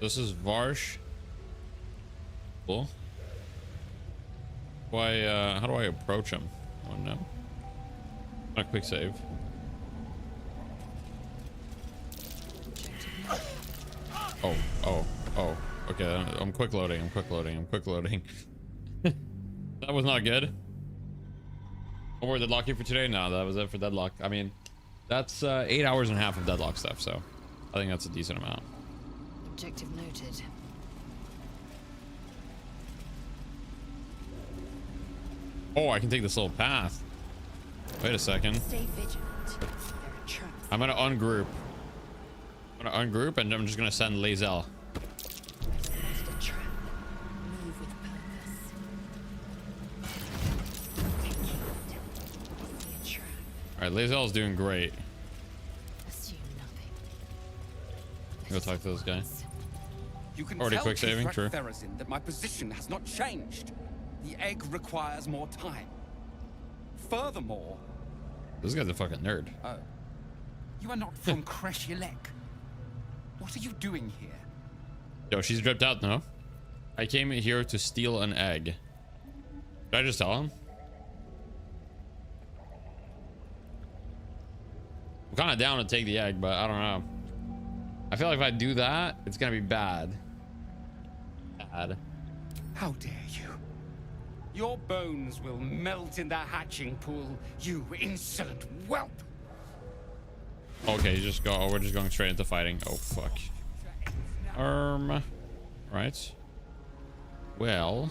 This is Varsh. Cool. How do I approach him? Oh no. Not a quick save. Oh. Okay, I'm quick loading. That was not good. Oh, we're deadlocking for today? No, that was it for deadlock. I mean, that's 8 hours and a half of deadlock stuff, so I think that's a decent amount. Objective noted. Oh, I can take this little path. Wait a second. Stay vigilant. There are traps. I'm gonna ungroup. And I'm just gonna send Lazel. Spotted a trap. Move with purpose. See a trap. Alright, Lazel's doing great. Assume nothing. Go talk to this guy. You can Already tell quick saving, true. Therazin that my position has not changed. The egg requires more time. Furthermore... This guy's a fucking nerd. Oh. You are not from Kreshilek. What are you doing here? Yo, she's dripped out, no? I came here to steal an egg. Should I just tell him? I'm kind of down to take the egg, but I don't know. I feel like if I do that, it's gonna be bad. Bad. How dare you? Your bones will melt in the hatching pool, you insolent whelp. Okay, just go. Oh, we're just going straight into fighting. Oh, fuck. Right. Well.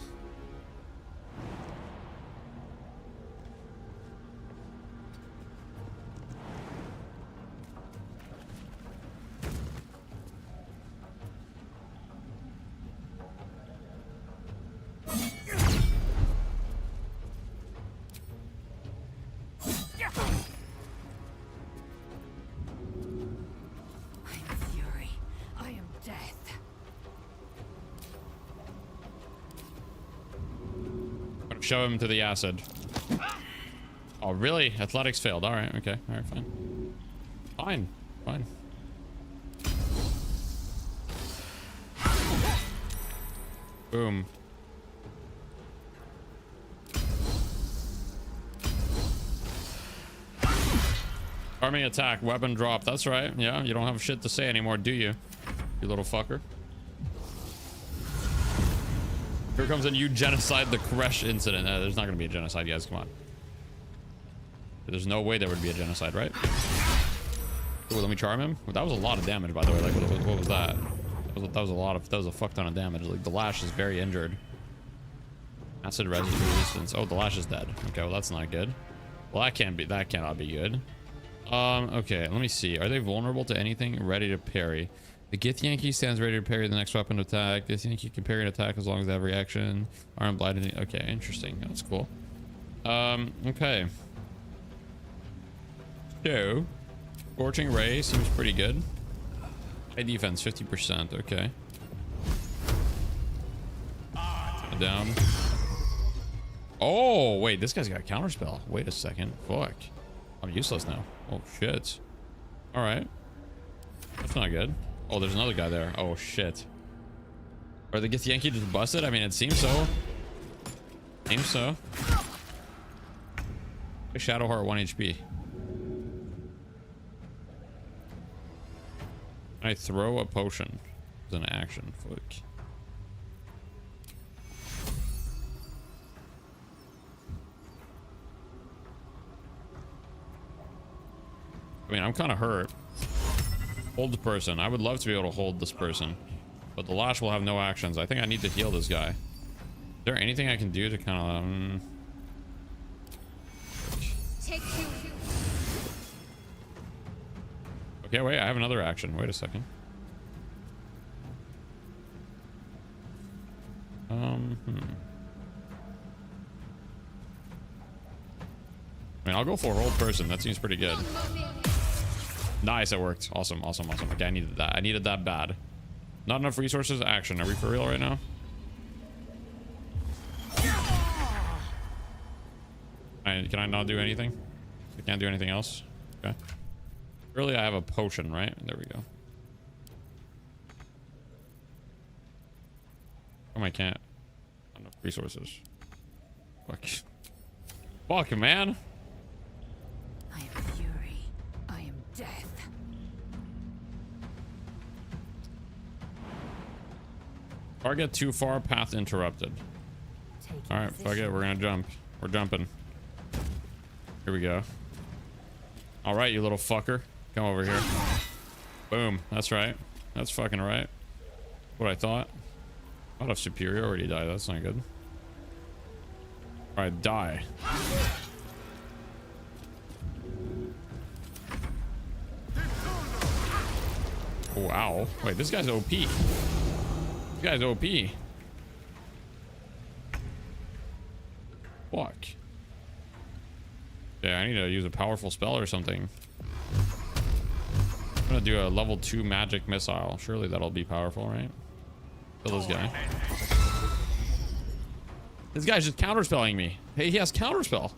Show him to the acid. Oh, really? Athletics failed. All right. Okay. All right. Fine. Fine. Fine. Boom. Arming attack. Weapon drop. That's right. Yeah. You don't have shit to say anymore, do you? You little fucker. Here comes a new genocide, the Koresh incident. There's not going to be a genocide, guys. Come on. There's no way there would be a genocide, right? Ooh, let me charm him. That was a lot of damage, by the way. Like, what was that? That was a fuck ton of damage. Like, the Lash is very injured. Acid resistance. Oh, the Lash is dead. Okay, well, that's not good. Well, that cannot be good. Okay, let me see. Are they vulnerable to anything? Ready to parry. The Githyanki stands ready to parry the next weapon attack. Githyanki can parry an attack as long as they have reaction. Arm blinded. Okay, interesting. That's cool. Okay. So, Scorching Ray seems pretty good. High defense, 50%. Okay. Down. Oh, wait. This guy's got a counterspell. Wait a second. Fuck. I'm useless now. Oh, shit. All right. That's not good. Oh, there's another guy there. Oh, shit. Are the Githyanki just busted? I mean, it seems so. Seems so. Shadowheart 1 HP. I throw a potion as an action. Fuck. I mean, I'm kind of hurt. Hold the person. I would love to be able to hold this person, but the Lash will have no actions. I think I need to heal this guy. Is there anything I can do to kind of Take two. Okay, wait, I have another action. Wait a second. I mean, I'll go for hold person. That seems pretty good. Nice, it worked. Awesome, awesome, awesome. Okay, I needed that. I needed that bad. Not enough resources. Action. Are we for real right now? Can I not do anything? I can't do anything else? Okay. Really, I have a potion, right? There we go. Oh, I can't. Not enough resources. Fuck. Fuck, man. I am fury. I am death. Target too far, path interrupted. All right, fuck it. We're gonna jump. We're jumping. Here we go. All right, you little fucker. Come over here. Boom. That's right. That's fucking right. What I thought. Out of superiority die. That's not good. All right, die. Wow. Wait, this guy's OP. This guy's OP. Fuck. Yeah, I need to use a powerful spell or something. I'm gonna do a level 2 magic missile. Surely that'll be powerful, right? Kill this guy. This guy's just counterspelling me. Hey, he has counterspell.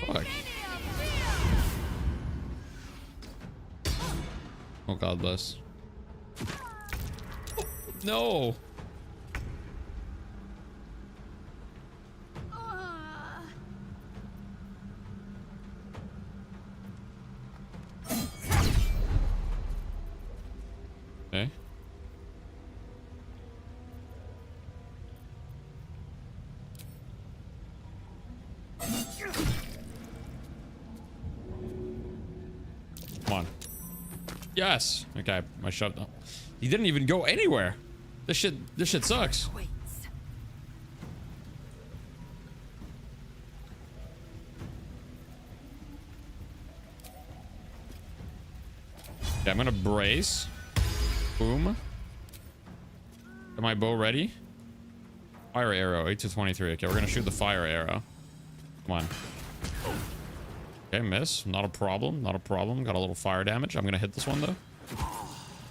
Fuck. Oh, God bless. No. Okay. Yes. Okay, I shoved up. He didn't even go anywhere. This shit sucks. Okay, I'm gonna brace. Boom. Got my bow ready. Fire arrow, 8 to 23. Okay, we're gonna shoot the fire arrow. Come on. Okay, miss. Not a problem. Not a problem. Got a little fire damage. I'm gonna hit this one though.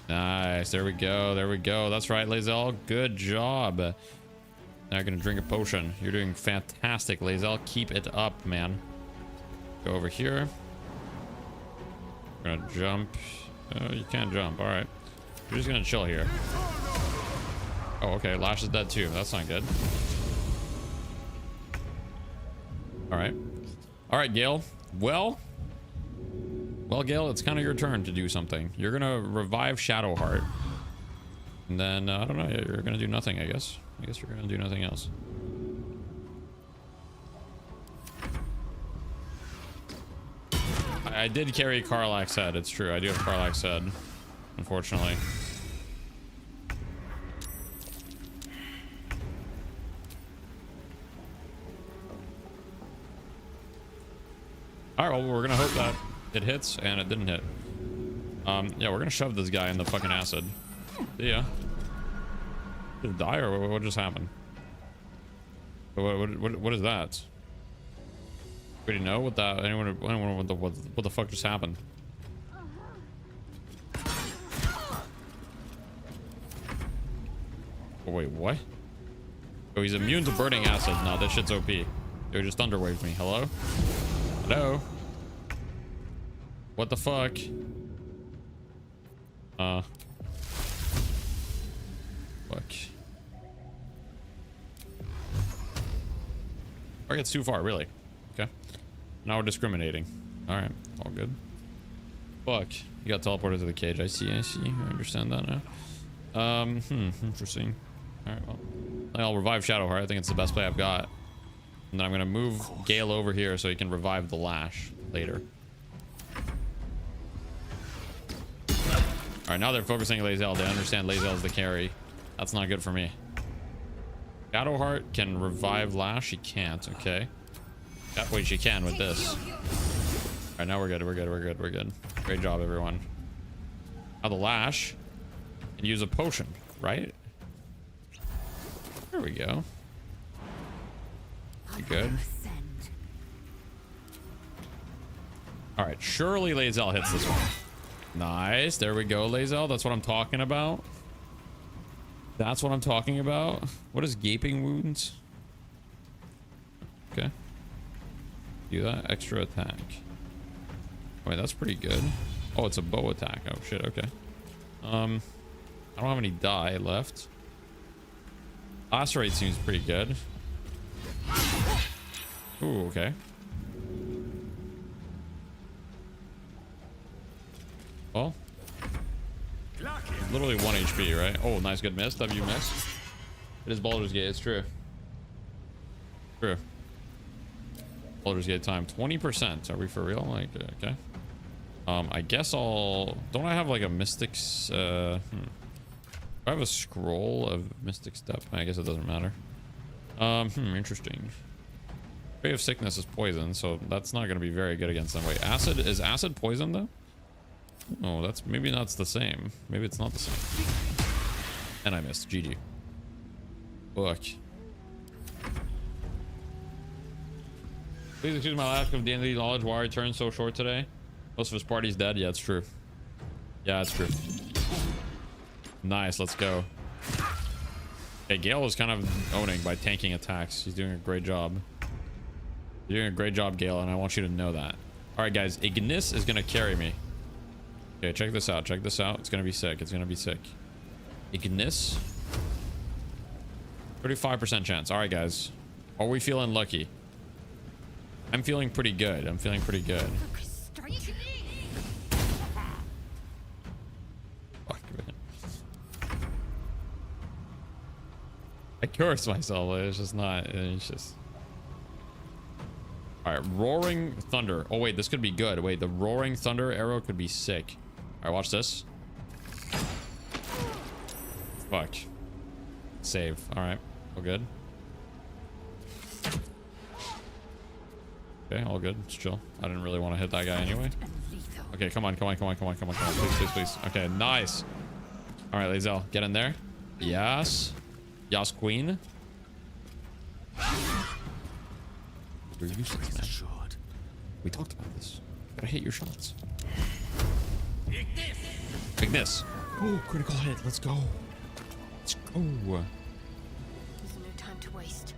Nice. There we go. There we go. That's right, Lae'zel. Good job. Now you're gonna drink a potion. You're doing fantastic, Lae'zel. Keep it up, man. Go over here. We're gonna jump. You can't jump. All right. You're just gonna chill here. Oh, okay. Lash is dead too. That's not good. All right. All right, Gale. Well, Gale, it's kind of your turn to do something. You're gonna revive Shadowheart, and then I don't know. You're gonna do nothing. I guess you're gonna do nothing else. I did carry Karlach's head. It's true. I do have Karlach's head, unfortunately. All right, well, we're gonna hope that it hits, and it didn't hit. Yeah, we're gonna shove this guy in the fucking acid. See ya. Did it die, or what just happened? What is that? We didn't know what that. Anyone what the fuck just happened? Oh wait, what? Oh, he's immune to burning acid. No, this shit's OP. Yo, just thunderwaved me. Hello? Hello? What the fuck? Fuck. Or gets too far, really. Okay. Now we're discriminating. Alright, all good. Fuck. You got teleported to the cage. I see. I understand that now. Interesting. Alright, well. I'll revive Shadowheart. I think it's the best play I've got. And then I'm gonna move Gale over here so he can revive the Lash later. Alright, now they're focusing Lae'zel. They understand Lae'zel's the carry. That's not good for me. Shadowheart can revive Lash. She can't. Okay. Wait, she can with this. Alright, now we're good. We're good. Great job, everyone. Now the Lash can use a potion, right? There we go. Good. Alright, surely Lae'zel hits this one. Nice. There we go, Lae'zel. That's what I'm talking about. That's what I'm talking about. What is gaping wounds? Okay. Do that. Extra attack. Wait, that's pretty good. Oh, it's a bow attack. Oh shit, okay. I don't have any die left. Lacerate seems pretty good. Ooh, okay. Well, literally 1 HP, right? Oh, nice, good miss. W miss. It is Baldur's Gate. It's true. True. Baldur's Gate time. 20%. Are we for real? Like, okay. I guess I'll. Don't I have like a Mystic's? Do I have a scroll of Mystic Step? I guess it doesn't matter. Interesting. Ray of Sickness is poison, so that's not going to be very good against them. Wait, acid is acid poison though? Oh, that's maybe not the same. Maybe it's not the same. And I missed. GG. Look. Please excuse my lack of D&D knowledge. Why I turned so short today? Most of his party's dead. Yeah, it's true. Yeah, it's true. Nice. Let's go. Okay, Gale is kind of owning by tanking attacks. He's doing a great job. You're doing a great job, Gale, and I want you to know that. All right, guys. Ignis is going to carry me. Okay, check this out. Check this out. It's going to be sick. It's going to be sick. Ignis. 35% chance. All right, guys. Are we feeling lucky? I'm feeling pretty good. I'm feeling pretty good. Fuck, man. I cursed myself. It's just not. It's just. All right, roaring thunder. Oh wait, this could be good. Wait, the roaring thunder arrow could be sick. Alright, watch this. Fuck. Save. Alright. All good. Okay, all good. It's chill. I didn't really want to hit that guy anyway. Okay, come on. Please. Okay, nice. Alright, Lae'zel, get in there. Yes. Yas queen. You're useless, man. We talked about this. Gotta hit your shots. Ignis. Oh, critical hit. Let's go. Let's go. There's no time to waste.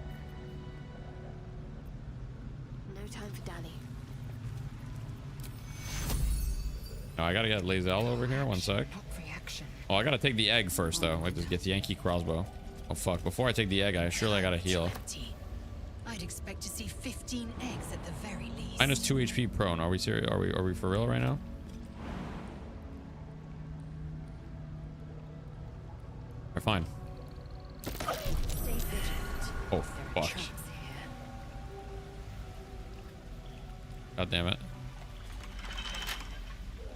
No time for dally. No, I gotta get Lae'zel over here. One sec. Oh, I gotta take the egg first, though. I just get the Yankee crossbow. Oh, fuck. Before I take the egg, I gotta heal. I'd expect to see 15 eggs at the very least. Minus 2 HP prone. Are we serious? Are we for real right now? We're fine. Oh, fuck. God damn it.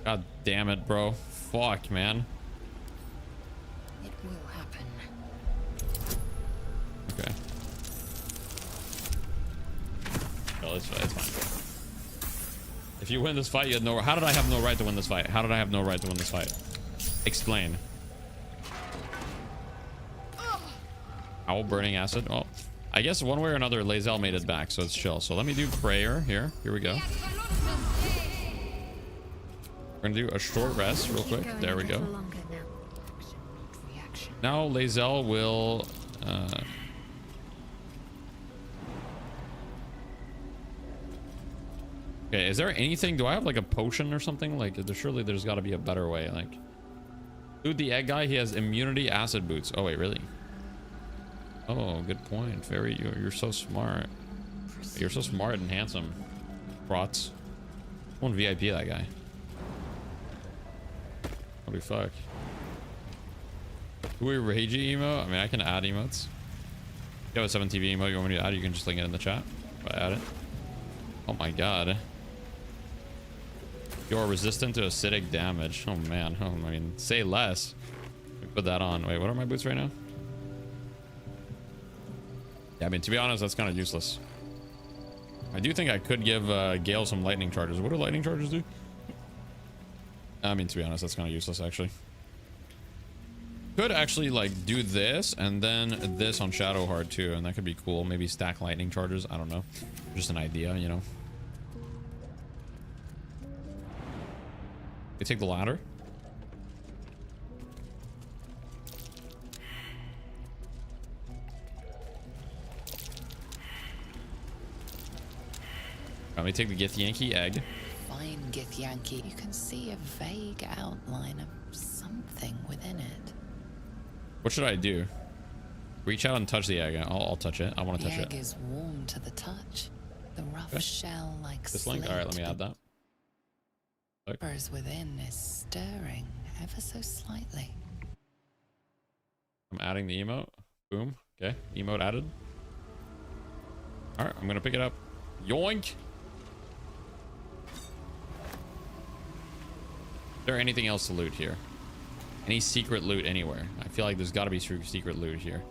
God damn it, bro. Fuck, man. It will happen. Okay. No, it's fine. If you win this fight, you had no... How did I have no right to win this fight? How did I have no right to win this fight? Explain. Owl burning acid. Oh, I guess one way or another, Lae'zel made it back, so it's chill. So let me do prayer here. Here we go. We're gonna do a short rest real quick. There we go. Now Lae'zel will... Okay, is there anything? Do I have like a potion or something? Like, surely there's got to be a better way. Like, dude, the egg guy, he has immunity acid boots. Oh wait, really? Oh, good point. Fairy, you're so smart. You're so smart and handsome. Rots. One VIP that guy. Holy fuck. Do we ragey emote? I mean, I can add emotes. You have a 7TV emote you want me to add? You can just link it in the chat. If I add it. Oh my god. You're resistant to acidic damage. Oh man. Oh, I mean, say less. Put that on. Wait, what are my boots right now? Yeah, I mean, to be honest, that's kind of useless. I do think I could give Gale some lightning charges. What do lightning charges do? I mean, to be honest, that's kind of useless, actually. Could actually, like, do this and then this on Shadowheart, too. And that could be cool. Maybe stack lightning charges. I don't know. Just an idea, you know. You take the ladder. Let me take the Githyanki egg. Fine, Githyanki. You can see a vague outline of something within it. What should I do? Reach out and touch the egg. I'll touch it. I want to touch it. The egg is warm to the touch. The rough shell, like this link. All right, let me add that. Whatever's within is stirring ever so slightly. I'm adding the emote. Boom. Okay, emote added. All right, I'm gonna pick it up. Yoink. Is there anything else to loot here? Any secret loot anywhere? I feel like there's got to be secret loot here.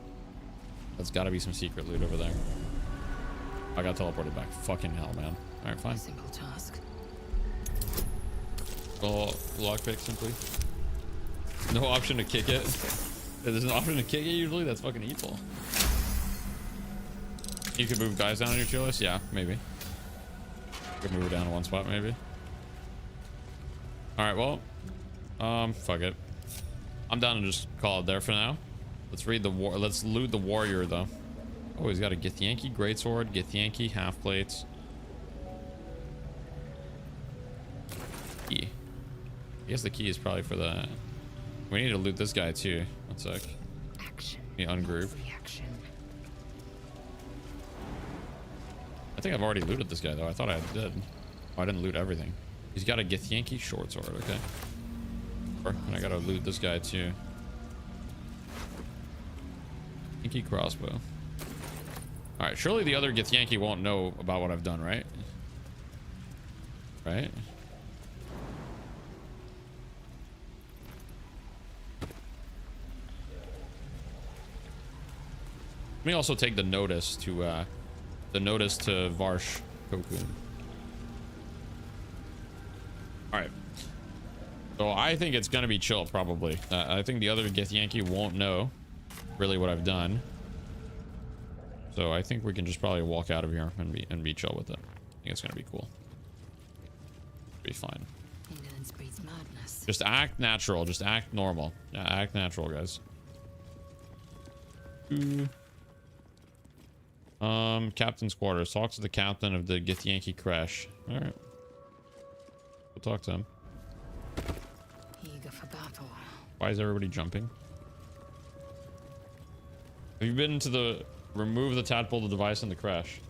There's got to be some secret loot over there. I got teleported back. Fucking hell, man. All right, fine. Simple task. Oh, lockpick simply. No option to kick it. There's an option to kick it usually. That's fucking evil. You could move guys down on your tier list. Yeah, maybe. Could move it down to one spot, maybe. All right, well, fuck it. I'm down to just call it there for now. Let's read the war. Let's loot the warrior though. Oh, he's got a Githyanki greatsword, Githyanki half plates. Key. I guess the key is probably for the. We need to loot this guy too. One sec. Action. Let me ungroup. Reaction. I think I've already looted this guy though. I thought I did. Oh, I didn't loot everything. He's got a Githyanki short sword. Okay. And I gotta loot this guy too. Githyanki crossbow. All right. Surely the other Githyanki won't know about what I've done, right? Right. Let me also take the notice to Varsh Cocoon. All right. So I think it's gonna be chill, probably. I think the other Githyanki won't know really what I've done. So I think we can just probably walk out of here and be chill with it. I think it's gonna be cool. Be fine. Just act natural. Just act normal. Yeah, act natural, guys. Captain's quarters. Talk to the captain of the Githyanki crash. All right. We'll talk to him. Eager for battle. Why is everybody jumping? Have you been to the remove the tadpole device in the crash?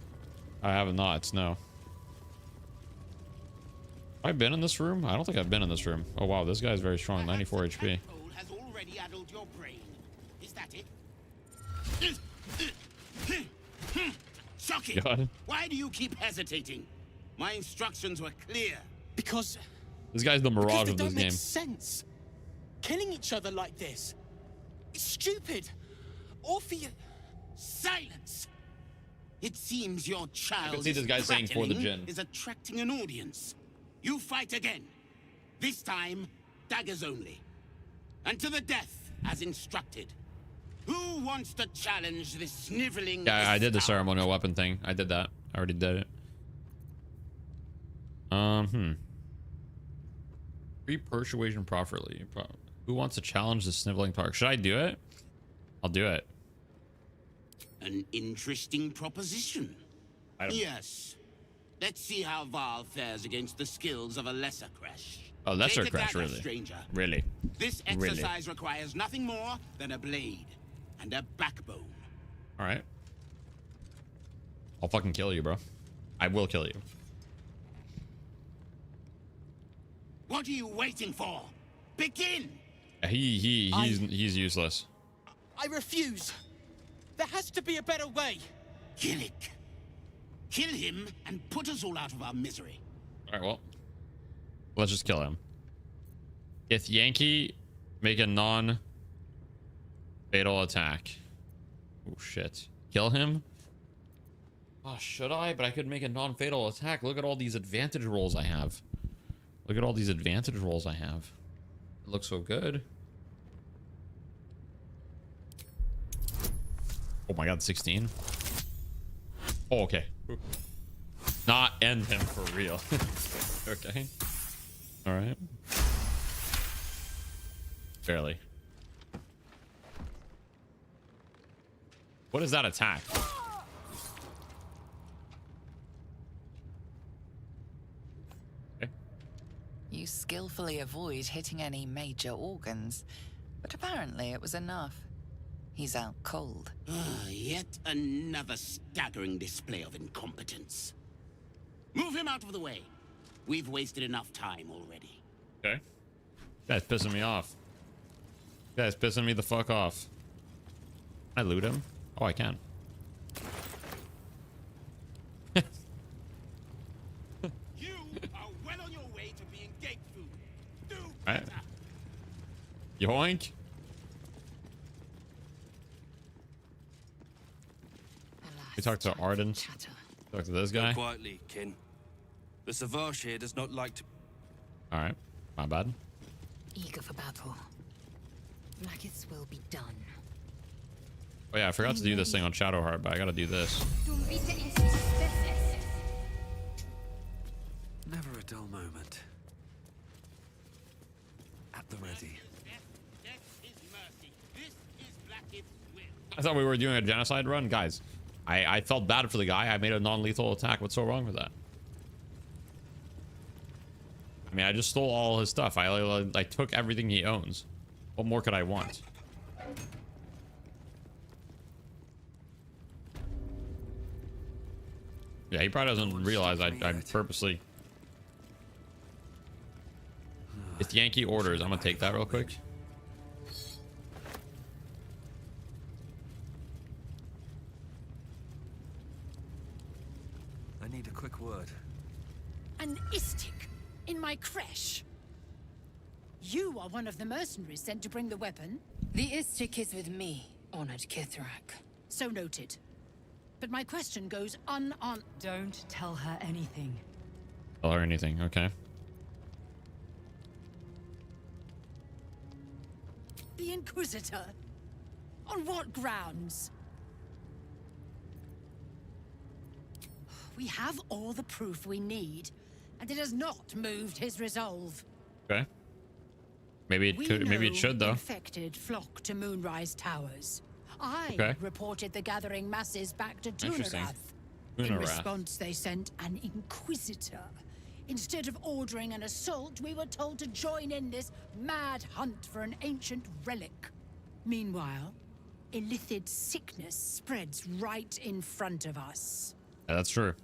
I have not. No. Have I been in this room? I don't think I've been in this room. Oh wow, this guy's very strong. 94 HP. Has already addled your brain. Is that it? Shocking. God. Why do you keep hesitating? My instructions were clear. Because this guy's the mirage of they this don't make game. sense. Killing each other like this. It's stupid. Or for you. Silence. It seems your child I can see this guy saying for the gin. is attracting an audience. You fight again. This time, daggers only. And to the death, as instructed. Who wants to challenge this sniveling? Yeah, I did the ceremonial weapon thing. I did that. I already did it. Pre-persuasion properly. Who wants to challenge the sniveling park? Should I do it? I'll do it. An interesting proposition. Yes. Let's see how Val fares against the skills of a lesser crash. Oh, lesser Take a crash, dagger, really? stranger. Really? This exercise requires nothing more than a blade and a backbone. All right. I'll fucking kill you, bro. I will kill you. What are you waiting for? Begin! He's useless. I refuse. There has to be a better way. Gillick. Kill him and put us all out of our misery. All right, well, let's just kill him. If Yankee make a non-fatal attack. Oh shit! Kill him. Oh, should I? But I could make a non-fatal attack. Look at all these advantage rolls I have. Look at all these advantage rolls I have. It looks so good. Oh my god, 16. Oh, okay. Not end him for real. Okay. All right. Barely. What is that attack? Okay. You skillfully avoid hitting any major organs, but apparently it was enough. He's out cold. Yet another staggering display of incompetence. Move him out of the way. We've wasted enough time already. Okay. Guy's pissing me off. Guy's pissing me the fuck off. Can I loot him? Oh, I can. You are well on your way to being gate food. Do Right. Yoink. We talked to Arden. Talk to this guy. Go quietly, kin. The Savage here does not like to. All right, my bad. Eager for battle. Blackest will be done. Oh yeah, I forgot to do this thing on Shadowheart, but I gotta do this. Never a dull moment. At the ready. I thought we were doing a genocide run, guys. I felt bad for the guy. I made a non-lethal attack. What's so wrong with that? I mean, I just stole all his stuff. I took everything he owns. What more could I want? Yeah, he probably doesn't realize I purposely. It's Yankee orders. I'm gonna take that real quick. I need a quick word. An Istik in my creche. You are one of the mercenaries sent to bring the weapon. The Istik is with me, honored Kithrak. So noted. But my question goes unanswered. Don't tell her anything. Tell her anything, okay. The Inquisitor? On what grounds? We have all the proof we need, and it has not moved his resolve. Okay. Maybe it could. Maybe it should, though. Infected flock to Moonrise Towers. I reported the gathering masses back to Tunarath. In response, they sent an Inquisitor. Instead of ordering an assault, we were told to join in this mad hunt for an ancient relic. Meanwhile, illithid sickness spreads right in front of us. Yeah, that's true.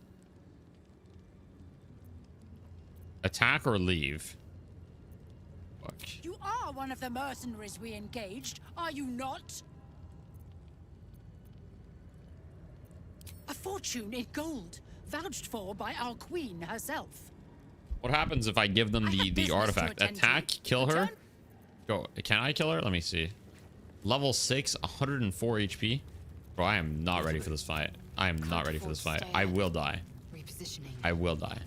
Attack or leave? Fuck. You are one of the mercenaries we engaged, are you not? A fortune in gold, vouched for by our queen herself. What happens if I give them the artifact? Attack, kill her? Go. Can I kill her? Let me see. Level 6, 104 HP. Bro, I am not ready for this fight. I am not ready for this fight. I will die. I will die.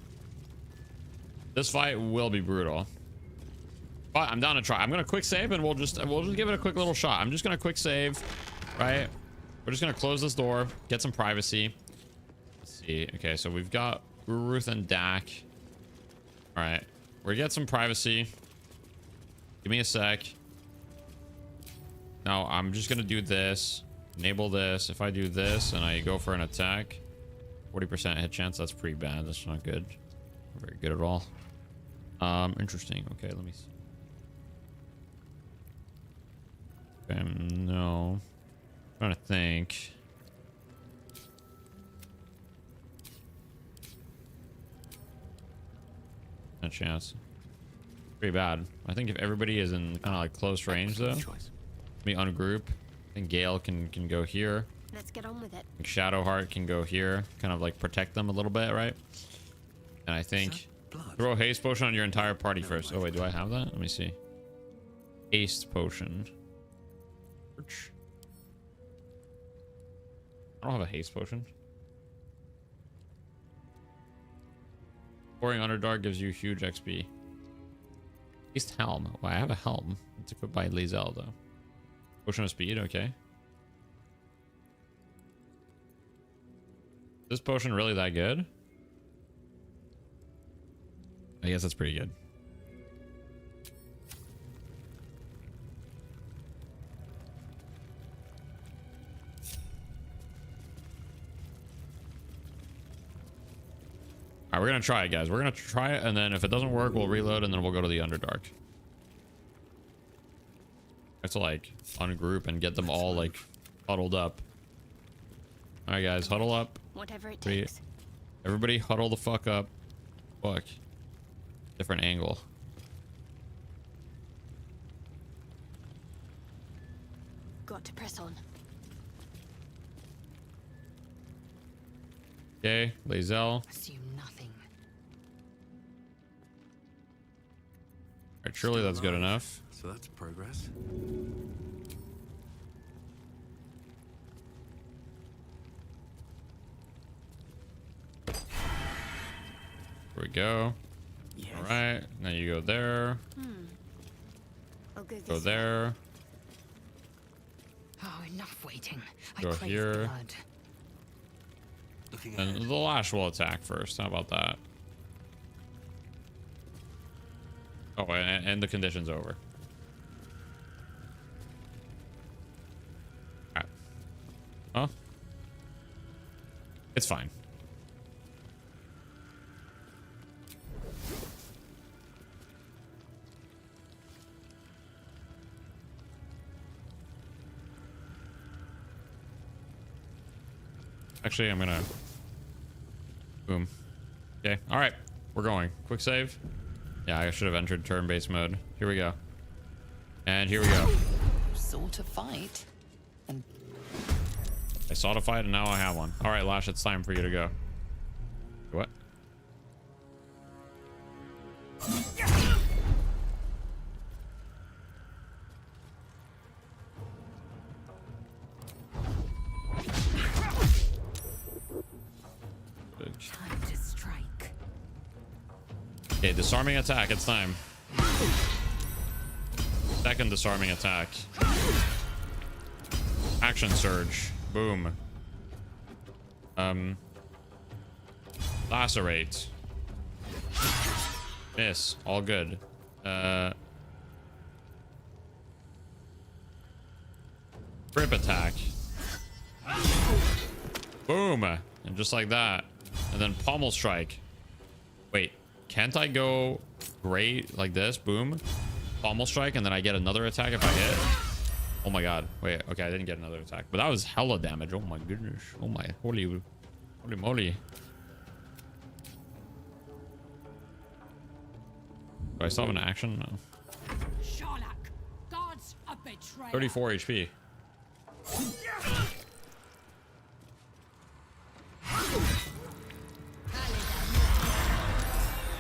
This fight will be brutal. But I'm down to try. I'm gonna quick save and we'll just give it a quick little shot. I'm just gonna quick save, right? We're just gonna close this door, get some privacy. Let's see. Okay, so we've got Ruth and Dak. All right, we get some privacy. Give me a sec. Now I'm just gonna do this. Enable this. If I do this and I go for an attack, 40% hit chance. That's pretty bad. That's not good. Not very good at all. Interesting. Okay, let me see. Okay, no. I'm trying to think. No chance. Pretty bad. I think if everybody is in kind of like close range though, let me ungroup. I think Gale can go here. Let's get on with it. I think Shadowheart can go here, kind of like protect them a little bit, right? And I think throw a haste potion on your entire party first. Oh wait, do I have that? Let me see. Haste potion. I don't have a haste potion. Pouring Underdark gives you huge XP. Haste helm. Well, I have a helm. It's equipped by Lizelle though. Potion of speed, okay. Is this potion really that good? I guess that's pretty good. All right, we're gonna try it, guys. We're gonna try it, and then if it doesn't work, we'll reload, and then we'll go to the Underdark. I have to like ungroup and get them all like huddled up. All right, guys, huddle up. Whatever it takes. Everybody huddle the fuck up. Fuck. Different angle. Got to press on. Okay, Lizelle. Assume nothing. All right, surely that's good enough. So that's progress. Here we go. Yes. All right, now you go there. I'll go there. Oh, enough waiting. Go here. And the Lash will attack first. How about that? Oh, and the condition's over. Right. Huh? It's fine. Actually, I'm gonna boom. Okay, all right, we're going. Quick save. Yeah, I should have entered turn-based mode. Here we go. And here we go. Sort of fight. And I saw the fight and now I have one. All right, Lash, it's time for you to go. What? Okay, disarming attack. It's time. Second disarming attack. Action surge. Boom. Lacerate. Miss. All good. Grip attack. Boom. And just like that. And then pommel strike. Wait, can't I go great like this? Boom. Pommel strike, and then I get another attack if I hit. Oh my god. Wait, okay, I didn't get another attack. But that was hella damage. Oh my goodness. Oh my holy moly. Do I still have an action? No. 34 HP.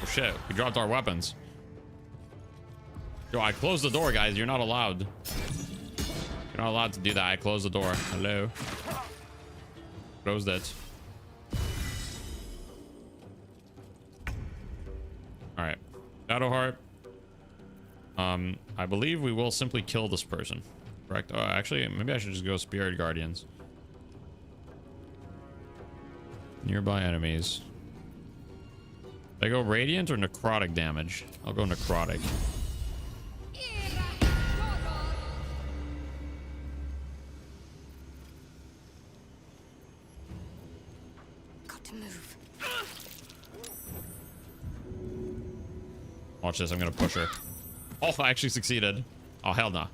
Oh shit, we dropped our weapons. Yo, I closed the door, guys. You're not allowed. You're not allowed to do that. I closed the door. Hello. Closed it. Alright. Shadowheart. I believe we will simply kill this person. Correct? Oh, actually, maybe I should just go Spirit Guardians. Nearby enemies. Should I go Radiant or Necrotic damage? I'll go Necrotic. Got to move. Watch this. I'm gonna push her. Oh, I actually succeeded. Oh, hell no.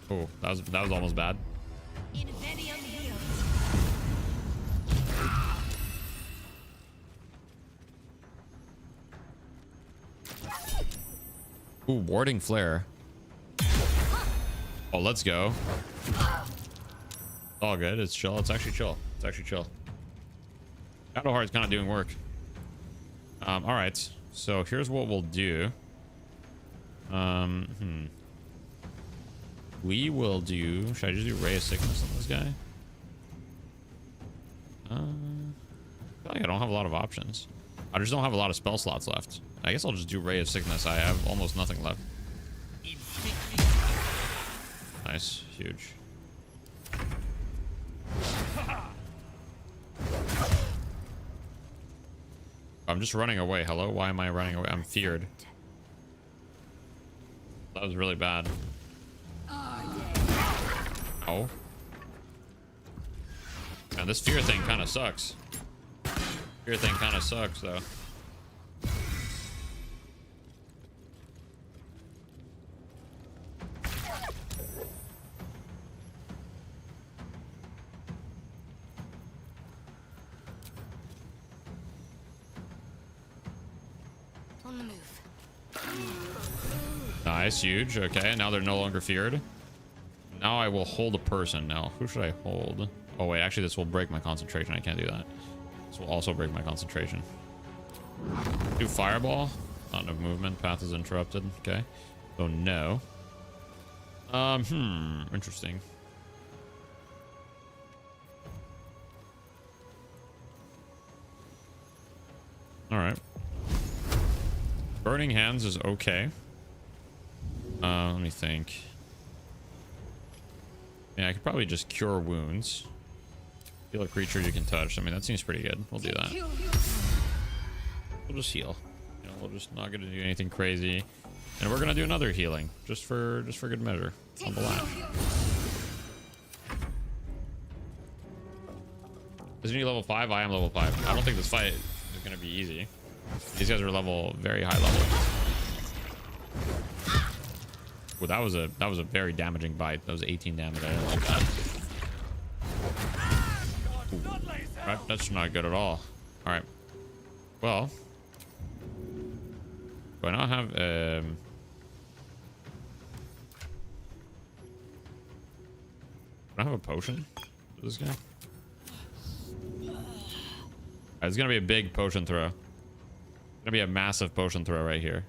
Oh, that was almost bad. Ooh, warding flare. Oh, let's go. All good. It's chill. It's actually chill. It's actually chill. Shadowheart's kind of doing work. All right. So here's what we'll do. We will do. Should I just do Ray of Sickness on this guy? I feel like I don't have a lot of options. I just don't have a lot of spell slots left. I guess I'll just do Ray of Sickness. I have almost nothing left. Nice. Huge. I'm just running away. Hello? Why am I running away? I'm feared. That was really bad. Oh. Man, this fear thing kind of sucks. Fear thing kind of sucks, though. On the move. Nice, huge. Okay, now they're no longer feared. Now I will hold a person. Now, who should I hold? Oh, wait, actually, this will break my concentration. I can't do that. This will also break my concentration. Do Fireball. Not enough movement. Path is interrupted. Okay. So, no. Interesting. All right. Burning Hands is okay. Let me think. Yeah, I could probably just cure wounds. Heal a creature you can touch. I mean, that seems pretty good. We'll do that. We'll just heal. You know, we're just not gonna do anything crazy, and we're gonna do another healing just for good measure on the lash. Isn't he level 5? I am level 5. I don't think this fight is gonna be easy. These guys are very high level. Well, that was a very damaging bite. That was 18 damage. I didn't like that. Ooh. Right, that's not good at all. All right. Well, do I not have do I have a potion for this guy? It's gonna be a big potion throw. It's gonna be a massive potion throw right here.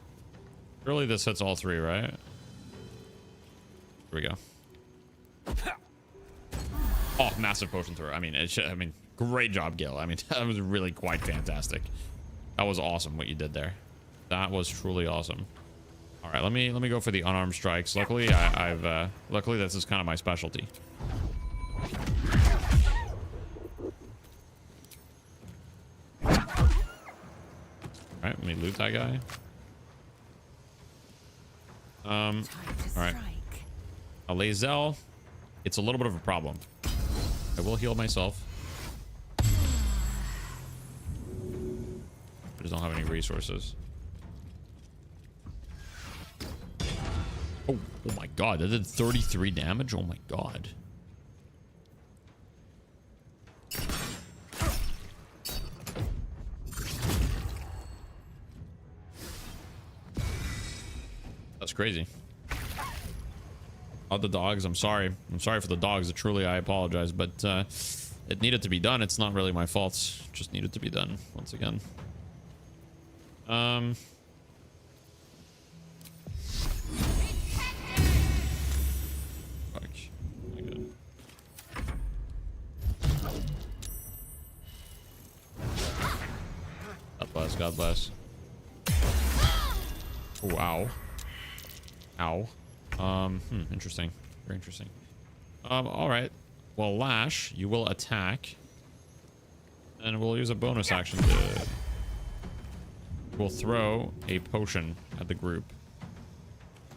Surely this hits all three, right? Here we go. Oh, massive potion throw. I mean, great job, Gil. I mean, that was really quite fantastic. That was awesome what you did there. That was truly awesome. All right, let me go for the unarmed strikes. Luckily, luckily this is kind of my specialty. All right, let me loot that guy. All right. A Lae'zel, it's a little bit of a problem. I will heal myself. I just don't have any resources. Oh my god, that did 33 damage? Oh my god. That's crazy. Oh, the dogs, I'm sorry. I'm sorry for the dogs. Truly, I apologize, but it needed to be done. It's not really my fault. It just needed to be done once again. Fuck. My God. God bless, God bless. Oh, ow. Ow. Interesting. Very interesting. All right. Well, Lash, you will attack. And we'll use a bonus action to... We'll throw a potion at the group.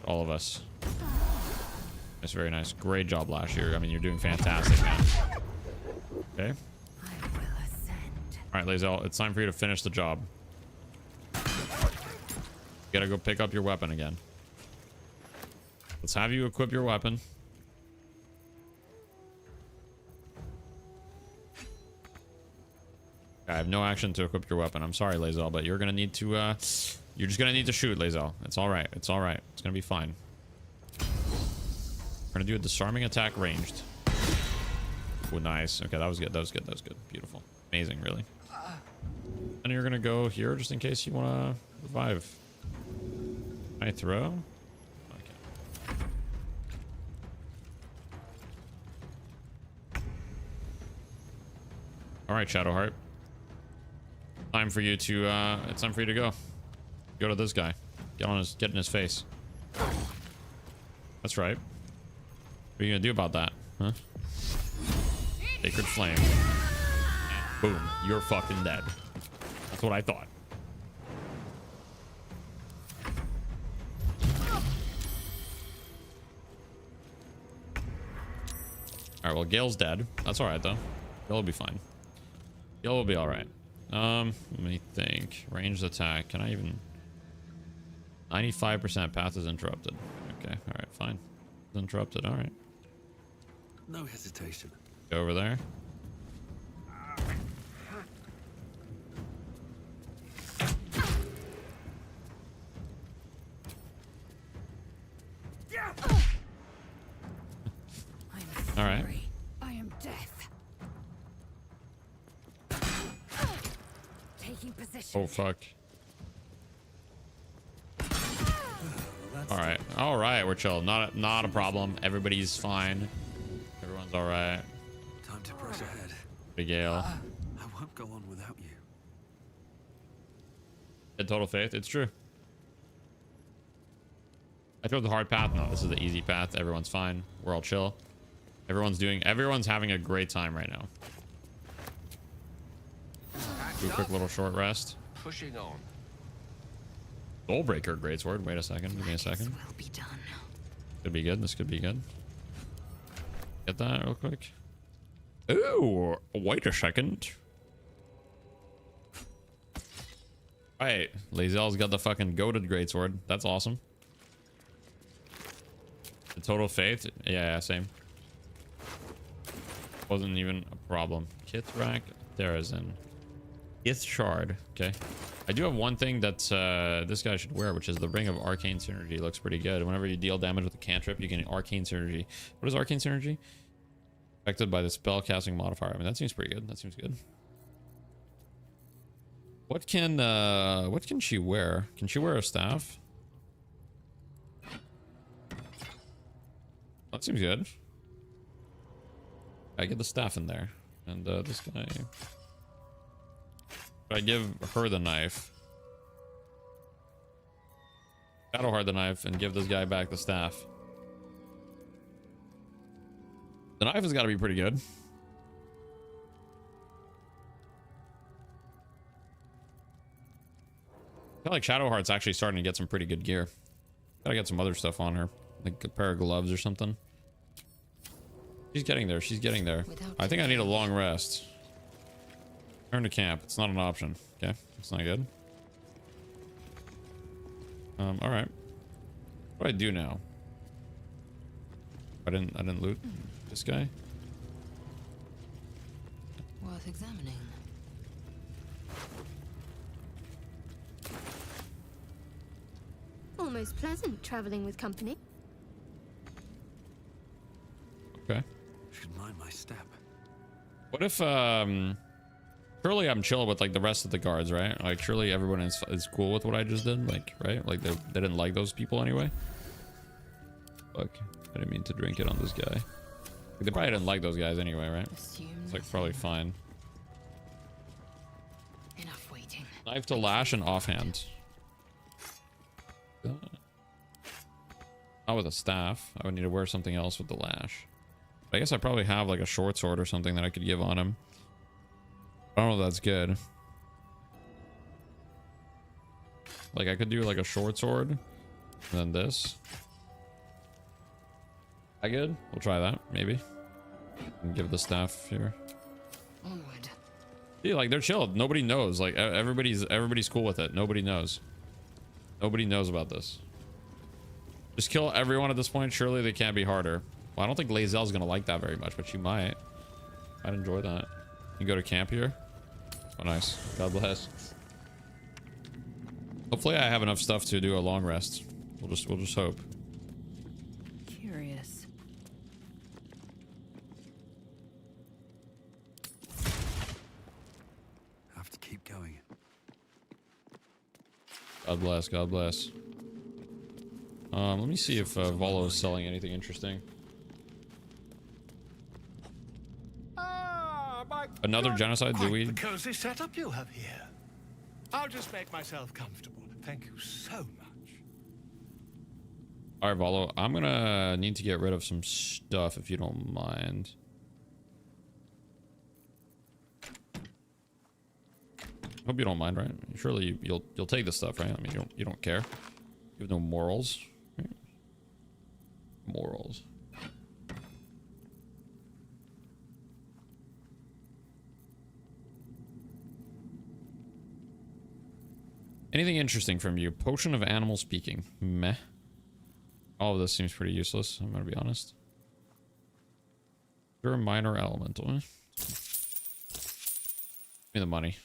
All of us. That's very nice. Great job, Lash. I mean, you're doing fantastic, man. Okay. All right, Lae'zel, it's time for you to finish the job. You gotta go pick up your weapon again. Let's have you equip your weapon. I have no action to equip your weapon. I'm sorry, Lae'zel, but you're gonna need to you're just gonna need to shoot, Lae'zel. It's alright. It's alright. It's gonna be fine. We're gonna do a disarming attack ranged. Oh, nice. Okay, that was good. That was good. That was good. Beautiful. Amazing, really. And you're gonna go here just in case you wanna revive. I throw? All right, Shadowheart. Time for you to it's time for you to go. Go to this guy. Get in his face. That's right. What are you gonna do about that? Huh? Sacred Flame. Boom. You're fucking dead. That's what I thought. Alright, well, Gale's dead. That's alright, though. Gale will be fine. Gale will be alright. Let me think. Ranged attack. Can I even... 95% path is interrupted. Okay, alright, fine. It's interrupted, alright. No hesitation. Go over there. All right. I am death. Taking position. Oh fuck. All right. All right. We're chill. Not a problem. Everybody's fine. Everyone's all right. Time to press ahead. Big Gale. I won't go on without you. Had total faith. It's true. I chose the hard path. No, this is the easy path. Everyone's fine. We're all chill. Everyone's having a great time right now. Do a quick little short rest. Pushing on. Soulbreaker greatsword. Wait a second. Give me a second. Could be good. This could be good. Get that real quick. Ooh, wait a second. Alright, Lae'zel's got the fucking goated greatsword. That's awesome. The total faith. Yeah, same. Wasn't even a problem. Kithrak, Therazin. Ith Shard. Okay. I do have one thing that this guy should wear, which is the Ring of Arcane Synergy. Looks pretty good. Whenever you deal damage with a cantrip, you get Arcane Synergy. What is Arcane Synergy? Affected by the spell casting modifier. I mean, that seems pretty good. That seems good. What can she wear? Can she wear a staff? That seems good. I get the staff in there. And this guy... I give her the knife. Shadowheart the knife and give this guy back the staff. The knife has got to be pretty good. I feel like Shadowheart's actually starting to get some pretty good gear. Gotta get some other stuff on her, like a pair of gloves or something. She's getting there. She's getting there. I think I need a long rest. Return to camp. It's not an option. Okay, that's not good. All right. What do I do now? I didn't loot this guy. Worth examining. Almost pleasant traveling with company. Okay. Should mind my step. What if surely I'm chill with like the rest of the guards, right? Like surely everyone is cool with what I just did, like, right? Like they didn't like those people anyway. Fuck, I didn't mean to drink it on this guy. Like, they probably didn't like those guys anyway, right? It's like probably fine. Enough waiting. Knife to lash and offhand. Not with a staff. I would need to wear something else with the lash. But I guess I probably have like a short sword or something that I could give on him. I don't know if that's good. Like I could do like a short sword and then this. I good? We'll try that maybe. And give the staff here. Onward. Yeah, like they're chilled. Nobody knows. Like everybody's cool with it. Nobody knows. Nobody knows about this. Just kill everyone at this point. Surely they can't be harder. Well, I don't think Lae'zel's gonna like that very much, but she might. I'd enjoy that. You go to camp here. Oh, nice. God bless. Hopefully, I have enough stuff to do a long rest. We'll just hope. Curious. Have to keep going. God bless. God bless. Let me see if Volo is selling anything interesting. Another genocide? Do we? The cozy setup you have here. I'll just make myself comfortable. Thank you so much. All right, Volo. I'm gonna need to get rid of some stuff if you don't mind. Hope you don't mind, right? Surely you'll take the stuff, right? I mean, you don't care. You have no morals. Right? Morals. Anything interesting from you? Potion of animal speaking. Meh. All of this seems pretty useless, I'm gonna be honest. You're a minor elemental. Give me the money.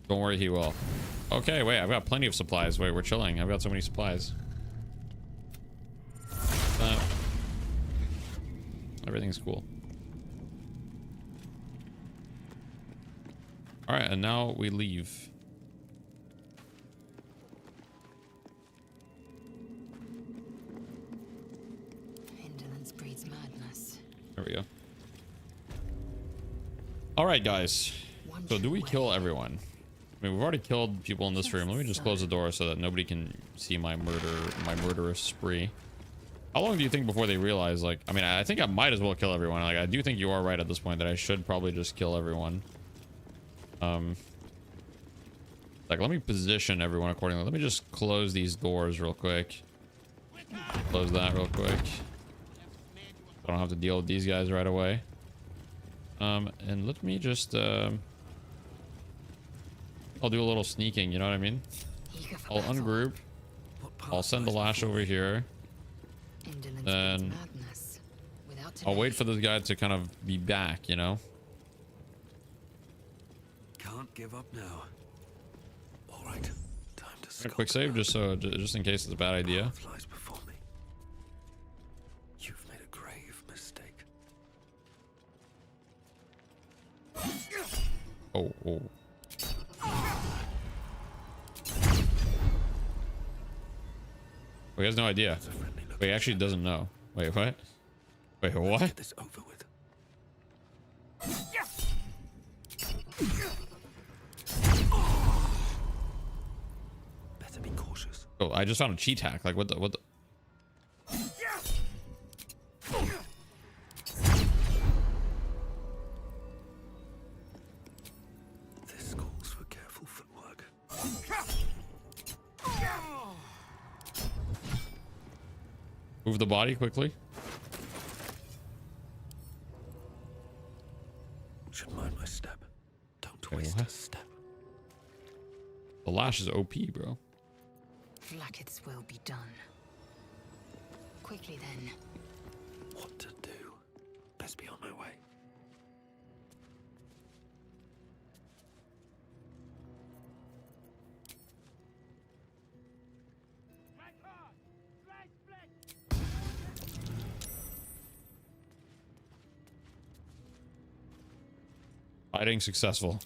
Don't worry, he will. Okay, wait, I've got plenty of supplies. Wait, we're chilling. I've got so many supplies. Everything's cool. All right, and now we leave. Indolence breeds madness. There we go. All right, guys. So do we kill everyone? I mean, we've already killed people in this room. Let me just close the door so that nobody can see my murderous spree. How long do you think before they realize, like, I mean, I think I might as well kill everyone. Like, I do think you are right at this point that I should probably just kill everyone. Like, let me position everyone accordingly. Let me just close these doors real quick. Close that real quick. I don't have to deal with these guys right away. And let me just, I'll do a little sneaking, you know what I mean? I'll ungroup. I'll send the lash over here. Then I'll wait for this guy to kind of be back, you know? Can't give up now. All right, time to A quick save, just in case it's a bad idea. Lies before me. You've made a grave mistake. Oh. He has no idea. Wait, he actually doesn't know. Wait, what? Wait, what? Get this over with. Better be cautious. Oh, I just found a cheat hack. Like, what the? This calls for careful footwork. Move the body quickly. Should mind my step. Don't waste a step. The lash is OP, bro. Blacketh's will be done. Quickly then. What to do? Best be on my way. Fighting successful.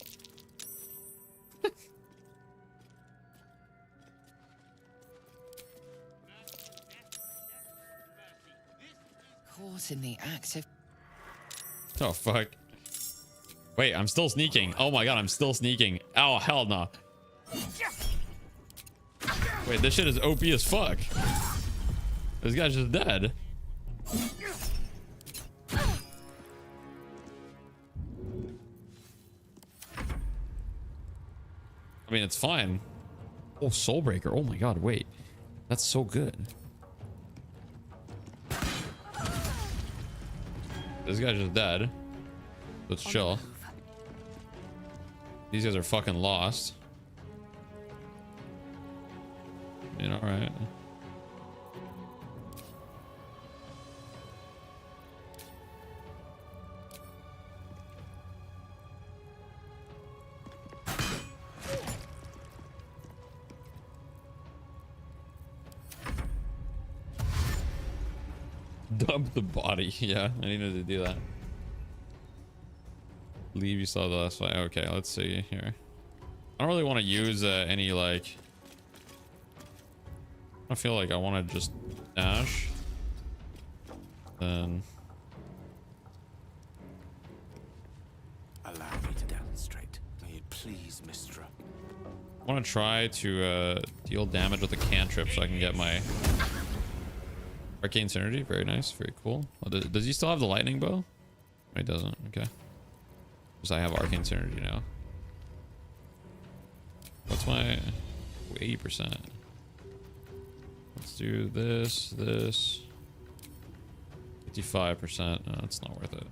Caught in the act of... Oh, fuck. Wait, I'm still sneaking. Oh my god, I'm still sneaking. Oh, hell no. Wait, this shit is OP as fuck. This guy's just dead. I mean, it's fine. Oh, Soulbreaker. Oh my god, wait. That's so good. This guy's just dead. Let's chill. These guys are fucking lost. You know, alright. Dump the body. Yeah, I needed to do that. Leave you saw the last fight. Okay, let's see here. I don't really want to use any like... I feel like I want to just dash. Then... Allow me to demonstrate. May it please, Mistra. I want to try to deal damage with a cantrip so I can get my... Arcane Synergy, very nice, very cool. Oh, does he still have the lightning bow? No, he doesn't. Okay. Because I have Arcane Synergy now. What's my 80%? Let's do this, this. 55%. No, it's not worth it.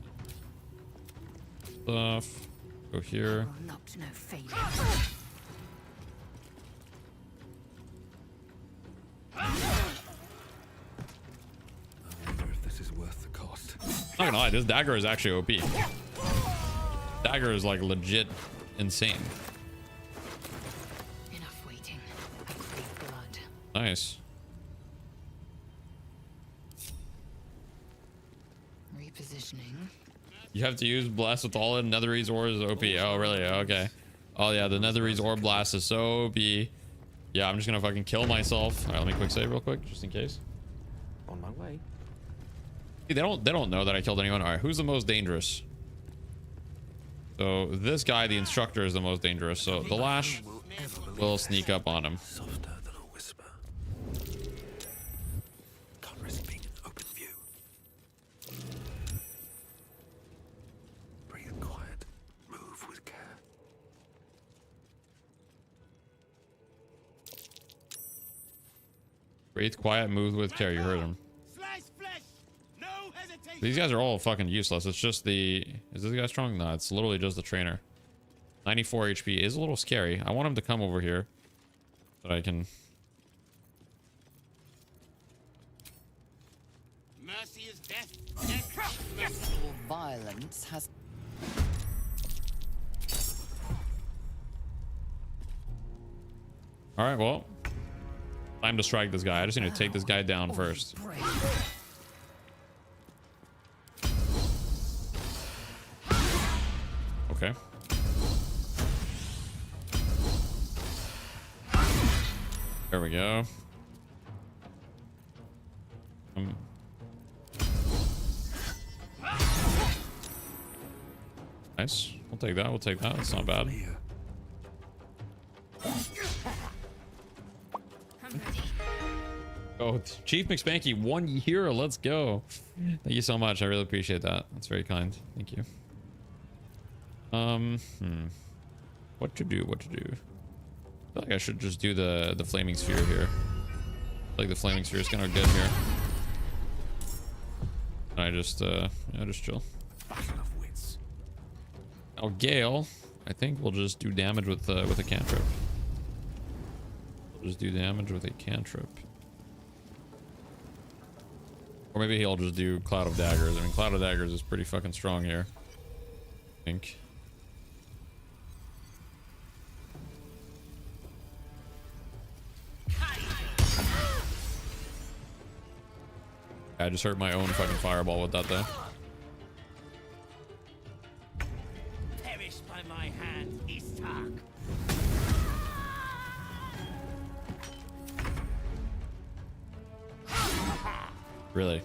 Stuff. Go here. Not to know fate. Not gonna lie, this dagger is actually OP. Dagger is like legit insane. Enough waiting. I crave blood. Nice. Repositioning. You have to use blast with all in Netherese ore is OP. Oh really? Okay. Oh yeah, the Netherese ore blast is so OP. Yeah, I'm just gonna fucking kill myself. Alright, let me quick save real quick, just in case. On my way. They don't know that I killed anyone. All right, who's the most dangerous? So this guy, the instructor, is the most dangerous. So the lash will sneak up on him. Softer than a whisper. Can't risk being in open view. Breathe quiet. Move with care. Breathe quiet, move with care. You heard him. These guys are all fucking useless. It's just the... Is this guy strong? No, it's literally just the trainer. 94 HP is a little scary. I want him to come over here. So I can... Mercy is death. Or violence has... Alright, well. Time to strike this guy. I just need to take this guy down first. Okay. There we go. Nice. We'll take that. We'll take that. It's not bad. Oh, Chief McSpanky, 1 year. Let's go. Thank you so much. I really appreciate that. That's very kind. Thank you. What to do? What to do? I feel like I should just do the flaming sphere here. Like the flaming sphere is kind of good here. I just yeah, just chill. Now Gale, I think we'll just do damage with a cantrip. We'll just do damage with a cantrip. Or maybe he'll just do Cloud of Daggers. I mean, Cloud of Daggers is pretty fucking strong here, I think. I just hurt my own fucking fireball with that though. Perish by my hand, Istark. Really?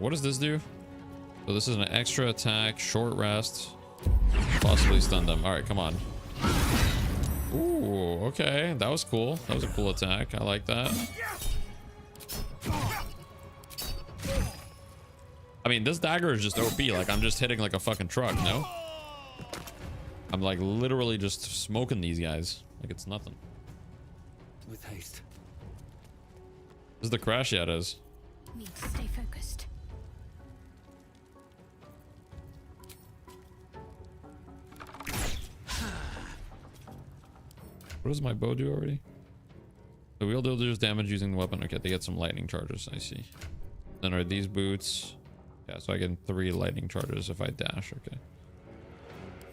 What does this do? So this is an extra attack, short rest, possibly stun them. All right, come on. Ooh, okay, that was cool. That was a cool attack. I like that. I mean, this dagger is just OP. Like, I'm just hitting like a fucking truck, no? I'm like literally just smoking these guys. Like it's nothing. With haste. This is the crash, yeah, it is. Need to stay focused. What does my bow do already? The wheel deals damage using the weapon. Okay, they get some lightning charges. I see. Then are these boots? Yeah, so I get 3 lightning charges if I dash. Okay.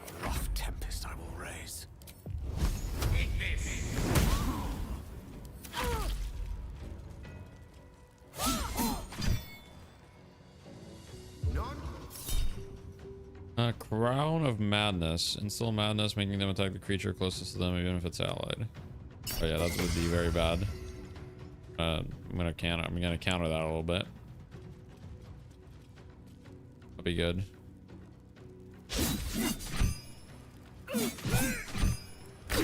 A rough tempest I will raise. Crown of Madness. Instill madness, making them attack the creature closest to them, even if it's allied. Oh yeah, that would be very bad. I'm gonna counter that a little bit. That'll be good.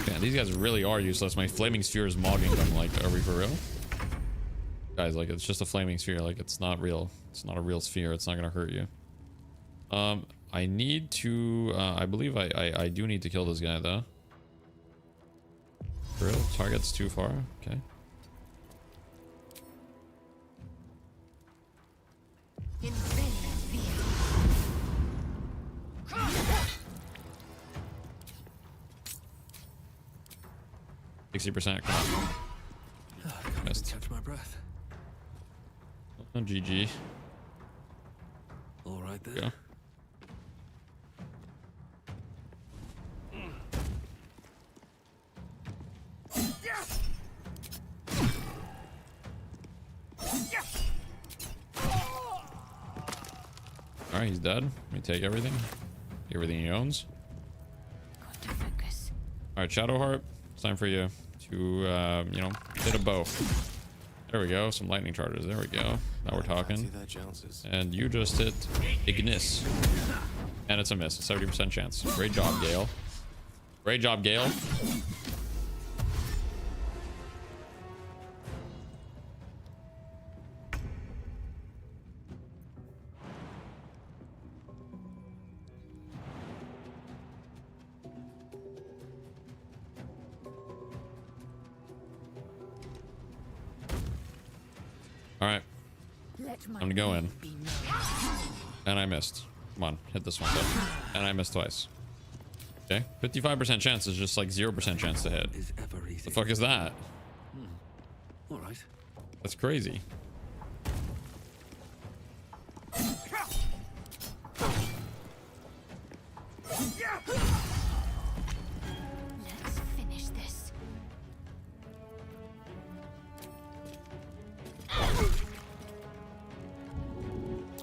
Man, these guys really are useless. My flaming sphere is mogging them. Like, are we for real? Guys, like, it's just a flaming sphere. Like, it's not real. It's not a real sphere. It's not gonna hurt you. I need to, I believe I do need to kill this guy though. For real? Target's too far? Okay. %. Come on. Missed. Catch my breath. Oh, GG. All right then. Go. Alright, he's dead. Let me take everything. Everything he owns. Alright, Shadowheart. It's time for you to, you know, hit a bow. There we go. Some lightning charges. There we go. Now we're talking. And you just hit Ignis. And it's a miss. 70% chance. Great job, Gale. Great job, Gale. Alright. I'm gonna go in. And I missed. Come on, hit this one. And I missed twice. Okay. 55% chance is just like 0% chance to hit. The fuck is that? Alright. That's crazy. Let's finish this.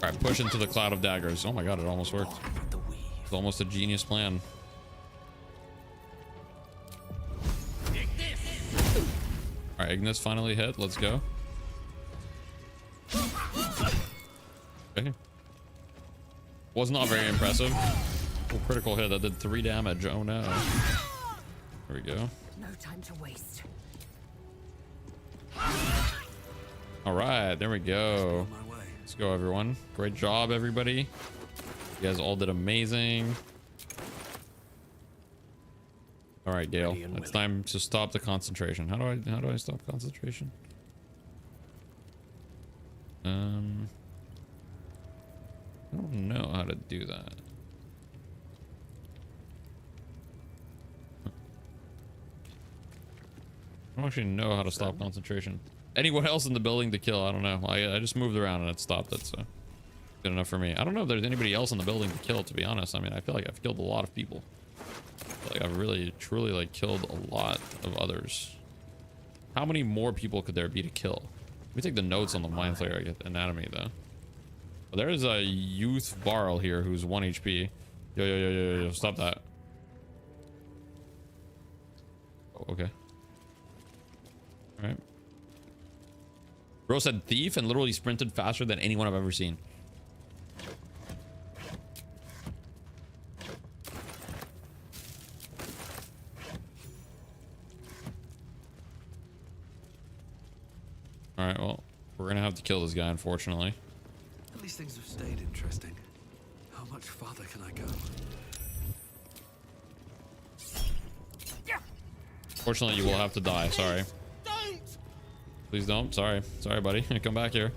Alright, push into the cloud of daggers. Oh my god, it almost worked. It's almost a genius plan. Alright, Ignis finally hit. Let's go. Okay. Was not very impressive. Oh, critical hit that did 3 damage. Oh no. There we go. No time to waste. All right, there we go. Let's go, everyone. Great job, everybody. You guys all did amazing. All right, Gale. It's time to stop the concentration. How do I stop concentration? I don't know how to do that. I don't actually know how to stop concentration. Anyone else in the building to kill? I don't know. I just moved around and it stopped it, so good enough for me. I don't know if there's anybody else in the building to kill, to be honest. I mean, I feel like I've killed a lot of people. I feel like I've really, truly, like, killed a lot of others. How many more people could there be to kill? Let me take the notes on the Mind Flayer anatomy, though. Well, there's a youth Varl here who's 1 HP. Yo, stop that. Oh, okay. All right. Bro said thief and literally sprinted faster than anyone I've ever seen. All right, well, we're gonna have to kill this guy, unfortunately. At least things have stayed interesting. How much farther can I go? Fortunately, you will have to die. Sorry. Please don't. Sorry, buddy. Come back here.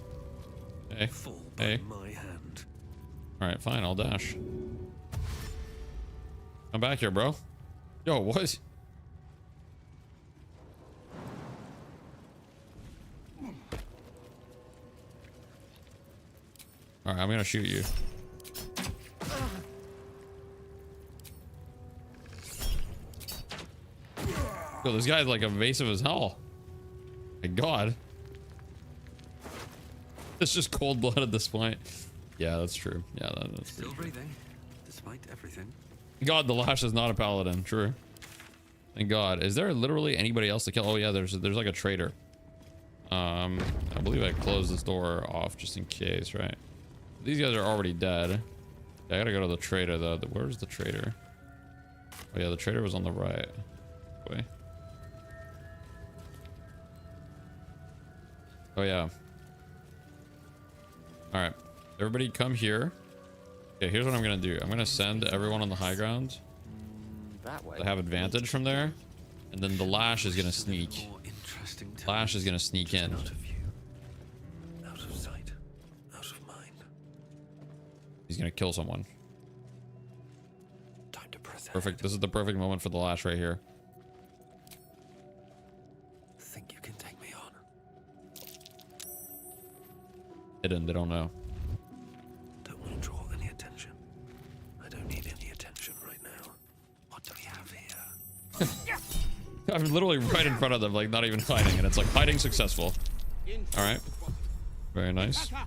Hey. Hey. All right, fine. I'll dash. Come back here, bro. Yo, what? All right, I'm gonna shoot you. Yo, this guy's like evasive as hell. My God. It's just cold blood at this point. Yeah, that's true. Yeah, that's still breathing, despite everything. God, the Lash is not a paladin. True. Thank God. Is there literally anybody else to kill? Oh yeah, there's like a traitor. I believe I closed this door off just in case, right? These guys are already dead. I gotta go to the traitor though. Where's the traitor? Oh yeah, the traitor was on the right. Wait. Oh yeah. All right, everybody come here. Okay, here's what I'm gonna do. I'm gonna send everyone on the high ground that way. to have advantage from there, and then the Lash is gonna sneak. Lash is gonna sneak in. Out of sight, out of mind. He's gonna kill someone. Time to press Perfect. This is the perfect moment for the Lash right here. Think you can take me on? Hidden. They don't know. Don't want to draw any attention. I don't need any attention right now. What do we have here? I'm literally right in front of them, like not even hiding, and it's like hiding successful. All right. Very nice. That's right,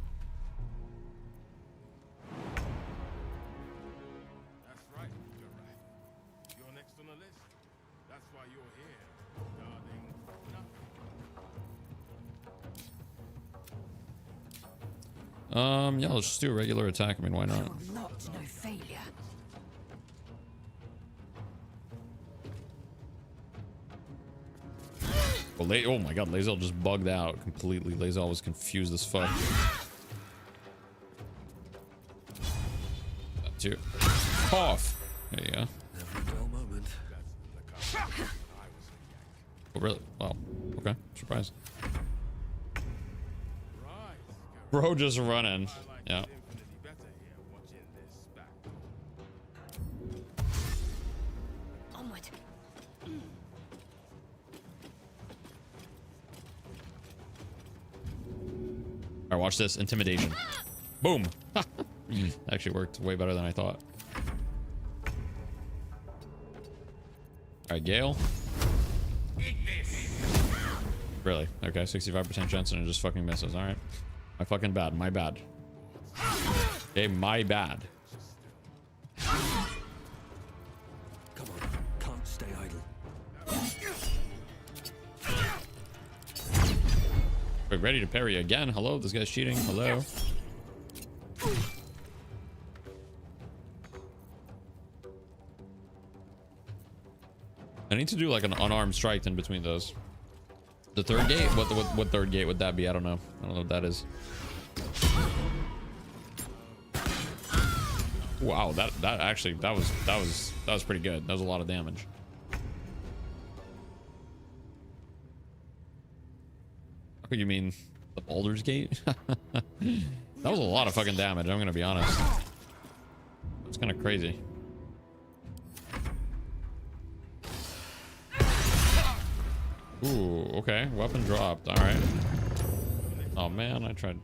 you're right. You're next on the list. That's why you're here, guarding nothing. Yeah, let's just do a regular attack. I mean, why not? Not no failure. Well, oh my God, Lae'zel just bugged out completely. Lae'zel was confused as fuck. That too. Cough. There you go. Never a dull moment. Oh, really? Wow. Okay. Surprise. Bro just running. Yeah. Onward. Alright, watch this. Intimidation. Boom. Actually worked way better than I thought. Alright, Gale. Really? Okay, 65% chance and it just fucking misses. Alright. My fucking bad. My bad. Okay, my bad. Come on, can't stay idle. We're ready to parry again. Hello, this guy's cheating. Hello. I need to do like an unarmed strike in between those. The third gate? What third gate would that be? I don't know. I don't know what that is. Wow, that actually that was pretty good. That was a lot of damage. What you mean the Baldur's Gate? That was a lot of fucking damage, I'm gonna be honest. It's kind of crazy. Ooh, okay. Weapon dropped. Alright. Oh man, I tried.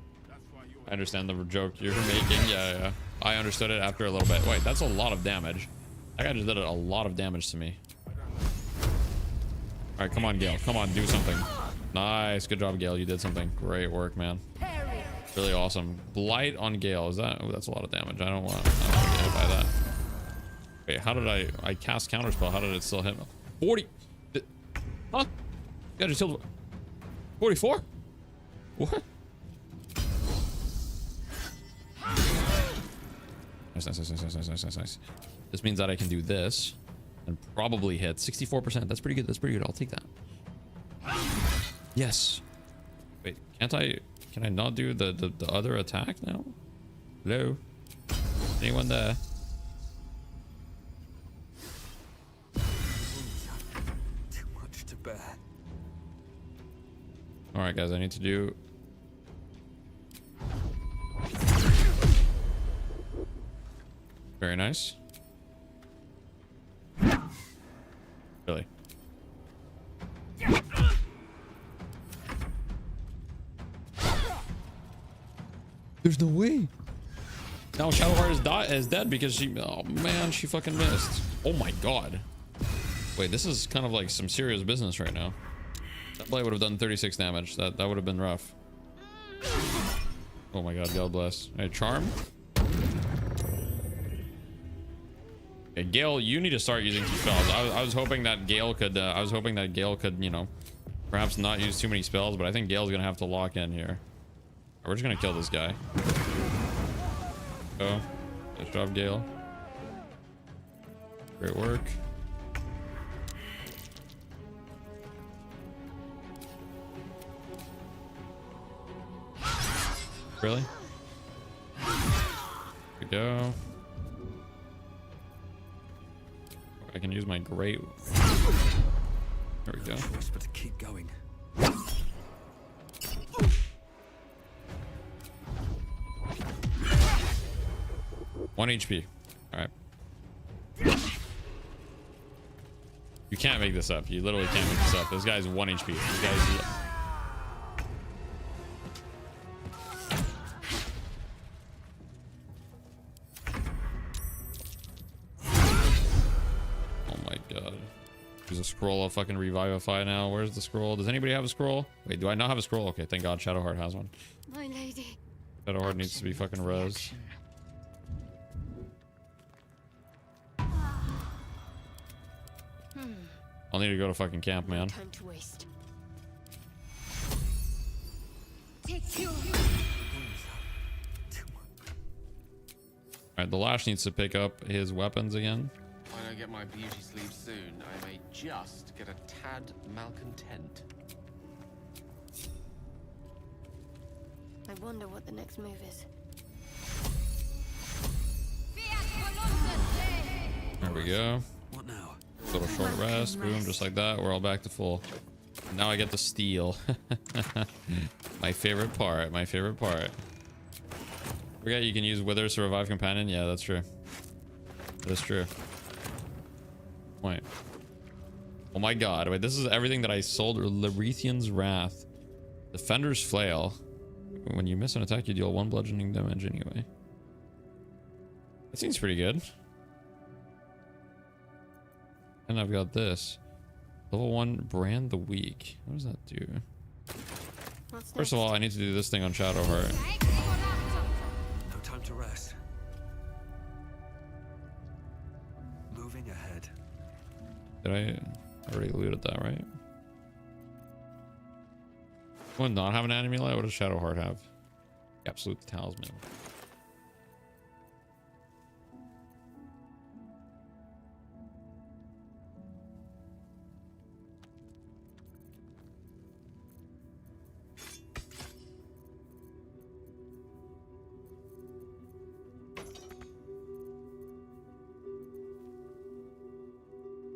I understand the joke you're making. Yeah. I understood it after a little bit. Wait, that's a lot of damage. That guy just did a lot of damage to me. Alright, come on, Gale. Come on, do something. Nice. Good job, Gale. You did something. Great work, man. Really awesome. Blight on Gale. Is that... Oh, that's a lot of damage. I don't want to get hit by that. Wait, how did I cast counterspell? How did it still hit me? 40... Huh? Yeah, just killed... 44? What? Nice. This means that I can do this and probably hit 64%. That's pretty good. That's pretty good. I'll take that. Yes. Wait, can't I? Can I not do the other attack now? Hello? Anyone there? Too much to bear. All right, guys. I need to do. Very nice. Really? There's no way. Now Shadowheart is dead because she... Oh man, she fucking missed. Oh my god. Wait, this is kind of like some serious business right now. That blade would have done 36 damage. That would have been rough. Oh my god, God bless. Hey, charm? Okay, Gale, you need to start using some spells. I was hoping that Gale could you know, perhaps not use too many spells, but I think Gale's gonna have to lock in here. We're just gonna kill this guy. Oh, nice job, Gale. Great work. Really? Here we go. I can use my great. There we go. Choice but to keep going. 1 HP. All right. You can't make this up. You literally can't make this up. This guy's 1 HP. This guy's... There's a scroll of fucking revivify now. Where's the scroll? Does anybody have a scroll? Wait, do I not have a scroll? Okay, thank God Shadowheart has one. My lady. Shadowheart needs to be fucking rezzed. I'll need to go to fucking camp, man. Time to waste. Alright, the Lash needs to pick up his weapons again. If I don't get my beauty sleep soon, I may just get a tad malcontent. I wonder what the next move is. There we go. What now? Little short rest, boom, just like that. We're all back to full. Now I get to steal. My favorite part. My favorite part. Forget you can use Withers to revive companion. Yeah, that's true. That's true. Wait. Oh my god. Wait, this is everything that I sold. Larethian's Wrath. Defender's Flail. When you miss an attack, you deal 1 bludgeoning damage anyway. That seems pretty good. And I've got this. Level 1, Brand the Weak. What does that do? First of all, I need to do this thing on Shadowheart. No time to rest. Moving ahead. Did I already looted that, right? Would not have an enemy light? What does Shadowheart have? Absolute Talisman.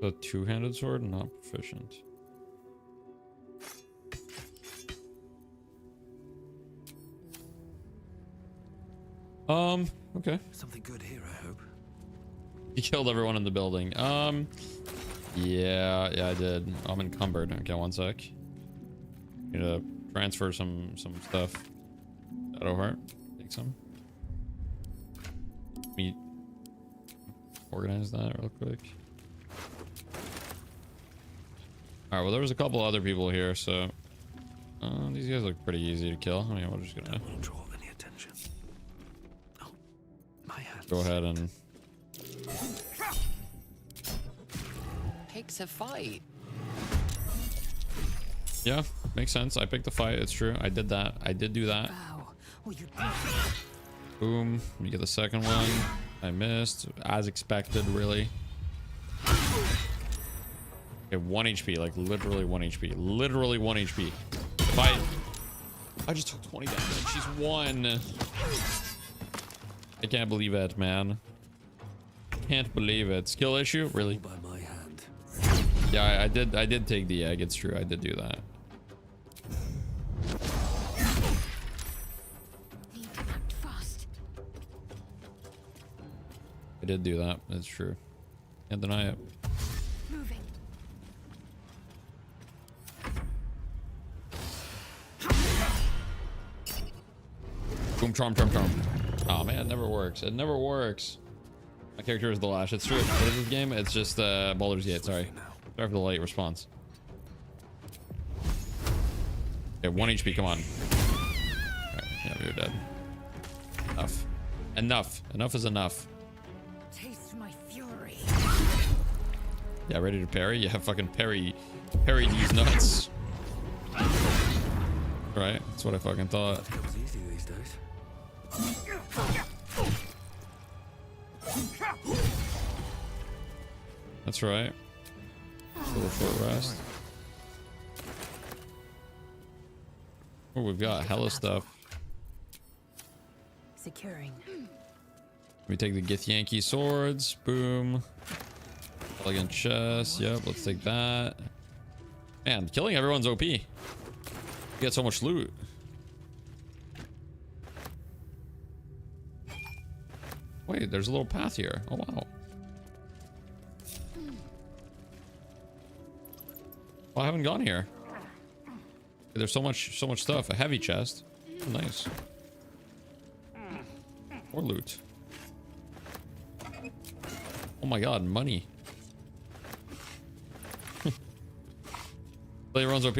A two-handed sword, not proficient. Okay. Something good here, I hope. You killed everyone in the building. Yeah, I did. I'm encumbered. Okay, one sec. Need to transfer some stuff. Shadow Heart. Take some. Let me organize that real quick. Alright, well, there was a couple other people here, so these guys look pretty easy to kill. I mean, we're just gonna draw any attention. Oh, my hands. Go ahead and Picks a fight. yeah, makes sense. I picked the fight. It's true. I did that. I did do that. Boom. Let me get the second one. I missed, as expected, really. Okay, 1 HP, like literally 1 HP. Literally 1 HP. Fight. I just took 20 damage. She's 1. I can't believe it, man. Can't believe it. Skill issue? Really? By my hand. Yeah, I did take the egg. It's true. I did do that. I did do that. It's true. Can't deny it. Moving. Boom, charm, charm, charm. Oh man, it never works. It never works. My character is the Lash. It's true. What is this game? It's just Baldur's Gate. Sorry. Sorry for the late response. Okay, 1 HP. Come on. Alright, yeah, you're dead. Enough. Enough. Enough is enough. Taste my fury. Yeah, ready to parry? Yeah, fucking parry these nuts. Right? That's what I fucking thought. That comes easy these days. That's right. A little short rest. Oh, we've got hella stuff. Securing. We take the Githyanki swords. Boom. Elegant chest. Yep, let's take that. Man, killing everyone's OP. You get so much loot. Wait, there's a little path here. Oh wow. Oh, I haven't gone here. There's so much stuff. A heavy chest. Nice. More loot. Oh my god, money. Everyone's OP.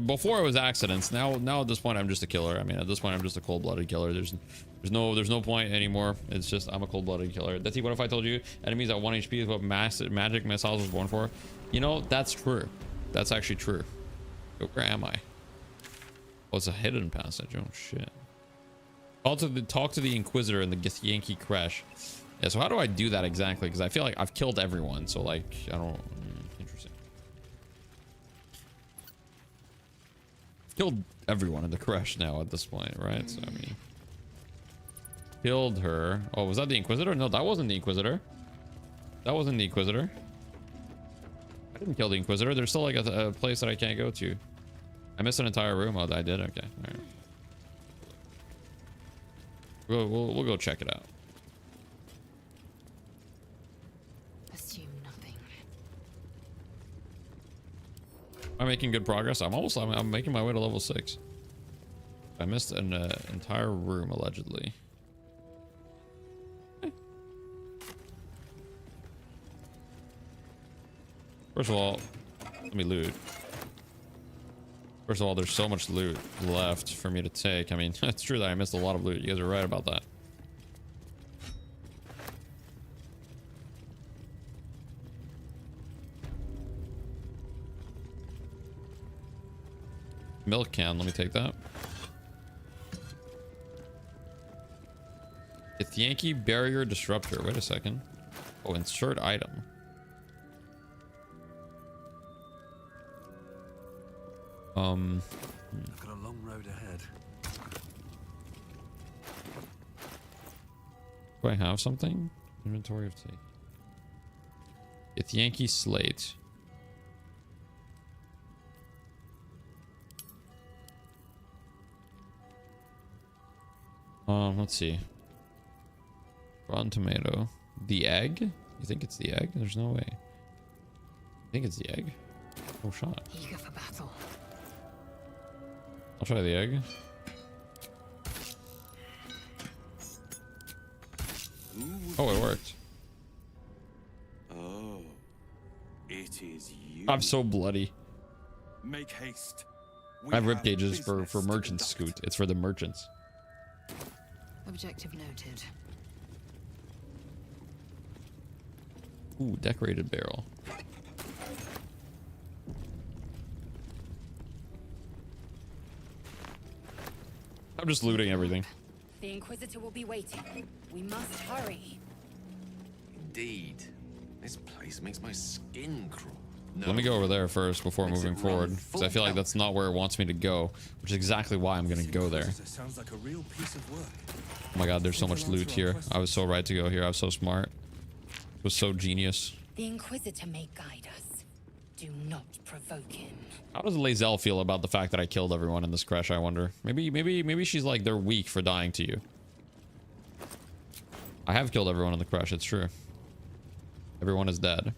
Before it was accidents. Now at this point I'm just a killer. I mean, at this point I'm just a cold-blooded killer. There's no point anymore. It's just I'm a cold-blooded killer. That's what if I told you enemies at 1 HP is what magic missiles was born for? You know, that's true. That's actually true. But where am I? Oh, it's a hidden passage. Oh shit. Talk to the Inquisitor in the Githyanki crash. Yeah, so how do I do that exactly? Because I feel like I've killed everyone. So like, I don't... Interesting. I've killed everyone in the crash now at this point, right? So I mean... Killed her. Oh, was that the Inquisitor? No, that wasn't the Inquisitor. That wasn't the Inquisitor. I didn't kill the Inquisitor. There's still like a place that I can't go to. I missed an entire room. Oh, I did? Okay. All right. We'll go check it out. Assume nothing. Am I making good progress? I'm making my way to level 6. I missed an entire room, allegedly. First of all, let me loot. First of all, there's so much loot left for me to take. I mean, it's true that I missed a lot of loot. You guys are right about that. Milk can, let me take that. Githyanki barrier disruptor. Wait a second. Oh, insert item. I've got a long road ahead. Do I have something? Inventory of tea. Get Yankee Slate. Let's see. Rotten tomato. The egg? You think it's the egg? There's no way. I think it's the egg. Oh shot. Eager for battle. I'll try the egg. Oh, it worked. Oh, it is you. I'm so bloody. Make haste. I have rib cages for merchants, Scoot. It's for the merchants. Objective noted. Ooh, decorated barrel. I'm just looting everything. The Inquisitor will be waiting. We must hurry. Indeed. This place makes my skin crawl. No. Let me go over there first before moving forward, because I feel like that's not where it wants me to go, which is exactly why I'm gonna go there. Sounds like a real piece of work. Oh my god, there's so much loot here. I was so right to go here. I was so smart. It was so genius. The Inquisitor may guide us. Do not provoke him. How does Lae'zel feel about the fact that I killed everyone in this crash, I wonder? Maybe she's like, they're weak for dying to you. I have killed everyone in the crash, it's true. Everyone is dead.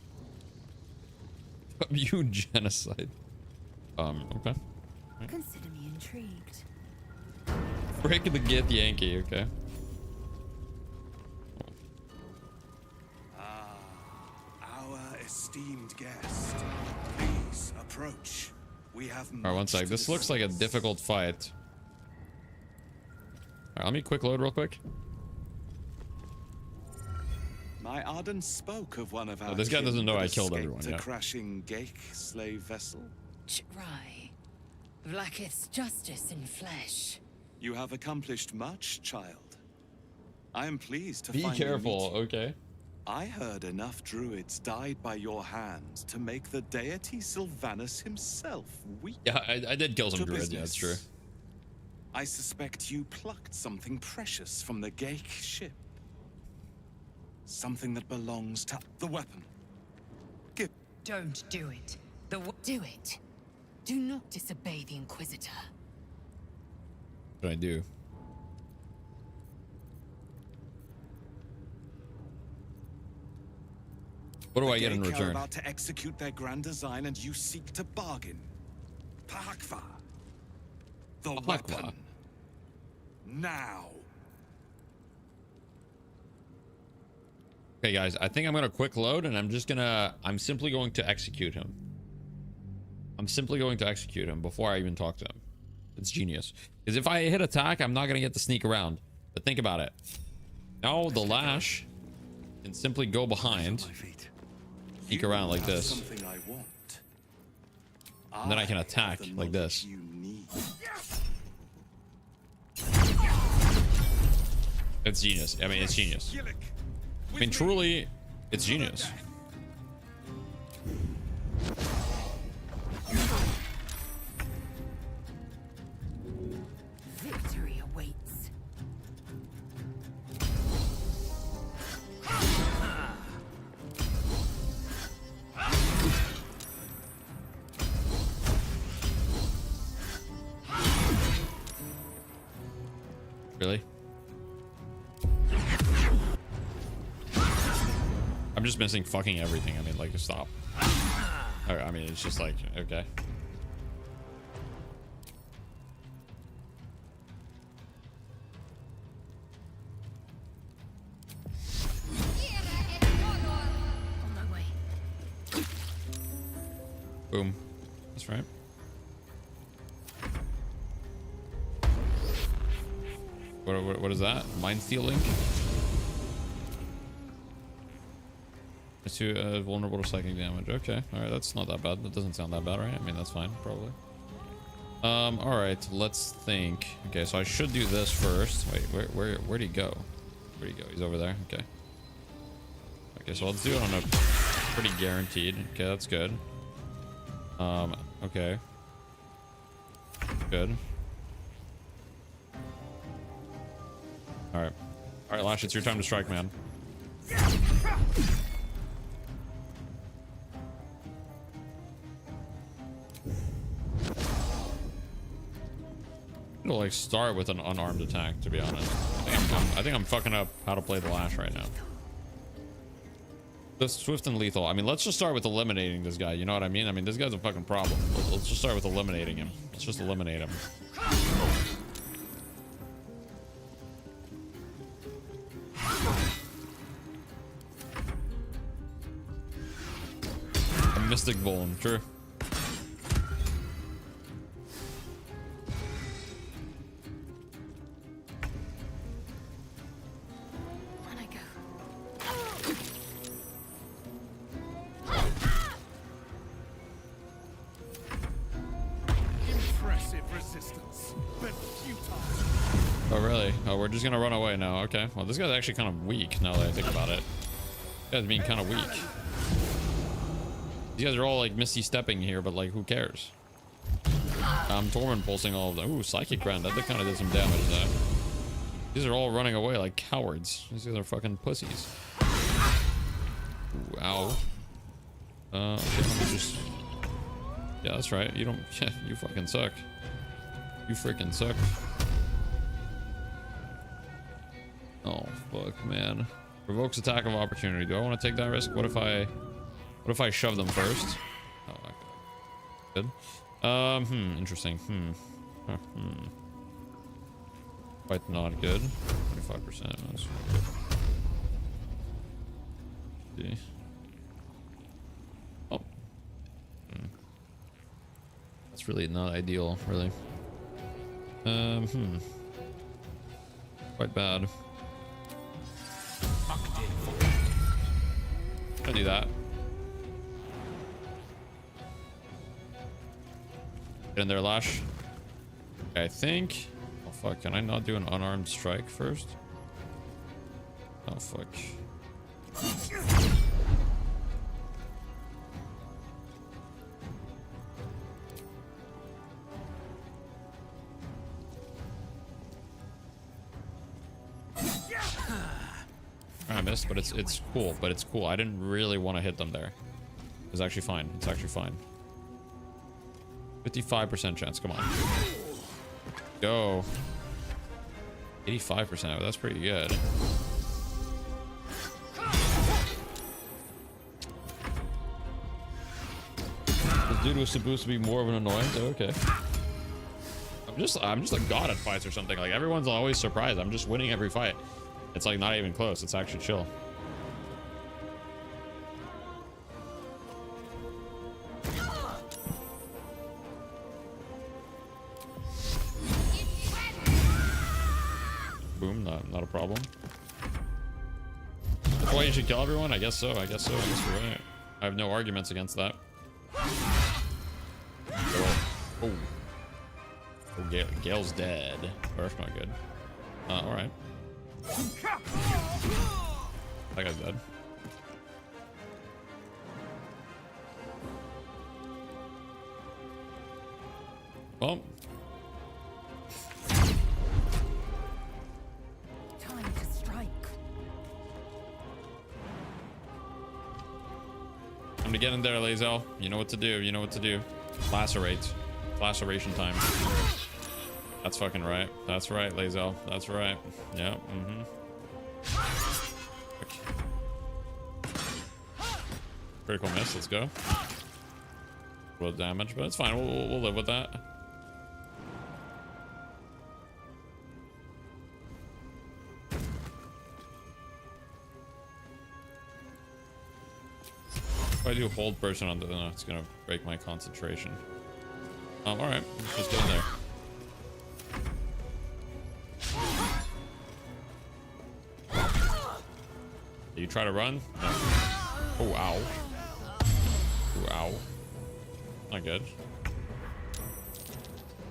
You genocide. Okay. Consider me intrigued. Break the Gith Yankee, okay. Our esteemed guest, please approach. We have. Alright, one sec. This looks like a difficult fight. Alright, let me quick load real quick. My Arden spoke of one of our. This guy doesn't know I killed everyone yet. yet. A crashing Gake slave vessel. Ch'rai. Vlaakith's justice in flesh. You have accomplished much, child. I am pleased to Be find careful, okay? I heard enough druids died by your hands to make the deity Sylvanus himself weak. Yeah, I did kill some druids, yeah, that's true. I suspect you plucked something precious from the Gake ship. Something that belongs to the weapon. Don't do it. Do it. Do not disobey the Inquisitor. What do I do? What do I get in Gake are return? about to execute their grand design, and you seek to bargain. Pahakva. The weapon. Now. Okay, guys, I think I'm gonna quick load, and I'm simply going to execute him. I'm simply going to execute him before I even talk to him. It's genius. Because if I hit attack, I'm not gonna get to sneak around. But think about it. Now the lash can simply go behind, sneak around like this, and then I can attack like this. It's genius. I mean, it's genius. I mean, truly, it's genius. Victory awaits. Really? I'm just missing fucking everything. I mean, like, stop. Okay, I mean, it's just like, okay. Boom. That's right. What is that? Mind stealing? It's too vulnerable to psychic damage. Okay, all right, that's not that bad. That doesn't sound that bad, right? I mean, that's fine, probably. All right, let's think. Okay, so I should do this first. Wait, where'd he go? Where'd he go? He's over there. Okay. Okay, so let's do it on a pretty guaranteed. Okay, that's good. Okay. Good. All right, Lash, it's your time to strike, man. We'll like start with an unarmed attack, to be honest. I think I'm fucking up how to play the Lash right now. The swift and lethal. I mean, let's just start with eliminating this guy. You know what I mean? I mean, this guy's a fucking problem. Let's just start with eliminating him. Let's just eliminate him. A Mystic Bone, true. We're just gonna run away now. Okay. Well, this guy's actually kind of weak now that I think about it. This guy's being kind of weak. These guys are all like misty stepping here, but like, who cares? Torment pulsing all of them. Ooh, Psychic Rend. That kind of did some damage there. These are all running away like cowards. These guys are fucking pussies. Ooh, ow. Okay, let me just... Yeah, that's right. You don't... Yeah, you fucking suck. You freaking suck. Oh, fuck, man. Provokes attack of opportunity. Do I want to take that risk? What if I shove them first? Oh, okay. Good. Interesting. Quite not good. 25%. That's good. See. Oh. That's really not ideal, really. Quite bad. I do that. Get in there, Lash. Okay, I think. Oh fuck! Can I not do an unarmed strike first? Oh fuck. I missed, but it's cool. But it's cool. I didn't really want to hit them there. It's actually fine. It's actually fine. 55% chance. Come on. Go. 85%. That's pretty good. This dude was supposed to be more of an annoyance. Oh, okay. I'm just a god at fights or something. Like, everyone's always surprised. I'm just winning every fight. It's like not even close. It's actually chill. Boom. Not a problem. That's why you should kill everyone? I guess so. I guess so. I guess you're right. I have no arguments against that. Oh. Oh, Gale's dead. That's not good. All right. That guy's dead. Well. Time to strike. Time to get in there, Lazel. You know what to do. You know what to do. Lacerate. Laceration time. That's fucking right. That's right, Lazel. That's right. Yeah. Critical miss. Let's go. A little damage, but it's fine. We'll live with that. If I do hold person on the, no, it's gonna break my concentration. All right. Let's just get in there. You try to run? No. Oh, ow. Oh, ow. Not good.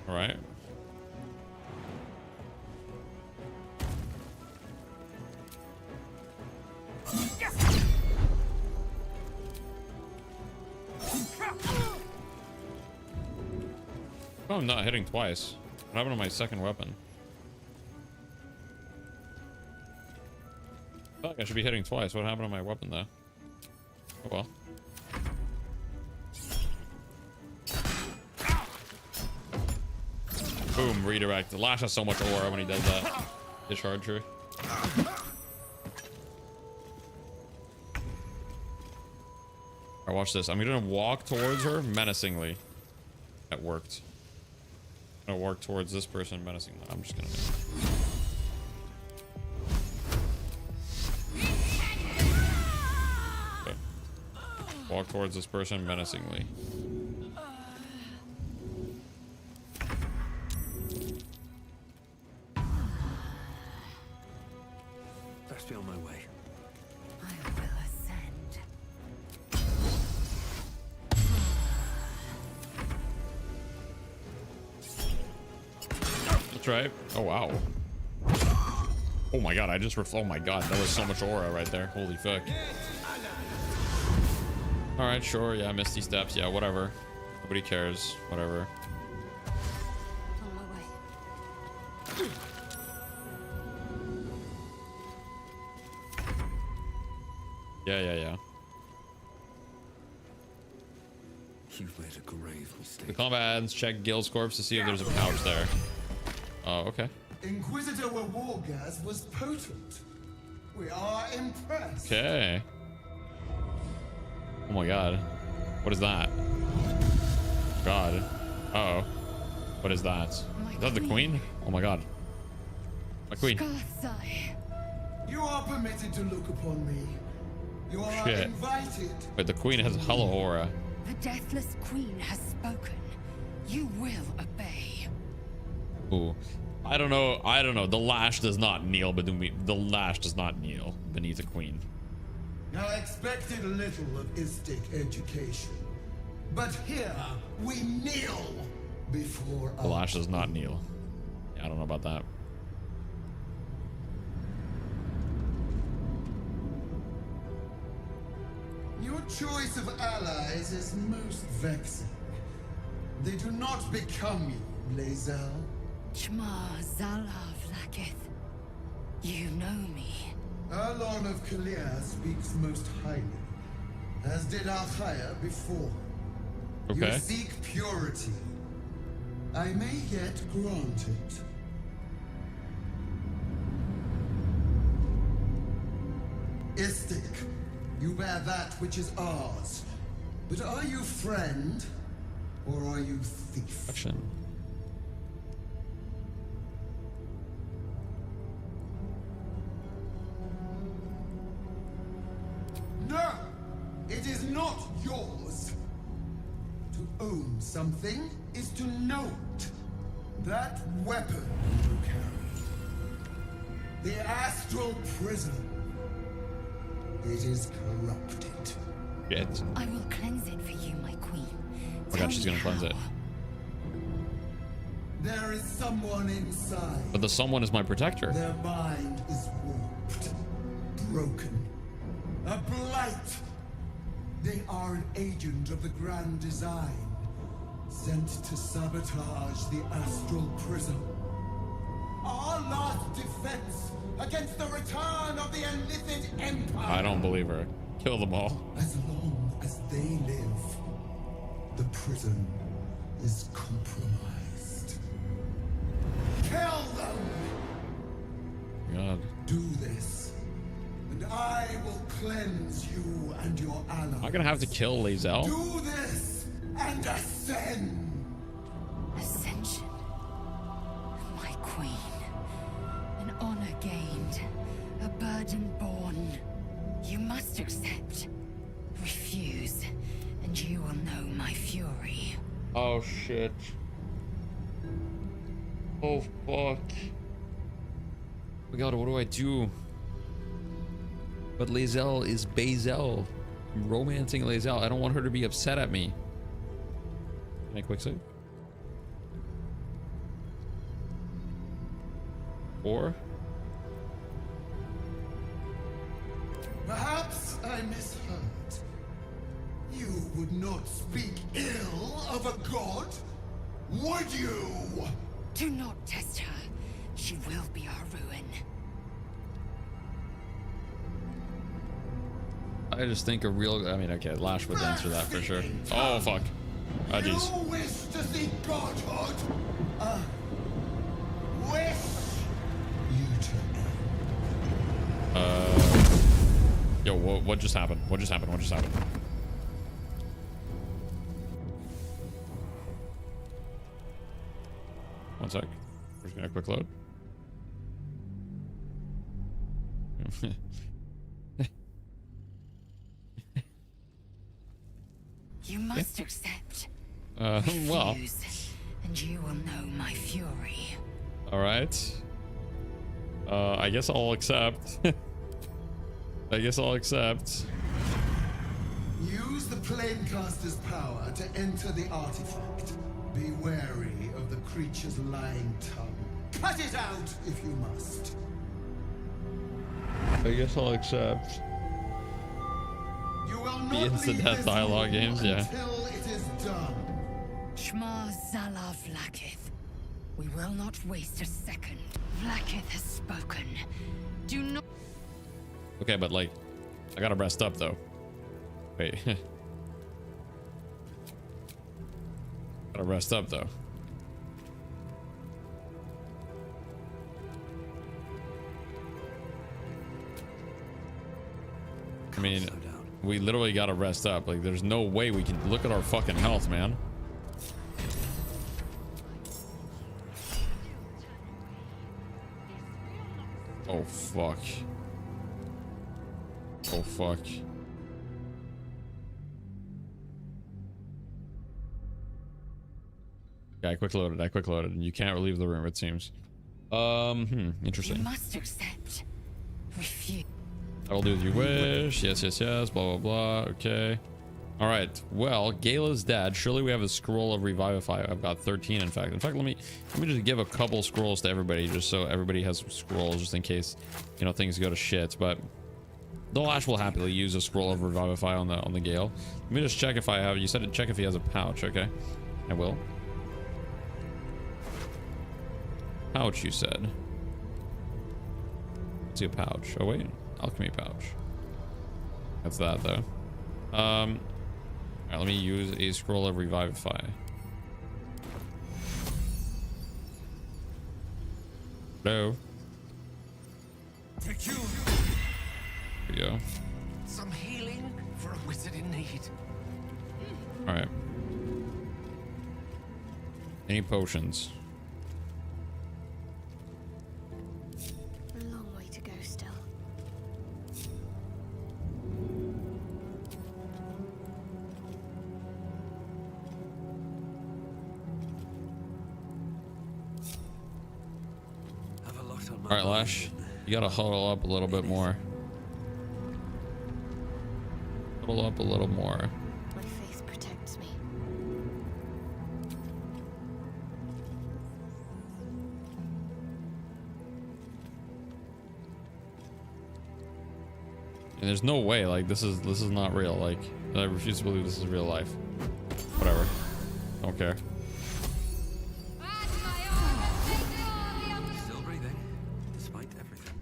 All right. Oh, I'm not hitting twice. What happened to my second weapon? I feel like I should be hitting twice. What happened to my weapon though? Oh well. Boom, redirect. The Lash has so much aura when he does that. Discharge her. Alright, watch this. I'm gonna walk towards her menacingly. That worked. I'm gonna walk towards this person menacingly. I'm just gonna... Okay. Walk towards this person menacingly. Best be on my way. I will ascend. That's right. Oh, wow. Oh my god, oh my god, that was so much aura right there. Holy fuck. Alright, sure, yeah, Misty Steps, yeah, whatever. Nobody cares, whatever. On my way. Yeah. You've made a grave mistake. The combat ends, check Gil's corpse to see if there's a pouch there. Oh, okay. Inquisitor Wargas was potent. We are impressed. Okay. Oh my god. What is that? God. Uh-oh. What is that? Is that the queen? Oh my god. My queen. You are permitted to look upon me. You are Shit. invited. Wait, the queen has hella aura. The deathless queen has spoken. You will obey. Ooh. I don't know. The Lash does not kneel, but the Lash does not kneel beneath a queen. I expected little of Istic education, but here we kneel before The Lash does not kneel. Yeah, I don't know about that. Your choice of allies is most vexing. They do not become you, Lae'zel. Chma Zalav Lakith. You know me. Erlon of Kalir speaks most highly, as did Alchaya before. Okay. You seek purity. I may yet grant it. Istic, you bear that which is ours. But are you friend, or are you thief? Action. No! It is not yours! To own something is to know it. That weapon you carry. The astral prism. It is corrupted. Shit. I will cleanse it for you, my queen. Oh my god, she's gonna cleanse it. There is someone inside. But the someone is my protector. Their mind is warped, broken, a blight. They are an agent of the grand design, sent to sabotage the astral prism. Our last defense against the return of the Enlithid Empire. I don't believe her. Kill them all. As long as they live, the prison is compromised. Kill them! God. Do this, and I will cleanse you and your allies. I'm gonna have to kill Lae'zel. Do this and ascend. Ascension. My queen. An honor gained. A burden borne. You must accept. Refuse, and you will know my fury. Oh shit. Oh fuck. Oh my god, what do I do? But Lae'zel is Bazel. I'm romancing Lae'zel. I don't want her to be upset at me. Can I quick save? Or? Perhaps I misheard. You would not speak ill of a god, would you? Do not test her. She will be our ruin. I just think a real, I mean, okay, Lash would answer that for sure. Oh fuck. Oh jeez. You wish to see godhood? what just happened? What just happened? What just happened? One sec. We're just gonna quick load. You must accept. Well. Refuse, and you will know my fury. All right. I guess I'll accept. I guess I'll accept. Use the Planecaster's power to enter the artifact. Be wary of the creature's lying tongue. Cut it out if you must. I guess I'll accept. You will The instant death dialogue games, yeah. Until it is done. Shma Zala Vlakith. We will not waste a second. Vlakith has spoken. Do not. Okay, but like, I gotta rest up though. Wait. Gotta rest up though. I mean, we literally gotta rest up. Like, there's no way we can look at our fucking health, man. Oh fuck. Oh fuck. Yeah, I quick loaded. And you can't leave the room, it seems. Interesting. You must accept. Refuse. I will do as you wish. Yes, yes, yes. Blah, blah, blah. Okay. All right. Well, Gala's dead. Surely we have a scroll of Revivify. I've got 13, in fact. Let me just give a couple scrolls to everybody, just so everybody has scrolls, just in case, you know, things go to shit. But Dolash will happily use a scroll of Revivify on the Gale. Let me just check if I have. You said to check if he has a pouch. Okay, I will. Pouch, you said. Let's see a pouch. Oh wait, alchemy pouch. That's that though. All right, let me use a scroll of Revivify. Hello. There we go. Some healing for a wizard in need. All right. Any potions? A long way to go still. All right, Lash, you gotta huddle up a little bit more. Huddle up a little more. My faith protects me. And there's no way, like, this is not real. Like, I refuse to believe this is real life. Whatever. Don't care. Still breathing, despite everything.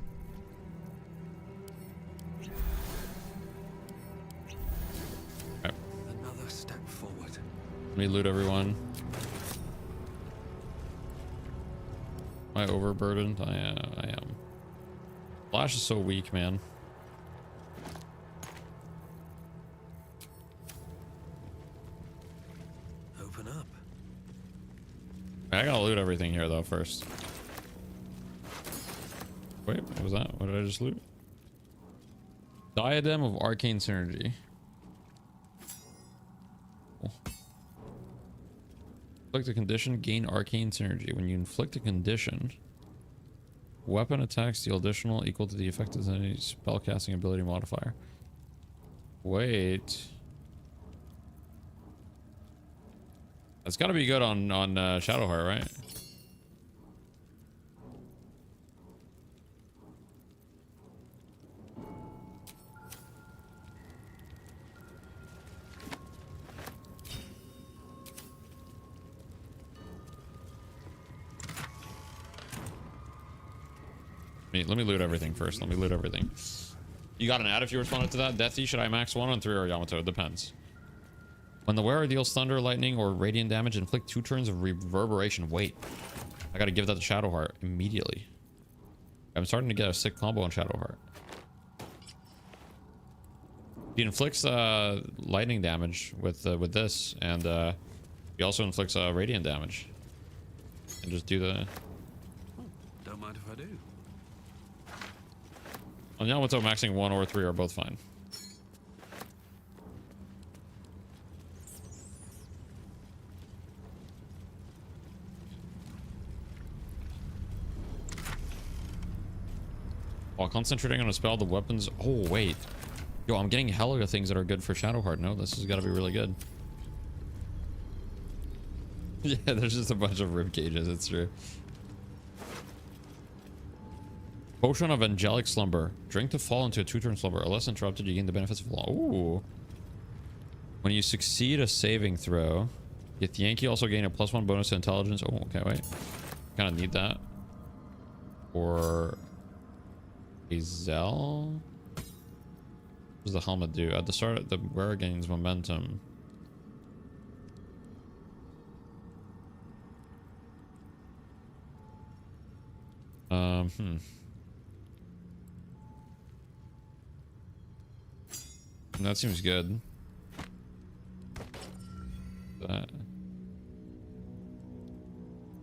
Okay. Another step forward. Let me loot everyone. Am I overburdened? I am. Flash is so weak, man. Open up. I gotta loot everything here though first. Wait, what was that? What did I just loot? Diadem of Arcane Synergy. Cool. Inflict a condition, gain Arcane Synergy. When you inflict a condition, weapon attacks deal additional equal to the effect of any spellcasting ability modifier. Wait. That's gotta be good on Shadowheart, right? Let me loot everything first. Let me loot everything. You got an ad if you responded to that? Deathy, should I max 1 on 3 or Yamato? It depends. When the wearer deals thunder, lightning, or radiant damage, inflict 2 turns of reverberation. Wait. I gotta give that to Shadowheart immediately. I'm starting to get a sick combo on Shadowheart. He inflicts lightning damage with this, and he also inflicts radiant damage. And just do the. Don't mind if I do. On Yamato, maxing 1 or 3 are both fine. While concentrating on a spell, the weapons. Oh wait, yo, I'm getting hella things that are good for Shadowheart. No, this has got to be really good. Yeah, there's just a bunch of rib cages. It's true. Potion of Angelic Slumber. Drink to fall into a 2-turn slumber. Unless interrupted, you gain the benefits of law. Ooh. When you succeed a saving throw, get Yankee also gain a +1 bonus to intelligence. Oh, okay, wait. Kind of need that. Or Azel. What does the helmet do? At the start, the wearer gains momentum. That seems good.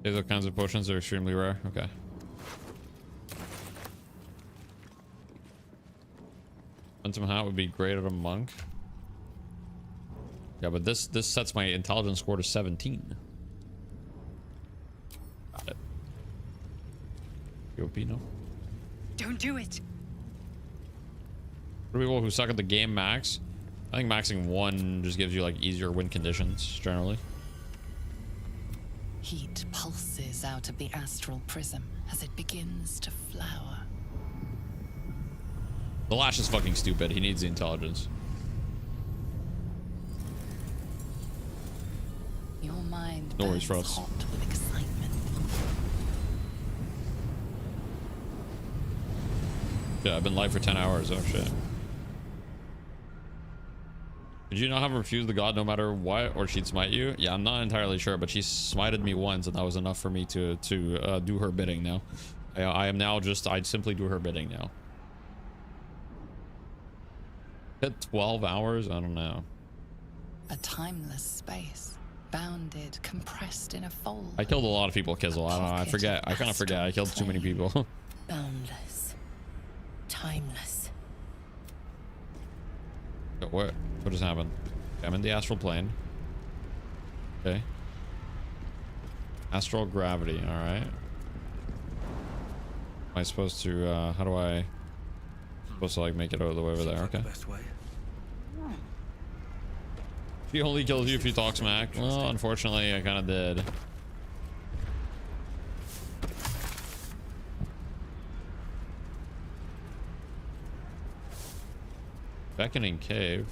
These kinds of potions are extremely rare. Okay. Phantom Hat would be great at a monk. Yeah, but this sets my intelligence score to 17. Got it. OP, no? Don't do it. For people who suck at the game max, I think maxing 1 just gives you like easier win conditions generally. Heat pulses out of the astral prism as it begins to flower. The Lash is fucking stupid. He needs the intelligence. Your mind No worries, burns Frost. hot with excitement. Yeah, I've been live for 10 hours. Oh shit. Did you not have refused the god no matter what, or she'd smite you? Yeah, I'm not entirely sure, but she smited me once, and that was enough for me to do her bidding now. I am now just, I'd simply do her bidding now. Hit 12 hours? I don't know. A timeless space, bounded, compressed in a fold. I killed a lot of people, Kizzle. I don't know. I forget. I kind of forget. I killed too many people. Boundless. Timeless. What just happened? I'm in the astral plane. Okay. Astral gravity. All right. Am I supposed to? How do I? Supposed to like make it out of the way over there? Okay. She only kills you if you talk smack. Well, unfortunately, I kind of did. Beckoning cave.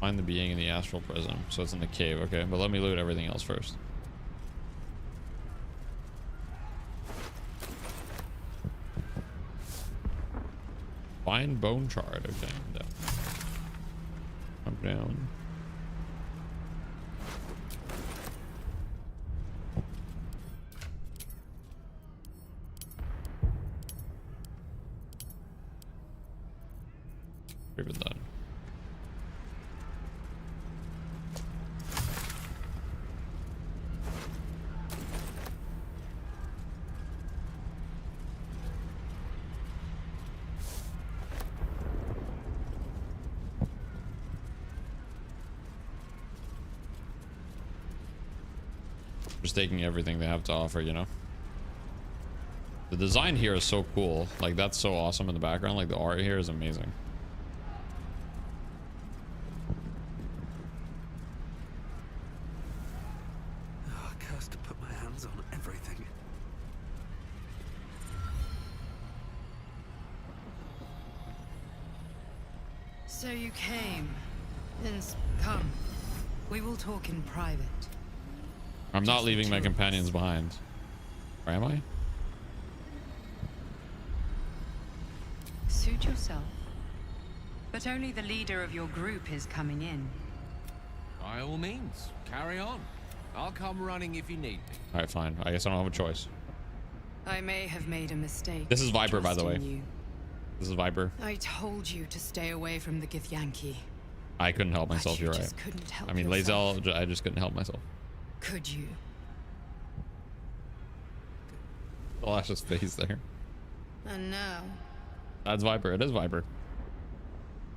Find the being in the astral prism. So it's in the cave. Okay, but let me loot everything else first. Find bone shard. Okay, I'm down. I'm down. Even done. Just taking everything they have to offer, you know. The design here is so cool. Like, that's so awesome in the background. Like, the art here is amazing. So you came. Then come. We will talk in private. I'm not leaving my companions behind. Or am I? Suit yourself. But only the leader of your group is coming in. By all means, carry on. I'll come running if you need me. Alright, fine. I guess I don't have a choice. I may have made a mistake. This is Viper, by the way. You. This is Viper. I told you to stay away from the Githyanki. I couldn't help myself, you're right. Just couldn't help I mean, yourself. Lae'zel, I just couldn't help myself. Could you? Alash's face there. And now That's Viper. It is Viper.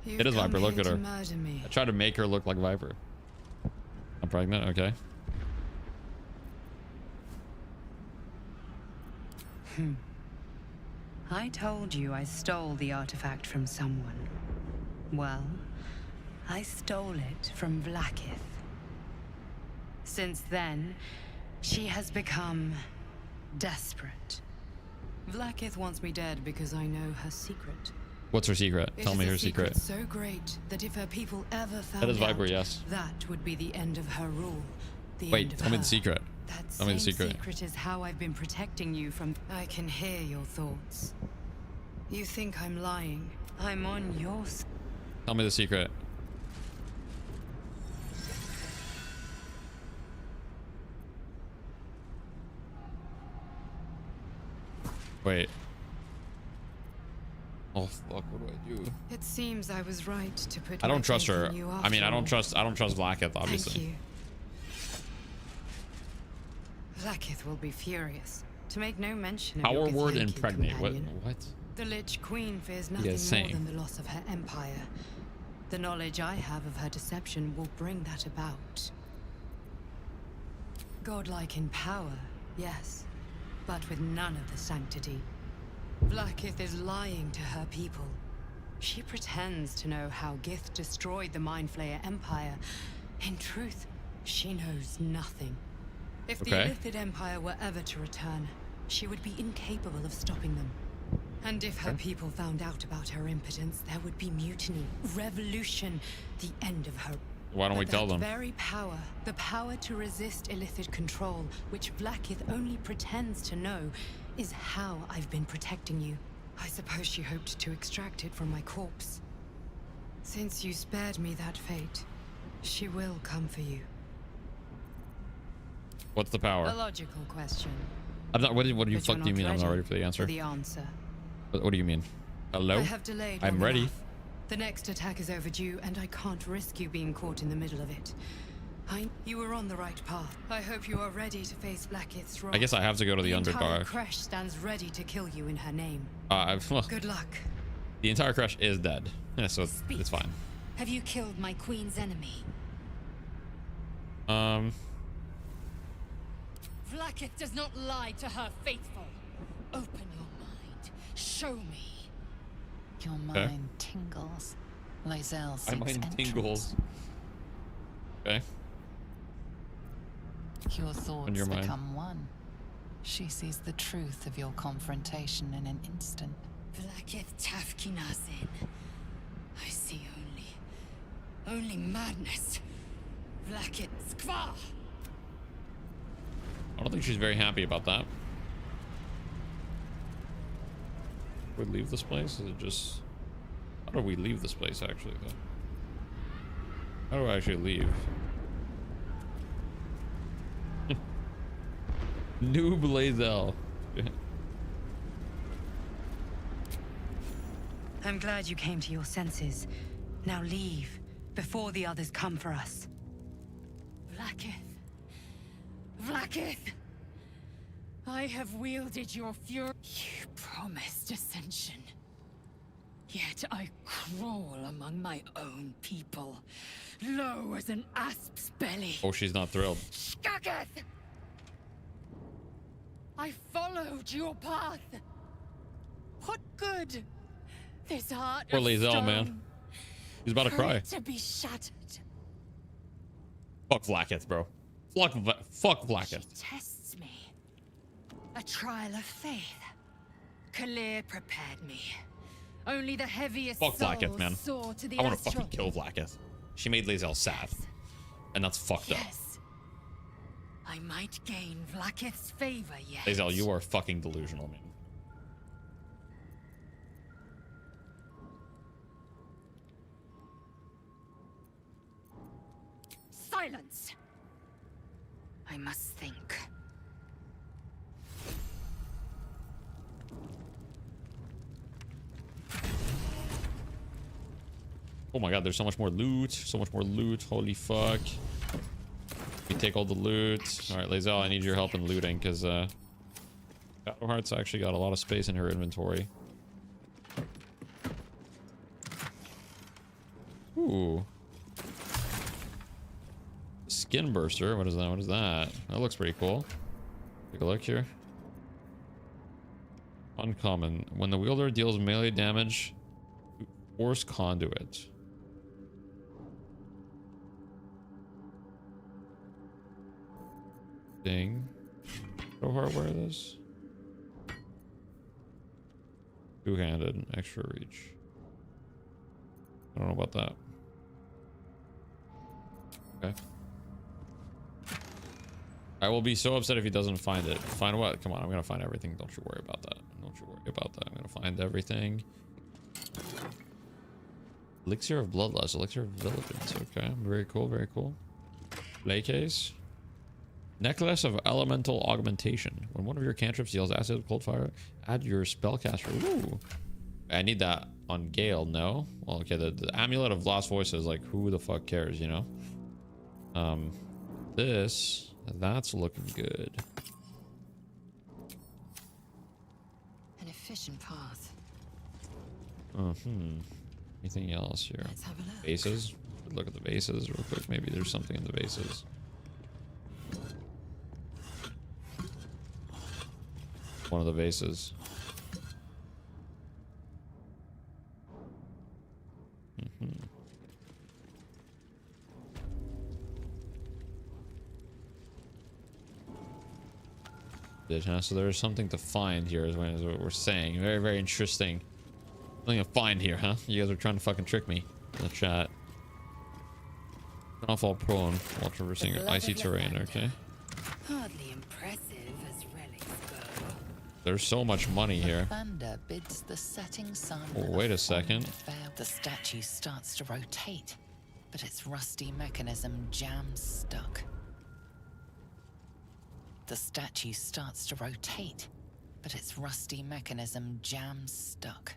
you've It is come Viper. Look here at her. to murder me. I tried to make her look like Viper. I'm pregnant. Okay. I told you I stole the artifact from someone. Well, I stole it from Vlaakith. Since then, she has become desperate. Vlaakith wants me dead because I know her secret. What's her secret? Tell me her secret. So great that if her people ever found That is Viper, out, yes. that would be the end of her rule. The Wait, end of tell me her. the secret. That Tell me the same secret. is how I've been protecting you from. I can hear your thoughts. You think I'm lying? I'm on your side. Tell me the secret. Wait. Oh fuck! What do I do? It seems I was right to put. I my don't trust faith her. in you I mean, I after don't all. trust Vlaakith, obviously. Thank you. Vlaakith will be furious. To make no mention of Power your word Githyanki impregnate. What? companion. What? The Lich Queen fears You nothing guys more saying? than the loss of her empire. The knowledge I have of her deception will bring that about. Godlike in power, yes, but with none of the sanctity. Vlaakith is lying to her people. She pretends to know how Gith destroyed the Mind Flayer Empire. In truth, she knows nothing. If the Illithid Empire were ever to return, she would be incapable of stopping them. And if her people found out about her impotence, there would be mutiny, revolution, the end of her. Why don't we tell them? That very power, the power to resist Illithid control, which Vlaakith only pretends to know, is how I've been protecting you. I suppose she hoped to extract it from my corpse. Since you spared me that fate, she will come for you. What's the power? A logical question. I'm not. What do you But fuck you're do you not mean? I'm not ready ready for the answer. For the answer. What do you mean? Hello? I have delayed I'm long ready. enough. The next attack is overdue, and I can't risk you being caught in the middle of it. You were on the right path. I hope you are ready to face Vlaakith's wrath. I guess I have to go to the entire Underdark. Crash stands ready to kill you in her name. Well, Good luck. the entire crush is dead. Yeah, so it's fine. Have you killed my queen's enemy? Vlaakith does not lie to her faithful. Open your mind. Show me. Your mind tingles. Lae'zel My seeks mind entrance. tingles. Okay. Your thoughts your mind. become one. She sees the truth of your confrontation in an instant. Vlaakith Tafkinazin. I see only madness. Vlaakith Skvar. I don't think she's very happy about that. We leave this place? Is it just... How do we leave this place, actually, though? How do I actually leave? Noob Lae'zel. I'm glad you came to your senses. Now leave, before the others come for us. Vlaakith. Vlaakith! I have wielded your fury. You promised ascension. Yet I crawl among my own people, low as an asp's belly. Oh, she's not thrilled. Skageth! I followed your path. What good? This heart Poor of Lae'zel, stone, man. He's about to for cry. it to be shattered. Fuck Vlaakith, bro. Fuck Vlaakith. Tests me. A trial of faith. Kalir prepared me. Only the heaviest Fuck souls Vlaakith, man. soar to the I want to fucking astral. kill Vlaakith. She made Lae'zel sad. And that's fucked up. Yes. I might gain Vlaakith's favor yet. Lae'zel, you are fucking delusional, man. Silence! I must think. Oh my god, there's so much more loot. So much more loot. Holy fuck. We take all the loot. Alright, Lae'zel, I need your help in looting because Shadowheart's actually got a lot of space in her inventory. Ooh. Skin burster. What is that? What is that? That looks pretty cool. Take a look here. Uncommon. When the wielder deals melee damage, force conduit. Ding. How hard wear this? Two-handed, extra reach. I don't know about that. Okay. I will be so upset if he doesn't find it. Find what? Come on, I'm gonna find everything. Don't you worry about that. Don't you worry about that. I'm gonna find everything. Elixir of Bloodlust. Elixir of Diligence. Okay, very cool, very cool. Play case. Necklace of Elemental Augmentation. When one of your cantrips deals acid cold fire, add your spellcaster. Ooh. I need that on Gale, no? Well, okay, the Amulet of Lost Voices, like, who the fuck cares, you know? That's looking good. An efficient path. Anything else here? Let's have a look. Bases? Look at the bases real quick. Maybe there's something in the bases. One of the vases. So there's something to find here is what we're saying. Very, very interesting. Something to find here, huh? You guys are trying to fucking trick me in the chat. Not fall prone while traversing icy terrain, okay? Hardly impressive as relics go. There's so much money here. Thunder bids the setting sun. Oh, wait a second. The statue starts to rotate, but its rusty mechanism jams stuck. The statue starts to rotate, but its rusty mechanism jams stuck.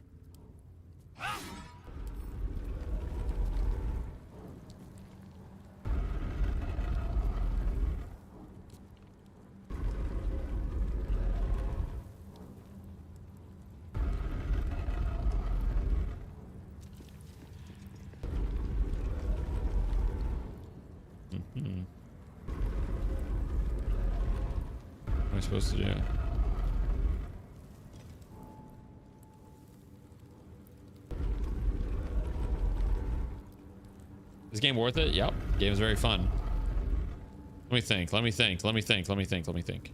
What am I supposed to do? Is this game worth it? Yep. Game is very fun. Let me think. Let me think. Let me think. Let me think. Let me think.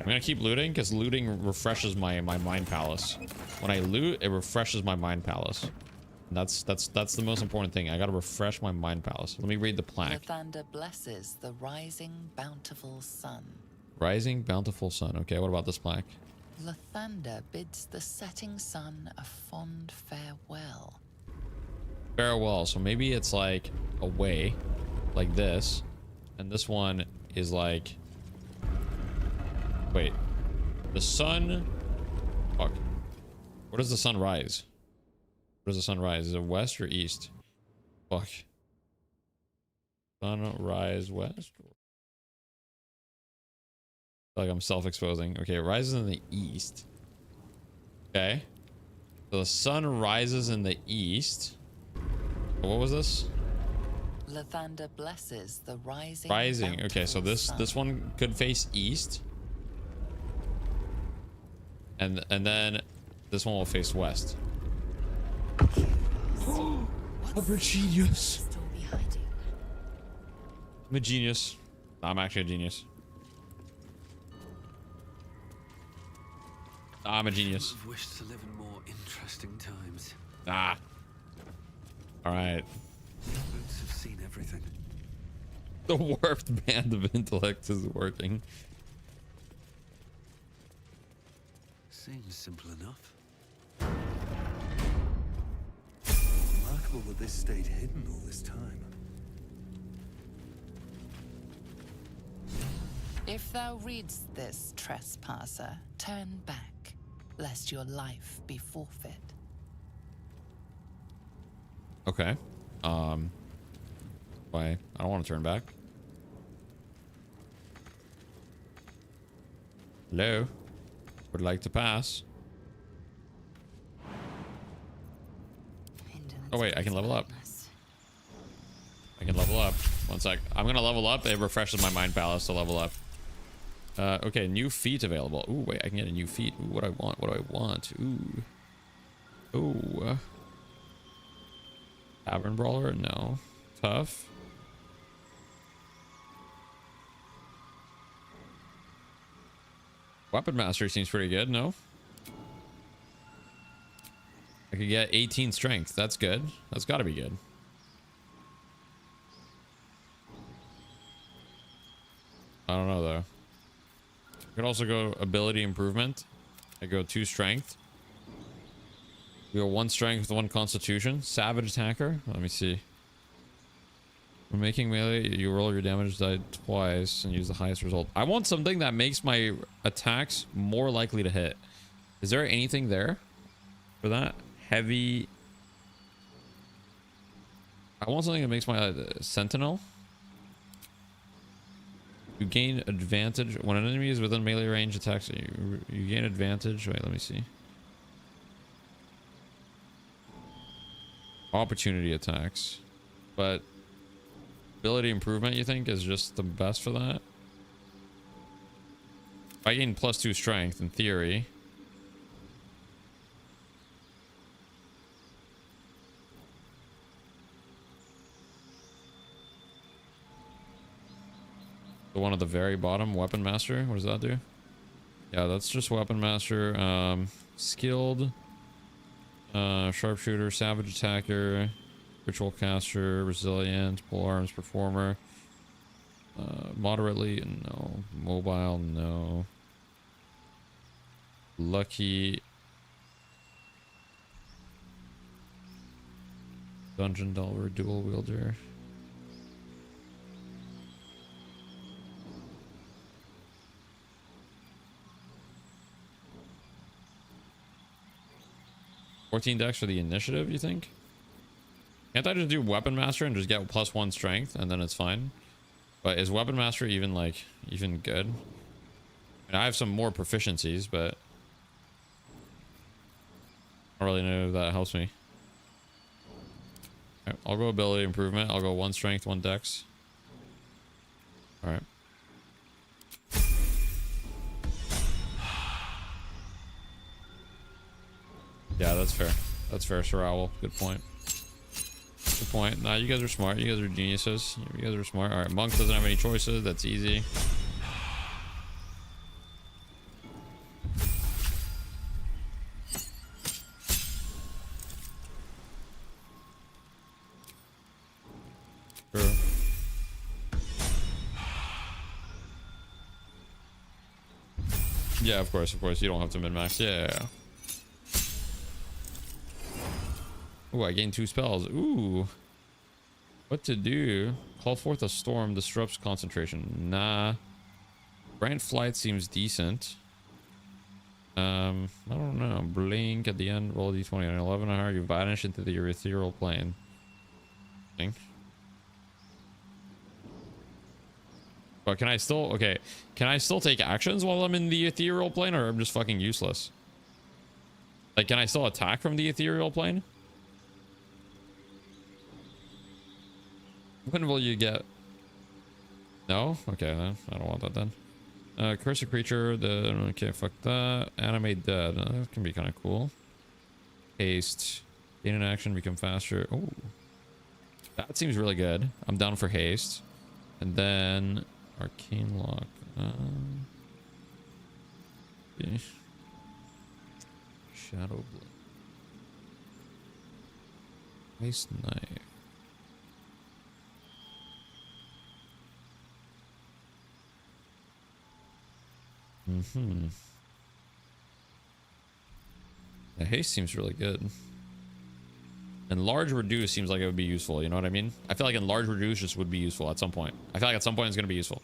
I'm gonna keep looting because looting refreshes my mind palace. When I loot, it refreshes my mind palace. That's the most important thing. I gotta refresh my mind palace. Let me read the plaque. Lathander blesses the rising bountiful sun. Rising bountiful sun. Okay, what about this plaque? Lathander bids the setting sun a fond farewell. Farewell. So maybe it's like away, like this, and this one is like. Wait, the sun. Fuck. Where does the sun rise? Where does the sun rise? Is it west or east? Fuck. Sun rise west. I feel like I'm self-exposing. Okay, it rises in the east. Okay. So the sun rises in the east. What was this? Lathander blesses the rising. Rising. Okay, so this one could face east. And then this one will face west. I'm a genius. I'm a genius. I'm actually a genius. I'm a genius. I've wished to live in more interesting times. Ah. All right. Boots have seen everything. The warped band of intellect is working. Seems simple enough. Remarkable that this stayed hidden all this time. If thou readst this, trespasser, turn back. lest your life be forfeit. Okay. Why? I don't want to turn back. Hello? Would like to pass. Oh wait, I can level up. I can level up. One sec. I'm gonna level up. It refreshes my mind palace to level up. Okay, new feat available. Ooh, wait, I can get a new feat. Ooh, what do I want? What do I want? Ooh. Ooh. Tavern Brawler? No. Tough. Weapon Master seems pretty good, no? I could get 18 strength. That's good. That's gotta be good. I don't know though. I could also go ability improvement. I go 2 strength. We go 1 strength, 1 constitution. Savage attacker. Let me see. When making melee, you roll your damage die twice and use the highest result. I want something that makes my attacks more likely to hit. Is there anything there for that? Heavy. I want something that makes my sentinel. You gain advantage when an enemy is within melee range attacks. You gain advantage. Wait, let me see. Opportunity attacks, but ability improvement you think is just the best for that? If I gain +2 strength in theory. The one at the very bottom, Weapon Master. What does that do? Yeah, that's just Weapon Master. Skilled. Sharpshooter, Savage Attacker, Ritual Caster, Resilient, Pole Arms Performer. Moderately, no. Mobile, no. Lucky. Dungeon Delver, Dual Wielder. $14 dex for the initiative, you think? Can't I just do Weapon Master and just get +1 strength and then it's fine? But is Weapon Master even like even good? I have some more proficiencies, but I don't really know if that helps me. Okay, I'll go ability improvement. I'll go 1 strength, 1 dex. All right. Yeah, that's fair. That's fair, Sir Owl. Good point. Good point. Nah, you guys are smart. You guys are geniuses. You guys are smart. All right, Monk doesn't have any choices. That's easy. Sure. Yeah, of course, of course. You don't have to min-max. Yeah. Ooh, I gained 2 spells. Ooh. What to do? Call forth a storm. Disrupts concentration. Nah. Grant flight seems decent. I don't know. Blink at the end. Roll a d20 on 11 or higher. You vanish into the ethereal plane. But can I still... Okay. Can I still take actions while I'm in the ethereal plane, or I'm just fucking useless? Like, can I still attack from the ethereal plane? When will you get... No? Okay, then. I don't want that then. Curse a creature. Okay, fuck that. Animate dead. That can be kind of cool. Haste. Gain an action, become faster. Oh. That seems really good. I'm down for haste. And then... Arcane lock. Okay. Shadow blade. Ice knife. The haste seems really good. And large reduce seems like it would be useful, you know what I mean? I feel like in large reduce just would be useful at some point. I feel like at some point it's going to be useful.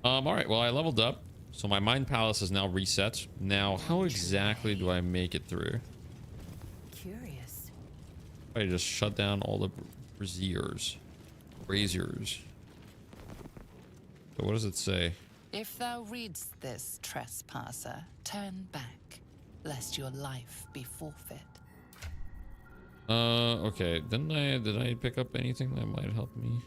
All right, well, I leveled up, so my mind palace is now reset. Now, how exactly do I make it through? Curious. I just shut down all the braziers. So what does it say? If thou readst this, trespasser, turn back, lest your life be forfeit. Okay. Did I pick up anything that might help me?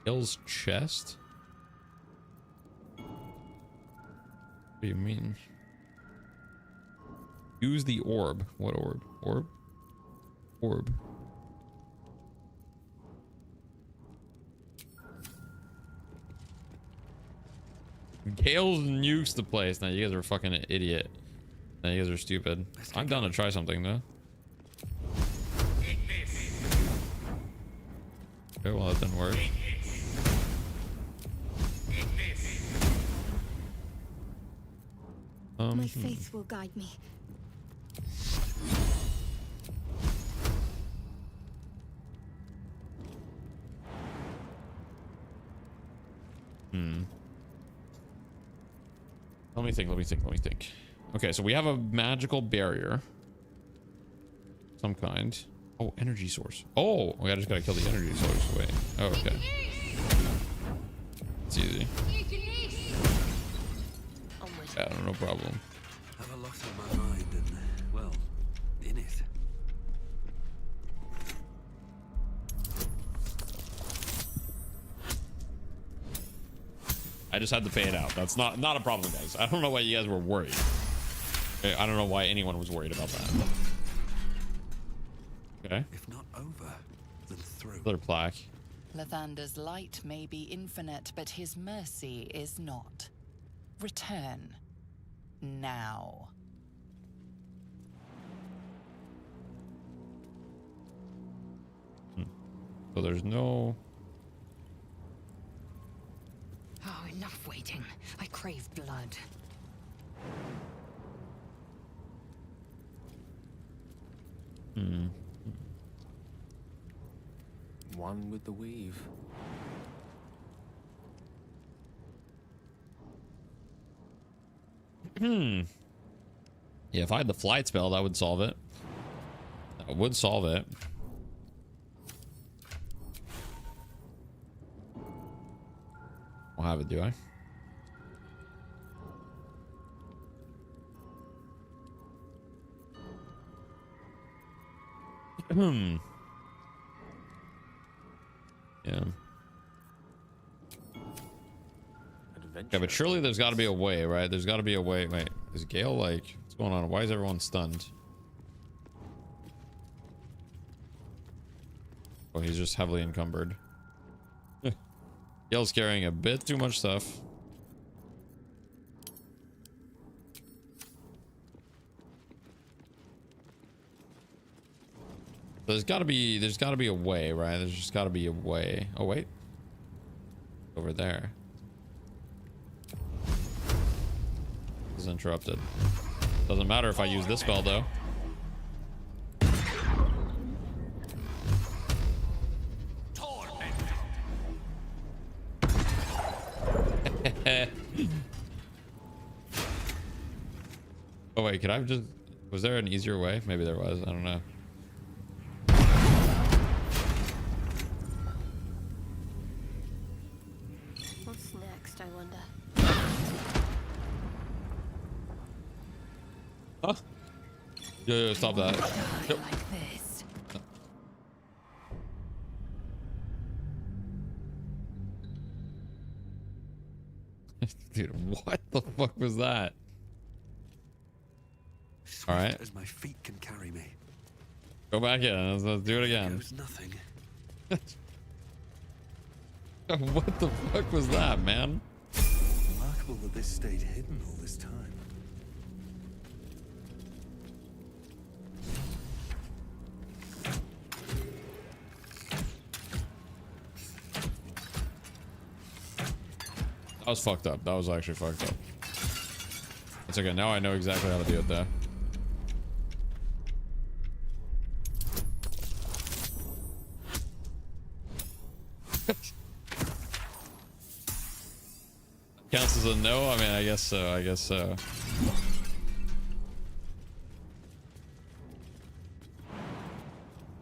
Hill's chest? What do you mean? Use the orb. What orb? Orb. Gale's nukes the place. Now you guys are a fucking idiot. Now you guys are stupid. I'm down to try something though. Okay, well that didn't work. My faith will guide me. Let me think. Okay, so we have a magical barrier. Some kind. Oh, energy source. Oh, I just gotta kill the energy source. Wait. Oh, okay. It's easy. Yeah, no problem. I have a lot on my mind and, well, in it. I just had to pay it out. That's not a problem, guys. I don't know why you guys were worried. I don't know why anyone was worried about that. Okay. If not over, then through. Another plaque. Lathander's light may be infinite, but his mercy is not. Return. Now. So there's no... Oh, enough waiting. I crave blood. One with the weave. Yeah, if I had the flight spell, that would solve it. That would solve it. I'll have it, do I? Yeah. Yeah, but surely there's got to be a way, right? There's got to be a way. Wait, is Gale like... What's going on? Why is everyone stunned? Oh, he's just heavily encumbered. Gale's carrying a bit too much stuff. There's got to be a way, right? There's just got to be a way. Oh, wait. Over there. Is interrupted. Doesn't matter if I use this spell though. Oh wait, could I just... Was there an easier way? Maybe there was. I don't know. What's next, I wonder? Huh? Yo, stop that. Yep. Like this. Dude, what the fuck was that? All right. As my feet can carry me. Go back in. Let's do it again. There's nothing. What the fuck was that, man? Remarkable that this stayed hidden all this time. That was fucked up. That was actually fucked up. It's okay. Now I know exactly how to do it there. this is a no. I mean, I guess so. I guess so.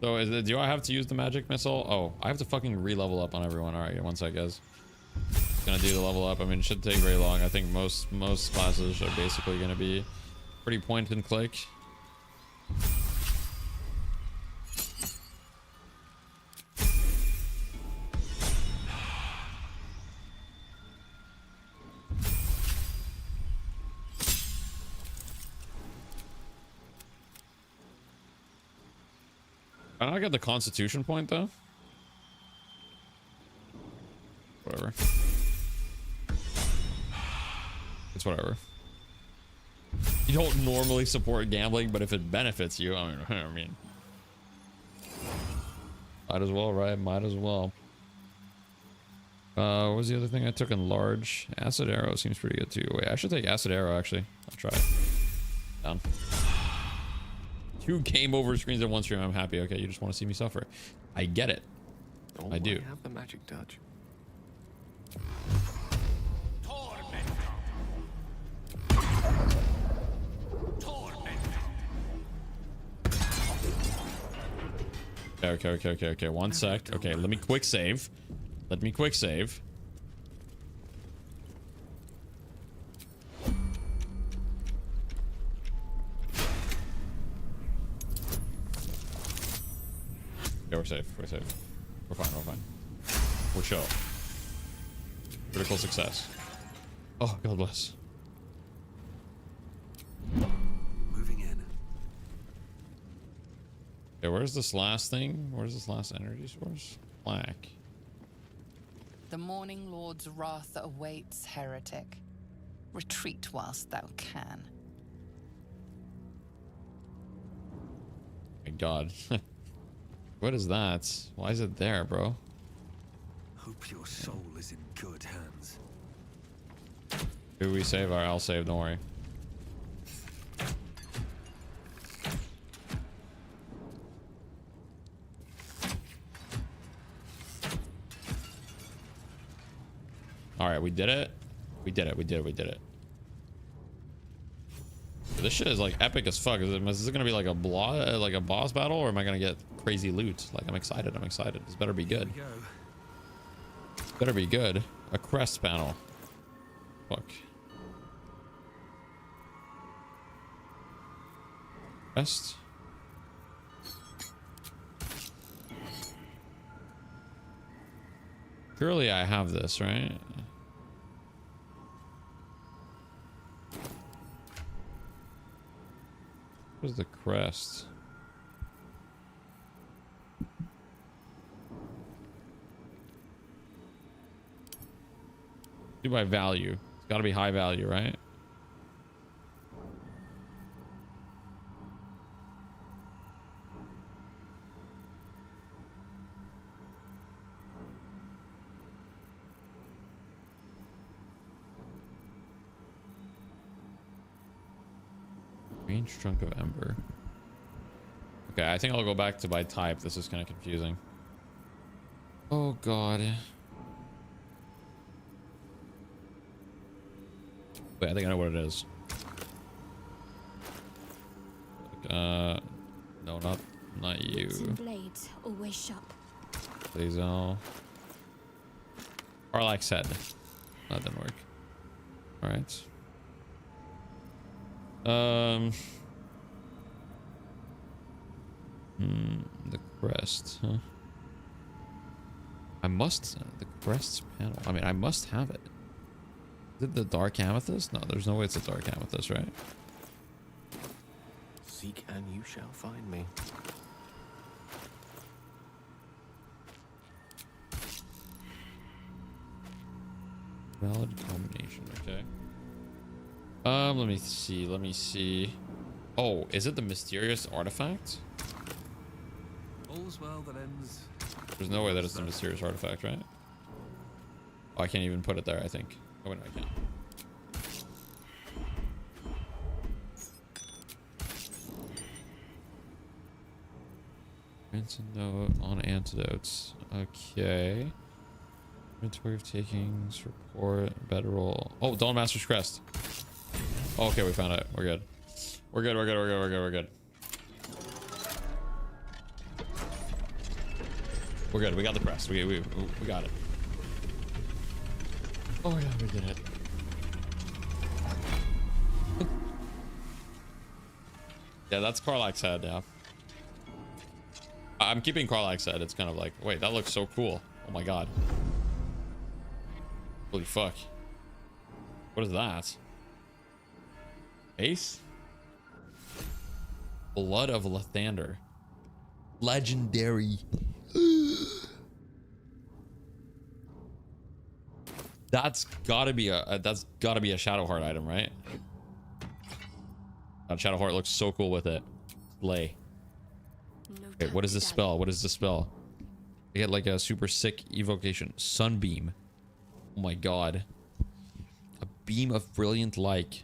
So is it, do I have to use the magic missile? Oh, I have to fucking re-level up on everyone. All right, one sec, guys. Gonna do the level up. I mean, it shouldn't take very long. I think most classes are basically gonna be pretty point and click. I don't get the constitution point though. Whatever. It's whatever. You don't normally support gambling, but if it benefits you, I mean, might as well, right? Might as well. What was the other thing I took in large? Acid arrow seems pretty good too. Wait, I should take acid arrow actually. I'll try it. Down. 2 game over screens in one stream. I'm happy. Okay, you just want to see me suffer. I get it. Oh, I do. I have the magic touch. Okay. One sec. Okay, let me quick save. Let me quick save. Okay, we're safe. We're safe. We're fine. We're fine. We're chill. Critical success. Oh, God bless. Moving in. Okay, where's this last thing? Where's this last energy source? Black. The Morning Lord's wrath awaits, heretic. Retreat whilst thou can. My God. What is that? Why is it there, bro? Hope your soul is in good hands. Do we save? Alright, I'll save, don't worry. Alright, we did it. We did it. This shit is like epic as fuck. Is it gonna be like a boss battle, or am I gonna get crazy loot? Like, I'm excited. This better be good. Better be good. A crest panel. Fuck. Crest. Surely I have this, right? Where's the crest? Do by value. It's got to be high value, right? Range trunk of ember. Okay, I think I'll go back to by type. This is kind of confusing. Oh God. Wait, I think I know what it is. No, not you. Blades always sharp. Please, all. Arlax head. That didn't work. All right. The crest, huh? The crest's panel. I mean, I must have it. Is it the dark amethyst? No, there's no way it's a dark amethyst, right? Seek and you shall find me. Valid combination, okay. Let me see. Oh, is it the mysterious artifact? All's well that ends. There's no way that it's the mysterious artifact, right? Oh, I can't even put it there, I think. Oh, wait, no, I can't. Ransom note on antidotes. Okay. Inventory of takings, report, bedroll. Oh, Dawn Master's Crest. Oh, okay, we found it. We're good. We're good, we're good, we're good, we're good, we're good. We're good, we got the crest. We got it. Oh yeah, we did it. Yeah, that's Karlach's head, yeah. I'm keeping Karlach's head. It's kind of like, wait, that looks so cool. Oh my god. Holy fuck. What is that? Ace? Blood of Lathander. Legendary. That's gotta be a Shadowheart item, right? That Shadowheart looks so cool with it. Lay. Okay, what is this spell? What is this spell? I get like a super sick evocation. Sunbeam. Oh my god. A beam of brilliant light.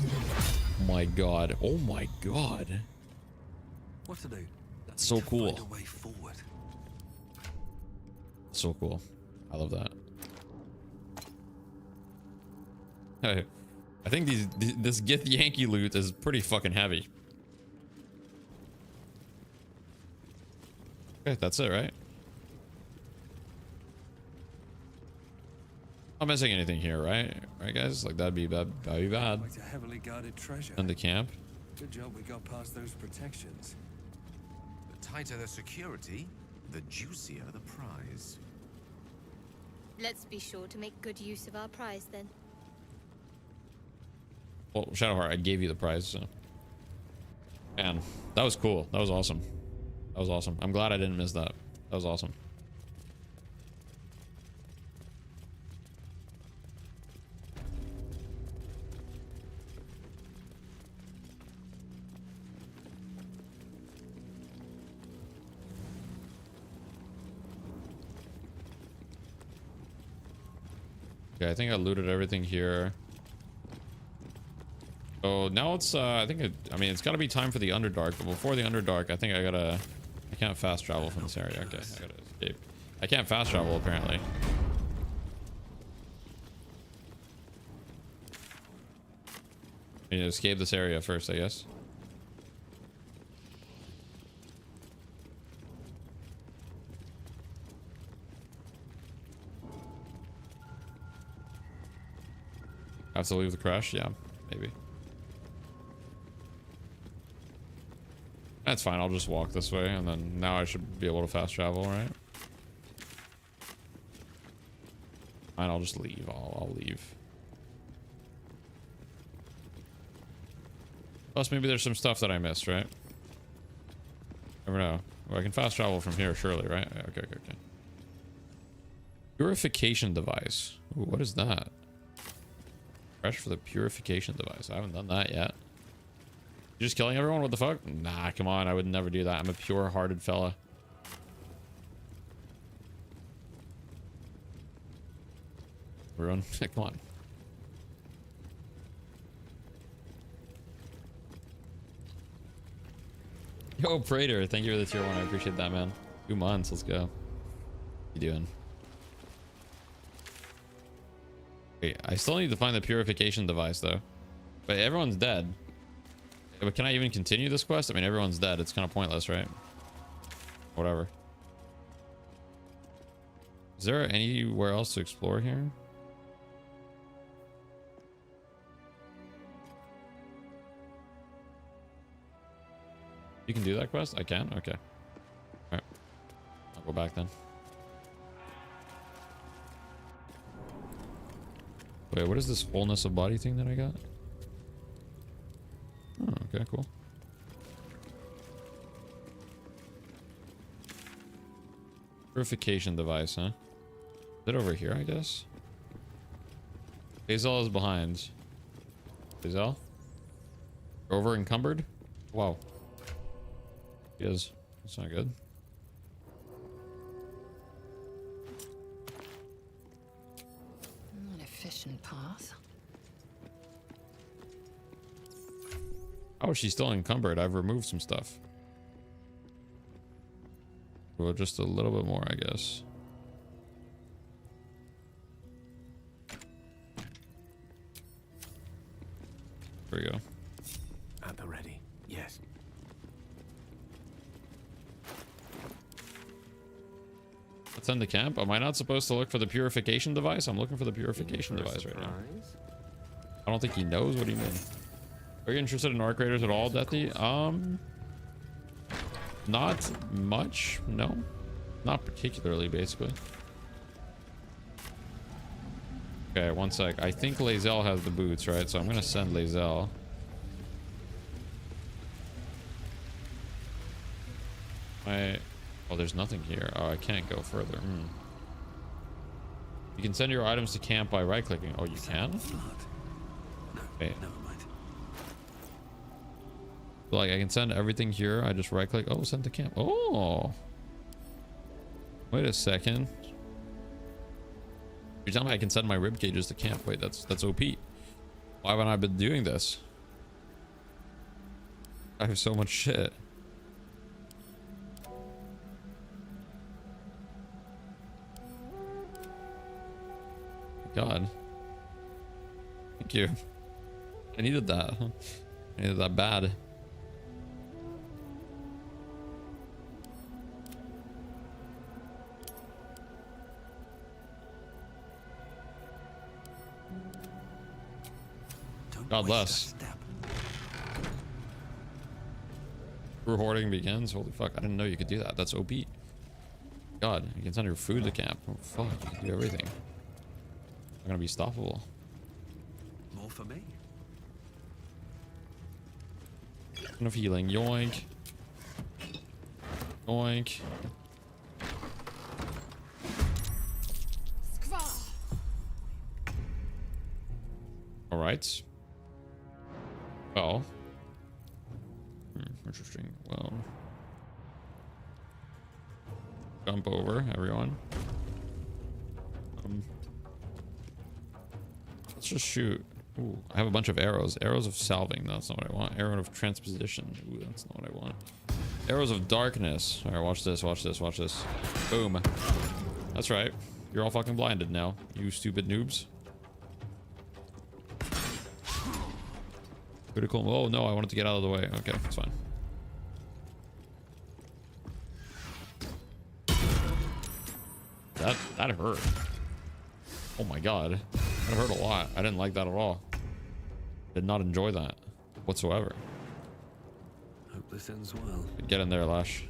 Oh my god. Oh my god. What to do? That's so cool. Find a way forward. So cool. I love that. Hey, I think this Gith Yankee loot is pretty fucking heavy. Okay, that's it, right? Not missing anything here, right? Right, guys? Like that'd be bad. That'd be bad. Like a heavily guarded treasure. In the camp. Good job we got past those protections. The tighter the security, the juicier the prize. Let's be sure to make good use of our prize then. Well, Shadowheart, I gave you the prize, so. Man, that was cool. That was awesome. That was awesome. I'm glad I didn't miss that. That was awesome. Okay, I think I looted everything here. So now it's I mean it's gotta be time for the Underdark, but before the Underdark I think I can't fast travel from this area. Okay, I gotta escape. I can't fast travel apparently. I need to escape this area first, I guess. I have to leave the crash? Yeah, maybe. That's fine, I'll just walk this way, and then now I should be able to fast travel, right? Fine, I'll just leave. I'll leave. Plus, maybe there's some stuff that I missed, right? Never know. Well, I can fast travel from here, surely, right? Okay. Purification device. Ooh, what is that? Fresh for the purification device. I haven't done that yet. You're just killing everyone? What the fuck? Nah, come on. I would never do that. I'm a pure-hearted fella. Ruin. Come on. Yo, Prater. Thank you for the tier 1. I appreciate that, man. 2 months. Let's go. What you doing? Wait, I still need to find the purification device, though. But everyone's dead. But can I even continue this quest? I mean, everyone's dead. It's kind of pointless, right? Whatever. Is there anywhere else to explore here? You can do that quest? I can? Okay. Alright. I'll go back then. Wait, what is this fullness of body thing that I got? Oh, okay, cool. Purification device, huh? Is it over here, I guess? Hazel is behind. Hazel? Over encumbered? Wow. He is. That's not good. An efficient path. Oh, she's still encumbered. I've removed some stuff. Well, just a little bit more, I guess. There we go. At the ready. Yes. Let's end the camp. Am I not supposed to look for the purification device? I'm looking for the purification device right now. I don't think he knows what he means. Are you interested in arc raiders at all, Deathy? Not much. No, not particularly. Basically. Okay, one sec. I think Lae'zel has the boots, right? So I'm gonna send Lae'zel. Oh, there's nothing here. Oh, I can't go further. You can send your items to camp by right-clicking. Oh, you can? Wait. Like, I can send everything here. I just right-click. Oh, send to camp. Oh. Wait a second. You're telling me I can send my rib cages to camp. Wait, that's OP. Why haven't I been doing this? I have so much shit. God. Thank you. I needed that. I needed that bad. God bless. Crew hoarding begins. Holy fuck, I didn't know you could do that. That's OP. God, you can send your food to camp. Oh fuck, you can do everything. I'm gonna be stoppable. More for me. Enough healing. Yoink. Yoink. Alright. Well. Interesting. Well. Jump over, everyone. Let's just shoot. Ooh, I have a bunch of arrows. Arrows of salving. No, that's not what I want. Arrow of transposition. Ooh, that's not what I want. Arrows of darkness. Alright, watch this, watch this, watch this. Boom. That's right. You're all fucking blinded now, you stupid noobs. Critical. Oh no, I wanted to get out of the way. Okay, that's fine. That hurt. Oh my god. That hurt a lot. I didn't like that at all. Did not enjoy that whatsoever. Hope this ends well. Get in there, Lash.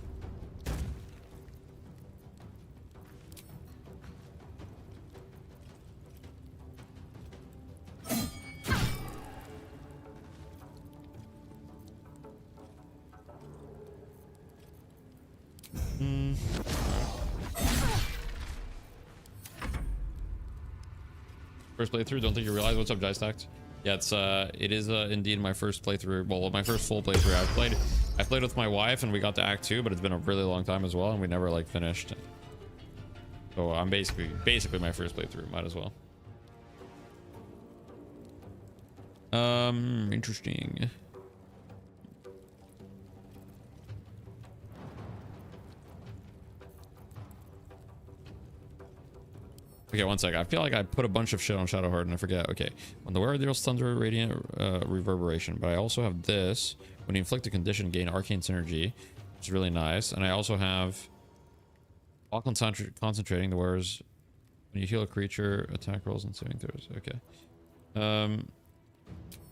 First playthrough, don't think you realize. What's up, Jystacked? Yeah, it is indeed my first playthrough. Well, my first full playthrough. I played with my wife and we got to Act 2, but it's been a really long time as well, and we never like finished. So I'm basically my first playthrough. Might as well. Interesting. Okay, one sec. I feel like I put a bunch of shit on Shadowheart and I forget. Okay. When the wearer deals thunder radiant reverberation, but I also have this. When you inflict a condition, gain arcane synergy, which is really nice. And I also have while concentrating, the wearer's when you heal a creature, attack rolls and saving throws. Okay.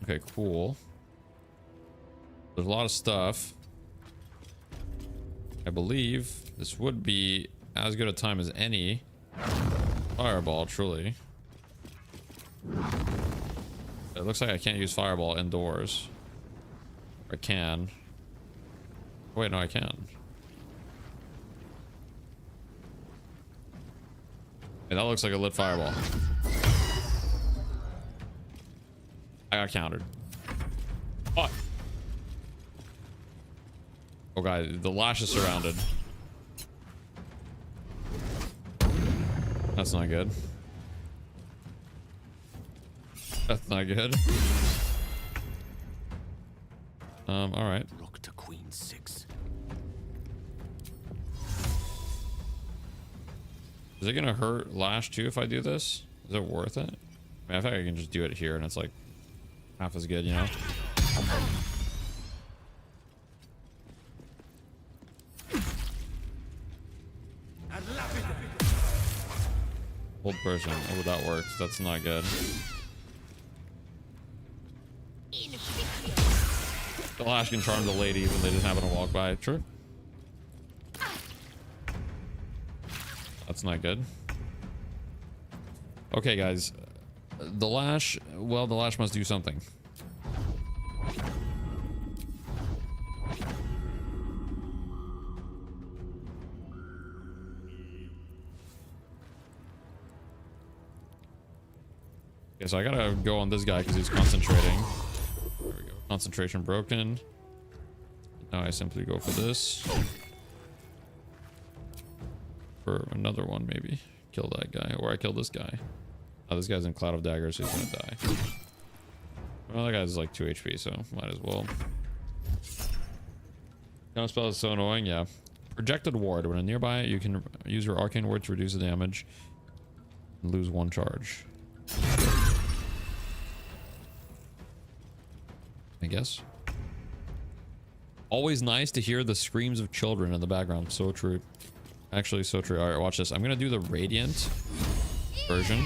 Okay, cool. There's a lot of stuff. I believe this would be as good a time as any. Fireball, truly. It looks like I can't use fireball indoors. I can. Wait, no, I can. Hey, that looks like a lit fireball. I got countered. What? Oh god, the Lash is surrounded. That's not good. That's not good. All right. Rook to Queen 6. Is it gonna hurt Lash too if I do this? Is it worth it? I mean, I think I can just do it here and it's like half as good, you know? Old person. Oh, that works. That's not good. The lash can charm the lady when they just happen to walk by. True. That's not good. Okay, guys. The lash, well, the lash must do something. Okay, so I gotta go on this guy because he's concentrating. There we go. Concentration broken. Now I simply go for this. For another one, maybe. Kill that guy. Or I kill this guy. Oh, this guy's in Cloud of Daggers, so he's gonna die. Well, that guy's like 2 HP, so might as well. Counter spell is so annoying, yeah. Projected ward. When nearby, you can use your arcane ward to reduce the damage and lose 1 charge. I guess. Always nice to hear the screams of children in the background. So true. Actually, so true. All right, watch this. I'm gonna do the Radiant version.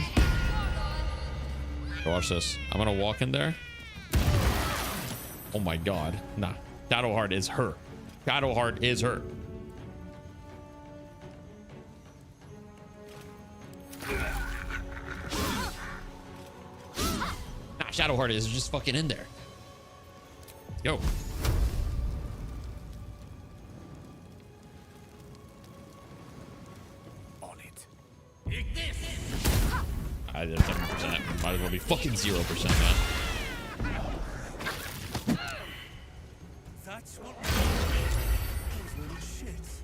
Watch this. I'm gonna walk in there. Oh my god. Nah. Shadowheart is her. Shadowheart is her. Nah, Shadowheart is just fucking in there. Let's go. I did 7%. Might as well be fucking 0%, man. That's what those little shits.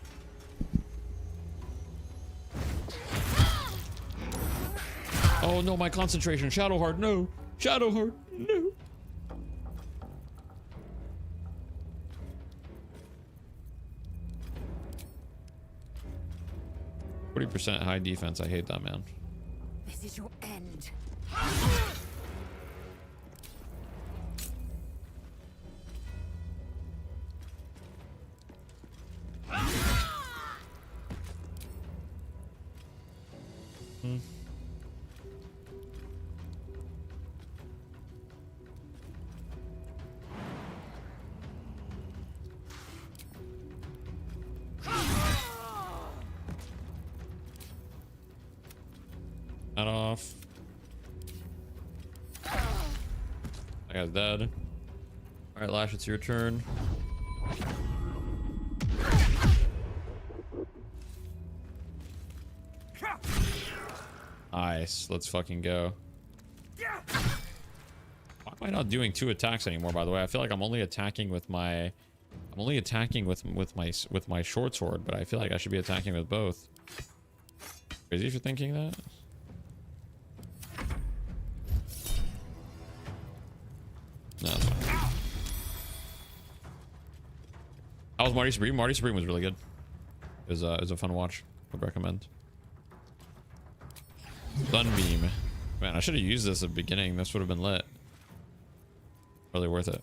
Oh no, my concentration. Shadowheart, no. Shadowheart, no. %, high defense. I hate that, man. This is your end. That off. That guy's dead. All right, Lash, it's your turn. Nice. Let's fucking go. Why am I not doing 2 attacks anymore? By the way, I feel like I'm only attacking with my. I'm only attacking with my short sword, but I feel like I should be attacking with both. Crazy if you're thinking that. No, that's fine. How was Marty Supreme? Marty Supreme was really good. It was a fun watch. Would recommend. Sunbeam. Man, I should have used this at the beginning. This would have been lit. Really worth it.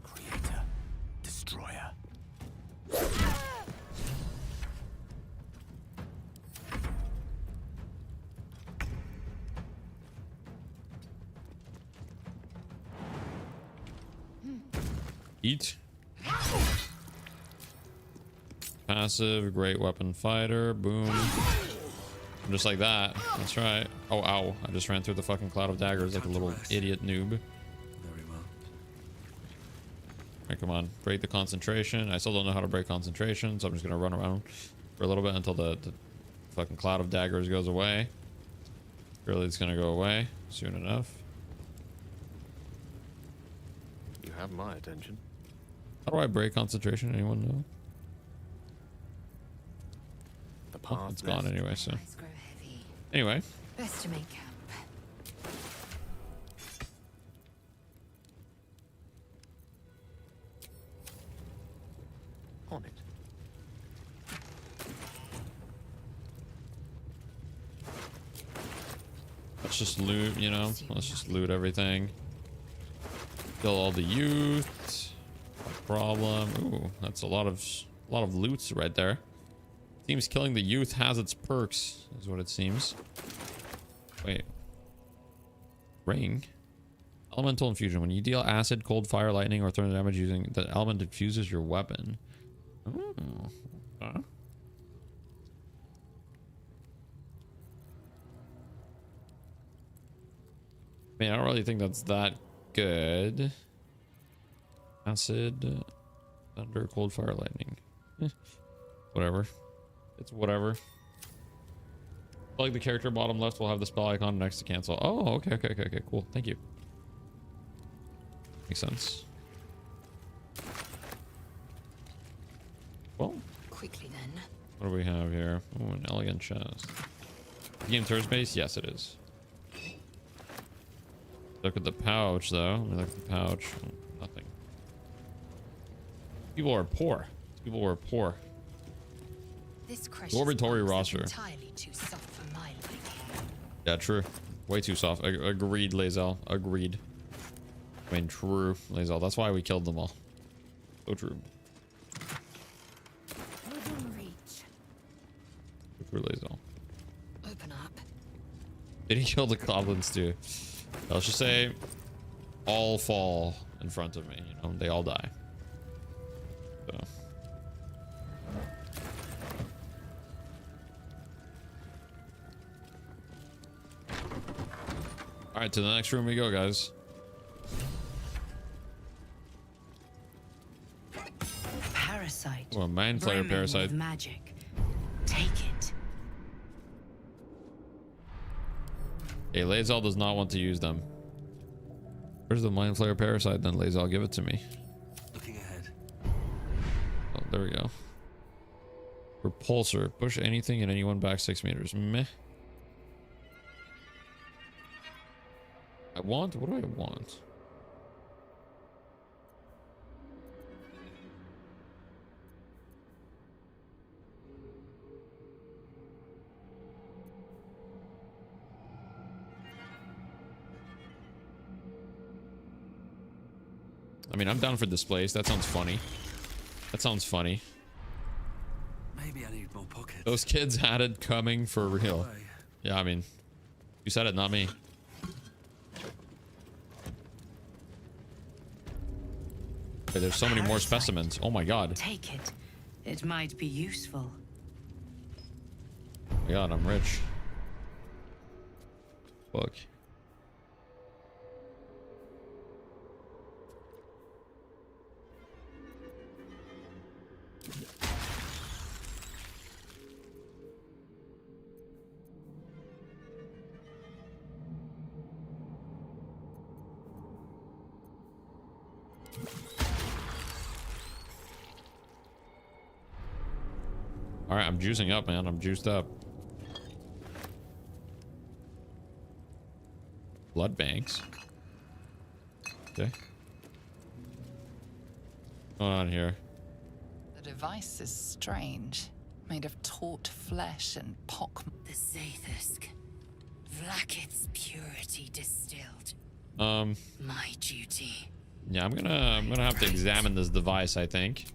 Creator, destroyer. Eat. Passive, great weapon fighter, boom. Just like that. That's right. Oh, ow. I just ran through the fucking cloud of daggers like a little idiot noob. Very well. Alright, come on. Break the concentration. I still don't know how to break concentration, so I'm just gonna run around for a little bit until the fucking cloud of daggers goes away. Surely it's gonna go away soon enough. You have my attention. How do I break concentration? Anyone know? The Oh, it's gone anyway, so. Anyway. Best to make camp. On it. Let's just loot, you know? Let's just loot everything. Kill all the youth. No problem. Ooh, that's a lot of loots right there. Seems killing the youth has its perks, is what it seems. Wait. Ring. Elemental infusion. When you deal acid, cold, fire, lightning, or thunder damage using the element infuses your weapon. Oh. Okay. I mean, I don't really think that's that good. Acid, thunder, cold, fire, lightning. Whatever. It's whatever. Like the character bottom left will have the spell icon next to cancel. Oh, okay, cool. Thank you. Makes sense. Well, quickly then. What do we have here? Oh, an elegant chest. The game turns based? Yes, it is. Look at the pouch, though. Look at the pouch. Oh, nothing. People are poor. People were poor. This Laboratory roster. Entirely too soft for my liking. Yeah, true. Way too soft. Agreed, Lazel. Agreed. I mean, true, Lazel. That's why we killed them all. So true. Within reach. True, Lazel. Open up. Did he kill the goblins too? Let's just say all fall in front of me, you know, they all die. So. All right, to the next room we go, guys. Parasite. Oh, a mind flayer parasite. Magic. Take it. Hey, Lazel does not want to use them. Where's the mind flayer parasite then, Lazel? Give it to me. Looking ahead. Oh, there we go. Repulsor. Push anything and anyone back 6 meters. Meh. What do I want? I mean, I'm down for displays. That sounds funny. That sounds funny. Maybe I need more pockets. Those kids had it coming for real. Yeah, I mean, you said it, not me. Okay, there's so many more specimens. Oh my god. Take it. It might be useful. Oh my god, I'm rich. Fuck. All right, I'm juicing up, man. I'm juiced up. Blood banks. Okay. What's going on here? The device is strange. Made of taut flesh and pock. The Zathusk. Vlaakith's purity distilled. My duty. Yeah, I'm gonna have to examine this device, I think.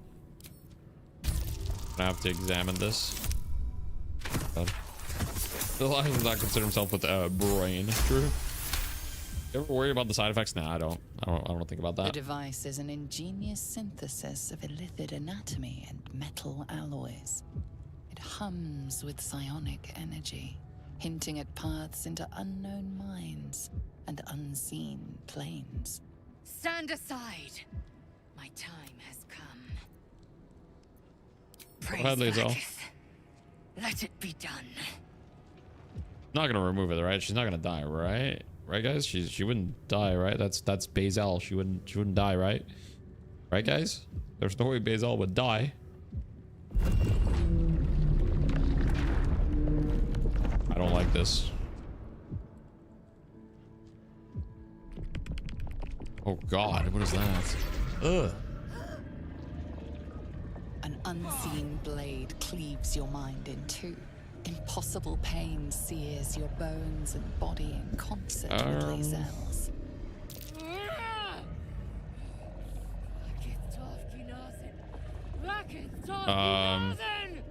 I have to examine this. Elias does not consider himself with a brain. True. You ever worry about the side effects? Nah, I don't think about The that. device is an ingenious synthesis of illithid anatomy and metal alloys. It hums with psionic energy, hinting at paths into unknown minds and unseen planes. Stand aside. My time has come. Praise Go ahead, Lazel. Vlaakith. Let it be done. Not gonna remove it, right? She's not gonna die, right? Right, guys? She wouldn't die, right? That's Bazel. She wouldn't die, right? Right, guys? There's no way Bazel would die. I don't like this. Oh God, what is that? Ugh. An unseen blade cleaves your mind in two. Impossible pain sears your bones and body in concert with Lae'zel's.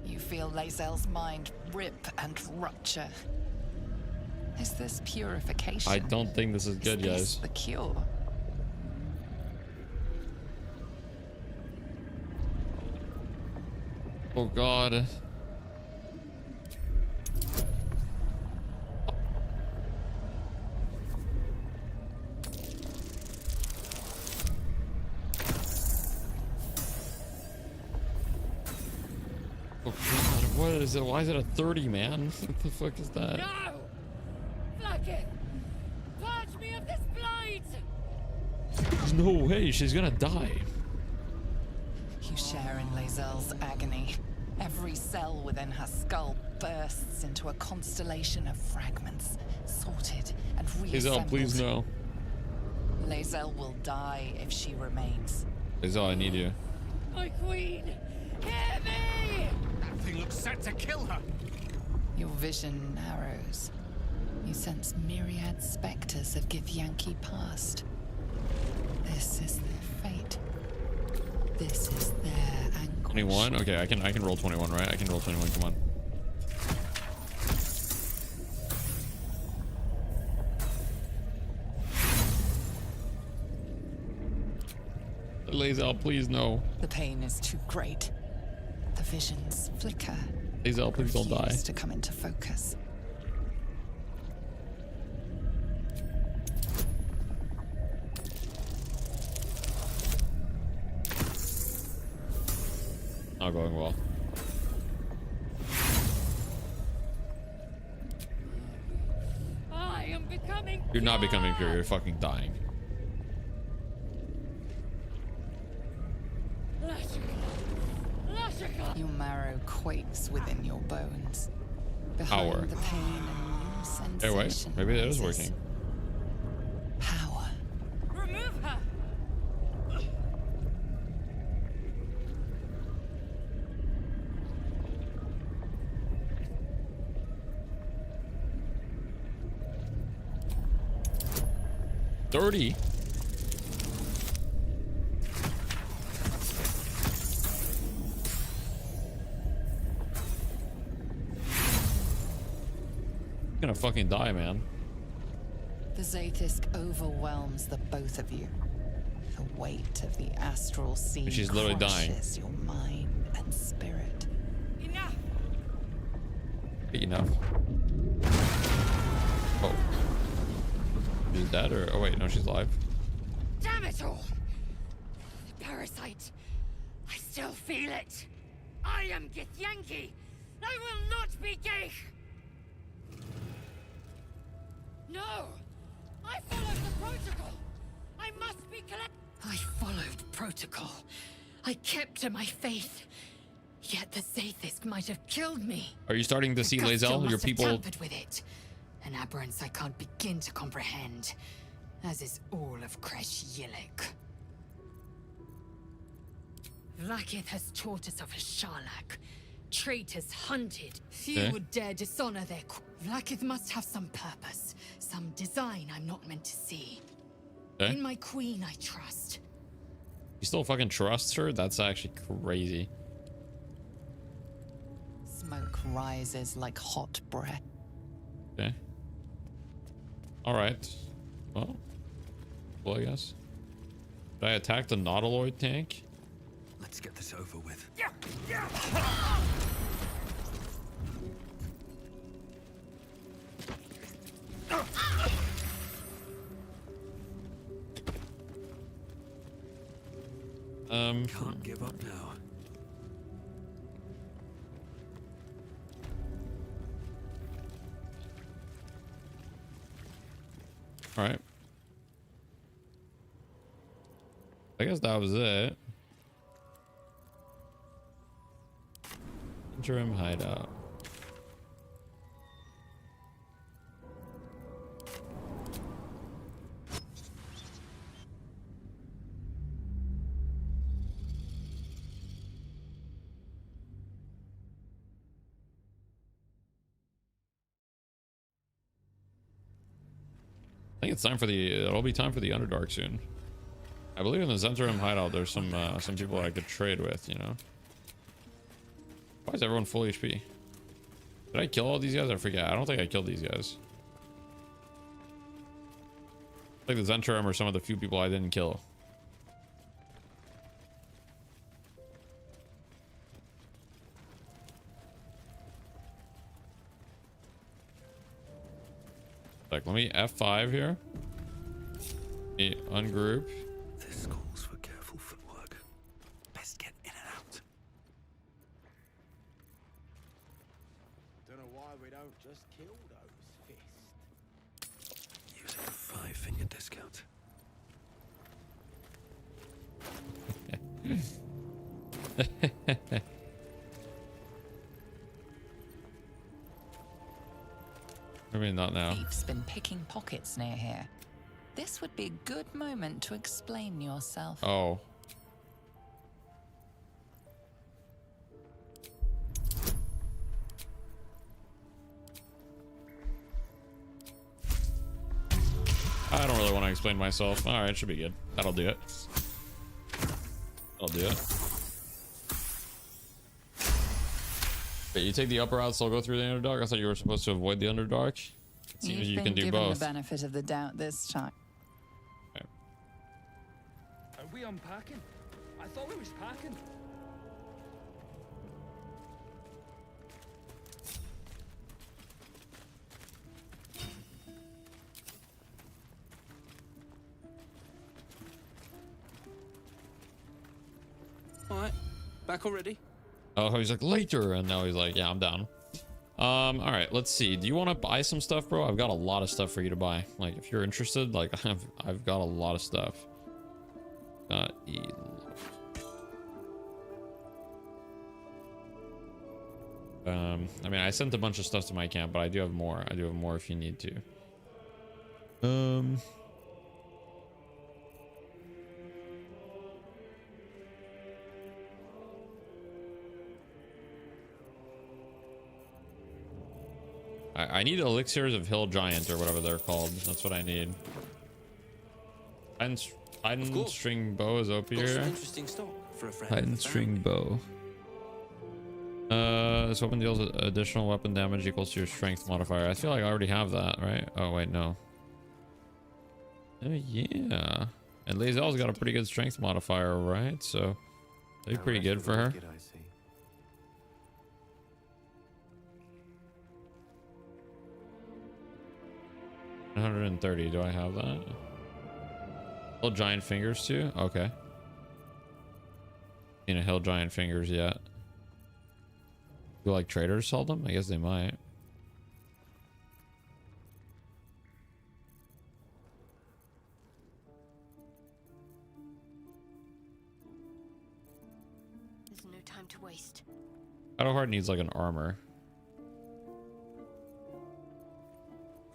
You feel Lae'zel's mind rip and rupture. Is this purification? I don't think this is good, Is this guys. the cure? Oh god. Oh god, what is it? Why is it a 30, man? What the fuck is that? No! Blacketh! Purge me of this blight! There's no way she's gonna die. You share in Lae'zel's agony. Every cell within her skull bursts into a constellation of fragments, sorted and reassembled. Lae'zel, please no. Lae'zel will die if she remains. Lae'zel, I need you. My queen! Hear me! That thing looks set to kill her. Your vision narrows. You sense myriad specters of Githyanki past. This is their fate. This is their anguish. 21? Okay, I can roll 21, right? I can roll 21, come on. Lae'zel, please no. The pain is too great. The visions flicker. Lae'zel, please don't die. Refuse to come into focus. Not going well. I am becoming. You're not becoming pure, you're fucking dying. Your marrow quakes within your bones. Behind Power. the pain and new Hey, wait, sensation maybe it is rises. working. Power. Remove her! $30. Gonna fucking die, man. The Zaith'isk overwhelms the both of you. The weight of the astral sea She's literally dying. crushes your mind and spirit. Enough! Enough. Oh. She's dead or... Oh wait, no, she's alive. Damn it all! The parasite. I still feel it. I am Githyanki. I will not be gay. No! I followed the protocol! I must be collect- I followed protocol. I kept to my faith. Yet the Zaith'isk might have killed me. Are you starting to see Gusto Lae'zel? must Your have people... tampered with it. An aberrance I can't begin to comprehend. As is all of Kresh Yillik. Vlaakith has taught us of a Sharlak. Traitors hunted. Few Okay. would dare dishonor their... Vlaakith must have some purpose. Some design I'm not meant to see. Okay. In my queen I trust. You still fucking trust her? That's actually crazy. Smoke rises like hot breath. Okay. Alright. Well, I guess. Did I attack the Nautiloid tank? Let's get this over with. Can't give up now. Alright. I guess that was it. Interim hideout. think it's time for the. It'll be time for the Underdark soon. I believe in the Zentrum hideout. There's some people I could trade with. You know. Why is everyone full HP? Did I kill all these guys? I forget. I don't think I killed these guys. I think the Zentrum are some of the few people I didn't kill. Like, let me F5 here. Let me ungroup. This calls for careful footwork. Best get in and out. Don't know why we don't just kill those fists. Using a 5-finger discount. I mean, not now. Thief's been picking pockets near here. This would be a good moment to explain yourself. Oh. I don't really want to explain myself. All right, should be good. That'll do it. I'll do it. Wait, you take the upper out, so I'll go through the Underdark? I thought you were supposed to avoid the Underdark. It seems you can do both. The benefit of the doubt this time. Okay. Are we unpacking? I thought we was packing. All right, back already. Oh, he's like later, and now he's like, yeah, I'm down. All right, let's see. Do you want to buy some stuff, bro? I've got a lot of stuff for you to buy. Like, if you're interested, like, I've got a lot of stuff. I mean, I sent a bunch of stuff to my camp, but I do have more. I do have more if you need to. I need elixirs of Hill Giant or whatever they're called. That's what I need. Titan string bow is OP here. Interesting stock for a friend. Titan string bow. This weapon deals additional weapon damage equals to your strength modifier. I feel like I already have that, right? Oh wait, no. Oh yeah. And Lazelle's got a pretty good strength modifier, right? So that'd be pretty good for her. 130. Do I have that? Hill Giant Fingers too? Okay. Seen a Hill Giant Fingers yet? Do like traders sell them? I guess they might. There's no time to waste. Shadowheart needs like an armor.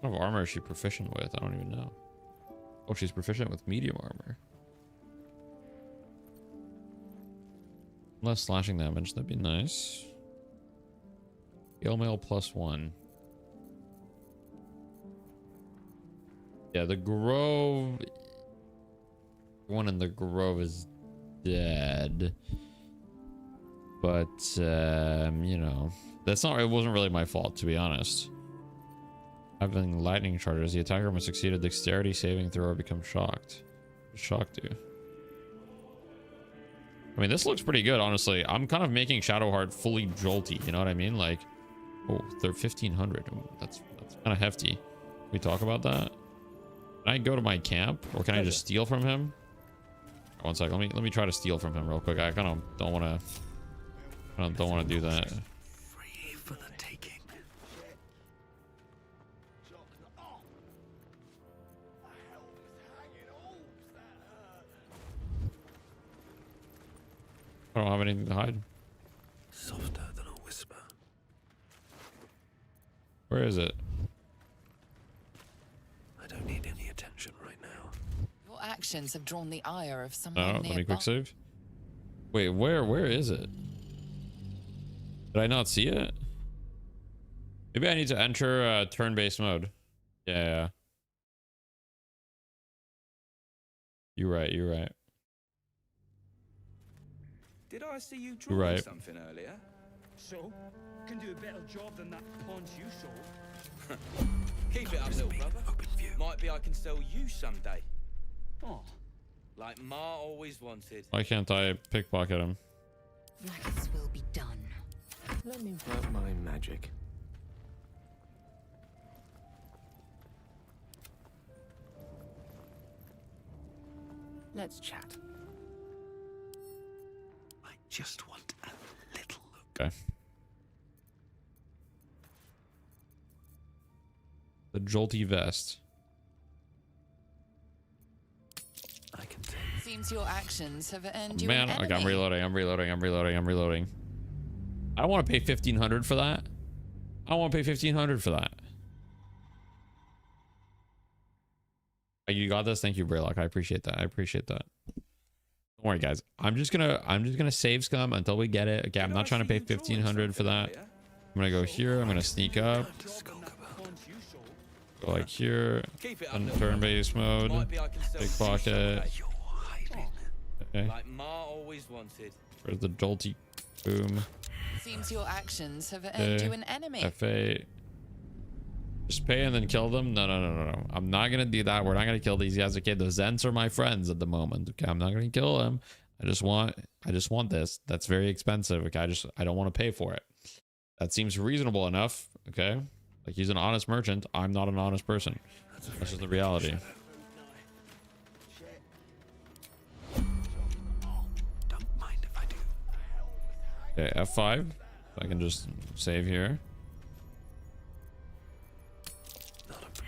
What kind of armor is she proficient with? I don't even know. Oh, she's proficient with medium armor. Less slashing damage, that'd be nice. Gale Mail +1. Yeah, the Grove. One in the Grove is dead. But, you know, that's not, it wasn't really my fault, to be honest. Having lightning charges, the attacker must succeed a dexterity saving throw or become shocked. Shocked do. I mean, this looks pretty good, honestly. I'm kind of making Shadowheart fully jolty, you know what I mean? Like, oh, they're 1500. That's kind of hefty. Can we talk about that? Can I go to my camp, or can I just steal from him? One sec. Let me try to steal from him real quick. I kind of don't want to. I don't want to do that. Free for the taking. I don't have anything to hide. Softer than a whisper. Where is it? I don't need any attention right now. Your actions have drawn the ire of someone No, nearby. let me quick save. Wait, where is it? Did I not see it? Maybe I need to enter turn-based mode. Yeah. You're right. You're right. Did I see you You're drawing right. something earlier? So, can do a better job than that paunch you sold. Keep it up, little brother. Might be I can sell you someday. Oh. Like Ma always wanted. Why can't I pickpocket him? Blackest will be done. Let me work my magic. Let's chat. I just want a little look. Okay. The jolty vest. Seems your actions have earned you Man, an like enemy. I'm reloading. I don't want to pay 1,500 for that. I don't want to pay 1,500 for that. You got this. Thank you, Braylock. I appreciate that. Don't worry, guys. I'm just gonna save scum until we get it. Okay, I'm not trying to pay 1,500 for that. I'm gonna go here. I'm gonna sneak up. Go like here. On turn-based mode. Pickpocket. Okay. Like Ma always wanted. Where's the jolty? Boom. Seems your actions have earned you an enemy. FA. Just pay and then kill them? No. I'm not gonna do that. We're not gonna kill these guys. Okay, the Zents are my friends at the moment. Okay, I'm not gonna kill them. I just want this. That's very expensive. Okay, I don't want to pay for it. That seems reasonable enough. Okay, like he's an honest merchant. I'm not an honest person. That's just the reality. Okay, F5. So I can just save here.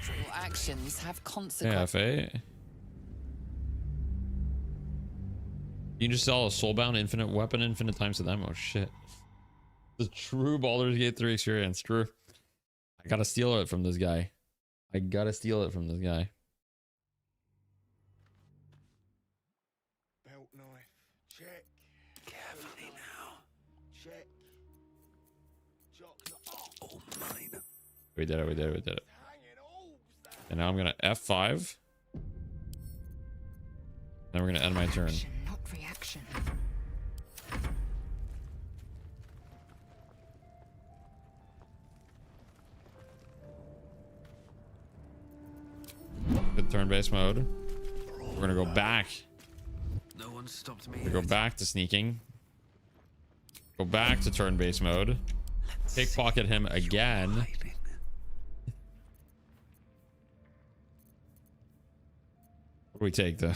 Your actions have Okay, consequences. F8. You can just sell a soulbound infinite weapon infinite times to them. Oh shit. The true Baldur's Gate 3 experience. True. I gotta steal it from this guy. Belt knife. Check. Carefully now. Check. Oh, mine. We did it. And now I'm gonna F5. Then we're gonna end my turn. Action, not reaction. Good turn-based mode. We're gonna go back. No one stopped me. We go back to sneaking. Go back to turn-based mode. Pickpocket him again. What do we take though?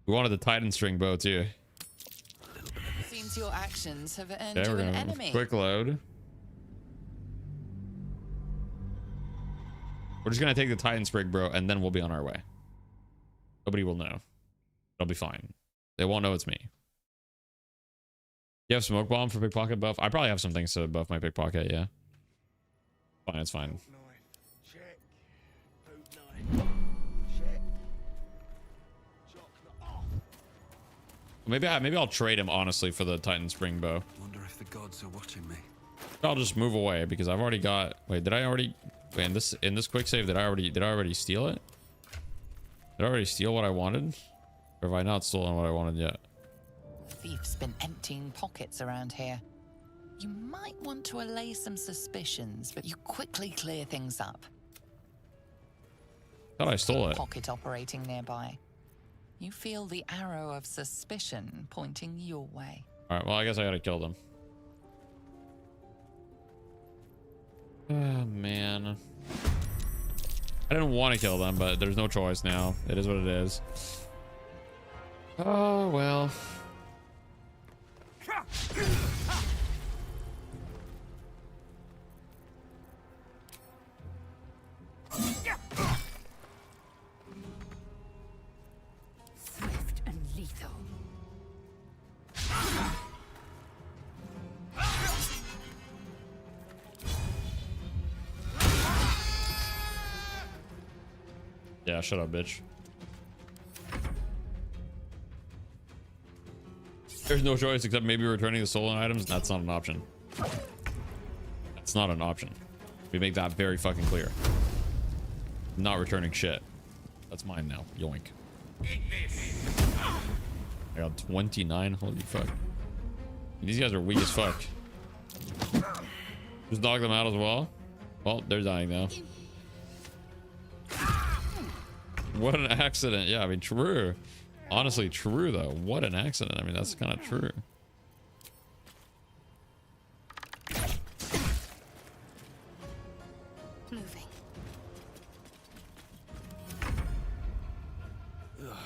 We wanted the Titan string bow too. Seems your actions have earned Okay, you we're an gonna enemy. quick load. We're just gonna take the Titan sprig, bro, and then we'll be on our way. Nobody will know. It'll be fine. They won't know it's me. You have smoke bomb for pickpocket buff? I probably have some things to buff my pickpocket, yeah. Fine, it's fine. Check. Boot knife. Check. Maybe I'll trade him honestly for the Titan spring bow. Wonder if the gods are watching me. I'll just move away because I've already got. Wait, did I already? Wait, in this quick save, did I already steal it? Did I already steal what I wanted? Or have I not stolen what I wanted yet? Thief's been emptying pockets around here. You might want to allay some suspicions, but you quickly clear things up. Thought I stole it. Pocket operating nearby. You feel the arrow of suspicion pointing your way. All right. Well, I guess I gotta kill them. Oh man. I didn't want to kill them, but there's no choice now. It is what it is. Oh well. Swift and lethal. Yeah, shut up, bitch. There's no choice except maybe returning the stolen items. That's not an option. That's not an option. We make that very fucking clear. I'm not returning shit. That's mine now. Yoink. I got 29. Holy fuck. These guys are weak as fuck. Just dog them out as well. Well, they're dying now. What an accident. Yeah, I mean, true. Honestly, true though. What an accident. I mean, that's kind of true. Moving.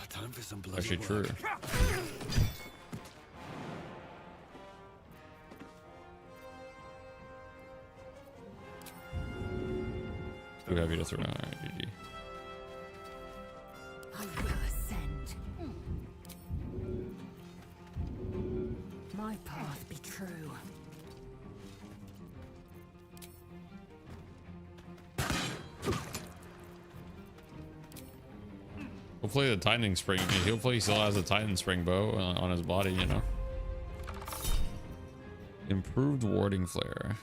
Time for some blood. Actually true. Too heavy to throw. Alright, GG. I will ascend. My path be true. Hopefully the Titan Spring. Hopefully he still has a Titan Spring bow on his body, you know. Improved warding flare.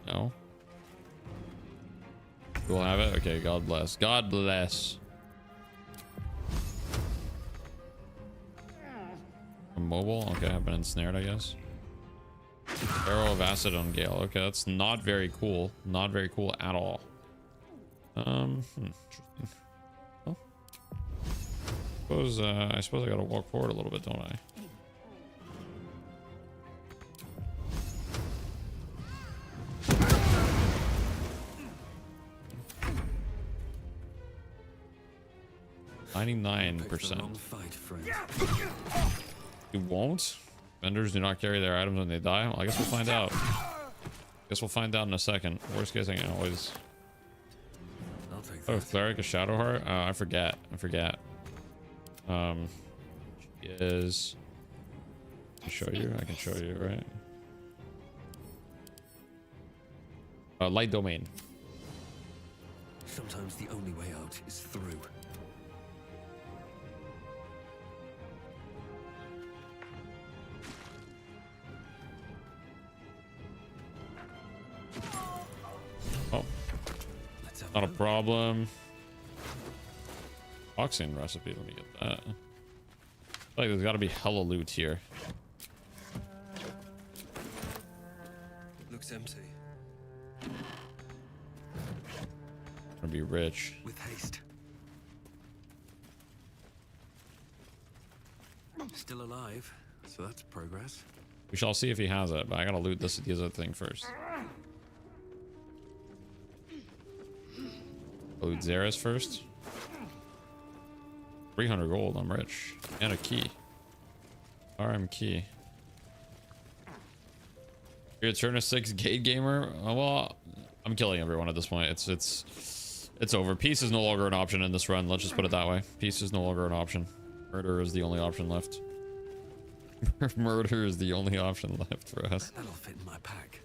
No. We'll have it. Okay, God bless. God bless. Immobile. Okay, I've been ensnared, I guess. Arrow of acid on Gale. Okay, that's not very cool. Not very cool at all. Interesting. Well, I suppose I gotta walk forward a little bit, don't I? %. You won't? Vendors do not carry their items when they die? Well, I guess we'll find out. Guess we'll find out in a second. Worst case, I can always... Oh, Cleric, a Shadow Heart? I forget. She is... I can show you? I can show you, right? Light Domain. Sometimes the only way out is through. Oh, not a problem. Oxygen recipe, let me get that. Like, there's got to be hella loot here. Looks empty. Gonna be rich. With haste. Still alive, so that's progress. We shall see if he has it, but I gotta loot this other thing first. Loot Xeris first. 300 gold, I'm rich. And a key. RM key. You're a turn of 6 gate gamer? Well, I'm killing everyone at this point. It's over. Peace is no longer an option in this run. Let's just put it that way. Peace is no longer an option. Murder is the only option left. Murder is the only option left for us. That'll fit in my pack.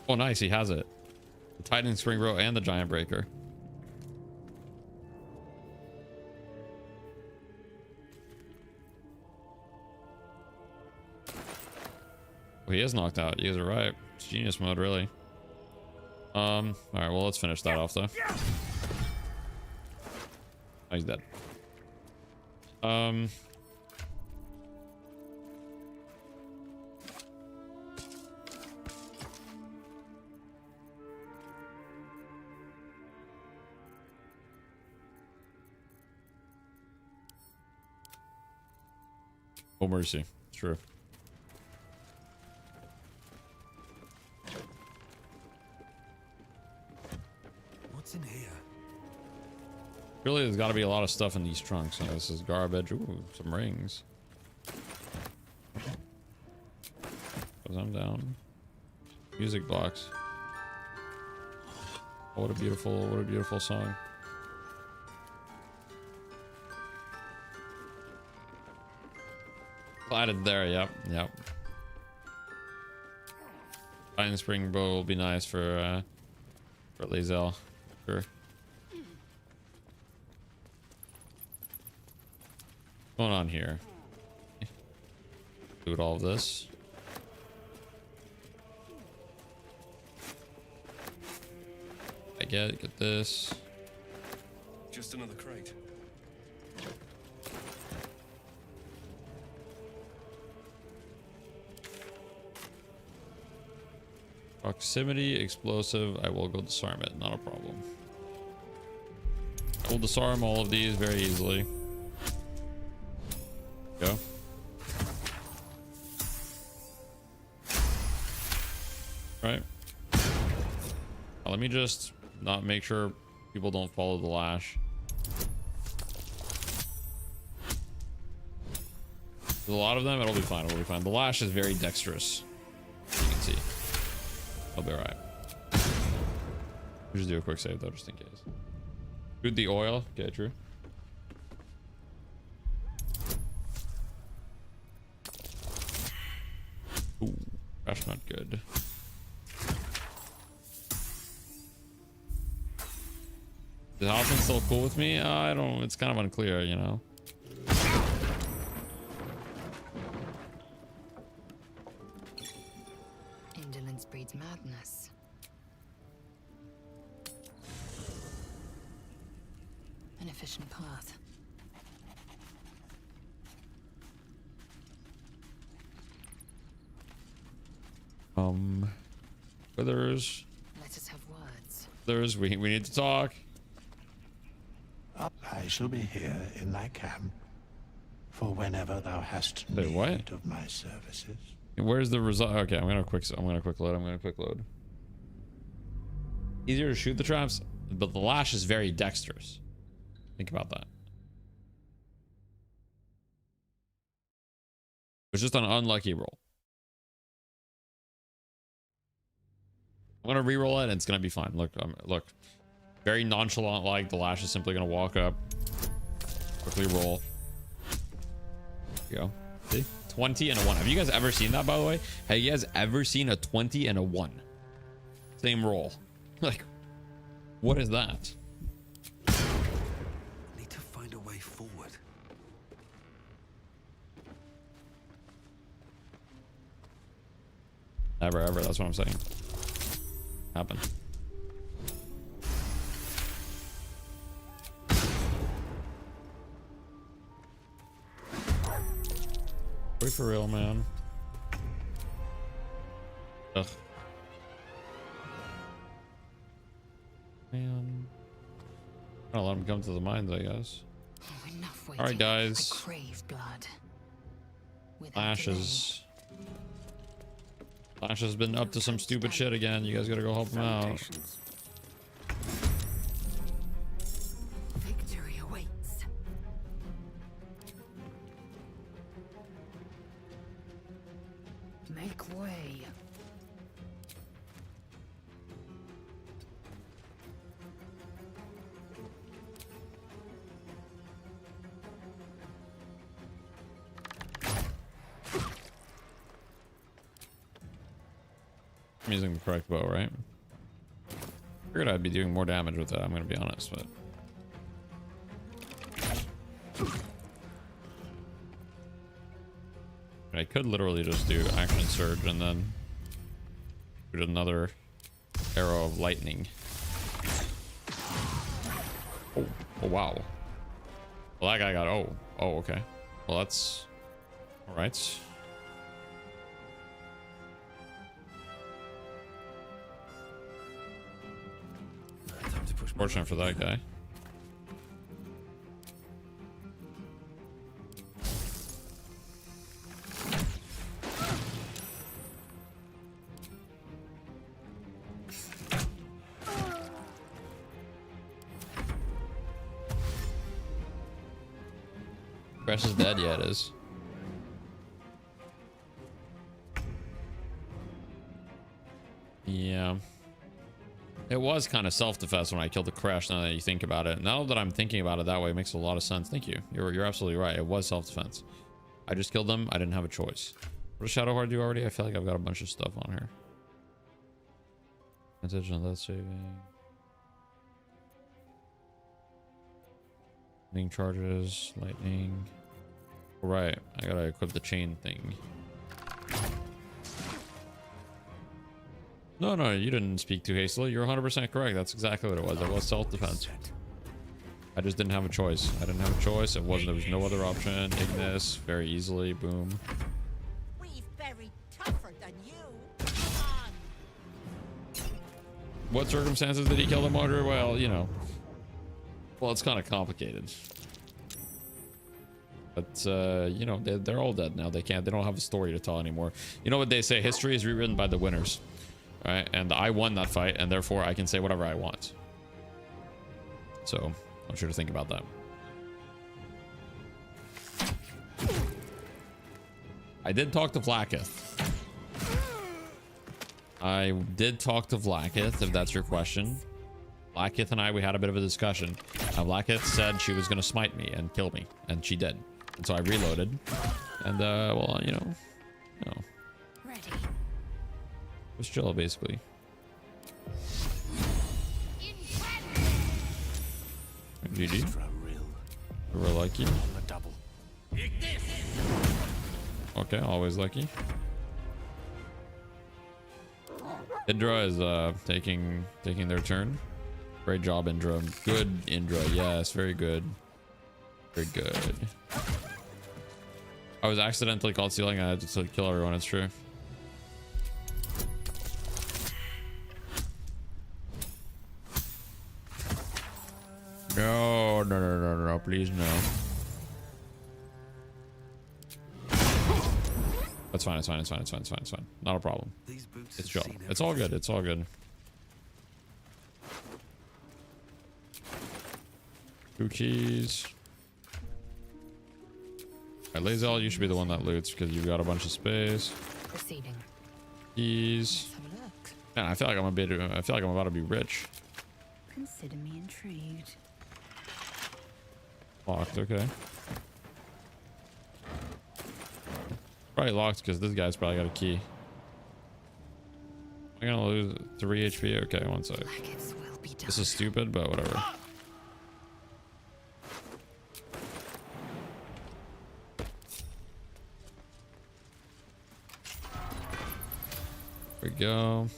Oh, nice. He has it. The Titan Spring Bow and the Giant Breaker. Oh, he is knocked out. You guys are right. It's genius mode, really. All right. Well, let's finish that off, though. Oh, he's dead. Oh, mercy. True. What's in here? Really, there's got to be a lot of stuff in these trunks. Oh, this is garbage. Ooh, some rings. Because I'm down. Music box. Oh, what a beautiful song. Added there, yep. Titan Spring Bow will be nice for Lae'zel. Sure. What's going on here? Loot all of this. I get this. Just another crate. Proximity explosive. I will go disarm it. Not a problem. I will disarm all of these very easily. Go. Right. Now, let me just not make sure people don't follow the lash. There's a lot of them. It'll be fine. It'll be fine. The lash is very dexterous. You can see. I'll be alright. We'll just do a quick save though, just in case. Shoot the oil. Okay, true. Ooh, that's not good. Is Hoffman still cool with me? I don't. It's kind of unclear, you know. Indolence breeds madness. An efficient path. Withers. Let us have words. Withers, we need to talk. I shall be here in thy camp for whenever thou hast Wait, need what? of my services. Where's the result? Okay, I'm gonna quick load. Easier to shoot the traps, but the lash is very dexterous. Think about that. It's just an unlucky roll. I'm gonna re-roll it and it's gonna be fine. Look, look. Very nonchalant, like the lash is simply gonna walk up, quickly roll. There you go. See? 20 and a 1. Have you guys ever seen that, by the way? Have you guys ever seen a 20 and a 1? Same roll. Like, what is that? Need to find a way forward. Never ever, that's what I'm saying. Happen. Wait for real, man. Ugh. Man. I'll let him come to the mines, I guess. All right, guys. Crave blood. Flash has been up to some stupid shit again. You guys gotta go help him out. Victory awaits. Make way. I'm using the correct bow, right? Figured I'd be doing more damage with that, I'm gonna be honest, but I could literally just do action surge and then shoot another arrow of lightning. Oh, oh wow. Well, that guy got oh okay. Well, that's all right. Fortunate for that guy. Grass is dead? Yeah, it is. Yeah. It was kind of self-defense when I killed the crash, now that you think about it. Now that I'm thinking about it that way, it makes a lot of sense. Thank you. You're absolutely right. It was self-defense. I just killed them. I didn't have a choice. What does Shadowheart do already? I feel like I've got a bunch of stuff on here. Attention on that saving. Lightning charges. Lightning. Right. I gotta equip the chain thing. No, no, you didn't speak too hastily. You're 100% correct. That's exactly what it was. It was self-defense. I just didn't have a choice. I didn't have a choice. It wasn't. There was no other option. Ignis, very easily. Boom. We've buried tougher than you. What circumstances did he kill the martyr? Well, you know. Well, it's kind of complicated. But, you know, they're all dead now. They don't have a story to tell anymore. You know what they say? History is rewritten by the winners. All right? And I won that fight, and therefore I can say whatever I want. So, I want you to think about that. I did talk to Vlaakith. I did talk to Vlaakith, if that's your question. Vlaakith and we had a bit of a discussion. Vlaakith said she was going to smite me and kill me, and she did. And so I reloaded. And, well, you know. Ready. Just chill, basically. GG. For real lucky. Okay, always lucky. Indra is taking their turn. Great job, Indra. Good, Indra. Yes, very good. Very good. I was accidentally caught stealing. I had to kill everyone. It's true. No, no, no, no, no, please, no. That's fine, it's fine, it's fine, it's fine, it's fine, it's fine. Not a problem. It's chill. It's all good, it's all good. 2 keys. Alright, Lae'zel, you should be the one that loots because you've got a bunch of space. Proceeding. Keys. Man, I feel like I'm about to be rich. Consider me intrigued. Locked, okay. Probably locked because this guy's probably got a key. I'm gonna lose 3 HP. Okay, one sec. This is stupid, but whatever. There we go.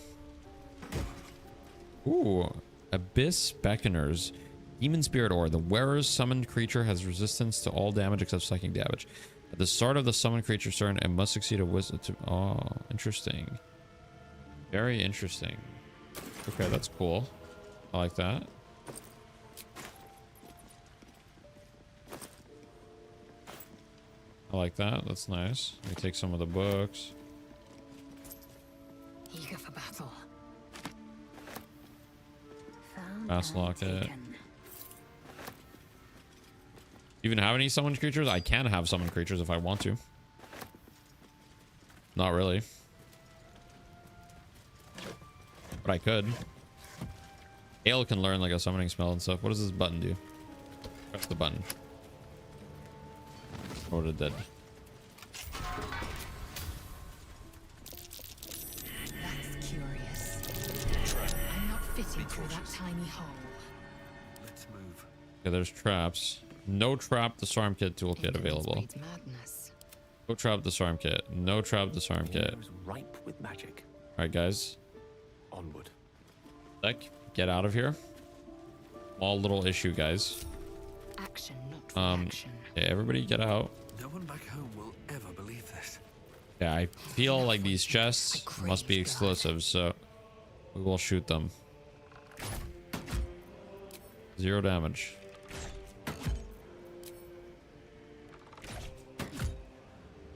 Ooh, Abyss Beckoners. Demon Spirit Ore. The wearer's summoned creature has resistance to all damage except psychic damage. At the start of the summoned creature's turn, it must succeed a wisdom to... Oh, interesting. Very interesting. Okay, that's cool. I like that. I like that. That's nice. Let me take some of the books. Eager for battle. Fast lock it. Even have any summoned creatures? I can have summoned creatures if I want to. Not really. But I could. Ale can learn like a summoning spell and stuff. What does this button do? Press the button. What it did. That's curious. I'm not fitting through that tiny hole. Let's move. Okay, there's traps. No trap disarm kit toolkit available. No trap disarm kit. No trap disarm kit. Ripe with magic. All right, guys. Onward. Sec, get out of here. Small little issue, guys. Action, not reaction. Yeah, everybody get out. No one back home will ever believe this. Yeah, I feel like these chests must be explosives, so we will shoot them. 0 damage.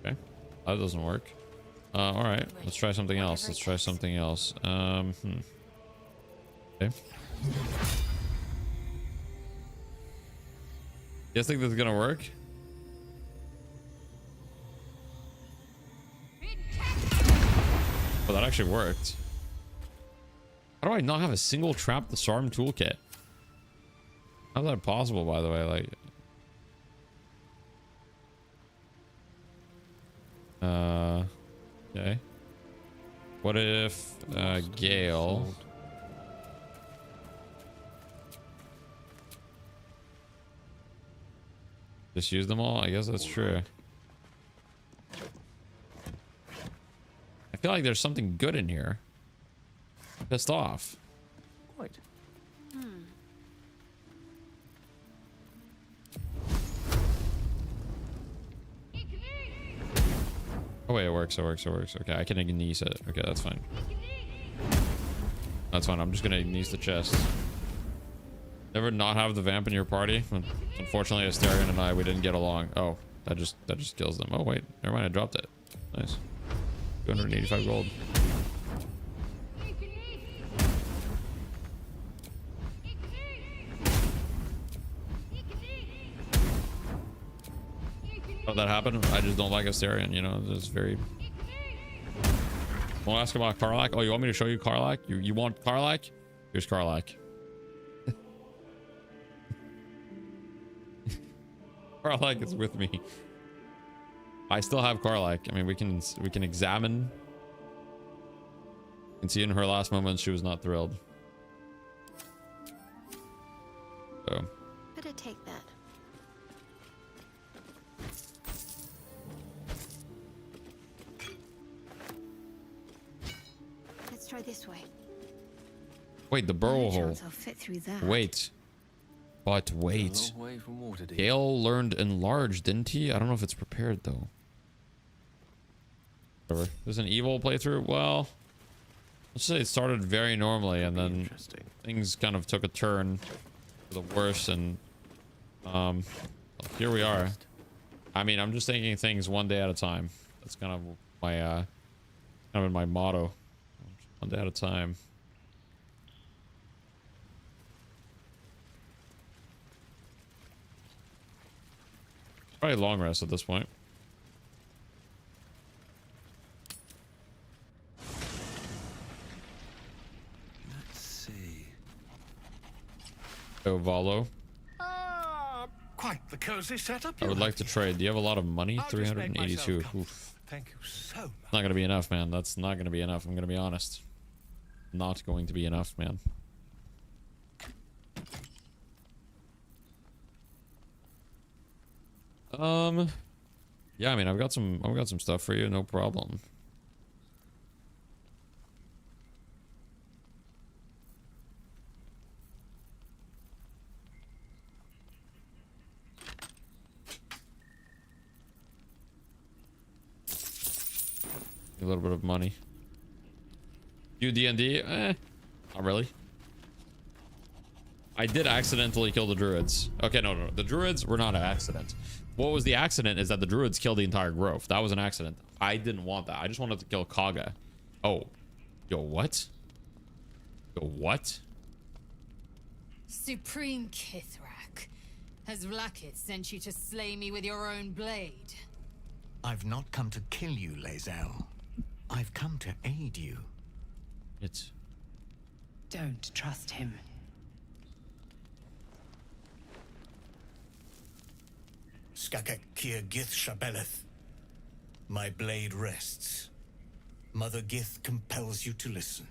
Okay, that doesn't work. All right, let's try something else. Let's try something else. Okay. You guys think this is gonna work? Oh, that actually worked. How do I not have a single trap disarm toolkit? How's that possible, by the way? Like, okay. What if Gale? Just use them all? I guess that's true. I feel like there's something good in here. Pissed off. Quite. Oh wait, it works. Okay, I can ignize it. Okay, that's fine. That's fine. I'm just gonna ignize the chest. Never not have the vamp in your party. Unfortunately, Asterion and I, we didn't get along. Oh, that just kills them. Oh wait, never mind. I dropped it. Nice. 285 gold. Oh, that happened. I just don't like Asterion. You know, it's very. Want to ask about Karlach? Oh, you want me to show you Karlach? You want Karlach? Here's Karlach. Karlach is with me. I still have Karlach. I mean, we can examine. You can see in her last moments she was not thrilled. So. Better take that. Let's try this way. Wait, the burrow hole. I'll fit through that. Wait. But wait. A long way from Waterdeep. Gale learned enlarge, didn't he? I don't know if it's prepared though. Whatever. There's an evil playthrough. Well, let's say it started very normally and then things kind of took a turn for the worse, and here we are. I mean, I'm just taking things one day at a time. That's kind of my kind of my motto. One day at a time. Probably long rest at this point. Let's see. Oh, Valo. Quite the cozy setup. I would like to trade. Do you have a lot of money? I'll just make 382. myself Oof. Thank you so much. Not gonna be enough, man. That's not gonna be enough. I'm gonna be honest. Not going to be enough, man. Yeah, I mean, I've got some stuff for you, no problem. A little bit of money. You D&D? Not really. I did accidentally kill the druids. Okay, no. The druids were not an accident. What was the accident is that the druids killed the entire grove. That was an accident. I didn't want that. I just wanted to kill Kaga. Oh. Yo, what? Yo, what? Supreme Kithrak, has Vlakith sent you to slay me with your own blade? I've not come to kill you, Lae'zel. I've come to aid you. It's... Don't trust him. Skakek Kier Gith Shabeleth. My blade rests. Mother Gith compels you to listen.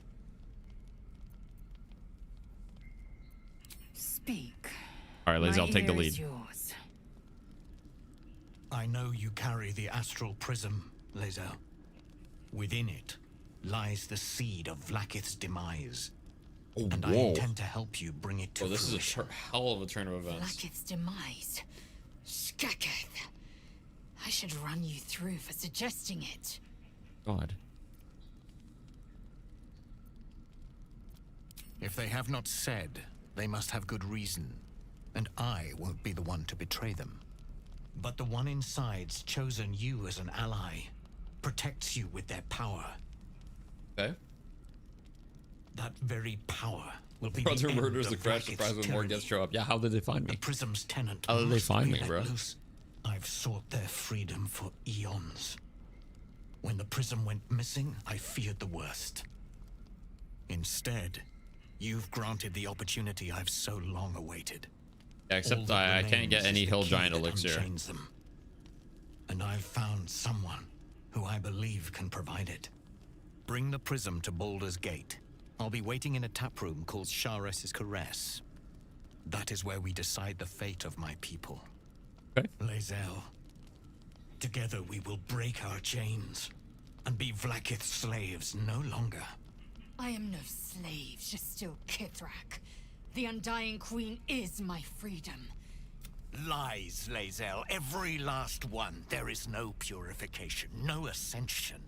Speak. All right, Lae'zel, My take the ear lead. is yours. I know you carry the astral prism, Lae'zel. Within it lies the seed of Vlakith's demise. Oh, and I intend to help you bring it to this fruition. is a hell of a turn of events. Vlakith's demise. Skaketh. I should run you through for suggesting it. God. If they have not said, they must have good reason. And I won't be the one to betray them. But the one inside's chosen you as an ally. Protects you with their power. Okay. That very power will be Brother the end murders of the crash Vlakith's surprise when more tyranny. guests show up. Yeah, how did they find me? The prism's tenant How did they must find be me, bro? let loose. I've sought their freedom for eons. When the prism went missing, I feared the worst. Instead, you've granted the opportunity I've so long awaited. Yeah, except All that I can't get remains any is the hill key giant that elixir. unchains them. And I've found someone who I believe can provide it. Bring the prism to Baldur's Gate. I'll be waiting in a tap room called Shares's Caress. That is where we decide the fate of my people. Okay. Lae'zel, together we will break our chains and be Vlakith's slaves no longer. I am no slave, just still Kithrak. The Undying Queen is my freedom. Lies, Lae'zel. Every last one. There is no purification, no ascension.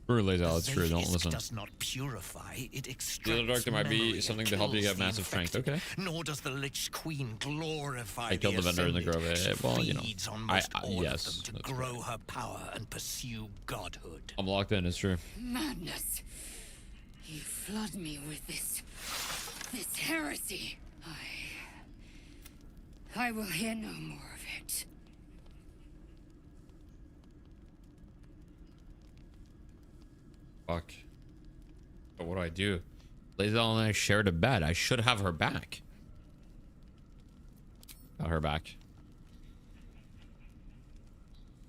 True, Lae'zel, it's true. Don't listen. Does not purify, it extracts The other dark might be memory something and to help you kills get the massive strength. infected. Okay. Nor does the Lich Queen glorify I killed the vendor in the grove. She Well, you know. feeds on most all yes. of them to grow her power and pursue godhood. I'm locked in, it's true. Madness. You flood me with this heresy. I will hear no more of it. Fuck. But what do I do? Lae'zel and I shared a bed. I should have her back. Got her back.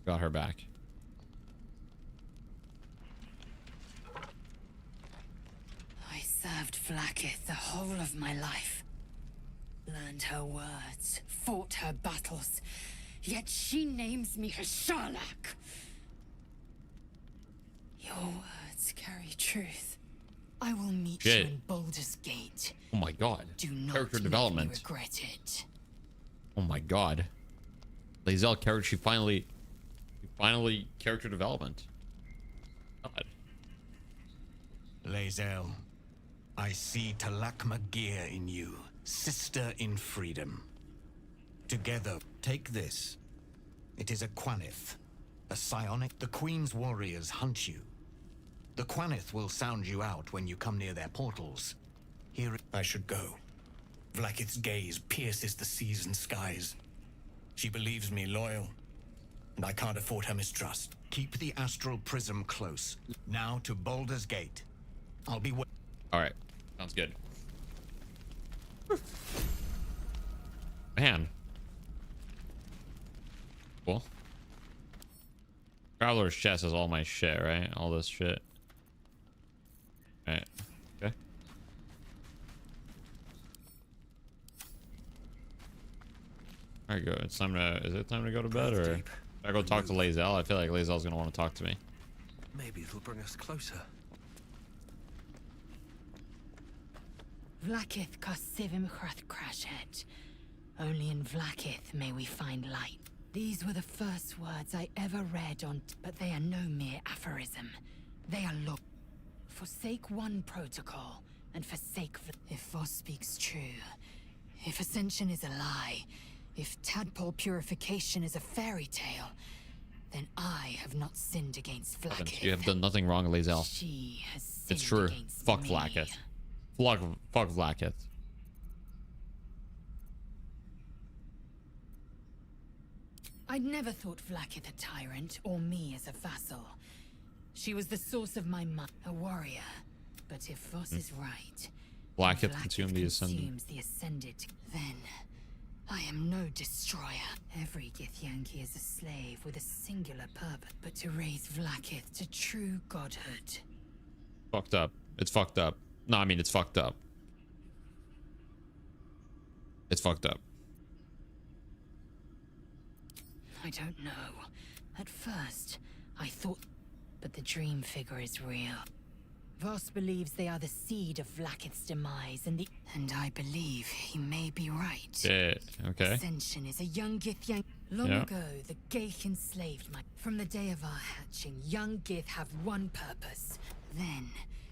Got her back. I served Vlaakith the whole of my life. Learned her words, fought her battles. Yet she names me her Sharlak. Your words carry truth. I will meet you in Baldur's Gate. Oh my god. Do not Character make development. me regret it. Oh my god. Lae'zel character, she finally character development. God. Lae'zel, I see Talak Magir in you, sister in freedom. Together, take this. It is a Quanith, a psionic. The Queen's warriors hunt you. The Quanith will sound you out when you come near their portals. Here I should go. Vlaakith's gaze pierces the seas and skies. She believes me loyal, and I can't afford her mistrust. Keep the astral prism close. Now to Baldur's Gate. I'll be All right. Sounds good. Man. Cool. Traveler's chest is all my shit, right? All this shit. Right. Okay. Alright, go. It's time to. Is it time to go to bed, or I go talk to Lae'zel? I feel like Lae'zel's gonna want to talk to me. Maybe it'll bring us closer. Vlaakith Kosivim Crashet. Only in Vlaakith may we find light. These were the first words I ever read on, but they are no mere aphorism. They are law. Forsake one protocol, and forsake. If Voss speaks true, if Ascension is a lie, if tadpole purification is a fairy tale, then I have not sinned against Vlaakith. You have done nothing wrong, Lae'zel. She has sinned. It's true. Against Fuck me. Vlaakith. Fuck Vlaakith. I'd never thought Vlaakith a tyrant, or me as a vassal. She was the source of my might, a warrior. But if Voss is right, Vlaakith consumed the Ascended. consumes the Ascended, then I am no destroyer. Every Githyanki is a slave with a singular purpose, but to raise Vlaakith to true godhood. Fucked up. It's fucked up. No, I mean, it's fucked up. It's fucked up. I don't know. At first, I thought, but the dream figure is real. Voss believes they are the seed of Vlaakith's demise, and I believe he may be right. Shit. Okay. Ascension is a young Githyank. Long ago, the Gaith enslaved my. From the day of our hatching, young Gith have one purpose. Then,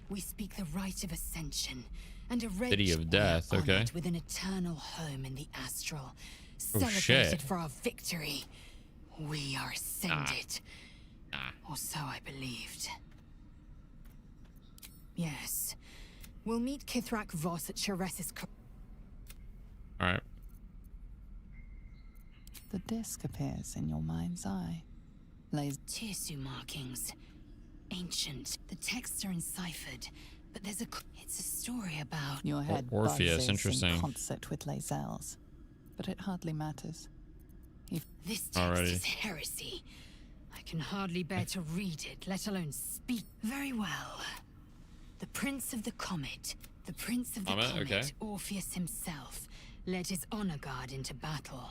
we speak the rite of Ascension, and a red City of Death. Okay. with an eternal home in the astral, Oh, celebrated shit. for our victory. We are ascended. Or so I believed. Yes. We'll meet Kithrak Voss at Sharess's. All right. The disc appears in your mind's eye. Tirsu markings. Ancient. The texts are enciphered, but there's a. It's a story about. Your head Orpheus, buzzes interesting. in concert with Lae'zel's, but it hardly matters. This text is heresy. I can hardly bear to read it, let alone speak. Very well. The Prince of the Comet, the Prince of the Comet, okay. Orpheus himself, led his honor guard into battle.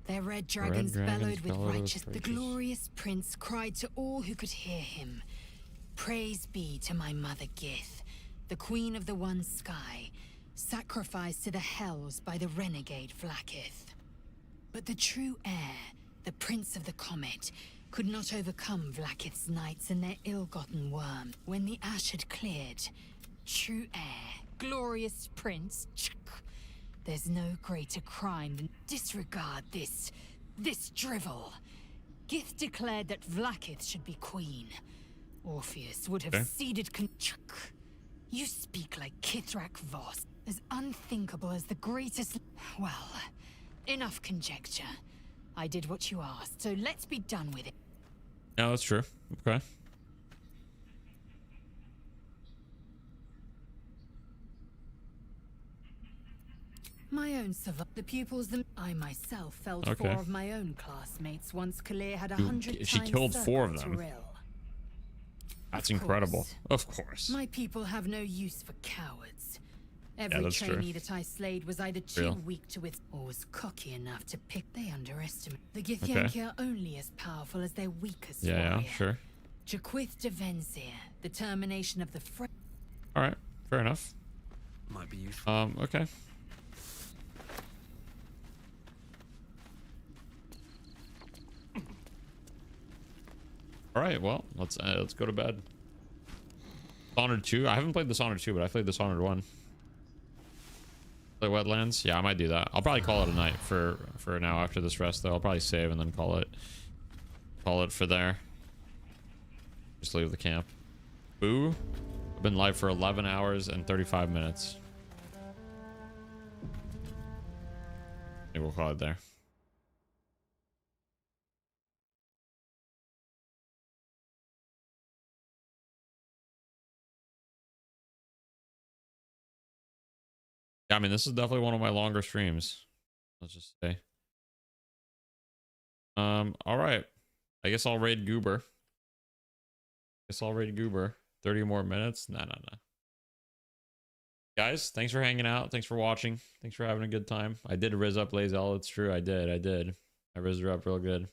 Their red dragons bellowed with righteous. The glorious prince cried to all who could hear him. Praise be to my mother Gith, the queen of the One Sky, sacrificed to the Hells by the renegade Vlaakith. But the true heir, the Prince of the Comet, could not overcome Vlaakith's knights and their ill-gotten worm. When the ash had cleared, true heir, glorious prince, there's no greater crime than disregard this drivel. Gith declared that Vlaakith should be queen. Orpheus would have ceded You speak like Kithrak Voss, as unthinkable as the greatest... Well, enough conjecture. I did what you asked, so let's be done with it. Yeah, that's true. Okay. My own the pupils I myself felled 4 of my own classmates once Kalir had 100 times. She killed 4 of them. Rill. That's incredible. Of course. My people have no use for cowards. Every trainee that I slayed was either too weak to or was cocky enough to pick. They underestimate. The Githyanki are only as powerful as their weakest warrior. Yeah, sure. Jaquith de Venzir, the termination of the Alright, fair enough. Might be useful. Okay. Alright, well, let's go to bed. Dishonored 2? I haven't played Dishonored 2, but I played Dishonored 1. Play Wetlands? Yeah, I might do that. I'll probably call it a night for now after this rest, though. I'll probably save and then call it for there. Just leave the camp. Boo. I've been live for 11 hours and 35 minutes. Maybe we'll call it there. Yeah, I mean, this is definitely one of my longer streams. Let's just say. All right. I guess I'll raid Goober. 30 more minutes? Nah. Guys, thanks for hanging out. Thanks for watching. Thanks for having a good time. I did riz up Lazel. It's true. I did. I rizzed her up real good.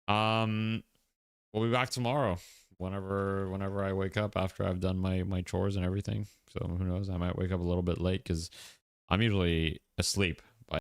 We'll be back tomorrow. Whenever I wake up after I've done my chores and everything. So who knows? I might wake up a little bit late because I'm usually asleep